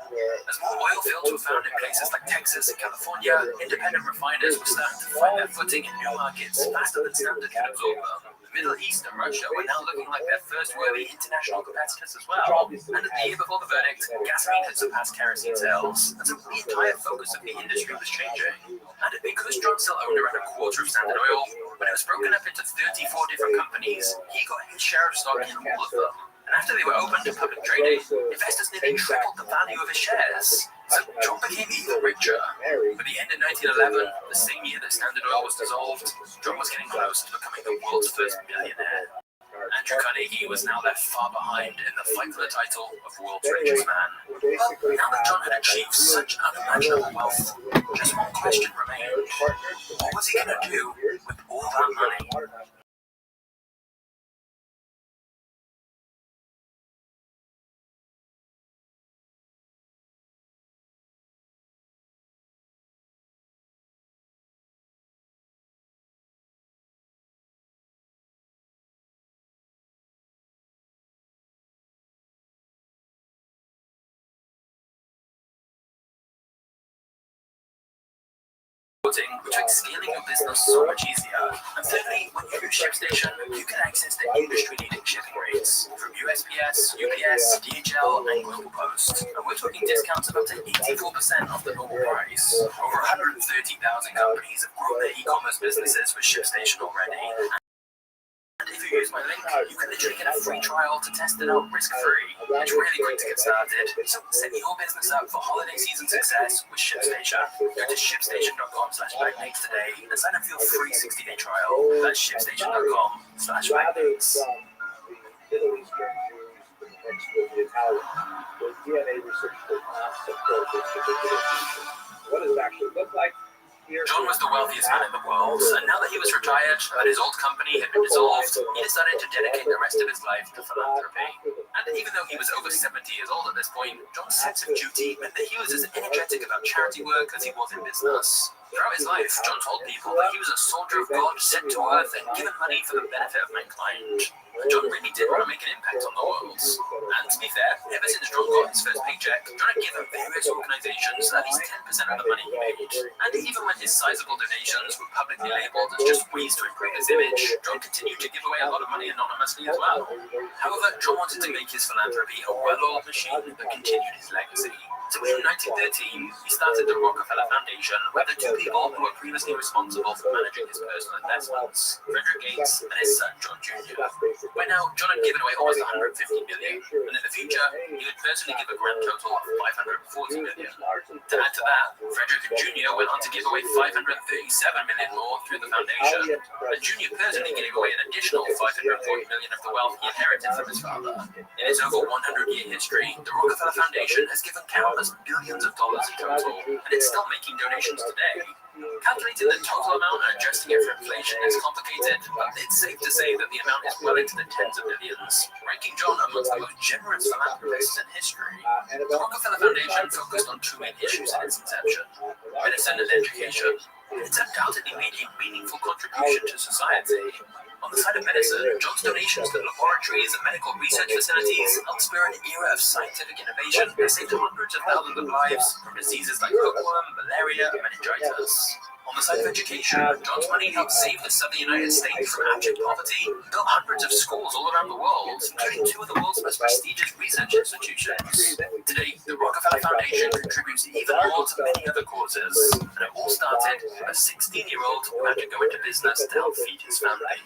As more oil fields were found in places like Texas and California, independent refiners were starting to find their footing in new markets faster than Standard could absorb them. The Middle East and Russia were now looking like their first worthy international competitors as well. And the year before the verdict, gasoline had surpassed kerosene sales, and so the entire focus of the industry was changing. And because John still owned around a quarter of Standard Oil, when it was broken up into 34 different companies, he got his share of stock in all of them. And after they were opened to public trading, investors nearly tripled the value of his shares. So John became even richer. By the end of 1911, the same year that Standard Oil was dissolved, John was getting close to becoming the world's first millionaire. Andrew Carnegie was now left far behind in the fight for the title of world's richest man. But now that John had achieved such unimaginable wealth, just one question remained. What was he going to do with all that money? Which makes scaling your business so much easier. And thirdly, when you use ShipStation, you can access the industry-leading shipping rates from USPS, UPS, DHL, and Global Post. And we're talking discounts of up to 84% off the normal price. Over 130,000 companies have grown their e-commerce businesses with ShipStation already. And if you use my link, you can literally get a free trial to test it out risk-free. It's really quick to get started. So set your business up for holiday season success with ShipStation. Go to shipstation.com/bagmates today and sign up for your free 60-day trial. That's shipstation.com/bagmates. Middle Eastern Jews mixed with the Italian. The DNA research does not support this particular feature. What does it actually look like? John was the wealthiest man in the world, and now that he was retired, that his old company had been dissolved, he decided to dedicate the rest of his life to philanthropy. And even though he was over 70 years old at this point, John's sense of duty meant that he was as energetic about charity work as he was in business. Throughout his life, John told people that he was a soldier of God sent to earth and given money for the benefit of mankind. And John really did want to make an impact on the world. And to be fair, ever since John got his first paycheck, John had given various organizations at least 10% of the money he made. And even when his sizable donations were publicly labeled as just ways to improve his image, John continued to give away a lot of money anonymously as well. However, John wanted to make his philanthropy a well-oiled machine that continued his legacy. So in 1913, he started the Rockefeller Foundation, where the two people who were previously responsible for managing his personal investments, Frederick Gates and his son, John Jr. By now, John had given away almost $150 million, and in the future, he would personally give a grand total of $540 million. To add to that, Frederick and Jr. went on to give away $537 million more through the foundation, and Jr. personally gave away an additional $540 million of the wealth he inherited from his father. In its over 100-year history, the Rockefeller Foundation has given countless billions of dollars in total, and it's still making donations today. Calculating the total amount and adjusting it for inflation is complicated, but it's safe to say that the amount is well into the tens of millions, ranking John amongst the most generous philanthropists in history. The Rockefeller Foundation focused on two main issues in its inception: medicine and education. It's undoubtedly made a meaningful contribution to society. On the side of medicine, John's donations to laboratories and medical research facilities helped spur an era of scientific innovation that saved hundreds of thousands of lives from diseases like hookworm, malaria, and meningitis. On the side of education, John's money helped save the southern United States from abject poverty, built hundreds of schools all around the world, including two of the world's most prestigious research institutions. Today, the Rockefeller Foundation contributes even more to many other causes, and it all started with a 16-year-old who had to go into business to help feed his family.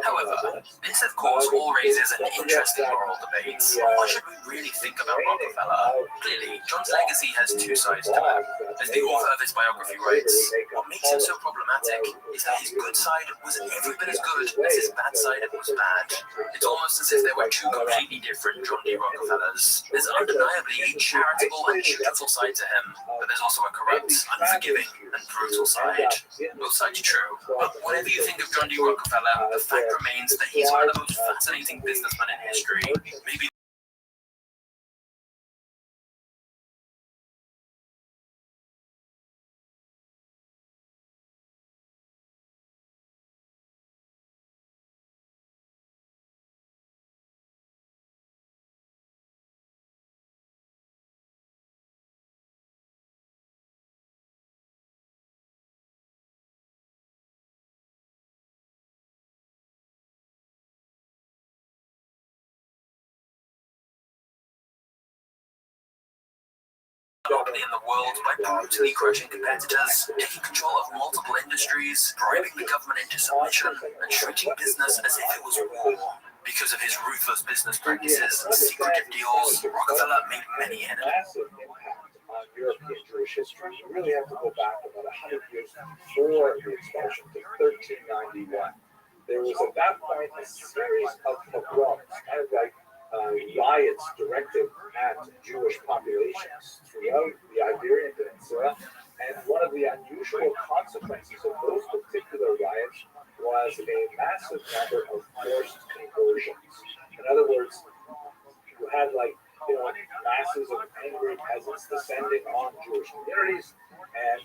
However, this of course all raises an interesting moral debate. What should we really think about Rockefeller? Clearly, John's legacy has two sides to it. As the author of his biography writes, what makes him so problematic is that his good side was every bit as good as his bad side was bad. It's almost as if there were two completely different John D. Rockefellers. There's undeniably a charitable and dutiful side to him, but there's also a corrupt, unforgiving, and brutal side. Both sides are true, but whatever you think of John D. Rockefeller, the fact remains that he's one of the most fascinating businessmen in history. Maybe monopoly in the world by brutally crushing competitors, taking control of multiple industries, bribing the government into submission, and treating business as if it was war. Because of his ruthless business practices and secretive deals, Rockefeller made many enemies. Massive impact on European Jewish history. You really have to go back about 100 years before the expulsion to 1391. There was at that point a series of pogroms, kind of like riots directed at Jewish populations throughout the Iberian Peninsula. And one of the unusual consequences of those particular riots was a massive number of forced conversions. In other words, you had masses of angry peasants descending on Jewish communities and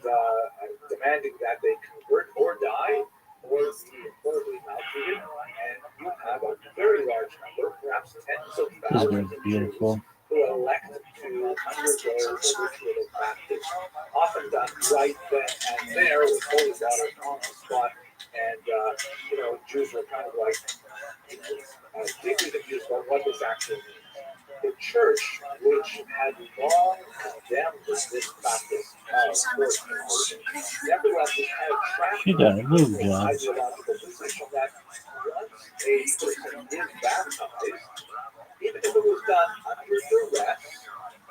demanding that they convert or die or be horribly maltreated. And you have a very large number, perhaps tens of thousands of Beautiful. Jews who elect to undergo ritual baptism, often done right then and there with holy water on the spot. And Jews were kind of like deeply confused about what this actually means. The church, which had long condemned this practice of forced conversion, nevertheless was kind of trapped She done a in move, this John. ideological position that once a person is baptized, even if it was done under duress,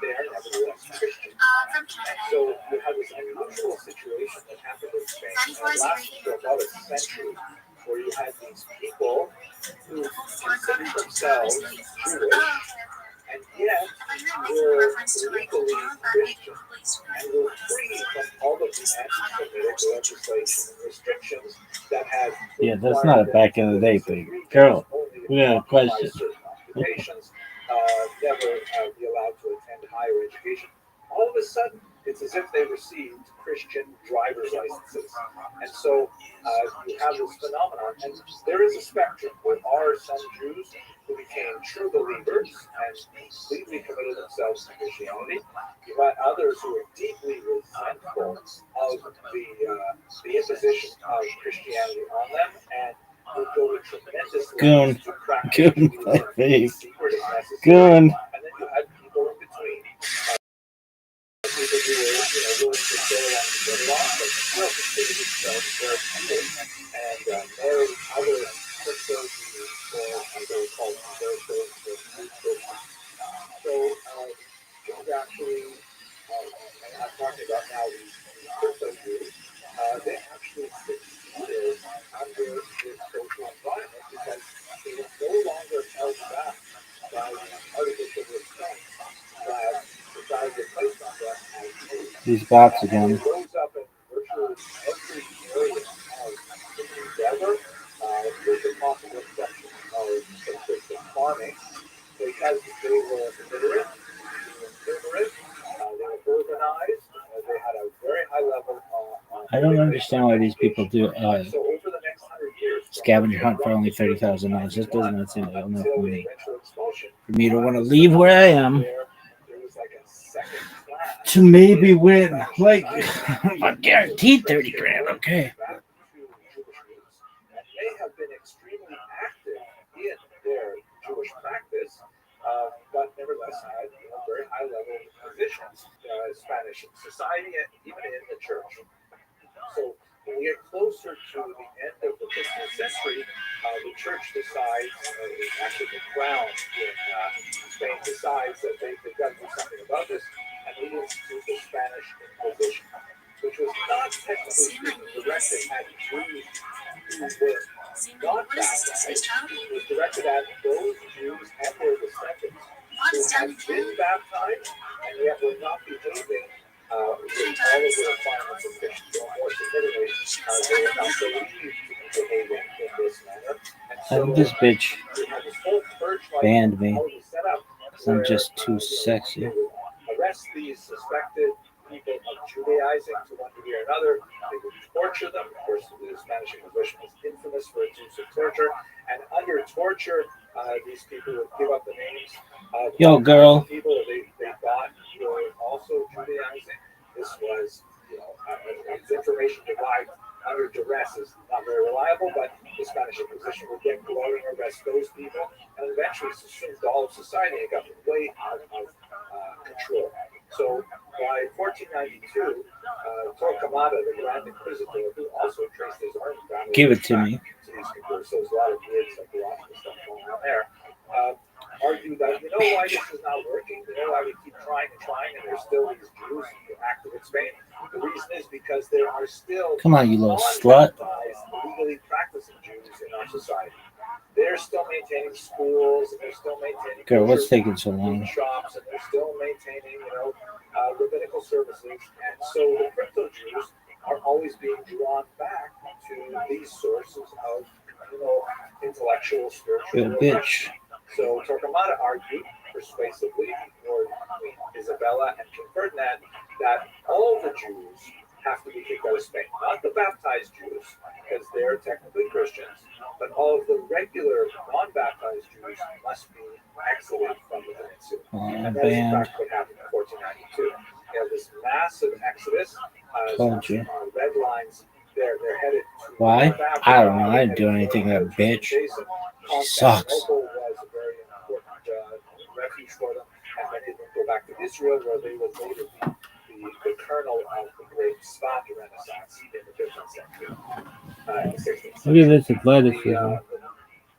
they are nevertheless Christian. And so you have this unusual situation that happened in Spain and it lasted for about a century, where you had these people who considered themselves Jewish and yet were legally Christian and were free from all of the anti-Semitic legislation and restrictions that had Yeah, that's not a back in the day thing. Girl, we got a question. occupations, never be allowed to attend higher education. All of a sudden, it's as if they received Christian driver's licenses. And so you have this phenomenon, and there is a spectrum. There are some Jews who became true believers and completely committed themselves to Christianity. You had others who were deeply resentful of the imposition of Christianity on them and would go to tremendous lengths to practice Goon, Judaism my face. secret as necessary. Goon. And then you had people in between. People who were, willing to go along to get along, but still considered themselves very humble. And no other Christians or as they were called, conversos or new Christians. So Jews actually, and I'm talking about now these Christian Jews, they actually succeeded under this social environment because they were no longer held back by the artificial restraints that society placed on them as Jews. These bots And again. it rose up in virtually every area of endeavor, with the possible exception of subsistence farming, because they were illiterate, they were urbanized, they had a very high level I don't understand why these people do so over the next 100 years, scavenger hunt for only 30,000 miles. This does not seem like enough until the money eventual expulsion, for me to want to leave where I am there was like a second class to maybe win like a guaranteed 30 grand. Okay. back to Jewish roots and may have been extremely active in their Jewish practice, but nevertheless had very high level positions, Spanish society and even in the church. So when we get closer to the end of the 15th century, the church rights, actually the crown in Spain decides that they've got to do something about this and leads to the Spanish Inquisition, which was not technically speaking directed at Jews who were not baptized. It was directed at those Jews and their descendants who had been baptized and yet were not behaving with all of the requirements of Christianity, or more significantly, they were not believed to be behaving in this manner. And so This bitch we had this whole purge banned me. set up because I'm just too sexy. arrest these suspected people of Judaizing to one degree or another. They would torture them. Of course, the Spanish Inquisition was infamous for its use of torture. And under torture, these people would give up the names of Yo, girl. people they thought were also Judaizing. This was, its information derived under duress is not very reliable, but the Spanish Inquisition would get glory and arrest those people, and eventually assumed all of society and got way out of control. So by 1492, Torquemada, the Grand Inquisitor, who also traced his own family, Give it to me. to these people, so there's a lot of weird psychological stuff going on there. Argued that why this is not working, why we keep trying and there's still these Jews active in Spain. The reason is because there are still Come on, you little slut. legally practicing Jews in our society. They're still maintaining schools, and they're still maintaining Girl, what's taking so long? shops, and they're still maintaining rabbinical services. And so the crypto Jews are always being drawn back to these sources of intellectual, spiritual bitch. So Torquemada argued persuasively before Queen Isabella and King Ferdinand that all the Jews have to be kicked out of Spain. Not the baptized Jews, because they're technically Christians, but all of the regular non-baptized Jews must be exited from the peninsula. And that is in fact what happened in 1492. You have this massive exodus. Told you. Red lines. They're headed to Why? I don't know. I didn't do anything to that bitch. She sucks. Was a very important refuge for them, and many of them go back to Israel, where they would later be the kernel of the great Spot Renaissance in the 15th century. In the 16th century. Look at this athleticism. The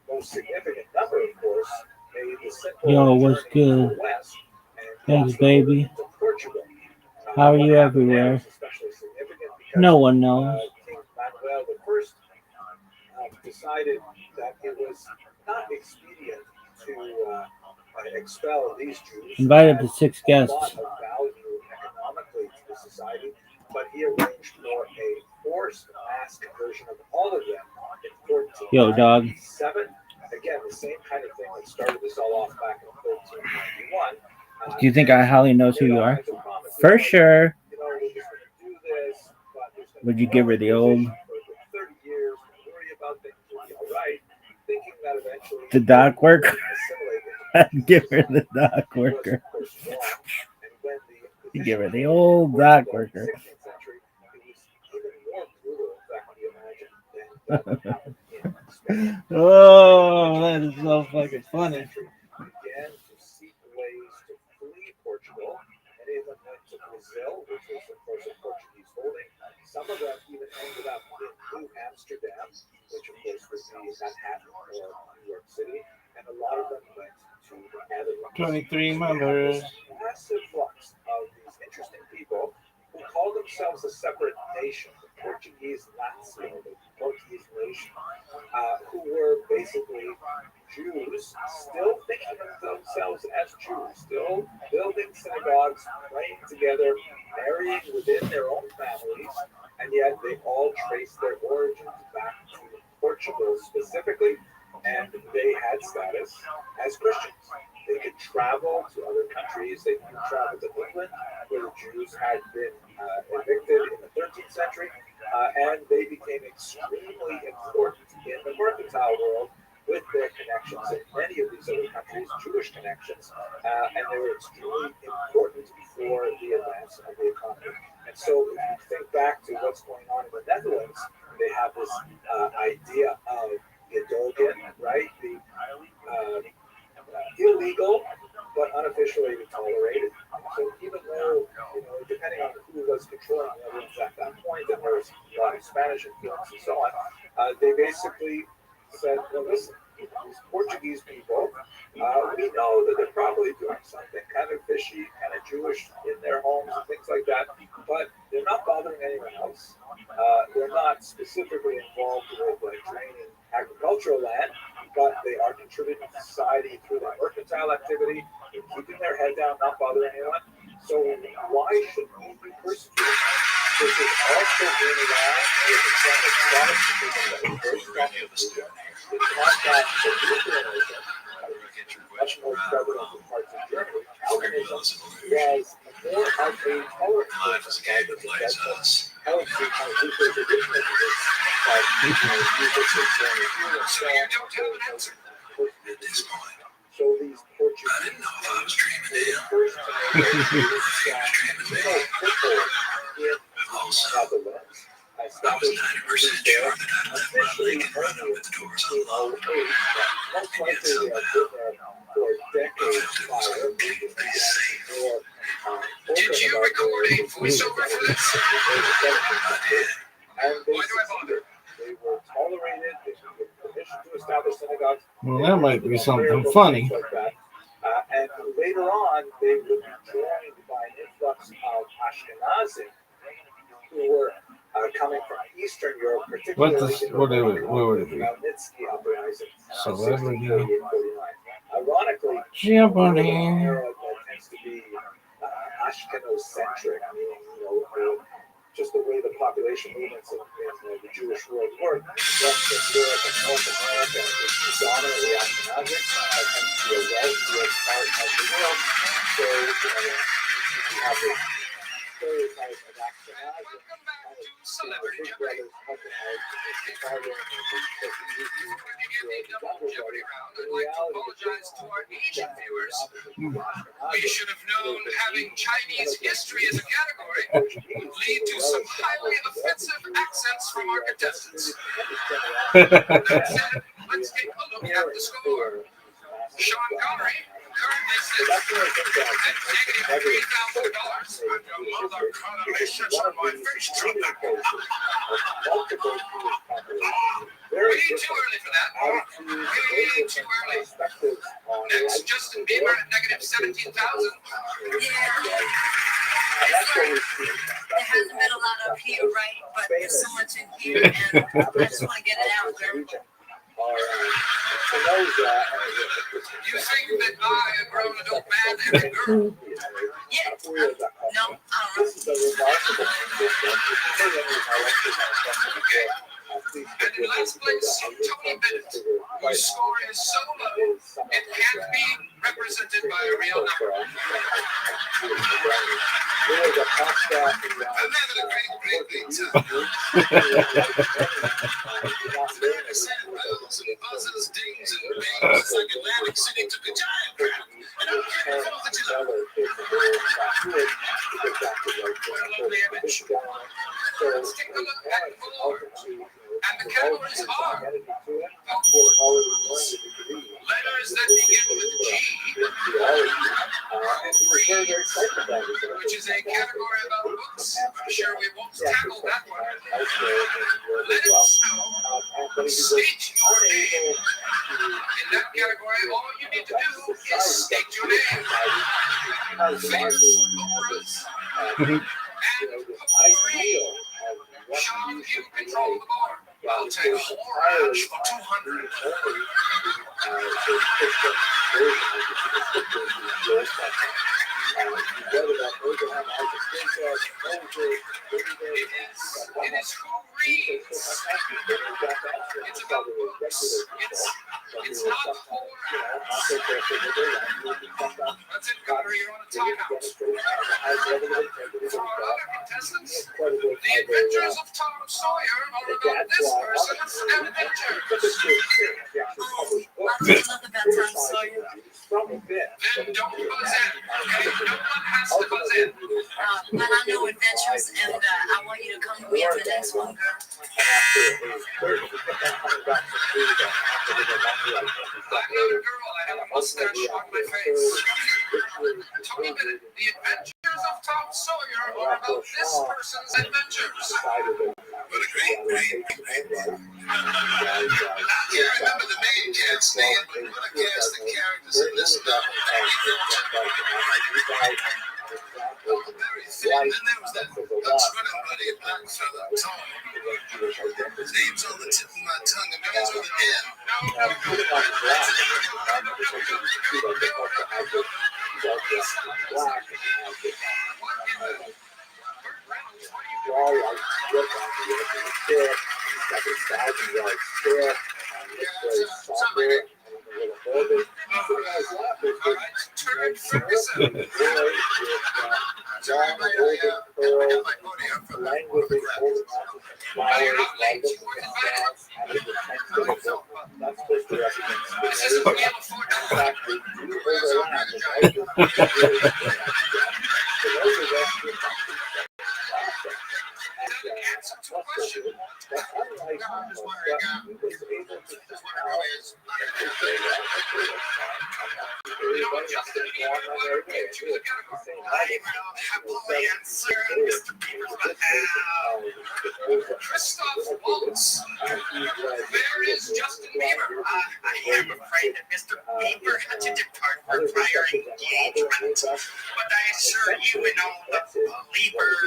most significant number, of course, made the simple Yo, what's good? west Thanks, baby. to Portugal. How are you everywhere? No one knows. King Manuel I decided that it was not expedient to expel these Jews. Invited up to 6 guests. A lot of value economically to the society, but he arranged for a forced mass conversion of all of them in 1497. Yo, dog. Again, the same kind of thing that started this all off back in 1391. Do you think I highly knows who you are? For sure. Would you give her the old? The dock worker? I'd give her the dock worker. You give her the old dock worker. Oh, that is so fucking funny. Began to seek ways to flee Portugal. Many of them went to Brazil, which was, of course, a Portuguese holding. Some of them even ended up in New Amsterdam, which, of course, was Manhattan or New York City. And a lot of them went to the Netherlands. 23 members. Massive flux of these interesting people who called themselves a separate nation, the Portuguese Nazi, the Portuguese nation, who were basically Jews, still thinking of themselves as Jews, still building synagogues, praying together, marrying within their own families, and yet they all trace their origins back to Portugal specifically, and they had status as Christians. They could travel to other countries. They could travel to England, where the Jews had been evicted in the 13th century, and they became extremely important in the mercantile world with their connections in many of these other countries, Jewish connections, and they were extremely important for the advance of the economy. And so if you think back to what's going on in the Netherlands, they have this idea of Gedogen, right? The illegal, but unofficially tolerated. So even though, depending on who was controlling the Netherlands at that point, and there was a lot of Spanish influence and so on, they basically said, well, listen, these Portuguese these people, we know that they're probably doing something kind of fishy, kind of Jewish in their homes and things like that, but they're not bothering anyone else. They're not specifically involved with draining agricultural land, but they are contributing to society through their mercantile activity, keeping their head down, not bothering anyone. So why should we be persecuted? This is also in line with the trend of Protestantism that was very strong in India. It's not that for Lutheranism, much more prevalent in parts of Germany. Calvinism was more of a tolerant society that healthy kind of Luther's original position. So these Portuguese, I didn't know if I was dreaming in. First to make I was 90% sure that I'd left my leg and run over the doors unlocked. And yet somehow, I felt it was completely safe. Did you record a voiceover for this? I did. Why do I bother? They were tolerated. They were permission to establish synagogues. Well, that might be something funny. And later on, they would be joined by an influx of Ashkenazim who were coming from Eastern Europe, particularly What would it be? Magnitsky uprising. So that would be. Ironically, Jump on here. era that tends to be Ashkenaz-centric, meaning, just the way the population movements in the Jewish world work. Western Europe and North America is predominantly Ashkenazic. That tends to be a wealthier part of the world. So, you have this stereotype of Ashkenazic. Celebrity Jeopardy. Jeopardy round. I'd like to apologize to our Asian viewers. We should have known having Chinese history as a category would lead to some highly offensive accents from our contestants. That said, let's take a look at the score. Sean Connery currently sits at negative $3,000. And your mother Connery sits on my face trumpet. Way too early for that. Way too early. Next, Justin Bieber at negative 17,000. There hasn't been a lot up here, right? But there's so much in here, and I just want to get it out there. You think that I, a grown adult man, am a girl? Yeah. No, I don't Okay. And in last place, Tony Bennett, whose score is so low, it can't be represented by a real number. A man with a great time. Bells and buzzes, dings and bangs. It's like Atlantic City took a giant crap. And I'm carrying the 4th of July. What a lovely image. Let's take a look at the board. And the categories are letters that begin with G, which is a category about books. I'm sure we won't tackle that one. Let it snow. State your name. In that category, all you need to do is state your name. Famous operas and potpourri. Sean, you control the board. I'll take Orange for 200. It is who reads. It's about books. It's not Orange. That's it, Connor. You're on a timeout. For our other contestants, the Adventures of Tom Sawyer are about this person's adventures. I don't know about Tom Sawyer. Then don't buzz in, okay? No one has to buzz in. But I know adventures, and I want you to come with me to the next one, girl. I'm not a girl. I have a mustache on my face. Tony Bennett, the adventures of Tom Sawyer are about this person's adventures. What a great name. I can't remember the main cast's name, but what a cast of characters in this stuff. Very thin. Then there was that Dutch-running buddy at Black Feather, Tom. His name's on the tip of my tongue. It begins with an N. Christoph Waltz. Where is Justin Bieber? I am afraid that Mr. Bieber had to depart for prior engagement. But I assure you and all the believers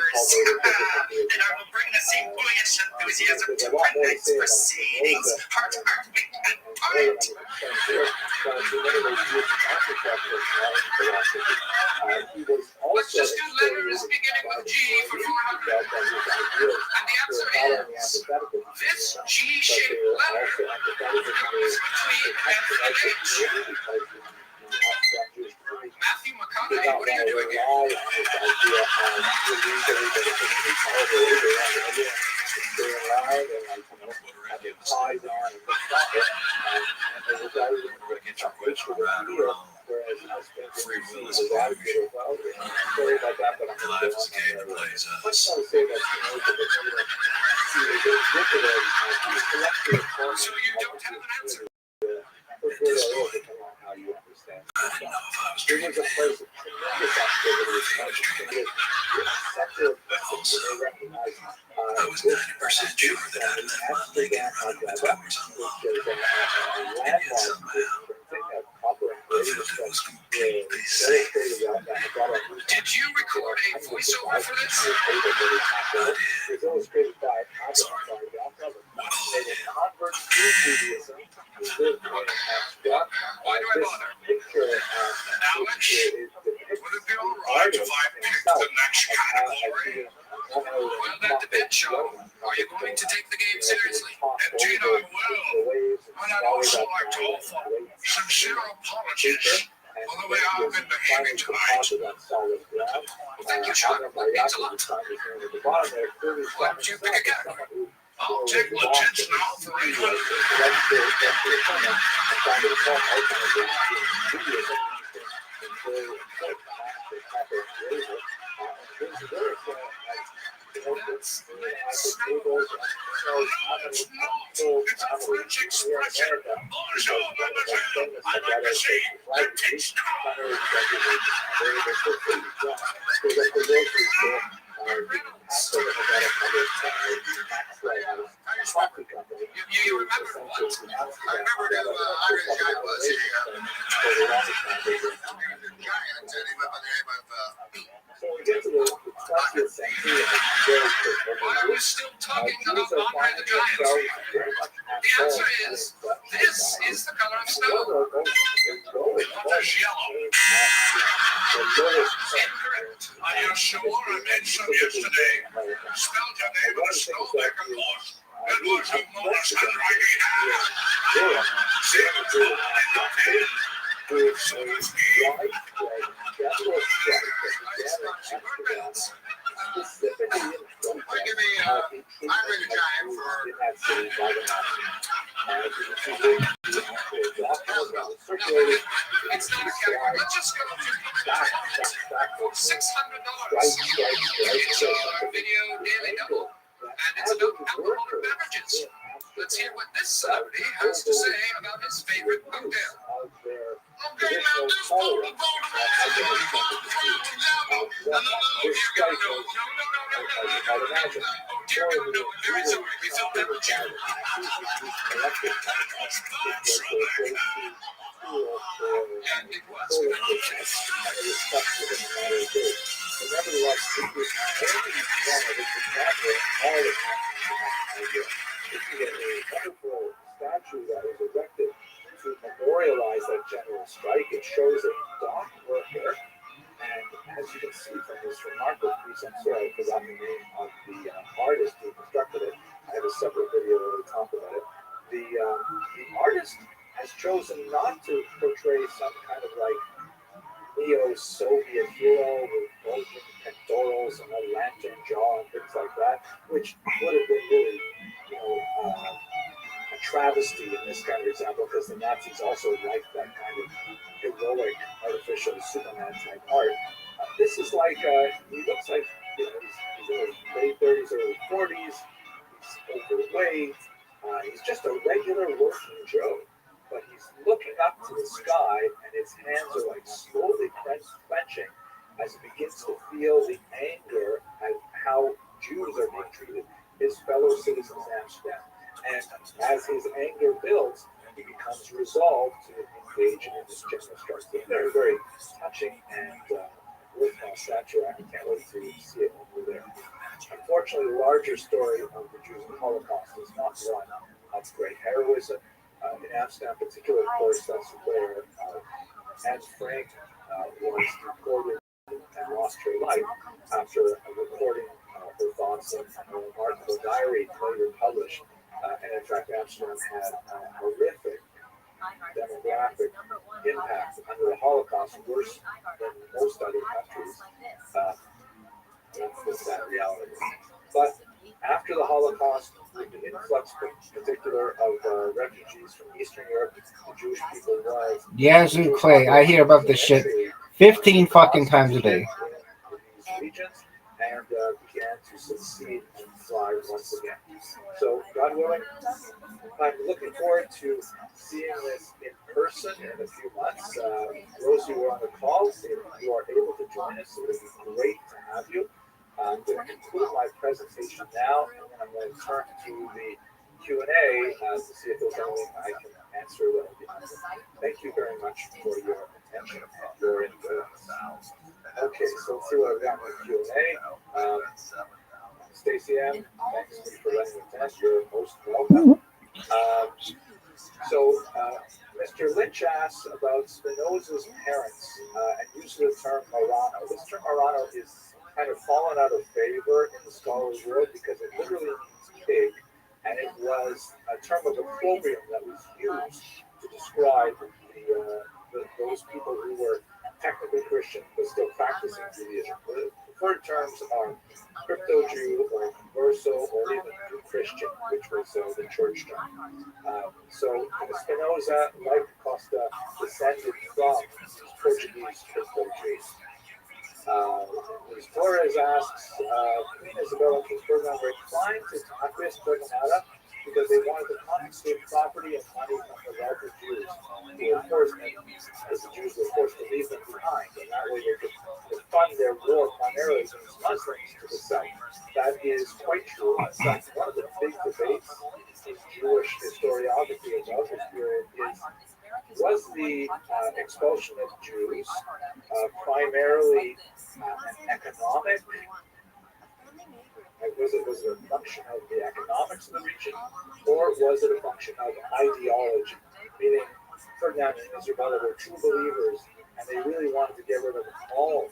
that I will bring the same boyish enthusiasm to tonight's proceedings. Heart, wink, and heart. Let's just do letters beginning with G for 400. And the answer is this G-shaped letter goes between F and H. Matthew McConaughey, what are you doing here? Free will is a illusion. Life is a game that plays us. So you don't have an answer? I didn't know if I was dreaming. Also, I was 90% sure that I'd left my Lincoln running with doors unlocked. And yet somehow, I felt it was completely safe. Did you record a voiceover for this? I did. Sorry. Why do I bother? Alex, would it be all right if I picked the next category? Well, that depends, Sean. Are you going to take the game seriously? Indeed, I will. And I'd also like to offer sincere apologies for the way I've been behaving tonight. Well, thank you, Sean. That means a lot. Why don't you pick a category? I'll take legends now for 800. It's a French expression. Bonjour, mademoiselle. I'd like to say, legends now. You remember what? I remember who Irish guy was. He was a giant, and he went by the name of Why are we still talking about Andre the Giant? The answer is, this is the color of snow. What is yellow? Incorrect. Are you sure I made some yesterday? Spelled your name in a snowbank, of course. It was a Morris handwriting. See, it's all in the pen. So it's me. Give me Andre the Giant for It's not a category. Let's just go to $600. It's a video daily double, and it's about alcoholic beverages. Let's hear what this celebrity has to say about his favorite cocktail. okay, now this bowl of gold This strike was, as you might imagine, horribly brutal. They were collected. And it was stuck within a matter of days. But nevertheless, it was only one of its example all the time. This is a wonderful statue that was erected to memorialize that general strike. It shows a dock worker, and as you can see from this remarkable piece, I'm sorry I forgot the name of the artist who constructed it. I have a separate video where we talk about it. The artist has chosen not to portray some kind of like neo-Soviet hero with bulging pectorals and a lantern jaw and things like that, which would have been really, a travesty in this kind of example, because the Nazis also liked that kind of heroic, artificial Superman type art. This is like, he looks like, he's in his late 30s, early 40s, he's overweight, he's just a regular working Joe. But he's looking up to the sky, and his hands are like slowly clenching as he begins to feel the anger at how Jews are being treated, his fellow citizens in Amsterdam. And as his anger builds, he becomes resolved to engage in this general strike. It's very, very touching and worthwhile statue. I can't wait to see it over there. Unfortunately, the larger story of the Jews in the Holocaust is not one of great heroism. In Amsterdam, in particular, of course, that's where Anne Frank was deported and lost her life after recording her thoughts in a remarkable diary later published. And in fact, Amsterdam had a horrific demographic impact under the Holocaust, worse than most other countries. That's that reality. But after the Holocaust, with the influx, in particular, of refugees from Eastern Europe, the Jewish people was Yazoo Clay, I hear about this shit 15 fucking times a day. These regions and began to succeed and thrive once again. So, God willing, I'm looking forward to seeing this in person in a few months. Those who are on the call, if you are able to join us, it would be great to have you. I'm going to conclude my presentation now, and then I'm going to turn to the Q&A to see if there's anything I can answer that would be helpful. Thank you very much for your attention and your input. Okay, so let's see what I've got in the Q&A. Stacey M, thanks for letting me attend. You're most welcome. Mr. Lynch asks about Spinoza's parents and use of the term Marano. This term Marano is kind of fallen out of favor in the scholarly world because it literally means pig, and it was a term of opprobrium that was used to describe those people who were technically Christian but still practicing Judaism. The preferred terms are crypto-Jew or converso or even New Christian, which was the church term. Spinoza, like Costa, descended from Portuguese crypto-Jews. Luis Torres asks, Queen Isabella and King Ferdinand were inclined to acquiesce Berganata because they wanted to confiscate property and money from the wealthy Jews, who were forced, as the Jews were forced to leave them behind, and that way they could fund their war primarily against Muslims to the south. That is quite true. In fact, one of the big debates in Jewish historiography about this period was the expulsion of Jews primarily an economic? Was it a function of the economics of the region, or was it a function of ideology? Meaning, Ferdinand and Isabella were true believers, and they really wanted to get rid of all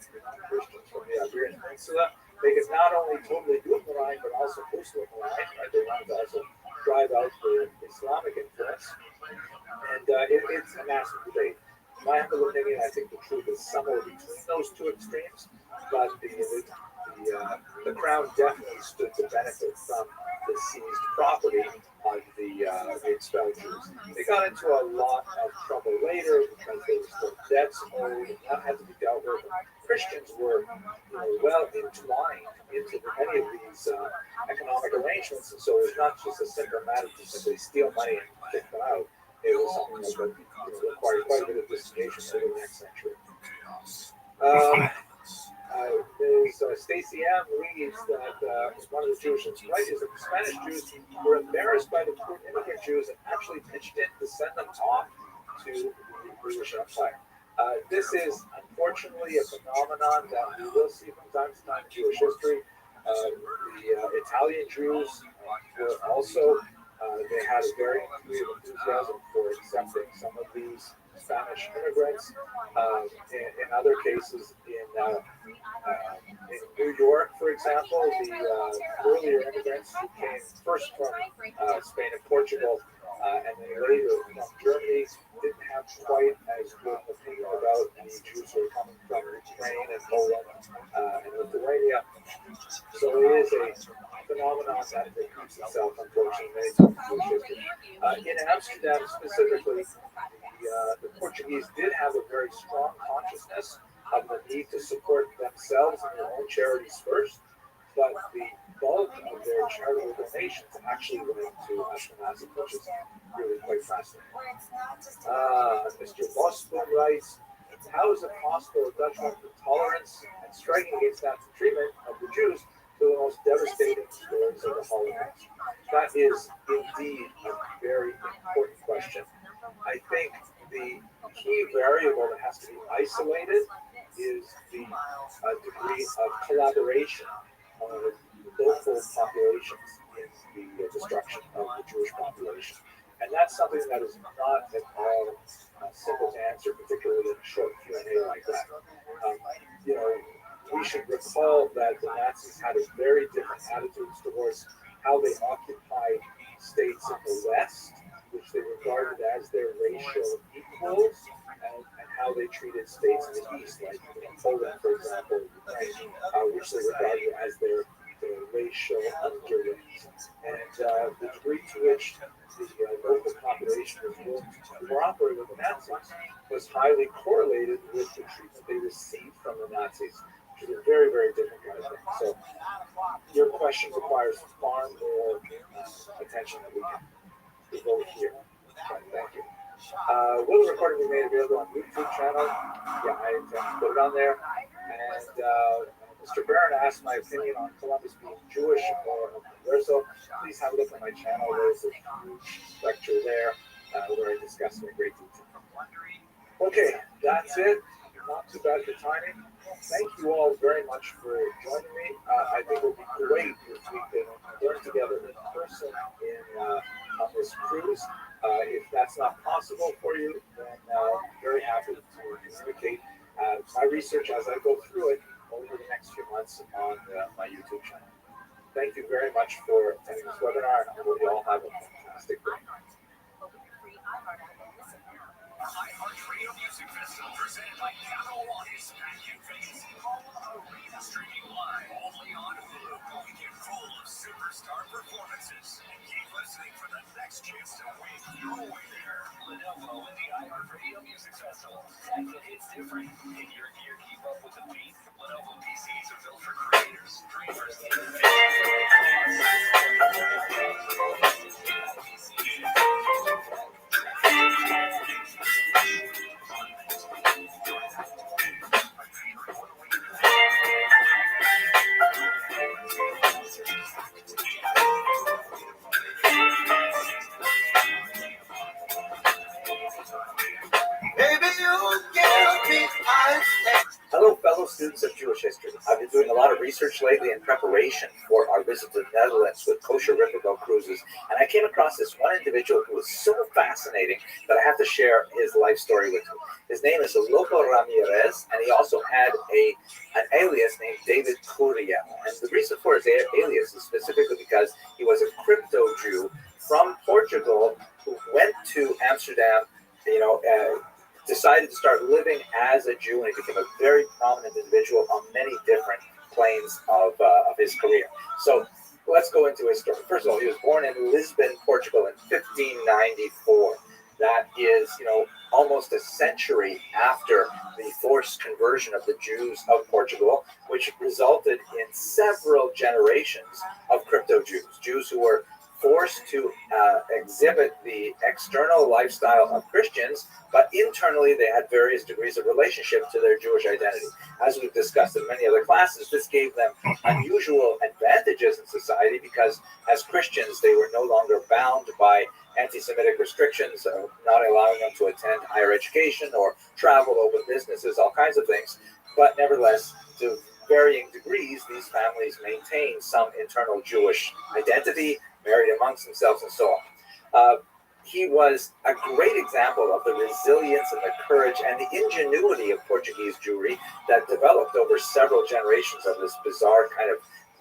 Christians from the Iberian Peninsula. They could not only totally do it Moraine, but also Muslim Moraine. Right? They wanted to also drive out the Islamic influence. And it's a massive debate. In my humble opinion, I think the truth is somewhere between those two extremes, but the crown definitely stood to benefit from the seized property of the expelled Jews. They got into a lot of trouble later because there were still debts owed, and that had to be dealt with. Christians were well entwined into many of these economic arrangements, and so it was not just a simple matter to simply steal money and kick them out. It was something that required quite a bit of investigation over the next century. Ms. Stacy M. reads that one of the Jewish is that the Spanish Jews were embarrassed by the poor immigrant Jews and actually pitched in to send them off to the British Empire. This is unfortunately a phenomenon that we will see from time to time in Jewish history. The Italian Jews were also, they had a very degree of enthusiasm for accepting some of these Spanish immigrants. In other cases, in New York, for example, the earlier immigrants who came first from Spain and Portugal, and then later from Germany, didn't have quite as good an opinion about the Jews who were coming from Ukraine and Poland and Lithuania. So it is a phenomenon that repeats itself, unfortunately, many times in Jewish history. In Amsterdam specifically, the Portuguese did have a very strong consciousness of the need to support themselves and their own charities first, but the bulk of their charitable donations actually went to Ashkenazim, which is really quite fascinating. Mr. Boston writes, how is it possible that Dutch went from tolerance and striking against Nazi treatment of the Jews to the most devastating stories of the Holocaust? That is indeed a very important question. I think the key variable that has to be isolated is the degree of collaboration of local populations in the destruction of the Jewish population. And that's something that is not at all simple to answer, particularly in a short Q&A like that. We should recall that the Nazis had a very different attitudes towards how they occupied states in the West, which they regarded as their racial equals, and how they treated states in the East, like Poland, for example, Ukraine, which they regarded as their racial underlings. And the degree to which the local population was willing to cooperate with the Nazis was highly correlated with the treatment they received from the Nazis, which is a very, very different kind of thing. So your question requires far more attention than we can devote here. Thank you. Will the recording be made available on YouTube channel? Yeah, I intend to put it on there. And Mr. Barron asked my opinion on Columbus being Jewish or universal. Please have a look at my channel. There's a huge lecture there where I discuss it in great detail. Okay, that's it. Not too bad for timing. Thank you all very much for joining me. I think it would be great if we could learn together in person on this cruise. If that's not possible for you, then I'm very happy to communicate my research as I go through it over the next few months on my YouTube channel. Thank you very much for attending this webinar, and I hope you all have a fantastic day. iHeartRadio Music Festival presented by Capital One is back in Vegas, home arena streaming live only on Hulu. A weekend full of superstar performances. Keep listening for the next chance to win your way there. Lenovo and the iHeartRadio Music Festival. Tech that hits different. In your gear, keep up with the beat. Lenovo PCs are built for creators, dreamers, and Hello, fellow students of Jewish history. I've been doing a lot of research lately in preparation for our visit to the Netherlands with Kosher Riverboat Cruises, and I came across this one individual who was so fascinating that I have to share his life story with you. His name is Loco Ramirez, and he also had an alias named David Curiel. And the reason for his alias is specifically because he was a crypto Jew from Portugal who went to Amsterdam, decided to start living as a Jew, and he became a very prominent individual on many different planes of his career. So let's go into his story. First of all, he was born in Lisbon, Portugal in 1594. That is, almost a century after the forced conversion of the Jews of Portugal, which resulted in several generations of crypto Jews, Jews who were forced to exhibit the external lifestyle of Christians, but internally they had various degrees of relationship to their Jewish identity. As we've discussed in many other classes, this gave them unusual advantages in society because as Christians, they were no longer bound by anti-Semitic restrictions, not allowing them to attend higher education or travel, open businesses, all kinds of things. But nevertheless, to varying degrees, these families maintained some internal Jewish identity, married amongst themselves, and so on. He was a great example of the resilience and the courage and the ingenuity of Portuguese Jewry that developed over several generations of this bizarre kind of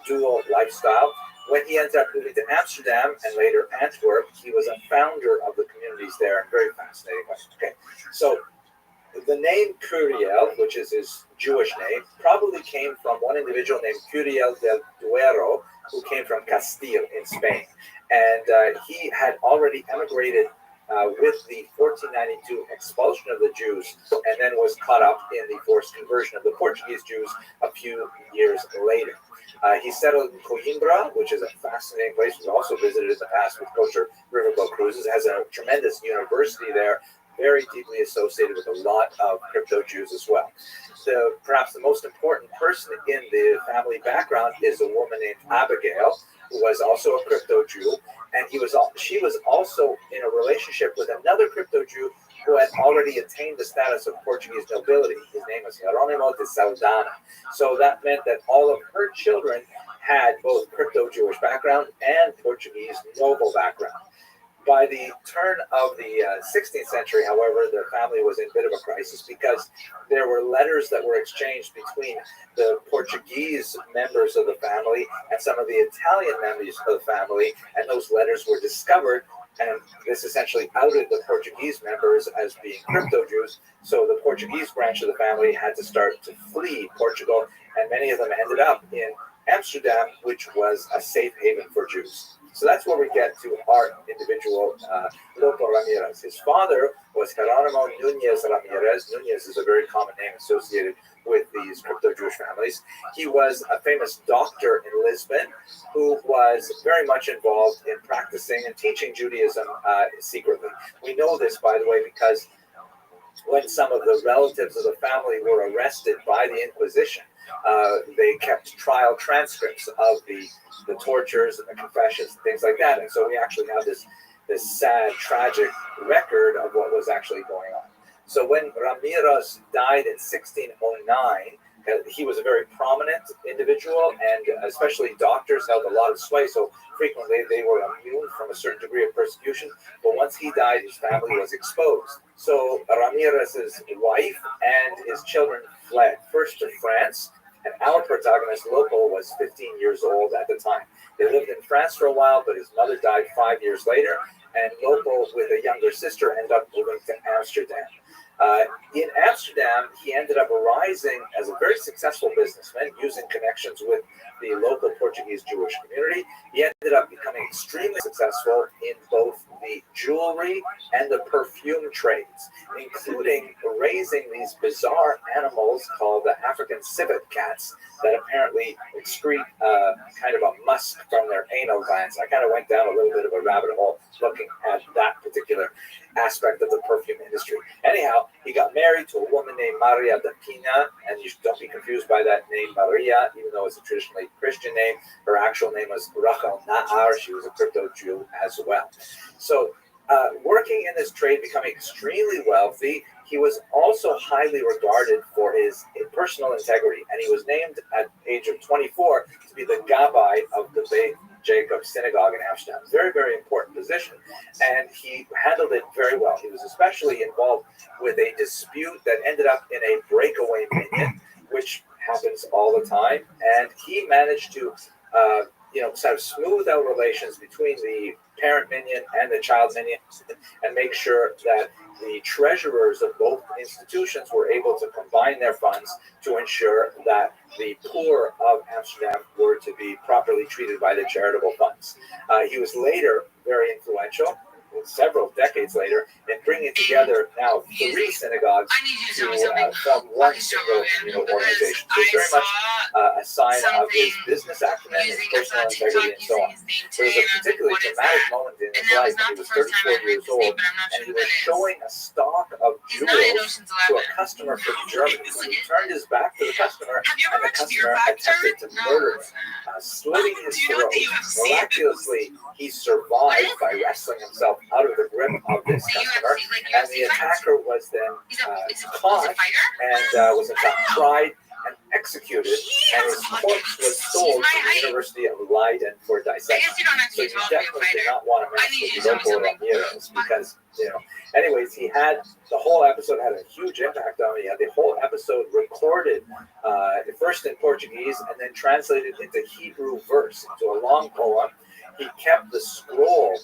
dual lifestyle. When he ended up moving to Amsterdam and later Antwerp, he was a founder of the communities there, and very fascinating. Okay, so the name Curiel, which is his Jewish name, probably came from one individual named Curiel del Duero, who came from Castile in Spain. And he had already emigrated with the 1492 expulsion of the Jews, and then was caught up in the forced conversion of the Portuguese Jews a few years later. He settled in Coimbra, which is a fascinating place. We've also visited in the past with Kosher Riverboat Cruises. It has a tremendous university there, very deeply associated with a lot of crypto Jews as well. So perhaps the most important person in the family background is a woman named Abigail, who was also a crypto Jew, and she was also in a relationship with another crypto Jew who had already attained the status of Portuguese nobility. His name was Jerónimo de Saldanha. So that meant that all of her children had both crypto Jewish background and Portuguese noble background. By the turn of the 16th century, however, the family was in a bit of a crisis because there were letters that were exchanged between the Portuguese members of the family and some of the Italian members of the family, and those letters were discovered, and this essentially outed the Portuguese members as being crypto Jews. So the Portuguese branch of the family had to start to flee Portugal, and many of them ended up in Amsterdam, which was a safe haven for Jews. So that's where we get to our individual Lopo Ramirez. His father was Jerónimo Núñez Ramirez. Núñez is a very common name associated with these crypto-Jewish families. He was a famous doctor in Lisbon who was very much involved in practicing and teaching Judaism secretly. We know this, by the way, because when some of the relatives of the family were arrested by the Inquisition, they kept trial transcripts of the tortures and the confessions and things like that. And so we actually have this sad, tragic record of what was actually going on. So when Ramirez died in 1609, he was a very prominent individual, and especially doctors held a lot of sway, so frequently they were immune from a certain degree of persecution. But once he died, his family was exposed. So Ramirez's wife and his children fled, first to France, and our protagonist, Lopo, was 15 years old at the time. They lived in France for a while, but his mother died 5 years later, and Lopo, with a younger sister, ended up moving to Amsterdam. In Amsterdam, he ended up rising as a very successful businessman using connections with the local Portuguese Jewish community. He ended up becoming extremely successful in both the jewelry and the perfume trades, including raising these bizarre animals called the African civet cats that apparently excrete kind of a musk from their anal glands. I kind of went down a little bit of a rabbit hole looking at that particular aspect of the perfume industry. Anyhow, he got married to a woman named Maria da Pina, and you don't be confused by that name Maria, even though it's a traditionally Christian name. Her actual name was Rachel Nahar. She was a crypto Jew as well. So working in this trade, becoming extremely wealthy, he was also highly regarded for his personal integrity, and he was named at the age of 24 to be the Gabbai of the Beit Jacob Synagogue in Amsterdam. Very, very important position, and he handled it very well. He was especially involved with a dispute that ended up in a breakaway minion, which happens all the time, and he managed to sort of smooth out relations between the parent minion and the child minion, and make sure that the treasurers of both institutions were able to combine their funds to ensure that the poor of Amsterdam were to be properly treated by the charitable funds. He was later very influential several decades later, and bringing together now 3 synagogues to form one single organization. So it's very much a sign of his business acumen, his personal integrity, and so on. There was a particularly dramatic moment in his life when he was 34 years old, and he was showing a stock of jewels to a customer from Germany. When he turned his back to the customer, and the customer attempted to murder him, slitting his throat. Miraculously, he survived by wrestling himself out of the grip of this customer, and the attacker was then caught and was in fact tried and executed, and his corpse was sold to the University of Leiden for dissection. So you definitely did not want to mess with local Ramirez because, anyways, he had the whole episode had a huge impact on me. He had the whole episode recorded, first in Portuguese and then translated into Hebrew verse, into a long poem. He kept the scroll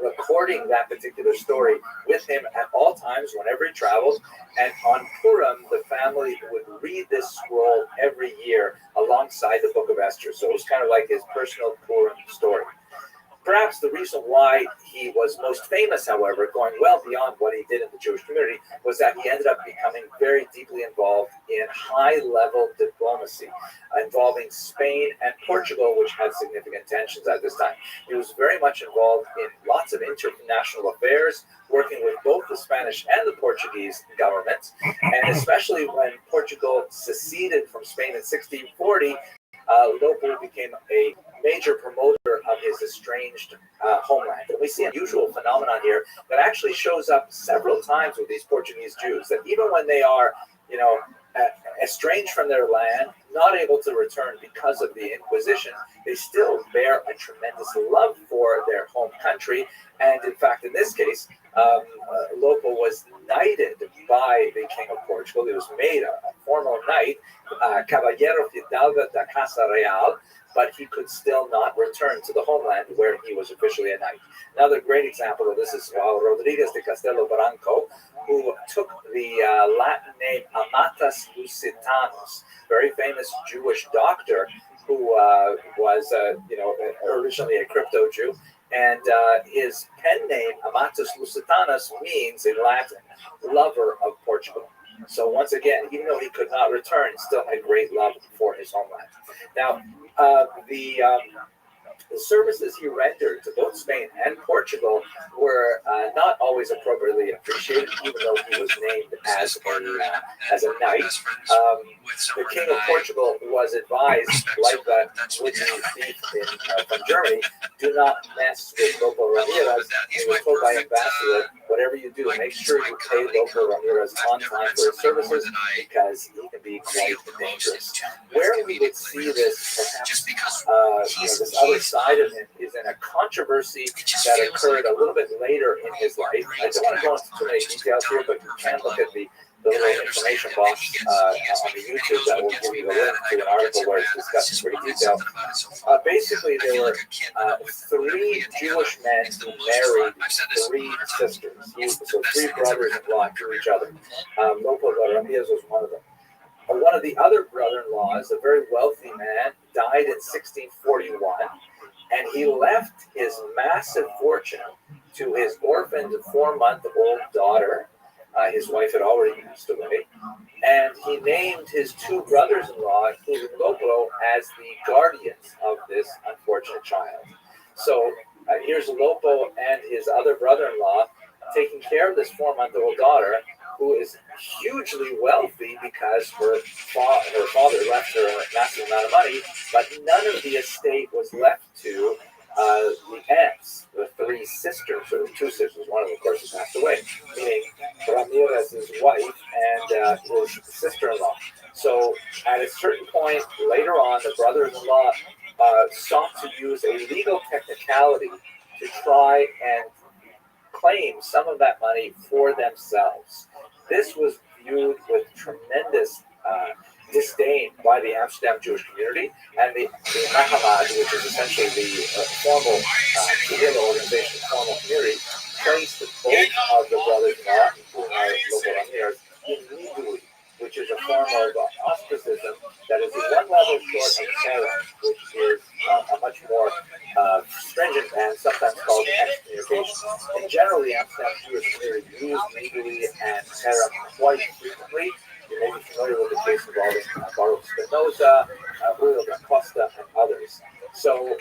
recording that particular story with him at all times whenever he traveled, and on Purim the family would read this scroll every year alongside the Book of Esther. So it was kind of like his personal Purim story. Perhaps the reason why he was most famous, however, going well beyond what he did in the Jewish community, was that he ended up becoming very deeply involved in high-level diplomacy involving Spain and Portugal, which had significant tensions at this time. He was very much involved in lots of international affairs, working with both the Spanish and the Portuguese governments, and especially when Portugal seceded from Spain in 1640, Lopo became a major promoter of his estranged homeland. And we see an unusual phenomenon here that actually shows up several times with these Portuguese Jews, that even when they are, estranged from their land, not able to return because of the Inquisition, they still bear a tremendous love for their home country. And in fact, in this case, Lopo was knighted by the King of Portugal. He was made a formal knight, Caballero Fidalgo da Casa Real, but he could still not return to the homeland where he was officially a knight. Another great example of this is Rodriguez de Castelo Branco, who took the Latin name Amatus Lusitanus, very famous Jewish doctor who was, originally a crypto Jew. And his pen name, Amatus Lusitanus, means in Latin, lover of Portugal. So once again, even though he could not return, he still had great love for his homeland. Now, the services he rendered to both Spain and Portugal were not always appropriately appreciated, even though he was named as a knight. The King of Portugal was advised, like that wooden thief from Germany, do not mess with Lopo Ramirez. He was told by ambassador, whatever you do, make sure you pay Lopo Ramirez on time for his services, because he can be quite dangerous. Where we would see this, perhaps, this other side of him, is in a controversy that occurred a little bit later in his life. I don't want to go into too many details here, but you can look at the little information box on the YouTube that will give you the link to an article where it's discussed in great detail. Basically, there were 3 Jewish men who married 3 sisters, so 3 brothers-in-law to each other. Lopo Ramirez was one of them. One of the other brother-in-laws, a very wealthy man, died in 1641, and he left his massive fortune to his orphaned 4-month-old daughter. His wife had already passed away, and he named his 2 brothers-in-law, including Lopo, as the guardians of this unfortunate child. So here's Lopo and his other brother-in-law taking care of this 4-month-old daughter, who is hugely wealthy because her father left her a massive amount of money, but none of the estate was left to the aunts, the 3 sisters, or the 2 sisters. One of them, of course, has passed away, meaning Ramirez's wife and his sister-in-law. So at a certain point later on, the brothers-in-law sought to use a legal technicality to try and claim some of that money for themselves. This was viewed with tremendous disdain by the Amsterdam Jewish community, and the Mahamad, which is essentially the formal organization, formal community, placed both of the brothers-in-law, including Lopo Ramirez, illegally, which is a form of ostracism that is 1 level short of Sarah, which is a much more stringent and sometimes called excommunication. locations. In general, the Amsterdam Jewish community used legally and Terem quite frequently. You may be familiar with the case involving Baruch Spinoza, Julio da Costa, and others. So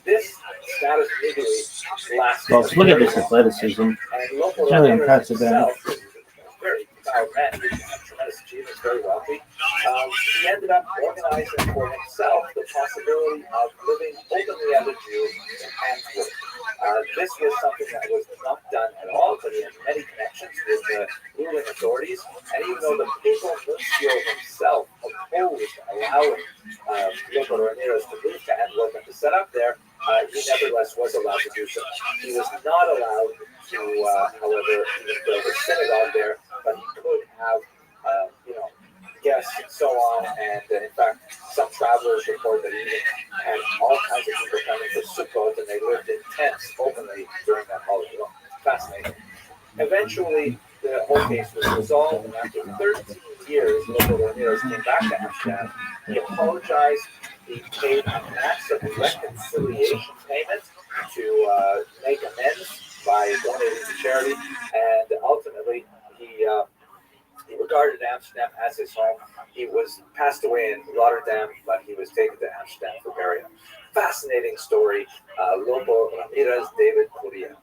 this status legally lasted. Well, look at this athleticism. And local It's really Ramirez impressive. himself, very proud man, tremendous achievements, very wealthy. He ended up organizing for himself the possibility of living openly as a Jew in Antwerp. This was something that was not done at all, but he had many connections with the ruling authorities. And even though the papal nuncio himself opposed allowing Loco Ramirez to move to Antwerp and to set up there, he nevertheless was allowed to do so. He was not allowed to, however, even build a synagogue there, but he could have, guests and so on. And in fact, some travelers report that he even had all kinds of people coming for Sukkot, and they lived in tents openly during that holiday. Well, fascinating. Eventually, the whole case was resolved, and after 13 years, Loco Ramirez came back to Amsterdam. He apologized. He paid a massive reconciliation payment to make amends by donating to charity, and ultimately he regarded Amsterdam as his home. He was passed away in Rotterdam, but he was taken to Amsterdam for burial. Fascinating story. Loco Ramirez, David Correa.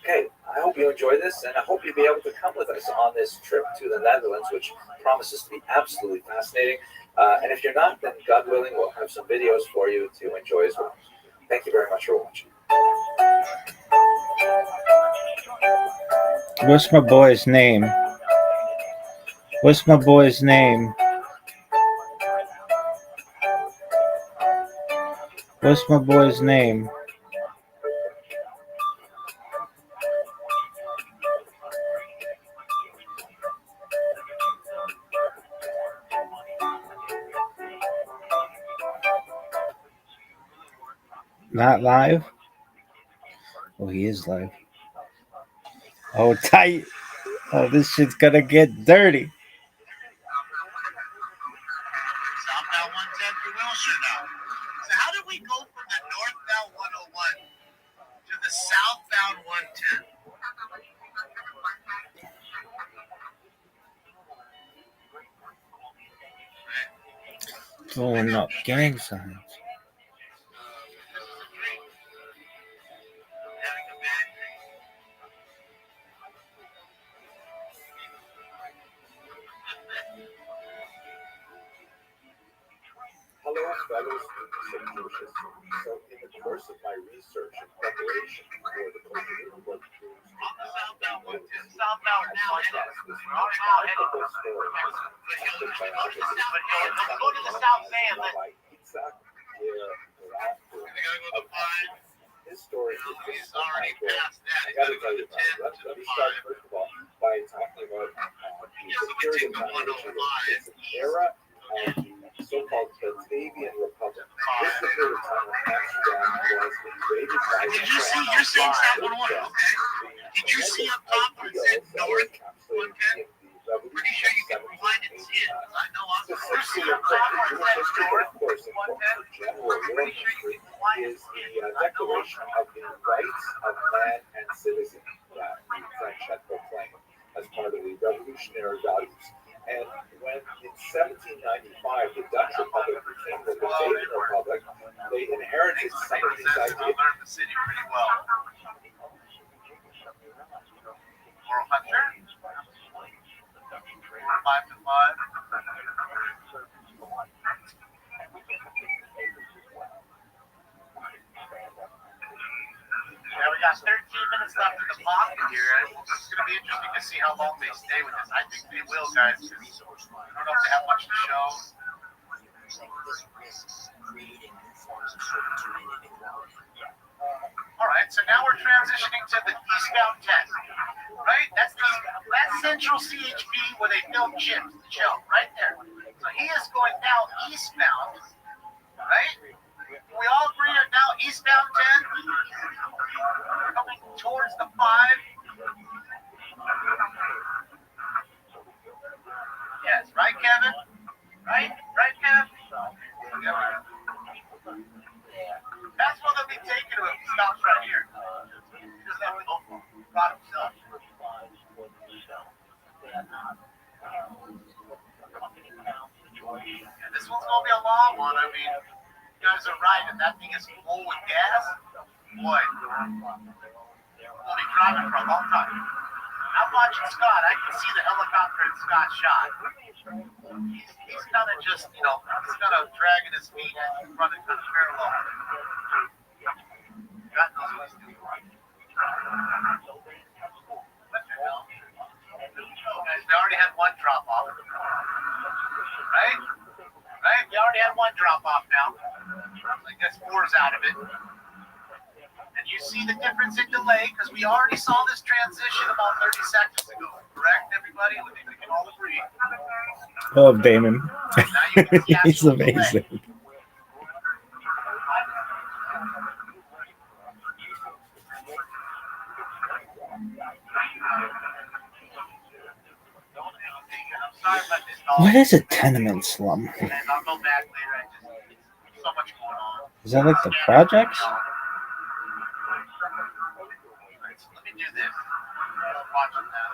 Okay, I hope you enjoy this, and I hope you'll be able to come with us on this trip to the Netherlands, which promises to be absolutely fascinating. And if you're not, then God willing, we'll have some videos for you to enjoy as well. Thank you very much for watching. What's my boy's name? What's my boy's name? What's my boy's name? Not live? Oh, he is live. Oh, tight. Oh, this shit's gonna get dirty. Southbound 110 through Wilshire now. So how did we go from the northbound 101 to the southbound 110? Throwing up gang signs. Hello, fellow students of Jewishness. So, in the course of my research and preparation for the Copenhagen cruise, Southbound now, remarkable story happened by August. let's go to the south van. By Isaac His story is just so mind-blowing. I got to tell you about it. Let me start first of all by talking about the period of time in which it's an era of the so-called Batavian Republic. This is the period of time when Amsterdam was invaded by the Did you see? You're saying South 101, okay? Did you see up top where it said North 110? Pretty sure you can rewind and see it. I know I'm Specifically, up top where it says North, of course, important for general war history is the Declaration of the Rights of Man and Citizen that the French had proclaimed as part of the revolutionary values. And when in 1795 the Dutch Republic became the Batavian Republic, they inherited some of these ideas. I learned the city pretty well. Moral Hunter? 5 to 5. Yeah, we got 13 minutes left in the clock here. It's going to be interesting to see how long they stay with this. I think they will, guys. I don't know if they have much to show. All right, so now we're transitioning to the eastbound 10. Right? That's Central CHP where they film chips, the shelf, right there. So he is going now eastbound, right? We all agree on now eastbound 10, coming towards the 5. Yes, right, Kevin? Right, Kev? That's what they'll be taking to him. He stops right here. He doesn't have to go brought himself. And this one's gonna be a long one. I mean, you guys are right. If that thing is full with gas, boy, we'll be driving for a long time. I'm watching Scott. I can see the helicopter and Scott shot. He's kind of just, he's kind of dragging his feet and running kind of parallel. God knows what he's doing. What the hell? Guys, we already had one drop off. Right? Right? We already had one drop off now. I guess 4's out of it. And you see the difference in delay because we already saw this transition about 30 seconds ago. Correct, everybody? I think we can all agree. Oh, Damon. He's amazing. What is a tenement slum? And I'll go back later. So much going on. Is that like the projects? Let me do this. I'm watching that.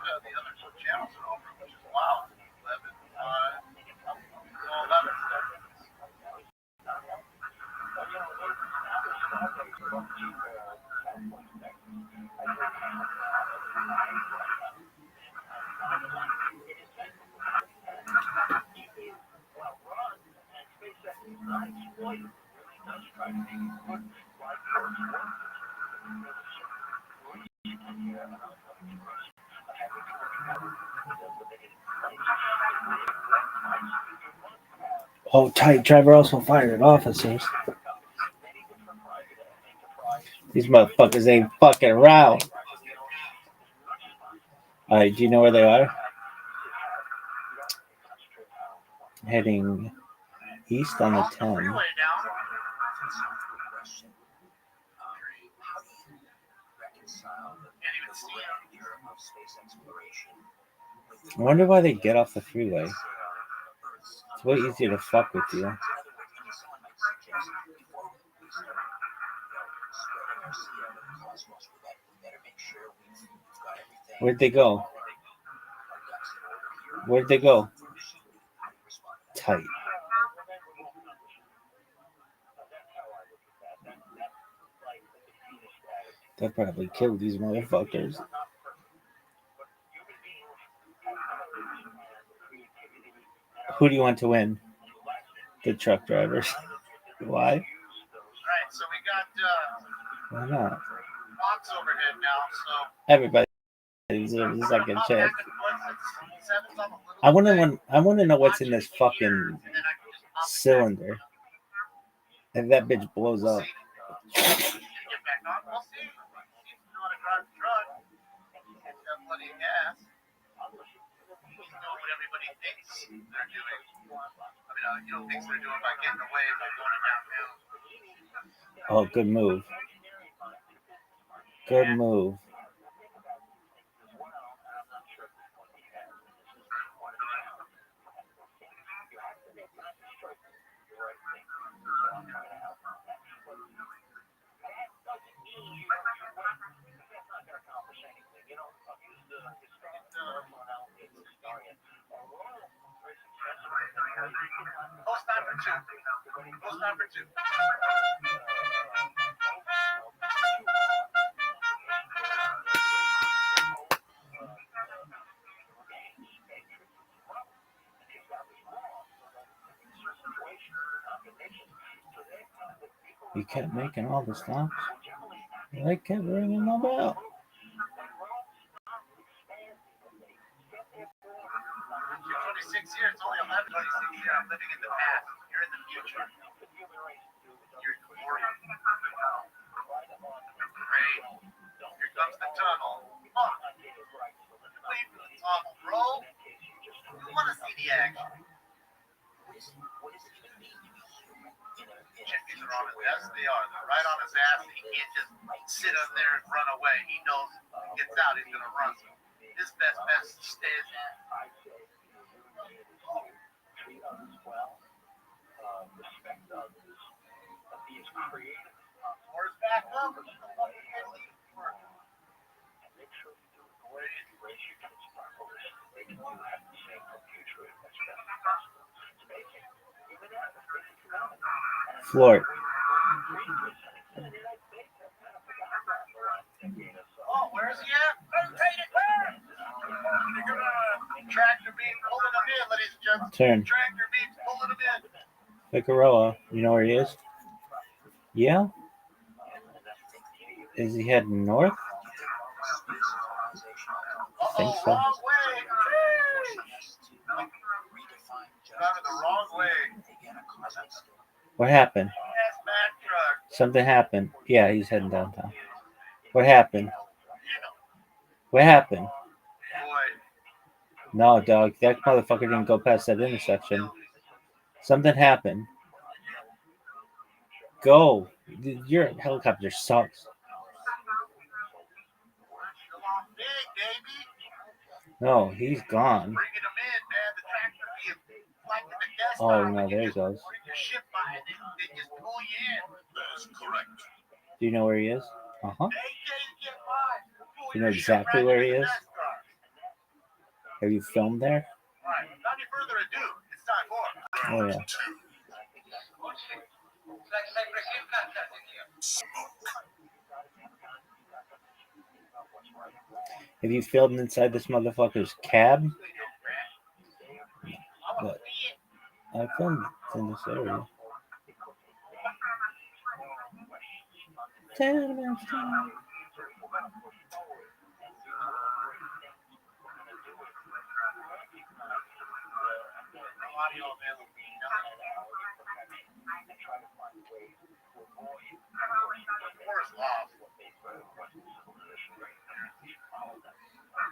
The other two channels are over, which is wild. 11, 11. Oh, tight. Driver also fired at officers. These motherfuckers ain't fucking around. All right, do you know where they are? Heading east on the 10. I wonder why they get off the freeway. It's way easier to fuck with you. Where'd they go? Where'd they go? Tight. They'll probably kill these motherfuckers. Who do you want to win? The truck drivers. Why? Alright, so we got Why not? box overhead now, so Everybody deserves a second chance. I want to know what's in this fucking cylinder. If that bitch blows up. get back on. We'll see. He's know how to drive the truck. He's got plenty of gas. He's doing what everybody thinks they're doing. I mean, thinks they're doing by getting away by going downhill. Oh, good move. Good move. Post time for 2. Post time for 2. You kept making all the stops. They kept ringing my bell. 26 years, it's only 11, 26 years. I'm living in the past. You're in the future. You're great. Here comes the tunnel. Fuck. Wait for the tunnel, bro. I want to see the action. Chippies are on his ass. They are. They're right on his ass. He can't just sit up there and run away. He knows if he gets out, he's going to run. His best bet is to stay in there. Where's back up? Make sure you do it the way you raise your kids properly. They can do have the same future as best as possible. It's basic. Even that is basic economics. Floor. Oh, where's he at? Tractor beam pulling him in, ladies and gentlemen. Turn. Tractor beam pulling him in. Figueroa. You know where he is? Yeah. Is he heading north? I think so. Wrong way. Gone the wrong way. What happened? Yes, Mack truck. Something happened. Yeah, he's heading downtown. What happened? What happened? No, dog. That motherfucker didn't go past that intersection. Something happened. Go. Your helicopter sucks. No, he's gone. Oh, no, there he goes. Do you know where he is? Uh-huh. Do you know exactly where he is? Have you filmed there? Oh, yeah. Have you filmed inside this motherfucker's cab? But I filmed in this area.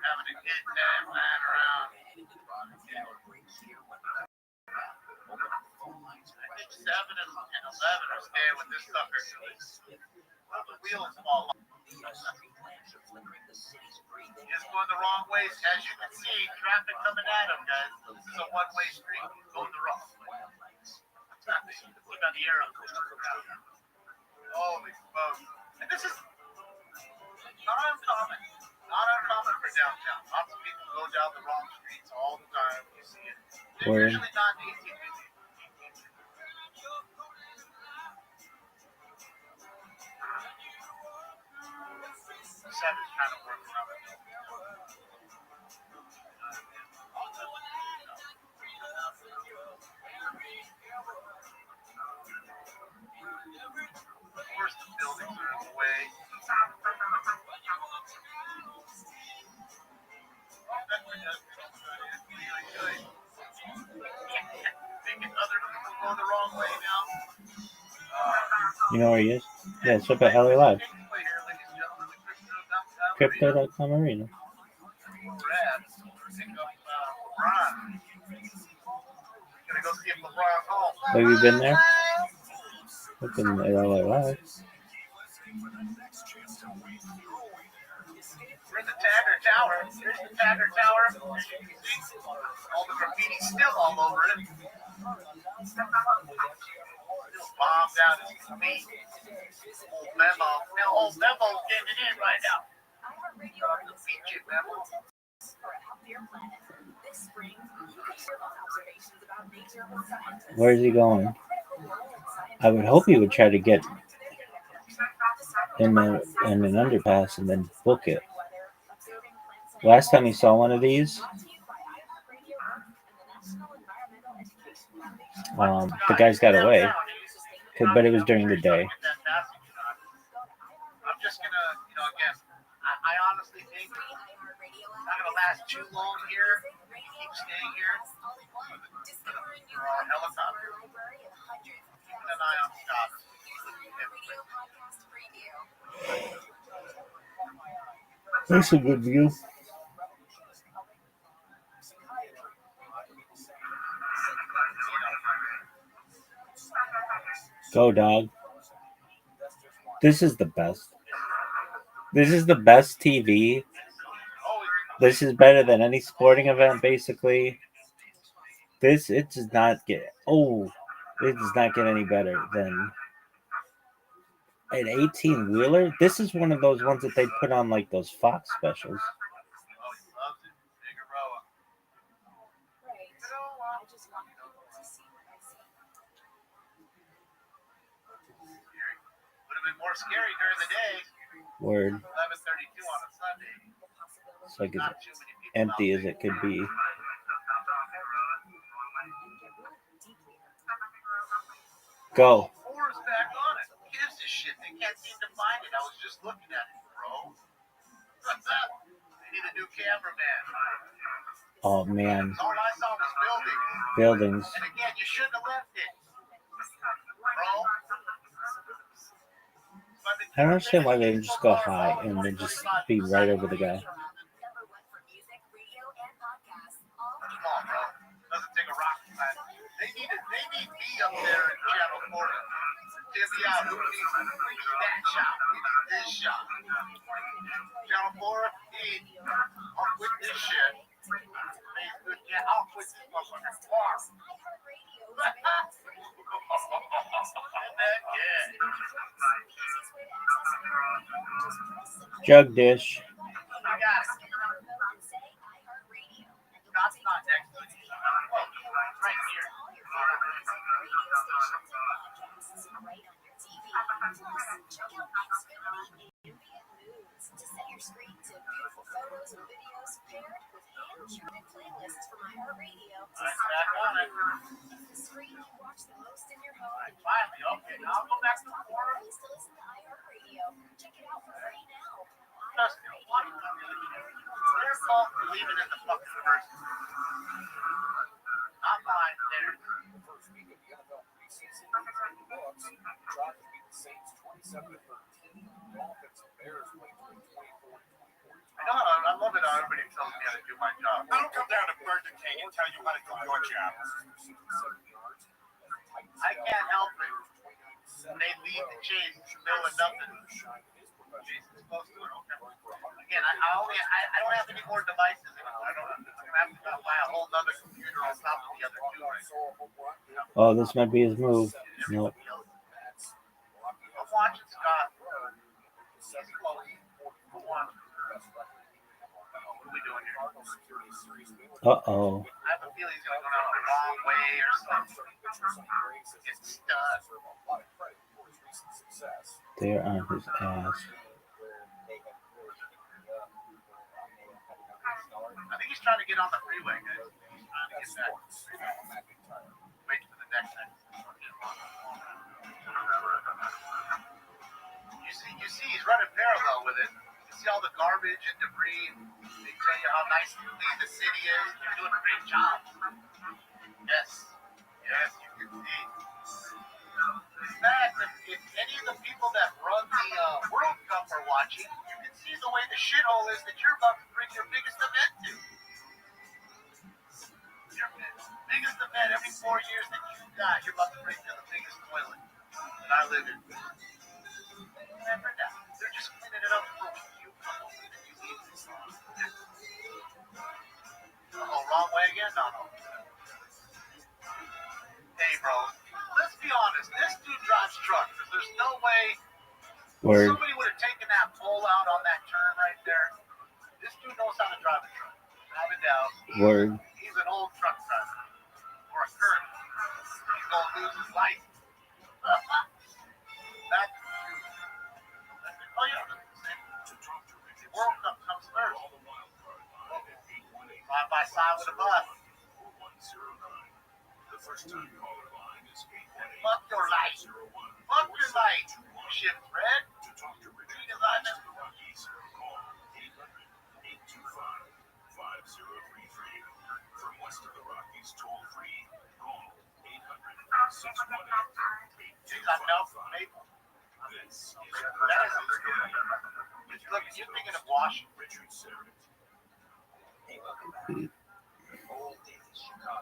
Having a good time flying around. I think 7 and 11 are staying with this sucker. The wheels fall off. He's going the wrong way. As you can see, traffic coming at him, guys. This is a one-way street. Going the wrong way. Look on the arrow. Holy smokes. And this is not uncommon. Not uncommon for downtown. Lots of people go down the wrong streets all the time. You see it. They're usually not easy. Seven's trying to work from it. Of course, the buildings are in the way. Making other people go the wrong way now. You know where he is? Yeah, it's up at LA Live. Crypto.com Arena. Have you been there? I've been at LA Live. Where's the Tagger Tower? There's the Tagger Tower. All the graffiti still all over it. Bombed out his feet. Old Memo. Now old Memo getting it in right now. Feature Memo. Where is he going? I would hope he would try to get in an underpass and then book it. Last time he saw one of these, the guys got away, but it was during the day. I'm just gonna, again, I honestly think it's not gonna last too long here. Keep staying here. We're on helicopter. Keeping an eye on Scott. That's a good view. Go, dog. This is the best. This is the best TV. This is better than any sporting event, basically. It does not get... Oh, It does not get any better than an 18-wheeler. This is one of those ones that they put on like those Fox specials. Would have been more scary during the day. Word. 11:32 on a Sunday. It's like as empty as it could be. Go. Four's back on it. Who gives a shit? They can't seem to find it. I was just looking at it, bro. What's that? They need a new cameraman. Oh man. All I saw was buildings. Buildings. And again, you shouldn't have left it, bro. I don't understand why they didn't just go high and then just be right over the guy. Come on, bro. Doesn't take a rocket man. They need me up there in Channel 4. Get me out. We need that shot. We need this shot. Channel 4, I'll quit this shit. Yeah, I'll quit this motherfucker tomorrow. Jug dish. Scott's not next to me. Right here. To set your screen to beautiful photos and videos paired with hand-curated playlists from iHeartRadio. If the screen you watch the most in your home. Finally, okay, now I'll go back to the forum. To listen to iHeartRadio. Check it out for free now. Trust me, their fault for leaving in the fucking first. Not mine, theirs. The first week of the NFL preseason is in the books. Chargers beat the Saints 27-13. Dolphins and Bears played 24-24. I love it how everybody tells me how to do my job. I don't come down to Burger King and tell you how to do your job. I can't help it. They lead the chase, middle of nothing. Jason's close to it. Okay. Again, I don't have any more devices anymore. I'm gonna have to buy a whole other computer on top of the other two. Right? Oh, this might be his move. Nope. I'm watching Scott. He's close. I'm watching. What are we doing here? Uh-oh. I have a feeling he's gonna go down the wrong way or something. Get stuck. They're on his ass. I think he's trying to get on the freeway, guys. He's trying to get back. Wait for the next thing. You see, he's running parallel with it. You see all the garbage and debris. They tell you how nice and clean the city is. You're doing a great job. Yes, you can see. In fact, if any of the people that run the World Cup are watching, you can see the way the shithole is that you're about to bring your biggest event to. Your biggest event every 4 years that you're about to bring to the biggest toilet that I live in. Remember that. They're just cleaning it up for you. Oh, wrong way again? No. Hey, bro. Let's be honest. This dude drives trucks. There's no way somebody would have taken that pole out on that turn right there. This dude knows how to drive a truck. Have it down. Word. He's an old truck driver. Or a current. He's going to lose his license. That's the truth. Oh, yeah. The World Cup comes first. Side by side with a bus. The first time caller line is 818. Fuck your light. Fuck your light. Shift red. To talk to Green is on it. Call 800-825-5033. From west of the Rockies, toll free. Call 800-618-8255. This is Look, you're thinking of Washington. Richard Serrett. Hey, welcome back. Old days, Chicago.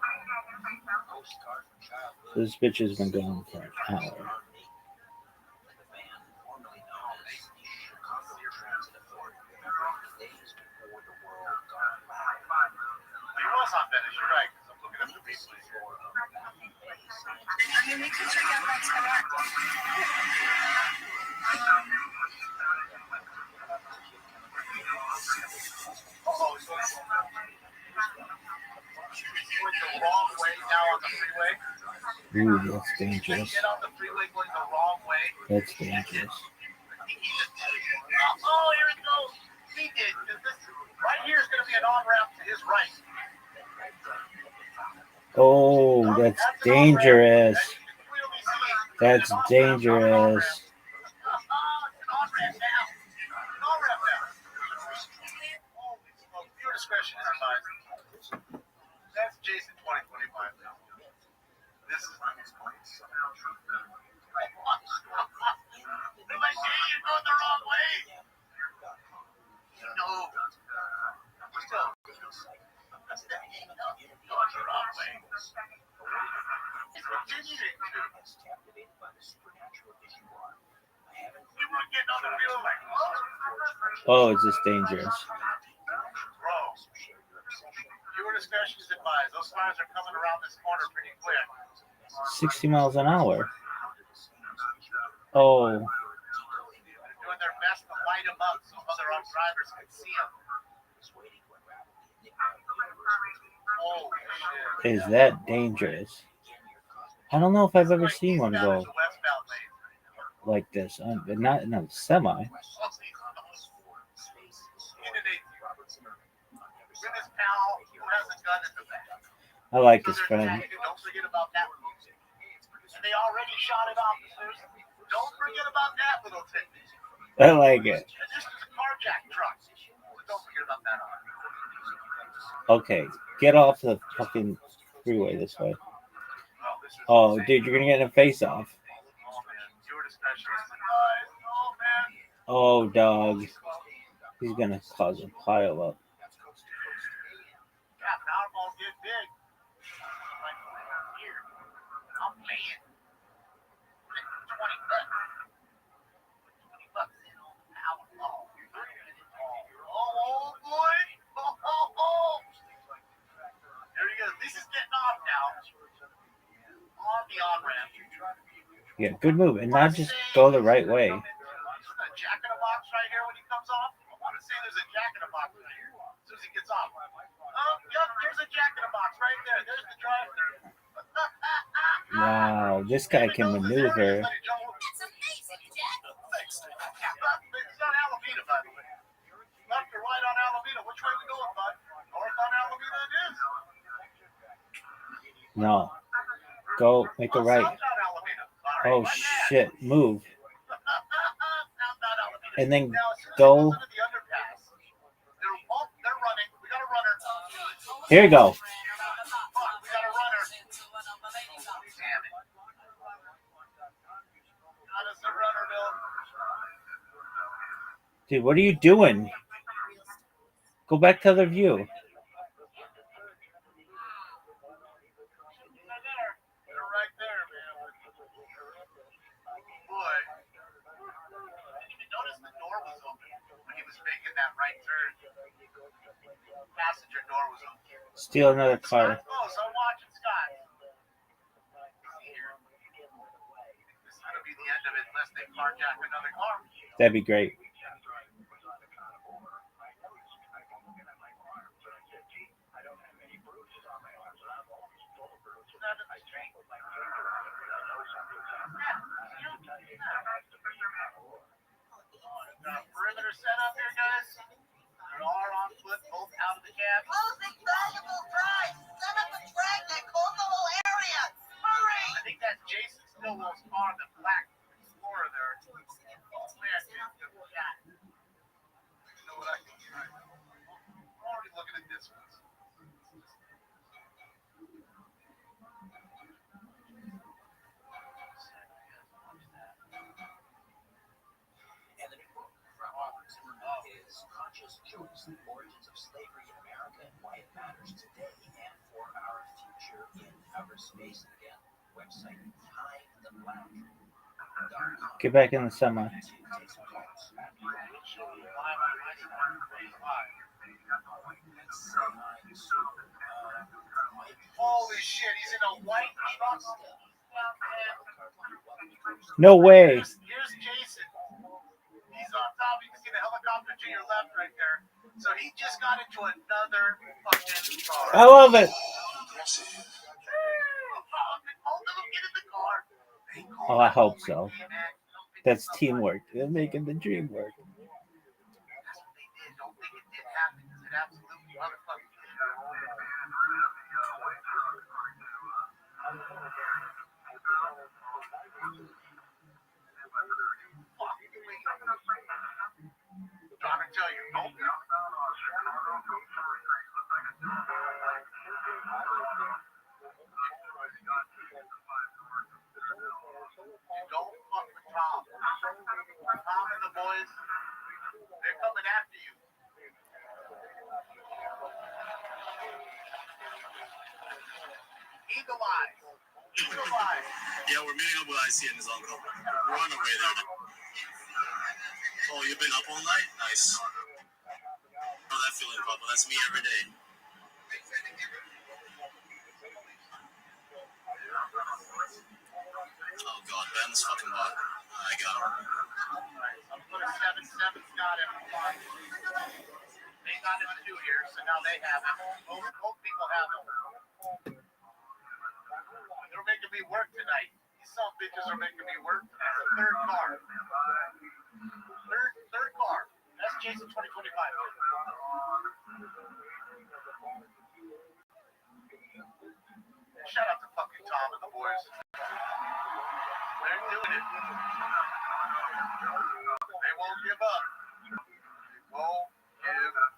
Postcard from childhood. This bitch has been going for an hour. The band formerly known as the Chicago Transit Authority. Remember the days before the world gone live. He was on Venice, you're right, because I'm looking at the replays. mean, we could check out that tonight. Going the wrong way now on the freeway. Ooh, that's dangerous. Get on the freeway going the wrong way. That's dangerous. Oh, here it goes. He did. This right here is going to be an on-ramp to his right. Oh, that's dangerous. That's dangerous. Your discretion is advised. That's Jason 2025 now. This is my next point. They're like, hey, you're going the wrong way. No. Still. That's the going the wrong way. Continuing to. We were getting on the wheel like, Oh, is this dangerous? bro. Your discretion is advised. Those fires are coming around this corner pretty quick. 60 miles an hour. Oh, They're doing their best to light them up so other drivers can see them. Oh, shit. is that dangerous? I don't know if I've ever seen one go like this, but not in a semi. I like his friend. Don't forget about that. And they already shot at officers. Don't forget about that little tidbit. I like it. And this is a carjack truck. So don't forget about that. Okay, get off the fucking freeway this way. Oh, dude, you're gonna get in a face off. Oh, dog. He's gonna cause a pile up. Yeah, Powerball get big. Here, I'm playing. $20. $20 in on Powerball. Oh, boy. Oh. There he goes. This is getting off now. On the on-ramp. Yeah, good move. And not just go the right way. A jack in a box right here when he comes off. I want to say there's a jack in a box right here as soon as he gets off. Yep, there's a jack in a box right there. There's the drive-thru. Wow, this guy can maneuver. It's amazing, Jack. Thanks. It's on Alameda, by the way. Left or right on Alameda. Which way we going, bud? North on Alameda it is. No. Go, make a right. Oh, shit. Move. And then go. Here you go. Dude, what are you doing? Go back to other view. Passenger door was open. Steal another car. Close. I'm watching Scott. This is gonna be the end of it unless they carjack another car. That'd be great. Perimeter set up here, guys. We are on foot, both out of the cab. Closing valuable drive. Set up a drag that coastal area. Hurry! I think that's Jason Stillwell's car, the black Explorer there. Oh, man, dude, good shot. You know what I can try? I'm already looking at this one. And the new book from Robert Zimmerman is Conscious Choice, the Origins of Slavery in America and Why It Matters Today and for Our Future in Outer Space. And again, website TimeTheBlack.com. Get back in the semi. Holy shit, he's in a white truck. No way. Here's Jason. He's on top. You can see the helicopter to your left right there. So he just got into another fucking car. I love it. Oh, I hope so. That's teamwork. They're making the dream work. Trying to tell you, don't be. Don't fuck with Tom. Tom and the boys, they're coming after you. Eagle eyes. Eagle eyes. Yeah, we're meeting up with IC and his uncle. We're on the way there. Oh, you've been up all night? Nice. Oh, that feeling, Papa. That's me every day. Oh, God. Ben's fucking bot. I got him. I'm putting 7-7's got him. They got him too here, so now they have him. Both people have him. They're making me work tonight. These some bitches are making me work. That's the third car. Third car. That's Jason 2025. Shout out to fucking Tom and the boys. They're doing it. They won't give up. They won't give up.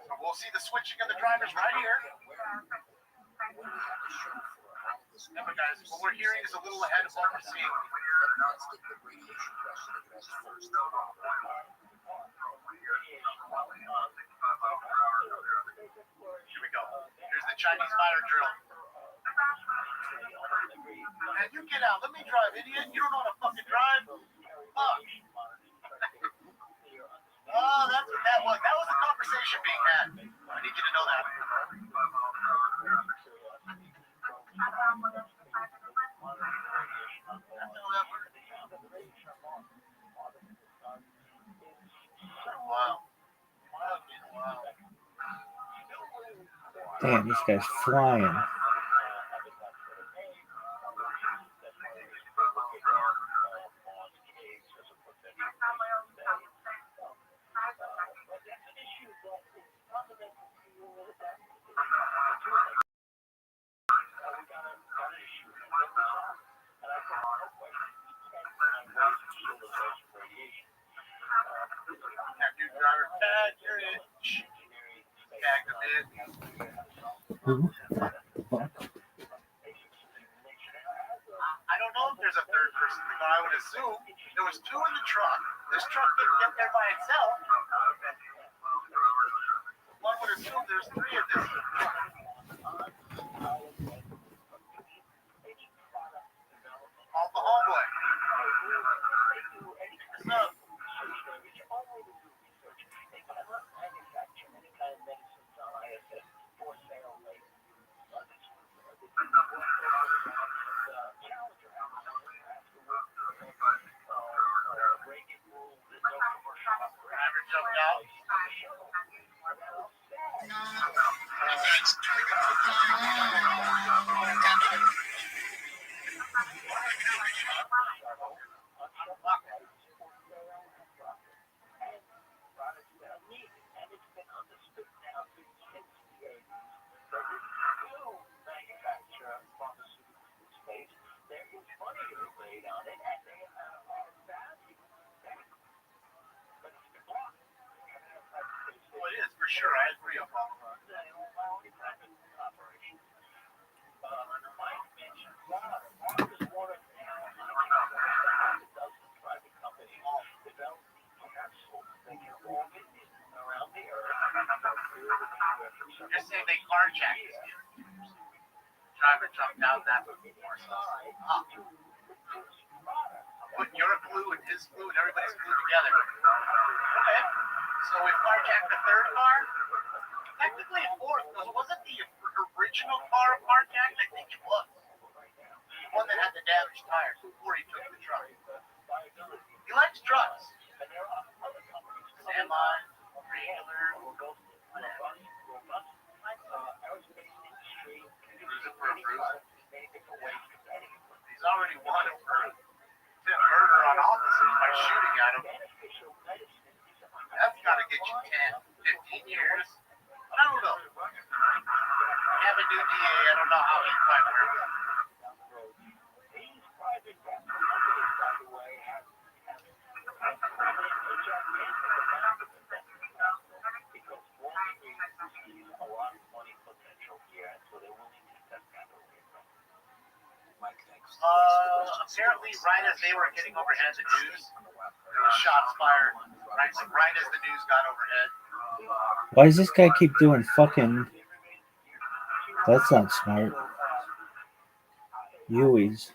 So we'll see the switching of the drivers right here. Remember, guys, what we're hearing is a little ahead of what we're seeing. Here we go. Here's the Chinese fire drill. Man, you get out. Let me drive, idiot. You don't know how to fucking drive. Fuck. Oh, that's what that was. That was a conversation being had. I need you to know that. Wow. Damn, this guy's flying. I don't know if there's a third person, but I would assume there was two in the truck. This truck didn't get there by itself. One would assume there's three of this. Call the homeboy. What's up? Driver jumped out. Well, it is for sure. I agree on that. Just say they carjacked this kid. Driver jumped out that before. Put your clue and his clue and everybody's clue together. Okay. So we carjacked the third car. Technically a fourth, because wasn't the original car carjacked? I think it was. The one that had the damaged tires before he took the truck. He likes trucks. Semi, regular, whatever. He's already wanted for murder on officers by shooting at him. That's got to get you 10, 15 years. I don't know. We have a new DA. I don't know how he might work. Apparently, right as they were getting overhead, the news, there was shots fired. Right as the news got overhead. Why does this guy keep doing fucking... That's not smart. Yui's. I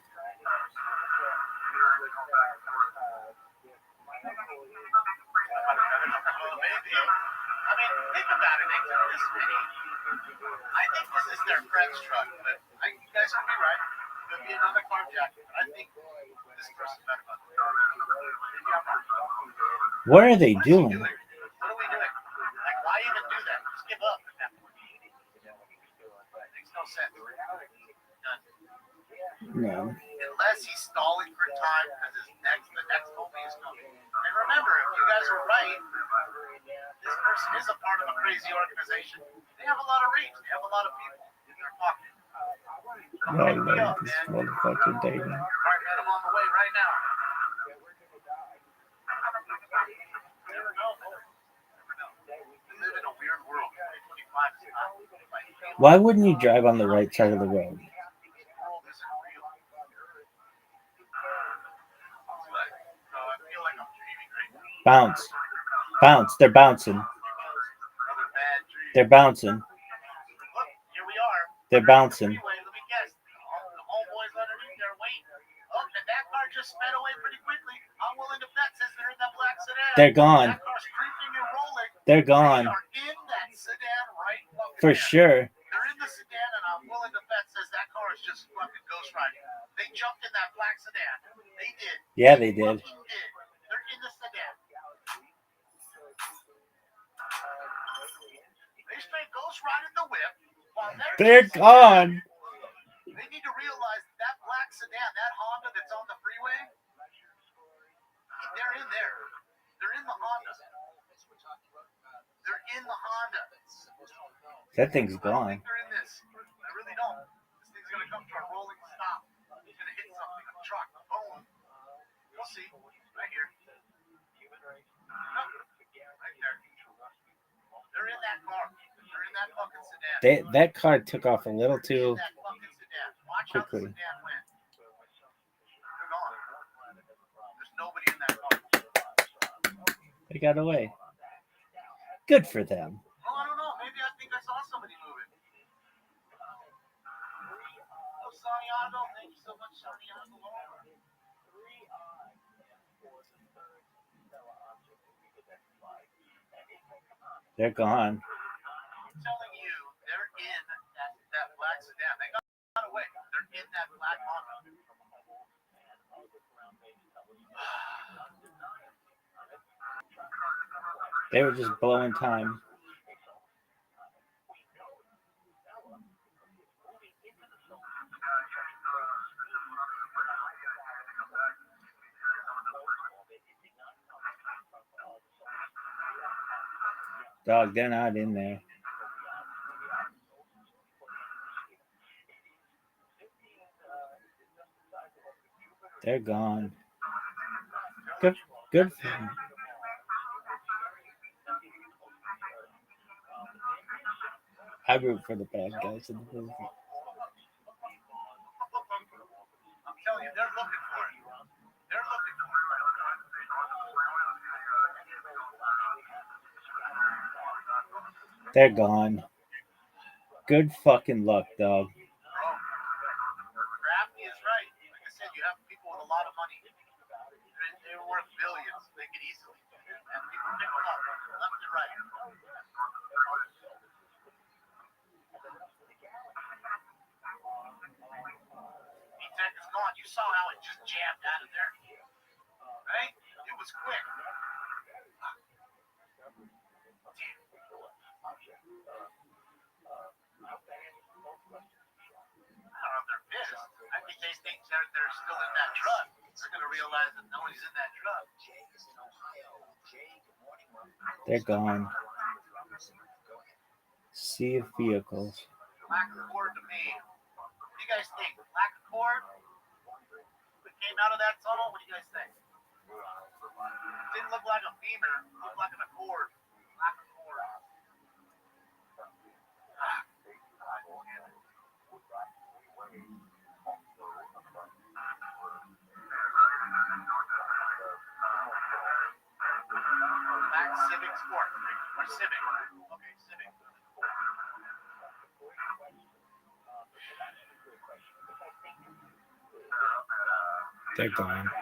mean, think about it. This many. I think this is their friend's truck, but you guys could be right. Could be another carjacking. I think this person better not. Maybe I'm wrong. What are they doing? What are we doing? Like, why even do that? Just give up at that point. Makes no sense. No. Unless he's stalling for time because the next homie is coming. And remember, if you guys were right, this person is a part of a crazy organization. They have a lot of reach. They have a lot of people in their pocket. I love this motherfucking day, man. All right, man, I'm on the way right now. Never know. We live in a weird world. 25. Why wouldn't you drive on the right side of the road? Bounce. Bounce. They're bouncing. They're bouncing. They're bouncing. The homeboys underneath there waiting. Oh, and that car just sped away pretty quickly. I'm willing to bet since they're in that black sedan. They're gone. That car's creeping and rolling. They're gone. They are in that sedan right For sure. They're in the sedan, and I'm willing to bet says that car is just fucking ghost riding. They jumped in that black sedan. They did. Yeah, they did. They're in the sedan. They straight ghost riding the whip while They're gone. They need to realize that black sedan, that Honda that's on the freeway, they're in there. They're in the Honda. They're in the Honda. That thing's gone. I think they're in this. I really don't. This thing's going to come to a rolling stop. It's going to hit something, a truck, boom. You'll see. Right here. Right there. They're in that car. They're in that fucking sedan. That car took off a little too quickly. There's nobody in that car. They got away. Good for them. Oh, I don't know. Maybe I think I saw somebody moving. Oh, Santiago. Thank you so much, Santiago. They're gone. I'm telling you, they're in that black sedan. They got away. They're in that black Honda. They were just blowing time. Dog, they're not in there. They're gone. Good for them. I root for the bad guys in the movie. I'm telling you, they're looking for it. They're looking for it. They're gone. Good fucking luck, dog. Crafty is right. Like I said, you have people with a lot of money. They're worth billions. They can easily do it. And people pick them up left and You're right. E-Tech is gone. You saw how it just jammed out of there, right? It was quick. I don't know if they're pissed. I think they think they're still in that truck. They're going to realize that nobody's in that truck. They're gone. Sea of vehicles. Black Accord to me. What do you guys think? Black Accord? What came out of that tunnel? What do you guys think? It didn't look like a Beamer. It looked like an Accord. Black Accord. Black Civic Sport. Or Civic. Okay, Civic. They're gone. That's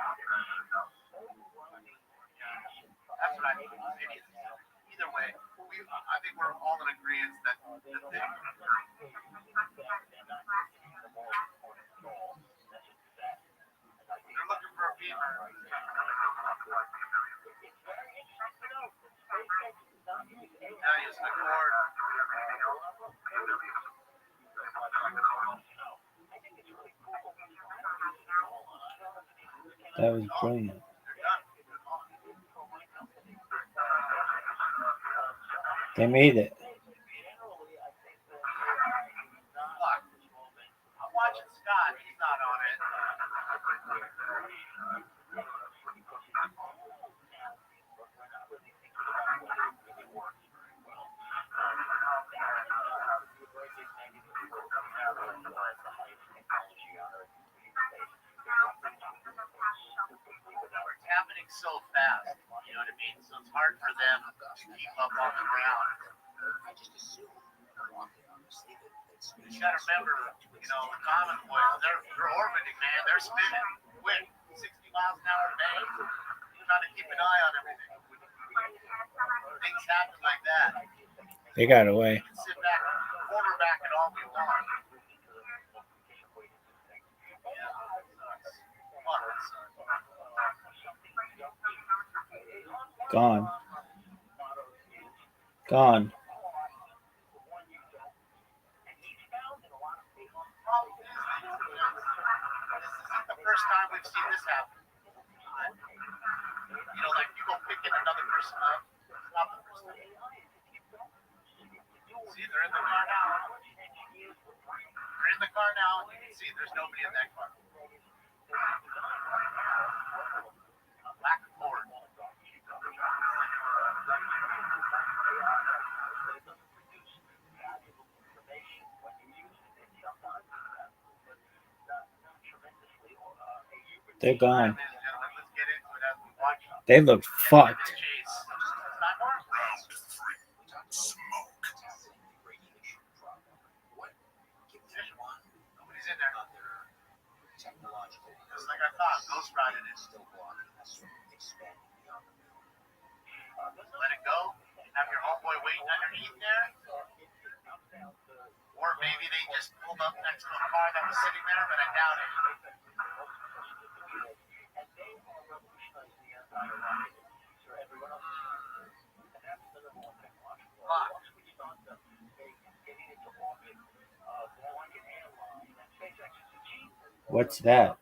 what I mean. Either way, I think we're all in agreement that they're looking for a Beamer. Yeah, use the cord. That was brilliant. They made it. I'm watching Scott. He's not on it. It's happening so fast. You know what I mean? So it's hard for them to keep up on the ground. You just gotta remember, you know, the common boys, they're orbiting, man. They're spinning quick, 60 miles an hour a day. You're trying to keep an eye on everything. Things happen like that. They got away. You can sit back, quarterback it all we want. Gone. Gone. First time we've seen this happen. You know, like people picking another person up. It's not the first time. See, they're in the car now. They're in the car now. You can see there's nobody in that car. Black Accord. They're gone. They look fucked. Nobody's in there. Just like I thought, Ghost Riding is still blocking us from expanding beyond the moon. Let it go. Have your homeboy waiting underneath there. Or maybe they just pulled up next to a car that was sitting there, but I doubt it. What's that?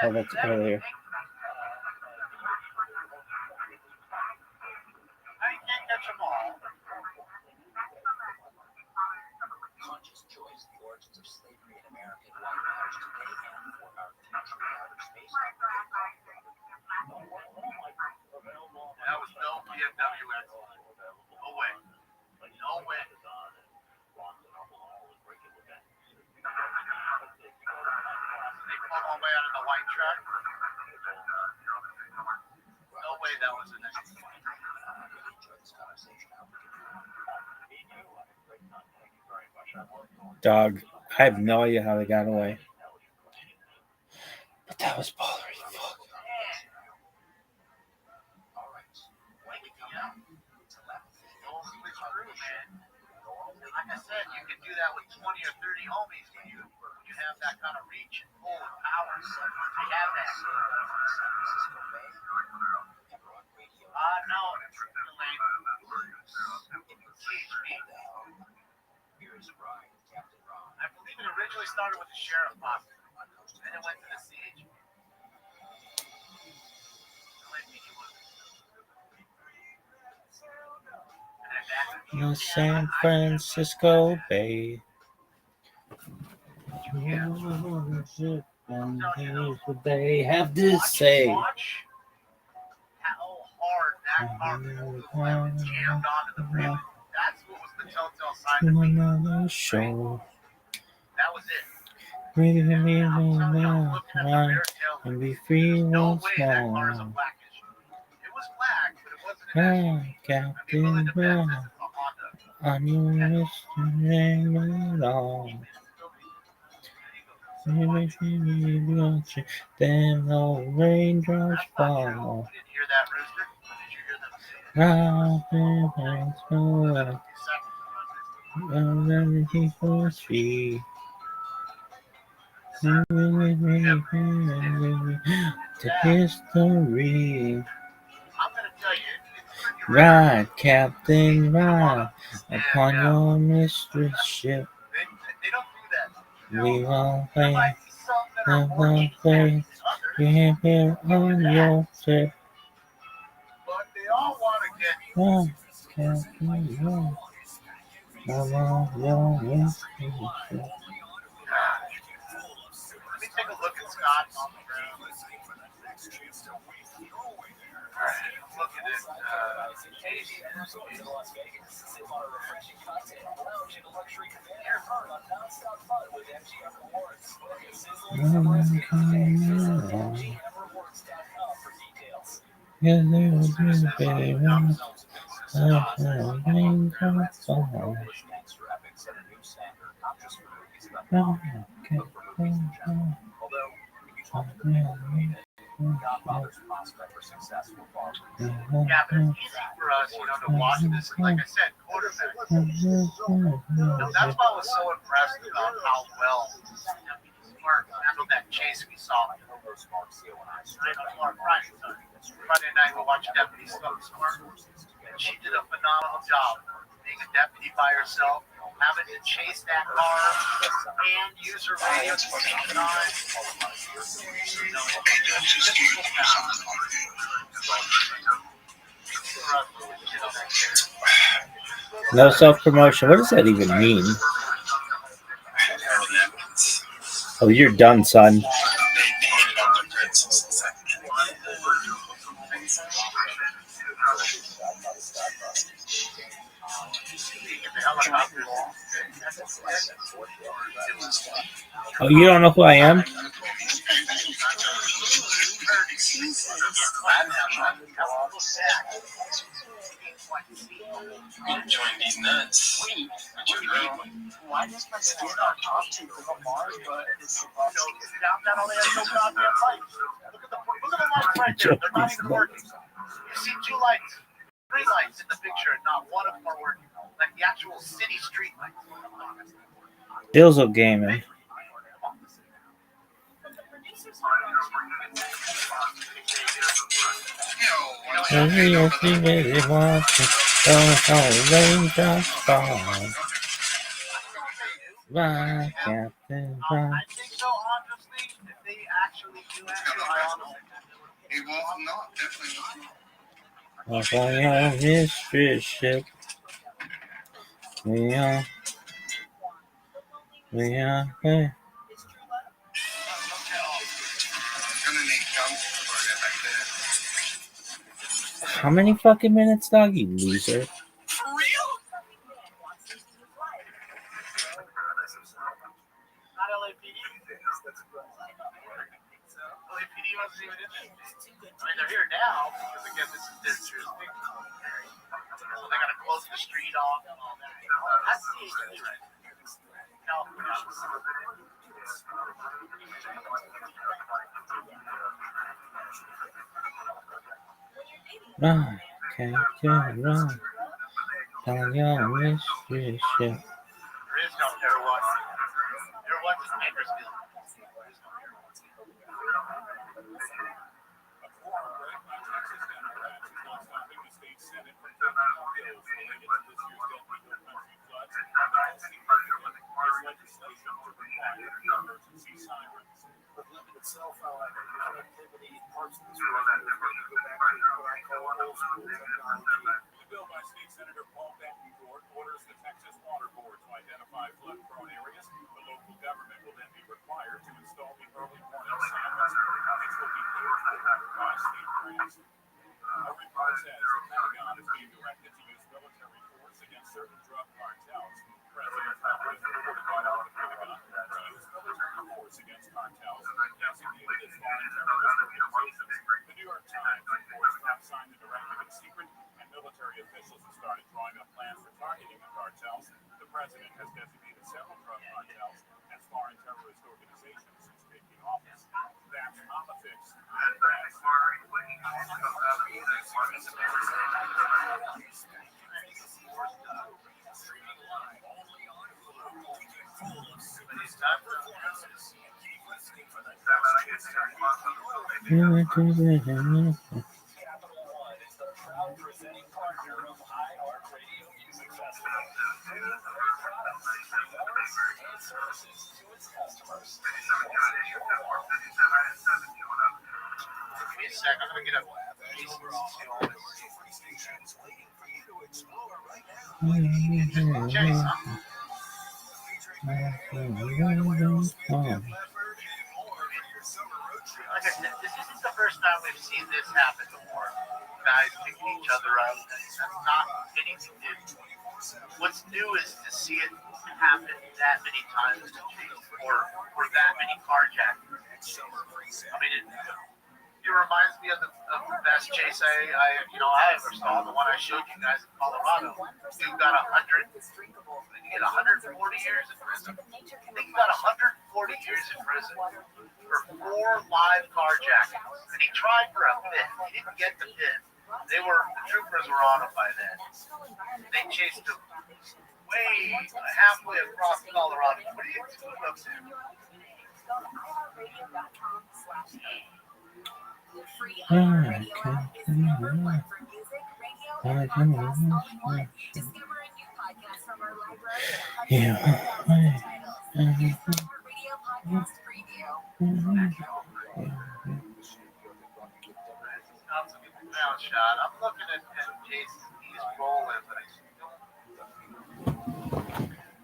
Oh, that's earlier. Conscious choice, the origins of slavery in America and why it matters today and for our future in outer space. That was no BMW X. No way. No way. They pulled all the way out of the white truck. No way that was an X. Dog. I have no idea how they got away. But that was baller. Fuck. All right. When we come out, telepathy. Don't switch through, man. And like I said, you can do that with 20 or 30 homies when you have that kind of reach and pull and power. So they have that. No, here's Ryan, Captain Ron. I believe it originally started with the sheriff box, then it went to the CHP. The San Francisco Bay. What they have to say. Watch how hard that car jammed onto the rim. That's what was the telltale sign To to me. another show. That was it. Ready to be now and be free once more. It was black, but it wasn't an Captain Brown, I'm your Mr. Name at all. Then the raindrops fall. Robin hangs away. Everything for free. To history. Ride, Captain, ride upon your mistress ship. We all play the place you have here on your ship. But they all want to get Ride, Captain, ride upon your mistress ship. Let me take a look at Scott's on the ground. Look at it. Yes, they will do very well. Raindrops fall. Yeah, but it's easy for us, to watch this. Like I said, quarterback. That's why I was so impressed about how well Mark handled that chase we saw. Friday night we watched Deputy Smart. She did a phenomenal job being a deputy by herself, having to chase that car and use her radio to speak on. No self-promotion. What does that even mean? Oh, you're done, son. Oh, you don't know who I am? Enjoying these nuts. Why does my skin on top to the Mars, but it's supposed to that only has no goddamn lights. Look at the lights right there. They're not even working. You see 2 lights, 3 lights in the picture, and not one of them are working. Like the actual city street lights. Dilzo gaming. Raindrops fall. Right, Captain. I think so, honestly, if they actually do it, It was not, definitely not. Up on your mistress ship. We are. Hey. How many fucking minutes, dog, you loser? For real? Not LAPD. LAPD wasn't even in there. I mean, they're here now because, again, this is their jurisdiction. So they got to close the street off and all that. That's CHP, right? California. I can't get around. Telling you I miss you, shit. But limited cell phone connectivity, parts of this region go back to what I call old school technology. The bill by State Senator Paul Betancourt orders the Texas Water Board to identify flood-prone areas. The local government will then be required to install the early warning sirens, which will be paid for by state grants. A report says the Pentagon is being directed to use military force against certain drug cartels. President Trump has ordered by the Pentagon to use military force against cartels designated as foreign terrorist organizations. The New York Times reports Trump signed the directive in secret, and military officials have started drawing up plans for targeting the cartels. The president has designated several drug cartels as foreign terrorist organizations since taking office. That's on the fix. I'm gonna get up. Like I said, this isn't the first time we've seen this happen before. Guys picking each other up. That's not anything new. What's new is to see it happen that many times or that many carjackings. I mean, it reminds me of the best chase I ever saw. The one I showed you guys in Colorado. Dude got 140 years in prison. I think he got 140 years in prison for 4 live carjackings, and he tried for a fifth. He didn't get the fifth. The troopers were on him by then. They chased him way halfway across Colorado. What do you think up there? I'm looking at Jason. He's rolling, but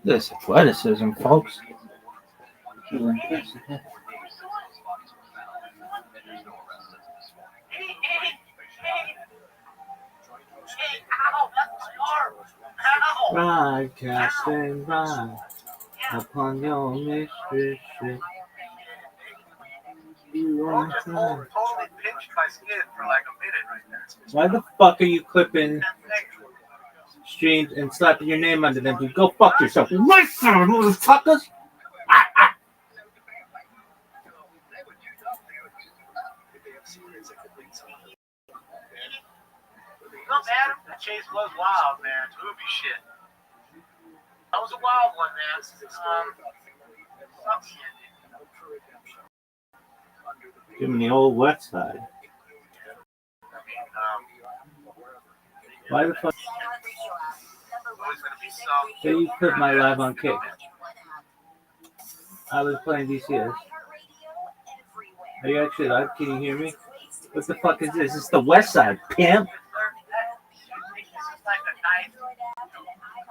This athleticism, folks. Broadcasting right upon your mystery ship. You are totally pinched my skin for like a minute right there. Why the fuck are you clipping streams and slapping your name under them? Go fuck yourself. Right, motherfuckers! Look, Adam, the chase was wild, man. Movie shit. That was a wild one, man. Give me the old west side. Why the fuck? So you put my live on kick. I was playing DCS. Are you actually live? Can you hear me? What the fuck is this? It's the west side, pimp.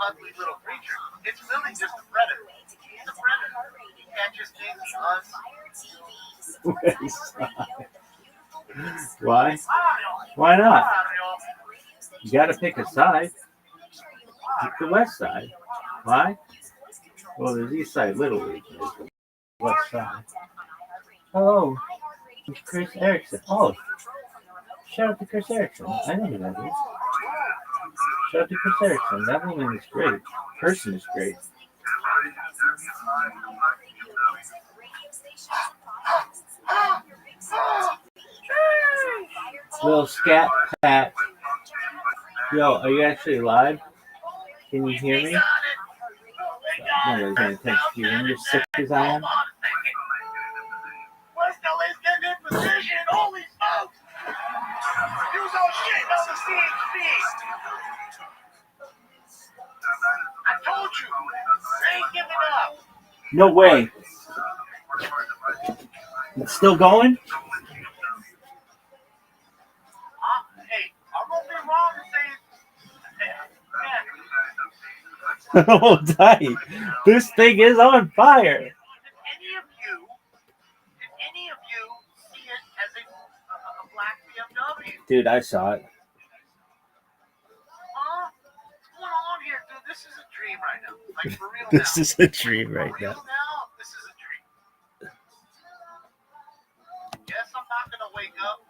Ugly little creature. It's really just a predator. He's a predator. He catches things. Why? Why not? You gotta pick a side. Pick the west side. Why? Well, there's east side, Little League. There's the west side. Oh, Chris Erickson. Oh, shout out to Chris Erickson. I know who that is. Shout out to Chris Erickson. That woman is great. Person is great. Little scat pat Yo, are you actually live? Can you hear me? Nobody's gonna text you. When you're sick as I am. Wesley's getting in position. Holy smokes! Use all shit on the CHP. I told you, they ain't giving up. No way. It's still going? Hey, I'm gonna be wrong to say, man, Oh, tight. This thing is on fire. did any of you see it as a black BMW? Dude, I saw it. Huh? What's going on here, dude? This is a dream right now. Like, for real This now. is a dream right For real now. now, this is a dream. Yes, I'm not gonna wake up